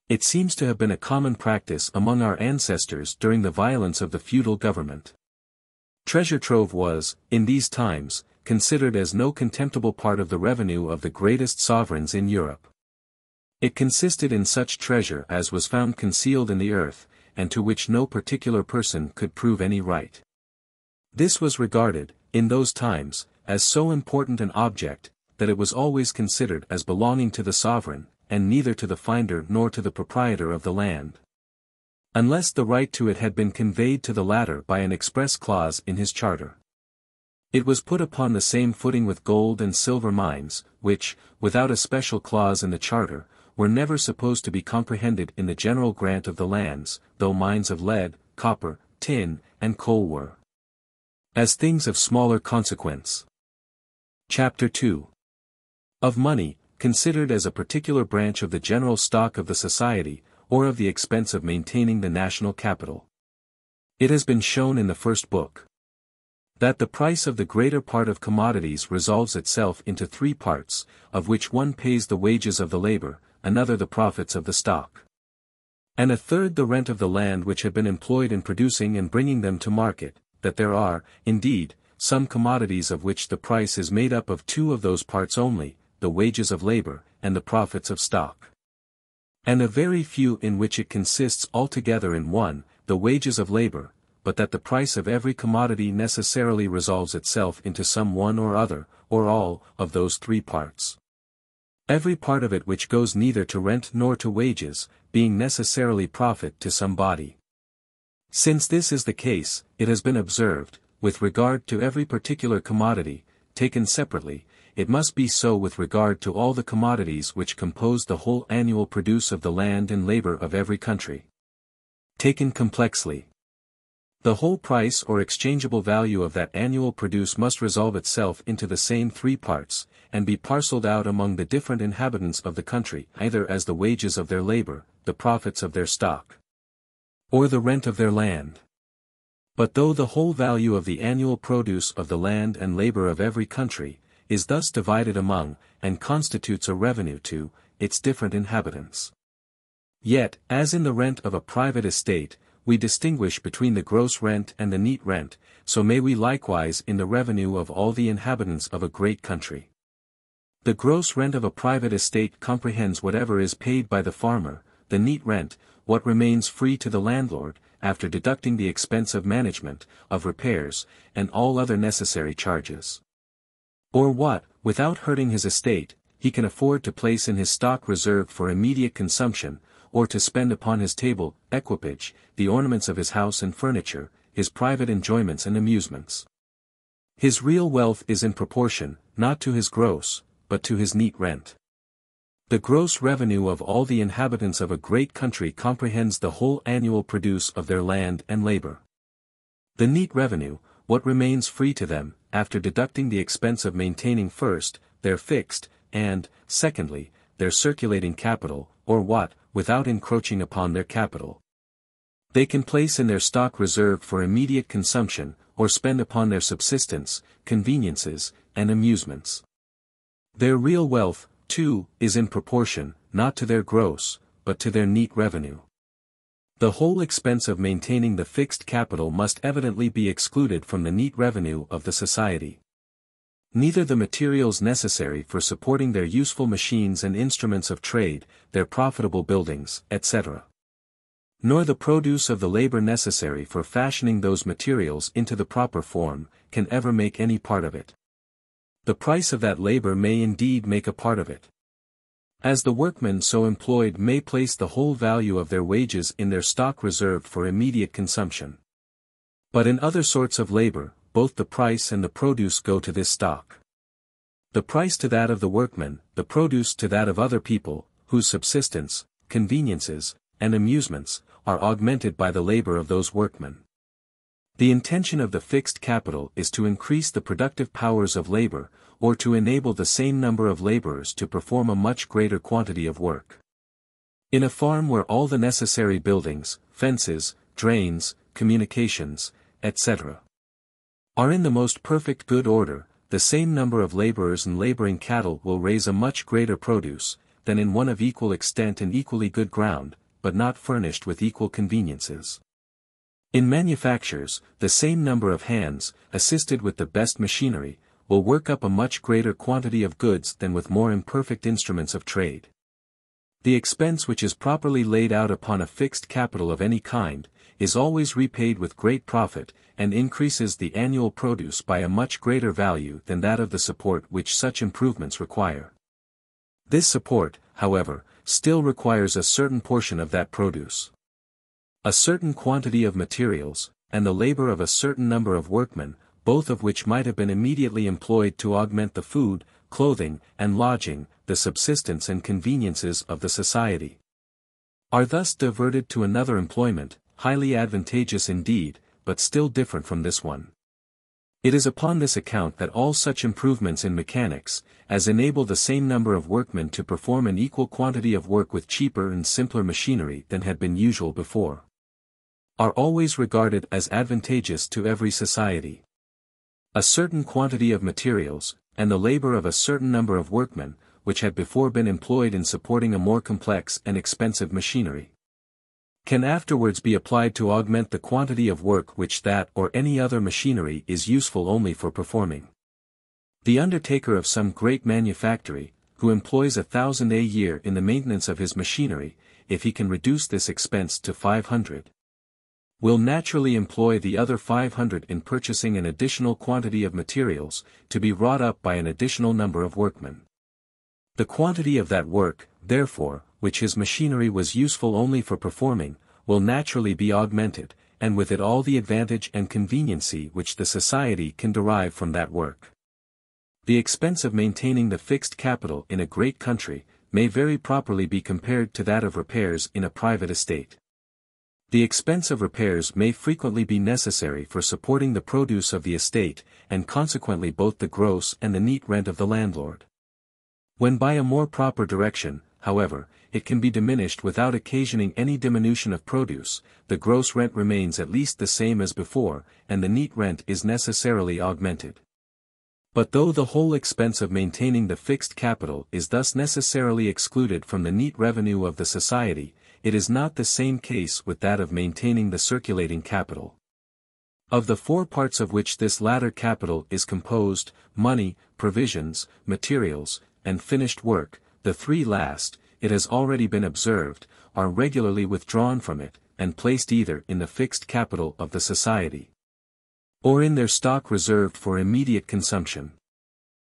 It seems to have been a common practice among our ancestors during the violence of the feudal government. Treasure trove was, in these times, considered as no contemptible part of the revenue of the greatest sovereigns in Europe. It consisted in such treasure as was found concealed in the earth, and to which no particular person could prove any right. This was regarded, in those times, as so important an object, that it was always considered as belonging to the sovereign, and neither to the finder nor to the proprietor of the land. Unless the right to it had been conveyed to the latter by an express clause in his charter. It was put upon the same footing with gold and silver mines, which, without a special clause in the charter, were never supposed to be comprehended in the general grant of the lands, though mines of lead, copper, tin, and coal were. As things of smaller consequence. Chapter 2. Of money, considered as a particular branch of the general stock of the society, or of the expense of maintaining the national capital. It has been shown in the first book that the price of the greater part of commodities resolves itself into three parts, of which one pays the wages of the labor, another the profits of the stock, and a third the rent of the land which had been employed in producing and bringing them to market, that there are, indeed, some commodities of which the price is made up of two of those parts only, the wages of labor, and the profits of stock. And a very few in which it consists altogether in one, the wages of labor, but that the price of every commodity necessarily resolves itself into some one or other, or all, of those three parts. Every part of it which goes neither to rent nor to wages, being necessarily profit to some body. Since this is the case, it has been observed, with regard to every particular commodity, taken separately, it must be so with regard to all the commodities which compose the whole annual produce of the land and labor of every country. Taken complexly, the whole price or exchangeable value of that annual produce must resolve itself into the same three parts, and be parcelled out among the different inhabitants of the country, either as the wages of their labor, the profits of their stock, or the rent of their land. But though the whole value of the annual produce of the land and labor of every country, is thus divided among, and constitutes a revenue to, its different inhabitants. Yet, as in the rent of a private estate, we distinguish between the gross rent and the neat rent, so may we likewise in the revenue of all the inhabitants of a great country. The gross rent of a private estate comprehends whatever is paid by the farmer, the neat rent, what remains free to the landlord, after deducting the expense of management, of repairs, and all other necessary charges. Or what, without hurting his estate, he can afford to place in his stock reserved for immediate consumption, or to spend upon his table, equipage, the ornaments of his house and furniture, his private enjoyments and amusements. His real wealth is in proportion, not to his gross, but to his neat rent. The gross revenue of all the inhabitants of a great country comprehends the whole annual produce of their land and labor. The neat revenue, what remains free to them, after deducting the expense of maintaining first, their fixed, and, secondly, their circulating capital, or what, without encroaching upon their capital, they can place in their stock reserved for immediate consumption, or spend upon their subsistence, conveniences, and amusements. Their real wealth, too, is in proportion, not to their gross, but to their neat revenue. The whole expense of maintaining the fixed capital must evidently be excluded from the neat revenue of the society. Neither the materials necessary for supporting their useful machines and instruments of trade, their profitable buildings, etc., nor the produce of the labor necessary for fashioning those materials into the proper form, can ever make any part of it. The price of that labor may indeed make a part of it. As the workmen so employed may place the whole value of their wages in their stock reserved for immediate consumption. But in other sorts of labor, both the price and the produce go to this stock. The price to that of the workmen, the produce to that of other people, whose subsistence, conveniences, and amusements, are augmented by the labor of those workmen. The intention of the fixed capital is to increase the productive powers of labor, or to enable the same number of laborers to perform a much greater quantity of work. In a farm where all the necessary buildings, fences, drains, communications, etc., are in the most perfect good order, the same number of laborers and laboring cattle will raise a much greater produce, than in one of equal extent and equally good ground, but not furnished with equal conveniences. In manufactures, the same number of hands, assisted with the best machinery, will work up a much greater quantity of goods than with more imperfect instruments of trade. The expense which is properly laid out upon a fixed capital of any kind, is always repaid with great profit, and increases the annual produce by a much greater value than that of the support which such improvements require. This support, however, still requires a certain portion of that produce. A certain quantity of materials, and the labor of a certain number of workmen, both of which might have been immediately employed to augment the food, clothing, and lodging, the subsistence and conveniences of the society, are thus diverted to another employment, highly advantageous indeed, but still different from this one. It is upon this account that all such improvements in mechanics, as enable the same number of workmen to perform an equal quantity of work with cheaper and simpler machinery than had been usual before, are always regarded as advantageous to every society. A certain quantity of materials, and the labor of a certain number of workmen, which had before been employed in supporting a more complex and expensive machinery, can afterwards be applied to augment the quantity of work which that or any other machinery is useful only for performing. The undertaker of some great manufactory, who employs 1,000 a year in the maintenance of his machinery, if he can reduce this expense to 500, will naturally employ the other 500 in purchasing an additional quantity of materials, to be wrought up by an additional number of workmen. The quantity of that work, therefore, which his machinery was useful only for performing, will naturally be augmented, and with it all the advantage and conveniency which the society can derive from that work. The expense of maintaining the fixed capital in a great country, may very properly be compared to that of repairs in a private estate. The expense of repairs may frequently be necessary for supporting the produce of the estate, and consequently both the gross and the neat rent of the landlord. When by a more proper direction, however, it can be diminished without occasioning any diminution of produce, the gross rent remains at least the same as before, and the neat rent is necessarily augmented. But though the whole expense of maintaining the fixed capital is thus necessarily excluded from the neat revenue of the society, it is not the same case with that of maintaining the circulating capital. Of the four parts of which this latter capital is composed, money, provisions, materials, and finished work, the three last, it has already been observed, are regularly withdrawn from it, and placed either in the fixed capital of the society, or in their stock reserved for immediate consumption.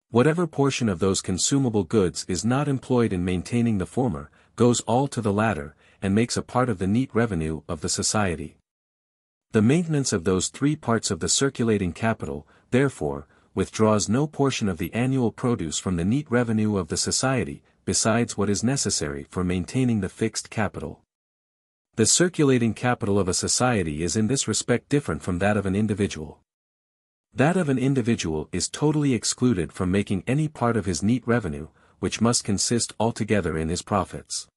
Whatever portion of those consumable goods is not employed in maintaining the former, goes all to the latter, and makes a part of the neat revenue of the society. The maintenance of those three parts of the circulating capital, therefore, withdraws no portion of the annual produce from the neat revenue of the society, besides what is necessary for maintaining the fixed capital. The circulating capital of a society is in this respect different from that of an individual. That of an individual is totally excluded from making any part of his neat revenue, which must consist altogether in his profits.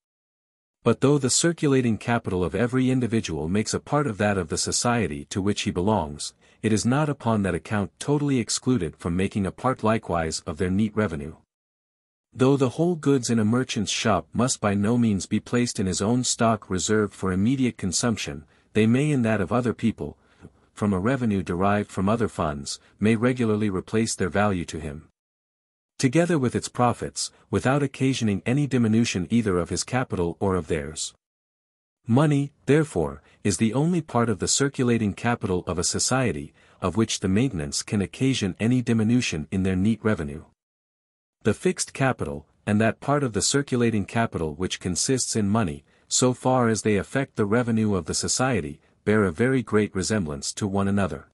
But though the circulating capital of every individual makes a part of that of the society to which he belongs, it is not upon that account totally excluded from making a part likewise of their neat revenue. Though the whole goods in a merchant's shop must by no means be placed in his own stock reserved for immediate consumption, they may in that of other people, from a revenue derived from other funds, may regularly replace their value to him, together with its profits, without occasioning any diminution either of his capital or of theirs. Money, therefore, is the only part of the circulating capital of a society, of which the maintenance can occasion any diminution in their neat revenue. The fixed capital, and that part of the circulating capital which consists in money, so far as they affect the revenue of the society, bear a very great resemblance to one another.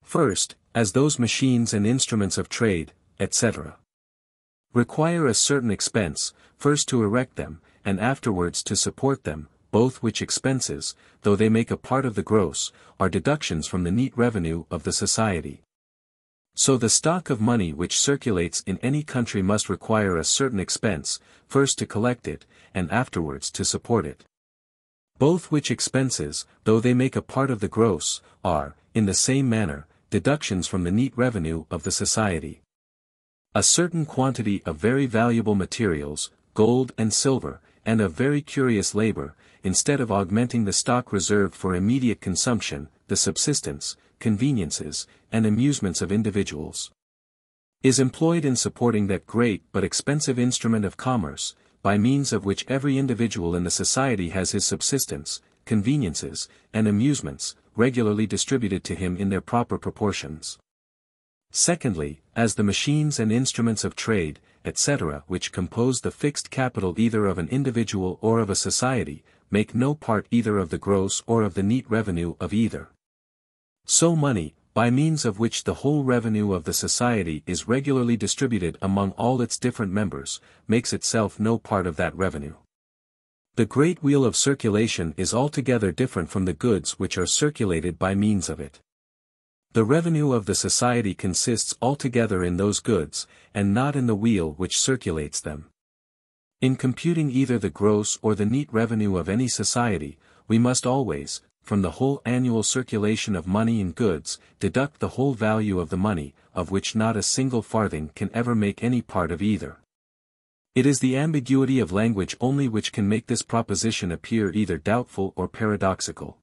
First, as those machines and instruments of trade, etc., require a certain expense, first to erect them, and afterwards to support them, both which expenses, though they make a part of the gross, are deductions from the neat revenue of the society. So the stock of money which circulates in any country must require a certain expense, first to collect it, and afterwards to support it. Both which expenses, though they make a part of the gross, are, in the same manner, deductions from the neat revenue of the society. A certain quantity of very valuable materials, gold and silver, and of very curious labor, instead of augmenting the stock reserved for immediate consumption, the subsistence, conveniences, and amusements of individuals, is employed in supporting that great but expensive instrument of commerce, by means of which every individual in the society has his subsistence, conveniences, and amusements, regularly distributed to him in their proper proportions. Secondly, as the machines and instruments of trade, etc., which compose the fixed capital either of an individual or of a society, make no part either of the gross or of the neat revenue of either. So money, by means of which the whole revenue of the society is regularly distributed among all its different members, makes itself no part of that revenue. The great wheel of circulation is altogether different from the goods which are circulated by means of it. The revenue of the society consists altogether in those goods, and not in the wheel which circulates them. In computing either the gross or the neat revenue of any society, we must always, from the whole annual circulation of money and goods, deduct the whole value of the money, of which not a single farthing can ever make any part of either. It is the ambiguity of language only which can make this proposition appear either doubtful or paradoxical.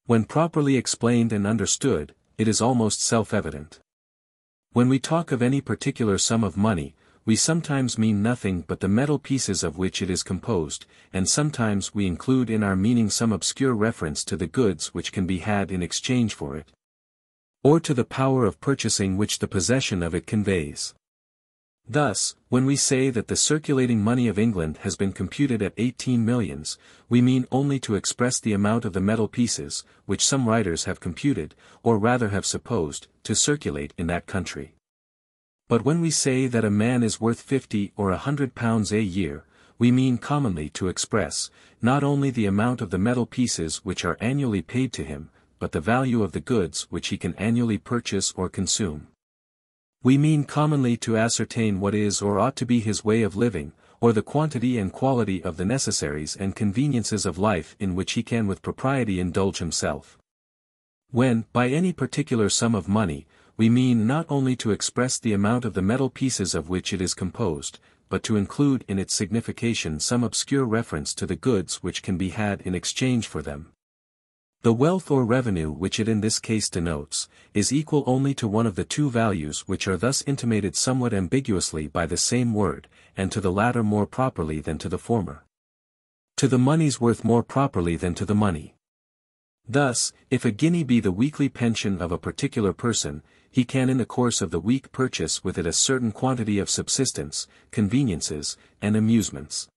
When properly explained and understood, it is almost self-evident. When we talk of any particular sum of money, we sometimes mean nothing but the metal pieces of which it is composed, and sometimes we include in our meaning some obscure reference to the goods which can be had in exchange for it, or to the power of purchasing which the possession of it conveys. Thus, when we say that the circulating money of England has been computed at 18 millions, we mean only to express the amount of the metal pieces, which some writers have computed, or rather have supposed, to circulate in that country. But when we say that a man is worth 50 or 100 pounds a year, we mean commonly to express, not only the amount of the metal pieces which are annually paid to him, but the value of the goods which he can annually purchase or consume. We mean commonly to ascertain what is or ought to be his way of living, or the quantity and quality of the necessaries and conveniences of life in which he can with propriety indulge himself. When, by any particular sum of money, we mean not only to express the amount of the metal pieces of which it is composed, but to include in its signification some obscure reference to the goods which can be had in exchange for them. The wealth or revenue which it in this case denotes, is equal only to one of the two values which are thus intimated somewhat ambiguously by the same word, and to the latter more properly than to the former. To the money's worth more properly than to the money. Thus, if a guinea be the weekly pension of a particular person, he can in the course of the week purchase with it a certain quantity of subsistence, conveniences, and amusements.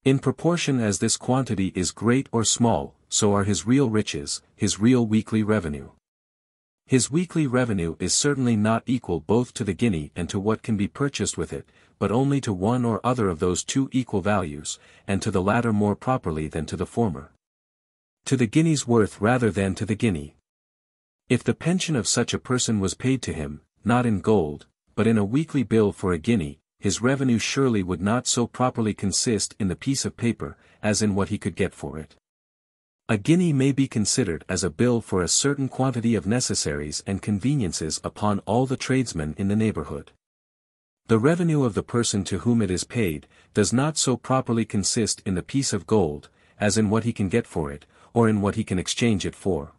In proportion as this quantity is great or small, so are his real riches, his real weekly revenue. His weekly revenue is certainly not equal both to the guinea and to what can be purchased with it, but only to one or other of those two equal values, and to the latter more properly than to the former. To the guinea's worth rather than to the guinea. If the pension of such a person was paid to him, not in gold, but in a weekly bill for a guinea, his revenue surely would not so properly consist in the piece of paper, as in what he could get for it. A guinea may be considered as a bill for a certain quantity of necessaries and conveniences upon all the tradesmen in the neighborhood. The revenue of the person to whom it is paid, does not so properly consist in the piece of gold, as in what he can get for it, or in what he can exchange it for.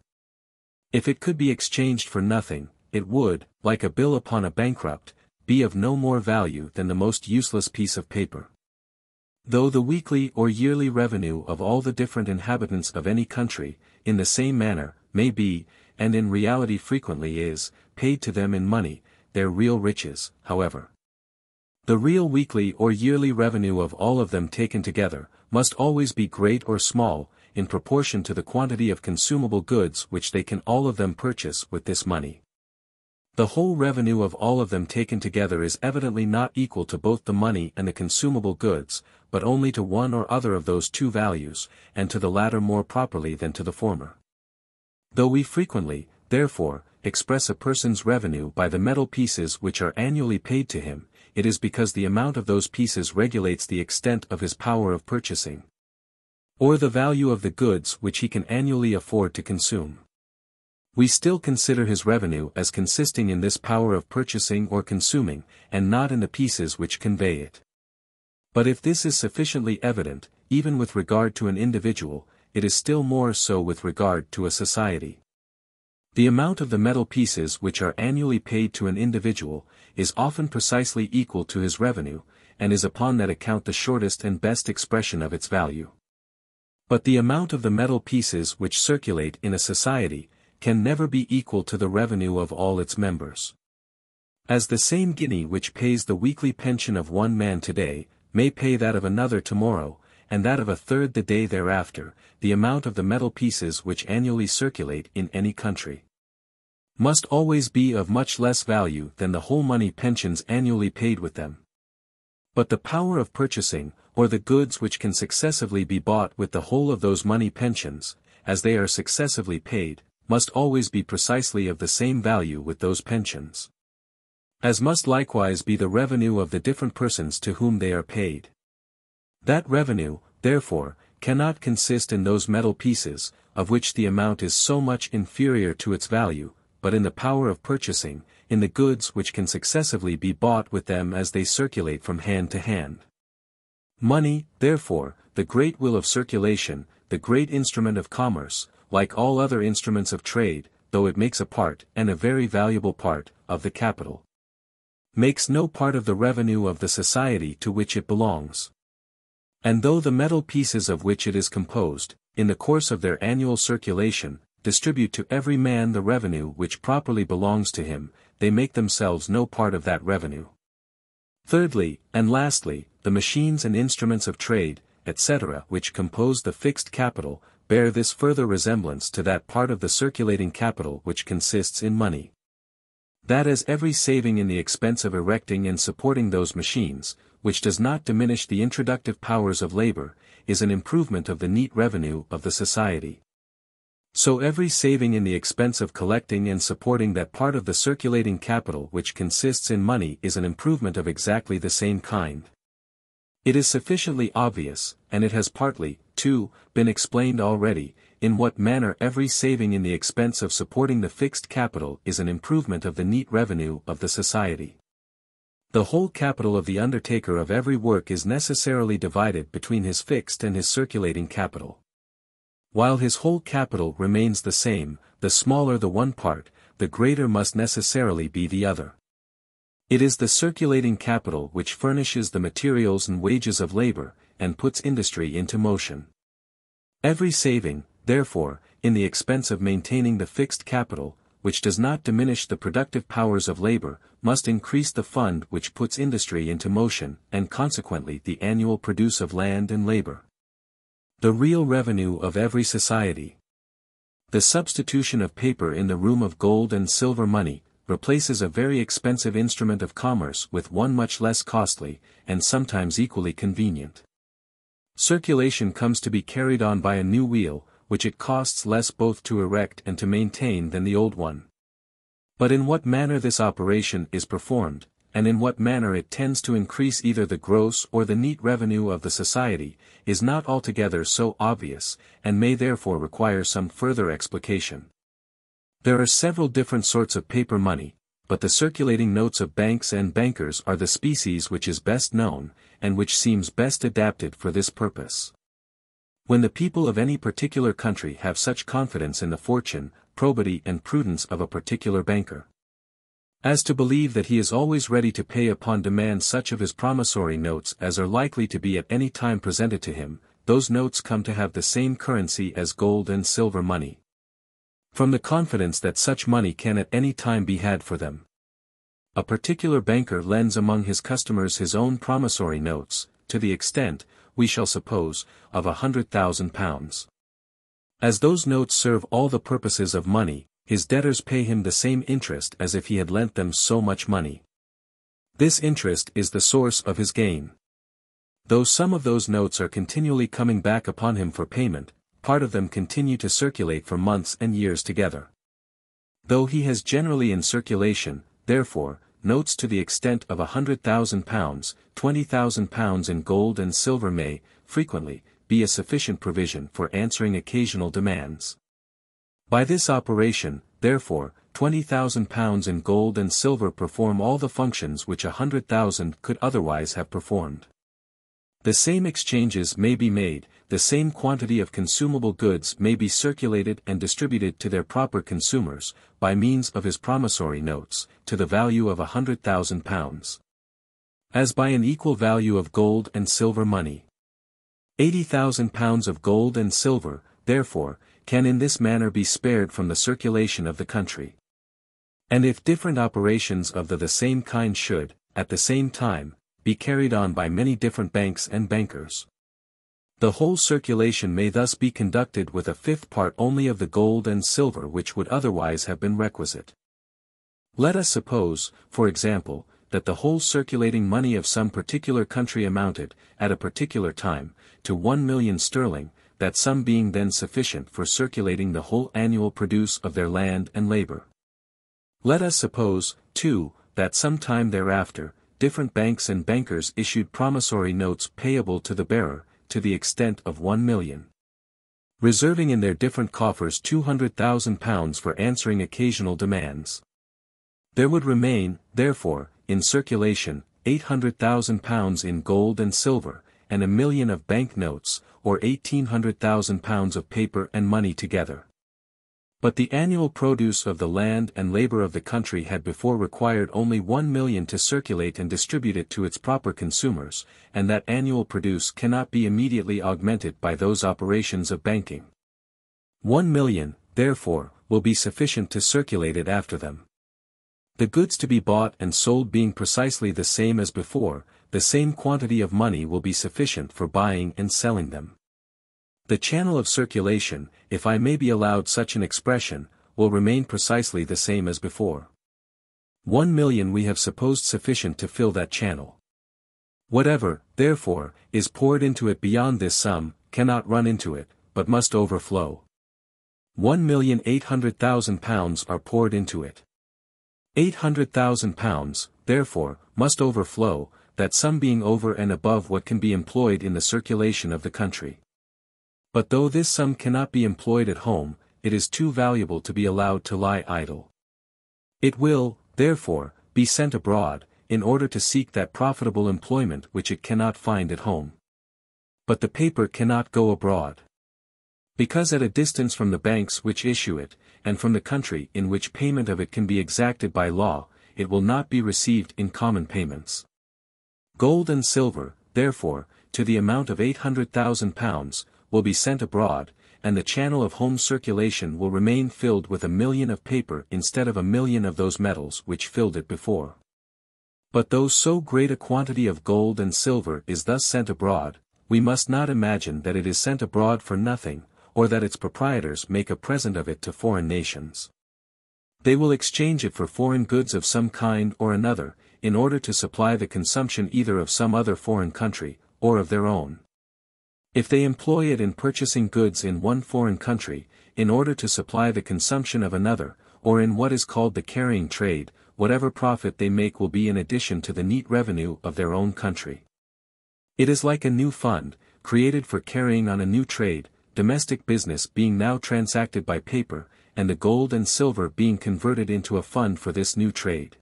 If it could be exchanged for nothing, it would, like a bill upon a bankrupt, be of no more value than the most useless piece of paper. Though the weekly or yearly revenue of all the different inhabitants of any country, in the same manner, may be, and in reality frequently is, paid to them in money, their real riches, however. The real weekly or yearly revenue of all of them taken together, must always be great or small, in proportion to the quantity of consumable goods which they can all of them purchase with this money. The whole revenue of all of them taken together is evidently not equal to both the money and the consumable goods, but only to one or other of those two values, and to the latter more properly than to the former. Though we frequently, therefore, express a person's revenue by the metal pieces which are annually paid to him, it is because the amount of those pieces regulates the extent of his power of purchasing, or the value of the goods which he can annually afford to consume. We still consider his revenue as consisting in this power of purchasing or consuming, and not in the pieces which convey it. But if this is sufficiently evident, even with regard to an individual, it is still more so with regard to a society. The amount of the metal pieces which are annually paid to an individual, is often precisely equal to his revenue, and is upon that account the shortest and best expression of its value. But the amount of the metal pieces which circulate in a society, can never be equal to the revenue of all its members. As the same guinea which pays the weekly pension of one man today, may pay that of another tomorrow, and that of a third the day thereafter, the amount of the metal pieces which annually circulate in any country must always be of much less value than the whole money pensions annually paid with them. But the power of purchasing, or the goods which can successively be bought with the whole of those money pensions, as they are successively paid, must always be precisely of the same value with those pensions. As must likewise be the revenue of the different persons to whom they are paid. That revenue, therefore, cannot consist in those metal pieces, of which the amount is so much inferior to its value, but in the power of purchasing, in the goods which can successively be bought with them as they circulate from hand to hand. Money, therefore, the great will of circulation, the great instrument of commerce, like all other instruments of trade, though it makes a part, and a very valuable part, of the capital, makes no part of the revenue of the society to which it belongs. And though the metal pieces of which it is composed, in the course of their annual circulation, distribute to every man the revenue which properly belongs to him, they make themselves no part of that revenue. Thirdly, and lastly, the machines and instruments of trade, etc., which compose the fixed capital, bear this further resemblance to that part of the circulating capital which consists in money. That as every saving in the expense of erecting and supporting those machines, which does not diminish the introductive powers of labor, is an improvement of the neat revenue of the society. So every saving in the expense of collecting and supporting that part of the circulating capital which consists in money is an improvement of exactly the same kind. It is sufficiently obvious, and it has partly, too, been explained already, in what manner every saving in the expense of supporting the fixed capital is an improvement of the neat revenue of the society. The whole capital of the undertaker of every work is necessarily divided between his fixed and his circulating capital. While his whole capital remains the same, the smaller the one part, the greater must necessarily be the other. It is the circulating capital which furnishes the materials and wages of labor, and puts industry into motion. Every saving, therefore, in the expense of maintaining the fixed capital, which does not diminish the productive powers of labor, must increase the fund which puts industry into motion, and consequently the annual produce of land and labor. The real revenue of every society. The substitution of paper in the room of gold and silver money, replaces a very expensive instrument of commerce with one much less costly, and sometimes equally convenient. Circulation comes to be carried on by a new wheel, which it costs less both to erect and to maintain than the old one. But in what manner this operation is performed, and in what manner it tends to increase either the gross or the neat revenue of the society, is not altogether so obvious, and may therefore require some further explication. There are several different sorts of paper money, but the circulating notes of banks and bankers are the species which is best known, and which seems best adapted for this purpose. When the people of any particular country have such confidence in the fortune, probity and prudence of a particular banker, as to believe that he is always ready to pay upon demand such of his promissory notes as are likely to be at any time presented to him, those notes come to have the same currency as gold and silver money. From the confidence that such money can at any time be had for them. A particular banker lends among his customers his own promissory notes, to the extent, we shall suppose, of £100,000. As those notes serve all the purposes of money, his debtors pay him the same interest as if he had lent them so much money. This interest is the source of his gain. Though some of those notes are continually coming back upon him for payment, part of them continue to circulate for months and years together. Though he has generally in circulation, therefore, notes to the extent of £100,000, £20,000 in gold and silver may, frequently, be a sufficient provision for answering occasional demands. By this operation, therefore, £20,000 in gold and silver perform all the functions which 100,000 could otherwise have performed. The same exchanges may be made, the same quantity of consumable goods may be circulated and distributed to their proper consumers, by means of his promissory notes, to the value of £100,000. As by an equal value of gold and silver money. £80,000 of gold and silver, therefore, can in this manner be spared from the circulation of the country. And if different operations of the same kind should, at the same time, be carried on by many different banks and bankers, the whole circulation may thus be conducted with a fifth part only of the gold and silver which would otherwise have been requisite. Let us suppose, for example, that the whole circulating money of some particular country amounted, at a particular time, to 1,000,000 sterling, that sum being then sufficient for circulating the whole annual produce of their land and labor. Let us suppose, too, that some time thereafter, different banks and bankers issued promissory notes payable to the bearer, to the extent of 1,000,000. Reserving in their different coffers £200,000 for answering occasional demands. There would remain, therefore, in circulation, £800,000 in gold and silver, and 1,000,000 of bank notes, or £1,800,000 of paper and money together. But the annual produce of the land and labor of the country had before required only 1,000,000 to circulate and distribute it to its proper consumers, and that annual produce cannot be immediately augmented by those operations of banking. 1,000,000, therefore, will be sufficient to circulate it after them. The goods to be bought and sold being precisely the same as before, the same quantity of money will be sufficient for buying and selling them. The channel of circulation, if I may be allowed such an expression, will remain precisely the same as before. 1,000,000 we have supposed sufficient to fill that channel. Whatever, therefore, is poured into it beyond this sum, cannot run into it, but must overflow. 1,800,000 are poured into it. 800,000 pounds, therefore, must overflow, that sum being over and above what can be employed in the circulation of the country. But though this sum cannot be employed at home, it is too valuable to be allowed to lie idle. It will, therefore, be sent abroad, in order to seek that profitable employment which it cannot find at home. But the paper cannot go abroad. Because at a distance from the banks which issue it, and from the country in which payment of it can be exacted by law, it will not be received in common payments. Gold and silver, therefore, to the amount of £800,000, will be sent abroad, and the channel of home circulation will remain filled with 1,000,000 of paper instead of 1,000,000 of those metals which filled it before. But though so great a quantity of gold and silver is thus sent abroad, we must not imagine that it is sent abroad for nothing, or that its proprietors make a present of it to foreign nations. They will exchange it for foreign goods of some kind or another, in order to supply the consumption either of some other foreign country, or of their own. If they employ it in purchasing goods in one foreign country, in order to supply the consumption of another, or in what is called the carrying trade, whatever profit they make will be in addition to the neat revenue of their own country. It is like a new fund, created for carrying on a new trade, domestic business being now transacted by paper, and the gold and silver being converted into a fund for this new trade.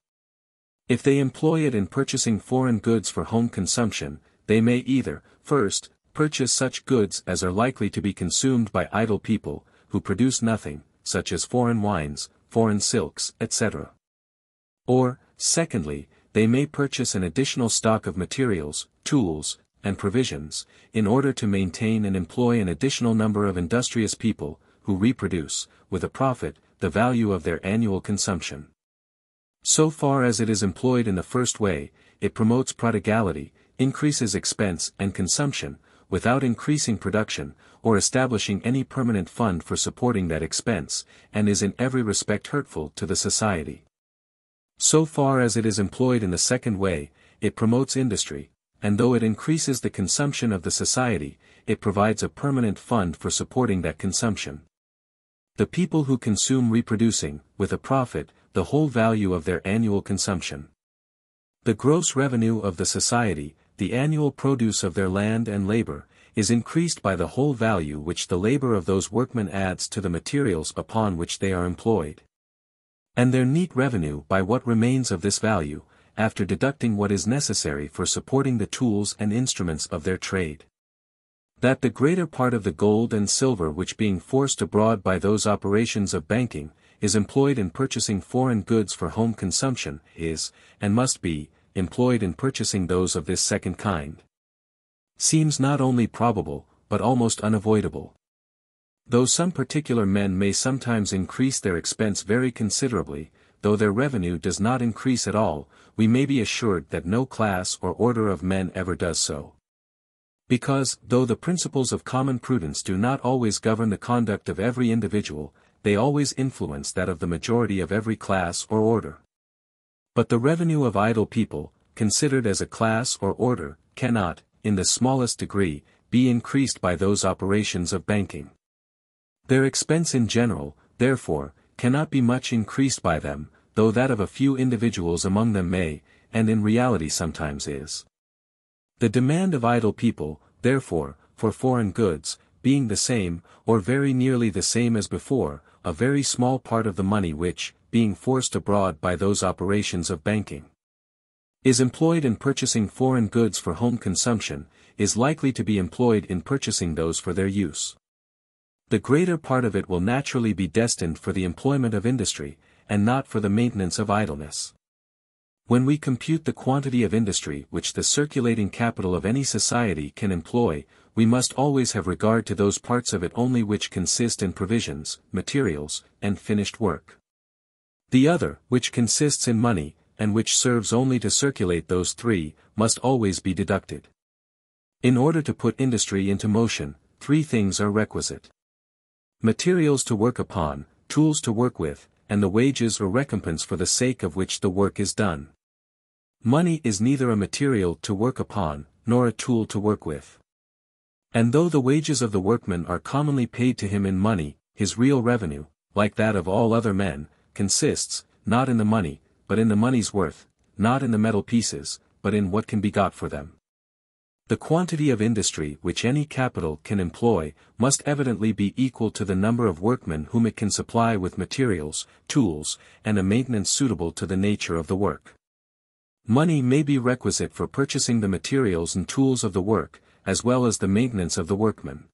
If they employ it in purchasing foreign goods for home consumption, they may either, first, purchase such goods as are likely to be consumed by idle people, who produce nothing, such as foreign wines, foreign silks, etc. Or, secondly, they may purchase an additional stock of materials, tools, and provisions, in order to maintain and employ an additional number of industrious people, who reproduce, with a profit, the value of their annual consumption. So far as it is employed in the first way, it promotes prodigality, increases expense and consumption, without increasing production, or establishing any permanent fund for supporting that expense, and is in every respect hurtful to the society. So far as it is employed in the second way, it promotes industry, and though it increases the consumption of the society, it provides a permanent fund for supporting that consumption. The people who consume reproducing, with a profit, the whole value of their annual consumption. The gross revenue of the society, the annual produce of their land and labor, is increased by the whole value which the labor of those workmen adds to the materials upon which they are employed. And their neat revenue by what remains of this value, after deducting what is necessary for supporting the tools and instruments of their trade. That the greater part of the gold and silver which being forced abroad by those operations of banking, is employed in purchasing foreign goods for home consumption, is, and must be, employed in purchasing those of this second kind, seems not only probable, but almost unavoidable. Though some particular men may sometimes increase their expense very considerably, though their revenue does not increase at all, we may be assured that no class or order of men ever does so. Because, though the principles of common prudence do not always govern the conduct of every individual, they always influence that of the majority of every class or order. But the revenue of idle people, considered as a class or order, cannot, in the smallest degree, be increased by those operations of banking. Their expense in general, therefore, cannot be much increased by them, though that of a few individuals among them may, and in reality sometimes is. The demand of idle people, therefore, for foreign goods, being the same, or very nearly the same as before, a very small part of the money which, being forced abroad by those operations of banking, is employed in purchasing foreign goods for home consumption, is likely to be employed in purchasing those for their use. The greater part of it will naturally be destined for the employment of industry, and not for the maintenance of idleness. When we compute the quantity of industry which the circulating capital of any society can employ, we must always have regard to those parts of it only which consist in provisions, materials, and finished work. The other, which consists in money, and which serves only to circulate those three, must always be deducted. In order to put industry into motion, three things are requisite: materials to work upon, tools to work with, and the wages or recompense for the sake of which the work is done. Money is neither a material to work upon, nor a tool to work with. And though the wages of the workman are commonly paid to him in money, his real revenue, like that of all other men, consists, not in the money, but in the money's worth, not in the metal pieces, but in what can be got for them. The quantity of industry which any capital can employ must evidently be equal to the number of workmen whom it can supply with materials, tools, and a maintenance suitable to the nature of the work. Money may be requisite for purchasing the materials and tools of the work, as well as the maintenance of the workmen.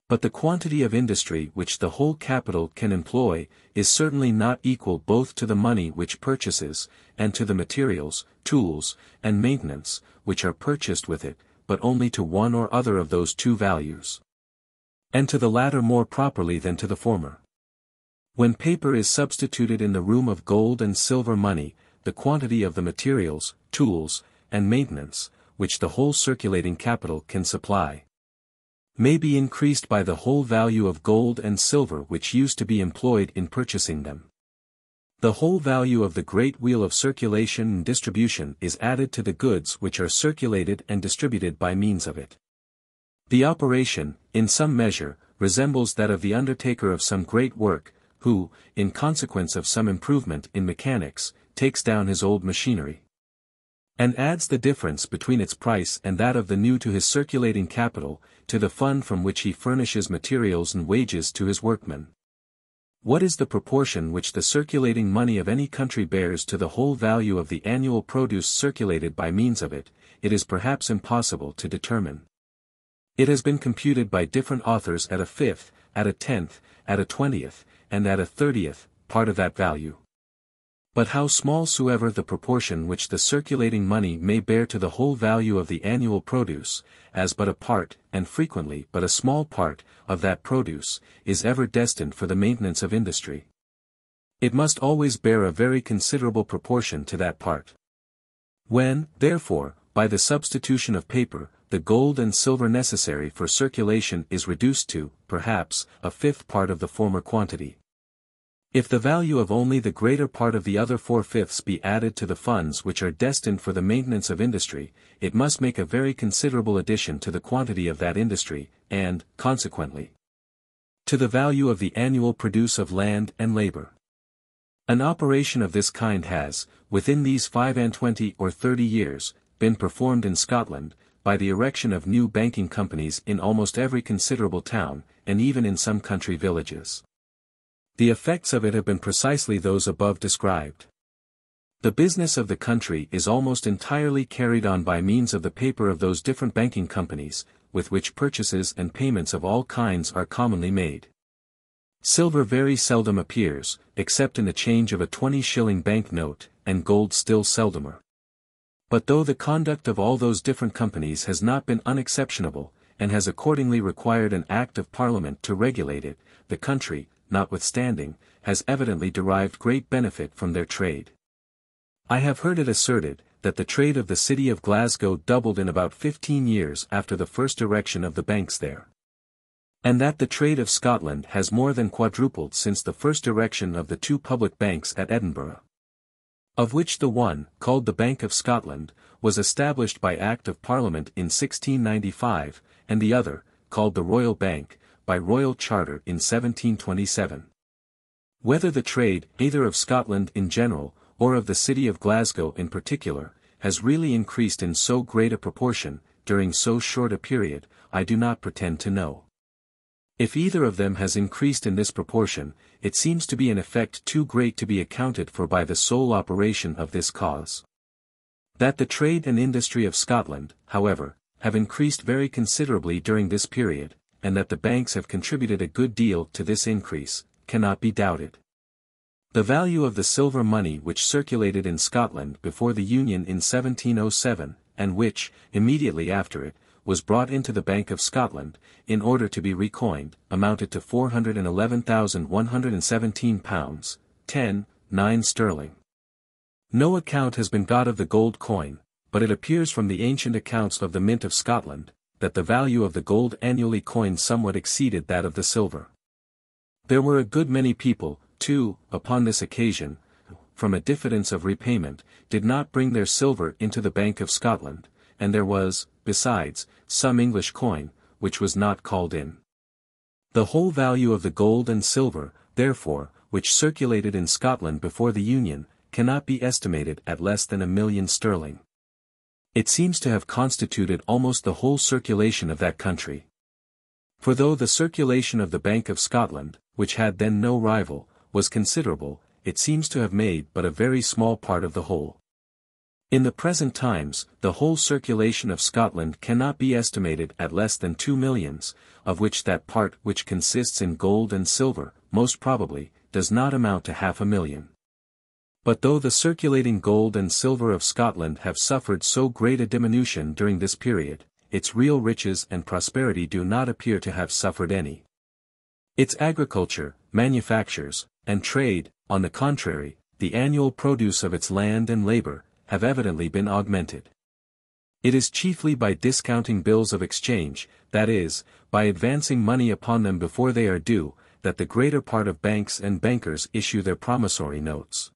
But the quantity of industry which the whole capital can employ is certainly not equal both to the money which purchases, and to the materials, tools, and maintenance, which are purchased with it, but only to one or other of those two values. And to the latter more properly than to the former. When paper is substituted in the room of gold and silver money, the quantity of the materials, tools, and maintenance, which the whole circulating capital can supply, may be increased by the whole value of gold and silver which used to be employed in purchasing them. The whole value of the great wheel of circulation and distribution is added to the goods which are circulated and distributed by means of it. The operation, in some measure, resembles that of the undertaker of some great work, who, in consequence of some improvement in mechanics, takes down his old machinery, and adds the difference between its price and that of the new to his circulating capital, to the fund from which he furnishes materials and wages to his workmen. What is the proportion which the circulating money of any country bears to the whole value of the annual produce circulated by means of it, it is perhaps impossible to determine. It has been computed by different authors at a fifth, at a tenth, at a 20th, and at a 30th, part of that value. But how small soever the proportion which the circulating money may bear to the whole value of the annual produce, as but a part, and frequently but a small part, of that produce, is ever destined for the maintenance of industry, it must always bear a very considerable proportion to that part. When, therefore, by the substitution of paper, the gold and silver necessary for circulation is reduced to, perhaps, a fifth part of the former quantity, if the value of only the greater part of the other 4/5 be added to the funds which are destined for the maintenance of industry, it must make a very considerable addition to the quantity of that industry, and, consequently, to the value of the annual produce of land and labor. An operation of this kind has, within these 25 or 30 years, been performed in Scotland, by the erection of new banking companies in almost every considerable town, and even in some country villages. The effects of it have been precisely those above described. The business of the country is almost entirely carried on by means of the paper of those different banking companies, with which purchases and payments of all kinds are commonly made. Silver very seldom appears, except in the change of a 20-shilling bank note, and gold still seldomer. But though the conduct of all those different companies has not been unexceptionable, and has accordingly required an Act of Parliament to regulate it, the country, notwithstanding, has evidently derived great benefit from their trade. I have heard it asserted, that the trade of the city of Glasgow doubled in about 15 years after the first erection of the banks there, and that the trade of Scotland has more than quadrupled since the first erection of the two public banks at Edinburgh, of which the one, called the Bank of Scotland, was established by Act of Parliament in 1695, and the other, called the Royal Bank, by Royal Charter in 1727. Whether the trade, either of Scotland in general, or of the city of Glasgow in particular, has really increased in so great a proportion, during so short a period, I do not pretend to know. If either of them has increased in this proportion, it seems to be an effect too great to be accounted for by the sole operation of this cause. That the trade and industry of Scotland, however, have increased very considerably during this period, and that the banks have contributed a good deal to this increase, cannot be doubted. The value of the silver money which circulated in Scotland before the Union in 1707, and which, immediately after it, was brought into the Bank of Scotland, in order to be recoined, amounted to £411,117, 10.9 sterling. No account has been got of the gold coin, but it appears from the ancient accounts of the Mint of Scotland, that the value of the gold annually coined somewhat exceeded that of the silver. There were a good many people, too, upon this occasion, who, from a diffidence of repayment, did not bring their silver into the Bank of Scotland, and there was, besides, some English coin, which was not called in. The whole value of the gold and silver, therefore, which circulated in Scotland before the Union, cannot be estimated at less than £1,000,000 sterling. It seems to have constituted almost the whole circulation of that country. For though the circulation of the Bank of Scotland, which had then no rival, was considerable, it seems to have made but a very small part of the whole. In the present times, the whole circulation of Scotland cannot be estimated at less than 2 millions, of which that part which consists in gold and silver, most probably, does not amount to 500,000. But though the circulating gold and silver of Scotland have suffered so great a diminution during this period, its real riches and prosperity do not appear to have suffered any. Its agriculture, manufactures, and trade, on the contrary, the annual produce of its land and labor, have evidently been augmented. It is chiefly by discounting bills of exchange, that is, by advancing money upon them before they are due, that the greater part of banks and bankers issue their promissory notes.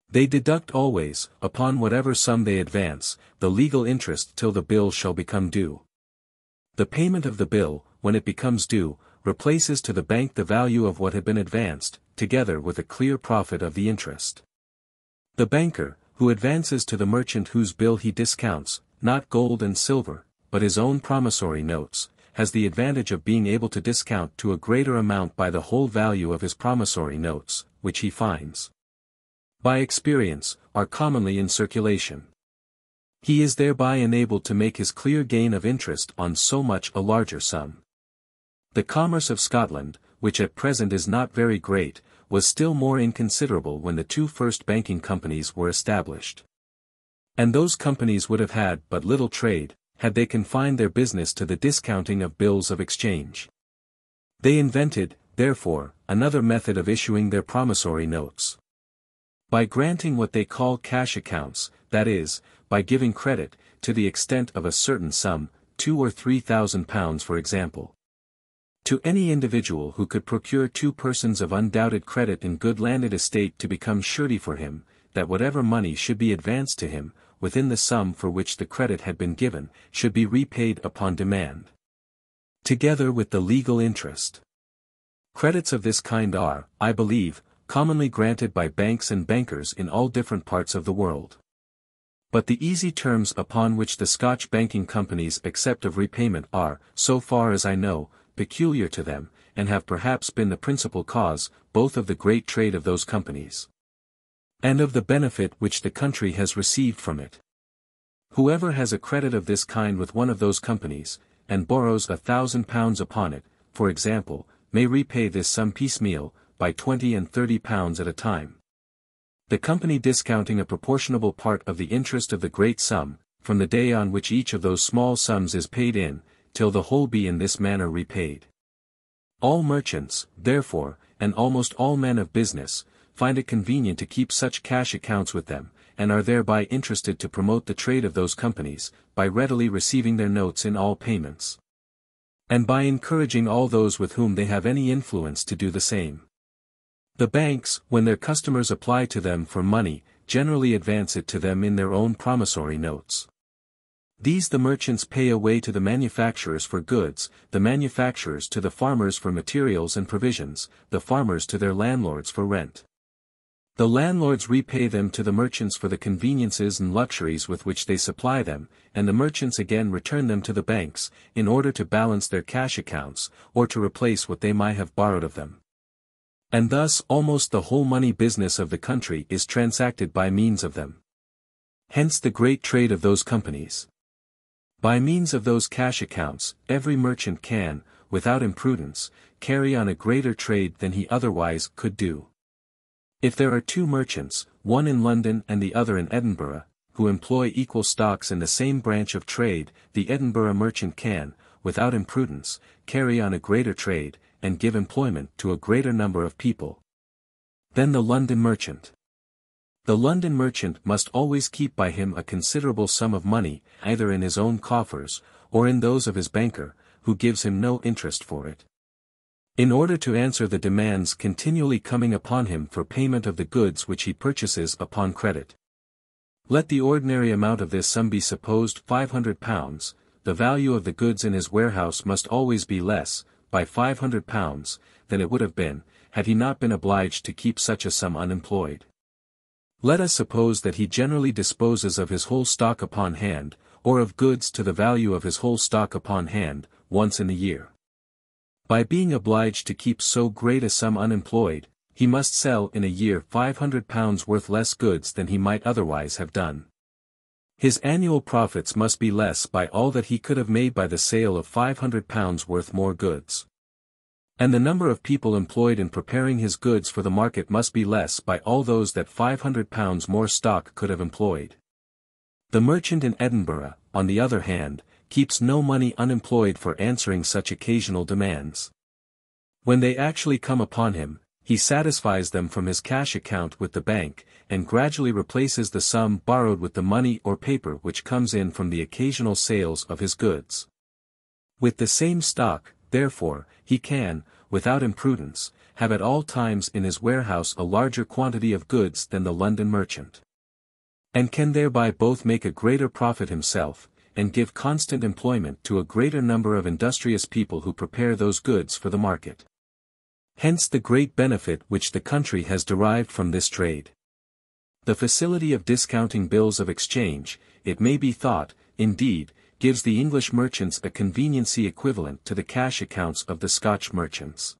They deduct always, upon whatever sum they advance, the legal interest till the bill shall become due. The payment of the bill, when it becomes due, replaces to the bank the value of what had been advanced, together with a clear profit of the interest. The banker, who advances to the merchant whose bill he discounts, not gold and silver, but his own promissory notes, has the advantage of being able to discount to a greater amount by the whole value of his promissory notes, which he finds, by experience, are commonly in circulation. He is thereby enabled to make his clear gain of interest on so much a larger sum. The commerce of Scotland, which at present is not very great, was still more inconsiderable when the two first banking companies were established. And those companies would have had but little trade, had they confined their business to the discounting of bills of exchange. They invented, therefore, another method of issuing their promissory notes. By granting what they call cash accounts, that is, by giving credit, to the extent of a certain sum, £2,000 or £3,000 for example, to any individual who could procure 2 persons of undoubted credit in good landed estate to become surety for him, that whatever money should be advanced to him, within the sum for which the credit had been given, should be repaid upon demand, together with the legal interest. Credits of this kind are, I believe, commonly granted by banks and bankers in all different parts of the world. But the easy terms upon which the Scotch banking companies accept of repayment are, so far as I know, peculiar to them, and have perhaps been the principal cause, both of the great trade of those companies, and of the benefit which the country has received from it. Whoever has a credit of this kind with one of those companies, and borrows £1,000 upon it, for example, may repay this sum piecemeal, by £20 and £30 at a time, the company discounting a proportionable part of the interest of the great sum, from the day on which each of those small sums is paid in, till the whole be in this manner repaid. All merchants, therefore, and almost all men of business, find it convenient to keep such cash accounts with them, and are thereby interested to promote the trade of those companies, by readily receiving their notes in all payments, and by encouraging all those with whom they have any influence to do the same. The banks, when their customers apply to them for money, generally advance it to them in their own promissory notes. These the merchants pay away to the manufacturers for goods, the manufacturers to the farmers for materials and provisions, the farmers to their landlords for rent. The landlords repay them to the merchants for the conveniences and luxuries with which they supply them, and the merchants again return them to the banks, in order to balance their cash accounts, or to replace what they might have borrowed of them. And thus almost the whole money business of the country is transacted by means of them. Hence the great trade of those companies. By means of those cash accounts, every merchant can, without imprudence, carry on a greater trade than he otherwise could do. If there are 2 merchants, one in London and the other in Edinburgh, who employ equal stocks in the same branch of trade, the Edinburgh merchant can, without imprudence, carry on a greater trade, and give employment to a greater number of people than the London merchant. The London merchant must always keep by him a considerable sum of money, either in his own coffers, or in those of his banker, who gives him no interest for it, in order to answer the demands continually coming upon him for payment of the goods which he purchases upon credit. Let the ordinary amount of this sum be supposed £500, the value of the goods in his warehouse must always be less, by £500, than it would have been, had he not been obliged to keep such a sum unemployed. Let us suppose that he generally disposes of his whole stock upon hand, or of goods to the value of his whole stock upon hand, once in the year. By being obliged to keep so great a sum unemployed, he must sell in a year £500 worth less goods than he might otherwise have done. His annual profits must be less by all that he could have made by the sale of £500 worth more goods. And the number of people employed in preparing his goods for the market must be less by all those that £500 more stock could have employed. The merchant in Edinburgh, on the other hand, keeps no money unemployed for answering such occasional demands. When they actually come upon him, he satisfies them from his cash account with the bank, and gradually replaces the sum borrowed with the money or paper which comes in from the occasional sales of his goods. With the same stock, therefore, he can, without imprudence, have at all times in his warehouse a larger quantity of goods than the London merchant. And can thereby both make a greater profit himself, and give constant employment to a greater number of industrious people who prepare those goods for the market. Hence the great benefit which the country has derived from this trade. The facility of discounting bills of exchange, it may be thought, indeed, gives the English merchants a conveniency equivalent to the cash accounts of the Scotch merchants.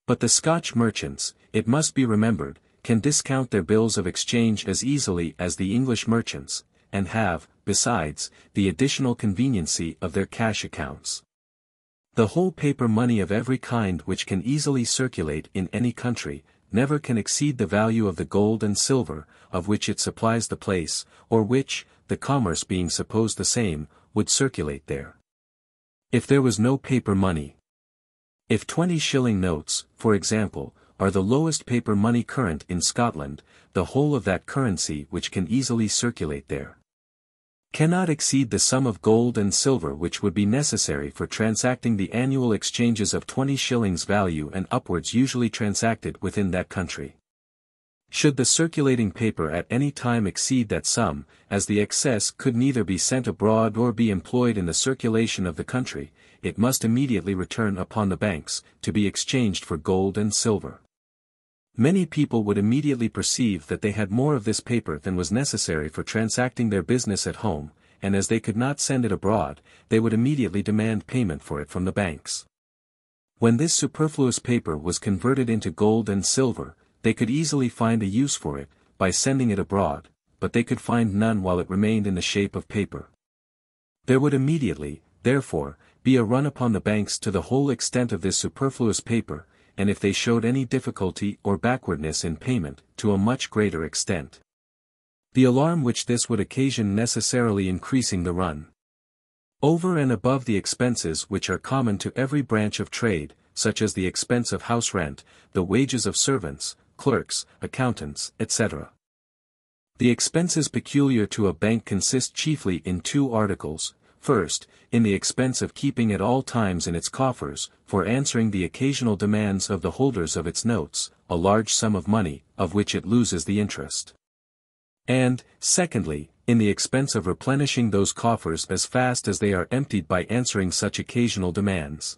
But the Scotch merchants, it must be remembered, can discount their bills of exchange as easily as the English merchants, and have, besides, the additional conveniency of their cash accounts. The whole paper money of every kind which can easily circulate in any country, never can exceed the value of the gold and silver, of which it supplies the place, or which, the commerce being supposed the same, would circulate there. If there was no paper money. If 20-shilling notes, for example, are the lowest paper money current in Scotland, the whole of that currency which can easily circulate there cannot exceed the sum of gold and silver which would be necessary for transacting the annual exchanges of 20 shillings value and upwards usually transacted within that country. Should the circulating paper at any time exceed that sum, as the excess could neither be sent abroad nor be employed in the circulation of the country, it must immediately return upon the banks, to be exchanged for gold and silver. Many people would immediately perceive that they had more of this paper than was necessary for transacting their business at home, and as they could not send it abroad, they would immediately demand payment for it from the banks. When this superfluous paper was converted into gold and silver, they could easily find a use for it, by sending it abroad, but they could find none while it remained in the shape of paper. There would immediately, therefore, be a run upon the banks to the whole extent of this superfluous paper, and if they showed any difficulty or backwardness in payment, to a much greater extent. The alarm which this would occasion necessarily increasing the run. Over and above the expenses which are common to every branch of trade, such as the expense of house rent, the wages of servants, clerks, accountants, etc. The expenses peculiar to a bank consist chiefly in two articles. First, in the expense of keeping at all times in its coffers, for answering the occasional demands of the holders of its notes, a large sum of money, of which it loses the interest. And, secondly, in the expense of replenishing those coffers as fast as they are emptied by answering such occasional demands.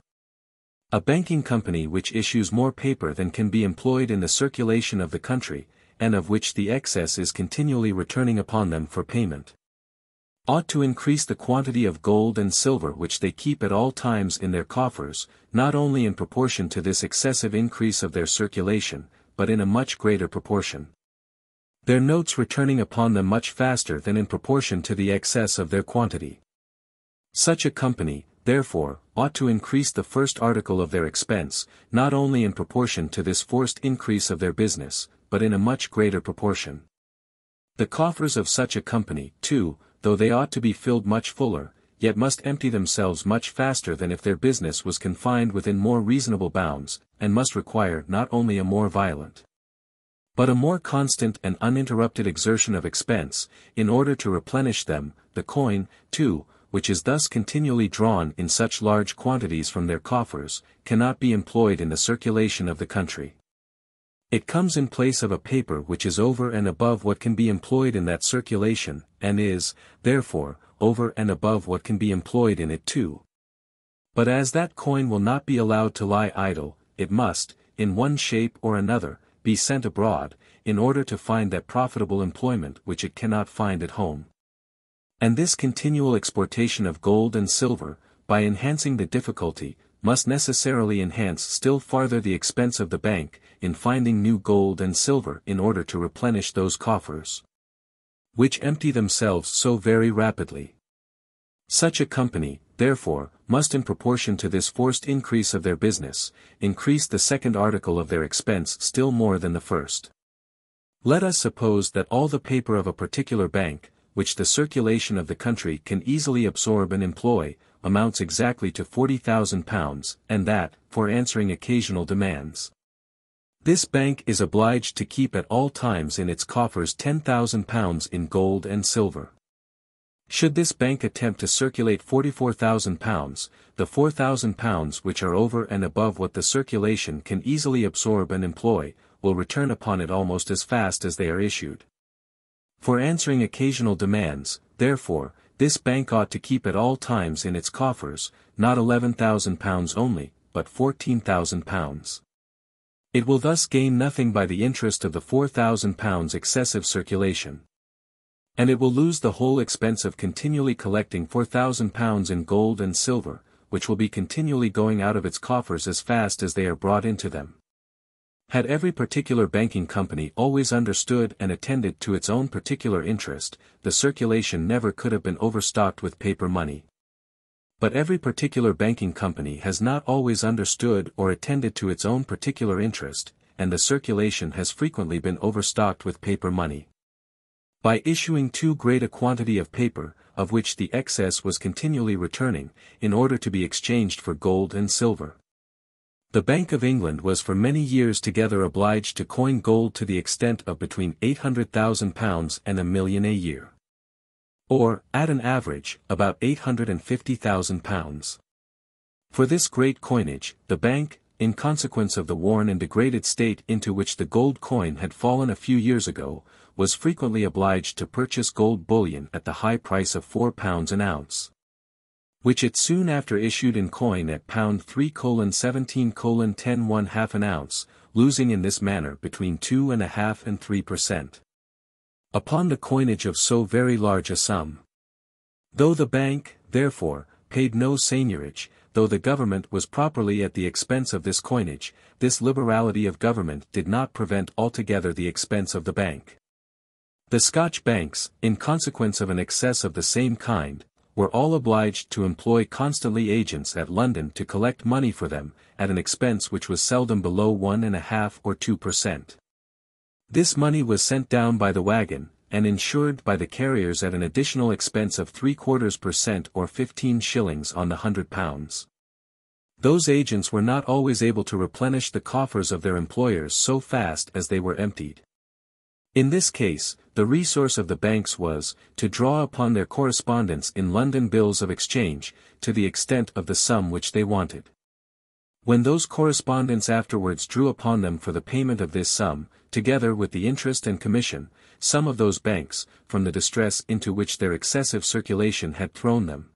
A banking company which issues more paper than can be employed in the circulation of the country, and of which the excess is continually returning upon them for payment, ought to increase the quantity of gold and silver which they keep at all times in their coffers, not only in proportion to this excessive increase of their circulation, but in a much greater proportion. Their notes returning upon them much faster than in proportion to the excess of their quantity. Such a company, therefore, ought to increase the first article of their expense, not only in proportion to this forced increase of their business, but in a much greater proportion. The coffers of such a company, too, though they ought to be filled much fuller, yet must empty themselves much faster than if their business was confined within more reasonable bounds, and must require not only a more violent, but a more constant and uninterrupted exertion of expense, in order to replenish them. The coin, too, which is thus continually drawn in such large quantities from their coffers, cannot be employed in the circulation of the country. It comes in place of a paper which is over and above what can be employed in that circulation, and is, therefore, over and above what can be employed in it too. But as that coin will not be allowed to lie idle, it must, in one shape or another, be sent abroad. in order to find that profitable employment which it cannot find at home. And this continual exportation of gold and silver, by enhancing the difficulty, must necessarily enhance still farther the expense of the bank, in finding new gold and silver in order to replenish those coffers, which empty themselves so very rapidly. Such a company, therefore, must in proportion to this forced increase of their business, increase the second article of their expense still more than the first. Let us suppose that all the paper of a particular bank, which the circulation of the country can easily absorb and employ, amounts exactly to £40,000, and that, for answering occasional demands, this bank is obliged to keep at all times in its coffers £10,000 in gold and silver. Should this bank attempt to circulate £44,000, the £4,000 which are over and above what the circulation can easily absorb and employ, will return upon it almost as fast as they are issued. For answering occasional demands, therefore, this bank ought to keep at all times in its coffers, not £11,000 only, but £14,000. It will thus gain nothing by the interest of the £4,000 excessive circulation. And it will lose the whole expense of continually collecting £4,000 in gold and silver, which will be continually going out of its coffers as fast as they are brought into them. Had every particular banking company always understood and attended to its own particular interest, the circulation never could have been overstocked with paper money. But every particular banking company has not always understood or attended to its own particular interest, and the circulation has frequently been overstocked with paper money. By issuing too great a quantity of paper, of which the excess was continually returning, in order to be exchanged for gold and silver, the Bank of England was for many years together obliged to coin gold to the extent of between £800,000 and £1,000,000 a year. Or, at an average, about £850,000. For this great coinage, the bank, in consequence of the worn and degraded state into which the gold coin had fallen a few years ago, was frequently obliged to purchase gold bullion at the high price of £4 an ounce, which it soon after issued in coin at £3:17:10 1/2 an ounce, losing in this manner between 2.5 and 3%. Upon the coinage of so very large a sum. Though the bank, therefore, paid no seigniorage, though the government was properly at the expense of this coinage, this liberality of government did not prevent altogether the expense of the bank. The Scotch banks, in consequence of an excess of the same kind, were all obliged to employ constantly agents at London to collect money for them, at an expense which was seldom below 1.5 or 2%. This money was sent down by the wagon, and insured by the carriers at an additional expense of 3/4% or 15 shillings on the £100. Those agents were not always able to replenish the coffers of their employers so fast as they were emptied. In this case, the resource of the banks was, to draw upon their correspondents in London bills of exchange, to the extent of the sum which they wanted. When those correspondents afterwards drew upon them for the payment of this sum, together with the interest and commission, some of those banks, from the distress into which their excessive circulation had thrown them,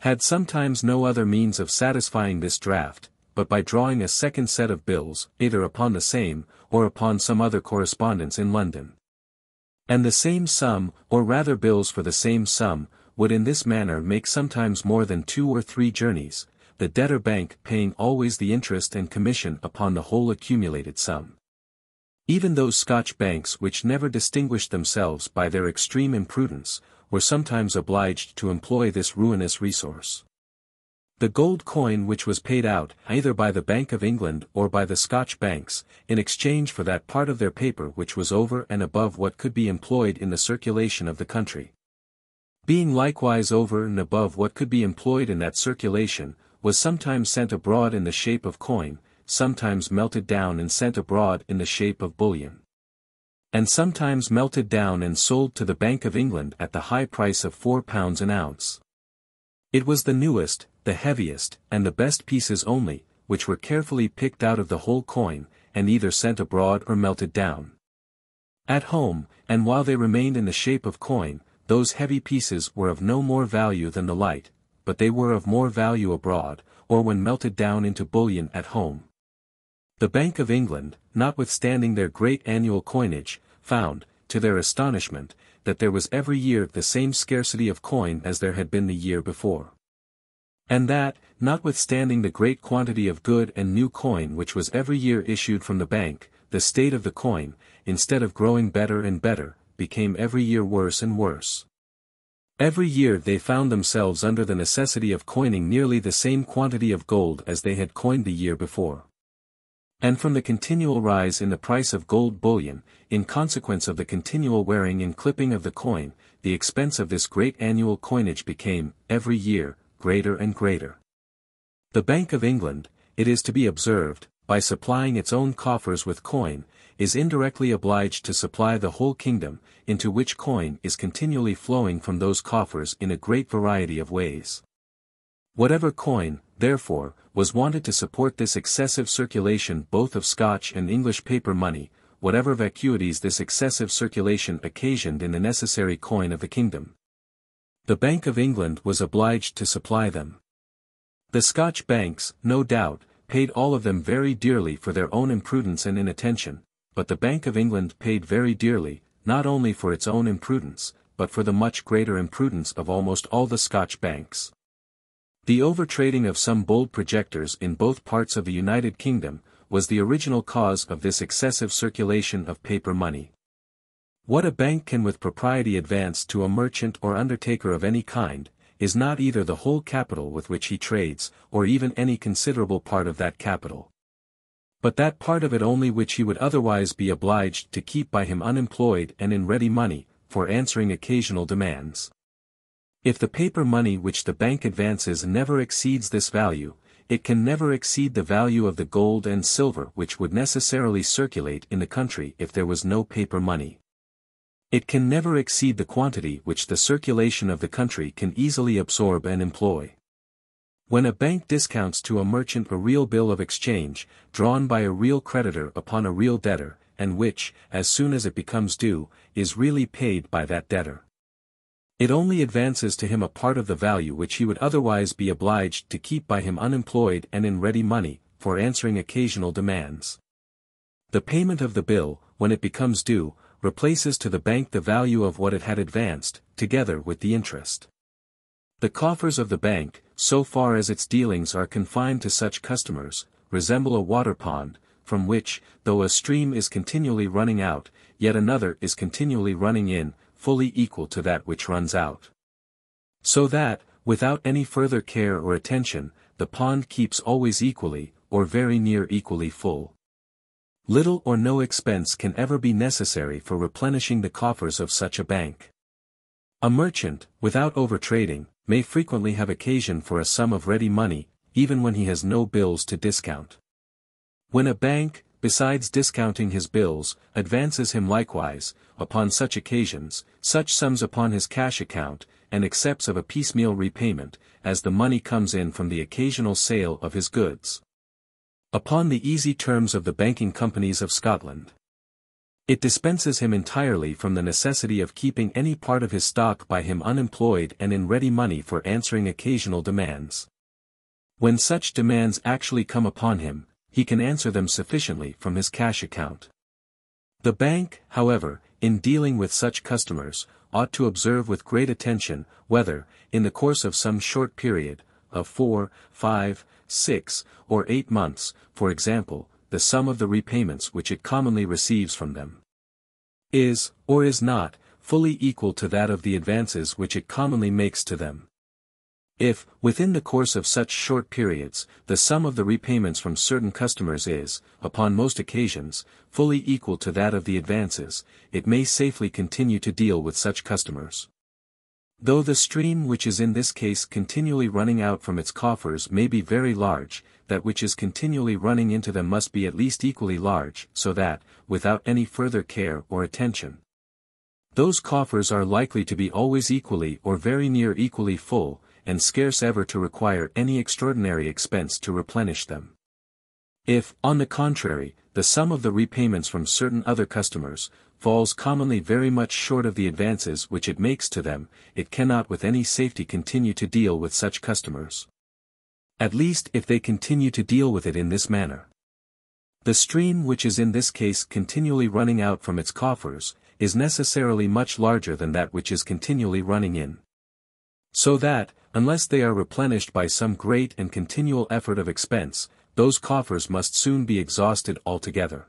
had sometimes no other means of satisfying this draft, but by drawing a second set of bills, either upon the same, or upon some other correspondents in London. And the same sum, or rather bills for the same sum, would in this manner make sometimes more than 2 or 3 journeys, the debtor bank paying always the interest and commission upon the whole accumulated sum. Even those Scotch banks which never distinguished themselves by their extreme imprudence, were sometimes obliged to employ this ruinous resource. The gold coin which was paid out, either by the Bank of England or by the Scotch banks, in exchange for that part of their paper which was over and above what could be employed in the circulation of the country, being likewise over and above what could be employed in that circulation, was sometimes sent abroad in the shape of coin, sometimes melted down and sent abroad in the shape of bullion, and sometimes melted down and sold to the Bank of England at the high price of £4 an ounce. It was the newest, the heaviest, and the best pieces only, which were carefully picked out of the whole coin, and either sent abroad or melted down. At home, and while they remained in the shape of coin, those heavy pieces were of no more value than the light, but they were of more value abroad, or when melted down into bullion at home. The Bank of England, notwithstanding their great annual coinage, found, to their astonishment, that there was every year the same scarcity of coin as there had been the year before. And that, notwithstanding the great quantity of good and new coin which was every year issued from the bank, the state of the coin, instead of growing better and better, became every year worse and worse. Every year they found themselves under the necessity of coining nearly the same quantity of gold as they had coined the year before. And from the continual rise in the price of gold bullion, in consequence of the continual wearing and clipping of the coin, the expense of this great annual coinage became, every year, greater and greater. The Bank of England, it is to be observed, by supplying its own coffers with coin, is indirectly obliged to supply the whole kingdom, into which coin is continually flowing from those coffers in a great variety of ways. Whatever coin, therefore, was wanted to support this excessive circulation both of Scotch and English paper money, whatever vacuities this excessive circulation occasioned in the necessary coin of the kingdom, the Bank of England was obliged to supply them. The Scotch banks, no doubt, paid all of them very dearly for their own imprudence and inattention, but the Bank of England paid very dearly, not only for its own imprudence, but for the much greater imprudence of almost all the Scotch banks. The overtrading of some bold projectors in both parts of the United Kingdom, was the original cause of this excessive circulation of paper money. What a bank can with propriety advance to a merchant or undertaker of any kind, is not either the whole capital with which he trades, or even any considerable part of that capital, but that part of it only which he would otherwise be obliged to keep by him unemployed and in ready money, for answering occasional demands. If the paper money which the bank advances never exceeds this value, it can never exceed the value of the gold and silver which would necessarily circulate in the country if there was no paper money. It can never exceed the quantity which the circulation of the country can easily absorb and employ. When a bank discounts to a merchant a real bill of exchange, drawn by a real creditor upon a real debtor, and which, as soon as it becomes due, is really paid by that debtor, it only advances to him a part of the value which he would otherwise be obliged to keep by him unemployed and in ready money, for answering occasional demands. The payment of the bill, when it becomes due, replaces to the bank the value of what it had advanced, together with the interest. The coffers of the bank, so far as its dealings are confined to such customers, resemble a water pond, from which, though a stream is continually running out, yet another is continually running in, fully equal to that which runs out. So that, without any further care or attention, the pond keeps always equally, or very near equally full. Little or no expense can ever be necessary for replenishing the coffers of such a bank. A merchant, without overtrading, may frequently have occasion for a sum of ready money, even when he has no bills to discount. When a bank, besides discounting his bills, advances him likewise, upon such occasions, such sums upon his cash account, and accepts of a piecemeal repayment, as the money comes in from the occasional sale of his goods, upon the easy terms of the banking companies of Scotland, it dispenses him entirely from the necessity of keeping any part of his stock by him unemployed and in ready money for answering occasional demands. When such demands actually come upon him, he can answer them sufficiently from his cash account. The bank, however, in dealing with such customers, ought to observe with great attention, whether, in the course of some short period, of 4, 5, 6, or 8 months, for example, the sum of the repayments which it commonly receives from them is, or is not, fully equal to that of the advances which it commonly makes to them. If, within the course of such short periods, the sum of the repayments from certain customers is, upon most occasions, fully equal to that of the advances, it may safely continue to deal with such customers. Though the stream which is in this case continually running out from its coffers may be very large, that which is continually running into them must be at least equally large, so that, without any further care or attention, those coffers are likely to be always equally or very near equally full, and scarce ever to require any extraordinary expense to replenish them. If, on the contrary, the sum of the repayments from certain other customers, falls commonly very much short of the advances which it makes to them, it cannot with any safety continue to deal with such customers. At least if they continue to deal with it in this manner. The stream which is in this case continually running out from its coffers, is necessarily much larger than that which is continually running in. So that, unless they are replenished by some great and continual effort of expense, those coffers must soon be exhausted altogether.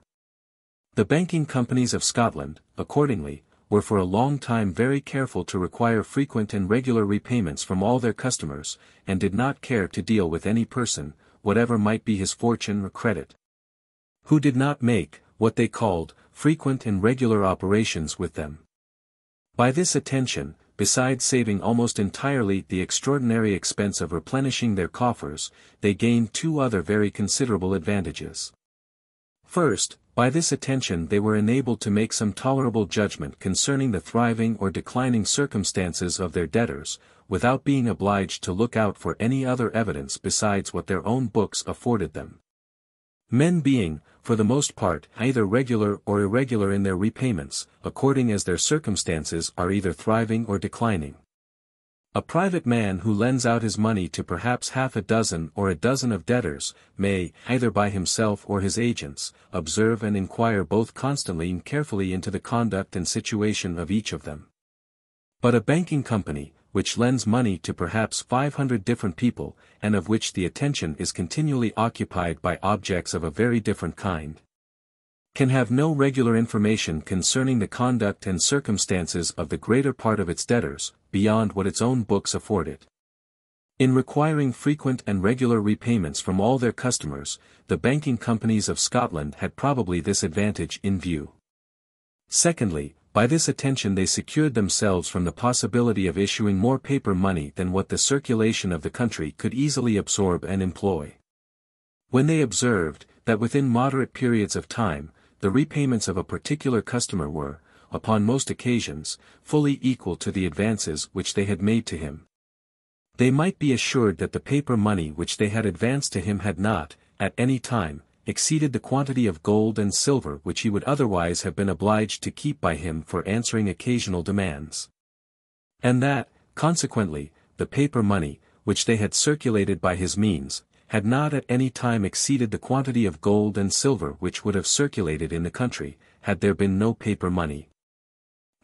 The banking companies of Scotland, accordingly, were for a long time very careful to require frequent and regular repayments from all their customers, and did not care to deal with any person, whatever might be his fortune or credit, who did not make, what they called, frequent and regular operations with them. By this attention, besides saving almost entirely the extraordinary expense of replenishing their coffers, they gained two other very considerable advantages. First, by this attention they were enabled to make some tolerable judgment concerning the thriving or declining circumstances of their debtors, without being obliged to look out for any other evidence besides what their own books afforded them. Men being, for the most part, either regular or irregular in their repayments, according as their circumstances are either thriving or declining. A private man who lends out his money to perhaps half a dozen or a dozen of debtors, may, either by himself or his agents, observe and inquire both constantly and carefully into the conduct and situation of each of them. But a banking company, which lends money to perhaps 500 different people, and of which the attention is continually occupied by objects of a very different kind, can have no regular information concerning the conduct and circumstances of the greater part of its debtors, beyond what its own books afford it. In requiring frequent and regular repayments from all their customers, the banking companies of Scotland had probably this advantage in view. Secondly, by this attention they secured themselves from the possibility of issuing more paper money than what the circulation of the country could easily absorb and employ. When they observed, that within moderate periods of time, the repayments of a particular customer were, upon most occasions, fully equal to the advances which they had made to him, they might be assured that the paper money which they had advanced to him had not, at any time, exceeded the quantity of gold and silver which he would otherwise have been obliged to keep by him for answering occasional demands. And that, consequently, the paper money, which they had circulated by his means, had not at any time exceeded the quantity of gold and silver which would have circulated in the country, had there been no paper money.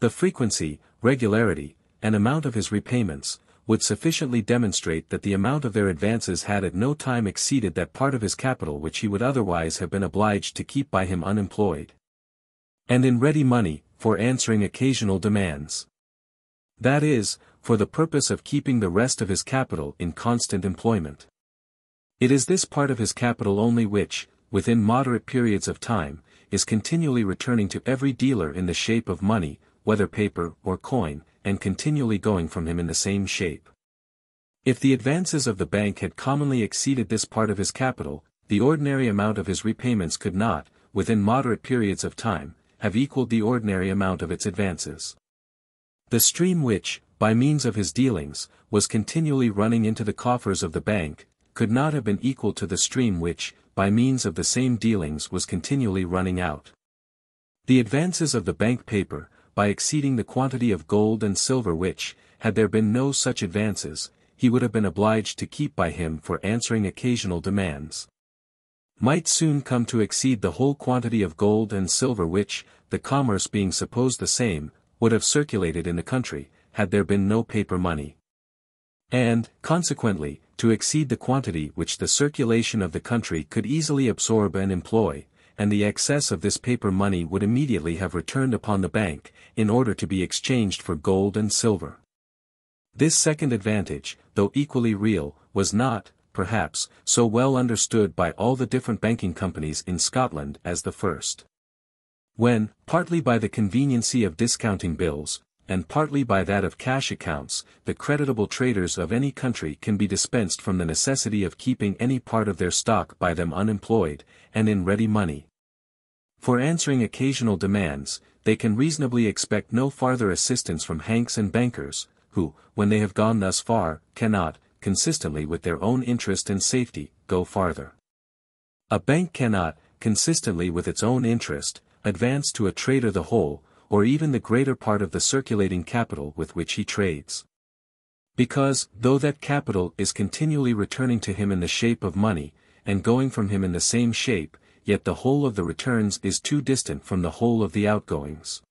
The frequency, regularity, and amount of his repayments, would sufficiently demonstrate that the amount of their advances had at no time exceeded that part of his capital which he would otherwise have been obliged to keep by him unemployed, and in ready money, for answering occasional demands. That is, for the purpose of keeping the rest of his capital in constant employment. It is this part of his capital only which, within moderate periods of time, is continually returning to every dealer in the shape of money, whether paper or coin, and continually going from him in the same shape. If the advances of the bank had commonly exceeded this part of his capital, the ordinary amount of his repayments could not, within moderate periods of time, have equaled the ordinary amount of its advances. The stream which, by means of his dealings, was continually running into the coffers of the bank, could not have been equal to the stream which, by means of the same dealings was continually running out. The advances of the bank paper, by exceeding the quantity of gold and silver which, had there been no such advances, he would have been obliged to keep by him for answering occasional demands, might soon come to exceed the whole quantity of gold and silver which, the commerce being supposed the same, would have circulated in the country, had there been no paper money. And, consequently, to exceed the quantity which the circulation of the country could easily absorb and employ, and the excess of this paper money would immediately have returned upon the bank, in order to be exchanged for gold and silver. This second advantage, though equally real, was not, perhaps, so well understood by all the different banking companies in Scotland as the first. When, partly by the conveniency of discounting bills, and partly by that of cash accounts, the creditable traders of any country can be dispensed from the necessity of keeping any part of their stock by them unemployed, and in ready money. For answering occasional demands, they can reasonably expect no farther assistance from hanks and bankers, who, when they have gone thus far, cannot, consistently with their own interest and safety, go farther. A bank cannot, consistently with its own interest, advance to a trader the whole, or even the greater part of the circulating capital with which he trades. Because, though that capital is continually returning to him in the shape of money, and going from him in the same shape, yet the whole of the returns is too distant from the whole of the outgoings.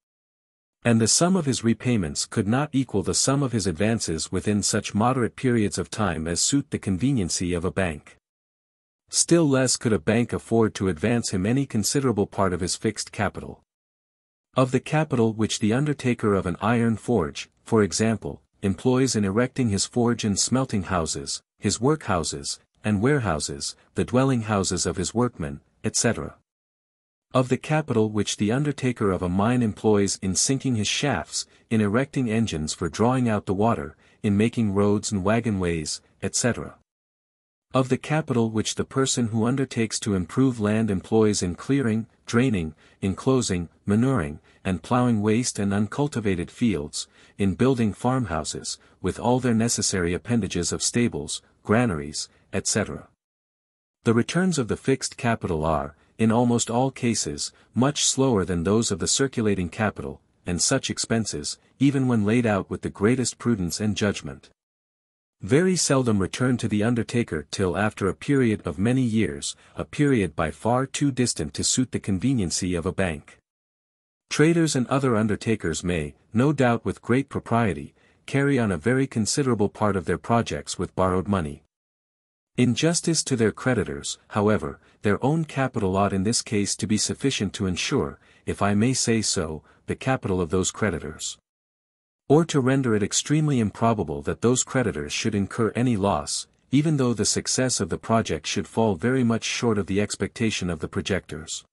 And the sum of his repayments could not equal the sum of his advances within such moderate periods of time as suit the conveniency of a bank. Still less could a bank afford to advance him any considerable part of his fixed capital. Of the capital which the undertaker of an iron forge, for example, employs in erecting his forge and smelting houses, his workhouses, and warehouses, the dwelling houses of his workmen, etc. Of the capital which the undertaker of a mine employs in sinking his shafts, in erecting engines for drawing out the water, in making roads and wagonways, etc. Of the capital which the person who undertakes to improve land employs in clearing, draining, enclosing, manuring, and plowing waste and uncultivated fields, in building farmhouses, with all their necessary appendages of stables, granaries, etc. The returns of the fixed capital are, in almost all cases, much slower than those of the circulating capital, and such expenses, even when laid out with the greatest prudence and judgment, very seldom return to the undertaker till after a period of many years, a period by far too distant to suit the conveniency of a bank. Traders and other undertakers may, no doubt with great propriety, carry on a very considerable part of their projects with borrowed money. In justice to their creditors, however, their own capital ought in this case to be sufficient to ensure, if I may say so, the capital of those creditors, or to render it extremely improbable that those creditors should incur any loss, even though the success of the project should fall very much short of the expectation of the projectors.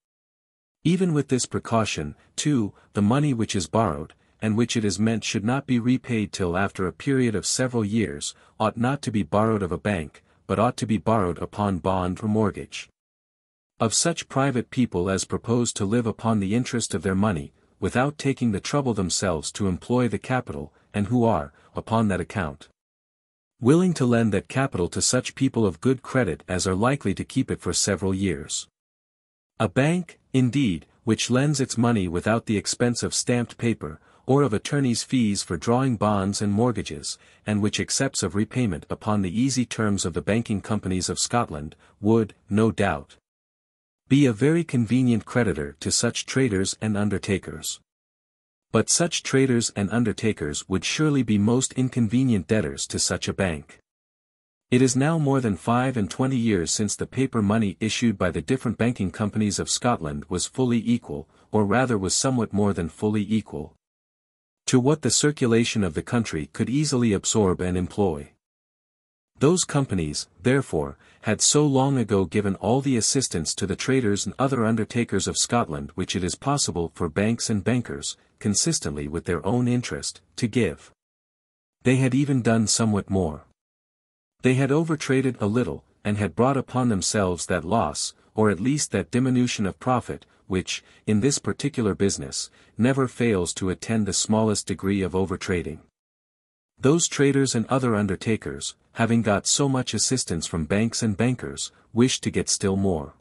Even with this precaution, too, the money which is borrowed, and which it is meant should not be repaid till after a period of several years, ought not to be borrowed of a bank, but ought to be borrowed upon bond or mortgage. Of such private people as propose to live upon the interest of their money, without taking the trouble themselves to employ the capital, and who are, upon that account, willing to lend that capital to such people of good credit as are likely to keep it for several years. A bank, indeed, which lends its money without the expense of stamped paper, or of attorneys' fees for drawing bonds and mortgages, and which accepts of repayment upon the easy terms of the banking companies of Scotland, would, no doubt, be a very convenient creditor to such traders and undertakers. But such traders and undertakers would surely be most inconvenient debtors to such a bank. It is now more than 25 years since the paper money issued by the different banking companies of Scotland was fully equal, or rather was somewhat more than fully equal, to what the circulation of the country could easily absorb and employ. Those companies, therefore, had so long ago given all the assistance to the traders and other undertakers of Scotland which it is possible for banks and bankers, consistently with their own interest, to give. They had even done somewhat more. They had overtraded a little, and had brought upon themselves that loss, or at least that diminution of profit, which, in this particular business, never fails to attend the smallest degree of overtrading. Those traders and other undertakers, having got so much assistance from banks and bankers, wished to get still more.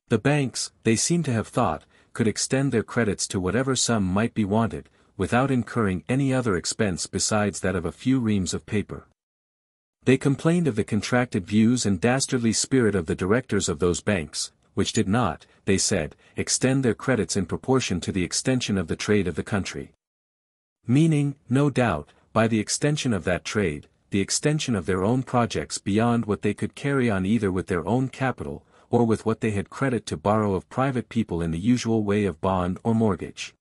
The banks, they seem to have thought, could extend their credits to whatever sum might be wanted, without incurring any other expense besides that of a few reams of paper. They complained of the contracted views and dastardly spirit of the directors of those banks, which did not, they said, extend their credits in proportion to the extension of the trade of the country. Meaning, no doubt, by the extension of that trade, the extension of their own projects beyond what they could carry on either with their own capital, or with what they had credit to borrow of private people in the usual way of bond or mortgage.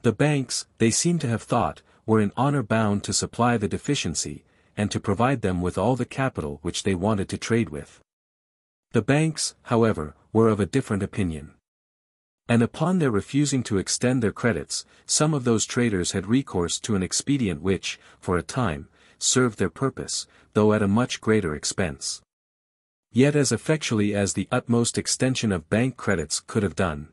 The banks, they seem to have thought, were in honor bound to supply the deficiency, and to provide them with all the capital which they wanted to trade with. The banks, however, were of a different opinion. And upon their refusing to extend their credits, some of those traders had recourse to an expedient which, for a time, served their purpose, though at a much greater expense, yet as effectually as the utmost extension of bank credits could have done.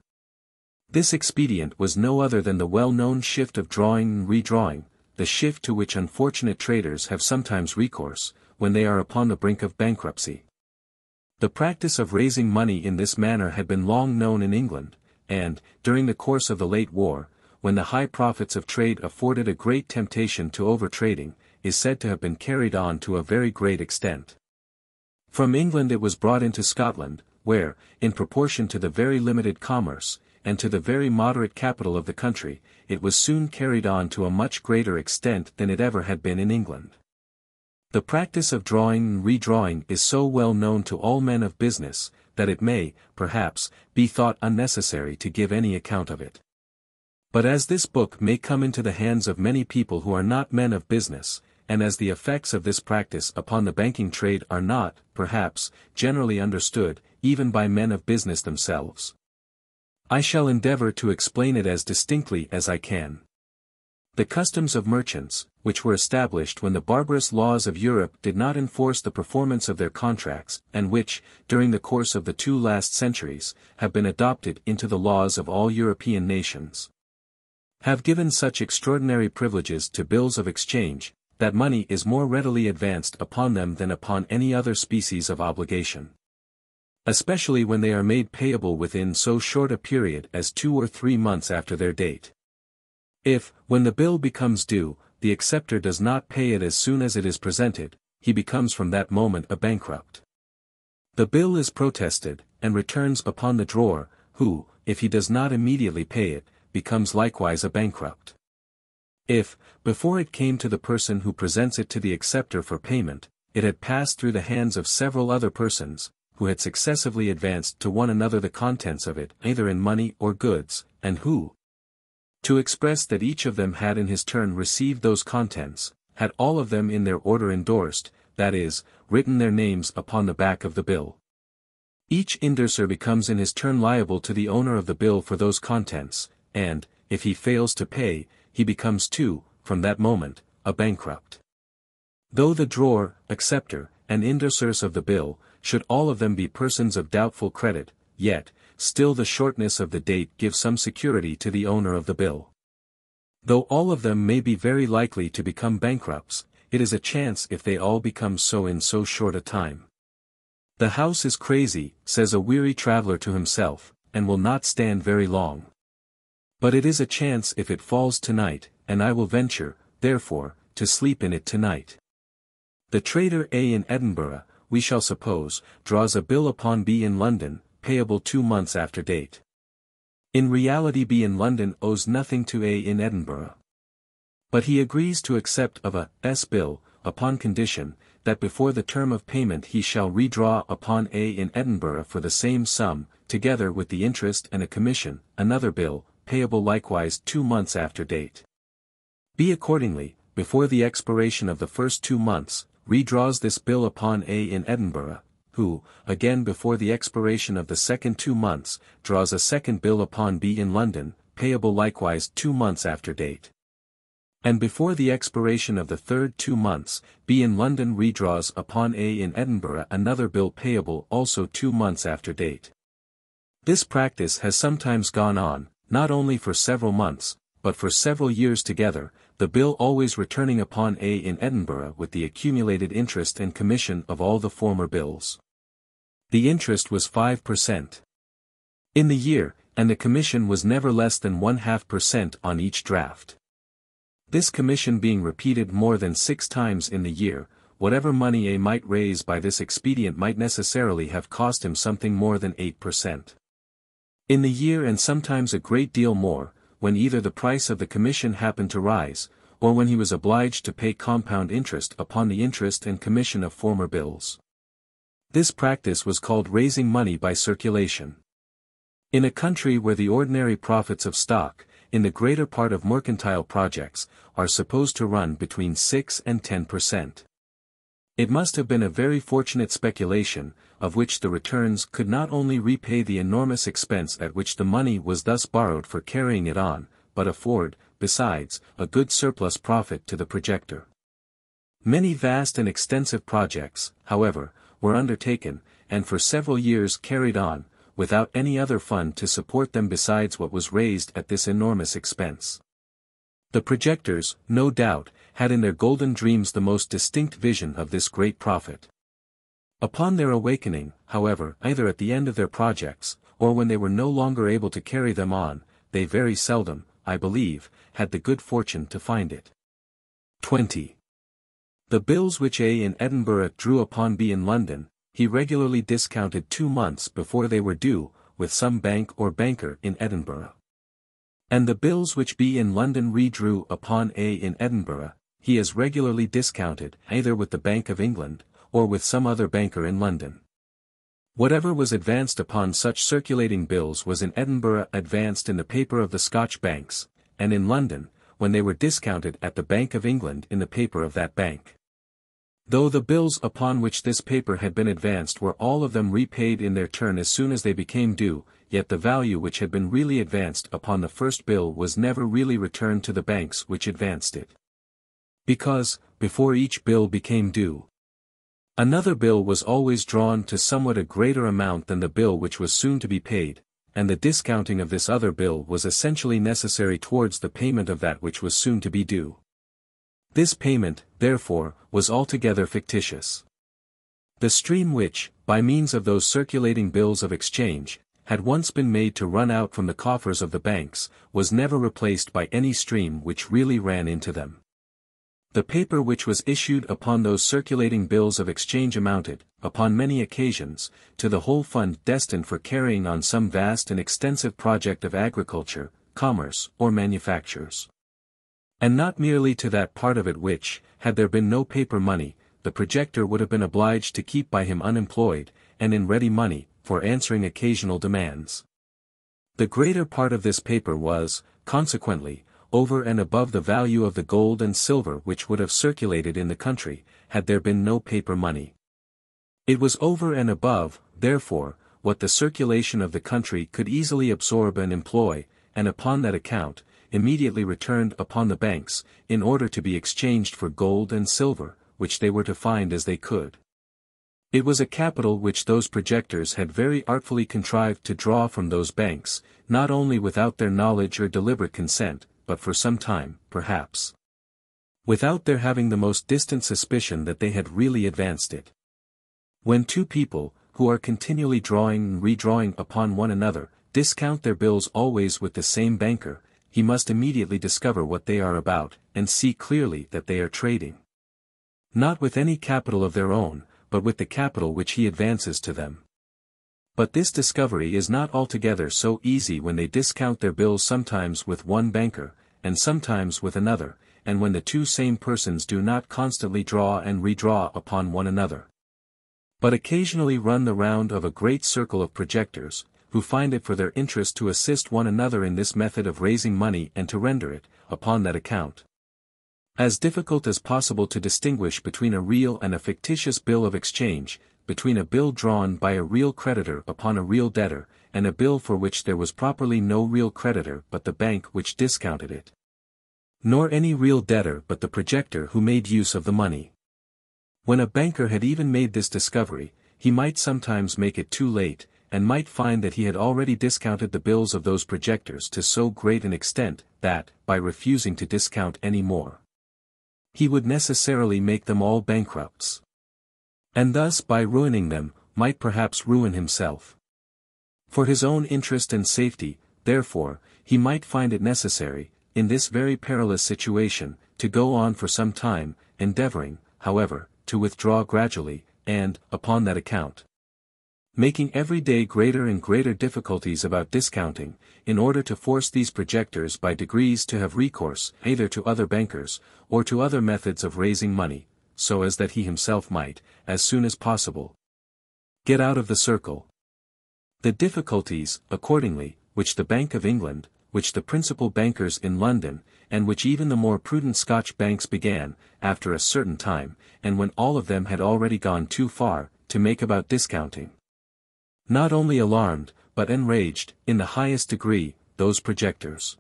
This expedient was no other than the well-known shift of drawing and redrawing, the shift to which unfortunate traders have sometimes recourse, when they are upon the brink of bankruptcy. The practice of raising money in this manner had been long known in England, and, during the course of the late war, when the high profits of trade afforded a great temptation to overtrading, is said to have been carried on to a very great extent. From England it was brought into Scotland, where, in proportion to the very limited commerce, and to the very moderate capital of the country, it was soon carried on to a much greater extent than it ever had been in England. The practice of drawing and redrawing is so well known to all men of business, that it may, perhaps, be thought unnecessary to give any account of it. But as this book may come into the hands of many people who are not men of business, and as the effects of this practice upon the banking trade are not, perhaps, generally understood, even by men of business themselves, I shall endeavor to explain it as distinctly as I can. The customs of merchants, which were established when the barbarous laws of Europe did not enforce the performance of their contracts, and which, during the course of the 2 last centuries, have been adopted into the laws of all European nations, have given such extraordinary privileges to bills of exchange, that money is more readily advanced upon them than upon any other species of obligation. Especially when they are made payable within so short a period as 2 or 3 months after their date. If, when the bill becomes due, the acceptor does not pay it as soon as it is presented, he becomes from that moment a bankrupt. The bill is protested, and returns upon the drawer, who, if he does not immediately pay it, becomes likewise a bankrupt. If, before it came to the person who presents it to the acceptor for payment, it had passed through the hands of several other persons, who had successively advanced to one another the contents of it either in money or goods, and who, to express that each of them had in his turn received those contents, had all of them in their order endorsed, that is, written their names upon the back of the bill. Each endorser becomes in his turn liable to the owner of the bill for those contents, and, if he fails to pay, he becomes too, from that moment, a bankrupt. Though the drawer, acceptor, and endorsers of the bill, should all of them be persons of doubtful credit, yet, still the shortness of the date gives some security to the owner of the bill. Though all of them may be very likely to become bankrupts, it is a chance if they all become so in so short a time. The house is crazy, says a weary traveler to himself, and will not stand very long. But it is a chance if it falls tonight, and I will venture, therefore, to sleep in it tonight. The trader A in Edinburgh, we shall suppose, draws a bill upon B in London, payable 2 months after date. In reality B in London owes nothing to A in Edinburgh. But he agrees to accept of a S bill, upon condition, that before the term of payment he shall redraw upon A in Edinburgh for the same sum, together with the interest and a commission, another bill, payable likewise 2 months after date. B accordingly, before the expiration of the first 2 months, redraws this bill upon A in Edinburgh, who, again before the expiration of the second 2 months, draws a second bill upon B in London, payable likewise 2 months after date. And before the expiration of the third 2 months, B in London redraws upon A in Edinburgh another bill payable also 2 months after date. This practice has sometimes gone on, not only for several months, but for several years together, the bill always returning upon A in Edinburgh with the accumulated interest and commission of all the former bills. The interest was 5% in the year, and the commission was never less than 0.5% on each draft. This commission being repeated more than 6 times in the year, whatever money A might raise by this expedient might necessarily have cost him something more than 8% in the year, and sometimes a great deal more, when either the price of the commission happened to rise, or when he was obliged to pay compound interest upon the interest and commission of former bills. This practice was called raising money by circulation. In a country where the ordinary profits of stock, in the greater part of mercantile projects, are supposed to run between 6 and 10%. It must have been a very fortunate speculation, of which the returns could not only repay the enormous expense at which the money was thus borrowed for carrying it on, but afford, besides, a good surplus profit to the projector. Many vast and extensive projects, however, were undertaken, and for several years carried on, without any other fund to support them besides what was raised at this enormous expense. The projectors, no doubt, had in their golden dreams the most distinct vision of this great profit. Upon their awakening, however, either at the end of their projects, or when they were no longer able to carry them on, they very seldom, I believe, had the good fortune to find it. 20. The bills which A in Edinburgh drew upon B in London, he regularly discounted 2 months before they were due, with some bank or banker in Edinburgh. And the bills which B in London redrew upon A in Edinburgh, he as regularly discounted, either with the Bank of England, or with some other banker in London. Whatever was advanced upon such circulating bills was in Edinburgh advanced in the paper of the Scotch banks, and in London, when they were discounted at the Bank of England in the paper of that bank. Though the bills upon which this paper had been advanced were all of them repaid in their turn as soon as they became due, yet the value which had been really advanced upon the first bill was never really returned to the banks which advanced it. Because, before each bill became due, another bill was always drawn to somewhat a greater amount than the bill which was soon to be paid, and the discounting of this other bill was essentially necessary towards the payment of that which was soon to be due. This payment, therefore, was altogether fictitious. The stream which, by means of those circulating bills of exchange, had once been made to run out from the coffers of the banks, was never replaced by any stream which really ran into them. The paper which was issued upon those circulating bills of exchange amounted, upon many occasions, to the whole fund destined for carrying on some vast and extensive project of agriculture, commerce, or manufactures. And not merely to that part of it which, had there been no paper money, the projector would have been obliged to keep by him unemployed, and in ready money, for answering occasional demands. The greater part of this paper was, consequently, over and above the value of the gold and silver which would have circulated in the country, had there been no paper money. It was over and above, therefore, what the circulation of the country could easily absorb and employ, and upon that account, immediately returned upon the banks, in order to be exchanged for gold and silver, which they were to find as they could. It was a capital which those projectors had very artfully contrived to draw from those banks, not only without their knowledge or deliberate consent, but for some time, perhaps, without their having the most distant suspicion that they had really advanced it. When two people, who are continually drawing and redrawing upon one another, discount their bills always with the same banker, he must immediately discover what they are about, and see clearly that they are trading, not with any capital of their own, but with the capital which he advances to them. But this discovery is not altogether so easy when they discount their bills sometimes with one banker, and sometimes with another, and when the two same persons do not constantly draw and redraw upon one another, but occasionally run the round of a great circle of projectors, who find it for their interest to assist one another in this method of raising money and to render it, upon that account, as difficult as possible to distinguish between a real and a fictitious bill of exchange, between a bill drawn by a real creditor upon a real debtor, and a bill for which there was properly no real creditor but the bank which discounted it, nor any real debtor but the projector who made use of the money. When a banker had even made this discovery, he might sometimes make it too late, and might find that he had already discounted the bills of those projectors to so great an extent, that, by refusing to discount any more, he would necessarily make them all bankrupts, and thus by ruining them, might perhaps ruin himself. For his own interest and safety, therefore, he might find it necessary, in this very perilous situation, to go on for some time, endeavoring, however, to withdraw gradually, and, upon that account, making every day greater and greater difficulties about discounting, in order to force these projectors by degrees to have recourse either to other bankers, or to other methods of raising money, so as that he himself might, as soon as possible, get out of the circle. The difficulties, accordingly, which the Bank of England, which the principal bankers in London, and which even the more prudent Scotch banks began, after a certain time, and when all of them had already gone too far, to make about discounting, not only alarmed, but enraged, in the highest degree, those projectors.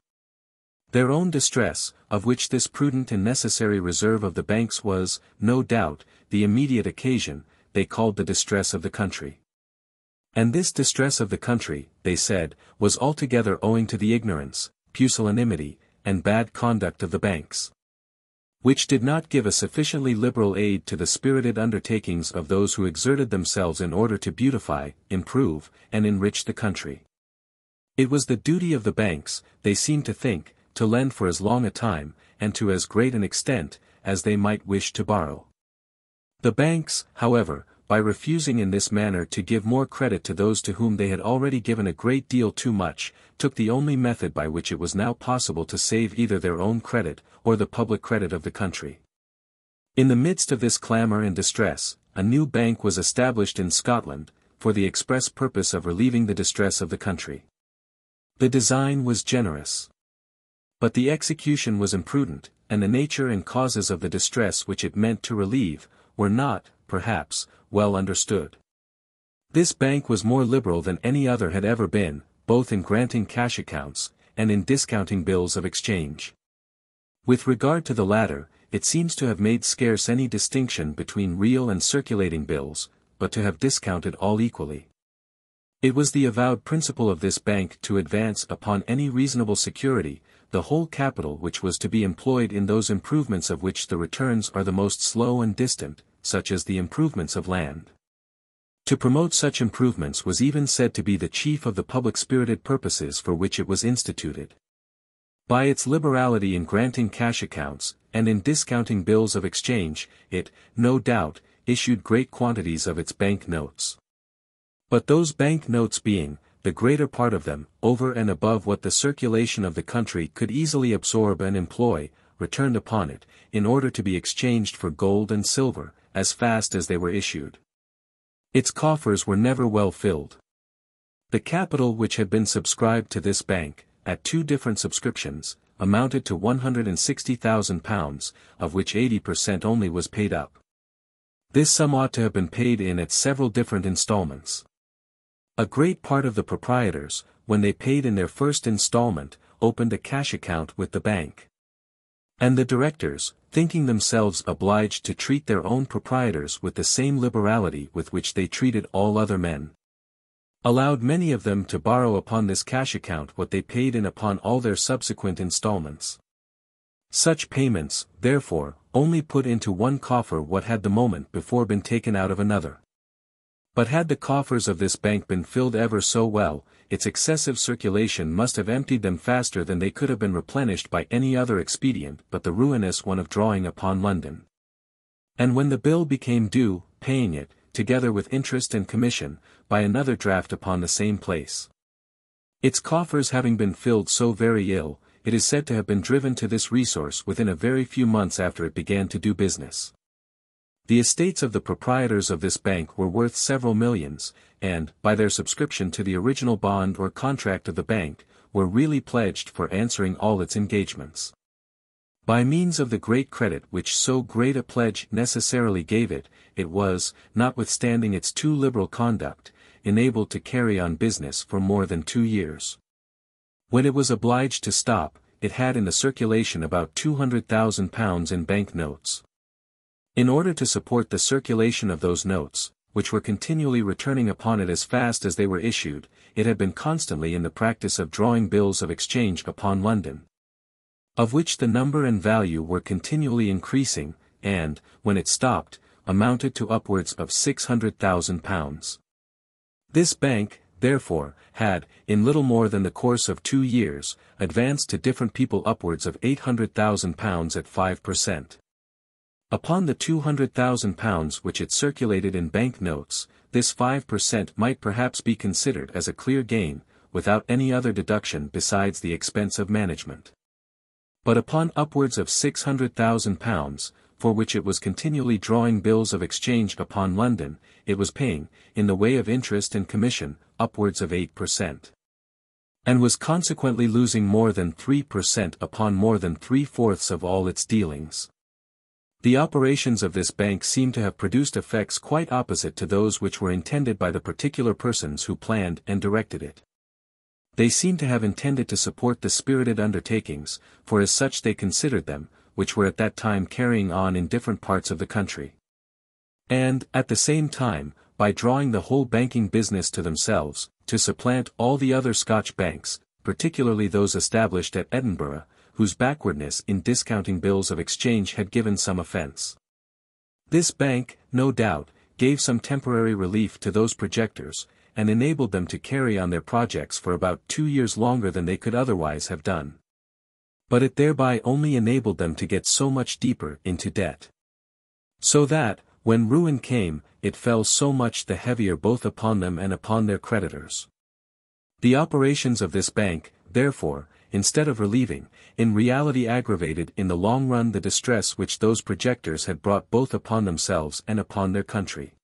Their own distress, of which this prudent and necessary reserve of the banks was, no doubt, the immediate occasion, they called the distress of the country. And this distress of the country, they said, was altogether owing to the ignorance, pusillanimity, and bad conduct of the banks, which did not give a sufficiently liberal aid to the spirited undertakings of those who exerted themselves in order to beautify, improve, and enrich the country. It was the duty of the banks, they seemed to think, to lend for as long a time, and to as great an extent, as they might wish to borrow. The banks, however, by refusing in this manner to give more credit to those to whom they had already given a great deal too much, took the only method by which it was now possible to save either their own credit, or the public credit of the country. In the midst of this clamor and distress, a new bank was established in Scotland, for the express purpose of relieving the distress of the country. The design was generous. But the execution was imprudent, and the nature and causes of the distress which it meant to relieve, were not, perhaps, well understood. This bank was more liberal than any other had ever been, both in granting cash accounts, and in discounting bills of exchange. With regard to the latter, it seems to have made scarce any distinction between real and circulating bills, but to have discounted all equally. It was the avowed principle of this bank to advance upon any reasonable security, the whole capital which was to be employed in those improvements of which the returns are the most slow and distant, such as the improvements of land. To promote such improvements was even said to be the chief of the public-spirited purposes for which it was instituted. By its liberality in granting cash accounts, and in discounting bills of exchange, it, no doubt, issued great quantities of its bank notes. But those bank notes being, the greater part of them, over and above what the circulation of the country could easily absorb and employ, returned upon it, in order to be exchanged for gold and silver, as fast as they were issued. Its coffers were never well filled. The capital which had been subscribed to this bank, at 2 different subscriptions, amounted to £160,000, of which 80% only was paid up. This sum ought to have been paid in at several different installments. A great part of the proprietors, when they paid in their first installment, opened a cash account with the bank. And the directors, thinking themselves obliged to treat their own proprietors with the same liberality with which they treated all other men, allowed many of them to borrow upon this cash account what they paid in upon all their subsequent installments. Such payments, therefore, only put into one coffer what had the moment before been taken out of another. But had the coffers of this bank been filled ever so well, its excessive circulation must have emptied them faster than they could have been replenished by any other expedient but the ruinous one of drawing upon London. And when the bill became due, paying it, together with interest and commission, by another draft upon the same place. Its coffers having been filled so very ill, it is said to have been driven to this resource within a very few months after it began to do business. The estates of the proprietors of this bank were worth several millions, and, by their subscription to the original bond or contract of the bank, were really pledged for answering all its engagements. By means of the great credit which so great a pledge necessarily gave it, it was, notwithstanding its too liberal conduct, enabled to carry on business for more than 2 years. When it was obliged to stop, it had in the circulation about £200,000 in bank notes. In order to support the circulation of those notes, which were continually returning upon it as fast as they were issued, it had been constantly in the practice of drawing bills of exchange upon London, of which the number and value were continually increasing, and, when it stopped, amounted to upwards of £600,000. This bank, therefore, had, in little more than the course of 2 years, advanced to different people upwards of £800,000 at 5%. Upon the £200,000 which it circulated in bank notes, this 5% might perhaps be considered as a clear gain, without any other deduction besides the expense of management. But upon upwards of £600,000, for which it was continually drawing bills of exchange upon London, it was paying, in the way of interest and commission, upwards of 8%. And was consequently losing more than 3% upon more than 3/4 of all its dealings. The operations of this bank seem to have produced effects quite opposite to those which were intended by the particular persons who planned and directed it. They seem to have intended to support the spirited undertakings, for as such they considered them, which were at that time carrying on in different parts of the country. And, at the same time, by drawing the whole banking business to themselves, to supplant all the other Scotch banks, particularly those established at Edinburgh, whose backwardness in discounting bills of exchange had given some offence. This bank, no doubt, gave some temporary relief to those projectors, and enabled them to carry on their projects for about 2 years longer than they could otherwise have done. But it thereby only enabled them to get so much deeper into debt. So that, When ruin came, it fell so much the heavier both upon them and upon their creditors. The operations of this bank, therefore, instead of relieving, in reality aggravated in the long run the distress which those projectors had brought both upon themselves and upon their country.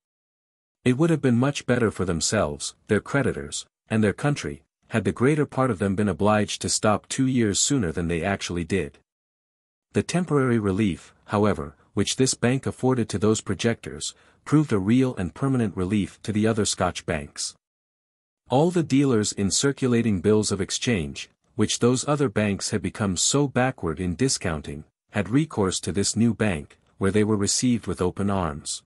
It would have been much better for themselves, their creditors, and their country, had the greater part of them been obliged to stop 2 years sooner than they actually did. The temporary relief, however, which this bank afforded to those projectors, proved a real and permanent relief to the other Scotch banks. All the dealers in circulating bills of exchange, which those other banks had become so backward in discounting, had recourse to this new bank, where they were received with open arms.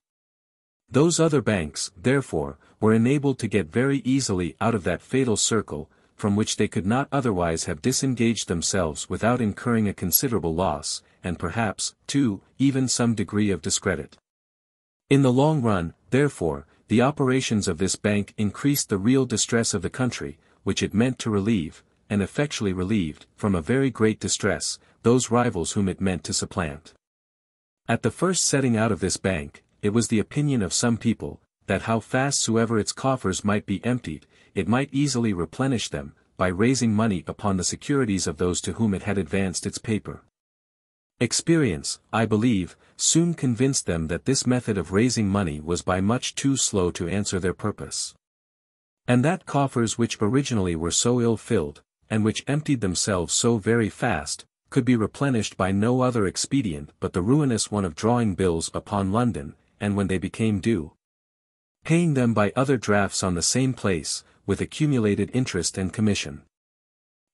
Those other banks, therefore, were enabled to get very easily out of that fatal circle, from which they could not otherwise have disengaged themselves without incurring a considerable loss, and perhaps, too, even some degree of discredit. In the long run, therefore, the operations of this bank increased the real distress of the country, which it meant to relieve, and effectually relieved, from a very great distress, those rivals whom it meant to supplant. At the first setting out of this bank, it was the opinion of some people, that how fast soever its coffers might be emptied, it might easily replenish them, by raising money upon the securities of those to whom it had advanced its paper. Experience, I believe, soon convinced them that this method of raising money was by much too slow to answer their purpose. And that coffers which originally were so ill-filled, and which emptied themselves so very fast, could be replenished by no other expedient but the ruinous one of drawing bills upon London, and when they became due, paying them by other drafts on the same place, with accumulated interest and commission.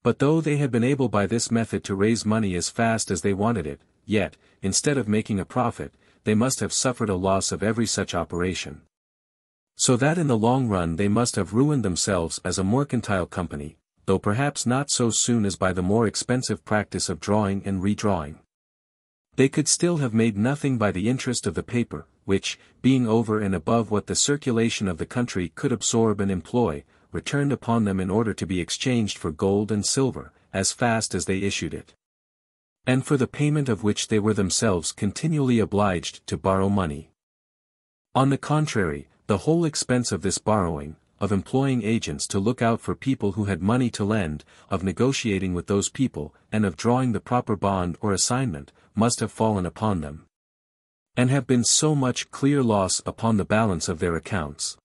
But though they had been able by this method to raise money as fast as they wanted it, yet, instead of making a profit, they must have suffered a loss of every such operation. So that in the long run they must have ruined themselves as a mercantile company, though perhaps not so soon as by the more expensive practice of drawing and redrawing. They could still have made nothing by the interest of the paper, which, being over and above what the circulation of the country could absorb and employ, returned upon them in order to be exchanged for gold and silver, as fast as they issued it. And for the payment of which they were themselves continually obliged to borrow money. On the contrary, the whole expense of this borrowing, of employing agents to look out for people who had money to lend, of negotiating with those people, and of drawing the proper bond or assignment, must have fallen upon them, and have been so much clear loss upon the balance of their accounts.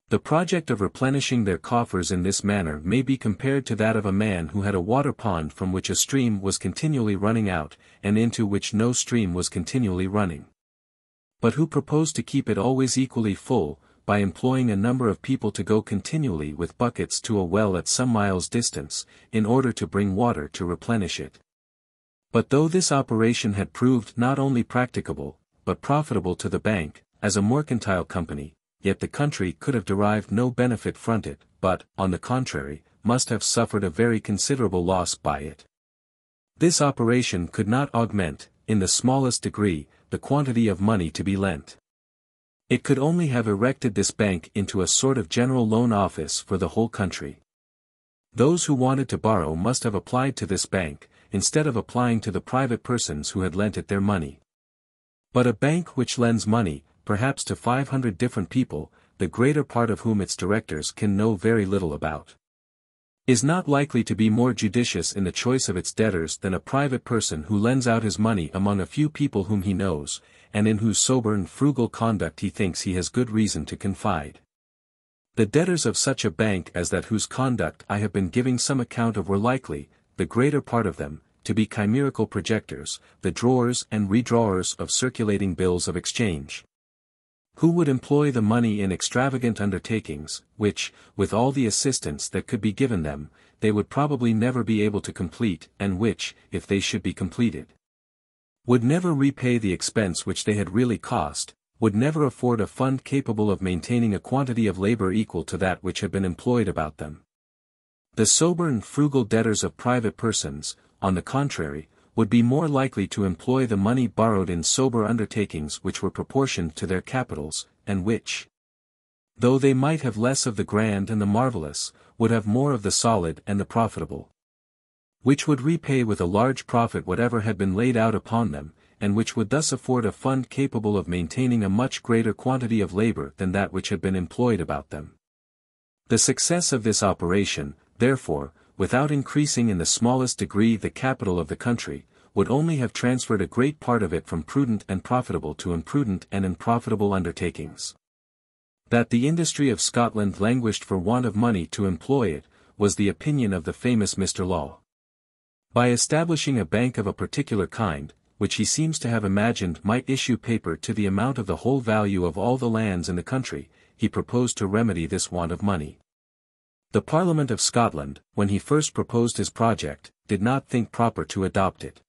The project of replenishing their coffers in this manner may be compared to that of a man who had a water pond from which a stream was continually running out, and into which no stream was continually running, but who proposed to keep it always equally full, by employing a number of people to go continually with buckets to a well at some miles' distance, in order to bring water to replenish it. But though this operation had proved not only practicable, but profitable to the bank, as a mercantile company, yet the country could have derived no benefit from it, but, on the contrary, must have suffered a very considerable loss by it. This operation could not augment, in the smallest degree, the quantity of money to be lent. It could only have erected this bank into a sort of general loan office for the whole country. Those who wanted to borrow must have applied to this bank, instead of applying to the private persons who had lent it their money. But a bank which lends money, perhaps to 500 different people, the greater part of whom its directors can know very little about, is not likely to be more judicious in the choice of its debtors than a private person who lends out his money among a few people whom he knows, and in whose sober and frugal conduct he thinks he has good reason to confide. The debtors of such a bank as that whose conduct I have been giving some account of were likely, the greater part of them, to be chimerical projectors, the drawers and redrawers of circulating bills of exchange, who would employ the money in extravagant undertakings, which, with all the assistance that could be given them, they would probably never be able to complete, and which, if they should be completed, would never repay the expense which they had really cost, would never afford a fund capable of maintaining a quantity of labor equal to that which had been employed about them. The sober and frugal debtors of private persons, on the contrary, would be more likely to employ the money borrowed in sober undertakings which were proportioned to their capitals, and which, though they might have less of the grand and the marvellous, would have more of the solid and the profitable, which would repay with a large profit whatever had been laid out upon them, and which would thus afford a fund capable of maintaining a much greater quantity of labor than that which had been employed about them. The success of this operation, therefore, without increasing in the smallest degree the capital of the country, would only have transferred a great part of it from prudent and profitable to imprudent and unprofitable undertakings. That the industry of Scotland languished for want of money to employ it, was the opinion of the famous Mr. Law. By establishing a bank of a particular kind, which he seems to have imagined might issue paper to the amount of the whole value of all the lands in the country, he proposed to remedy this want of money. The Parliament of Scotland, when he first proposed his project, did not think proper to adopt it.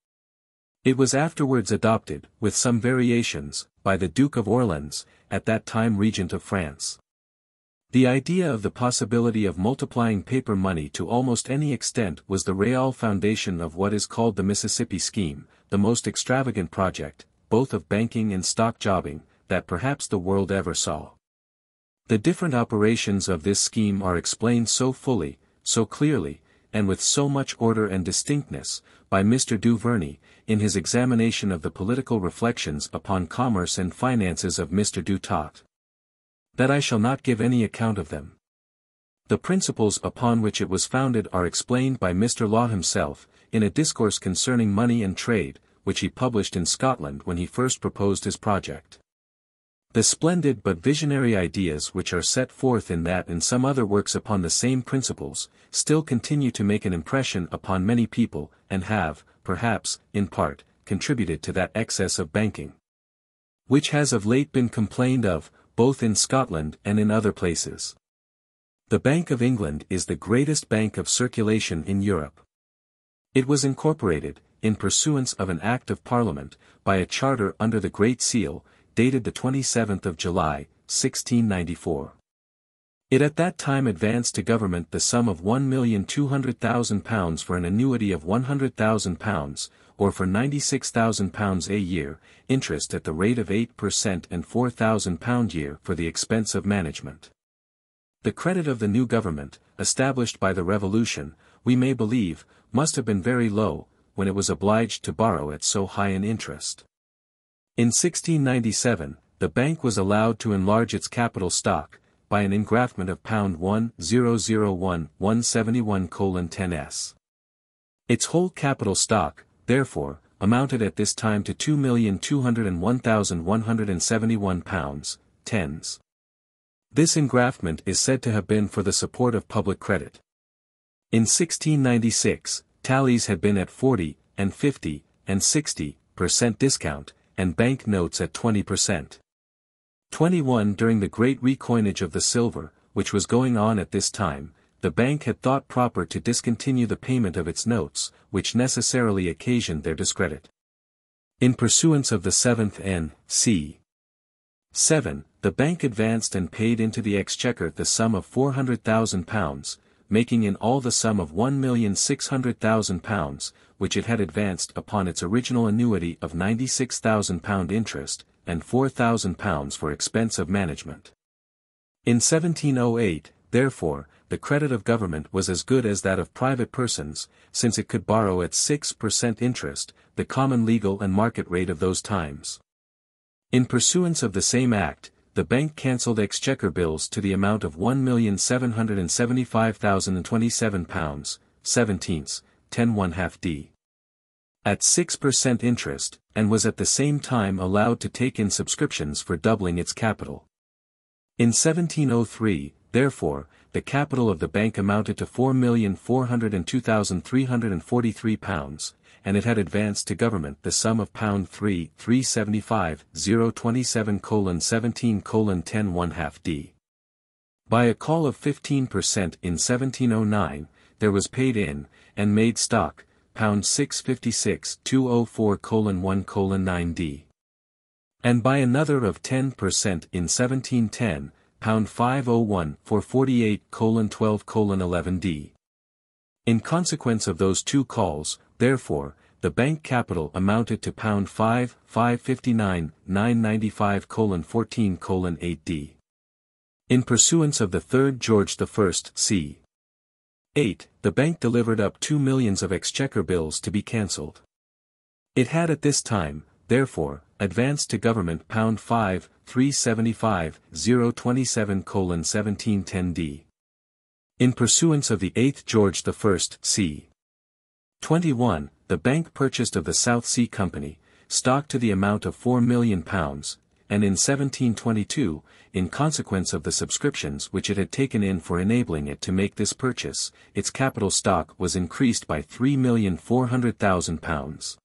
It was afterwards adopted, with some variations, by the Duke of Orleans, at that time Regent of France. The idea of the possibility of multiplying paper money to almost any extent was the real foundation of what is called the Mississippi Scheme, the most extravagant project, both of banking and stock jobbing, that perhaps the world ever saw. The different operations of this scheme are explained so fully, so clearly, and with so much order and distinctness, by Mr. Du Verney, in his examination of the political reflections upon commerce and finances of Mr. Du Toit, that I shall not give any account of them. The principles upon which it was founded are explained by Mr. Law himself, in a discourse concerning money and trade, which he published in Scotland when he first proposed his project. The splendid but visionary ideas which are set forth in that and some other works upon the same principles, still continue to make an impression upon many people, and have, perhaps, in part, contributed to that excess of banking, which has of late been complained of, both in Scotland and in other places. The Bank of England is the greatest bank of circulation in Europe. It was incorporated, in pursuance of an Act of Parliament, by a charter under the Great Seal, dated the 27th of July, 1694. It at that time advanced to government the sum of £1,200,000 for an annuity of £100,000, or for £96,000 a year, interest at the rate of 8% and £4,000 year for the expense of management. The credit of the new government, established by the Revolution, we may believe, must have been very low, when it was obliged to borrow at so high an interest. In 1697, the bank was allowed to enlarge its capital stock, by an engraftment of £1,001,171:10s. Its whole capital stock, therefore, amounted at this time to £2,201,171, 10s. This engraftment is said to have been for the support of public credit. In 1696, tallies had been at 40, and 50, and 60% discount, and bank notes at 20%. 21 During the great recoinage of the silver, which was going on at this time, the bank had thought proper to discontinue the payment of its notes, which necessarily occasioned their discredit. In pursuance of the 7th N.C. 7, the bank advanced and paid into the Exchequer the sum of £400,000, making in all the sum of £1,600,000, which it had advanced upon its original annuity of £96,000 interest, and £4,000 for expense of management. In 1708, therefore, the credit of government was as good as that of private persons, since it could borrow at 6% interest, the common legal and market rate of those times. In pursuance of the same act, the bank cancelled Exchequer bills to the amount of £1,775,027, 17s, 10 at 6% interest, and was at the same time allowed to take in subscriptions for doubling its capital. In 1703, therefore, the capital of the bank amounted to £4,402,343, and it had advanced to government the sum of £3,375,027:17:10 By a call of 15% in 1709, there was paid in, and made stock, £656,204:1:9d. And by another of 10% in 1710, £501 for 48:12:11d. In consequence of those two calls, therefore, the bank capital amounted to £5,559,995:14:8d. In pursuance of the 3rd George I c. 8, the bank delivered up 2 millions of Exchequer bills to be cancelled. It had at this time, therefore, advanced to government £5, 375, 027:1710d. In pursuance of the 8th George I, c. 21, the bank purchased of the South Sea Company, stock to the amount of £4 million, and in 1722, in consequence of the subscriptions which it had taken in for enabling it to make this purchase, its capital stock was increased by £3,400,000.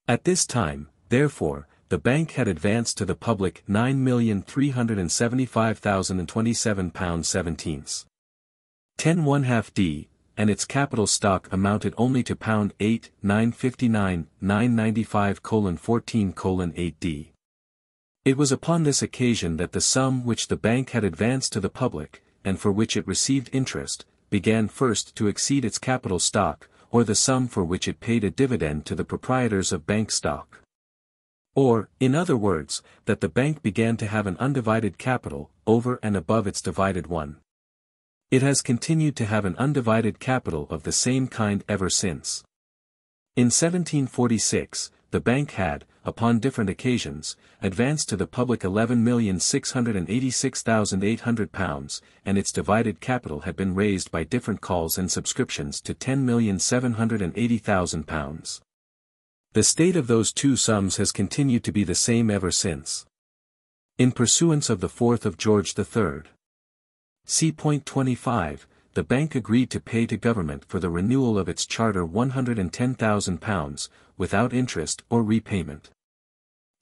At this time, therefore, the bank had advanced to the public £9,375,027.17. 10½ and its capital stock amounted only to £8,959,995:14:8d. It was upon this occasion that the sum which the bank had advanced to the public, and for which it received interest, began first to exceed its capital stock, or the sum for which it paid a dividend to the proprietors of bank stock. Or, in other words, that the bank began to have an undivided capital, over and above its divided one. It has continued to have an undivided capital of the same kind ever since. In 1746, the bank had, upon different occasions, advanced to the public £11,686,800, and its divided capital had been raised by different calls and subscriptions to £10,780,000. The state of those two sums has continued to be the same ever since. In pursuance of the 4th of George III. C. Point 25, the bank agreed to pay to government for the renewal of its charter £110,000, without interest or repayment.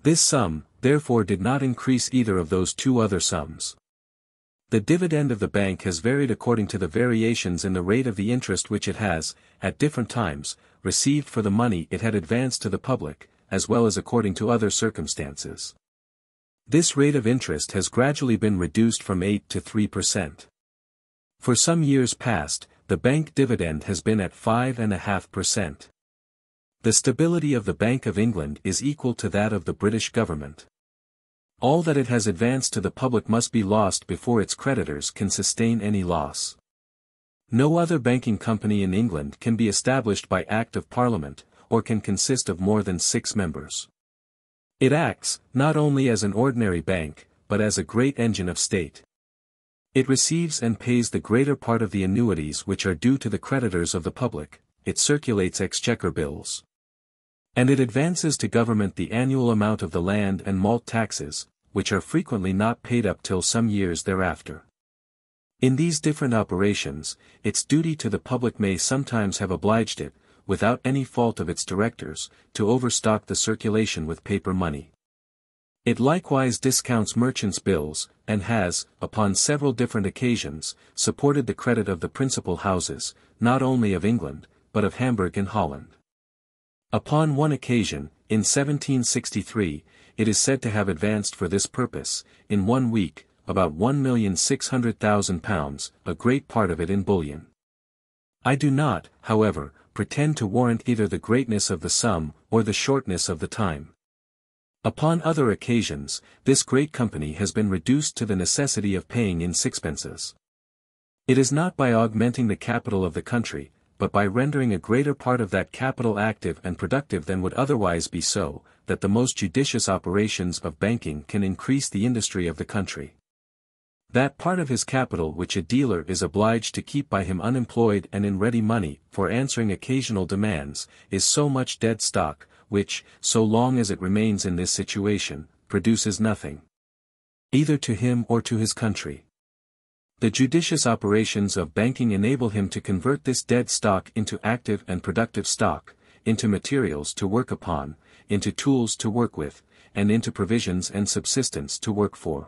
This sum, therefore, did not increase either of those two other sums. The dividend of the bank has varied according to the variations in the rate of the interest which it has, at different times, received for the money it had advanced to the public, as well as according to other circumstances. This rate of interest has gradually been reduced from 8 to 3%. For some years past, the bank dividend has been at 5.5%. The stability of the Bank of England is equal to that of the British government. All that it has advanced to the public must be lost before its creditors can sustain any loss. No other banking company in England can be established by Act of Parliament, or can consist of more than 6 members. It acts, not only as an ordinary bank, but as a great engine of state. It receives and pays the greater part of the annuities which are due to the creditors of the public, it circulates exchequer bills. And it advances to government the annual amount of the land and malt taxes, which are frequently not paid up till some years thereafter. In these different operations, its duty to the public may sometimes have obliged it, without any fault of its directors, to overstock the circulation with paper money. It likewise discounts merchants' bills, and has, upon several different occasions, supported the credit of the principal houses, not only of England, but of Hamburg and Holland. Upon one occasion, in 1763, it is said to have advanced for this purpose, in 1 week, about £1,600,000, a great part of it in bullion. I do not, however, pretend to warrant either the greatness of the sum, or the shortness of the time. Upon other occasions, this great company has been reduced to the necessity of paying in sixpences. It is not by augmenting the capital of the country, but by rendering a greater part of that capital active and productive than would otherwise be so, that the most judicious operations of banking can increase the industry of the country. That part of his capital which a dealer is obliged to keep by him unemployed and in ready money, for answering occasional demands, is so much dead stock, which, so long as it remains in this situation, produces nothing, either to him or to his country. The judicious operations of banking enable him to convert this dead stock into active and productive stock, into materials to work upon, into tools to work with, and into provisions and subsistence to work for.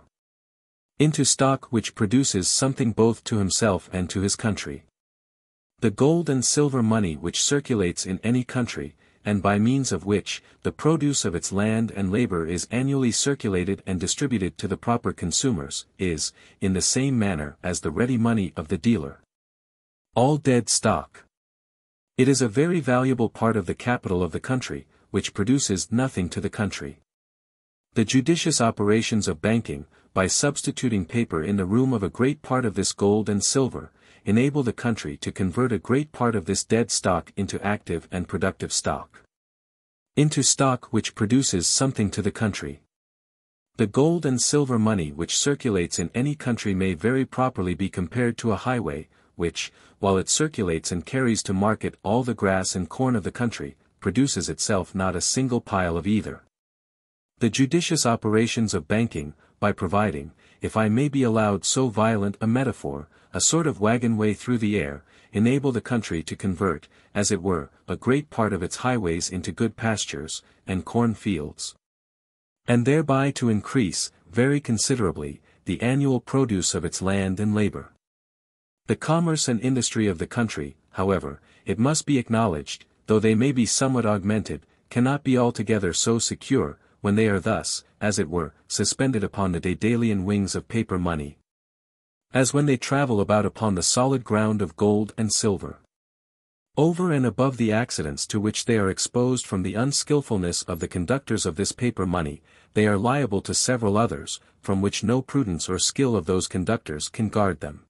Into stock which produces something both to himself and to his country. The gold and silver money which circulates in any country, and by means of which, the produce of its land and labor is annually circulated and distributed to the proper consumers, is, in the same manner as the ready money of the dealer, all dead stock. It is a very valuable part of the capital of the country, which produces nothing to the country. The judicious operations of banking, by substituting paper in the room of a great part of this gold and silver, enable the country to convert a great part of this dead stock into active and productive stock. into stock which produces something to the country. The gold and silver money which circulates in any country may very properly be compared to a highway, which, while it circulates and carries to market all the grass and corn of the country, produces itself not a single pile of either. The judicious operations of banking, by providing, if I may be allowed so violent a metaphor, a sort of wagon way through the air, enable the country to convert, as it were, a great part of its highways into good pastures, and corn fields. And thereby to increase, very considerably, the annual produce of its land and labor. The commerce and industry of the country, however, it must be acknowledged, though they may be somewhat augmented, cannot be altogether so secure, when they are thus, as it were, suspended upon the Daedalian wings of paper money, as when they travel about upon the solid ground of gold and silver. Over and above the accidents to which they are exposed from the unskilfulness of the conductors of this paper money, they are liable to several others, from which no prudence or skill of those conductors can guard them.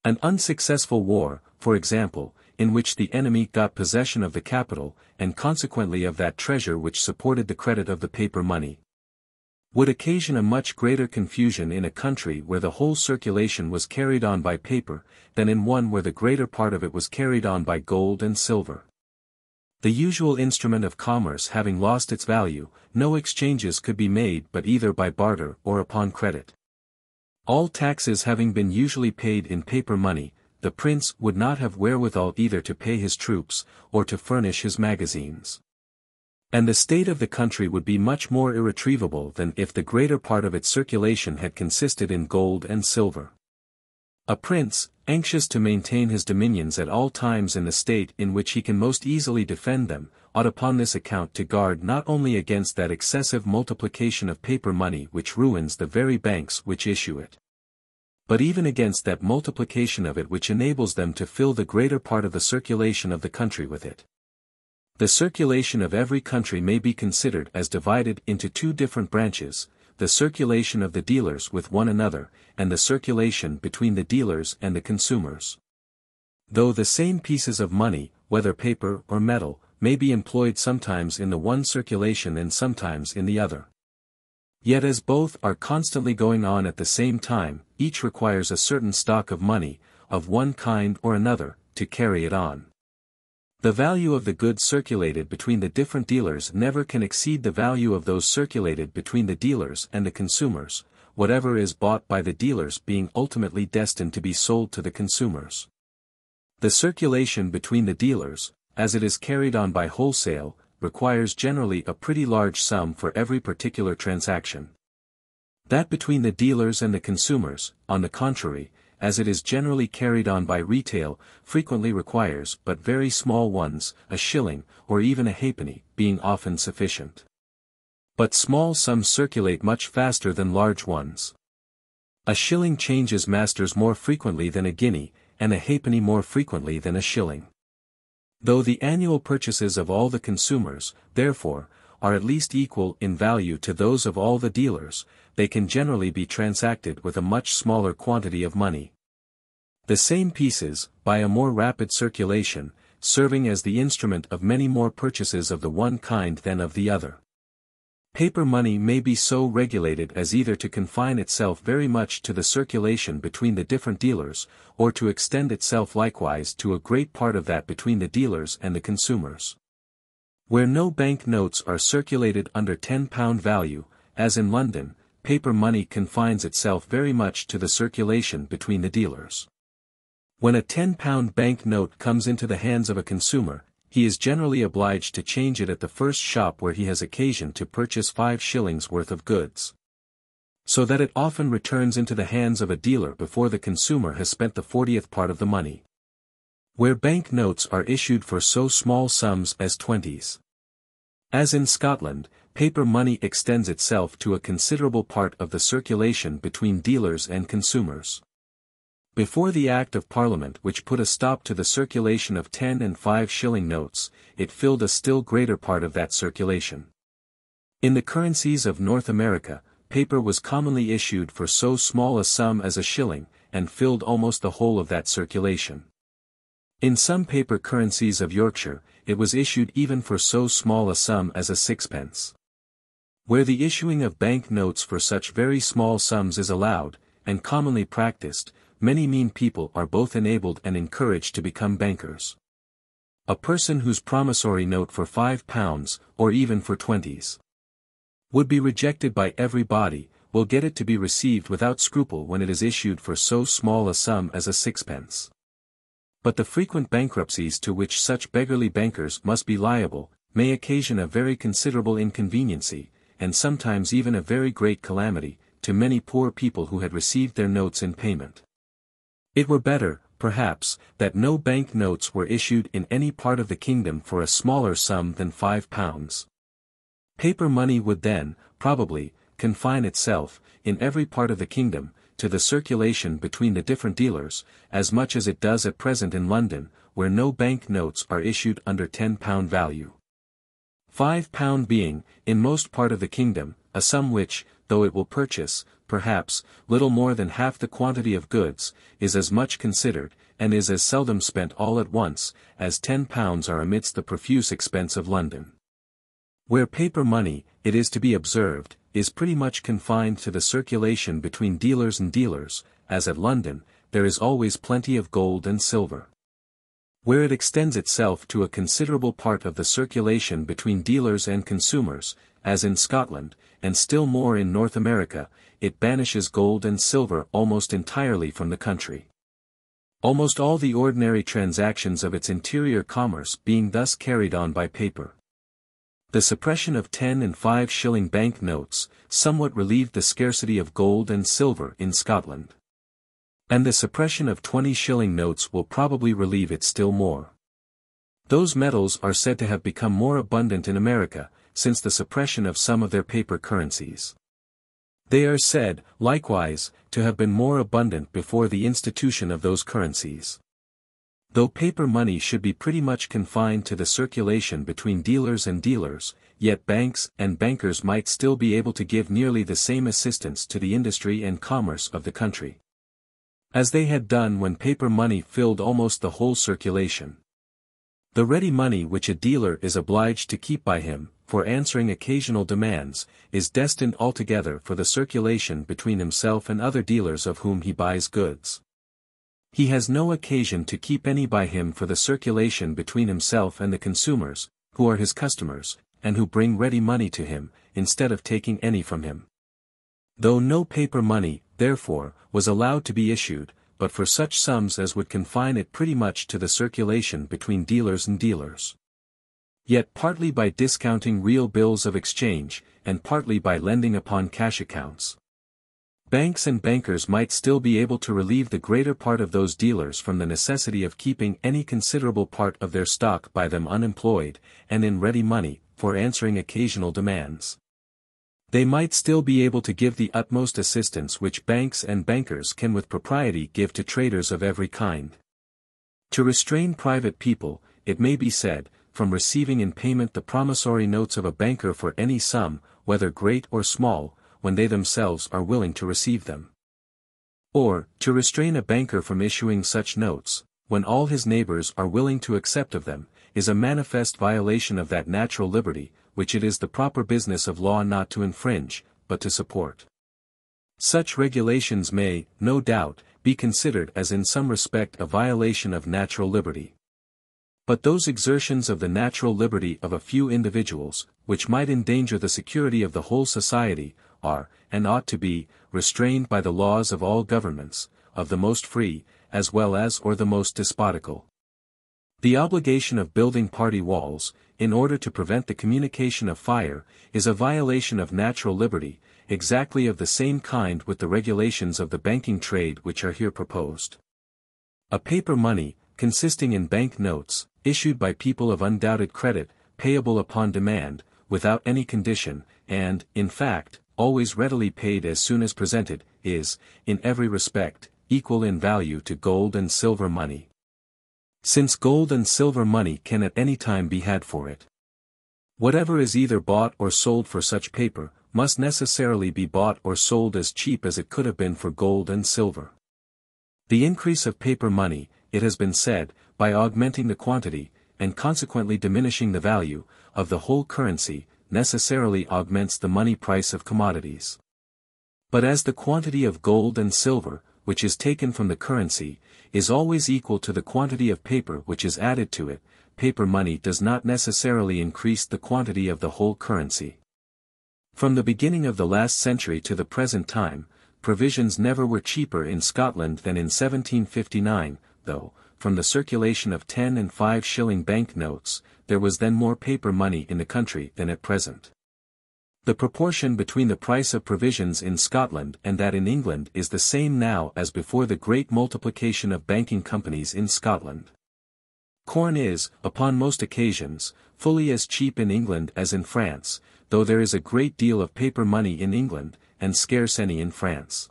An unsuccessful war, for example, in which the enemy got possession of the capital, and consequently of that treasure which supported the credit of the paper money, would occasion a much greater confusion in a country where the whole circulation was carried on by paper, than in one where the greater part of it was carried on by gold and silver. The usual instrument of commerce having lost its value, no exchanges could be made but either by barter or upon credit. All taxes having been usually paid in paper money, the prince would not have wherewithal either to pay his troops, or to furnish his magazines. And the state of the country would be much more irretrievable than if the greater part of its circulation had consisted in gold and silver. A prince, anxious to maintain his dominions at all times in the state in which he can most easily defend them, ought upon this account to guard not only against that excessive multiplication of paper money which ruins the very banks which issue it, but even against that multiplication of it which enables them to fill the greater part of the circulation of the country with it. The circulation of every country may be considered as divided into two different branches, the circulation of the dealers with one another, and the circulation between the dealers and the consumers. Though the same pieces of money, whether paper or metal, may be employed sometimes in the one circulation and sometimes in the other, yet as both are constantly going on at the same time, each requires a certain stock of money, of one kind or another, to carry it on. The value of the goods circulated between the different dealers never can exceed the value of those circulated between the dealers and the consumers, whatever is bought by the dealers being ultimately destined to be sold to the consumers. The circulation between the dealers, as it is carried on by wholesale, requires generally a pretty large sum for every particular transaction. That between the dealers and the consumers, on the contrary, as it is generally carried on by retail, frequently requires but very small ones, a shilling, or even a halfpenny, being often sufficient. But small sums circulate much faster than large ones. A shilling changes masters more frequently than a guinea, and a halfpenny more frequently than a shilling. Though the annual purchases of all the consumers, therefore, are at least equal in value to those of all the dealers, they can generally be transacted with a much smaller quantity of money. The same pieces, by a more rapid circulation, serving as the instrument of many more purchases of the one kind than of the other. Paper money may be so regulated as either to confine itself very much to the circulation between the different dealers, or to extend itself likewise to a great part of that between the dealers and the consumers. Where no bank notes are circulated under £10 value, as in London, paper money confines itself very much to the circulation between the dealers. When a £10 bank note comes into the hands of a consumer, he is generally obliged to change it at the first shop where he has occasion to purchase 5 shillings worth of goods, so that it often returns into the hands of a dealer before the consumer has spent the 40th part of the money. Where bank notes are issued for so small sums as 20s. As in Scotland, paper money extends itself to a considerable part of the circulation between dealers and consumers. Before the Act of Parliament which put a stop to the circulation of 10 and 5 shilling notes, it filled a still greater part of that circulation. In the currencies of North America, paper was commonly issued for so small a sum as a shilling, and filled almost the whole of that circulation. In some paper currencies of Yorkshire, it was issued even for so small a sum as a sixpence. Where the issuing of bank notes for such very small sums is allowed, and commonly practiced, many mean people are both enabled and encouraged to become bankers. A person whose promissory note for £5, or even for 20s, would be rejected by everybody, will get it to be received without scruple when it is issued for so small a sum as a sixpence. But the frequent bankruptcies to which such beggarly bankers must be liable, may occasion a very considerable inconveniency, and sometimes even a very great calamity, to many poor people who had received their notes in payment. It were better, perhaps, that no bank notes were issued in any part of the kingdom for a smaller sum than £5. Paper money would then, probably, confine itself, in every part of the kingdom, to the circulation between the different dealers, as much as it does at present in London, where no bank notes are issued under £10 value. £5 being, in most part of the kingdom, a sum which, though it will purchase, perhaps, little more than half the quantity of goods, is as much considered, and is as seldom spent all at once, as £10 are amidst the profuse expense of London. Where paper money, it is to be observed, is pretty much confined to the circulation between dealers and dealers, as at London, there is always plenty of gold and silver. Where it extends itself to a considerable part of the circulation between dealers and consumers, as in Scotland, and still more in North America, it banishes gold and silver almost entirely from the country. Almost all the ordinary transactions of its interior commerce being thus carried on by paper. The suppression of 10 and 5 shilling bank notes, somewhat relieved the scarcity of gold and silver in Scotland. And the suppression of 20 shilling notes will probably relieve it still more. Those metals are said to have become more abundant in America, since the suppression of some of their paper currencies. They are said, likewise, to have been more abundant before the institution of those currencies. Though paper money should be pretty much confined to the circulation between dealers and dealers, yet banks and bankers might still be able to give nearly the same assistance to the industry and commerce of the country, as they had done when paper money filled almost the whole circulation. The ready money which a dealer is obliged to keep by him, for answering occasional demands, is destined altogether for the circulation between himself and other dealers of whom he buys goods. He has no occasion to keep any by him for the circulation between himself and the consumers, who are his customers, and who bring ready money to him, instead of taking any from him. Though no paper money, therefore, was allowed to be issued, but for such sums as would confine it pretty much to the circulation between dealers and dealers. Yet partly by discounting real bills of exchange, and partly by lending upon cash accounts, banks and bankers might still be able to relieve the greater part of those dealers from the necessity of keeping any considerable part of their stock by them unemployed, and in ready money, for answering occasional demands. They might still be able to give the utmost assistance which banks and bankers can with propriety give to traders of every kind. To restrain private people, it may be said, from receiving in payment the promissory notes of a banker for any sum, whether great or small, when they themselves are willing to receive them. Or, to restrain a banker from issuing such notes, when all his neighbors are willing to accept of them, is a manifest violation of that natural liberty, which it is the proper business of law not to infringe, but to support. Such regulations may, no doubt, be considered as in some respect a violation of natural liberty. But those exertions of the natural liberty of a few individuals, which might endanger the security of the whole society, are, and ought to be, restrained by the laws of all governments, of the most free, as well as or the most despotical. The obligation of building party walls, in order to prevent the communication of fire, is a violation of natural liberty, exactly of the same kind with the regulations of the banking trade which are here proposed. A paper money, consisting in bank notes, issued by people of undoubted credit, payable upon demand, without any condition, and, in fact, always readily paid as soon as presented, is, in every respect, equal in value to gold and silver money, since gold and silver money can at any time be had for it. Whatever is either bought or sold for such paper, must necessarily be bought or sold as cheap as it could have been for gold and silver. The increase of paper money, it has been said, by augmenting the quantity, and consequently diminishing the value of the whole currency, necessarily augments the money price of commodities. But as the quantity of gold and silver, which is taken from the currency, is always equal to the quantity of paper which is added to it, paper money does not necessarily increase the quantity of the whole currency. From the beginning of the last century to the present time, provisions never were cheaper in Scotland than in 1759, though, from the circulation of 10 and 5 shilling bank notes, there was then more paper money in the country than at present. The proportion between the price of provisions in Scotland and that in England is the same now as before the great multiplication of banking companies in Scotland. Corn is, upon most occasions, fully as cheap in England as in France, though there is a great deal of paper money in England, and scarce any in France.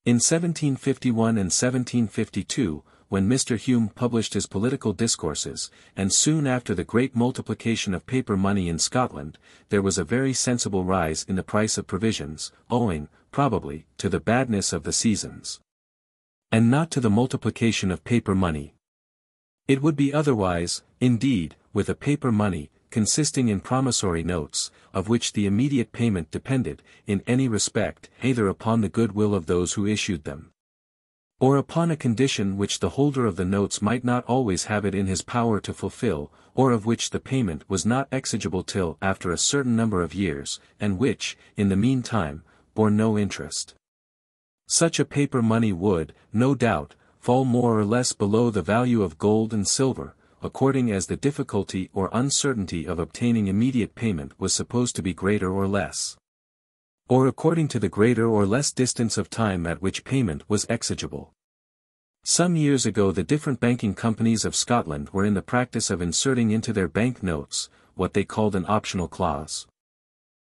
In 1751 and 1752, when Mr. Hume published his political discourses, and soon after the great multiplication of paper money in Scotland, there was a very sensible rise in the price of provisions, owing, probably, to the badness of the seasons, and not to the multiplication of paper money. It would be otherwise, indeed, with a paper money, consisting in promissory notes, of which the immediate payment depended, in any respect, either upon the goodwill of those who issued them, or upon a condition which the holder of the notes might not always have it in his power to fulfill, or of which the payment was not exigible till after a certain number of years, and which, in the meantime, bore no interest. Such a paper money would, no doubt, fall more or less below the value of gold and silver, according as the difficulty or uncertainty of obtaining immediate payment was supposed to be greater or less, or according to the greater or less distance of time at which payment was exigible. Some years ago the different banking companies of Scotland were in the practice of inserting into their bank notes, what they called an optional clause,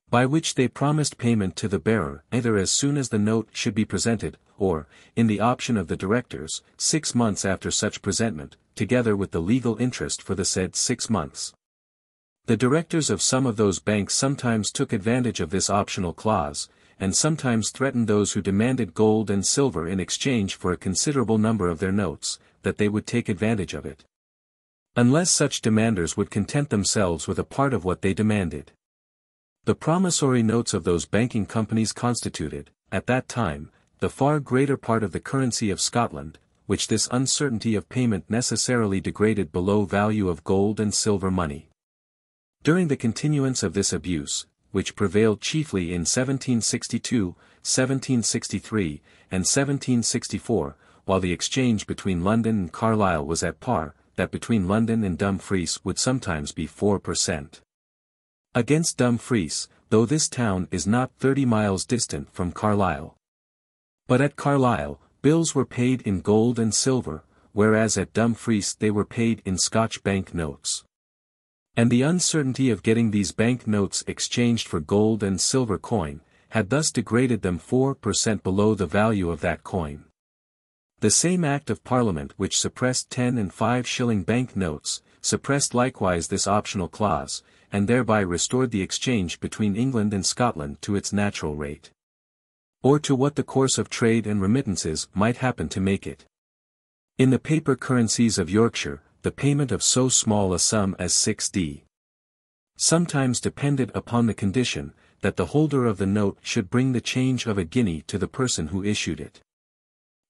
by which they promised payment to the bearer either as soon as the note should be presented, or, in the option of the directors, 6 months after such presentment, together with the legal interest for the said 6 months. The directors of some of those banks sometimes took advantage of this optional clause, and sometimes threatened those who demanded gold and silver in exchange for a considerable number of their notes, that they would take advantage of it, unless such demanders would content themselves with a part of what they demanded. The promissory notes of those banking companies constituted, at that time, the far greater part of the currency of Scotland, which this uncertainty of payment necessarily degraded below value of gold and silver money. During the continuance of this abuse, which prevailed chiefly in 1762, 1763, and 1764, while the exchange between London and Carlisle was at par, that between London and Dumfries would sometimes be 4%. Against Dumfries, though this town is not 30 miles distant from Carlisle. But at Carlisle, bills were paid in gold and silver, whereas at Dumfries they were paid in Scotch bank notes. And the uncertainty of getting these bank notes exchanged for gold and silver coin, had thus degraded them 4% below the value of that coin. The same Act of Parliament which suppressed 10 and 5 shilling bank notes, suppressed likewise this optional clause, and thereby restored the exchange between England and Scotland to its natural rate, or to what the course of trade and remittances might happen to make it. In the paper currencies of Yorkshire, the payment of so small a sum as 6d. sometimes depended upon the condition, that the holder of the note should bring the change of a guinea to the person who issued it.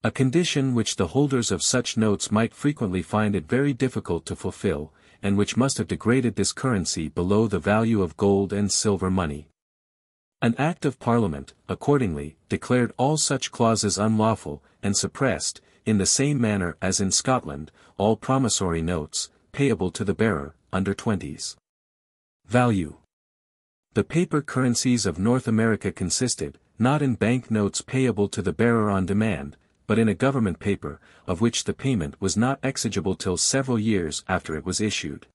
A condition which the holders of such notes might frequently find it very difficult to fulfill, and which must have degraded this currency below the value of gold and silver money. An Act of Parliament, accordingly, declared all such clauses unlawful, and suppressed, in the same manner as in Scotland, all promissory notes, payable to the bearer, under 20s. Value. The paper currencies of North America consisted, not in bank notes payable to the bearer on demand, but in a government paper, of which the payment was not exigible till several years after it was issued.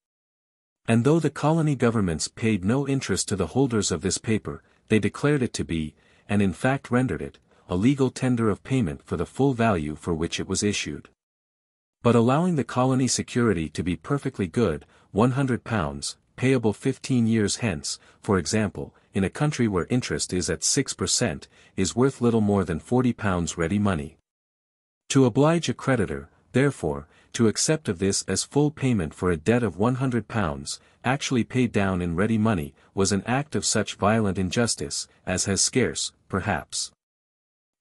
And though the colony governments paid no interest to the holders of this paper, they declared it to be, and in fact rendered it, a legal tender of payment for the full value for which it was issued. But allowing the colony security to be perfectly good, £100, payable 15 years hence, for example, in a country where interest is at 6%, is worth little more than £40 ready money. To oblige a creditor, therefore, to accept of this as full payment for a debt of £100, actually paid down in ready money, was an act of such violent injustice, as has scarce, perhaps,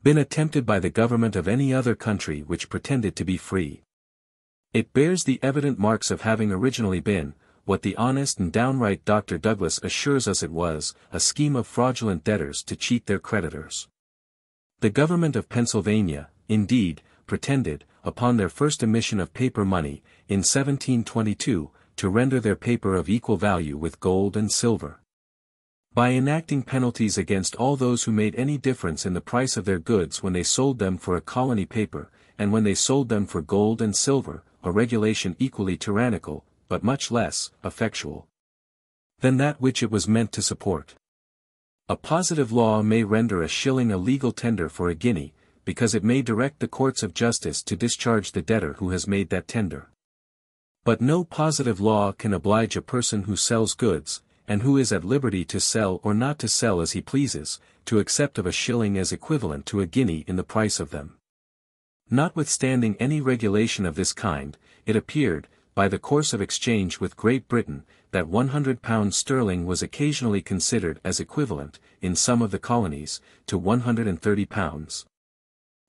been attempted by the government of any other country which pretended to be free. It bears the evident marks of having originally been, what the honest and downright Dr. Douglas assures us it was, a scheme of fraudulent debtors to cheat their creditors. The government of Pennsylvania, indeed, pretended, upon their first emission of paper money, in 1722, to render their paper of equal value with gold and silver. By enacting penalties against all those who made any difference in the price of their goods when they sold them for a colony paper, and when they sold them for gold and silver, a regulation equally tyrannical, but much less effectual than that which it was meant to support. A positive law may render a shilling a legal tender for a guinea, because it may direct the courts of justice to discharge the debtor who has made that tender. But no positive law can oblige a person who sells goods, and who is at liberty to sell or not to sell as he pleases, to accept of a shilling as equivalent to a guinea in the price of them. Notwithstanding any regulation of this kind, it appeared, by the course of exchange with Great Britain, that £100 sterling was occasionally considered as equivalent, in some of the colonies, to £130,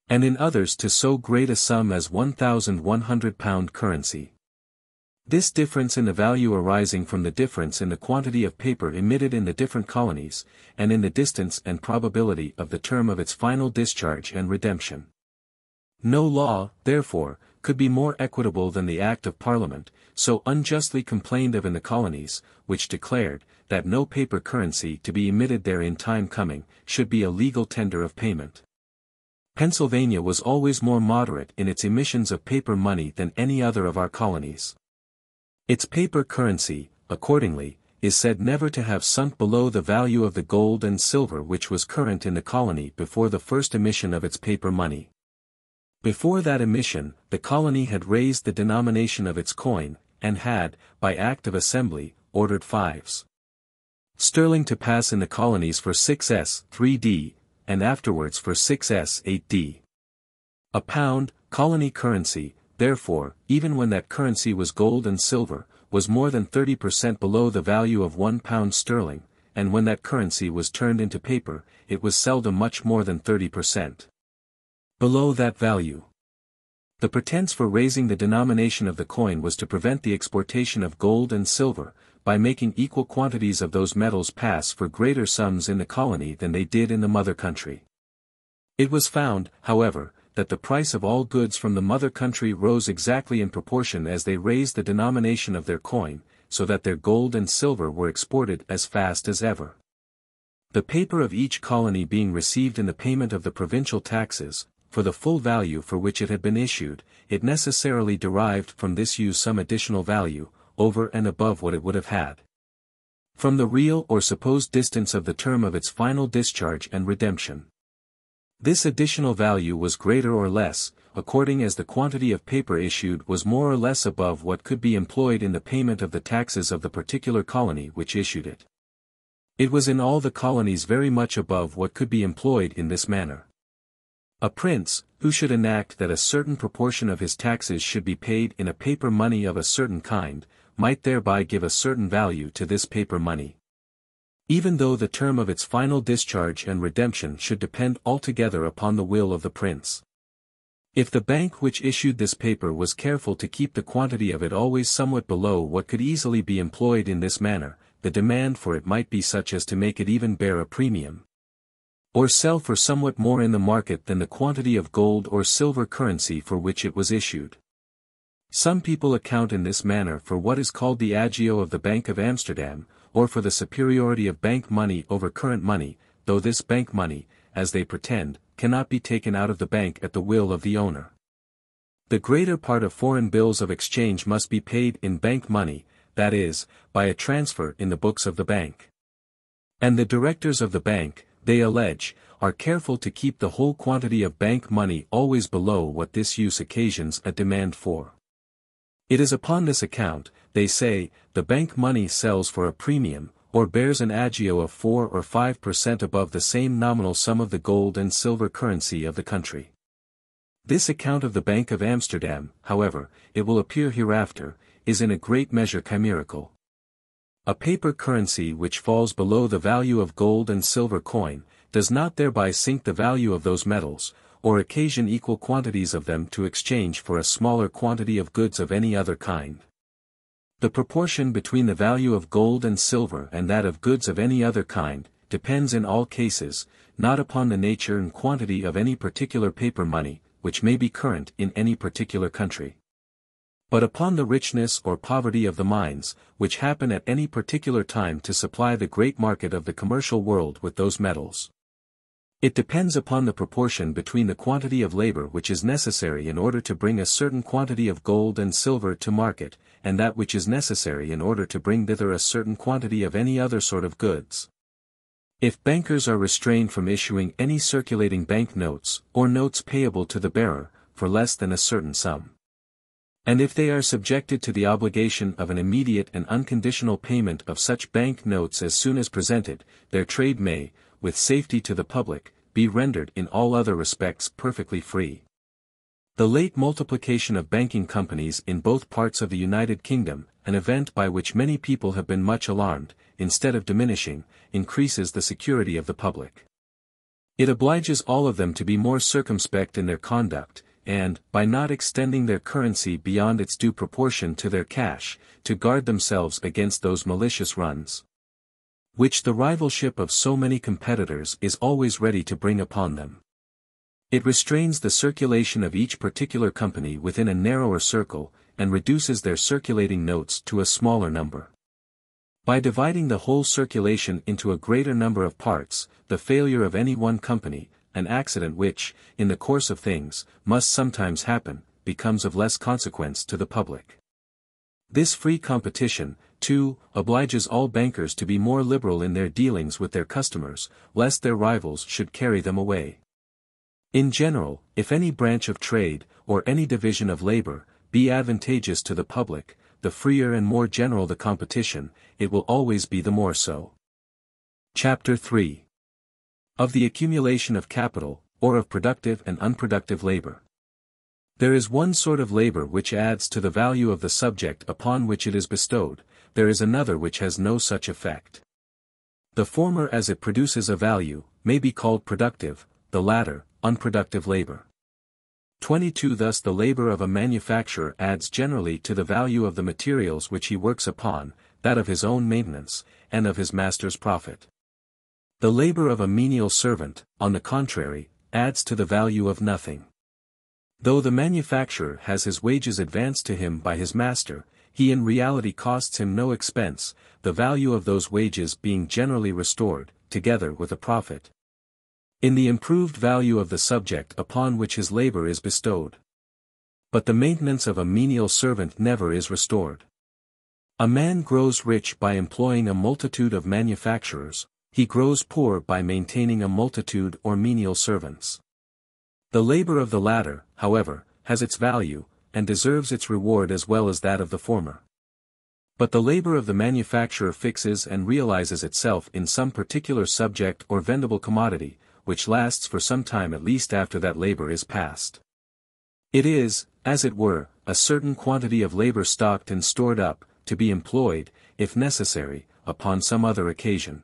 and in others to so great a sum as £1,100 currency. This difference in the value arising from the difference in the quantity of paper emitted in the different colonies, and in the distance and probability of the term of its final discharge and redemption. No law, therefore, could be more equitable than the Act of Parliament, so unjustly complained of in the colonies, which declared, that no paper currency to be emitted there in time coming, should be a legal tender of payment. Pennsylvania was always more moderate in its emissions of paper money than any other of our colonies. Its paper currency, accordingly, is said never to have sunk below the value of the gold and silver which was current in the colony before the first emission of its paper money. Before that emission, the colony had raised the denomination of its coin, and had, by Act of Assembly, ordered 5s. sterling to pass in the colonies for 6s. 3d, and afterwards for 6s. 8d. A pound, colony currency, therefore, even when that currency was gold and silver, was more than 30% below the value of £1 sterling, and when that currency was turned into paper, it was seldom much more than 30% below that value. The pretense for raising the denomination of the coin was to prevent the exportation of gold and silver, by making equal quantities of those metals pass for greater sums in the colony than they did in the mother country. It was found, however, that the price of all goods from the mother country rose exactly in proportion as they raised the denomination of their coin, so that their gold and silver were exported as fast as ever. The paper of each colony being received in the payment of the provincial taxes, for the full value for which it had been issued, it necessarily derived from this use some additional value, over and above what it would have had from the real or supposed distance of the term of its final discharge and redemption. This additional value was greater or less, according as the quantity of paper issued was more or less above what could be employed in the payment of the taxes of the particular colony which issued it. It was in all the colonies very much above what could be employed in this manner. A prince, who should enact that a certain proportion of his taxes should be paid in a paper money of a certain kind, might thereby give a certain value to this paper money, even though the term of its final discharge and redemption should depend altogether upon the will of the prince. If the bank which issued this paper was careful to keep the quantity of it always somewhat below what could easily be employed in this manner, the demand for it might be such as to make it even bear a premium, or sell for somewhat more in the market than the quantity of gold or silver currency for which it was issued. Some people account in this manner for what is called the agio of the Bank of Amsterdam, or for the superiority of bank money over current money, though this bank money, as they pretend, cannot be taken out of the bank at the will of the owner. The greater part of foreign bills of exchange must be paid in bank money, that is, by a transfer in the books of the bank. And the directors of the bank, they allege, are careful to keep the whole quantity of bank money always below what this use occasions a demand for. It is upon this account, they say, the bank money sells for a premium, or bears an agio of 4 or 5% above the same nominal sum of the gold and silver currency of the country. This account of the Bank of Amsterdam, however, it will appear hereafter, is in a great measure chimerical. A paper currency which falls below the value of gold and silver coin, does not thereby sink the value of those metals, or occasion equal quantities of them to exchange for a smaller quantity of goods of any other kind. The proportion between the value of gold and silver and that of goods of any other kind, depends in all cases, not upon the nature and quantity of any particular paper money, which may be current in any particular country, but upon the richness or poverty of the mines, which happen at any particular time to supply the great market of the commercial world with those metals. It depends upon the proportion between the quantity of labor which is necessary in order to bring a certain quantity of gold and silver to market, and that which is necessary in order to bring thither a certain quantity of any other sort of goods. If bankers are restrained from issuing any circulating bank notes, or notes payable to the bearer, for less than a certain sum, and if they are subjected to the obligation of an immediate and unconditional payment of such bank notes as soon as presented, their trade may, with safety to the public, be rendered in all other respects perfectly free. The late multiplication of banking companies in both parts of the United Kingdom, an event by which many people have been much alarmed, instead of diminishing, increases the security of the public. It obliges all of them to be more circumspect in their conduct, and, by not extending their currency beyond its due proportion to their cash, to guard themselves against those malicious runs, which the rivalship of so many competitors is always ready to bring upon them. It restrains the circulation of each particular company within a narrower circle, and reduces their circulating notes to a smaller number. By dividing the whole circulation into a greater number of parts, the failure of any one company, an accident which, in the course of things, must sometimes happen, becomes of less consequence to the public. This free competition, too, obliges all bankers to be more liberal in their dealings with their customers, lest their rivals should carry them away. In general, if any branch of trade, or any division of labor, be advantageous to the public, the freer and more general the competition, it will always be the more so. Chapter 3. Of the accumulation of capital, or of productive and unproductive labor. There is one sort of labor which adds to the value of the subject upon which it is bestowed, there is another which has no such effect. The former, as it produces a value, may be called productive, the latter, unproductive labor. 22. Thus the labor of a manufacturer adds generally to the value of the materials which he works upon, that of his own maintenance, and of his master's profit. The labor of a menial servant, on the contrary, adds to the value of nothing. Though the manufacturer has his wages advanced to him by his master, he in reality costs him no expense, the value of those wages being generally restored, together with a profit, in the improved value of the subject upon which his labor is bestowed. But the maintenance of a menial servant never is restored. A man grows rich by employing a multitude of manufacturers, he grows poor by maintaining a multitude or menial servants. The labor of the latter, however, has its value, and deserves its reward as well as that of the former. But the labor of the manufacturer fixes and realizes itself in some particular subject or vendible commodity, which lasts for some time at least after that labor is past. It is, as it were, a certain quantity of labor stocked and stored up, to be employed, if necessary, upon some other occasion.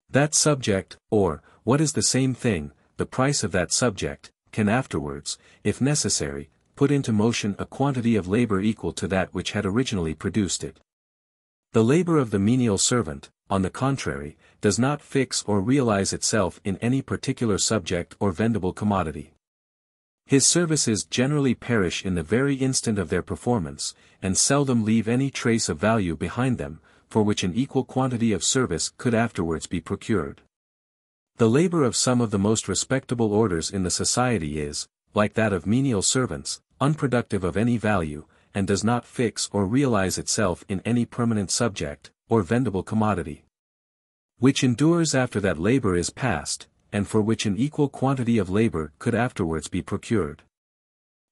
That subject, or, what is the same thing, the price of that subject, can afterwards, if necessary, put into motion a quantity of labor equal to that which had originally produced it. The labor of the menial servant, on the contrary, does not fix or realize itself in any particular subject or vendible commodity. His services generally perish in the very instant of their performance, and seldom leave any trace of value behind them, for which an equal quantity of service could afterwards be procured. The labor of some of the most respectable orders in the society is, like that of menial servants, unproductive of any value, and does not fix or realize itself in any permanent subject, or vendible commodity, which endures after that labor is past, and for which an equal quantity of labor could afterwards be procured.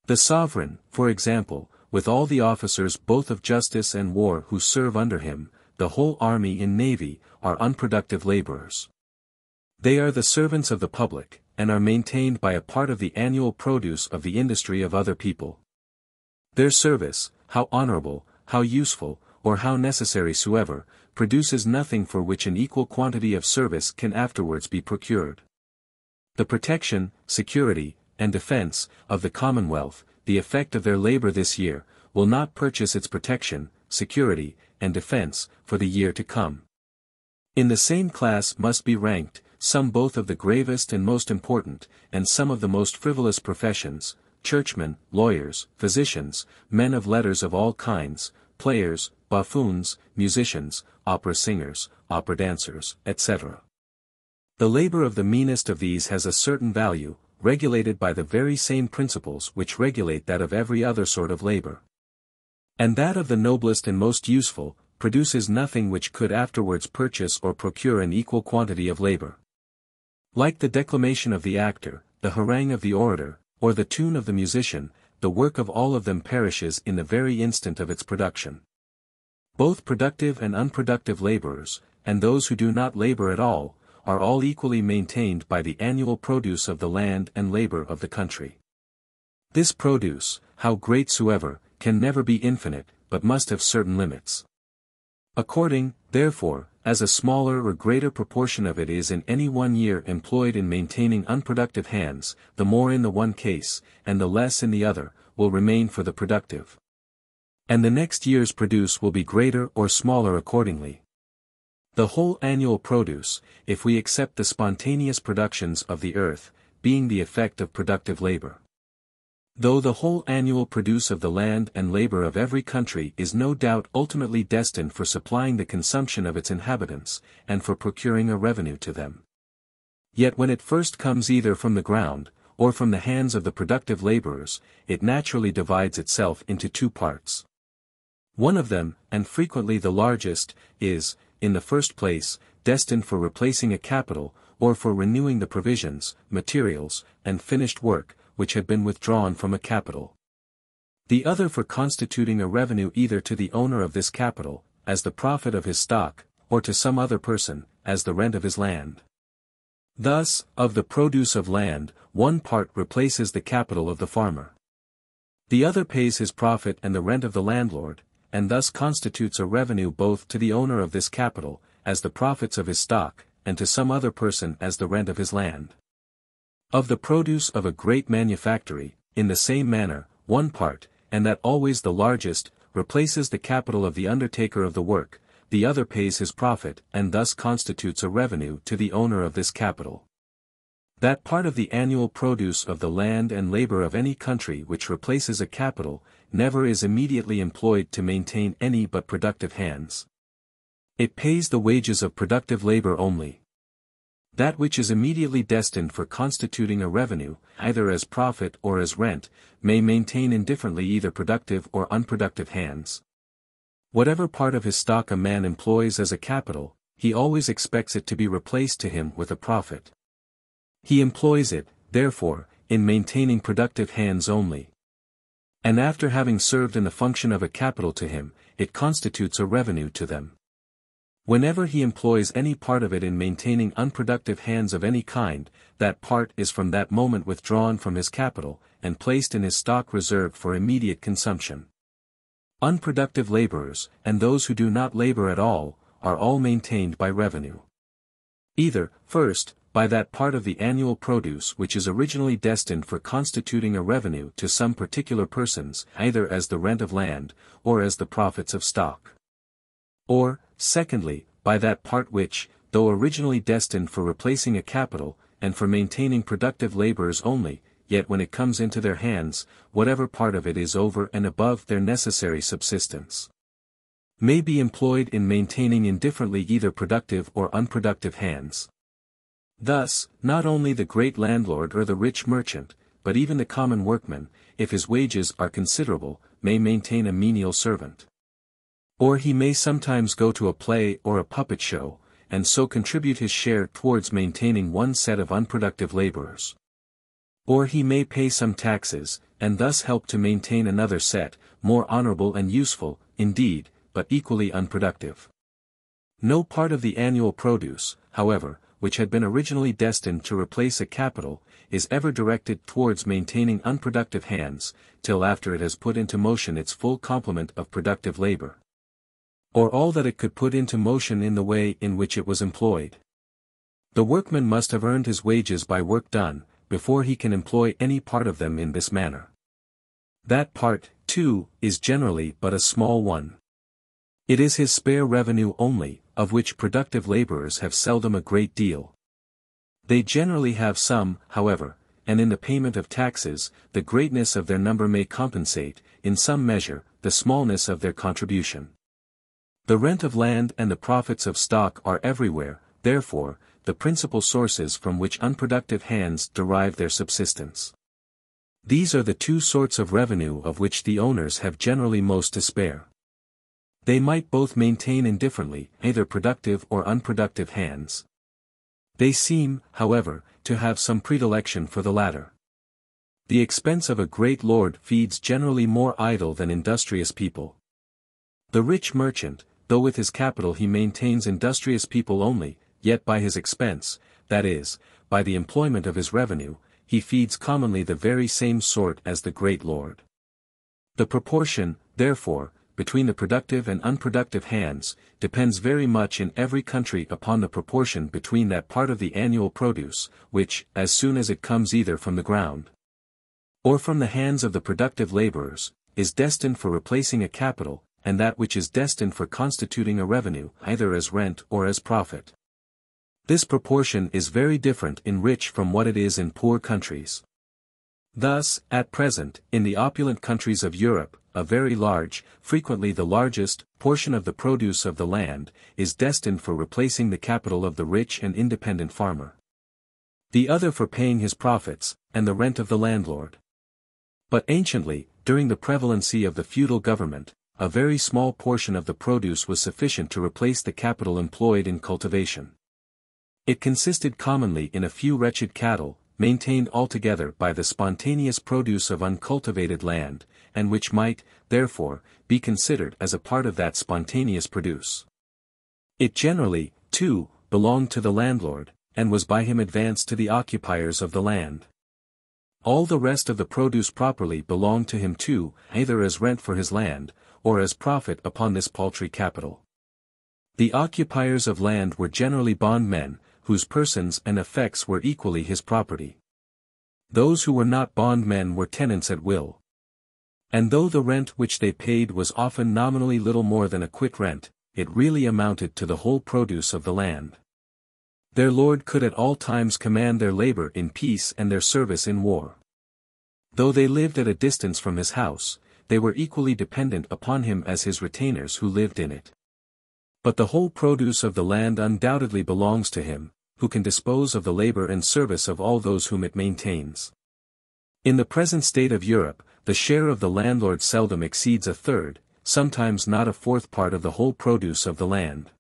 The sovereign, for example, with all the officers both of justice and war who serve under him, the whole army and navy, are unproductive laborers. They are the servants of the public, and are maintained by a part of the annual produce of the industry of other people. Their service, how honorable, how useful, or how necessary soever, produces nothing for which an equal quantity of service can afterwards be procured. The protection, security, and defense, of the commonwealth, the effect of their labor this year, will not purchase its protection, security, and defense, for the year to come. In the same class must be ranked, some both of the gravest and most important, and some of the most frivolous professions, churchmen, lawyers, physicians, men of letters of all kinds, players, buffoons, musicians, opera singers, opera dancers, etc. The labor of the meanest of these has a certain value, regulated by the very same principles which regulate that of every other sort of labor. And that of the noblest and most useful, produces nothing which could afterwards purchase or procure an equal quantity of labor. Like the declamation of the actor, the harangue of the orator, or the tune of the musician, the work of all of them perishes in the very instant of its production. Both productive and unproductive laborers, and those who do not labor at all, are all equally maintained by the annual produce of the land and labor of the country. This produce, how great soever, can never be infinite, but must have certain limits. According, therefore, as a smaller or greater proportion of it is in any one year employed in maintaining unproductive hands, the more in the one case, and the less in the other, will remain for the productive. And the next year's produce will be greater or smaller accordingly. The whole annual produce, if we accept the spontaneous productions of the earth, being the effect of productive labor. Though the whole annual produce of the land and labor of every country is no doubt ultimately destined for supplying the consumption of its inhabitants, and for procuring a revenue to them. Yet when it first comes either from the ground, or from the hands of the productive laborers, it naturally divides itself into two parts. One of them, and frequently the largest, is, in the first place, destined for replacing a capital, or for renewing the provisions, materials, and finished work, which had been withdrawn from a capital. The other for constituting a revenue either to the owner of this capital, as the profit of his stock, or to some other person, as the rent of his land. Thus, of the produce of land, one part replaces the capital of the farmer. The other pays his profit and the rent of the landlord, and thus constitutes a revenue both to the owner of this capital, as the profits of his stock, and to some other person as the rent of his land. Of the produce of a great manufactory, in the same manner, one part, and that always the largest, replaces the capital of the undertaker of the work, the other pays his profit and thus constitutes a revenue to the owner of this capital. That part of the annual produce of the land and labor of any country which replaces a capital, never is immediately employed to maintain any but productive hands. It pays the wages of productive labor only. That which is immediately destined for constituting a revenue, either as profit or as rent, may maintain indifferently either productive or unproductive hands. Whatever part of his stock a man employs as a capital, he always expects it to be replaced to him with a profit. He employs it, therefore, in maintaining productive hands only. And after having served in the function of a capital to him, it constitutes a revenue to them. Whenever he employs any part of it in maintaining unproductive hands of any kind, that part is from that moment withdrawn from his capital, and placed in his stock reserved for immediate consumption. Unproductive laborers, and those who do not labor at all, are all maintained by revenue. Either, first, by that part of the annual produce which is originally destined for constituting a revenue to some particular persons, either as the rent of land, or as the profits of stock. Or, secondly, by that part which, though originally destined for replacing a capital, and for maintaining productive laborers only, yet when it comes into their hands, whatever part of it is over and above their necessary subsistence, may be employed in maintaining indifferently either productive or unproductive hands. Thus, not only the great landlord or the rich merchant, but even the common workman, if his wages are considerable, may maintain a menial servant. Or he may sometimes go to a play or a puppet show, and so contribute his share towards maintaining one set of unproductive laborers. Or he may pay some taxes, and thus help to maintain another set, more honorable and useful, indeed, but equally unproductive. No part of the annual produce, however, which had been originally destined to replace a capital, is ever directed towards maintaining unproductive hands, till after it has put into motion its full complement of productive labor. Or all that it could put into motion in the way in which it was employed. The workman must have earned his wages by work done, before he can employ any part of them in this manner. That part, too, is generally but a small one. It is his spare revenue only, of which productive laborers have seldom a great deal. They generally have some, however, and in the payment of taxes, the greatness of their number may compensate, in some measure, the smallness of their contribution. The rent of land and the profits of stock are everywhere, therefore, the principal sources from which unproductive hands derive their subsistence. These are the two sorts of revenue of which the owners have generally most to spare. They might both maintain indifferently either productive or unproductive hands. They seem, however, to have some predilection for the latter. The expense of a great lord feeds generally more idle than industrious people. The rich merchant, though with his capital he maintains industrious people only, yet by his expense, that is, by the employment of his revenue, he feeds commonly the very same sort as the great lord. The proportion, therefore, between the productive and unproductive hands, depends very much in every country upon the proportion between that part of the annual produce, which, as soon as it comes either from the ground, or from the hands of the productive laborers, is destined for replacing a capital, and that which is destined for constituting a revenue, either as rent or as profit. This proportion is very different in rich from what it is in poor countries. Thus, at present, in the opulent countries of Europe, a very large, frequently the largest, portion of the produce of the land, is destined for replacing the capital of the rich and independent farmer. The other for paying his profits, and the rent of the landlord. But anciently, during the prevalency of the feudal government, a very small portion of the produce was sufficient to replace the capital employed in cultivation. It consisted commonly in a few wretched cattle, maintained altogether by the spontaneous produce of uncultivated land, and which might, therefore, be considered as a part of that spontaneous produce. It generally, too, belonged to the landlord, and was by him advanced to the occupiers of the land. All the rest of the produce properly belonged to him too, either as rent for his land, or as profit upon this paltry capital. The occupiers of land were generally bondmen, whose persons and effects were equally his property. Those who were not bondmen were tenants at will. And though the rent which they paid was often nominally little more than a quit rent, it really amounted to the whole produce of the land. Their lord could at all times command their labor in peace and their service in war. Though they lived at a distance from his house, they were equally dependent upon him as his retainers who lived in it. But the whole produce of the land undoubtedly belongs to him, who can dispose of the labor and service of all those whom it maintains. In the present state of Europe, the share of the landlord seldom exceeds a third, sometimes not a fourth part of the whole produce of the land.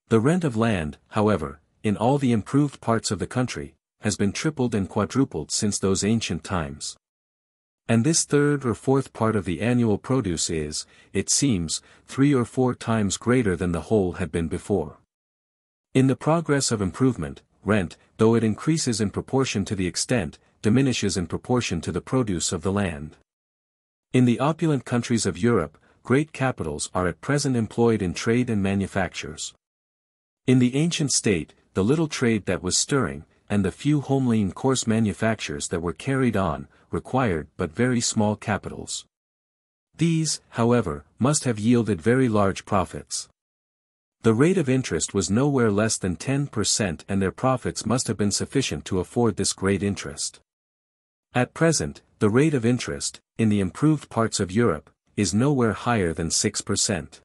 The rent of land, however, in all the improved parts of the country, has been tripled and quadrupled since those ancient times. And this third or fourth part of the annual produce is, it seems, 3 or 4 times greater than the whole had been before. In the progress of improvement, rent, though it increases in proportion to the extent, diminishes in proportion to the produce of the land. In the opulent countries of Europe, great capitals are at present employed in trade and manufactures. In the ancient state, the little trade that was stirring, and the few homely and coarse manufactures that were carried on, required but very small capitals. These, however, must have yielded very large profits. The rate of interest was nowhere less than 10%, and their profits must have been sufficient to afford this great interest. At present, the rate of interest, in the improved parts of Europe, is nowhere higher than 6%.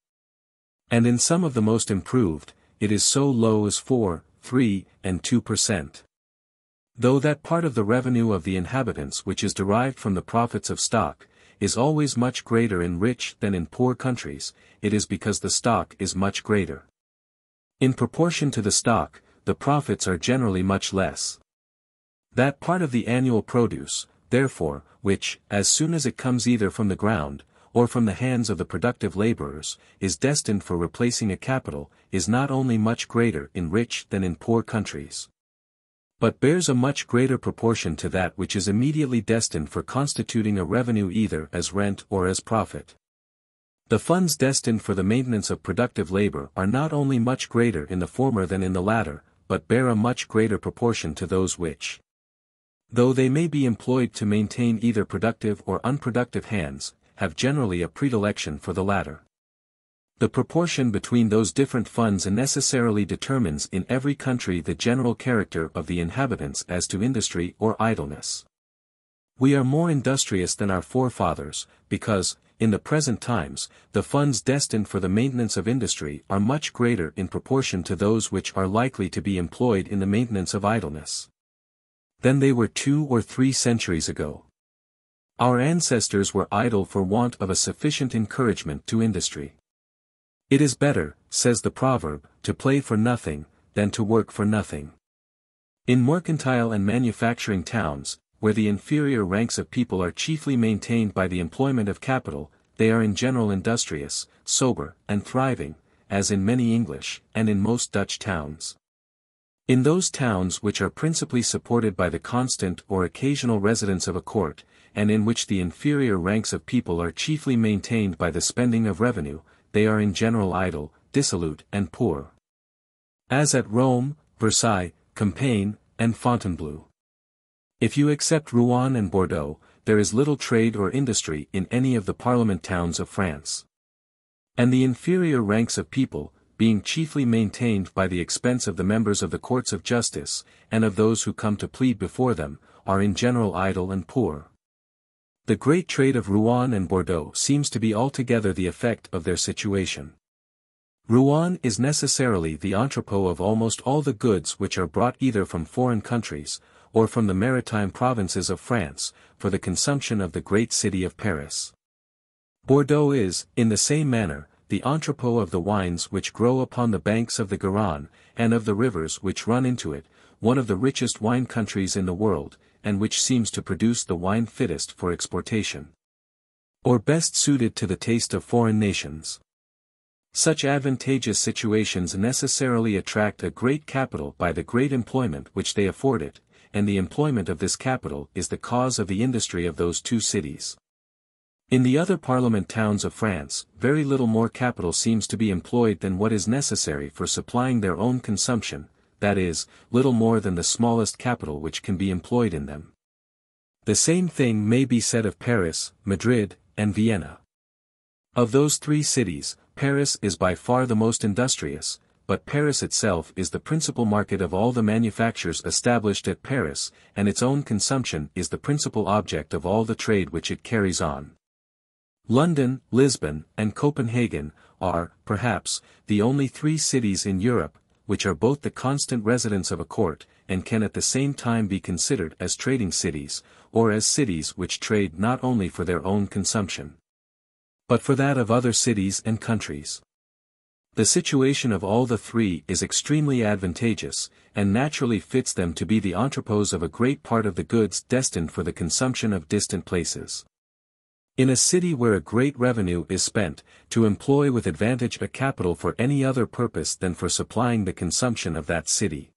And in some of the most improved, it is so low as 4, 3, and 2%. Though that part of the revenue of the inhabitants which is derived from the profits of stock, is always much greater in rich than in poor countries, it is because the stock is much greater. In proportion to the stock, the profits are generally much less. That part of the annual produce, therefore, which, as soon as it comes either from the ground, or from the hands of the productive laborers, is destined for replacing a capital, is not only much greater in rich than in poor countries, but bears a much greater proportion to that which is immediately destined for constituting a revenue either as rent or as profit. The funds destined for the maintenance of productive labor are not only much greater in the former than in the latter, but bear a much greater proportion to those which, though they may be employed to maintain either productive or unproductive hands, have generally a predilection for the latter. The proportion between those different funds necessarily determines in every country the general character of the inhabitants as to industry or idleness. We are more industrious than our forefathers, because, in the present times, the funds destined for the maintenance of industry are much greater in proportion to those which are likely to be employed in the maintenance of idleness than they were 2 or 3 centuries ago. Our ancestors were idle for want of a sufficient encouragement to industry. It is better, says the proverb, to play for nothing, than to work for nothing. In mercantile and manufacturing towns, where the inferior ranks of people are chiefly maintained by the employment of capital, they are in general industrious, sober, and thriving, as in many English, and in most Dutch towns. In those towns which are principally supported by the constant or occasional residence of a court, and in which the inferior ranks of people are chiefly maintained by the spending of revenue, they are in general idle, dissolute and poor. As at Rome, Versailles, Compiègne, and Fontainebleau. If you except Rouen and Bordeaux, there is little trade or industry in any of the parliament towns of France. And the inferior ranks of people, being chiefly maintained by the expense of the members of the courts of justice, and of those who come to plead before them, are in general idle and poor. The great trade of Rouen and Bordeaux seems to be altogether the effect of their situation. Rouen is necessarily the entrepot of almost all the goods which are brought either from foreign countries, or from the maritime provinces of France, for the consumption of the great city of Paris. Bordeaux is, in the same manner, the entrepot of the wines which grow upon the banks of the Garonne, and of the rivers which run into it, one of the richest wine countries in the world, and which seems to produce the wine fittest for exportation, or best suited to the taste of foreign nations. Such advantageous situations necessarily attract a great capital by the great employment which they afford it, and the employment of this capital is the cause of the industry of those 2 cities. In the other parliament towns of France, very little more capital seems to be employed than what is necessary for supplying their own consumption, that is, little more than the smallest capital which can be employed in them. The same thing may be said of Paris, Madrid, and Vienna. Of those 3 cities, Paris is by far the most industrious, but Paris itself is the principal market of all the manufactures established at Paris, and its own consumption is the principal object of all the trade which it carries on. London, Lisbon, and Copenhagen are, perhaps, the only 3 cities in Europe, which are both the constant residence of a court, and can at the same time be considered as trading cities, or as cities which trade not only for their own consumption, but for that of other cities and countries. The situation of all the 3 is extremely advantageous, and naturally fits them to be the entrepôts of a great part of the goods destined for the consumption of distant places. In a city where a great revenue is spent, to employ with advantage a capital for any other purpose than for supplying the consumption of that city,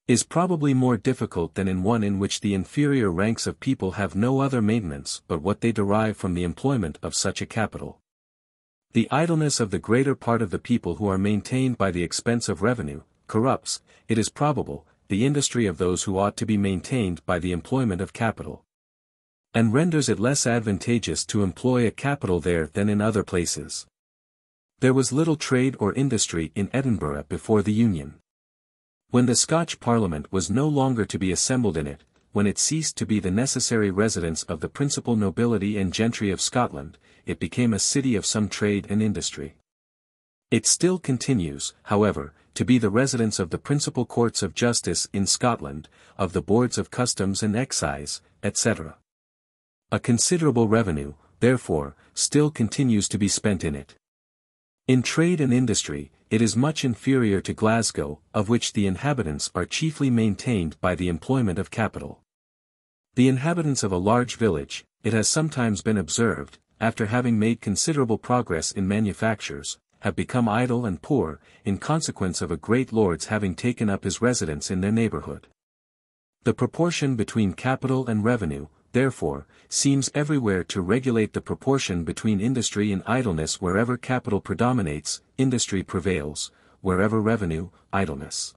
is probably more difficult than in one in which the inferior ranks of people have no other maintenance but what they derive from the employment of such a capital. The idleness of the greater part of the people who are maintained by the expense of revenue, corrupts, it is probable, the industry of those who ought to be maintained by the employment of capital, and renders it less advantageous to employ a capital there than in other places. There was little trade or industry in Edinburgh before the Union. When the Scotch Parliament was no longer to be assembled in it, when it ceased to be the necessary residence of the principal nobility and gentry of Scotland, it became a city of some trade and industry. It still continues, however, to be the residence of the principal courts of justice in Scotland, of the boards of customs and excise, etc. A considerable revenue, therefore, still continues to be spent in it. In trade and industry, it is much inferior to Glasgow, of which the inhabitants are chiefly maintained by the employment of capital. The inhabitants of a large village, it has sometimes been observed, after having made considerable progress in manufactures, have become idle and poor, in consequence of a great lord's having taken up his residence in their neighborhood. The proportion between capital and revenue, therefore, seems everywhere to regulate the proportion between industry and idleness. Wherever capital predominates, industry prevails; wherever revenue, idleness.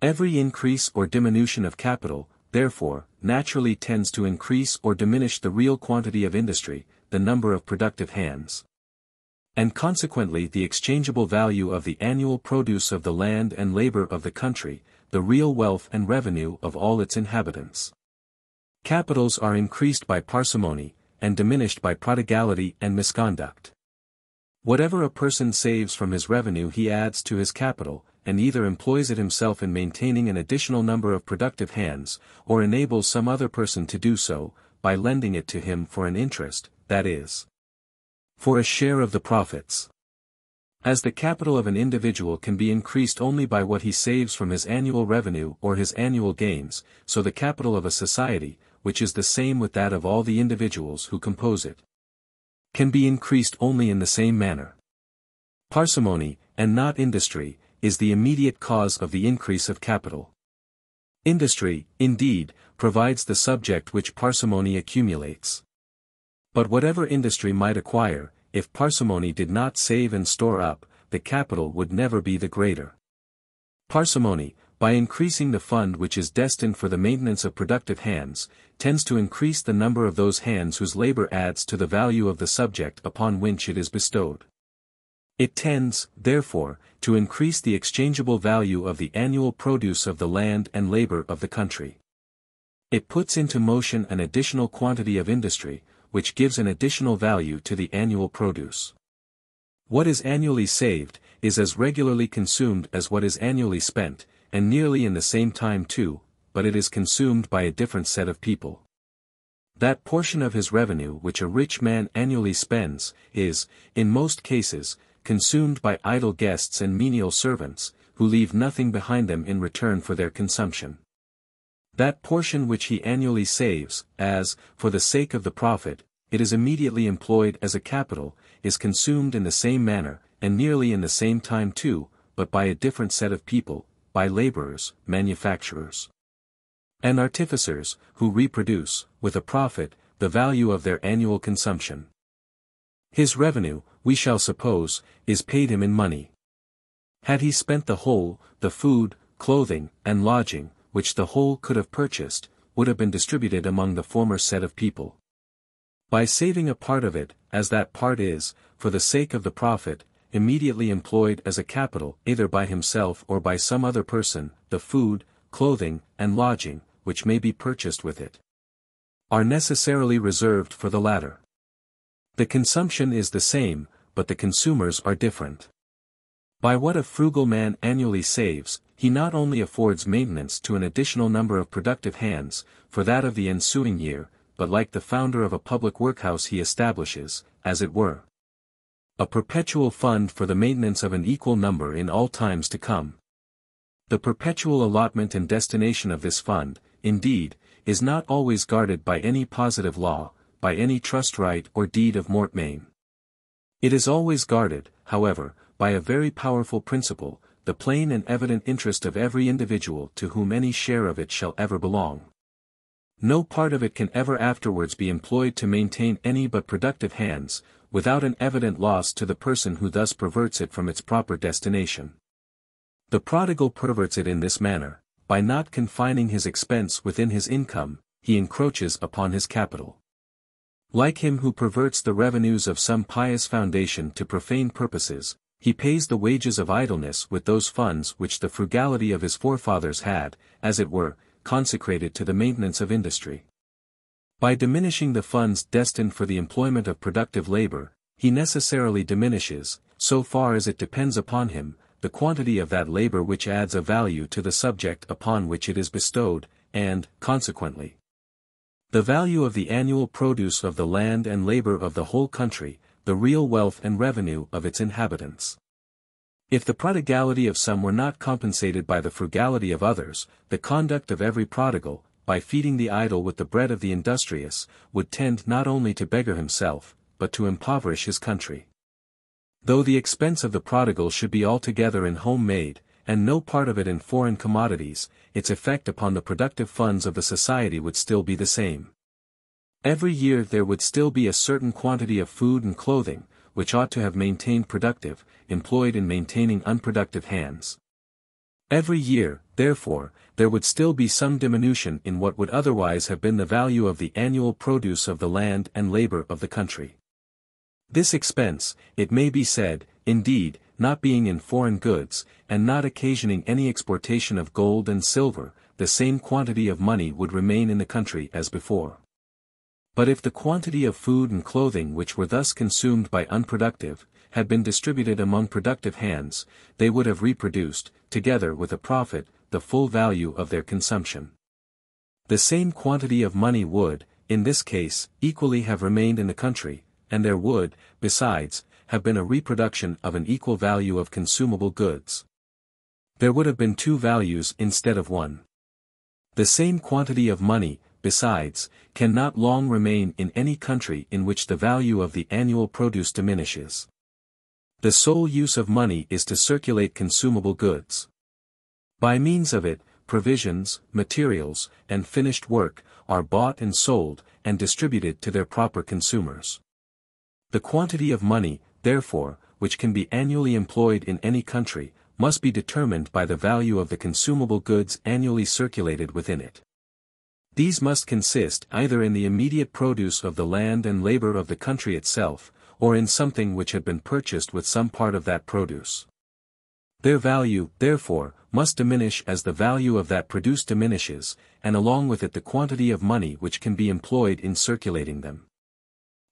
Every increase or diminution of capital, therefore, naturally tends to increase or diminish the real quantity of industry, the number of productive hands, and consequently the exchangeable value of the annual produce of the land and labor of the country, the real wealth and revenue of all its inhabitants. Capitals are increased by parsimony, and diminished by prodigality and misconduct. Whatever a person saves from his revenue he adds to his capital, and either employs it himself in maintaining an additional number of productive hands, or enables some other person to do so, by lending it to him for an interest, that is, for a share of the profits. As the capital of an individual can be increased only by what he saves from his annual revenue or his annual gains, so the capital of a society, which is the same with that of all the individuals who compose it, can be increased only in the same manner. Parsimony, and not industry, is the immediate cause of the increase of capital. Industry, indeed, provides the subject which parsimony accumulates. But whatever industry might acquire, if parsimony did not save and store up, the capital would never be the greater. Parsimony, by increasing the fund which is destined for the maintenance of productive hands, tends to increase the number of those hands whose labor adds to the value of the subject upon which it is bestowed. It tends, therefore, to increase the exchangeable value of the annual produce of the land and labor of the country. It puts into motion an additional quantity of industry, which gives an additional value to the annual produce. What is annually saved, is as regularly consumed as what is annually spent, and nearly in the same time too, but it is consumed by a different set of people. That portion of his revenue which a rich man annually spends, is, in most cases, consumed by idle guests and menial servants, who leave nothing behind them in return for their consumption. That portion which he annually saves, as, for the sake of the profit, it is immediately employed as a capital, is consumed in the same manner, and nearly in the same time too, but by a different set of people, by laborers, manufacturers, and artificers, who reproduce, with a profit, the value of their annual consumption. His revenue, we shall suppose, is paid him in money. Had he spent the whole, the food, clothing, and lodging, which the whole could have purchased, would have been distributed among the former set of people. By saving a part of it, as that part is, for the sake of the profit, immediately employed as a capital either by himself or by some other person, the food, clothing, and lodging, which may be purchased with it, are necessarily reserved for the latter. The consumption is the same, but the consumers are different. By what a frugal man annually saves, he not only affords maintenance to an additional number of productive hands, for that of the ensuing year, but like the founder of a public workhouse he establishes, as it were, a perpetual fund for the maintenance of an equal number in all times to come. The perpetual allotment and destination of this fund, indeed, is not always guarded by any positive law, by any trust right or deed of mortmain. It is always guarded, however, by a very powerful principle, the plain and evident interest of every individual to whom any share of it shall ever belong. No part of it can ever afterwards be employed to maintain any but productive hands, without an evident loss to the person who thus perverts it from its proper destination. The prodigal perverts it in this manner: by not confining his expense within his income, he encroaches upon his capital. Like him who perverts the revenues of some pious foundation to profane purposes, he pays the wages of idleness with those funds which the frugality of his forefathers had, as it were, consecrated to the maintenance of industry. By diminishing the funds destined for the employment of productive labor, he necessarily diminishes, so far as it depends upon him, the quantity of that labor which adds a value to the subject upon which it is bestowed, and, consequently, the value of the annual produce of the land and labor of the whole country, the real wealth and revenue of its inhabitants. If the prodigality of some were not compensated by the frugality of others, the conduct of every prodigal, by feeding the idle with the bread of the industrious, would tend not only to beggar himself, but to impoverish his country. Though the expense of the prodigal should be altogether in home made, and no part of it in foreign commodities, its effect upon the productive funds of the society would still be the same. Every year there would still be a certain quantity of food and clothing, which ought to have maintained productive, employed in maintaining unproductive hands. Every year, therefore, there would still be some diminution in what would otherwise have been the value of the annual produce of the land and labor of the country. This expense, it may be said, indeed, not being in foreign goods, and not occasioning any exportation of gold and silver, the same quantity of money would remain in the country as before. But if the quantity of food and clothing which were thus consumed by unproductive, had been distributed among productive hands, they would have reproduced, together with a profit, the full value of their consumption. The same quantity of money would, in this case, equally have remained in the country, and there would, besides, have been a reproduction of an equal value of consumable goods. There would have been two values instead of one. The same quantity of money, besides, cannot long remain in any country in which the value of the annual produce diminishes. The sole use of money is to circulate consumable goods. By means of it, provisions, materials, and finished work, are bought and sold, and distributed to their proper consumers. The quantity of money, therefore, which can be annually employed in any country, must be determined by the value of the consumable goods annually circulated within it. These must consist either in the immediate produce of the land and labor of the country itself, or in something which had been purchased with some part of that produce. Their value, therefore, must diminish as the value of that produce diminishes, and along with it the quantity of money which can be employed in circulating them.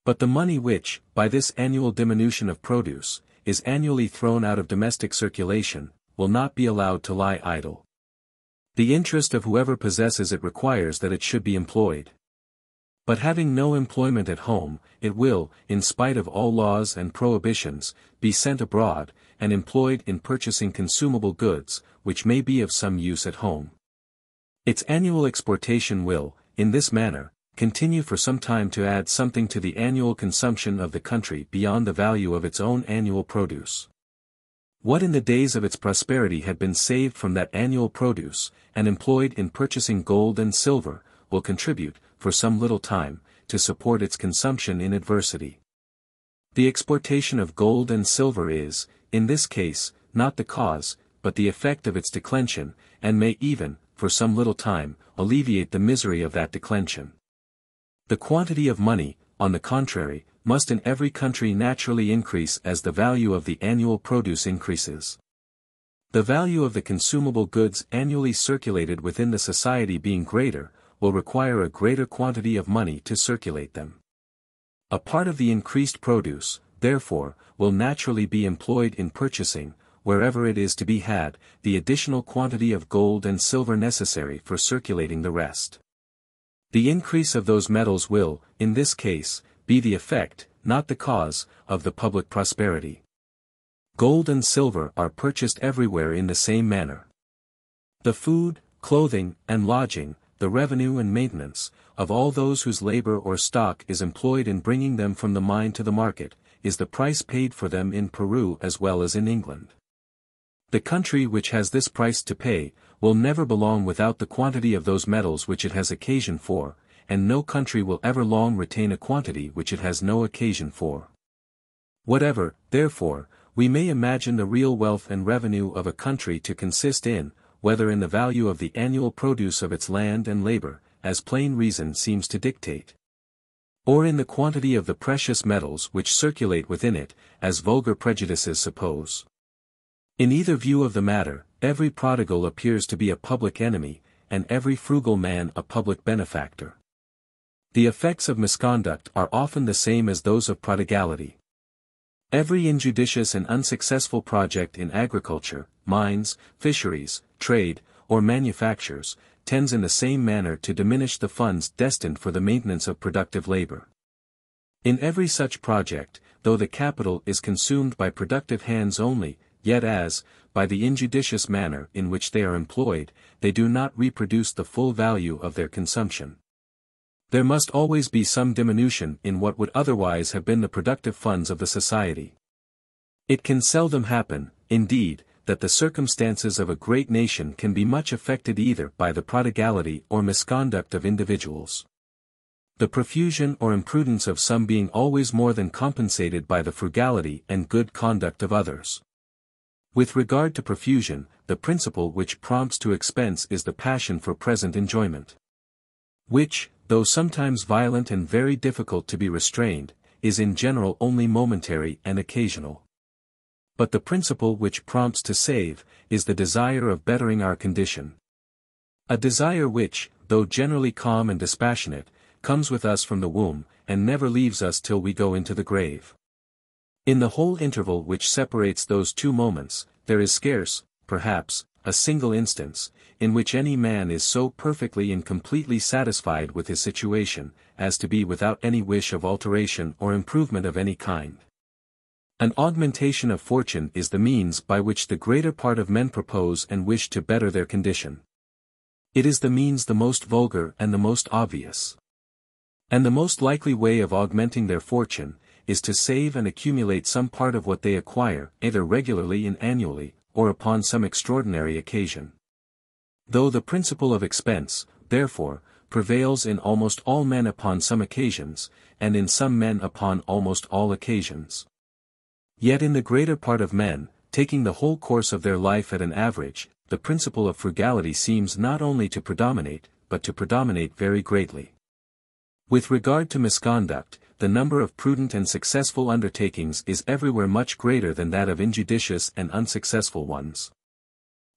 But the money which, by this annual diminution of produce, is annually thrown out of domestic circulation, will not be allowed to lie idle. The interest of whoever possesses it requires that it should be employed. But having no employment at home, it will, in spite of all laws and prohibitions, be sent abroad, and employed in purchasing consumable goods, which may be of some use at home. Its annual exportation will, in this manner, continue for some time to add something to the annual consumption of the country beyond the value of its own annual produce. What in the days of its prosperity had been saved from that annual produce, and employed in purchasing gold and silver, will contribute, for some little time, to support its consumption in adversity. The exportation of gold and silver is, in this case, not the cause, but the effect of its declension, and may even, for some little time, alleviate the misery of that declension. The quantity of money, on the contrary, must in every country naturally increase as the value of the annual produce increases. The value of the consumable goods annually circulated within the society being greater, will require a greater quantity of money to circulate them. A part of the increased produce, therefore, will naturally be employed in purchasing, wherever it is to be had, the additional quantity of gold and silver necessary for circulating the rest. The increase of those metals will, in this case, be the effect, not the cause, of the public prosperity. Gold and silver are purchased everywhere in the same manner. The food, clothing, and lodging, the revenue and maintenance, of all those whose labor or stock is employed in bringing them from the mine to the market, is the price paid for them in Peru as well as in England. The country which has this price to pay, will never belong without the quantity of those metals which it has occasion for, and no country will ever long retain a quantity which it has no occasion for. Whatever, therefore, we may imagine the real wealth and revenue of a country to consist in, whether in the value of the annual produce of its land and labor, as plain reason seems to dictate, or in the quantity of the precious metals which circulate within it, as vulgar prejudices suppose. In either view of the matter, every prodigal appears to be a public enemy, and every frugal man a public benefactor. The effects of misconduct are often the same as those of prodigality. Every injudicious and unsuccessful project in agriculture, mines, fisheries, trade, or manufactures, tends in the same manner to diminish the funds destined for the maintenance of productive labor. In every such project, though the capital is consumed by productive hands only, yet as, by the injudicious manner in which they are employed, they do not reproduce the full value of their consumption. There must always be some diminution in what would otherwise have been the productive funds of the society. It can seldom happen, indeed, that the circumstances of a great nation can be much affected either by the prodigality or misconduct of individuals. The profusion or imprudence of some being always more than compensated by the frugality and good conduct of others. With regard to profusion, the principle which prompts to expense is the passion for present enjoyment. Which, though sometimes violent and very difficult to be restrained, is in general only momentary and occasional. But the principle which prompts to save, is the desire of bettering our condition. A desire which, though generally calm and dispassionate, comes with us from the womb, and never leaves us till we go into the grave. In the whole interval which separates those two moments, there is scarce, perhaps, a single instance, in which any man is so perfectly and completely satisfied with his situation, as to be without any wish of alteration or improvement of any kind. An augmentation of fortune is the means by which the greater part of men propose and wish to better their condition. It is the means the most vulgar and the most obvious. And the most likely way of augmenting their fortune, is to save and accumulate some part of what they acquire, either regularly and annually, or upon some extraordinary occasion. Though the principle of expense, therefore, prevails in almost all men upon some occasions, and in some men upon almost all occasions. Yet in the greater part of men, taking the whole course of their life at an average, the principle of frugality seems not only to predominate, but to predominate very greatly. With regard to misconduct, the number of prudent and successful undertakings is everywhere much greater than that of injudicious and unsuccessful ones.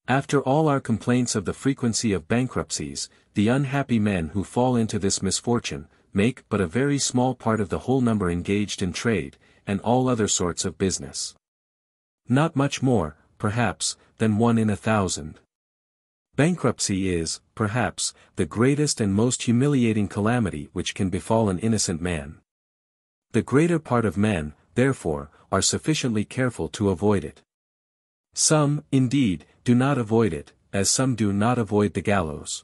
After all our complaints of the frequency of bankruptcies, the unhappy men who fall into this misfortune, make but a very small part of the whole number engaged in trade, and all other sorts of business. Not much more, perhaps, than 1 in 1,000. Bankruptcy is, perhaps, the greatest and most humiliating calamity which can befall an innocent man. The greater part of men, therefore, are sufficiently careful to avoid it. Some, indeed, do not avoid it, as some do not avoid the gallows.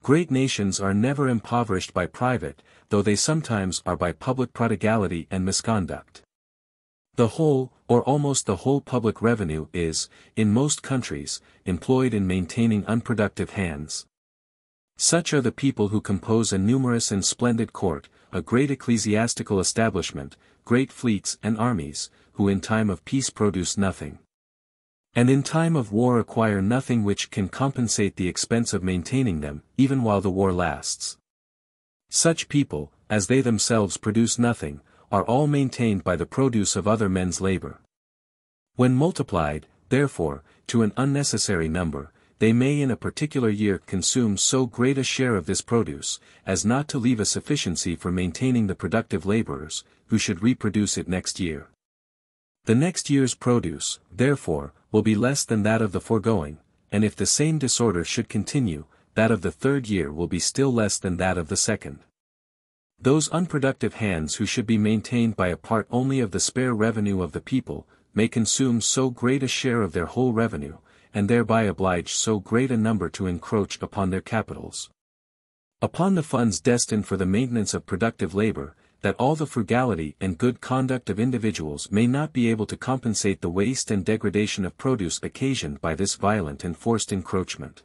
Great nations are never impoverished by private, though they sometimes are by public prodigality and misconduct. The whole, or almost the whole public revenue is, in most countries, employed in maintaining unproductive hands. Such are the people who compose a numerous and splendid court, a great ecclesiastical establishment, great fleets and armies, who in time of peace produce nothing. And in time of war acquire nothing which can compensate the expense of maintaining them, even while the war lasts. Such people, as they themselves produce nothing, are all maintained by the produce of other men's labor. When multiplied, therefore, to an unnecessary number, they may in a particular year consume so great a share of this produce, as not to leave a sufficiency for maintaining the productive laborers, who should reproduce it next year. The next year's produce, therefore, will be less than that of the foregoing, and if the same disorder should continue, that of the third year will be still less than that of the second. Those unproductive hands who should be maintained by a part only of the spare revenue of the people, may consume so great a share of their whole revenue, and thereby oblige so great a number to encroach upon their capitals, upon the funds destined for the maintenance of productive labor, that all the frugality and good conduct of individuals may not be able to compensate the waste and degradation of produce occasioned by this violent and forced encroachment.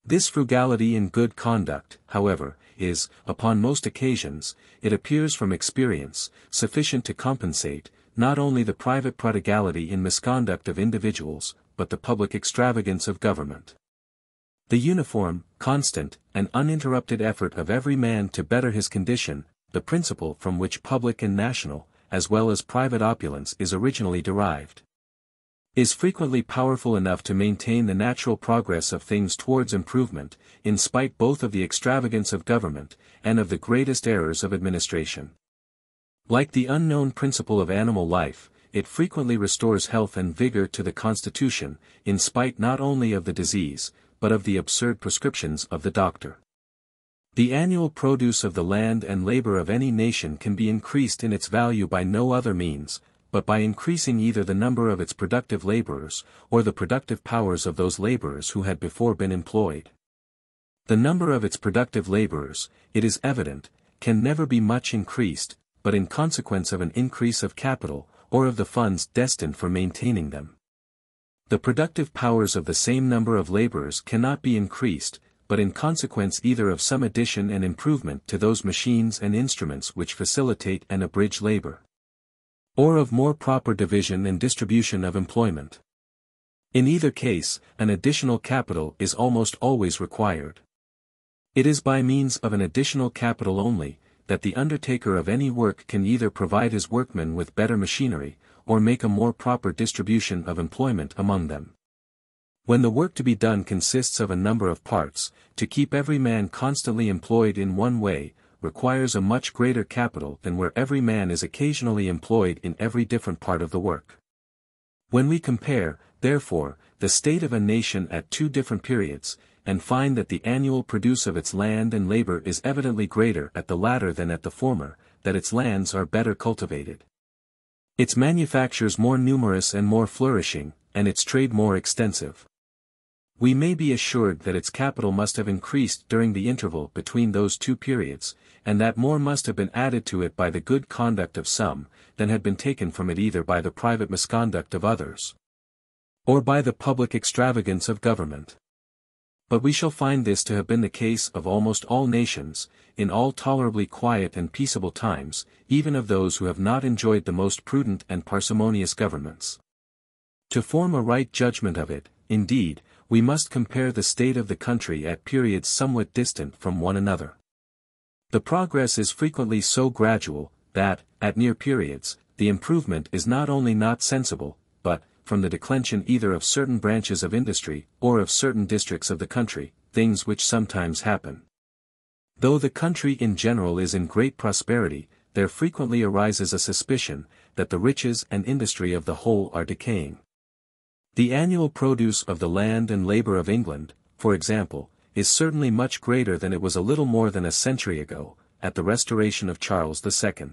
This frugality and good conduct, however, is, upon most occasions, it appears from experience, sufficient to compensate, not only the private prodigality and misconduct of individuals, but the public extravagance of government. The uniform, constant, and uninterrupted effort of every man to better his condition, the principle from which public and national, as well as private opulence is originally derived, is frequently powerful enough to maintain the natural progress of things towards improvement, in spite both of the extravagance of government, and of the greatest errors of administration. Like the unknown principle of animal life, it frequently restores health and vigor to the constitution, in spite not only of the disease, but of the absurd prescriptions of the doctor. The annual produce of the land and labor of any nation can be increased in its value by no other means, but by increasing either the number of its productive laborers, or the productive powers of those laborers who had before been employed. The number of its productive laborers, it is evident, can never be much increased, but in consequence of an increase of capital, or of the funds destined for maintaining them. The productive powers of the same number of laborers cannot be increased, but in consequence either of some addition and improvement to those machines and instruments which facilitate and abridge labor, or of more proper division and distribution of employment. In either case, an additional capital is almost always required. It is by means of an additional capital only, that the undertaker of any work can either provide his workmen with better machinery, or make a more proper distribution of employment among them. When the work to be done consists of a number of parts, to keep every man constantly employed in one way, requires a much greater capital than where every man is occasionally employed in every different part of the work. When we compare, therefore, the state of a nation at two different periods, and find that the annual produce of its land and labor is evidently greater at the latter than at the former, that its lands are better cultivated, its manufactures more numerous and more flourishing, and its trade more extensive, we may be assured that its capital must have increased during the interval between those two periods, and that more must have been added to it by the good conduct of some, than had been taken from it either by the private misconduct of others, or by the public extravagance of government. But we shall find this to have been the case of almost all nations, in all tolerably quiet and peaceable times, even of those who have not enjoyed the most prudent and parsimonious governments. To form a right judgment of it, indeed, we must compare the state of the country at periods somewhat distant from one another. The progress is frequently so gradual, that, at near periods, the improvement is not only not sensible, but, from the declension either of certain branches of industry, or of certain districts of the country, things which sometimes happen. Though the country in general is in great prosperity, there frequently arises a suspicion, that the riches and industry of the whole are decaying. The annual produce of the land and labor of England, for example, is certainly much greater than it was a little more than a century ago, at the restoration of Charles II.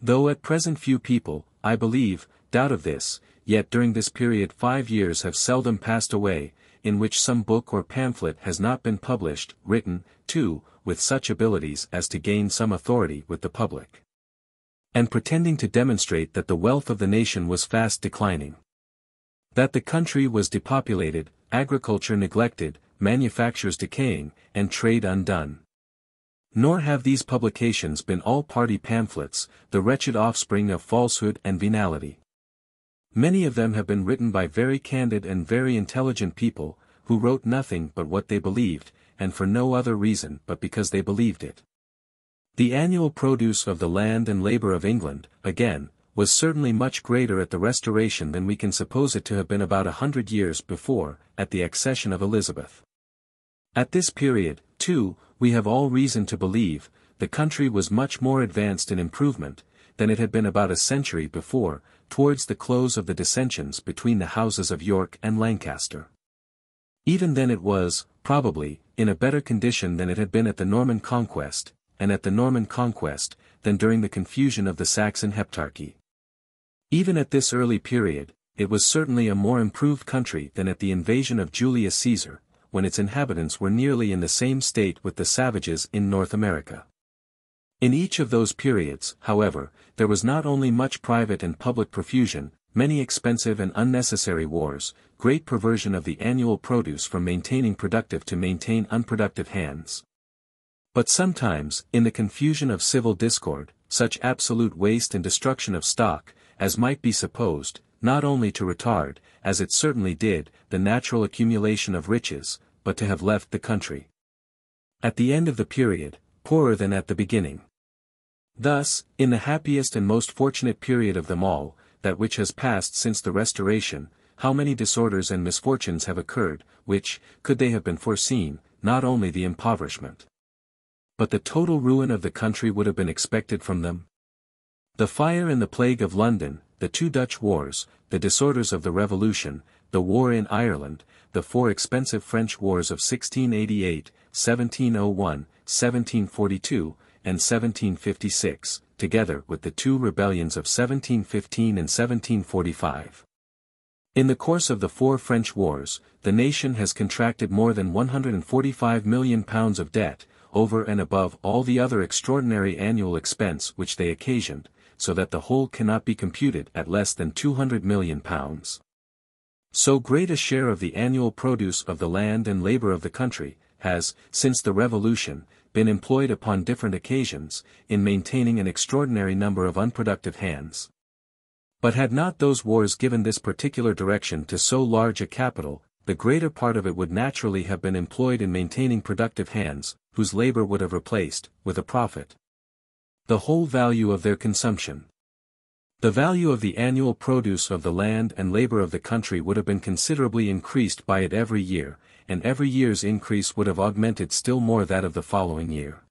Though at present few people, I believe, doubt of this, yet during this period 5 years have seldom passed away, in which some book or pamphlet has not been published, written, too, with such abilities as to gain some authority with the public, and pretending to demonstrate that the wealth of the nation was fast declining, that the country was depopulated, agriculture neglected, manufactures decaying, and trade undone. Nor have these publications been all party pamphlets, the wretched offspring of falsehood and venality. Many of them have been written by very candid and very intelligent people, who wrote nothing but what they believed, and for no other reason but because they believed it. The annual produce of the land and labor of England, again, was certainly much greater at the Restoration than we can suppose it to have been about 100 years before, at the accession of Elizabeth. At this period, too, we have all reason to believe, the country was much more advanced in improvement, than it had been about a century before, towards the close of the dissensions between the houses of York and Lancaster. Even then it was, probably, in a better condition than it had been at the Norman Conquest, and at the Norman Conquest, than during the confusion of the Saxon Heptarchy. Even at this early period, it was certainly a more improved country than at the invasion of Julius Caesar, when its inhabitants were nearly in the same state with the savages in North America. In each of those periods, however, there was not only much private and public profusion, many expensive and unnecessary wars, great perversion of the annual produce from maintaining productive to maintain unproductive hands, but sometimes, in the confusion of civil discord, such absolute waste and destruction of stock, as might be supposed, not only to retard, as it certainly did, the natural accumulation of riches, but to have left the country, at the end of the period, poorer than at the beginning. Thus, in the happiest and most fortunate period of them all, that which has passed since the Restoration, how many disorders and misfortunes have occurred, which, could they have been foreseen, not only the impoverishment, but the total ruin of the country would have been expected from them? The fire and the plague of London, the 2 Dutch wars, the disorders of the Revolution, the war in Ireland, the 4 expensive French wars of 1688, 1701, 1742, and 1756, together with the 2 rebellions of 1715 and 1745. In the course of the 4 French wars, the nation has contracted more than £145 million of debt, over and above all the other extraordinary annual expense which they occasioned, so that the whole cannot be computed at less than £200 million. So great a share of the annual produce of the land and labour of the country, has, since the Revolution, been employed upon different occasions, in maintaining an extraordinary number of unproductive hands. But had not those wars given this particular direction to so large a capital, the greater part of it would naturally have been employed in maintaining productive hands, whose labour would have replaced, with a profit, the whole value of their consumption. The value of the annual produce of the land and labour of the country would have been considerably increased by it every year, and every year's increase would have augmented still more that of the following year.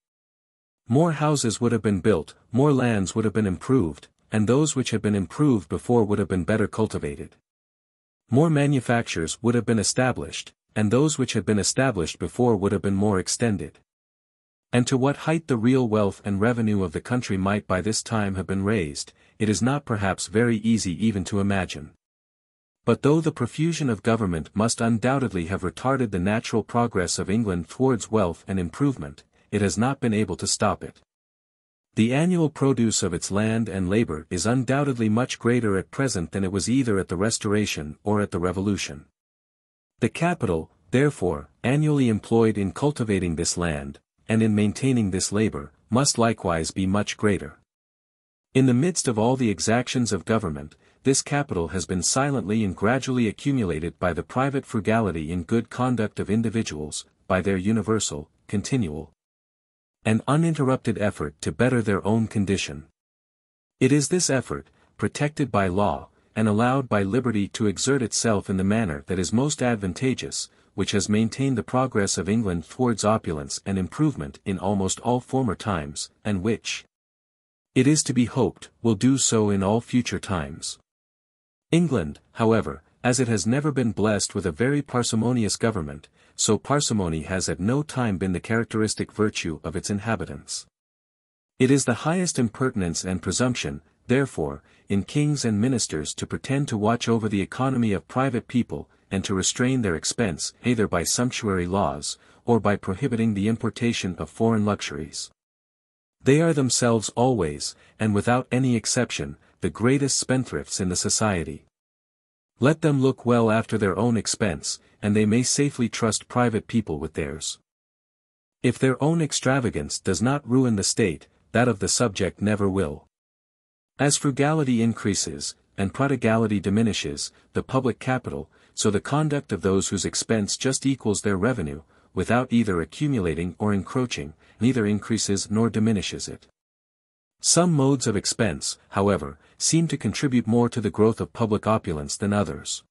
More houses would have been built, more lands would have been improved, and those which had been improved before would have been better cultivated. More manufactures would have been established, and those which had been established before would have been more extended. And to what height the real wealth and revenue of the country might by this time have been raised, it is not perhaps very easy even to imagine. But though the profusion of government must undoubtedly have retarded the natural progress of England towards wealth and improvement, it has not been able to stop it. The annual produce of its land and labour is undoubtedly much greater at present than it was either at the Restoration or at the Revolution. The capital, therefore, annually employed in cultivating this land, and in maintaining this labour, must likewise be much greater. In the midst of all the exactions of government, this capital has been silently and gradually accumulated by the private frugality in good conduct of individuals, by their universal, continual, and uninterrupted effort to better their own condition. It is this effort, protected by law, and allowed by liberty to exert itself in the manner that is most advantageous, which has maintained the progress of England towards opulence and improvement in almost all former times, and which, it is to be hoped, will do so in all future times. England, however, as it has never been blessed with a very parsimonious government, so parsimony has at no time been the characteristic virtue of its inhabitants. It is the highest impertinence and presumption, therefore, in kings and ministers to pretend to watch over the economy of private people, and to restrain their expense either by sumptuary laws, or by prohibiting the importation of foreign luxuries. They are themselves always, and without any exception, the greatest spendthrifts in the society. Let them look well after their own expense, and they may safely trust private people with theirs. If their own extravagance does not ruin the state, that of the subject never will. As frugality increases, and prodigality diminishes, the public capital, so the conduct of those whose expense just equals their revenue, without either accumulating or encroaching, neither increases nor diminishes it. Some modes of expense, however, seem to contribute more to the growth of public opulence than others.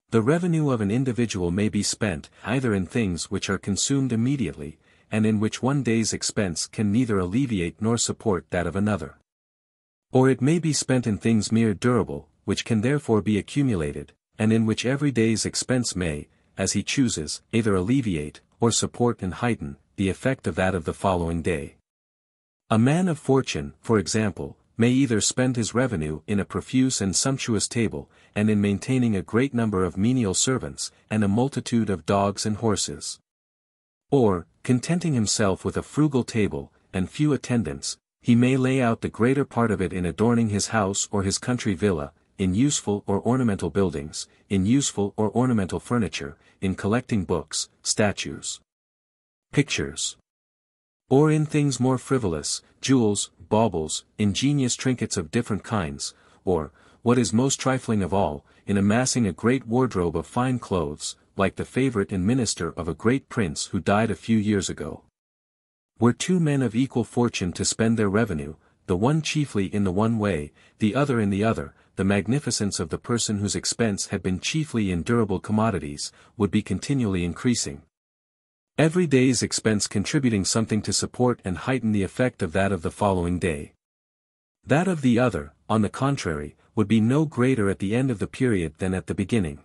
The revenue of an individual may be spent either in things which are consumed immediately, and in which one day's expense can neither alleviate nor support that of another. Or it may be spent in things mere durable, which can therefore be accumulated, and in which every day's expense may, as he chooses, either alleviate, or support and heighten, the effect of that of the following day. A man of fortune, for example, may either spend his revenue in a profuse and sumptuous table, and in maintaining a great number of menial servants, and a multitude of dogs and horses. Or, contenting himself with a frugal table, and few attendants, he may lay out the greater part of it in adorning his house or his country villa, in useful or ornamental buildings, in useful or ornamental furniture, in collecting books, statues, pictures, or in things more frivolous, jewels, baubles, ingenious trinkets of different kinds, or, what is most trifling of all, in amassing a great wardrobe of fine clothes, like the favourite and minister of a great prince who died a few years ago. Were two men of equal fortune to spend their revenue, the one chiefly in the one way, the other in the other, the magnificence of the person whose expense had been chiefly in durable commodities, would be continually increasing. Every day's expense contributing something to support and heighten the effect of that of the following day. That of the other, on the contrary, would be no greater at the end of the period than at the beginning.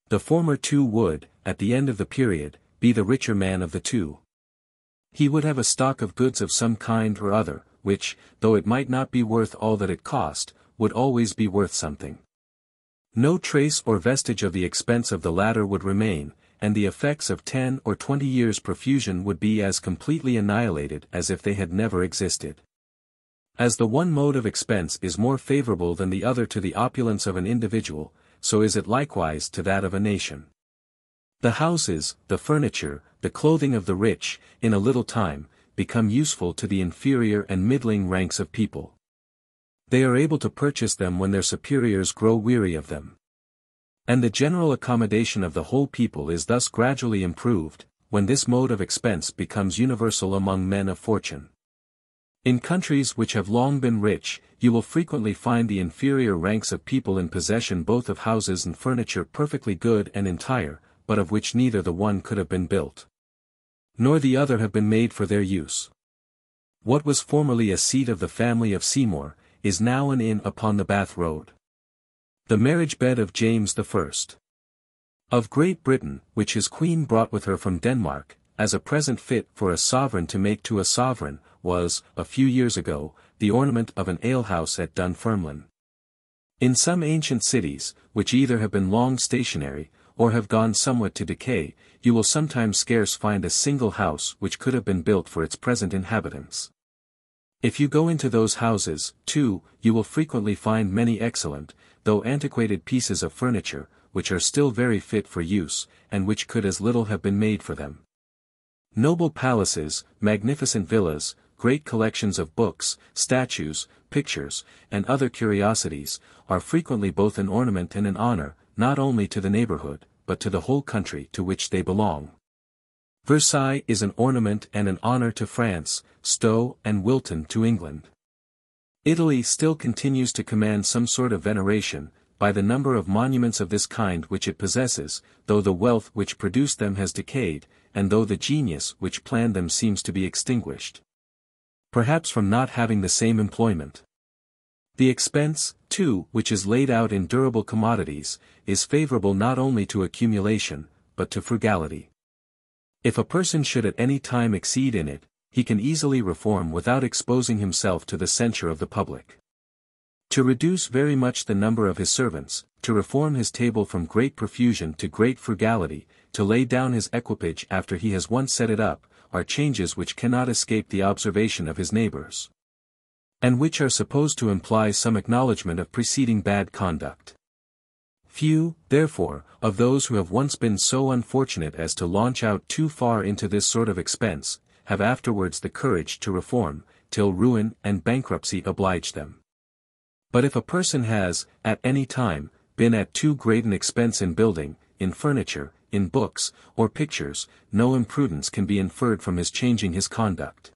The former two would, at the end of the period, be the richer man of the two. He would have a stock of goods of some kind or other, which, though it might not be worth all that it cost, would always be worth something. No trace or vestige of the expense of the latter would remain, and the effects of 10 or 20 years' profusion would be as completely annihilated as if they had never existed. As the one mode of expense is more favorable than the other to the opulence of an individual, so is it likewise to that of a nation. The houses, the furniture, the clothing of the rich, in a little time, become useful to the inferior and middling ranks of people. They are able to purchase them when their superiors grow weary of them. And the general accommodation of the whole people is thus gradually improved, when this mode of expense becomes universal among men of fortune. In countries which have long been rich, you will frequently find the inferior ranks of people in possession both of houses and furniture perfectly good and entire, but of which neither the one could have been built, nor the other have been made for their use. What was formerly a seat of the family of Seymour, is now an inn upon the Bath Road. The marriage bed of James I. of Great Britain, which his queen brought with her from Denmark, as a present fit for a sovereign to make to a sovereign, was, a few years ago, the ornament of an alehouse at Dunfermline. In some ancient cities, which either have been long stationary, or have gone somewhat to decay, you will sometimes scarce find a single house which could have been built for its present inhabitants. If you go into those houses, too, you will frequently find many excellent, though antiquated pieces of furniture, which are still very fit for use, and which could as little have been made for them. Noble palaces, magnificent villas, great collections of books, statues, pictures, and other curiosities, are frequently both an ornament and an honor, not only to the neighborhood, but to the whole country to which they belong. Versailles is an ornament and an honor to France, Stowe and Wilton to England. Italy still continues to command some sort of veneration, by the number of monuments of this kind which it possesses, though the wealth which produced them has decayed, and though the genius which planned them seems to be extinguished. Perhaps from not having the same employment. The expense, too, which is laid out in durable commodities, is favorable not only to accumulation, but to frugality. If a person should at any time exceed in it, he can easily reform without exposing himself to the censure of the public. To reduce very much the number of his servants, to reform his table from great profusion to great frugality, to lay down his equipage after he has once set it up, are changes which cannot escape the observation of his neighbors, and which are supposed to imply some acknowledgment of preceding bad conduct. Few, therefore, of those who have once been so unfortunate as to launch out too far into this sort of expense, have afterwards the courage to reform, till ruin and bankruptcy oblige them. But if a person has, at any time, been at too great an expense in building, in furniture, in books, or pictures, no imprudence can be inferred from his changing his conduct.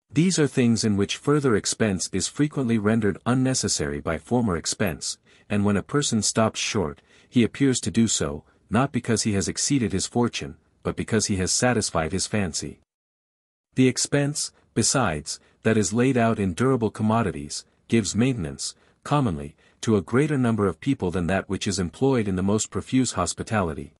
These are things in which further expense is frequently rendered unnecessary by former expense, and when a person stops short, he appears to do so, not because he has exceeded his fortune, but because he has satisfied his fancy. The expense, besides, that is laid out in durable commodities, gives maintenance, commonly, to a greater number of people than that which is employed in the most profuse hospitality.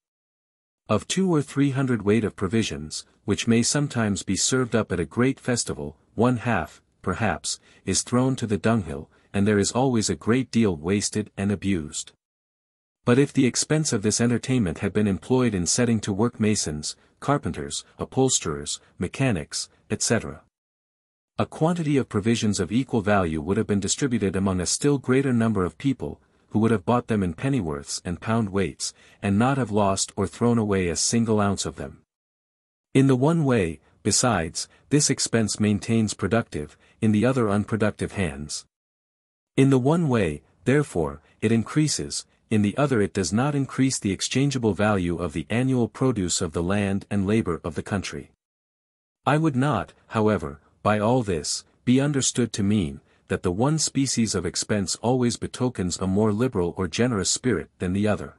Of 200 or 300 weight of provisions, which may sometimes be served up at a great festival, 1/2, perhaps, is thrown to the dunghill, and there is always a great deal wasted and abused. But if the expense of this entertainment had been employed in setting to work masons, carpenters, upholsterers, mechanics, etc., a quantity of provisions of equal value would have been distributed among a still greater number of people, who would have bought them in pennyworths and pound weights, and not have lost or thrown away a single ounce of them. In the one way, besides, this expense maintains productive, in the other unproductive hands. In the one way, therefore, it increases, in the other it does not increase the exchangeable value of the annual produce of the land and labor of the country. I would not, however, by all this, be understood to mean, that the one species of expense always betokens a more liberal or generous spirit than the other.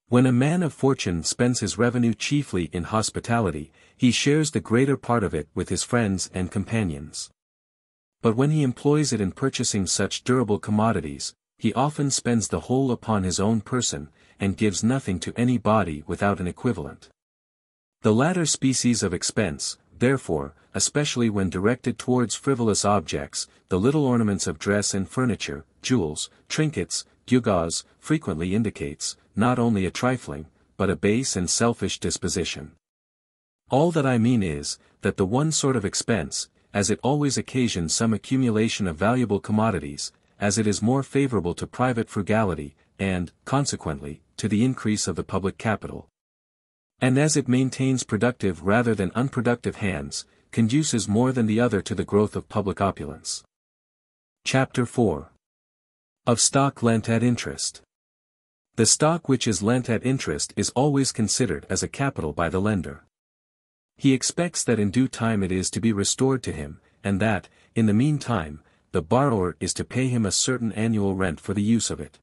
When a man of fortune spends his revenue chiefly in hospitality, he shares the greater part of it with his friends and companions. But when he employs it in purchasing such durable commodities, he often spends the whole upon his own person, and gives nothing to any body without an equivalent. The latter species of expense, therefore, especially when directed towards frivolous objects, the little ornaments of dress and furniture, jewels, trinkets, Dugaz, frequently indicates, not only a trifling, but a base and selfish disposition. All that I mean is, that the one sort of expense, as it always occasions some accumulation of valuable commodities, as it is more favorable to private frugality, and, consequently, to the increase of the public capital. And as it maintains productive rather than unproductive hands, conduces more than the other to the growth of public opulence. Chapter 4. Of stock lent at interest. The stock which is lent at interest is always considered as a capital by the lender. He expects that in due time it is to be restored to him, and that, in the meantime, the borrower is to pay him a certain annual rent for the use of it.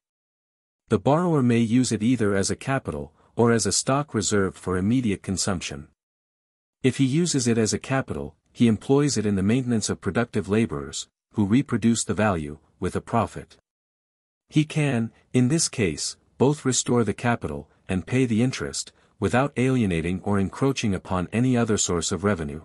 The borrower may use it either as a capital, or as a stock reserved for immediate consumption. If he uses it as a capital, he employs it in the maintenance of productive laborers, who reproduce the value, with a profit. He can, in this case, both restore the capital, and pay the interest, without alienating or encroaching upon any other source of revenue.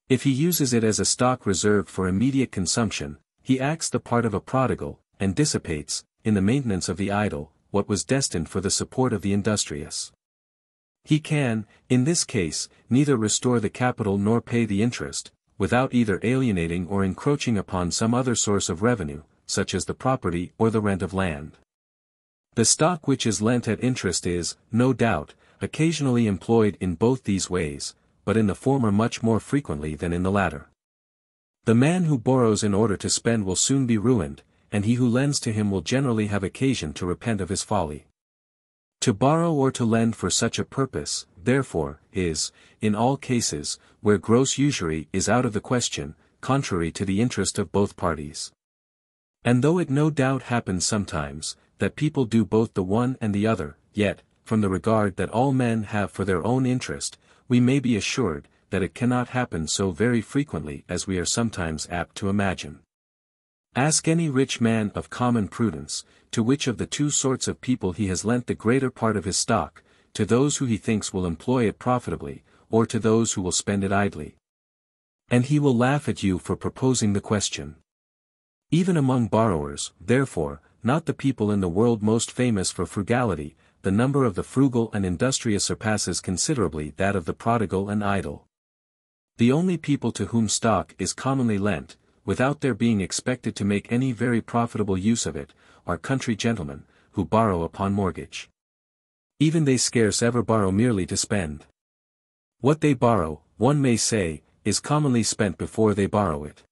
If he uses it as a stock reserved for immediate consumption, he acts the part of a prodigal, and dissipates, in the maintenance of the idle, what was destined for the support of the industrious. He can, in this case, neither restore the capital nor pay the interest, without either alienating or encroaching upon some other source of revenue, such as the property or the rent of land. The stock which is lent at interest is, no doubt, occasionally employed in both these ways, but in the former much more frequently than in the latter. The man who borrows in order to spend will soon be ruined, and he who lends to him will generally have occasion to repent of his folly. To borrow or to lend for such a purpose, therefore, is, in all cases, where gross usury is out of the question, contrary to the interest of both parties. And though it no doubt happens sometimes, that people do both the one and the other, yet, from the regard that all men have for their own interest, we may be assured, that it cannot happen so very frequently as we are sometimes apt to imagine. Ask any rich man of common prudence, to which of the two sorts of people he has lent the greater part of his stock, to those who he thinks will employ it profitably, or to those who will spend it idly. And he will laugh at you for proposing the question. Even among borrowers, therefore, not the people in the world most famous for frugality, the number of the frugal and industrious surpasses considerably that of the prodigal and idle. The only people to whom stock is commonly lent, without their being expected to make any very profitable use of it, are country gentlemen, who borrow upon mortgage. Even they scarce ever borrow merely to spend. What they borrow, one may say, is commonly spent before they borrow it.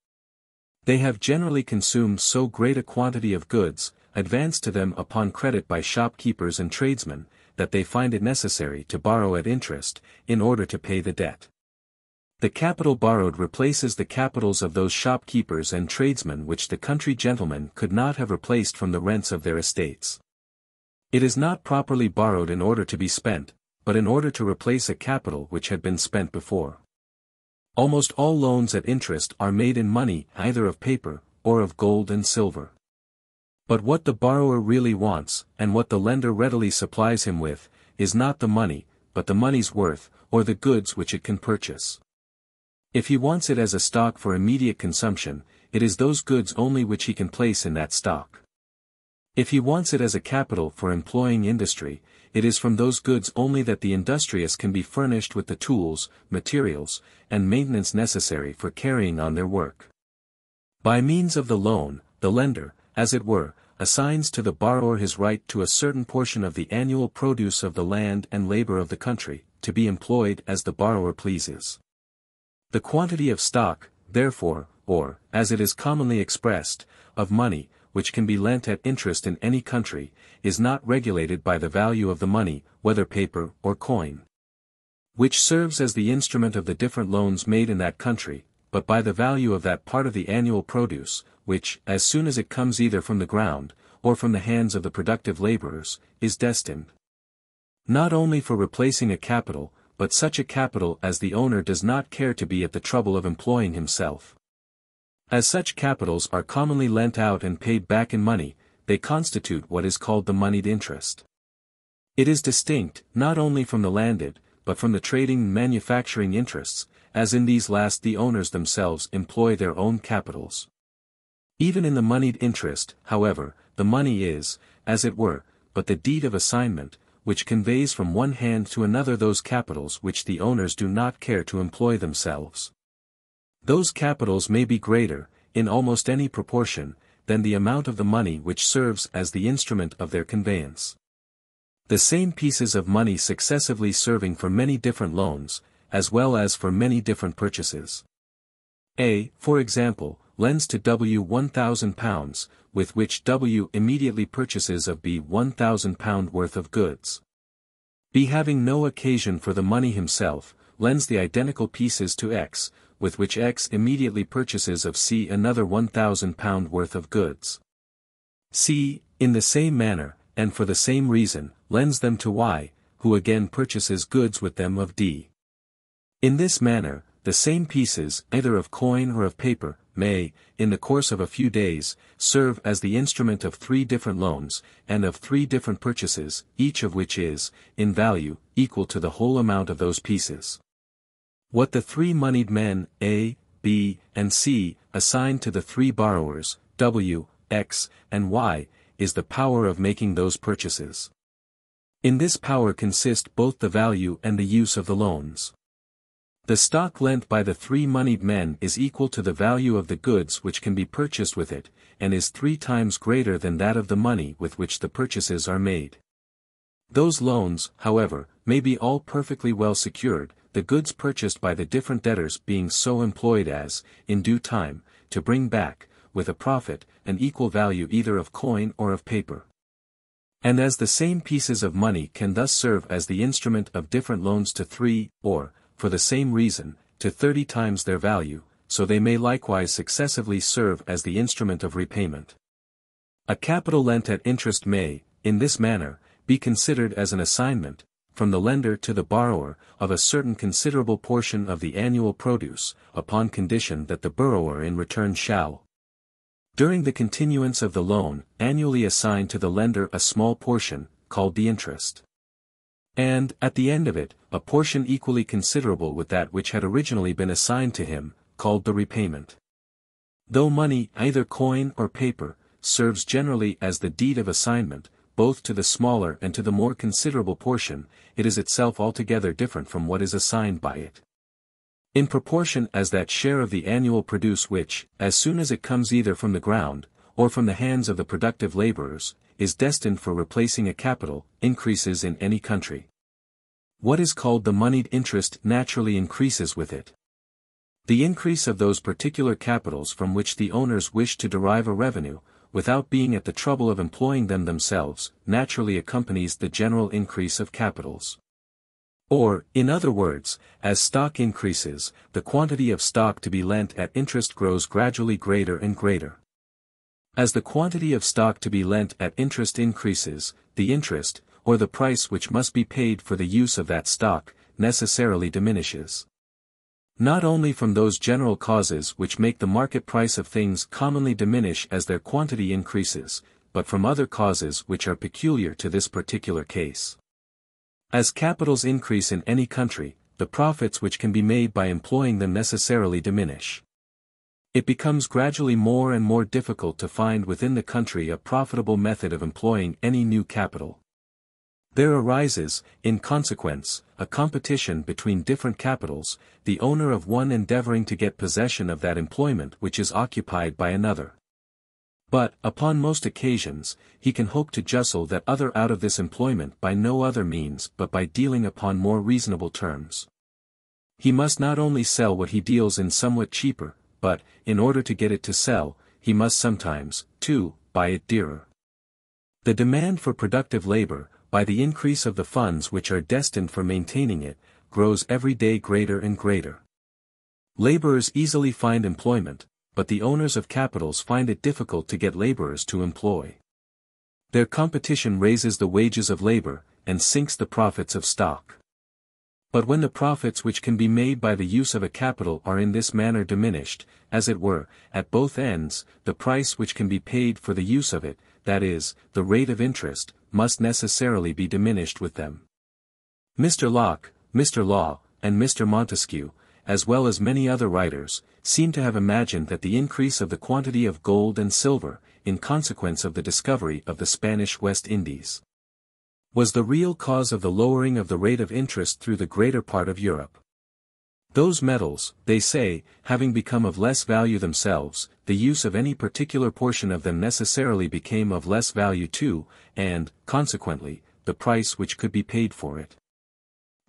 They have generally consumed so great a quantity of goods, advanced to them upon credit by shopkeepers and tradesmen, that they find it necessary to borrow at interest, in order to pay the debt. The capital borrowed replaces the capitals of those shopkeepers and tradesmen which the country gentlemen could not have replaced from the rents of their estates. It is not properly borrowed in order to be spent, but in order to replace a capital which had been spent before. Almost all loans at interest are made in money either of paper, or of gold and silver. But what the borrower really wants, and what the lender readily supplies him with, is not the money, but the money's worth, or the goods which it can purchase. If he wants it as a stock for immediate consumption, it is those goods only which he can place in that stock. If he wants it as a capital for employing industry, it is from those goods only that the industrious can be furnished with the tools, materials, and maintenance necessary for carrying on their work. By means of the loan, the lender, as it were, assigns to the borrower his right to a certain portion of the annual produce of the land and labor of the country, to be employed as the borrower pleases. The quantity of stock, therefore, or, as it is commonly expressed, of money, which can be lent at interest in any country, is not regulated by the value of the money, whether paper or coin, which serves as the instrument of the different loans made in that country, but by the value of that part of the annual produce, which, as soon as it comes either from the ground, or from the hands of the productive laborers, is destined not only for replacing a capital, but such a capital as the owner does not care to be at the trouble of employing himself. As such capitals are commonly lent out and paid back in money, they constitute what is called the moneyed interest. It is distinct, not only from the landed, but from the trading and manufacturing interests, as in these last the owners themselves employ their own capitals. Even in the moneyed interest, however, the money is, as it were, but the deed of assignment, which conveys from one hand to another those capitals which the owners do not care to employ themselves. Those capitals may be greater, in almost any proportion, than the amount of the money which serves as the instrument of their conveyance. The same pieces of money successively serving for many different loans, as well as for many different purchases. A, for example, lends to W £1,000, with which W immediately purchases of B £1,000 worth of goods. B, having no occasion for the money himself, lends the identical pieces to X, with which X immediately purchases of C another £1,000 worth of goods. C, in the same manner, and for the same reason, lends them to Y, who again purchases goods with them of D. In this manner, the same pieces, either of coin or of paper, may, in the course of a few days, serve as the instrument of 3 different loans, and of 3 different purchases, each of which is, in value, equal to the whole amount of those pieces. What the 3 moneyed men, A, B, and C, assign to the 3 borrowers, W, X, and Y, is the power of making those purchases. In this power consist both the value and the use of the loans. The stock lent by the 3 moneyed men is equal to the value of the goods which can be purchased with it, and is 3 times greater than that of the money with which the purchases are made. Those loans, however, may be all perfectly well secured, the goods purchased by the different debtors being so employed as, in due time, to bring back, with a profit, an equal value either of coin or of paper. And as the same pieces of money can thus serve as the instrument of different loans to 3, or, for the same reason, to 30 times their value, so they may likewise successively serve as the instrument of repayment. A capital lent at interest may, in this manner, be considered as an assignment, from the lender to the borrower, of a certain considerable portion of the annual produce, upon condition that the borrower in return shall, during the continuance of the loan, annually assign to the lender a small portion, called the interest. And, at the end of it, a portion equally considerable with that which had originally been assigned to him, called the repayment. Though money, either coin or paper, serves generally as the deed of assignment, both to the smaller and to the more considerable portion, it is itself altogether different from what is assigned by it. In proportion as that share of the annual produce which, as soon as it comes either from the ground, or from the hands of the productive laborers, is destined for replacing a capital, increases in any country. What is called the moneyed interest naturally increases with it. The increase of those particular capitals from which the owners wish to derive a revenue, without being at the trouble of employing them themselves, naturally accompanies the general increase of capitals. Or, in other words, as stock increases, the quantity of stock to be lent at interest grows gradually greater and greater. As the quantity of stock to be lent at interest increases, the interest, or the price which must be paid for the use of that stock, necessarily diminishes. Not only from those general causes which make the market price of things commonly diminish as their quantity increases, but from other causes which are peculiar to this particular case. As capitals increase in any country, the profits which can be made by employing them necessarily diminish. It becomes gradually more and more difficult to find within the country a profitable method of employing any new capital. There arises, in consequence, a competition between different capitals, the owner of one endeavoring to get possession of that employment which is occupied by another. But, upon most occasions, he can hope to justle that other out of this employment by no other means but by dealing upon more reasonable terms. He must not only sell what he deals in somewhat cheaper, but, in order to get it to sell, he must sometimes, too, buy it dearer. The demand for productive labor, by the increase of the funds which are destined for maintaining it, grows every day greater and greater. Laborers easily find employment, but the owners of capitals find it difficult to get laborers to employ. Their competition raises the wages of labor, and sinks the profits of stock. But when the profits which can be made by the use of a capital are in this manner diminished, as it were, at both ends, the price which can be paid for the use of it, that is, the rate of interest, must necessarily be diminished with them. Mr. Locke, Mr. Law, and Mr. Montesquieu, as well as many other writers, seem to have imagined that the increase of the quantity of gold and silver, in consequence of the discovery of the Spanish West Indies, was the real cause of the lowering of the rate of interest through the greater part of Europe. Those metals, they say, having become of less value themselves, the use of any particular portion of them necessarily became of less value too, and, consequently, the price which could be paid for it.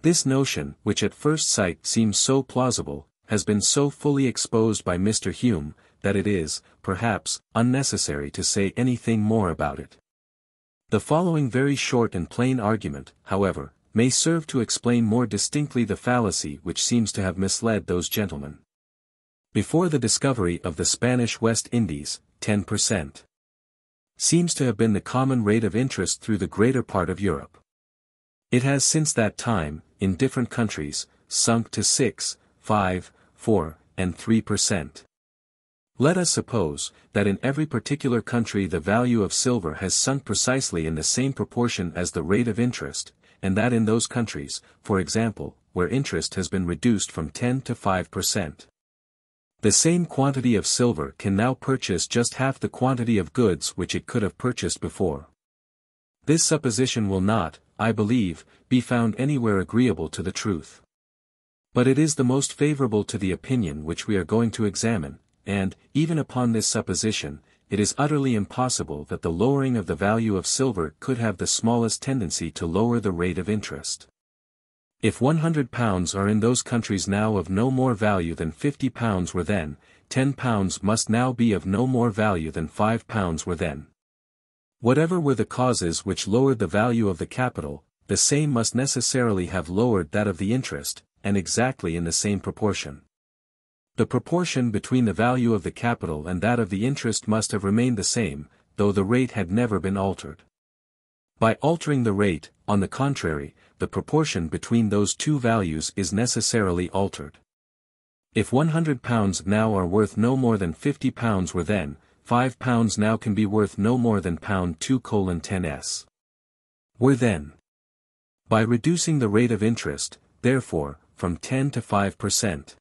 This notion, which at first sight seems so plausible, has been so fully exposed by Mr. Hume, that it is, perhaps, unnecessary to say anything more about it. The following very short and plain argument, however, may serve to explain more distinctly the fallacy which seems to have misled those gentlemen. Before the discovery of the Spanish West Indies, 10% seems to have been the common rate of interest through the greater part of Europe. It has since that time, in different countries, sunk to 6, 5, 4, and 3%. Let us suppose, that in every particular country the value of silver has sunk precisely in the same proportion as the rate of interest, and that in those countries, for example, where interest has been reduced from 10 to 5%. The same quantity of silver can now purchase just half the quantity of goods which it could have purchased before. This supposition will not, I believe, be found anywhere agreeable to the truth. But it is the most favorable to the opinion which we are going to examine, and, even upon this supposition, it is utterly impossible that the lowering of the value of silver could have the smallest tendency to lower the rate of interest. If £100 are in those countries now of no more value than £50 were then, £10 must now be of no more value than £5 were then. Whatever were the causes which lowered the value of the capital, the same must necessarily have lowered that of the interest, and exactly in the same proportion. The proportion between the value of the capital and that of the interest must have remained the same, though the rate had never been altered. By altering the rate, on the contrary, the proportion between those two values is necessarily altered. If £100 now are worth no more than £50 were then, £5 now can be worth no more than £2:10s. Were then. By reducing the rate of interest, therefore, from 10 to 5%.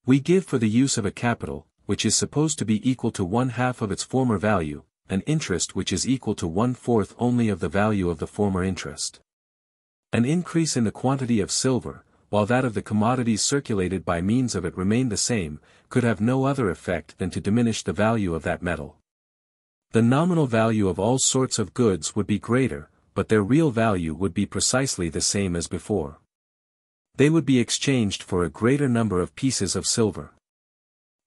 We give for the use of a capital, which is supposed to be equal to 1/2 of its former value, an interest which is equal to 1/4 only of the value of the former interest. An increase in the quantity of silver, while that of the commodities circulated by means of it remained the same, could have no other effect than to diminish the value of that metal. The nominal value of all sorts of goods would be greater, but their real value would be precisely the same as before. They would be exchanged for a greater number of pieces of silver.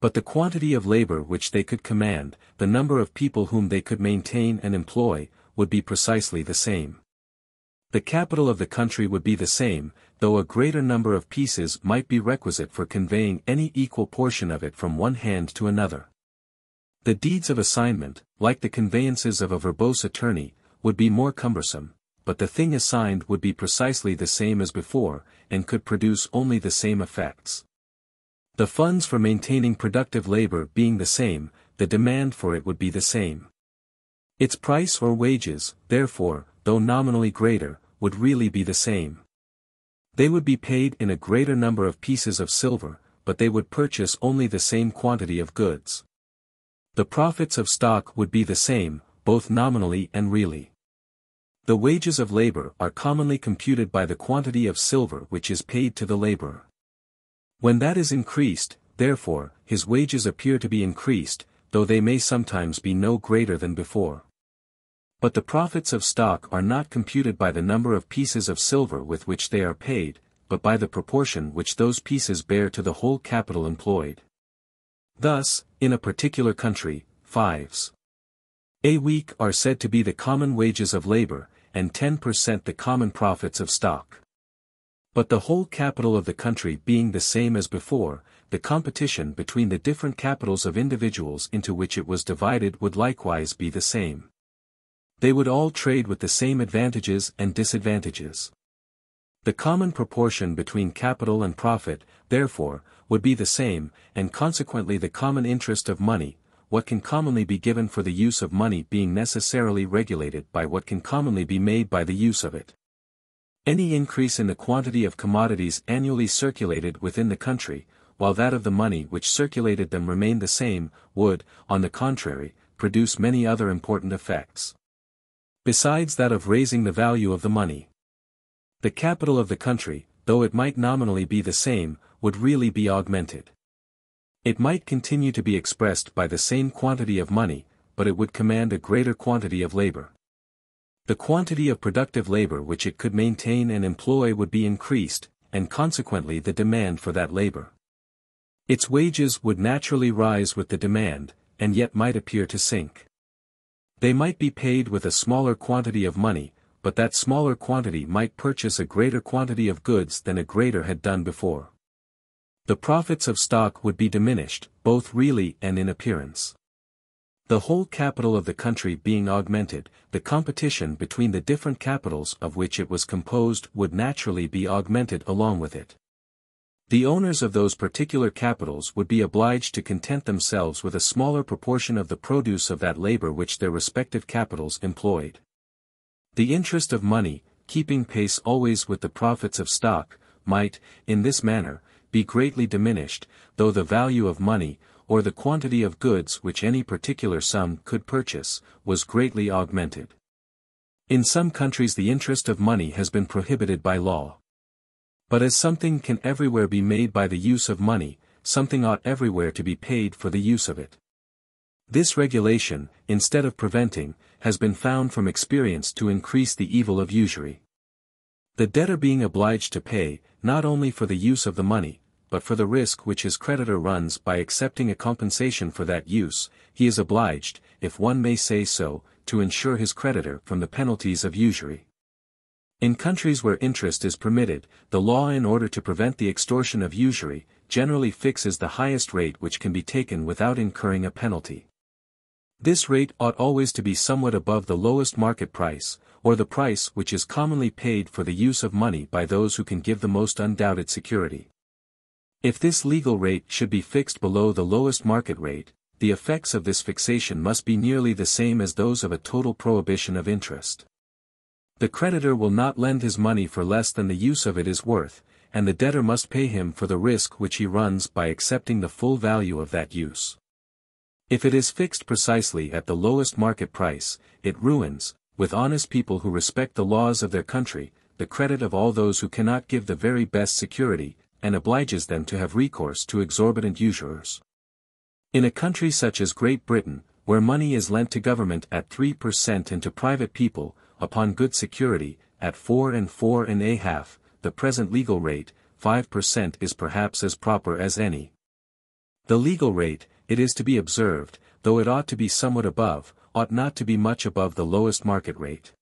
But the quantity of labor which they could command, the number of people whom they could maintain and employ, would be precisely the same. The capital of the country would be the same, though a greater number of pieces might be requisite for conveying any equal portion of it from one hand to another. The deeds of assignment, like the conveyances of a verbose attorney, would be more cumbersome, but the thing assigned would be precisely the same as before, and could produce only the same effects. The funds for maintaining productive labor being the same, the demand for it would be the same. Its price or wages, therefore, though nominally greater, would really be the same. They would be paid in a greater number of pieces of silver, but they would purchase only the same quantity of goods. The profits of stock would be the same, both nominally and really. The wages of labor are commonly computed by the quantity of silver which is paid to the laborer. When that is increased, therefore, his wages appear to be increased, though they may sometimes be no greater than before. But the profits of stock are not computed by the number of pieces of silver with which they are paid, but by the proportion which those pieces bear to the whole capital employed. Thus, in a particular country, 5s a week are said to be the common wages of labor, and 10% the common profits of stock. But the whole capital of the country being the same as before, the competition between the different capitals of individuals into which it was divided would likewise be the same. They would all trade with the same advantages and disadvantages. The common proportion between capital and profit, therefore, would be the same, and consequently the common interest of money, what can commonly be given for the use of money being necessarily regulated by what can commonly be made by the use of it. Any increase in the quantity of commodities annually circulated within the country, while that of the money which circulated them remained the same, would, on the contrary, produce many other important effects. Besides that of raising the value of the money, the capital of the country, though it might nominally be the same, would really be augmented. It might continue to be expressed by the same quantity of money, but it would command a greater quantity of labor. The quantity of productive labor which it could maintain and employ would be increased, and consequently the demand for that labor. Its wages would naturally rise with the demand, and yet might appear to sink. They might be paid with a smaller quantity of money, but that smaller quantity might purchase a greater quantity of goods than a greater had done before. The profits of stock would be diminished, both really and in appearance. The whole capital of the country being augmented, the competition between the different capitals of which it was composed would naturally be augmented along with it. The owners of those particular capitals would be obliged to content themselves with a smaller proportion of the produce of that labor which their respective capitals employed. The interest of money, keeping pace always with the profits of stock, might, in this manner, be greatly diminished, though the value of money, or the quantity of goods which any particular sum could purchase, was greatly augmented. In some countries the interest of money has been prohibited by law. But as something can everywhere be made by the use of money, something ought everywhere to be paid for the use of it. This regulation, instead of preventing, has been found from experience to increase the evil of usury. The debtor being obliged to pay, not only for the use of the money, but for the risk which his creditor runs by accepting a compensation for that use, he is obliged, if one may say so, to insure his creditor from the penalties of usury. In countries where interest is permitted, the law in order to prevent the extortion of usury, generally fixes the highest rate which can be taken without incurring a penalty. This rate ought always to be somewhat above the lowest market price, or the price which is commonly paid for the use of money by those who can give the most undoubted security. If this legal rate should be fixed below the lowest market rate, the effects of this fixation must be nearly the same as those of a total prohibition of interest. The creditor will not lend his money for less than the use of it is worth, and the debtor must pay him for the risk which he runs by accepting the full value of that use. If it is fixed precisely at the lowest market price, it ruins, with honest people who respect the laws of their country, the credit of all those who cannot give the very best security, and obliges them to have recourse to exorbitant usurers. In a country such as Great Britain, where money is lent to government at 3% and to private people, upon good security, at 4 and 4.5, the present legal rate, 5%, is perhaps as proper as any. The legal rate, it is to be observed, though it ought to be somewhat above, ought not to be much above the lowest market rate.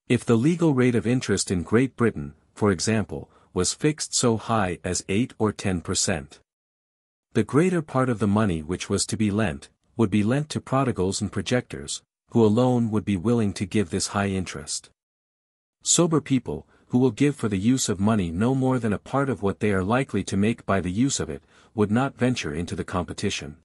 If the legal rate of interest in Great Britain, for example, was fixed so high as 8 or 10%, the greater part of the money which was to be lent, would be lent to prodigals and projectors, who alone would be willing to give this high interest. Sober people, who will give for the use of money no more than a part of what they are likely to make by the use of it, would not venture into the competition.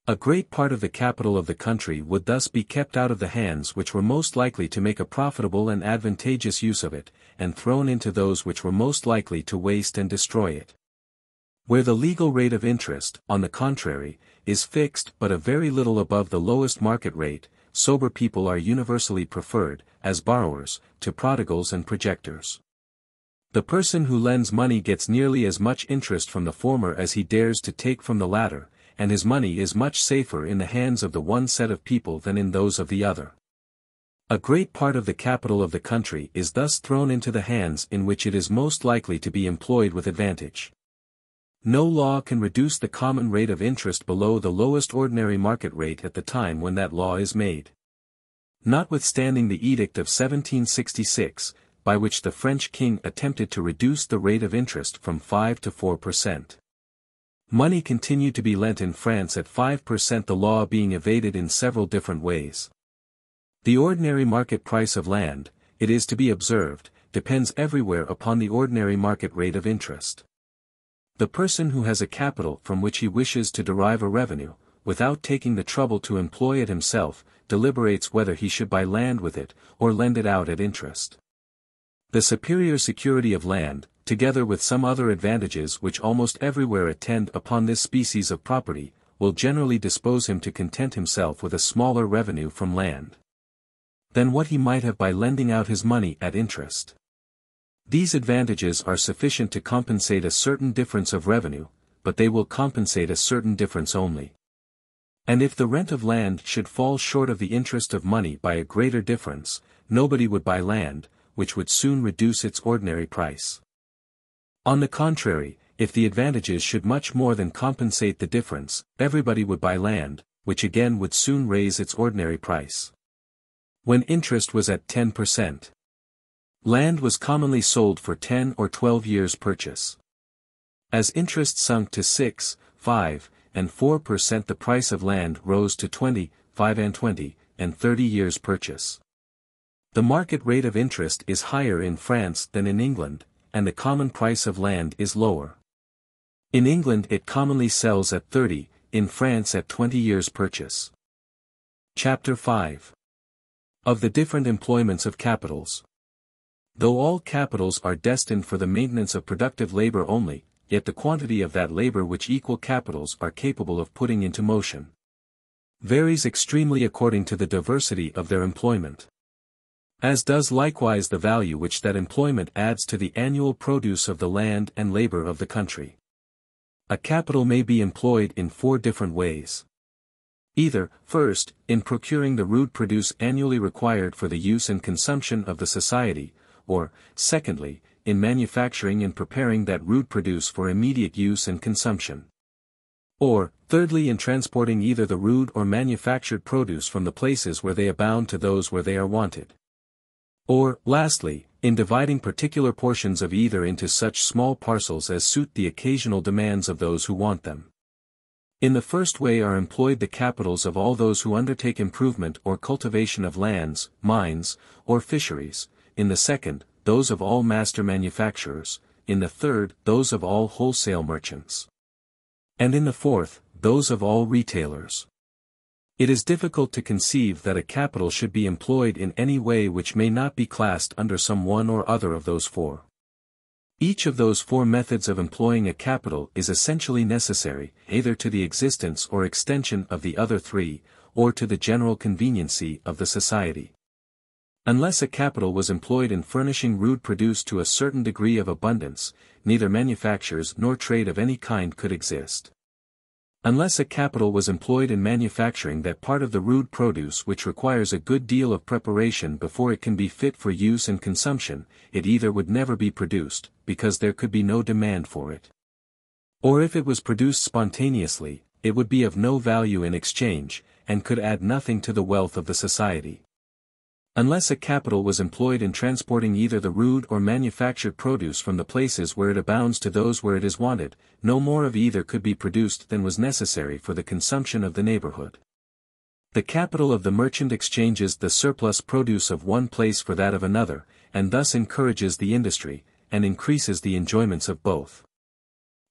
A great part of the capital of the country would thus be kept out of the hands which were most likely to make a profitable and advantageous use of it, and thrown into those which were most likely to waste and destroy it. Where the legal rate of interest, on the contrary, is fixed but a very little above the lowest market rate, sober people are universally preferred, as borrowers, to prodigals and projectors. The person who lends money gets nearly as much interest from the former as he dares to take from the latter, and his money is much safer in the hands of the one set of people than in those of the other. A great part of the capital of the country is thus thrown into the hands in which it is most likely to be employed with advantage. No law can reduce the common rate of interest below the lowest ordinary market rate at the time when that law is made. Notwithstanding the edict of 1766, by which the French king attempted to reduce the rate of interest from 5 to 4%. Money continued to be lent in France at 5%, the law being evaded in several different ways. The ordinary market price of land, it is to be observed, depends everywhere upon the ordinary market rate of interest. The person who has a capital from which he wishes to derive a revenue, without taking the trouble to employ it himself, deliberates whether he should buy land with it, or lend it out at interest. The superior security of land, together with some other advantages which almost everywhere attend upon this species of property, will generally dispose him to content himself with a smaller revenue from land than what he might have by lending out his money at interest. These advantages are sufficient to compensate a certain difference of revenue, but they will compensate a certain difference only. And if the rent of land should fall short of the interest of money by a greater difference, nobody would buy land, which would soon reduce its ordinary price. On the contrary, if the advantages should much more than compensate the difference, everybody would buy land, which again would soon raise its ordinary price. When interest was at 10%, land was commonly sold for 10 or 12 years' purchase. As interest sunk to 6, 5, and 4%, the price of land rose to 20, 5 and 20, and 30 years' purchase. The market rate of interest is higher in France than in England, and the common price of land is lower. In England it commonly sells at 30, in France at 20 years' purchase. Chapter 5. Of the different employments of capitals. Though all capitals are destined for the maintenance of productive labor only, yet the quantity of that labor which equal capitals are capable of putting into motion varies extremely according to the diversity of their employment. As does likewise the value which that employment adds to the annual produce of the land and labor of the country. A capital may be employed in 4 different ways. Either, first, in procuring the rude produce annually required for the use and consumption of the society, or, secondly, in manufacturing and preparing that rude produce for immediate use and consumption. Or, thirdly, in transporting either the rude or manufactured produce from the places where they abound to those where they are wanted. Or, lastly, in dividing particular portions of either into such small parcels as suit the occasional demands of those who want them. In the first way are employed the capitals of all those who undertake improvement or cultivation of lands, mines, or fisheries, in the second, those of all master manufacturers, in the third, those of all wholesale merchants, and in the fourth, those of all retailers. It is difficult to conceive that a capital should be employed in any way which may not be classed under some one or other of those 4. Each of those 4 methods of employing a capital is essentially necessary, either to the existence or extension of the other 3, or to the general conveniency of the society. Unless a capital was employed in furnishing rude produce to a certain degree of abundance, neither manufactures nor trade of any kind could exist. Unless a capital was employed in manufacturing that part of the rude produce which requires a good deal of preparation before it can be fit for use and consumption, it either would never be produced, because there could be no demand for it. Or if it was produced spontaneously, it would be of no value in exchange, and could add nothing to the wealth of the society. Unless a capital was employed in transporting either the rude or manufactured produce from the places where it abounds to those where it is wanted, no more of either could be produced than was necessary for the consumption of the neighborhood. The capital of the merchant exchanges the surplus produce of one place for that of another, and thus encourages the industry, and increases the enjoyments of both.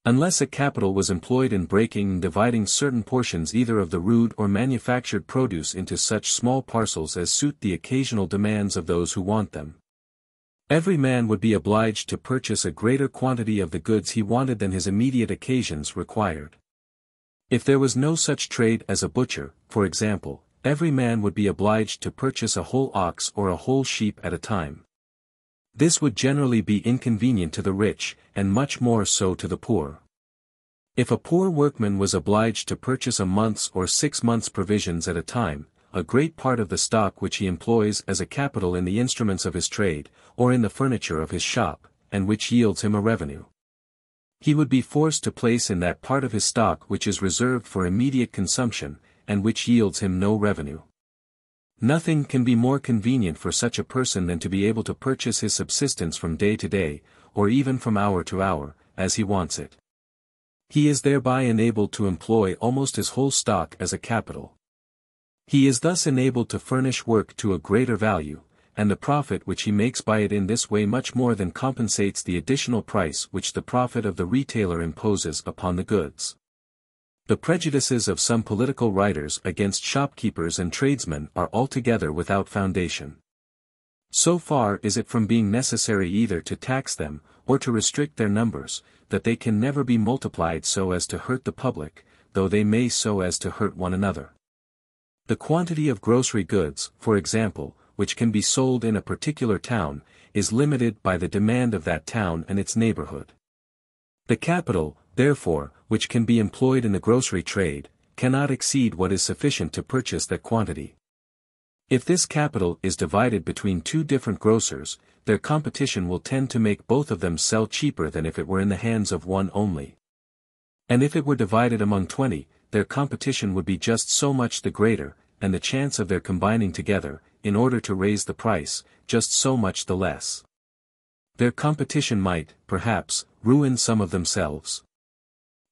Unless a capital was employed in breaking and dividing certain portions either of the rude or manufactured produce into such small parcels as suit the occasional demands of those who want them, every man would be obliged to purchase a greater quantity of the goods he wanted than his immediate occasions required. If there was no such trade as a butcher, for example, every man would be obliged to purchase a whole ox or a whole sheep at a time. This would generally be inconvenient to the rich, and much more so to the poor. If a poor workman was obliged to purchase a month's or 6 months' provisions at a time, a great part of the stock which he employs as a capital in the instruments of his trade, or in the furniture of his shop, and which yields him a revenue, he would be forced to place in that part of his stock which is reserved for immediate consumption, and which yields him no revenue. Nothing can be more convenient for such a person than to be able to purchase his subsistence from day to day, or even from hour to hour, as he wants it. He is thereby enabled to employ almost his whole stock as a capital. He is thus enabled to furnish work to a greater value, and the profit which he makes by it in this way much more than compensates the additional price which the profit of the retailer imposes upon the goods. The prejudices of some political writers against shopkeepers and tradesmen are altogether without foundation. So far is it from being necessary either to tax them, or to restrict their numbers, that they can never be multiplied so as to hurt the public, though they may so as to hurt one another. The quantity of grocery goods, for example, which can be sold in a particular town, is limited by the demand of that town and its neighborhood. The capital, therefore, which can be employed in the grocery trade, cannot exceed what is sufficient to purchase that quantity. If this capital is divided between two different grocers, their competition will tend to make both of them sell cheaper than if it were in the hands of one only. And if it were divided among 20, their competition would be just so much the greater, and the chance of their combining together, in order to raise the price, just so much the less. Their competition might, perhaps, ruin some of themselves.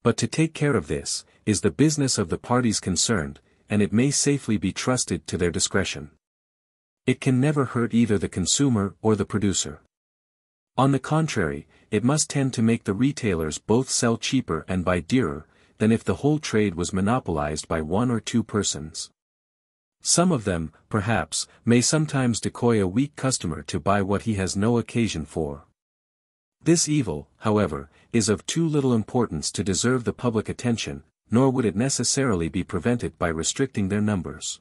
But to take care of this, is the business of the parties concerned, and it may safely be trusted to their discretion. It can never hurt either the consumer or the producer. On the contrary, it must tend to make the retailers both sell cheaper and buy dearer, than if the whole trade was monopolized by one or two persons. Some of them, perhaps, may sometimes decoy a weak customer to buy what he has no occasion for. This evil, however, is of too little importance to deserve the public attention, nor would it necessarily be prevented by restricting their numbers.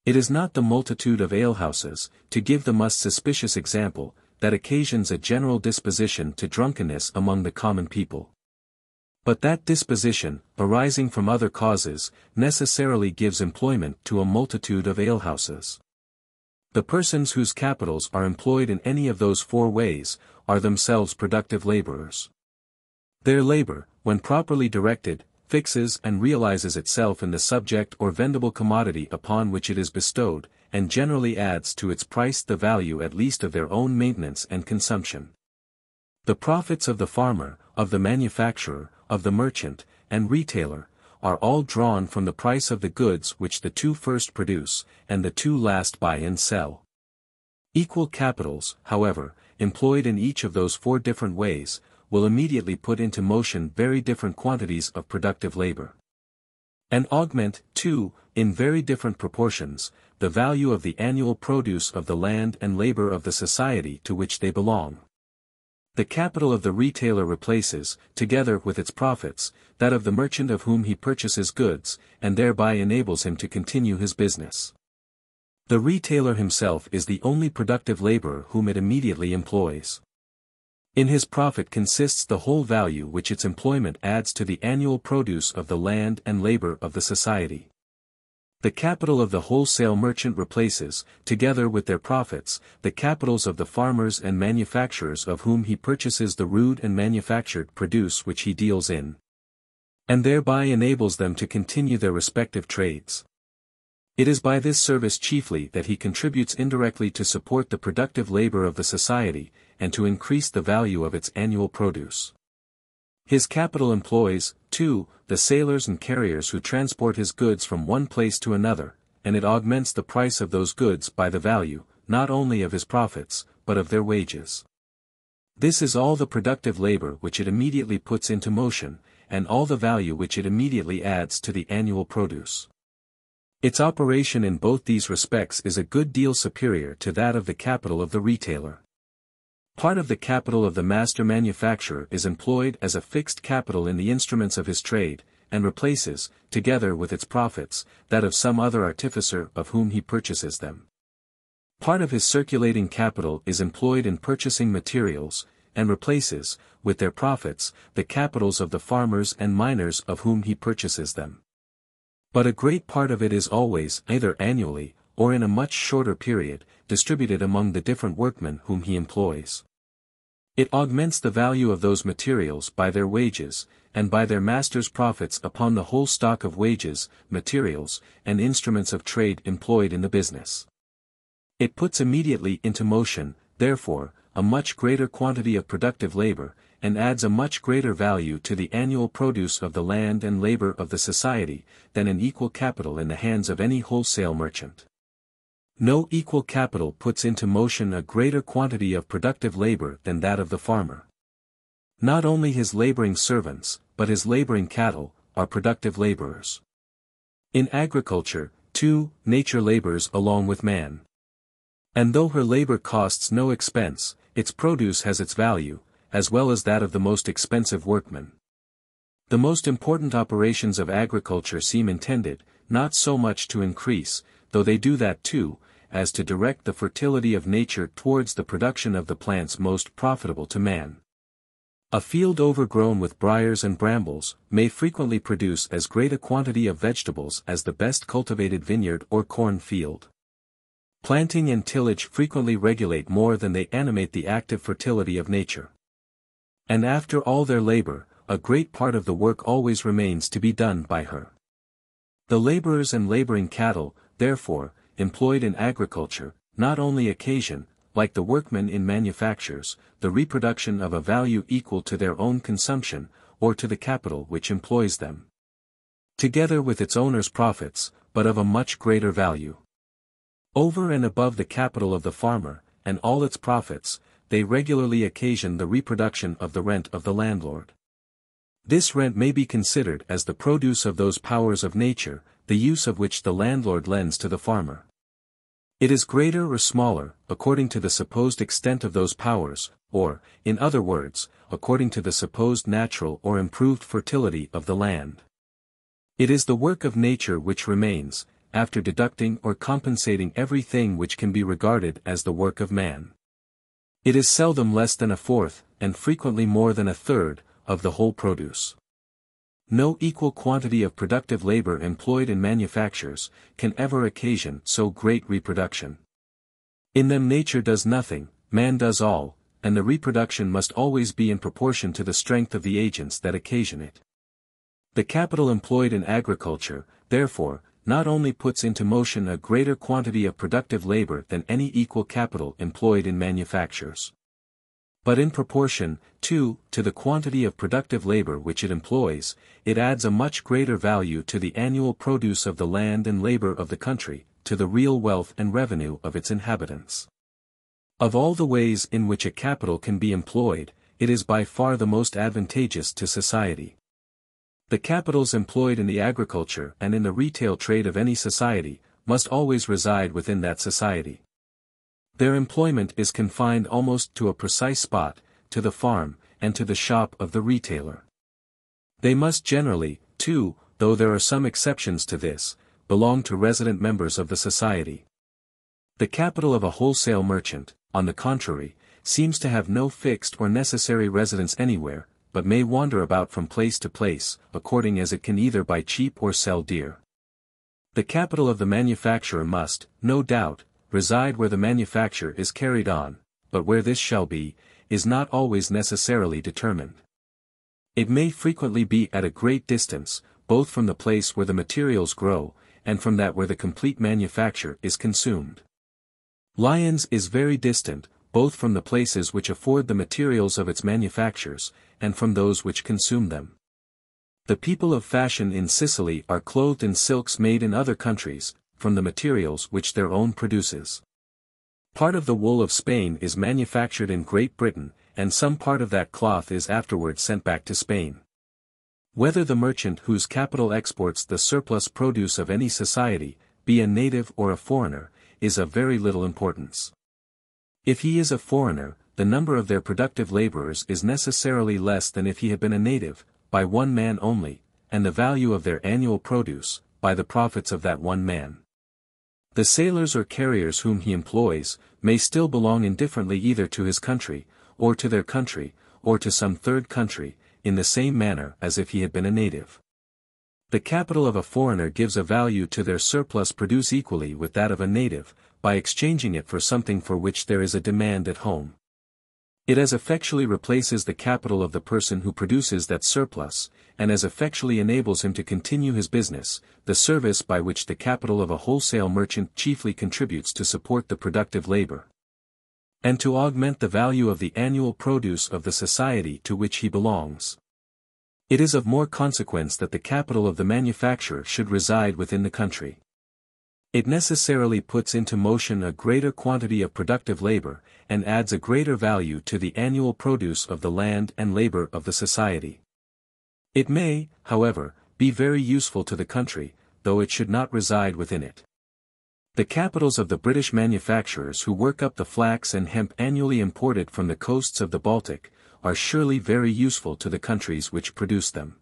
It is not the multitude of alehouses, to give the most suspicious example, that occasions a general disposition to drunkenness among the common people. But that disposition, arising from other causes, necessarily gives employment to a multitude of alehouses. The persons whose capitals are employed in any of those four ways, are themselves productive laborers. Their labor, when properly directed, fixes and realizes itself in the subject or vendible commodity upon which it is bestowed, and generally adds to its price the value at least of their own maintenance and consumption. The profits of the farmer, of the manufacturer, of the merchant, and retailer, are all drawn from the price of the goods which the two first produce, and the two last buy and sell. Equal capitals, however, employed in each of those four different ways, will immediately put into motion very different quantities of productive labor. And augment, too, in very different proportions, the value of the annual produce of the land and labor of the society to which they belong. The capital of the retailer replaces, together with its profits, that of the merchant of whom he purchases goods, and thereby enables him to continue his business. The retailer himself is the only productive laborer whom it immediately employs. In his profit consists the whole value which its employment adds to the annual produce of the land and labor of the society. The capital of the wholesale merchant replaces, together with their profits, the capitals of the farmers and manufacturers of whom he purchases the rude and manufactured produce which he deals in, and thereby enables them to continue their respective trades. It is by this service chiefly that he contributes indirectly to support the productive labor of the society, and to increase the value of its annual produce. His capital employs, too, the sailors and carriers who transport his goods from one place to another, and it augments the price of those goods by the value, not only of his profits, but of their wages. This is all the productive labor which it immediately puts into motion, and all the value which it immediately adds to the annual produce. Its operation in both these respects is a good deal superior to that of the capital of the retailer. Part of the capital of the master manufacturer is employed as a fixed capital in the instruments of his trade, and replaces, together with its profits, that of some other artificer of whom he purchases them. Part of his circulating capital is employed in purchasing materials, and replaces, with their profits, the capitals of the farmers and miners of whom he purchases them. But a great part of it is always, either annually, or in a much shorter period, distributed among the different workmen whom he employs. It augments the value of those materials by their wages, and by their master's profits upon the whole stock of wages, materials, and instruments of trade employed in the business. It puts immediately into motion, therefore, a much greater quantity of productive labor, and adds a much greater value to the annual produce of the land and labor of the society, than an equal capital in the hands of any wholesale merchant. No equal capital puts into motion a greater quantity of productive labor than that of the farmer. Not only his laboring servants, but his laboring cattle, are productive laborers. In agriculture, too, nature labors along with man. And though her labor costs no expense, its produce has its value, as well as that of the most expensive workman. The most important operations of agriculture seem intended, not so much to increase, though they do that too, as to direct the fertility of nature towards the production of the plants most profitable to man. A field overgrown with briars and brambles may frequently produce as great a quantity of vegetables as the best cultivated vineyard or corn field. Planting and tillage frequently regulate more than they animate the active fertility of nature. And after all their labor, a great part of the work always remains to be done by her. The laborers and laboring cattle, therefore, employed in agriculture, not only occasion, like the workmen in manufactures, the reproduction of a value equal to their own consumption, or to the capital which employs them, together with its owner's profits, but of a much greater value. Over and above the capital of the farmer, and all its profits, they regularly occasion the reproduction of the rent of the landlord. This rent may be considered as the produce of those powers of nature, the use of which the landlord lends to the farmer. It is greater or smaller, according to the supposed extent of those powers, or, in other words, according to the supposed natural or improved fertility of the land. It is the work of nature which remains, after deducting or compensating everything which can be regarded as the work of man. It is seldom less than a fourth, and frequently more than a third, of the whole produce. No equal quantity of productive labor employed in manufactures can ever occasion so great reproduction. In them nature does nothing, man does all, and the reproduction must always be in proportion to the strength of the agents that occasion it. The capital employed in agriculture, therefore, not only puts into motion a greater quantity of productive labor than any equal capital employed in manufactures, but in proportion, too, to the quantity of productive labor which it employs, it adds a much greater value to the annual produce of the land and labor of the country, to the real wealth and revenue of its inhabitants. Of all the ways in which a capital can be employed, it is by far the most advantageous to society. The capitals employed in the agriculture and in the retail trade of any society, must always reside within that society. Their employment is confined almost to a precise spot, to the farm, and to the shop of the retailer. They must generally, too, though there are some exceptions to this, belong to resident members of the society. The capital of a wholesale merchant, on the contrary, seems to have no fixed or necessary residence anywhere, but may wander about from place to place, according as it can either buy cheap or sell dear. The capital of the manufacturer must, no doubt, reside where the manufacture is carried on, but where this shall be, is not always necessarily determined. It may frequently be at a great distance, both from the place where the materials grow, and from that where the complete manufacture is consumed. Lyons is very distant, both from the places which afford the materials of its manufactures, and from those which consume them. The people of fashion in Sicily are clothed in silks made in other countries, from the materials which their own produces. Part of the wool of Spain is manufactured in Great Britain, and some part of that cloth is afterwards sent back to Spain. Whether the merchant whose capital exports the surplus produce of any society, be a native or a foreigner, is of very little importance. If he is a foreigner, the number of their productive laborers is necessarily less than if he had been a native, by one man only, and the value of their annual produce, by the profits of that one man. The sailors or carriers whom he employs, may still belong indifferently either to his country, or to their country, or to some third country, in the same manner as if he had been a native. The capital of a foreigner gives a value to their surplus produce equally with that of a native, by exchanging it for something for which there is a demand at home. It as effectually replaces the capital of the person who produces that surplus, and as effectually enables him to continue his business, the service by which the capital of a wholesale merchant chiefly contributes to support the productive labor, and to augment the value of the annual produce of the society to which he belongs. It is of more consequence that the capital of the manufacturer should reside within the country. It necessarily puts into motion a greater quantity of productive labor, and adds a greater value to the annual produce of the land and labor of the society. It may, however, be very useful to the country, though it should not reside within it. The capitals of the British manufacturers who work up the flax and hemp annually imported from the coasts of the Baltic, are surely very useful to the countries which produce them.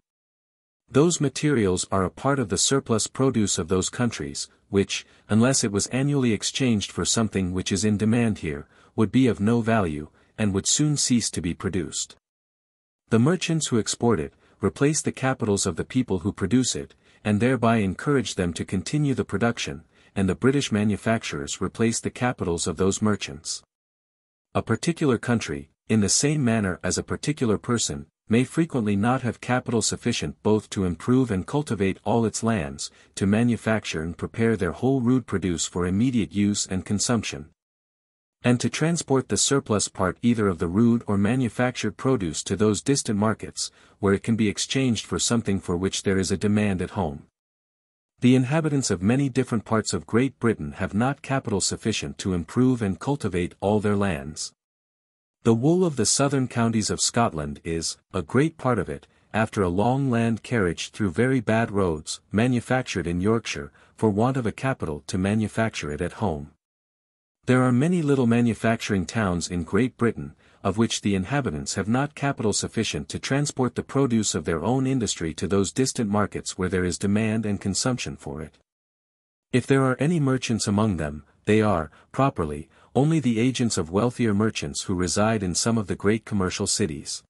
Those materials are a part of the surplus produce of those countries, which, unless it was annually exchanged for something which is in demand here, would be of no value, and would soon cease to be produced. The merchants who export it, replace the capitals of the people who produce it, and thereby encourage them to continue the production, and the British manufacturers replace the capitals of those merchants. A particular country, in the same manner as a particular person, may frequently not have capital sufficient both to improve and cultivate all its lands, to manufacture and prepare their whole rude produce for immediate use and consumption, and to transport the surplus part either of the rude or manufactured produce to those distant markets, where it can be exchanged for something for which there is a demand at home. The inhabitants of many different parts of Great Britain have not capital sufficient to improve and cultivate all their lands. The wool of the southern counties of Scotland is, a great part of it, after a long land carriage through very bad roads, manufactured in Yorkshire, for want of a capital to manufacture it at home. There are many little manufacturing towns in Great Britain, of which the inhabitants have not capital sufficient to transport the produce of their own industry to those distant markets where there is demand and consumption for it. If there are any merchants among them, they are, properly, only the agents of wealthier merchants who reside in some of the great commercial cities.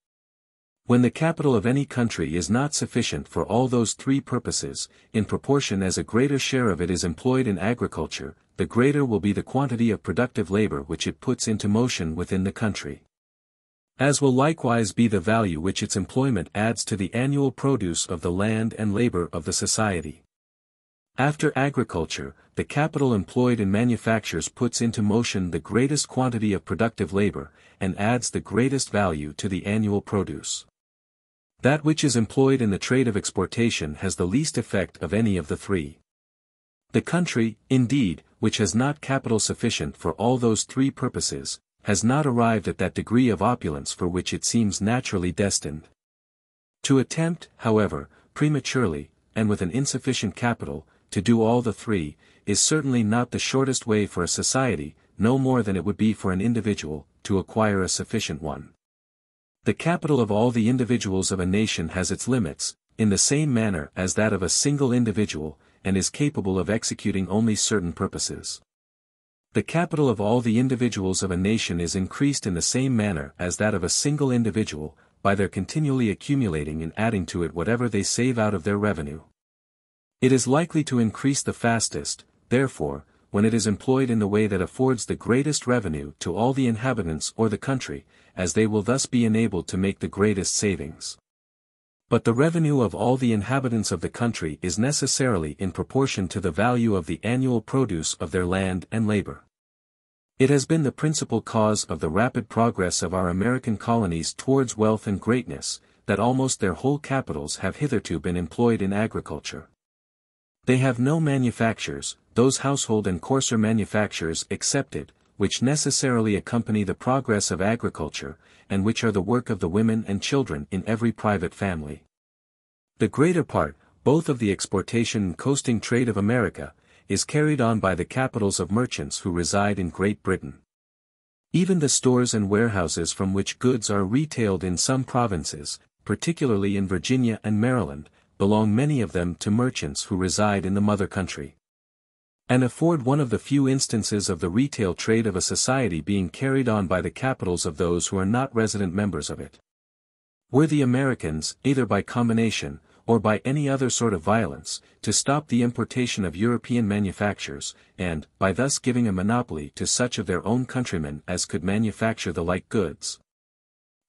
When the capital of any country is not sufficient for all those three purposes, in proportion as a greater share of it is employed in agriculture, the greater will be the quantity of productive labor which it puts into motion within the country. As will likewise be the value which its employment adds to the annual produce of the land and labor of the society. After agriculture, the capital employed in manufactures puts into motion the greatest quantity of productive labor, and adds the greatest value to the annual produce. That which is employed in the trade of exportation has the least effect of any of the three. The country, indeed, which has not capital sufficient for all those three purposes, has not arrived at that degree of opulence for which it seems naturally destined. To attempt, however, prematurely, and with an insufficient capital, to do all the three, is certainly not the shortest way for a society, no more than it would be for an individual, to acquire a sufficient one. The capital of all the individuals of a nation has its limits, in the same manner as that of a single individual, and is capable of executing only certain purposes. The capital of all the individuals of a nation is increased in the same manner as that of a single individual, by their continually accumulating and adding to it whatever they save out of their revenue. It is likely to increase the fastest, therefore, when it is employed in the way that affords the greatest revenue to all the inhabitants or the country, as they will thus be enabled to make the greatest savings. But the revenue of all the inhabitants of the country is necessarily in proportion to the value of the annual produce of their land and labor. It has been the principal cause of the rapid progress of our American colonies towards wealth and greatness, that almost their whole capitals have hitherto been employed in agriculture. They have no manufactures, those household and coarser manufactures excepted, which necessarily accompany the progress of agriculture, and which are the work of the women and children in every private family. The greater part, both of the exportation and coasting trade of America, is carried on by the capitals of merchants who reside in Great Britain. Even the stores and warehouses from which goods are retailed in some provinces, particularly in Virginia and Maryland, belong many of them to merchants who reside in the mother country, and afford one of the few instances of the retail trade of a society being carried on by the capitals of those who are not resident members of it. Were the Americans, either by combination, or by any other sort of violence, to stop the importation of European manufactures, and, by thus giving a monopoly to such of their own countrymen as could manufacture the like goods,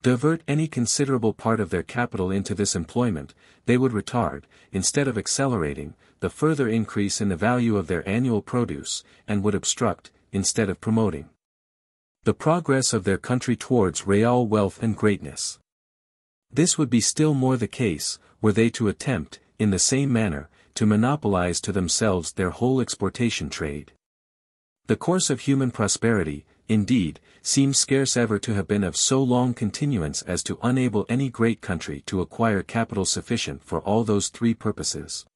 divert any considerable part of their capital into this employment, they would retard, instead of accelerating, the further increase in the value of their annual produce, and would obstruct, instead of promoting, the progress of their country towards real wealth and greatness. This would be still more the case, were they to attempt, in the same manner, to monopolize to themselves their whole exportation trade. The course of human prosperity, indeed, seems scarce ever to have been of so long continuance as to enable any great country to acquire capital sufficient for all those three purposes.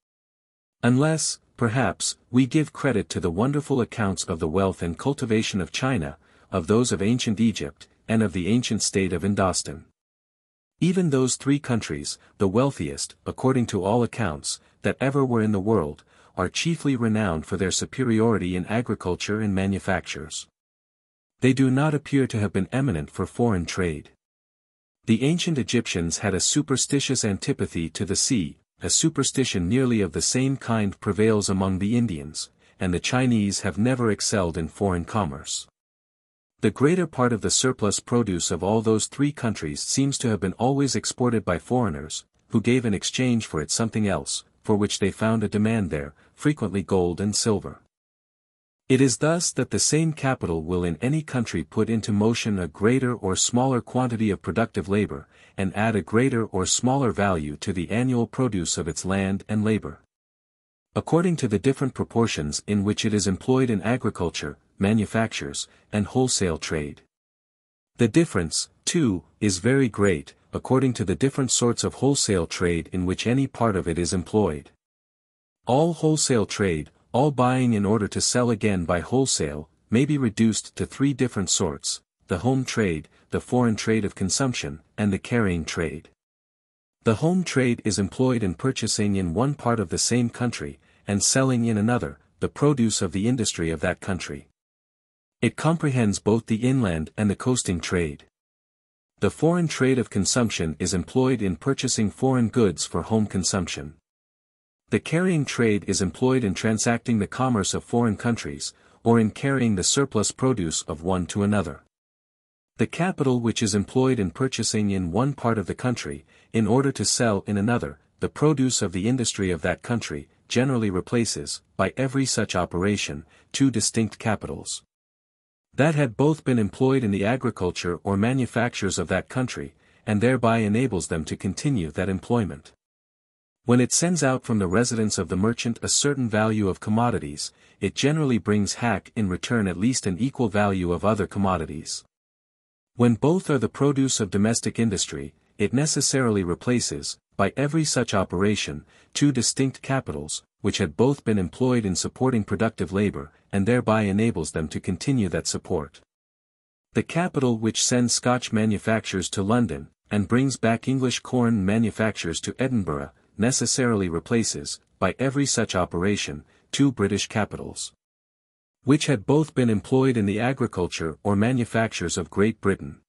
Unless, perhaps, we give credit to the wonderful accounts of the wealth and cultivation of China, of those of ancient Egypt, and of the ancient state of Indostan. Even those three countries, the wealthiest, according to all accounts, that ever were in the world, are chiefly renowned for their superiority in agriculture and manufactures. They do not appear to have been eminent for foreign trade. The ancient Egyptians had a superstitious antipathy to the sea, a superstition nearly of the same kind prevails among the Indians, and the Chinese have never excelled in foreign commerce. The greater part of the surplus produce of all those three countries seems to have been always exported by foreigners, who gave in exchange for it something else, for which they found a demand there, frequently gold and silver. It is thus that the same capital will in any country put into motion a greater or smaller quantity of productive labor, and add a greater or smaller value to the annual produce of its land and labor, according to the different proportions in which it is employed in agriculture, manufactures, and wholesale trade. The difference, too, is very great, according to the different sorts of wholesale trade in which any part of it is employed. All wholesale trade, all buying in order to sell again by wholesale, may be reduced to three different sorts: the home trade, the foreign trade of consumption, and the carrying trade. The home trade is employed in purchasing in one part of the same country, and selling in another, the produce of the industry of that country. It comprehends both the inland and the coasting trade. The foreign trade of consumption is employed in purchasing foreign goods for home consumption. The carrying trade is employed in transacting the commerce of foreign countries, or in carrying the surplus produce of one to another. The capital which is employed in purchasing in one part of the country, in order to sell in another, the produce of the industry of that country, generally replaces, by every such operation, two distinct capitals that had both been employed in the agriculture or manufactures of that country, and thereby enables them to continue that employment. When it sends out from the residence of the merchant a certain value of commodities, it generally brings back in return at least an equal value of other commodities. When both are the produce of domestic industry, it necessarily replaces, by every such operation, two distinct capitals, which had both been employed in supporting productive labor, and thereby enables them to continue that support. The capital which sends Scotch manufactures to London, and brings back English corn manufactures to Edinburgh, necessarily replaces, by every such operation, two British capitals, which had both been employed in the agriculture or manufactures of Great Britain.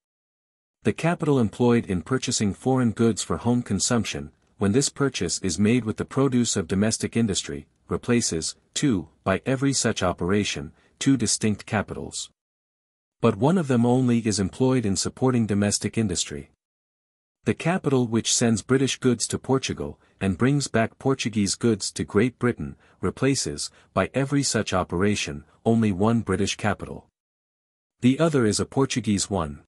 The capital employed in purchasing foreign goods for home consumption, when this purchase is made with the produce of domestic industry, replaces, too, by every such operation, two distinct capitals. But one of them only is employed in supporting domestic industry. The capital which sends British goods to Portugal, and brings back Portuguese goods to Great Britain, replaces, by every such operation, only one British capital. The other is a Portuguese one.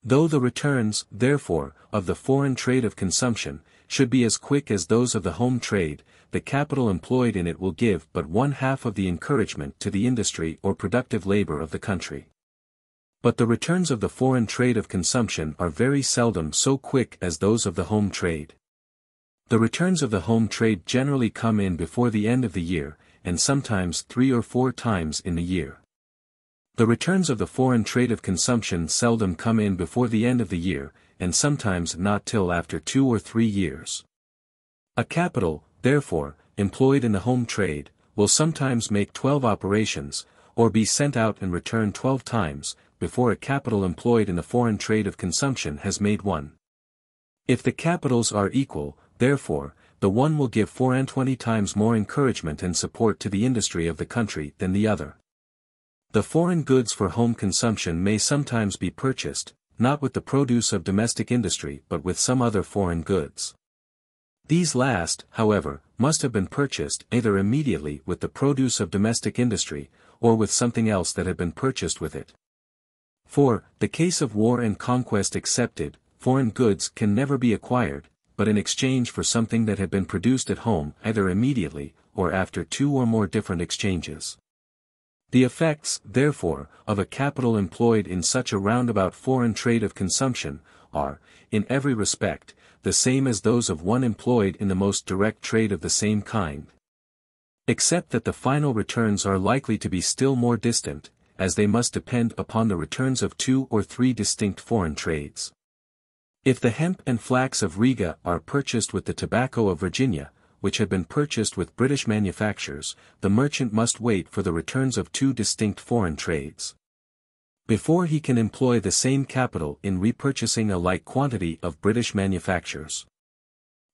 Though the returns, therefore, of the foreign trade of consumption, should be as quick as those of the home trade, the capital employed in it will give but one half of the encouragement to the industry or productive labor of the country. But the returns of the foreign trade of consumption are very seldom so quick as those of the home trade. The returns of the home trade generally come in before the end of the year, and sometimes 3 or 4 times in the year. The returns of the foreign trade of consumption seldom come in before the end of the year, and sometimes not till after 2 or 3 years. A capital, therefore, employed in the home trade, will sometimes make 12 operations, or be sent out and returned 12 times, before a capital employed in the foreign trade of consumption has made 1. If the capitals are equal, therefore, the one will give 24 times more encouragement and support to the industry of the country than the other. The foreign goods for home consumption may sometimes be purchased, not with the produce of domestic industry but with some other foreign goods. These last, however, must have been purchased either immediately with the produce of domestic industry, or with something else that had been purchased with it. For, the case of war and conquest excepted, foreign goods can never be acquired, but in exchange for something that had been produced at home either immediately, or after 2 or more different exchanges. The effects, therefore, of a capital employed in such a roundabout foreign trade of consumption, are, in every respect, the same as those of one employed in the most direct trade of the same kind. Except that the final returns are likely to be still more distant, as they must depend upon the returns of 2 or 3 distinct foreign trades. If the hemp and flax of Riga are purchased with the tobacco of Virginia, which have been purchased with British manufactures, the merchant must wait for the returns of two distinct foreign trades before he can employ the same capital in repurchasing a like quantity of British manufactures.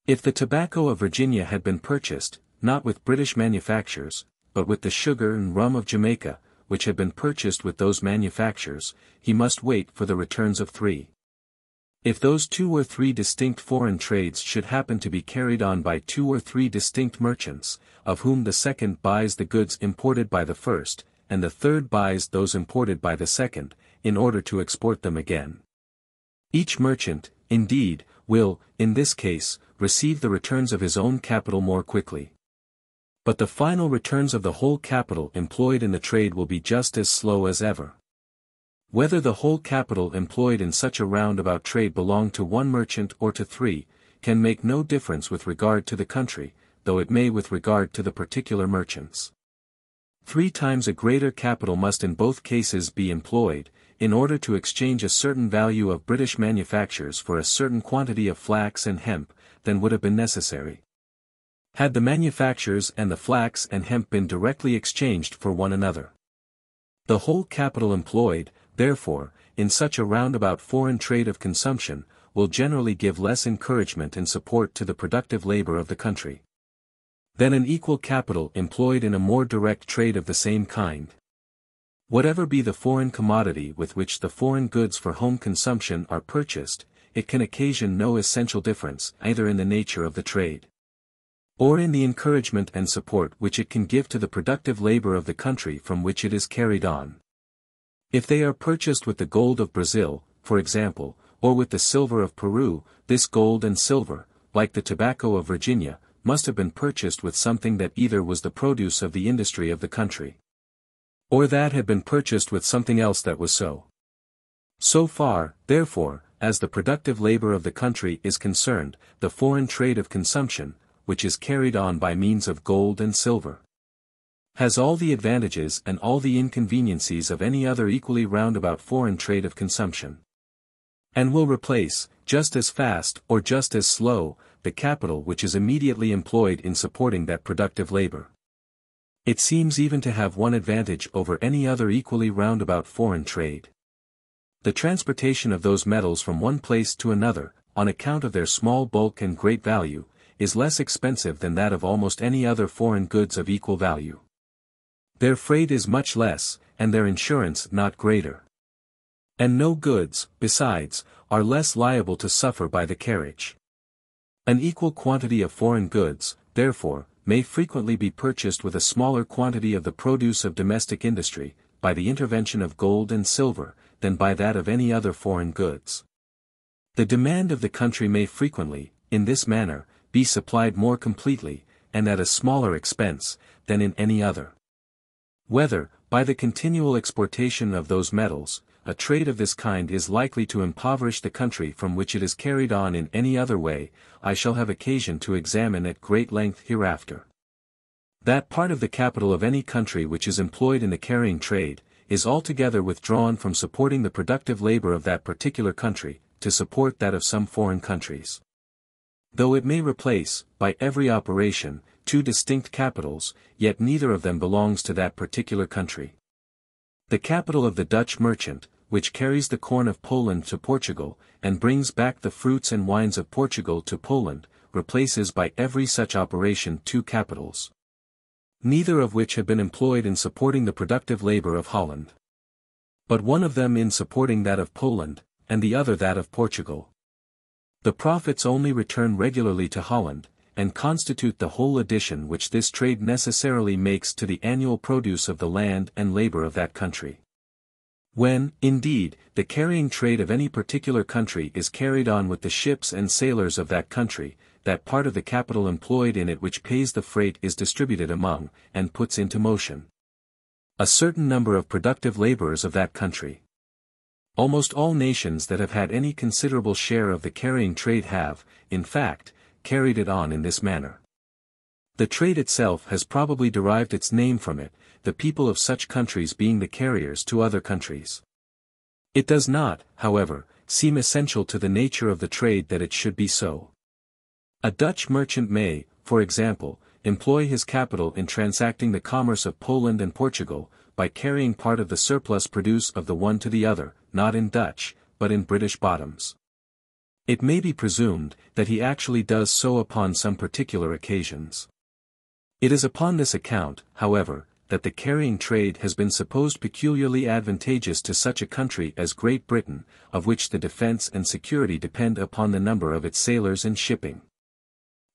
If the tobacco of Virginia had been purchased, not with British manufactures, but with the sugar and rum of Jamaica, which had been purchased with those manufactures, he must wait for the returns of three. If those 2 or 3 distinct foreign trades should happen to be carried on by 2 or 3 distinct merchants, of whom the second buys the goods imported by the first, and the third buys those imported by the second, in order to export them again, each merchant, indeed, will, in this case, receive the returns of his own capital more quickly. But the final returns of the whole capital employed in the trade will be just as slow as ever. Whether the whole capital employed in such a roundabout trade belong to one merchant or to 3, can make no difference with regard to the country, though it may with regard to the particular merchants. 3 times a greater capital must in both cases be employed, in order to exchange a certain value of British manufactures for a certain quantity of flax and hemp, than would have been necessary had the manufactures and the flax and hemp been directly exchanged for one another. The whole capital employed, therefore, in such a roundabout foreign trade of consumption, will generally give less encouragement and support to the productive labor of the country than an equal capital employed in a more direct trade of the same kind. Whatever be the foreign commodity with which the foreign goods for home consumption are purchased, it can occasion no essential difference either in the nature of the trade, or in the encouragement and support which it can give to the productive labor of the country from which it is carried on. If they are purchased with the gold of Brazil, for example, or with the silver of Peru, this gold and silver, like the tobacco of Virginia, must have been purchased with something that either was the produce of the industry of the country, or that had been purchased with something else that was so. So far, therefore, as the productive labor of the country is concerned, the foreign trade of consumption, which is carried on by means of gold and silver, has all the advantages and all the inconveniencies of any other equally roundabout foreign trade of consumption, and will replace, just as fast or just as slow, the capital which is immediately employed in supporting that productive labor. It seems even to have one advantage over any other equally roundabout foreign trade. The transportation of those metals from one place to another, on account of their small bulk and great value, is less expensive than that of almost any other foreign goods of equal value. Their freight is much less, and their insurance not greater. And no goods, besides, are less liable to suffer by the carriage. An equal quantity of foreign goods, therefore, may frequently be purchased with a smaller quantity of the produce of domestic industry, by the intervention of gold and silver, than by that of any other foreign goods. The demand of the country may frequently, in this manner, be supplied more completely, and at a smaller expense, than in any other. Whether, by the continual exportation of those metals, a trade of this kind is likely to impoverish the country from which it is carried on in any other way, I shall have occasion to examine at great length hereafter. That part of the capital of any country which is employed in the carrying trade, is altogether withdrawn from supporting the productive labor of that particular country, to support that of some foreign countries. Though it may replace, by every operation, 2 distinct capitals, yet neither of them belongs to that particular country. The capital of the Dutch merchant, which carries the corn of Poland to Portugal, and brings back the fruits and wines of Portugal to Poland, replaces by every such operation 2 capitals, neither of which have been employed in supporting the productive labor of Holland, but one of them in supporting that of Poland, and the other that of Portugal. The profits only return regularly to Holland, and constitute the whole addition which this trade necessarily makes to the annual produce of the land and labor of that country. When, indeed, the carrying trade of any particular country is carried on with the ships and sailors of that country, that part of the capital employed in it which pays the freight is distributed among, and puts into motion, a certain number of productive laborers of that country. Almost all nations that have had any considerable share of the carrying trade have, in fact, carried it on in this manner. The trade itself has probably derived its name from it, the people of such countries being the carriers to other countries. It does not, however, seem essential to the nature of the trade that it should be so. A Dutch merchant may, for example, employ his capital in transacting the commerce of Poland and Portugal, by carrying part of the surplus produce of the one to the other, not in Dutch, but in British bottoms. It may be presumed that he actually does so upon some particular occasions. It is upon this account, however, that the carrying trade has been supposed peculiarly advantageous to such a country as Great Britain, of which the defense and security depend upon the number of its sailors and shipping.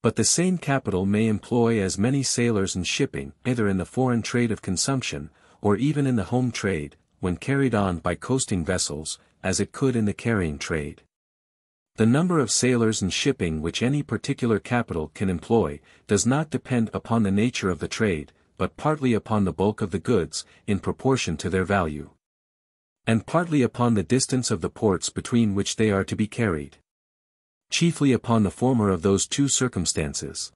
But the same capital may employ as many sailors and shipping, either in the foreign trade of consumption, or even in the home trade, when carried on by coasting vessels, as it could in the carrying trade. The number of sailors and shipping which any particular capital can employ, does not depend upon the nature of the trade, but partly upon the bulk of the goods, in proportion to their value. And partly upon the distance of the ports between which they are to be carried. Chiefly upon the former of those two circumstances.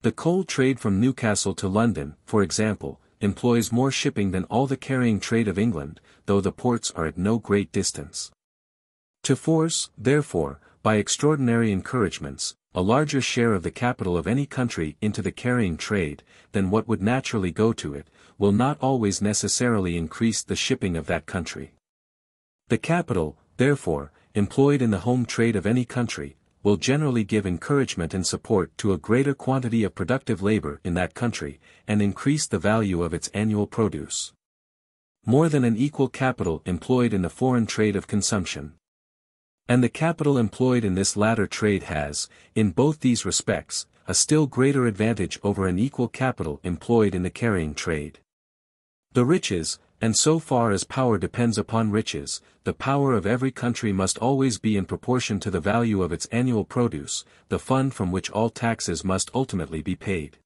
The coal trade from Newcastle to London, for example, employs more shipping than all the carrying trade of England, though the ports are at no great distance. To force, therefore, by extraordinary encouragements, a larger share of the capital of any country into the carrying trade, than what would naturally go to it, will not always necessarily increase the shipping of that country. The capital, therefore, employed in the home trade of any country, will generally give encouragement and support to a greater quantity of productive labor in that country, and increase the value of its annual produce. More than an equal capital employed in the foreign trade of consumption. And the capital employed in this latter trade has, in both these respects, a still greater advantage over an equal capital employed in the carrying trade. The riches, and so far as power depends upon riches, the power of every country must always be in proportion to the value of its annual produce, the fund from which all taxes must ultimately be paid.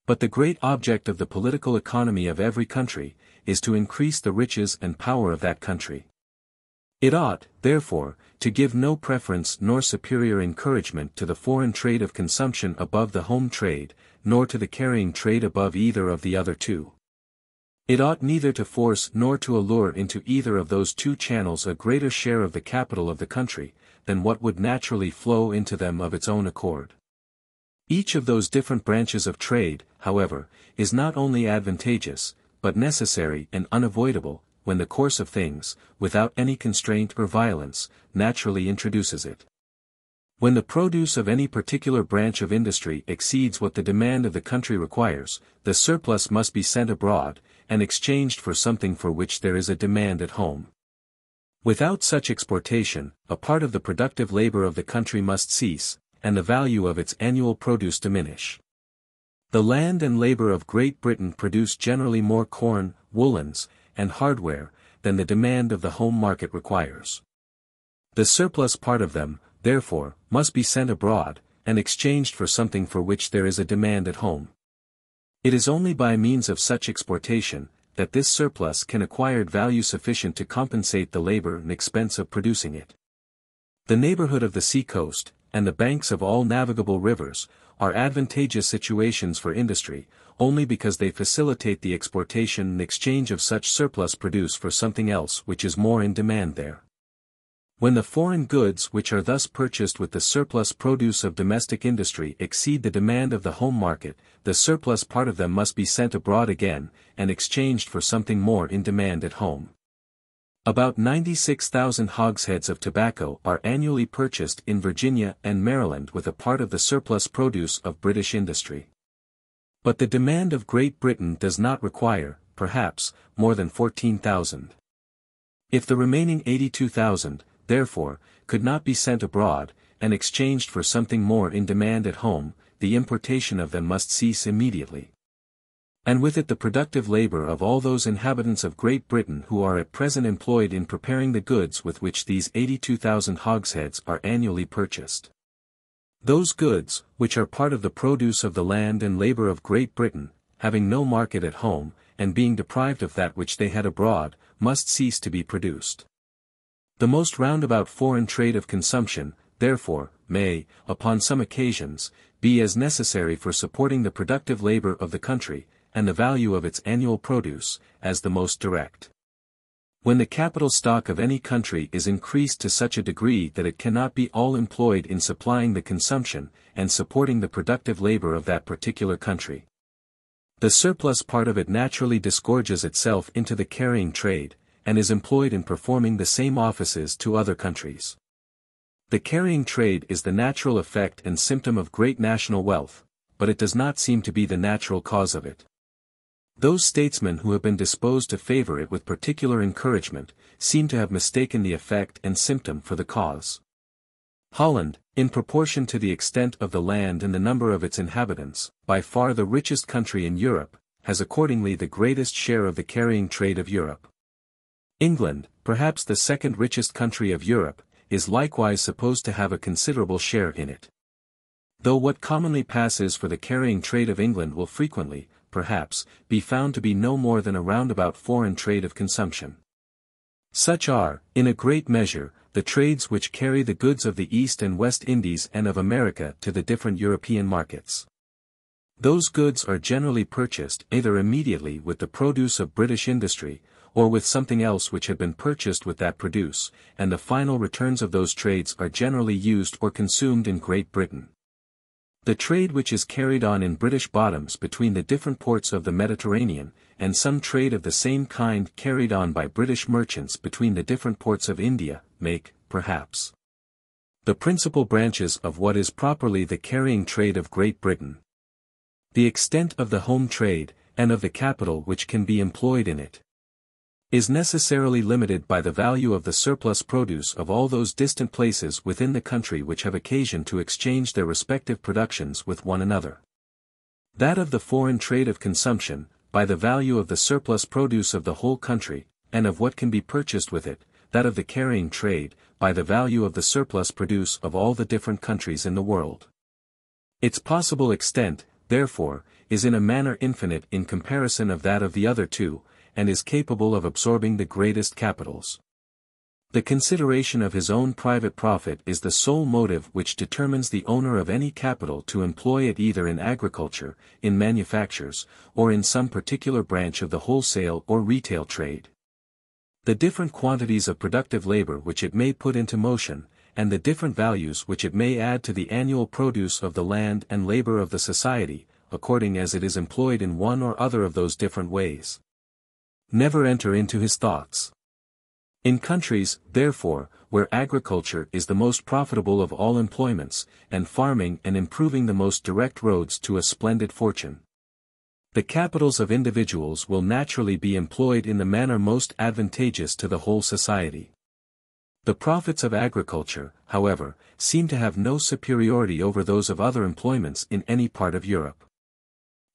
But the great object of the political economy of every country, is to increase the riches and power of that country. It ought, therefore, to give no preference nor superior encouragement to the foreign trade of consumption above the home trade, nor to the carrying trade above either of the other two. It ought neither to force nor to allure into either of those two channels a greater share of the capital of the country, than what would naturally flow into them of its own accord. Each of those different branches of trade, however, is not only advantageous, but necessary and unavoidable, when the course of things, without any constraint or violence, naturally introduces it. When the produce of any particular branch of industry exceeds what the demand of the country requires, the surplus must be sent abroad, and exchanged for something for which there is a demand at home. Without such exportation, a part of the productive labor of the country must cease, and the value of its annual produce diminish. The land and labor of Great Britain produce generally more corn, woolens, and hardware, than the demand of the home market requires. The surplus part of them, therefore, must be sent abroad, and exchanged for something for which there is a demand at home. It is only by means of such exportation, that this surplus can acquire value sufficient to compensate the labor and expense of producing it. The neighborhood of the sea-coast, and the banks of all navigable rivers, are advantageous situations for industry, only because they facilitate the exportation and exchange of such surplus produce for something else which is more in demand there. When the foreign goods which are thus purchased with the surplus produce of domestic industry exceed the demand of the home market, the surplus part of them must be sent abroad again, and exchanged for something more in demand at home. About 96,000 hogsheads of tobacco are annually purchased in Virginia and Maryland with a part of the surplus produce of British industry. But the demand of Great Britain does not require, perhaps, more than 14,000. If the remaining 82,000, therefore, could not be sent abroad, and exchanged for something more in demand at home, the importation of them must cease immediately. And with it the productive labor of all those inhabitants of Great Britain who are at present employed in preparing the goods with which these 82,000 hogsheads are annually purchased. Those goods, which are part of the produce of the land and labor of Great Britain, having no market at home, and being deprived of that which they had abroad, must cease to be produced. The most roundabout foreign trade of consumption, therefore, may, upon some occasions, be as necessary for supporting the productive labor of the country, and the value of its annual produce, as the most direct. When the capital stock of any country is increased to such a degree that it cannot be all employed in supplying the consumption and supporting the productive labor of that particular country, the surplus part of it naturally disgorges itself into the carrying trade, and is employed in performing the same offices to other countries. The carrying trade is the natural effect and symptom of great national wealth, but it does not seem to be the natural cause of it. Those statesmen who have been disposed to favor it with particular encouragement, seem to have mistaken the effect and symptom for the cause. Holland, in proportion to the extent of the land and the number of its inhabitants, by far the richest country in Europe, has accordingly the greatest share of the carrying trade of Europe. England, perhaps the second richest country of Europe, is likewise supposed to have a considerable share in it. Though what commonly passes for the carrying trade of England will frequently, perhaps, be found to be no more than a roundabout foreign trade of consumption. Such are, in a great measure, the trades which carry the goods of the East and West Indies and of America to the different European markets. Those goods are generally purchased either immediately with the produce of British industry, or with something else which had been purchased with that produce, and the final returns of those trades are generally used or consumed in Great Britain. The trade which is carried on in British bottoms between the different ports of the Mediterranean, and some trade of the same kind carried on by British merchants between the different ports of India, make, perhaps, the principal branches of what is properly the carrying trade of Great Britain. The extent of the home trade, and of the capital which can be employed in it, is necessarily limited by the value of the surplus produce of all those distant places within the country which have occasion to exchange their respective productions with one another. That of the foreign trade of consumption, by the value of the surplus produce of the whole country, and of what can be purchased with it, that of the carrying trade, by the value of the surplus produce of all the different countries in the world. Its possible extent, therefore, is in a manner infinite in comparison of that of the other two, and is capable of absorbing the greatest capitals. The consideration of his own private profit is the sole motive which determines the owner of any capital to employ it either in agriculture, in manufactures, or in some particular branch of the wholesale or retail trade. The different quantities of productive labor which it may put into motion, and the different values which it may add to the annual produce of the land and labor of the society, according as it is employed in one or other of those different ways, never enter into his thoughts. In countries, therefore, where agriculture is the most profitable of all employments, and farming and improving the most direct roads to a splendid fortune, the capitals of individuals will naturally be employed in the manner most advantageous to the whole society. The profits of agriculture, however, seem to have no superiority over those of other employments in any part of Europe.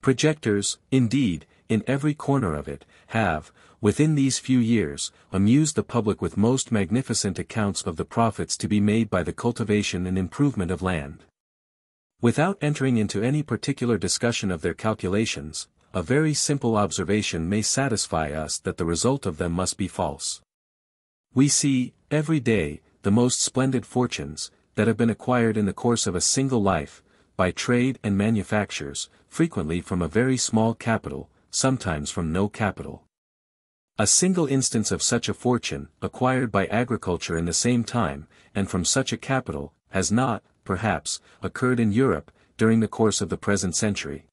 Projectors, indeed, in every corner of it, have, within these few years, amused the public with most magnificent accounts of the profits to be made by the cultivation and improvement of land. Without entering into any particular discussion of their calculations, a very simple observation may satisfy us that the result of them must be false. We see, every day, the most splendid fortunes, that have been acquired in the course of a single life, by trade and manufactures, frequently from a very small capital, sometimes from no capital. A single instance of such a fortune, acquired by agriculture in the same time, and from such a capital, has not, perhaps, occurred in Europe, during the course of the present century.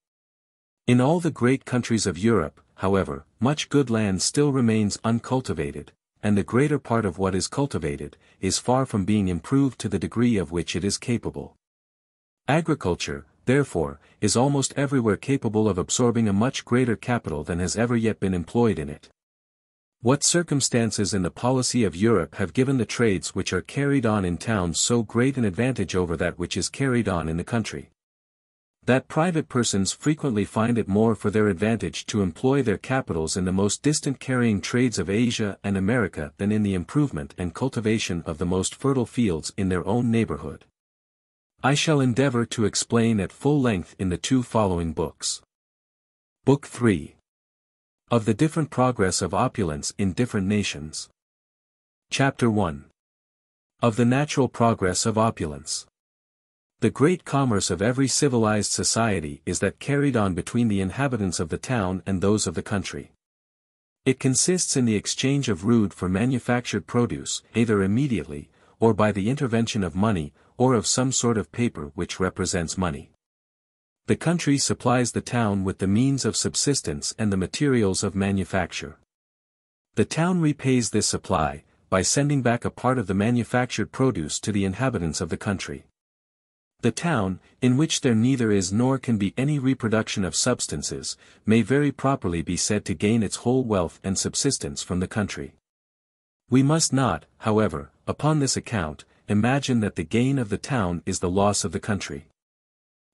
In all the great countries of Europe, however, much good land still remains uncultivated, and the greater part of what is cultivated, is far from being improved to the degree of which it is capable. Agriculture, therefore, is almost everywhere capable of absorbing a much greater capital than has ever yet been employed in it. What circumstances in the policy of Europe have given the trades which are carried on in towns so great an advantage over that which is carried on in the country? That private persons frequently find it more for their advantage to employ their capitals in the most distant carrying trades of Asia and America than in the improvement and cultivation of the most fertile fields in their own neighborhood. I shall endeavor to explain at full length in the two following books. Book 3. Of the different progress of opulence in different nations. Chapter 1. Of the natural progress of opulence. The great commerce of every civilized society is that carried on between the inhabitants of the town and those of the country. It consists in the exchange of rude for manufactured produce, either immediately, or by the intervention of money, or of some sort of paper which represents money. The country supplies the town with the means of subsistence and the materials of manufacture. The town repays this supply, by sending back a part of the manufactured produce to the inhabitants of the country. The town, in which there neither is nor can be any reproduction of substances, may very properly be said to gain its whole wealth and subsistence from the country. We must not, however, upon this account, imagine that the gain of the town is the loss of the country.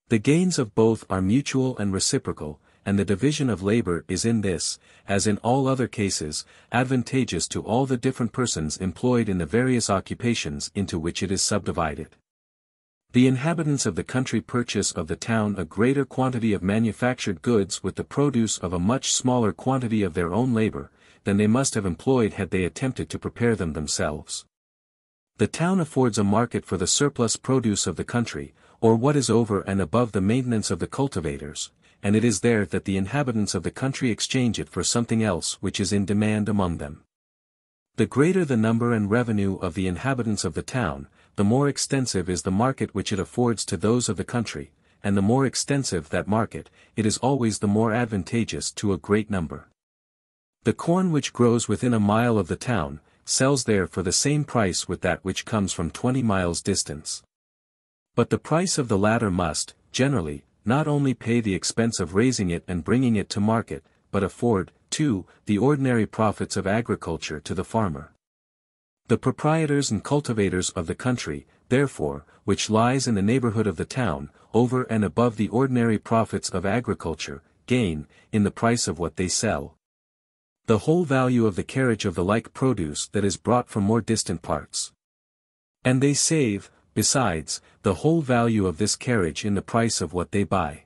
The gains of both are mutual and reciprocal, and the division of labor is in this, as in all other cases, advantageous to all the different persons employed in the various occupations into which it is subdivided. The inhabitants of the country purchase of the town a greater quantity of manufactured goods with the produce of a much smaller quantity of their own labor, than they must have employed had they attempted to prepare them themselves. The town affords a market for the surplus produce of the country, or what is over and above the maintenance of the cultivators, and it is there that the inhabitants of the country exchange it for something else which is in demand among them. The greater the number and revenue of the inhabitants of the town, the more extensive is the market which it affords to those of the country, and the more extensive that market, it is always the more advantageous to a great number. The corn which grows within a mile of the town, sells there for the same price with that which comes from 20 miles distance. But the price of the latter must, generally, not only pay the expense of raising it and bringing it to market, but afford, too, the ordinary profits of agriculture to the farmer. The proprietors and cultivators of the country, therefore, which lies in the neighborhood of the town, over and above the ordinary profits of agriculture, gain, in the price of what they sell, the whole value of the carriage of the like produce that is brought from more distant parts. And they save, besides, the whole value of this carriage in the price of what they buy.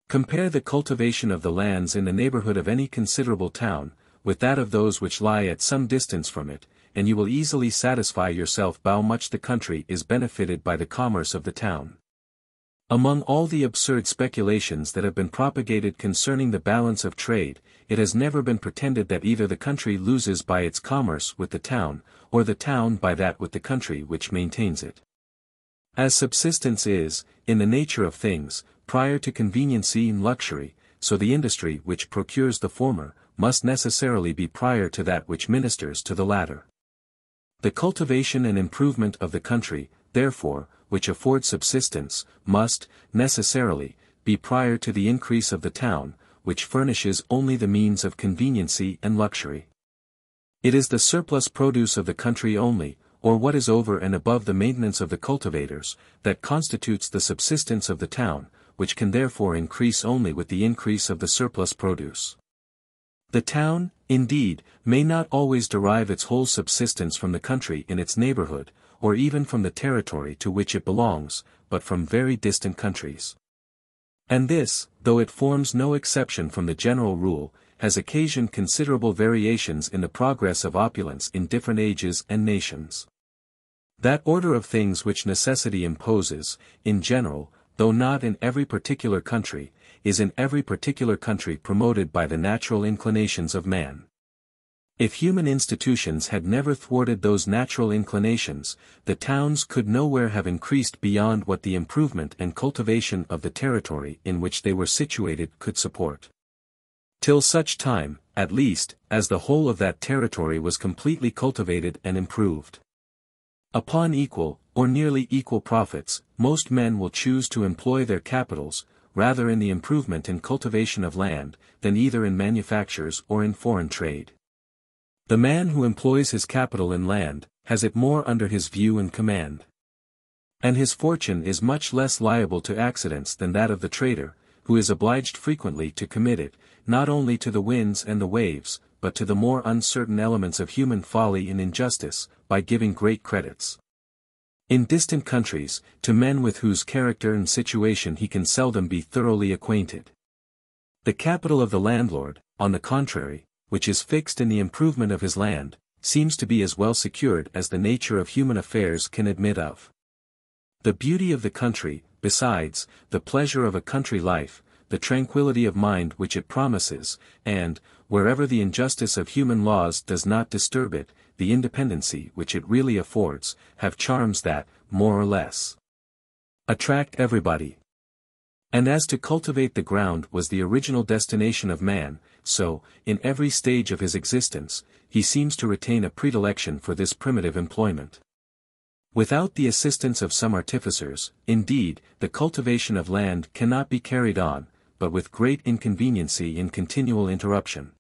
Compare the cultivation of the lands in the neighborhood of any considerable town, with that of those which lie at some distance from it, and you will easily satisfy yourself how much the country is benefited by the commerce of the town. Among all the absurd speculations that have been propagated concerning the balance of trade, it has never been pretended that either the country loses by its commerce with the town, or the town by that with the country which maintains it. As subsistence is, in the nature of things, prior to conveniency and luxury, so the industry which procures the former, must necessarily be prior to that which ministers to the latter. The cultivation and improvement of the country, therefore, which affords subsistence, must, necessarily, be prior to the increase of the town, which furnishes only the means of conveniency and luxury. It is the surplus produce of the country only, or what is over and above the maintenance of the cultivators, that constitutes the subsistence of the town, which can therefore increase only with the increase of the surplus produce. The town, indeed, may not always derive its whole subsistence from the country in its neighborhood, or even from the territory to which it belongs, but from very distant countries. And this, though it forms no exception from the general rule, has occasioned considerable variations in the progress of opulence in different ages and nations. That order of things which necessity imposes, in general, though not in every particular country, is in every particular country promoted by the natural inclinations of man. If human institutions had never thwarted those natural inclinations, the towns could nowhere have increased beyond what the improvement and cultivation of the territory in which they were situated could support. Till such time, at least, as the whole of that territory was completely cultivated and improved. Upon equal, or nearly equal profits, most men will choose to employ their capitals, rather in the improvement and cultivation of land, than either in manufactures or in foreign trade. The man who employs his capital in land, has it more under his view and command. And his fortune is much less liable to accidents than that of the trader, who is obliged frequently to commit it, not only to the winds and the waves, but to the more uncertain elements of human folly and injustice, by giving great credits. In distant countries, to men with whose character and situation he can seldom be thoroughly acquainted. The capital of the landlord, on the contrary, which is fixed in the improvement of his land, seems to be as well secured as the nature of human affairs can admit of. The beauty of the country, besides, the pleasure of a country life, the tranquility of mind which it promises, and, wherever the injustice of human laws does not disturb it, the independency which it really affords, have charms that, more or less, attract everybody. And as to cultivate the ground was the original destination of man, so, in every stage of his existence, he seems to retain a predilection for this primitive employment. Without the assistance of some artificers, indeed, the cultivation of land cannot be carried on, but with great inconveniency in continual interruption.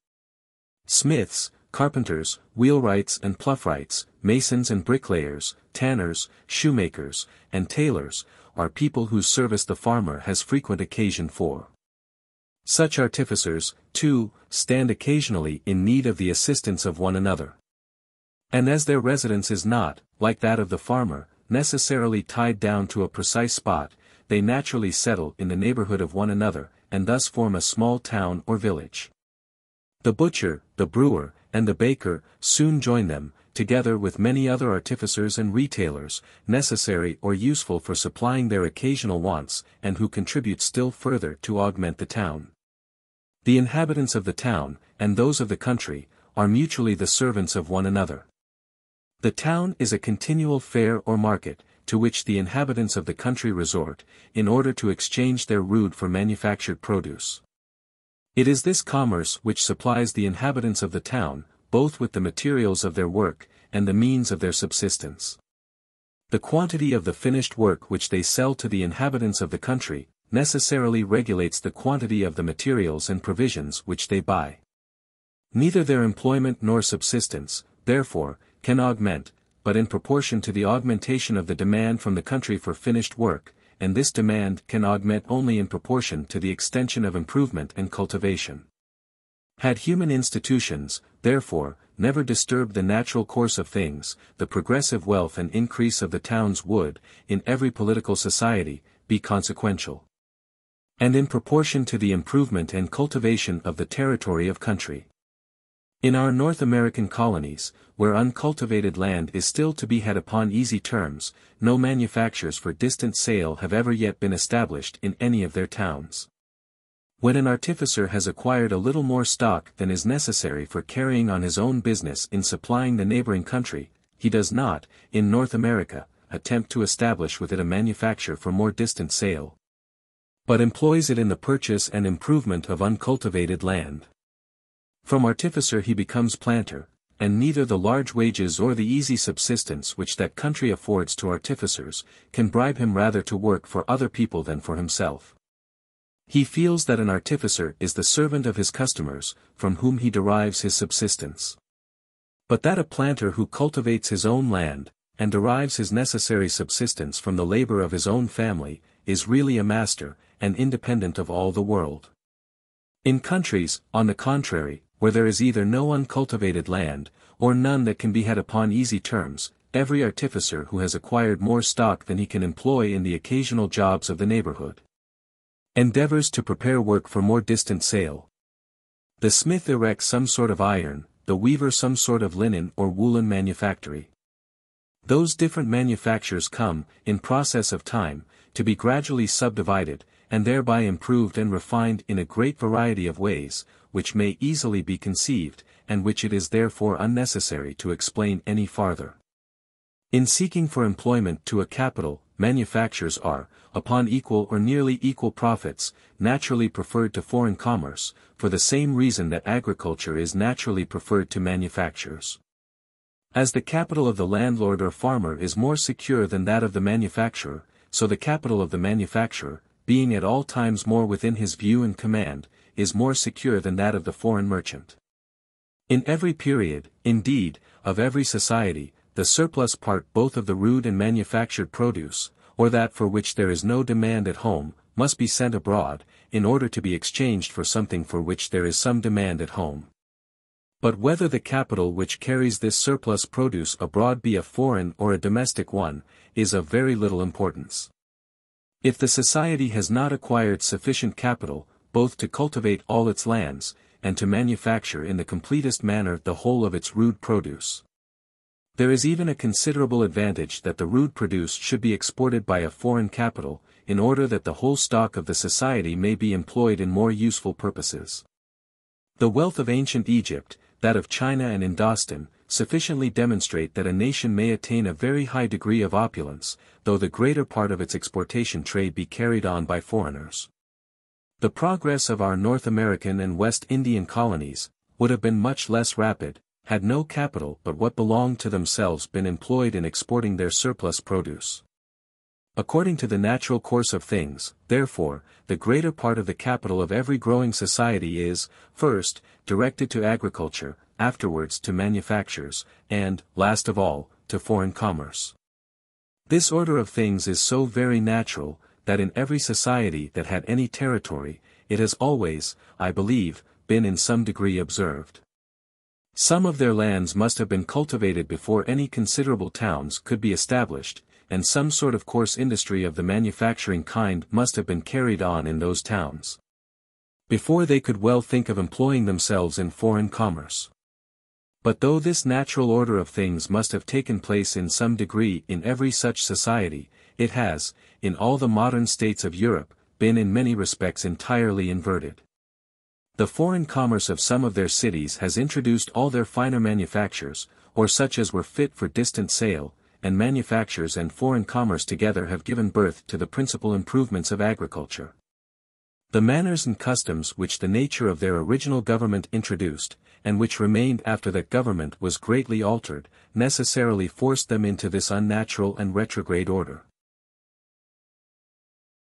Smiths, carpenters, wheelwrights and ploughwrights, masons and bricklayers, tanners, shoemakers, and tailors, are people whose service the farmer has frequent occasion for. Such artificers, too, stand occasionally in need of the assistance of one another. And as their residence is not, like that of the farmer, necessarily tied down to a precise spot, they naturally settle in the neighborhood of one another, and thus form a small town or village. The butcher, the brewer, and the baker soon join them, together with many other artificers and retailers, necessary or useful for supplying their occasional wants, and who contribute still further to augment the town. The inhabitants of the town, and those of the country, are mutually the servants of one another. The town is a continual fair or market, to which the inhabitants of the country resort, in order to exchange their rude for manufactured produce. It is this commerce which supplies the inhabitants of the town, both with the materials of their work, and the means of their subsistence. The quantity of the finished work which they sell to the inhabitants of the country, necessarily regulates the quantity of the materials and provisions which they buy. Neither their employment nor subsistence, therefore, can augment, but in proportion to the augmentation of the demand from the country for finished work, and this demand can augment only in proportion to the extension of improvement and cultivation. Had human institutions, therefore, never disturbed the natural course of things, the progressive wealth and increase of the towns would, in every political society, be consequential. And in proportion to the improvement and cultivation of the territory of country. In our North American colonies, where uncultivated land is still to be had upon easy terms, no manufactures for distant sale have ever yet been established in any of their towns. When an artificer has acquired a little more stock than is necessary for carrying on his own business in supplying the neighboring country, he does not, in North America, attempt to establish with it a manufacture for more distant sale, but employs it in the purchase and improvement of uncultivated land. From artificer he becomes planter, and neither the large wages or the easy subsistence which that country affords to artificers, can bribe him rather to work for other people than for himself. He feels that an artificer is the servant of his customers, from whom he derives his subsistence. But that a planter who cultivates his own land, and derives his necessary subsistence from the labor of his own family, is really a master, and independent of all the world. In countries, on the contrary, where there is either no uncultivated land, or none that can be had upon easy terms, every artificer who has acquired more stock than he can employ in the occasional jobs of the neighborhood, endeavors to prepare work for more distant sale. The smith erects some sort of iron, the weaver some sort of linen or woolen manufactory. Those different manufactures come, in process of time, to be gradually subdivided, and thereby improved and refined in a great variety of ways, which may easily be conceived, and which it is therefore unnecessary to explain any farther. In seeking for employment to a capital, manufactures are, upon equal or nearly equal profits, naturally preferred to foreign commerce, for the same reason that agriculture is naturally preferred to manufactures. As the capital of the landlord or farmer is more secure than that of the manufacturer, so the capital of the manufacturer, being at all times more within his view and command, is more secure than that of the foreign merchant. In every period, indeed, of every society, the surplus part both of the rude and manufactured produce, or that for which there is no demand at home, must be sent abroad, in order to be exchanged for something for which there is some demand at home. But whether the capital which carries this surplus produce abroad be a foreign or a domestic one, is of very little importance. If the society has not acquired sufficient capital, both to cultivate all its lands, and to manufacture in the completest manner the whole of its rude produce, there is even a considerable advantage that the rude produce should be exported by a foreign capital, in order that the whole stock of the society may be employed in more useful purposes. The wealth of ancient Egypt, that of China and Indostan, sufficiently demonstrate that a nation may attain a very high degree of opulence, though the greater part of its exportation trade be carried on by foreigners. The progress of our North American and West Indian colonies would have been much less rapid, had no capital but what belonged to themselves been employed in exporting their surplus produce. According to the natural course of things, therefore, the greater part of the capital of every growing society is, first, directed to agriculture, afterwards to manufactures, and, last of all, to foreign commerce. This order of things is so very natural, that in every society that had any territory, it has always, I believe, been in some degree observed. Some of their lands must have been cultivated before any considerable towns could be established, and some sort of coarse industry of the manufacturing kind must have been carried on in those towns, before they could well think of employing themselves in foreign commerce. But though this natural order of things must have taken place in some degree in every such society, it has, in all the modern states of Europe, been in many respects entirely inverted. The foreign commerce of some of their cities has introduced all their finer manufactures, or such as were fit for distant sale, and manufactures and foreign commerce together have given birth to the principal improvements of agriculture. The manners and customs which the nature of their original government introduced, and which remained after that government was greatly altered, necessarily forced them into this unnatural and retrograde order.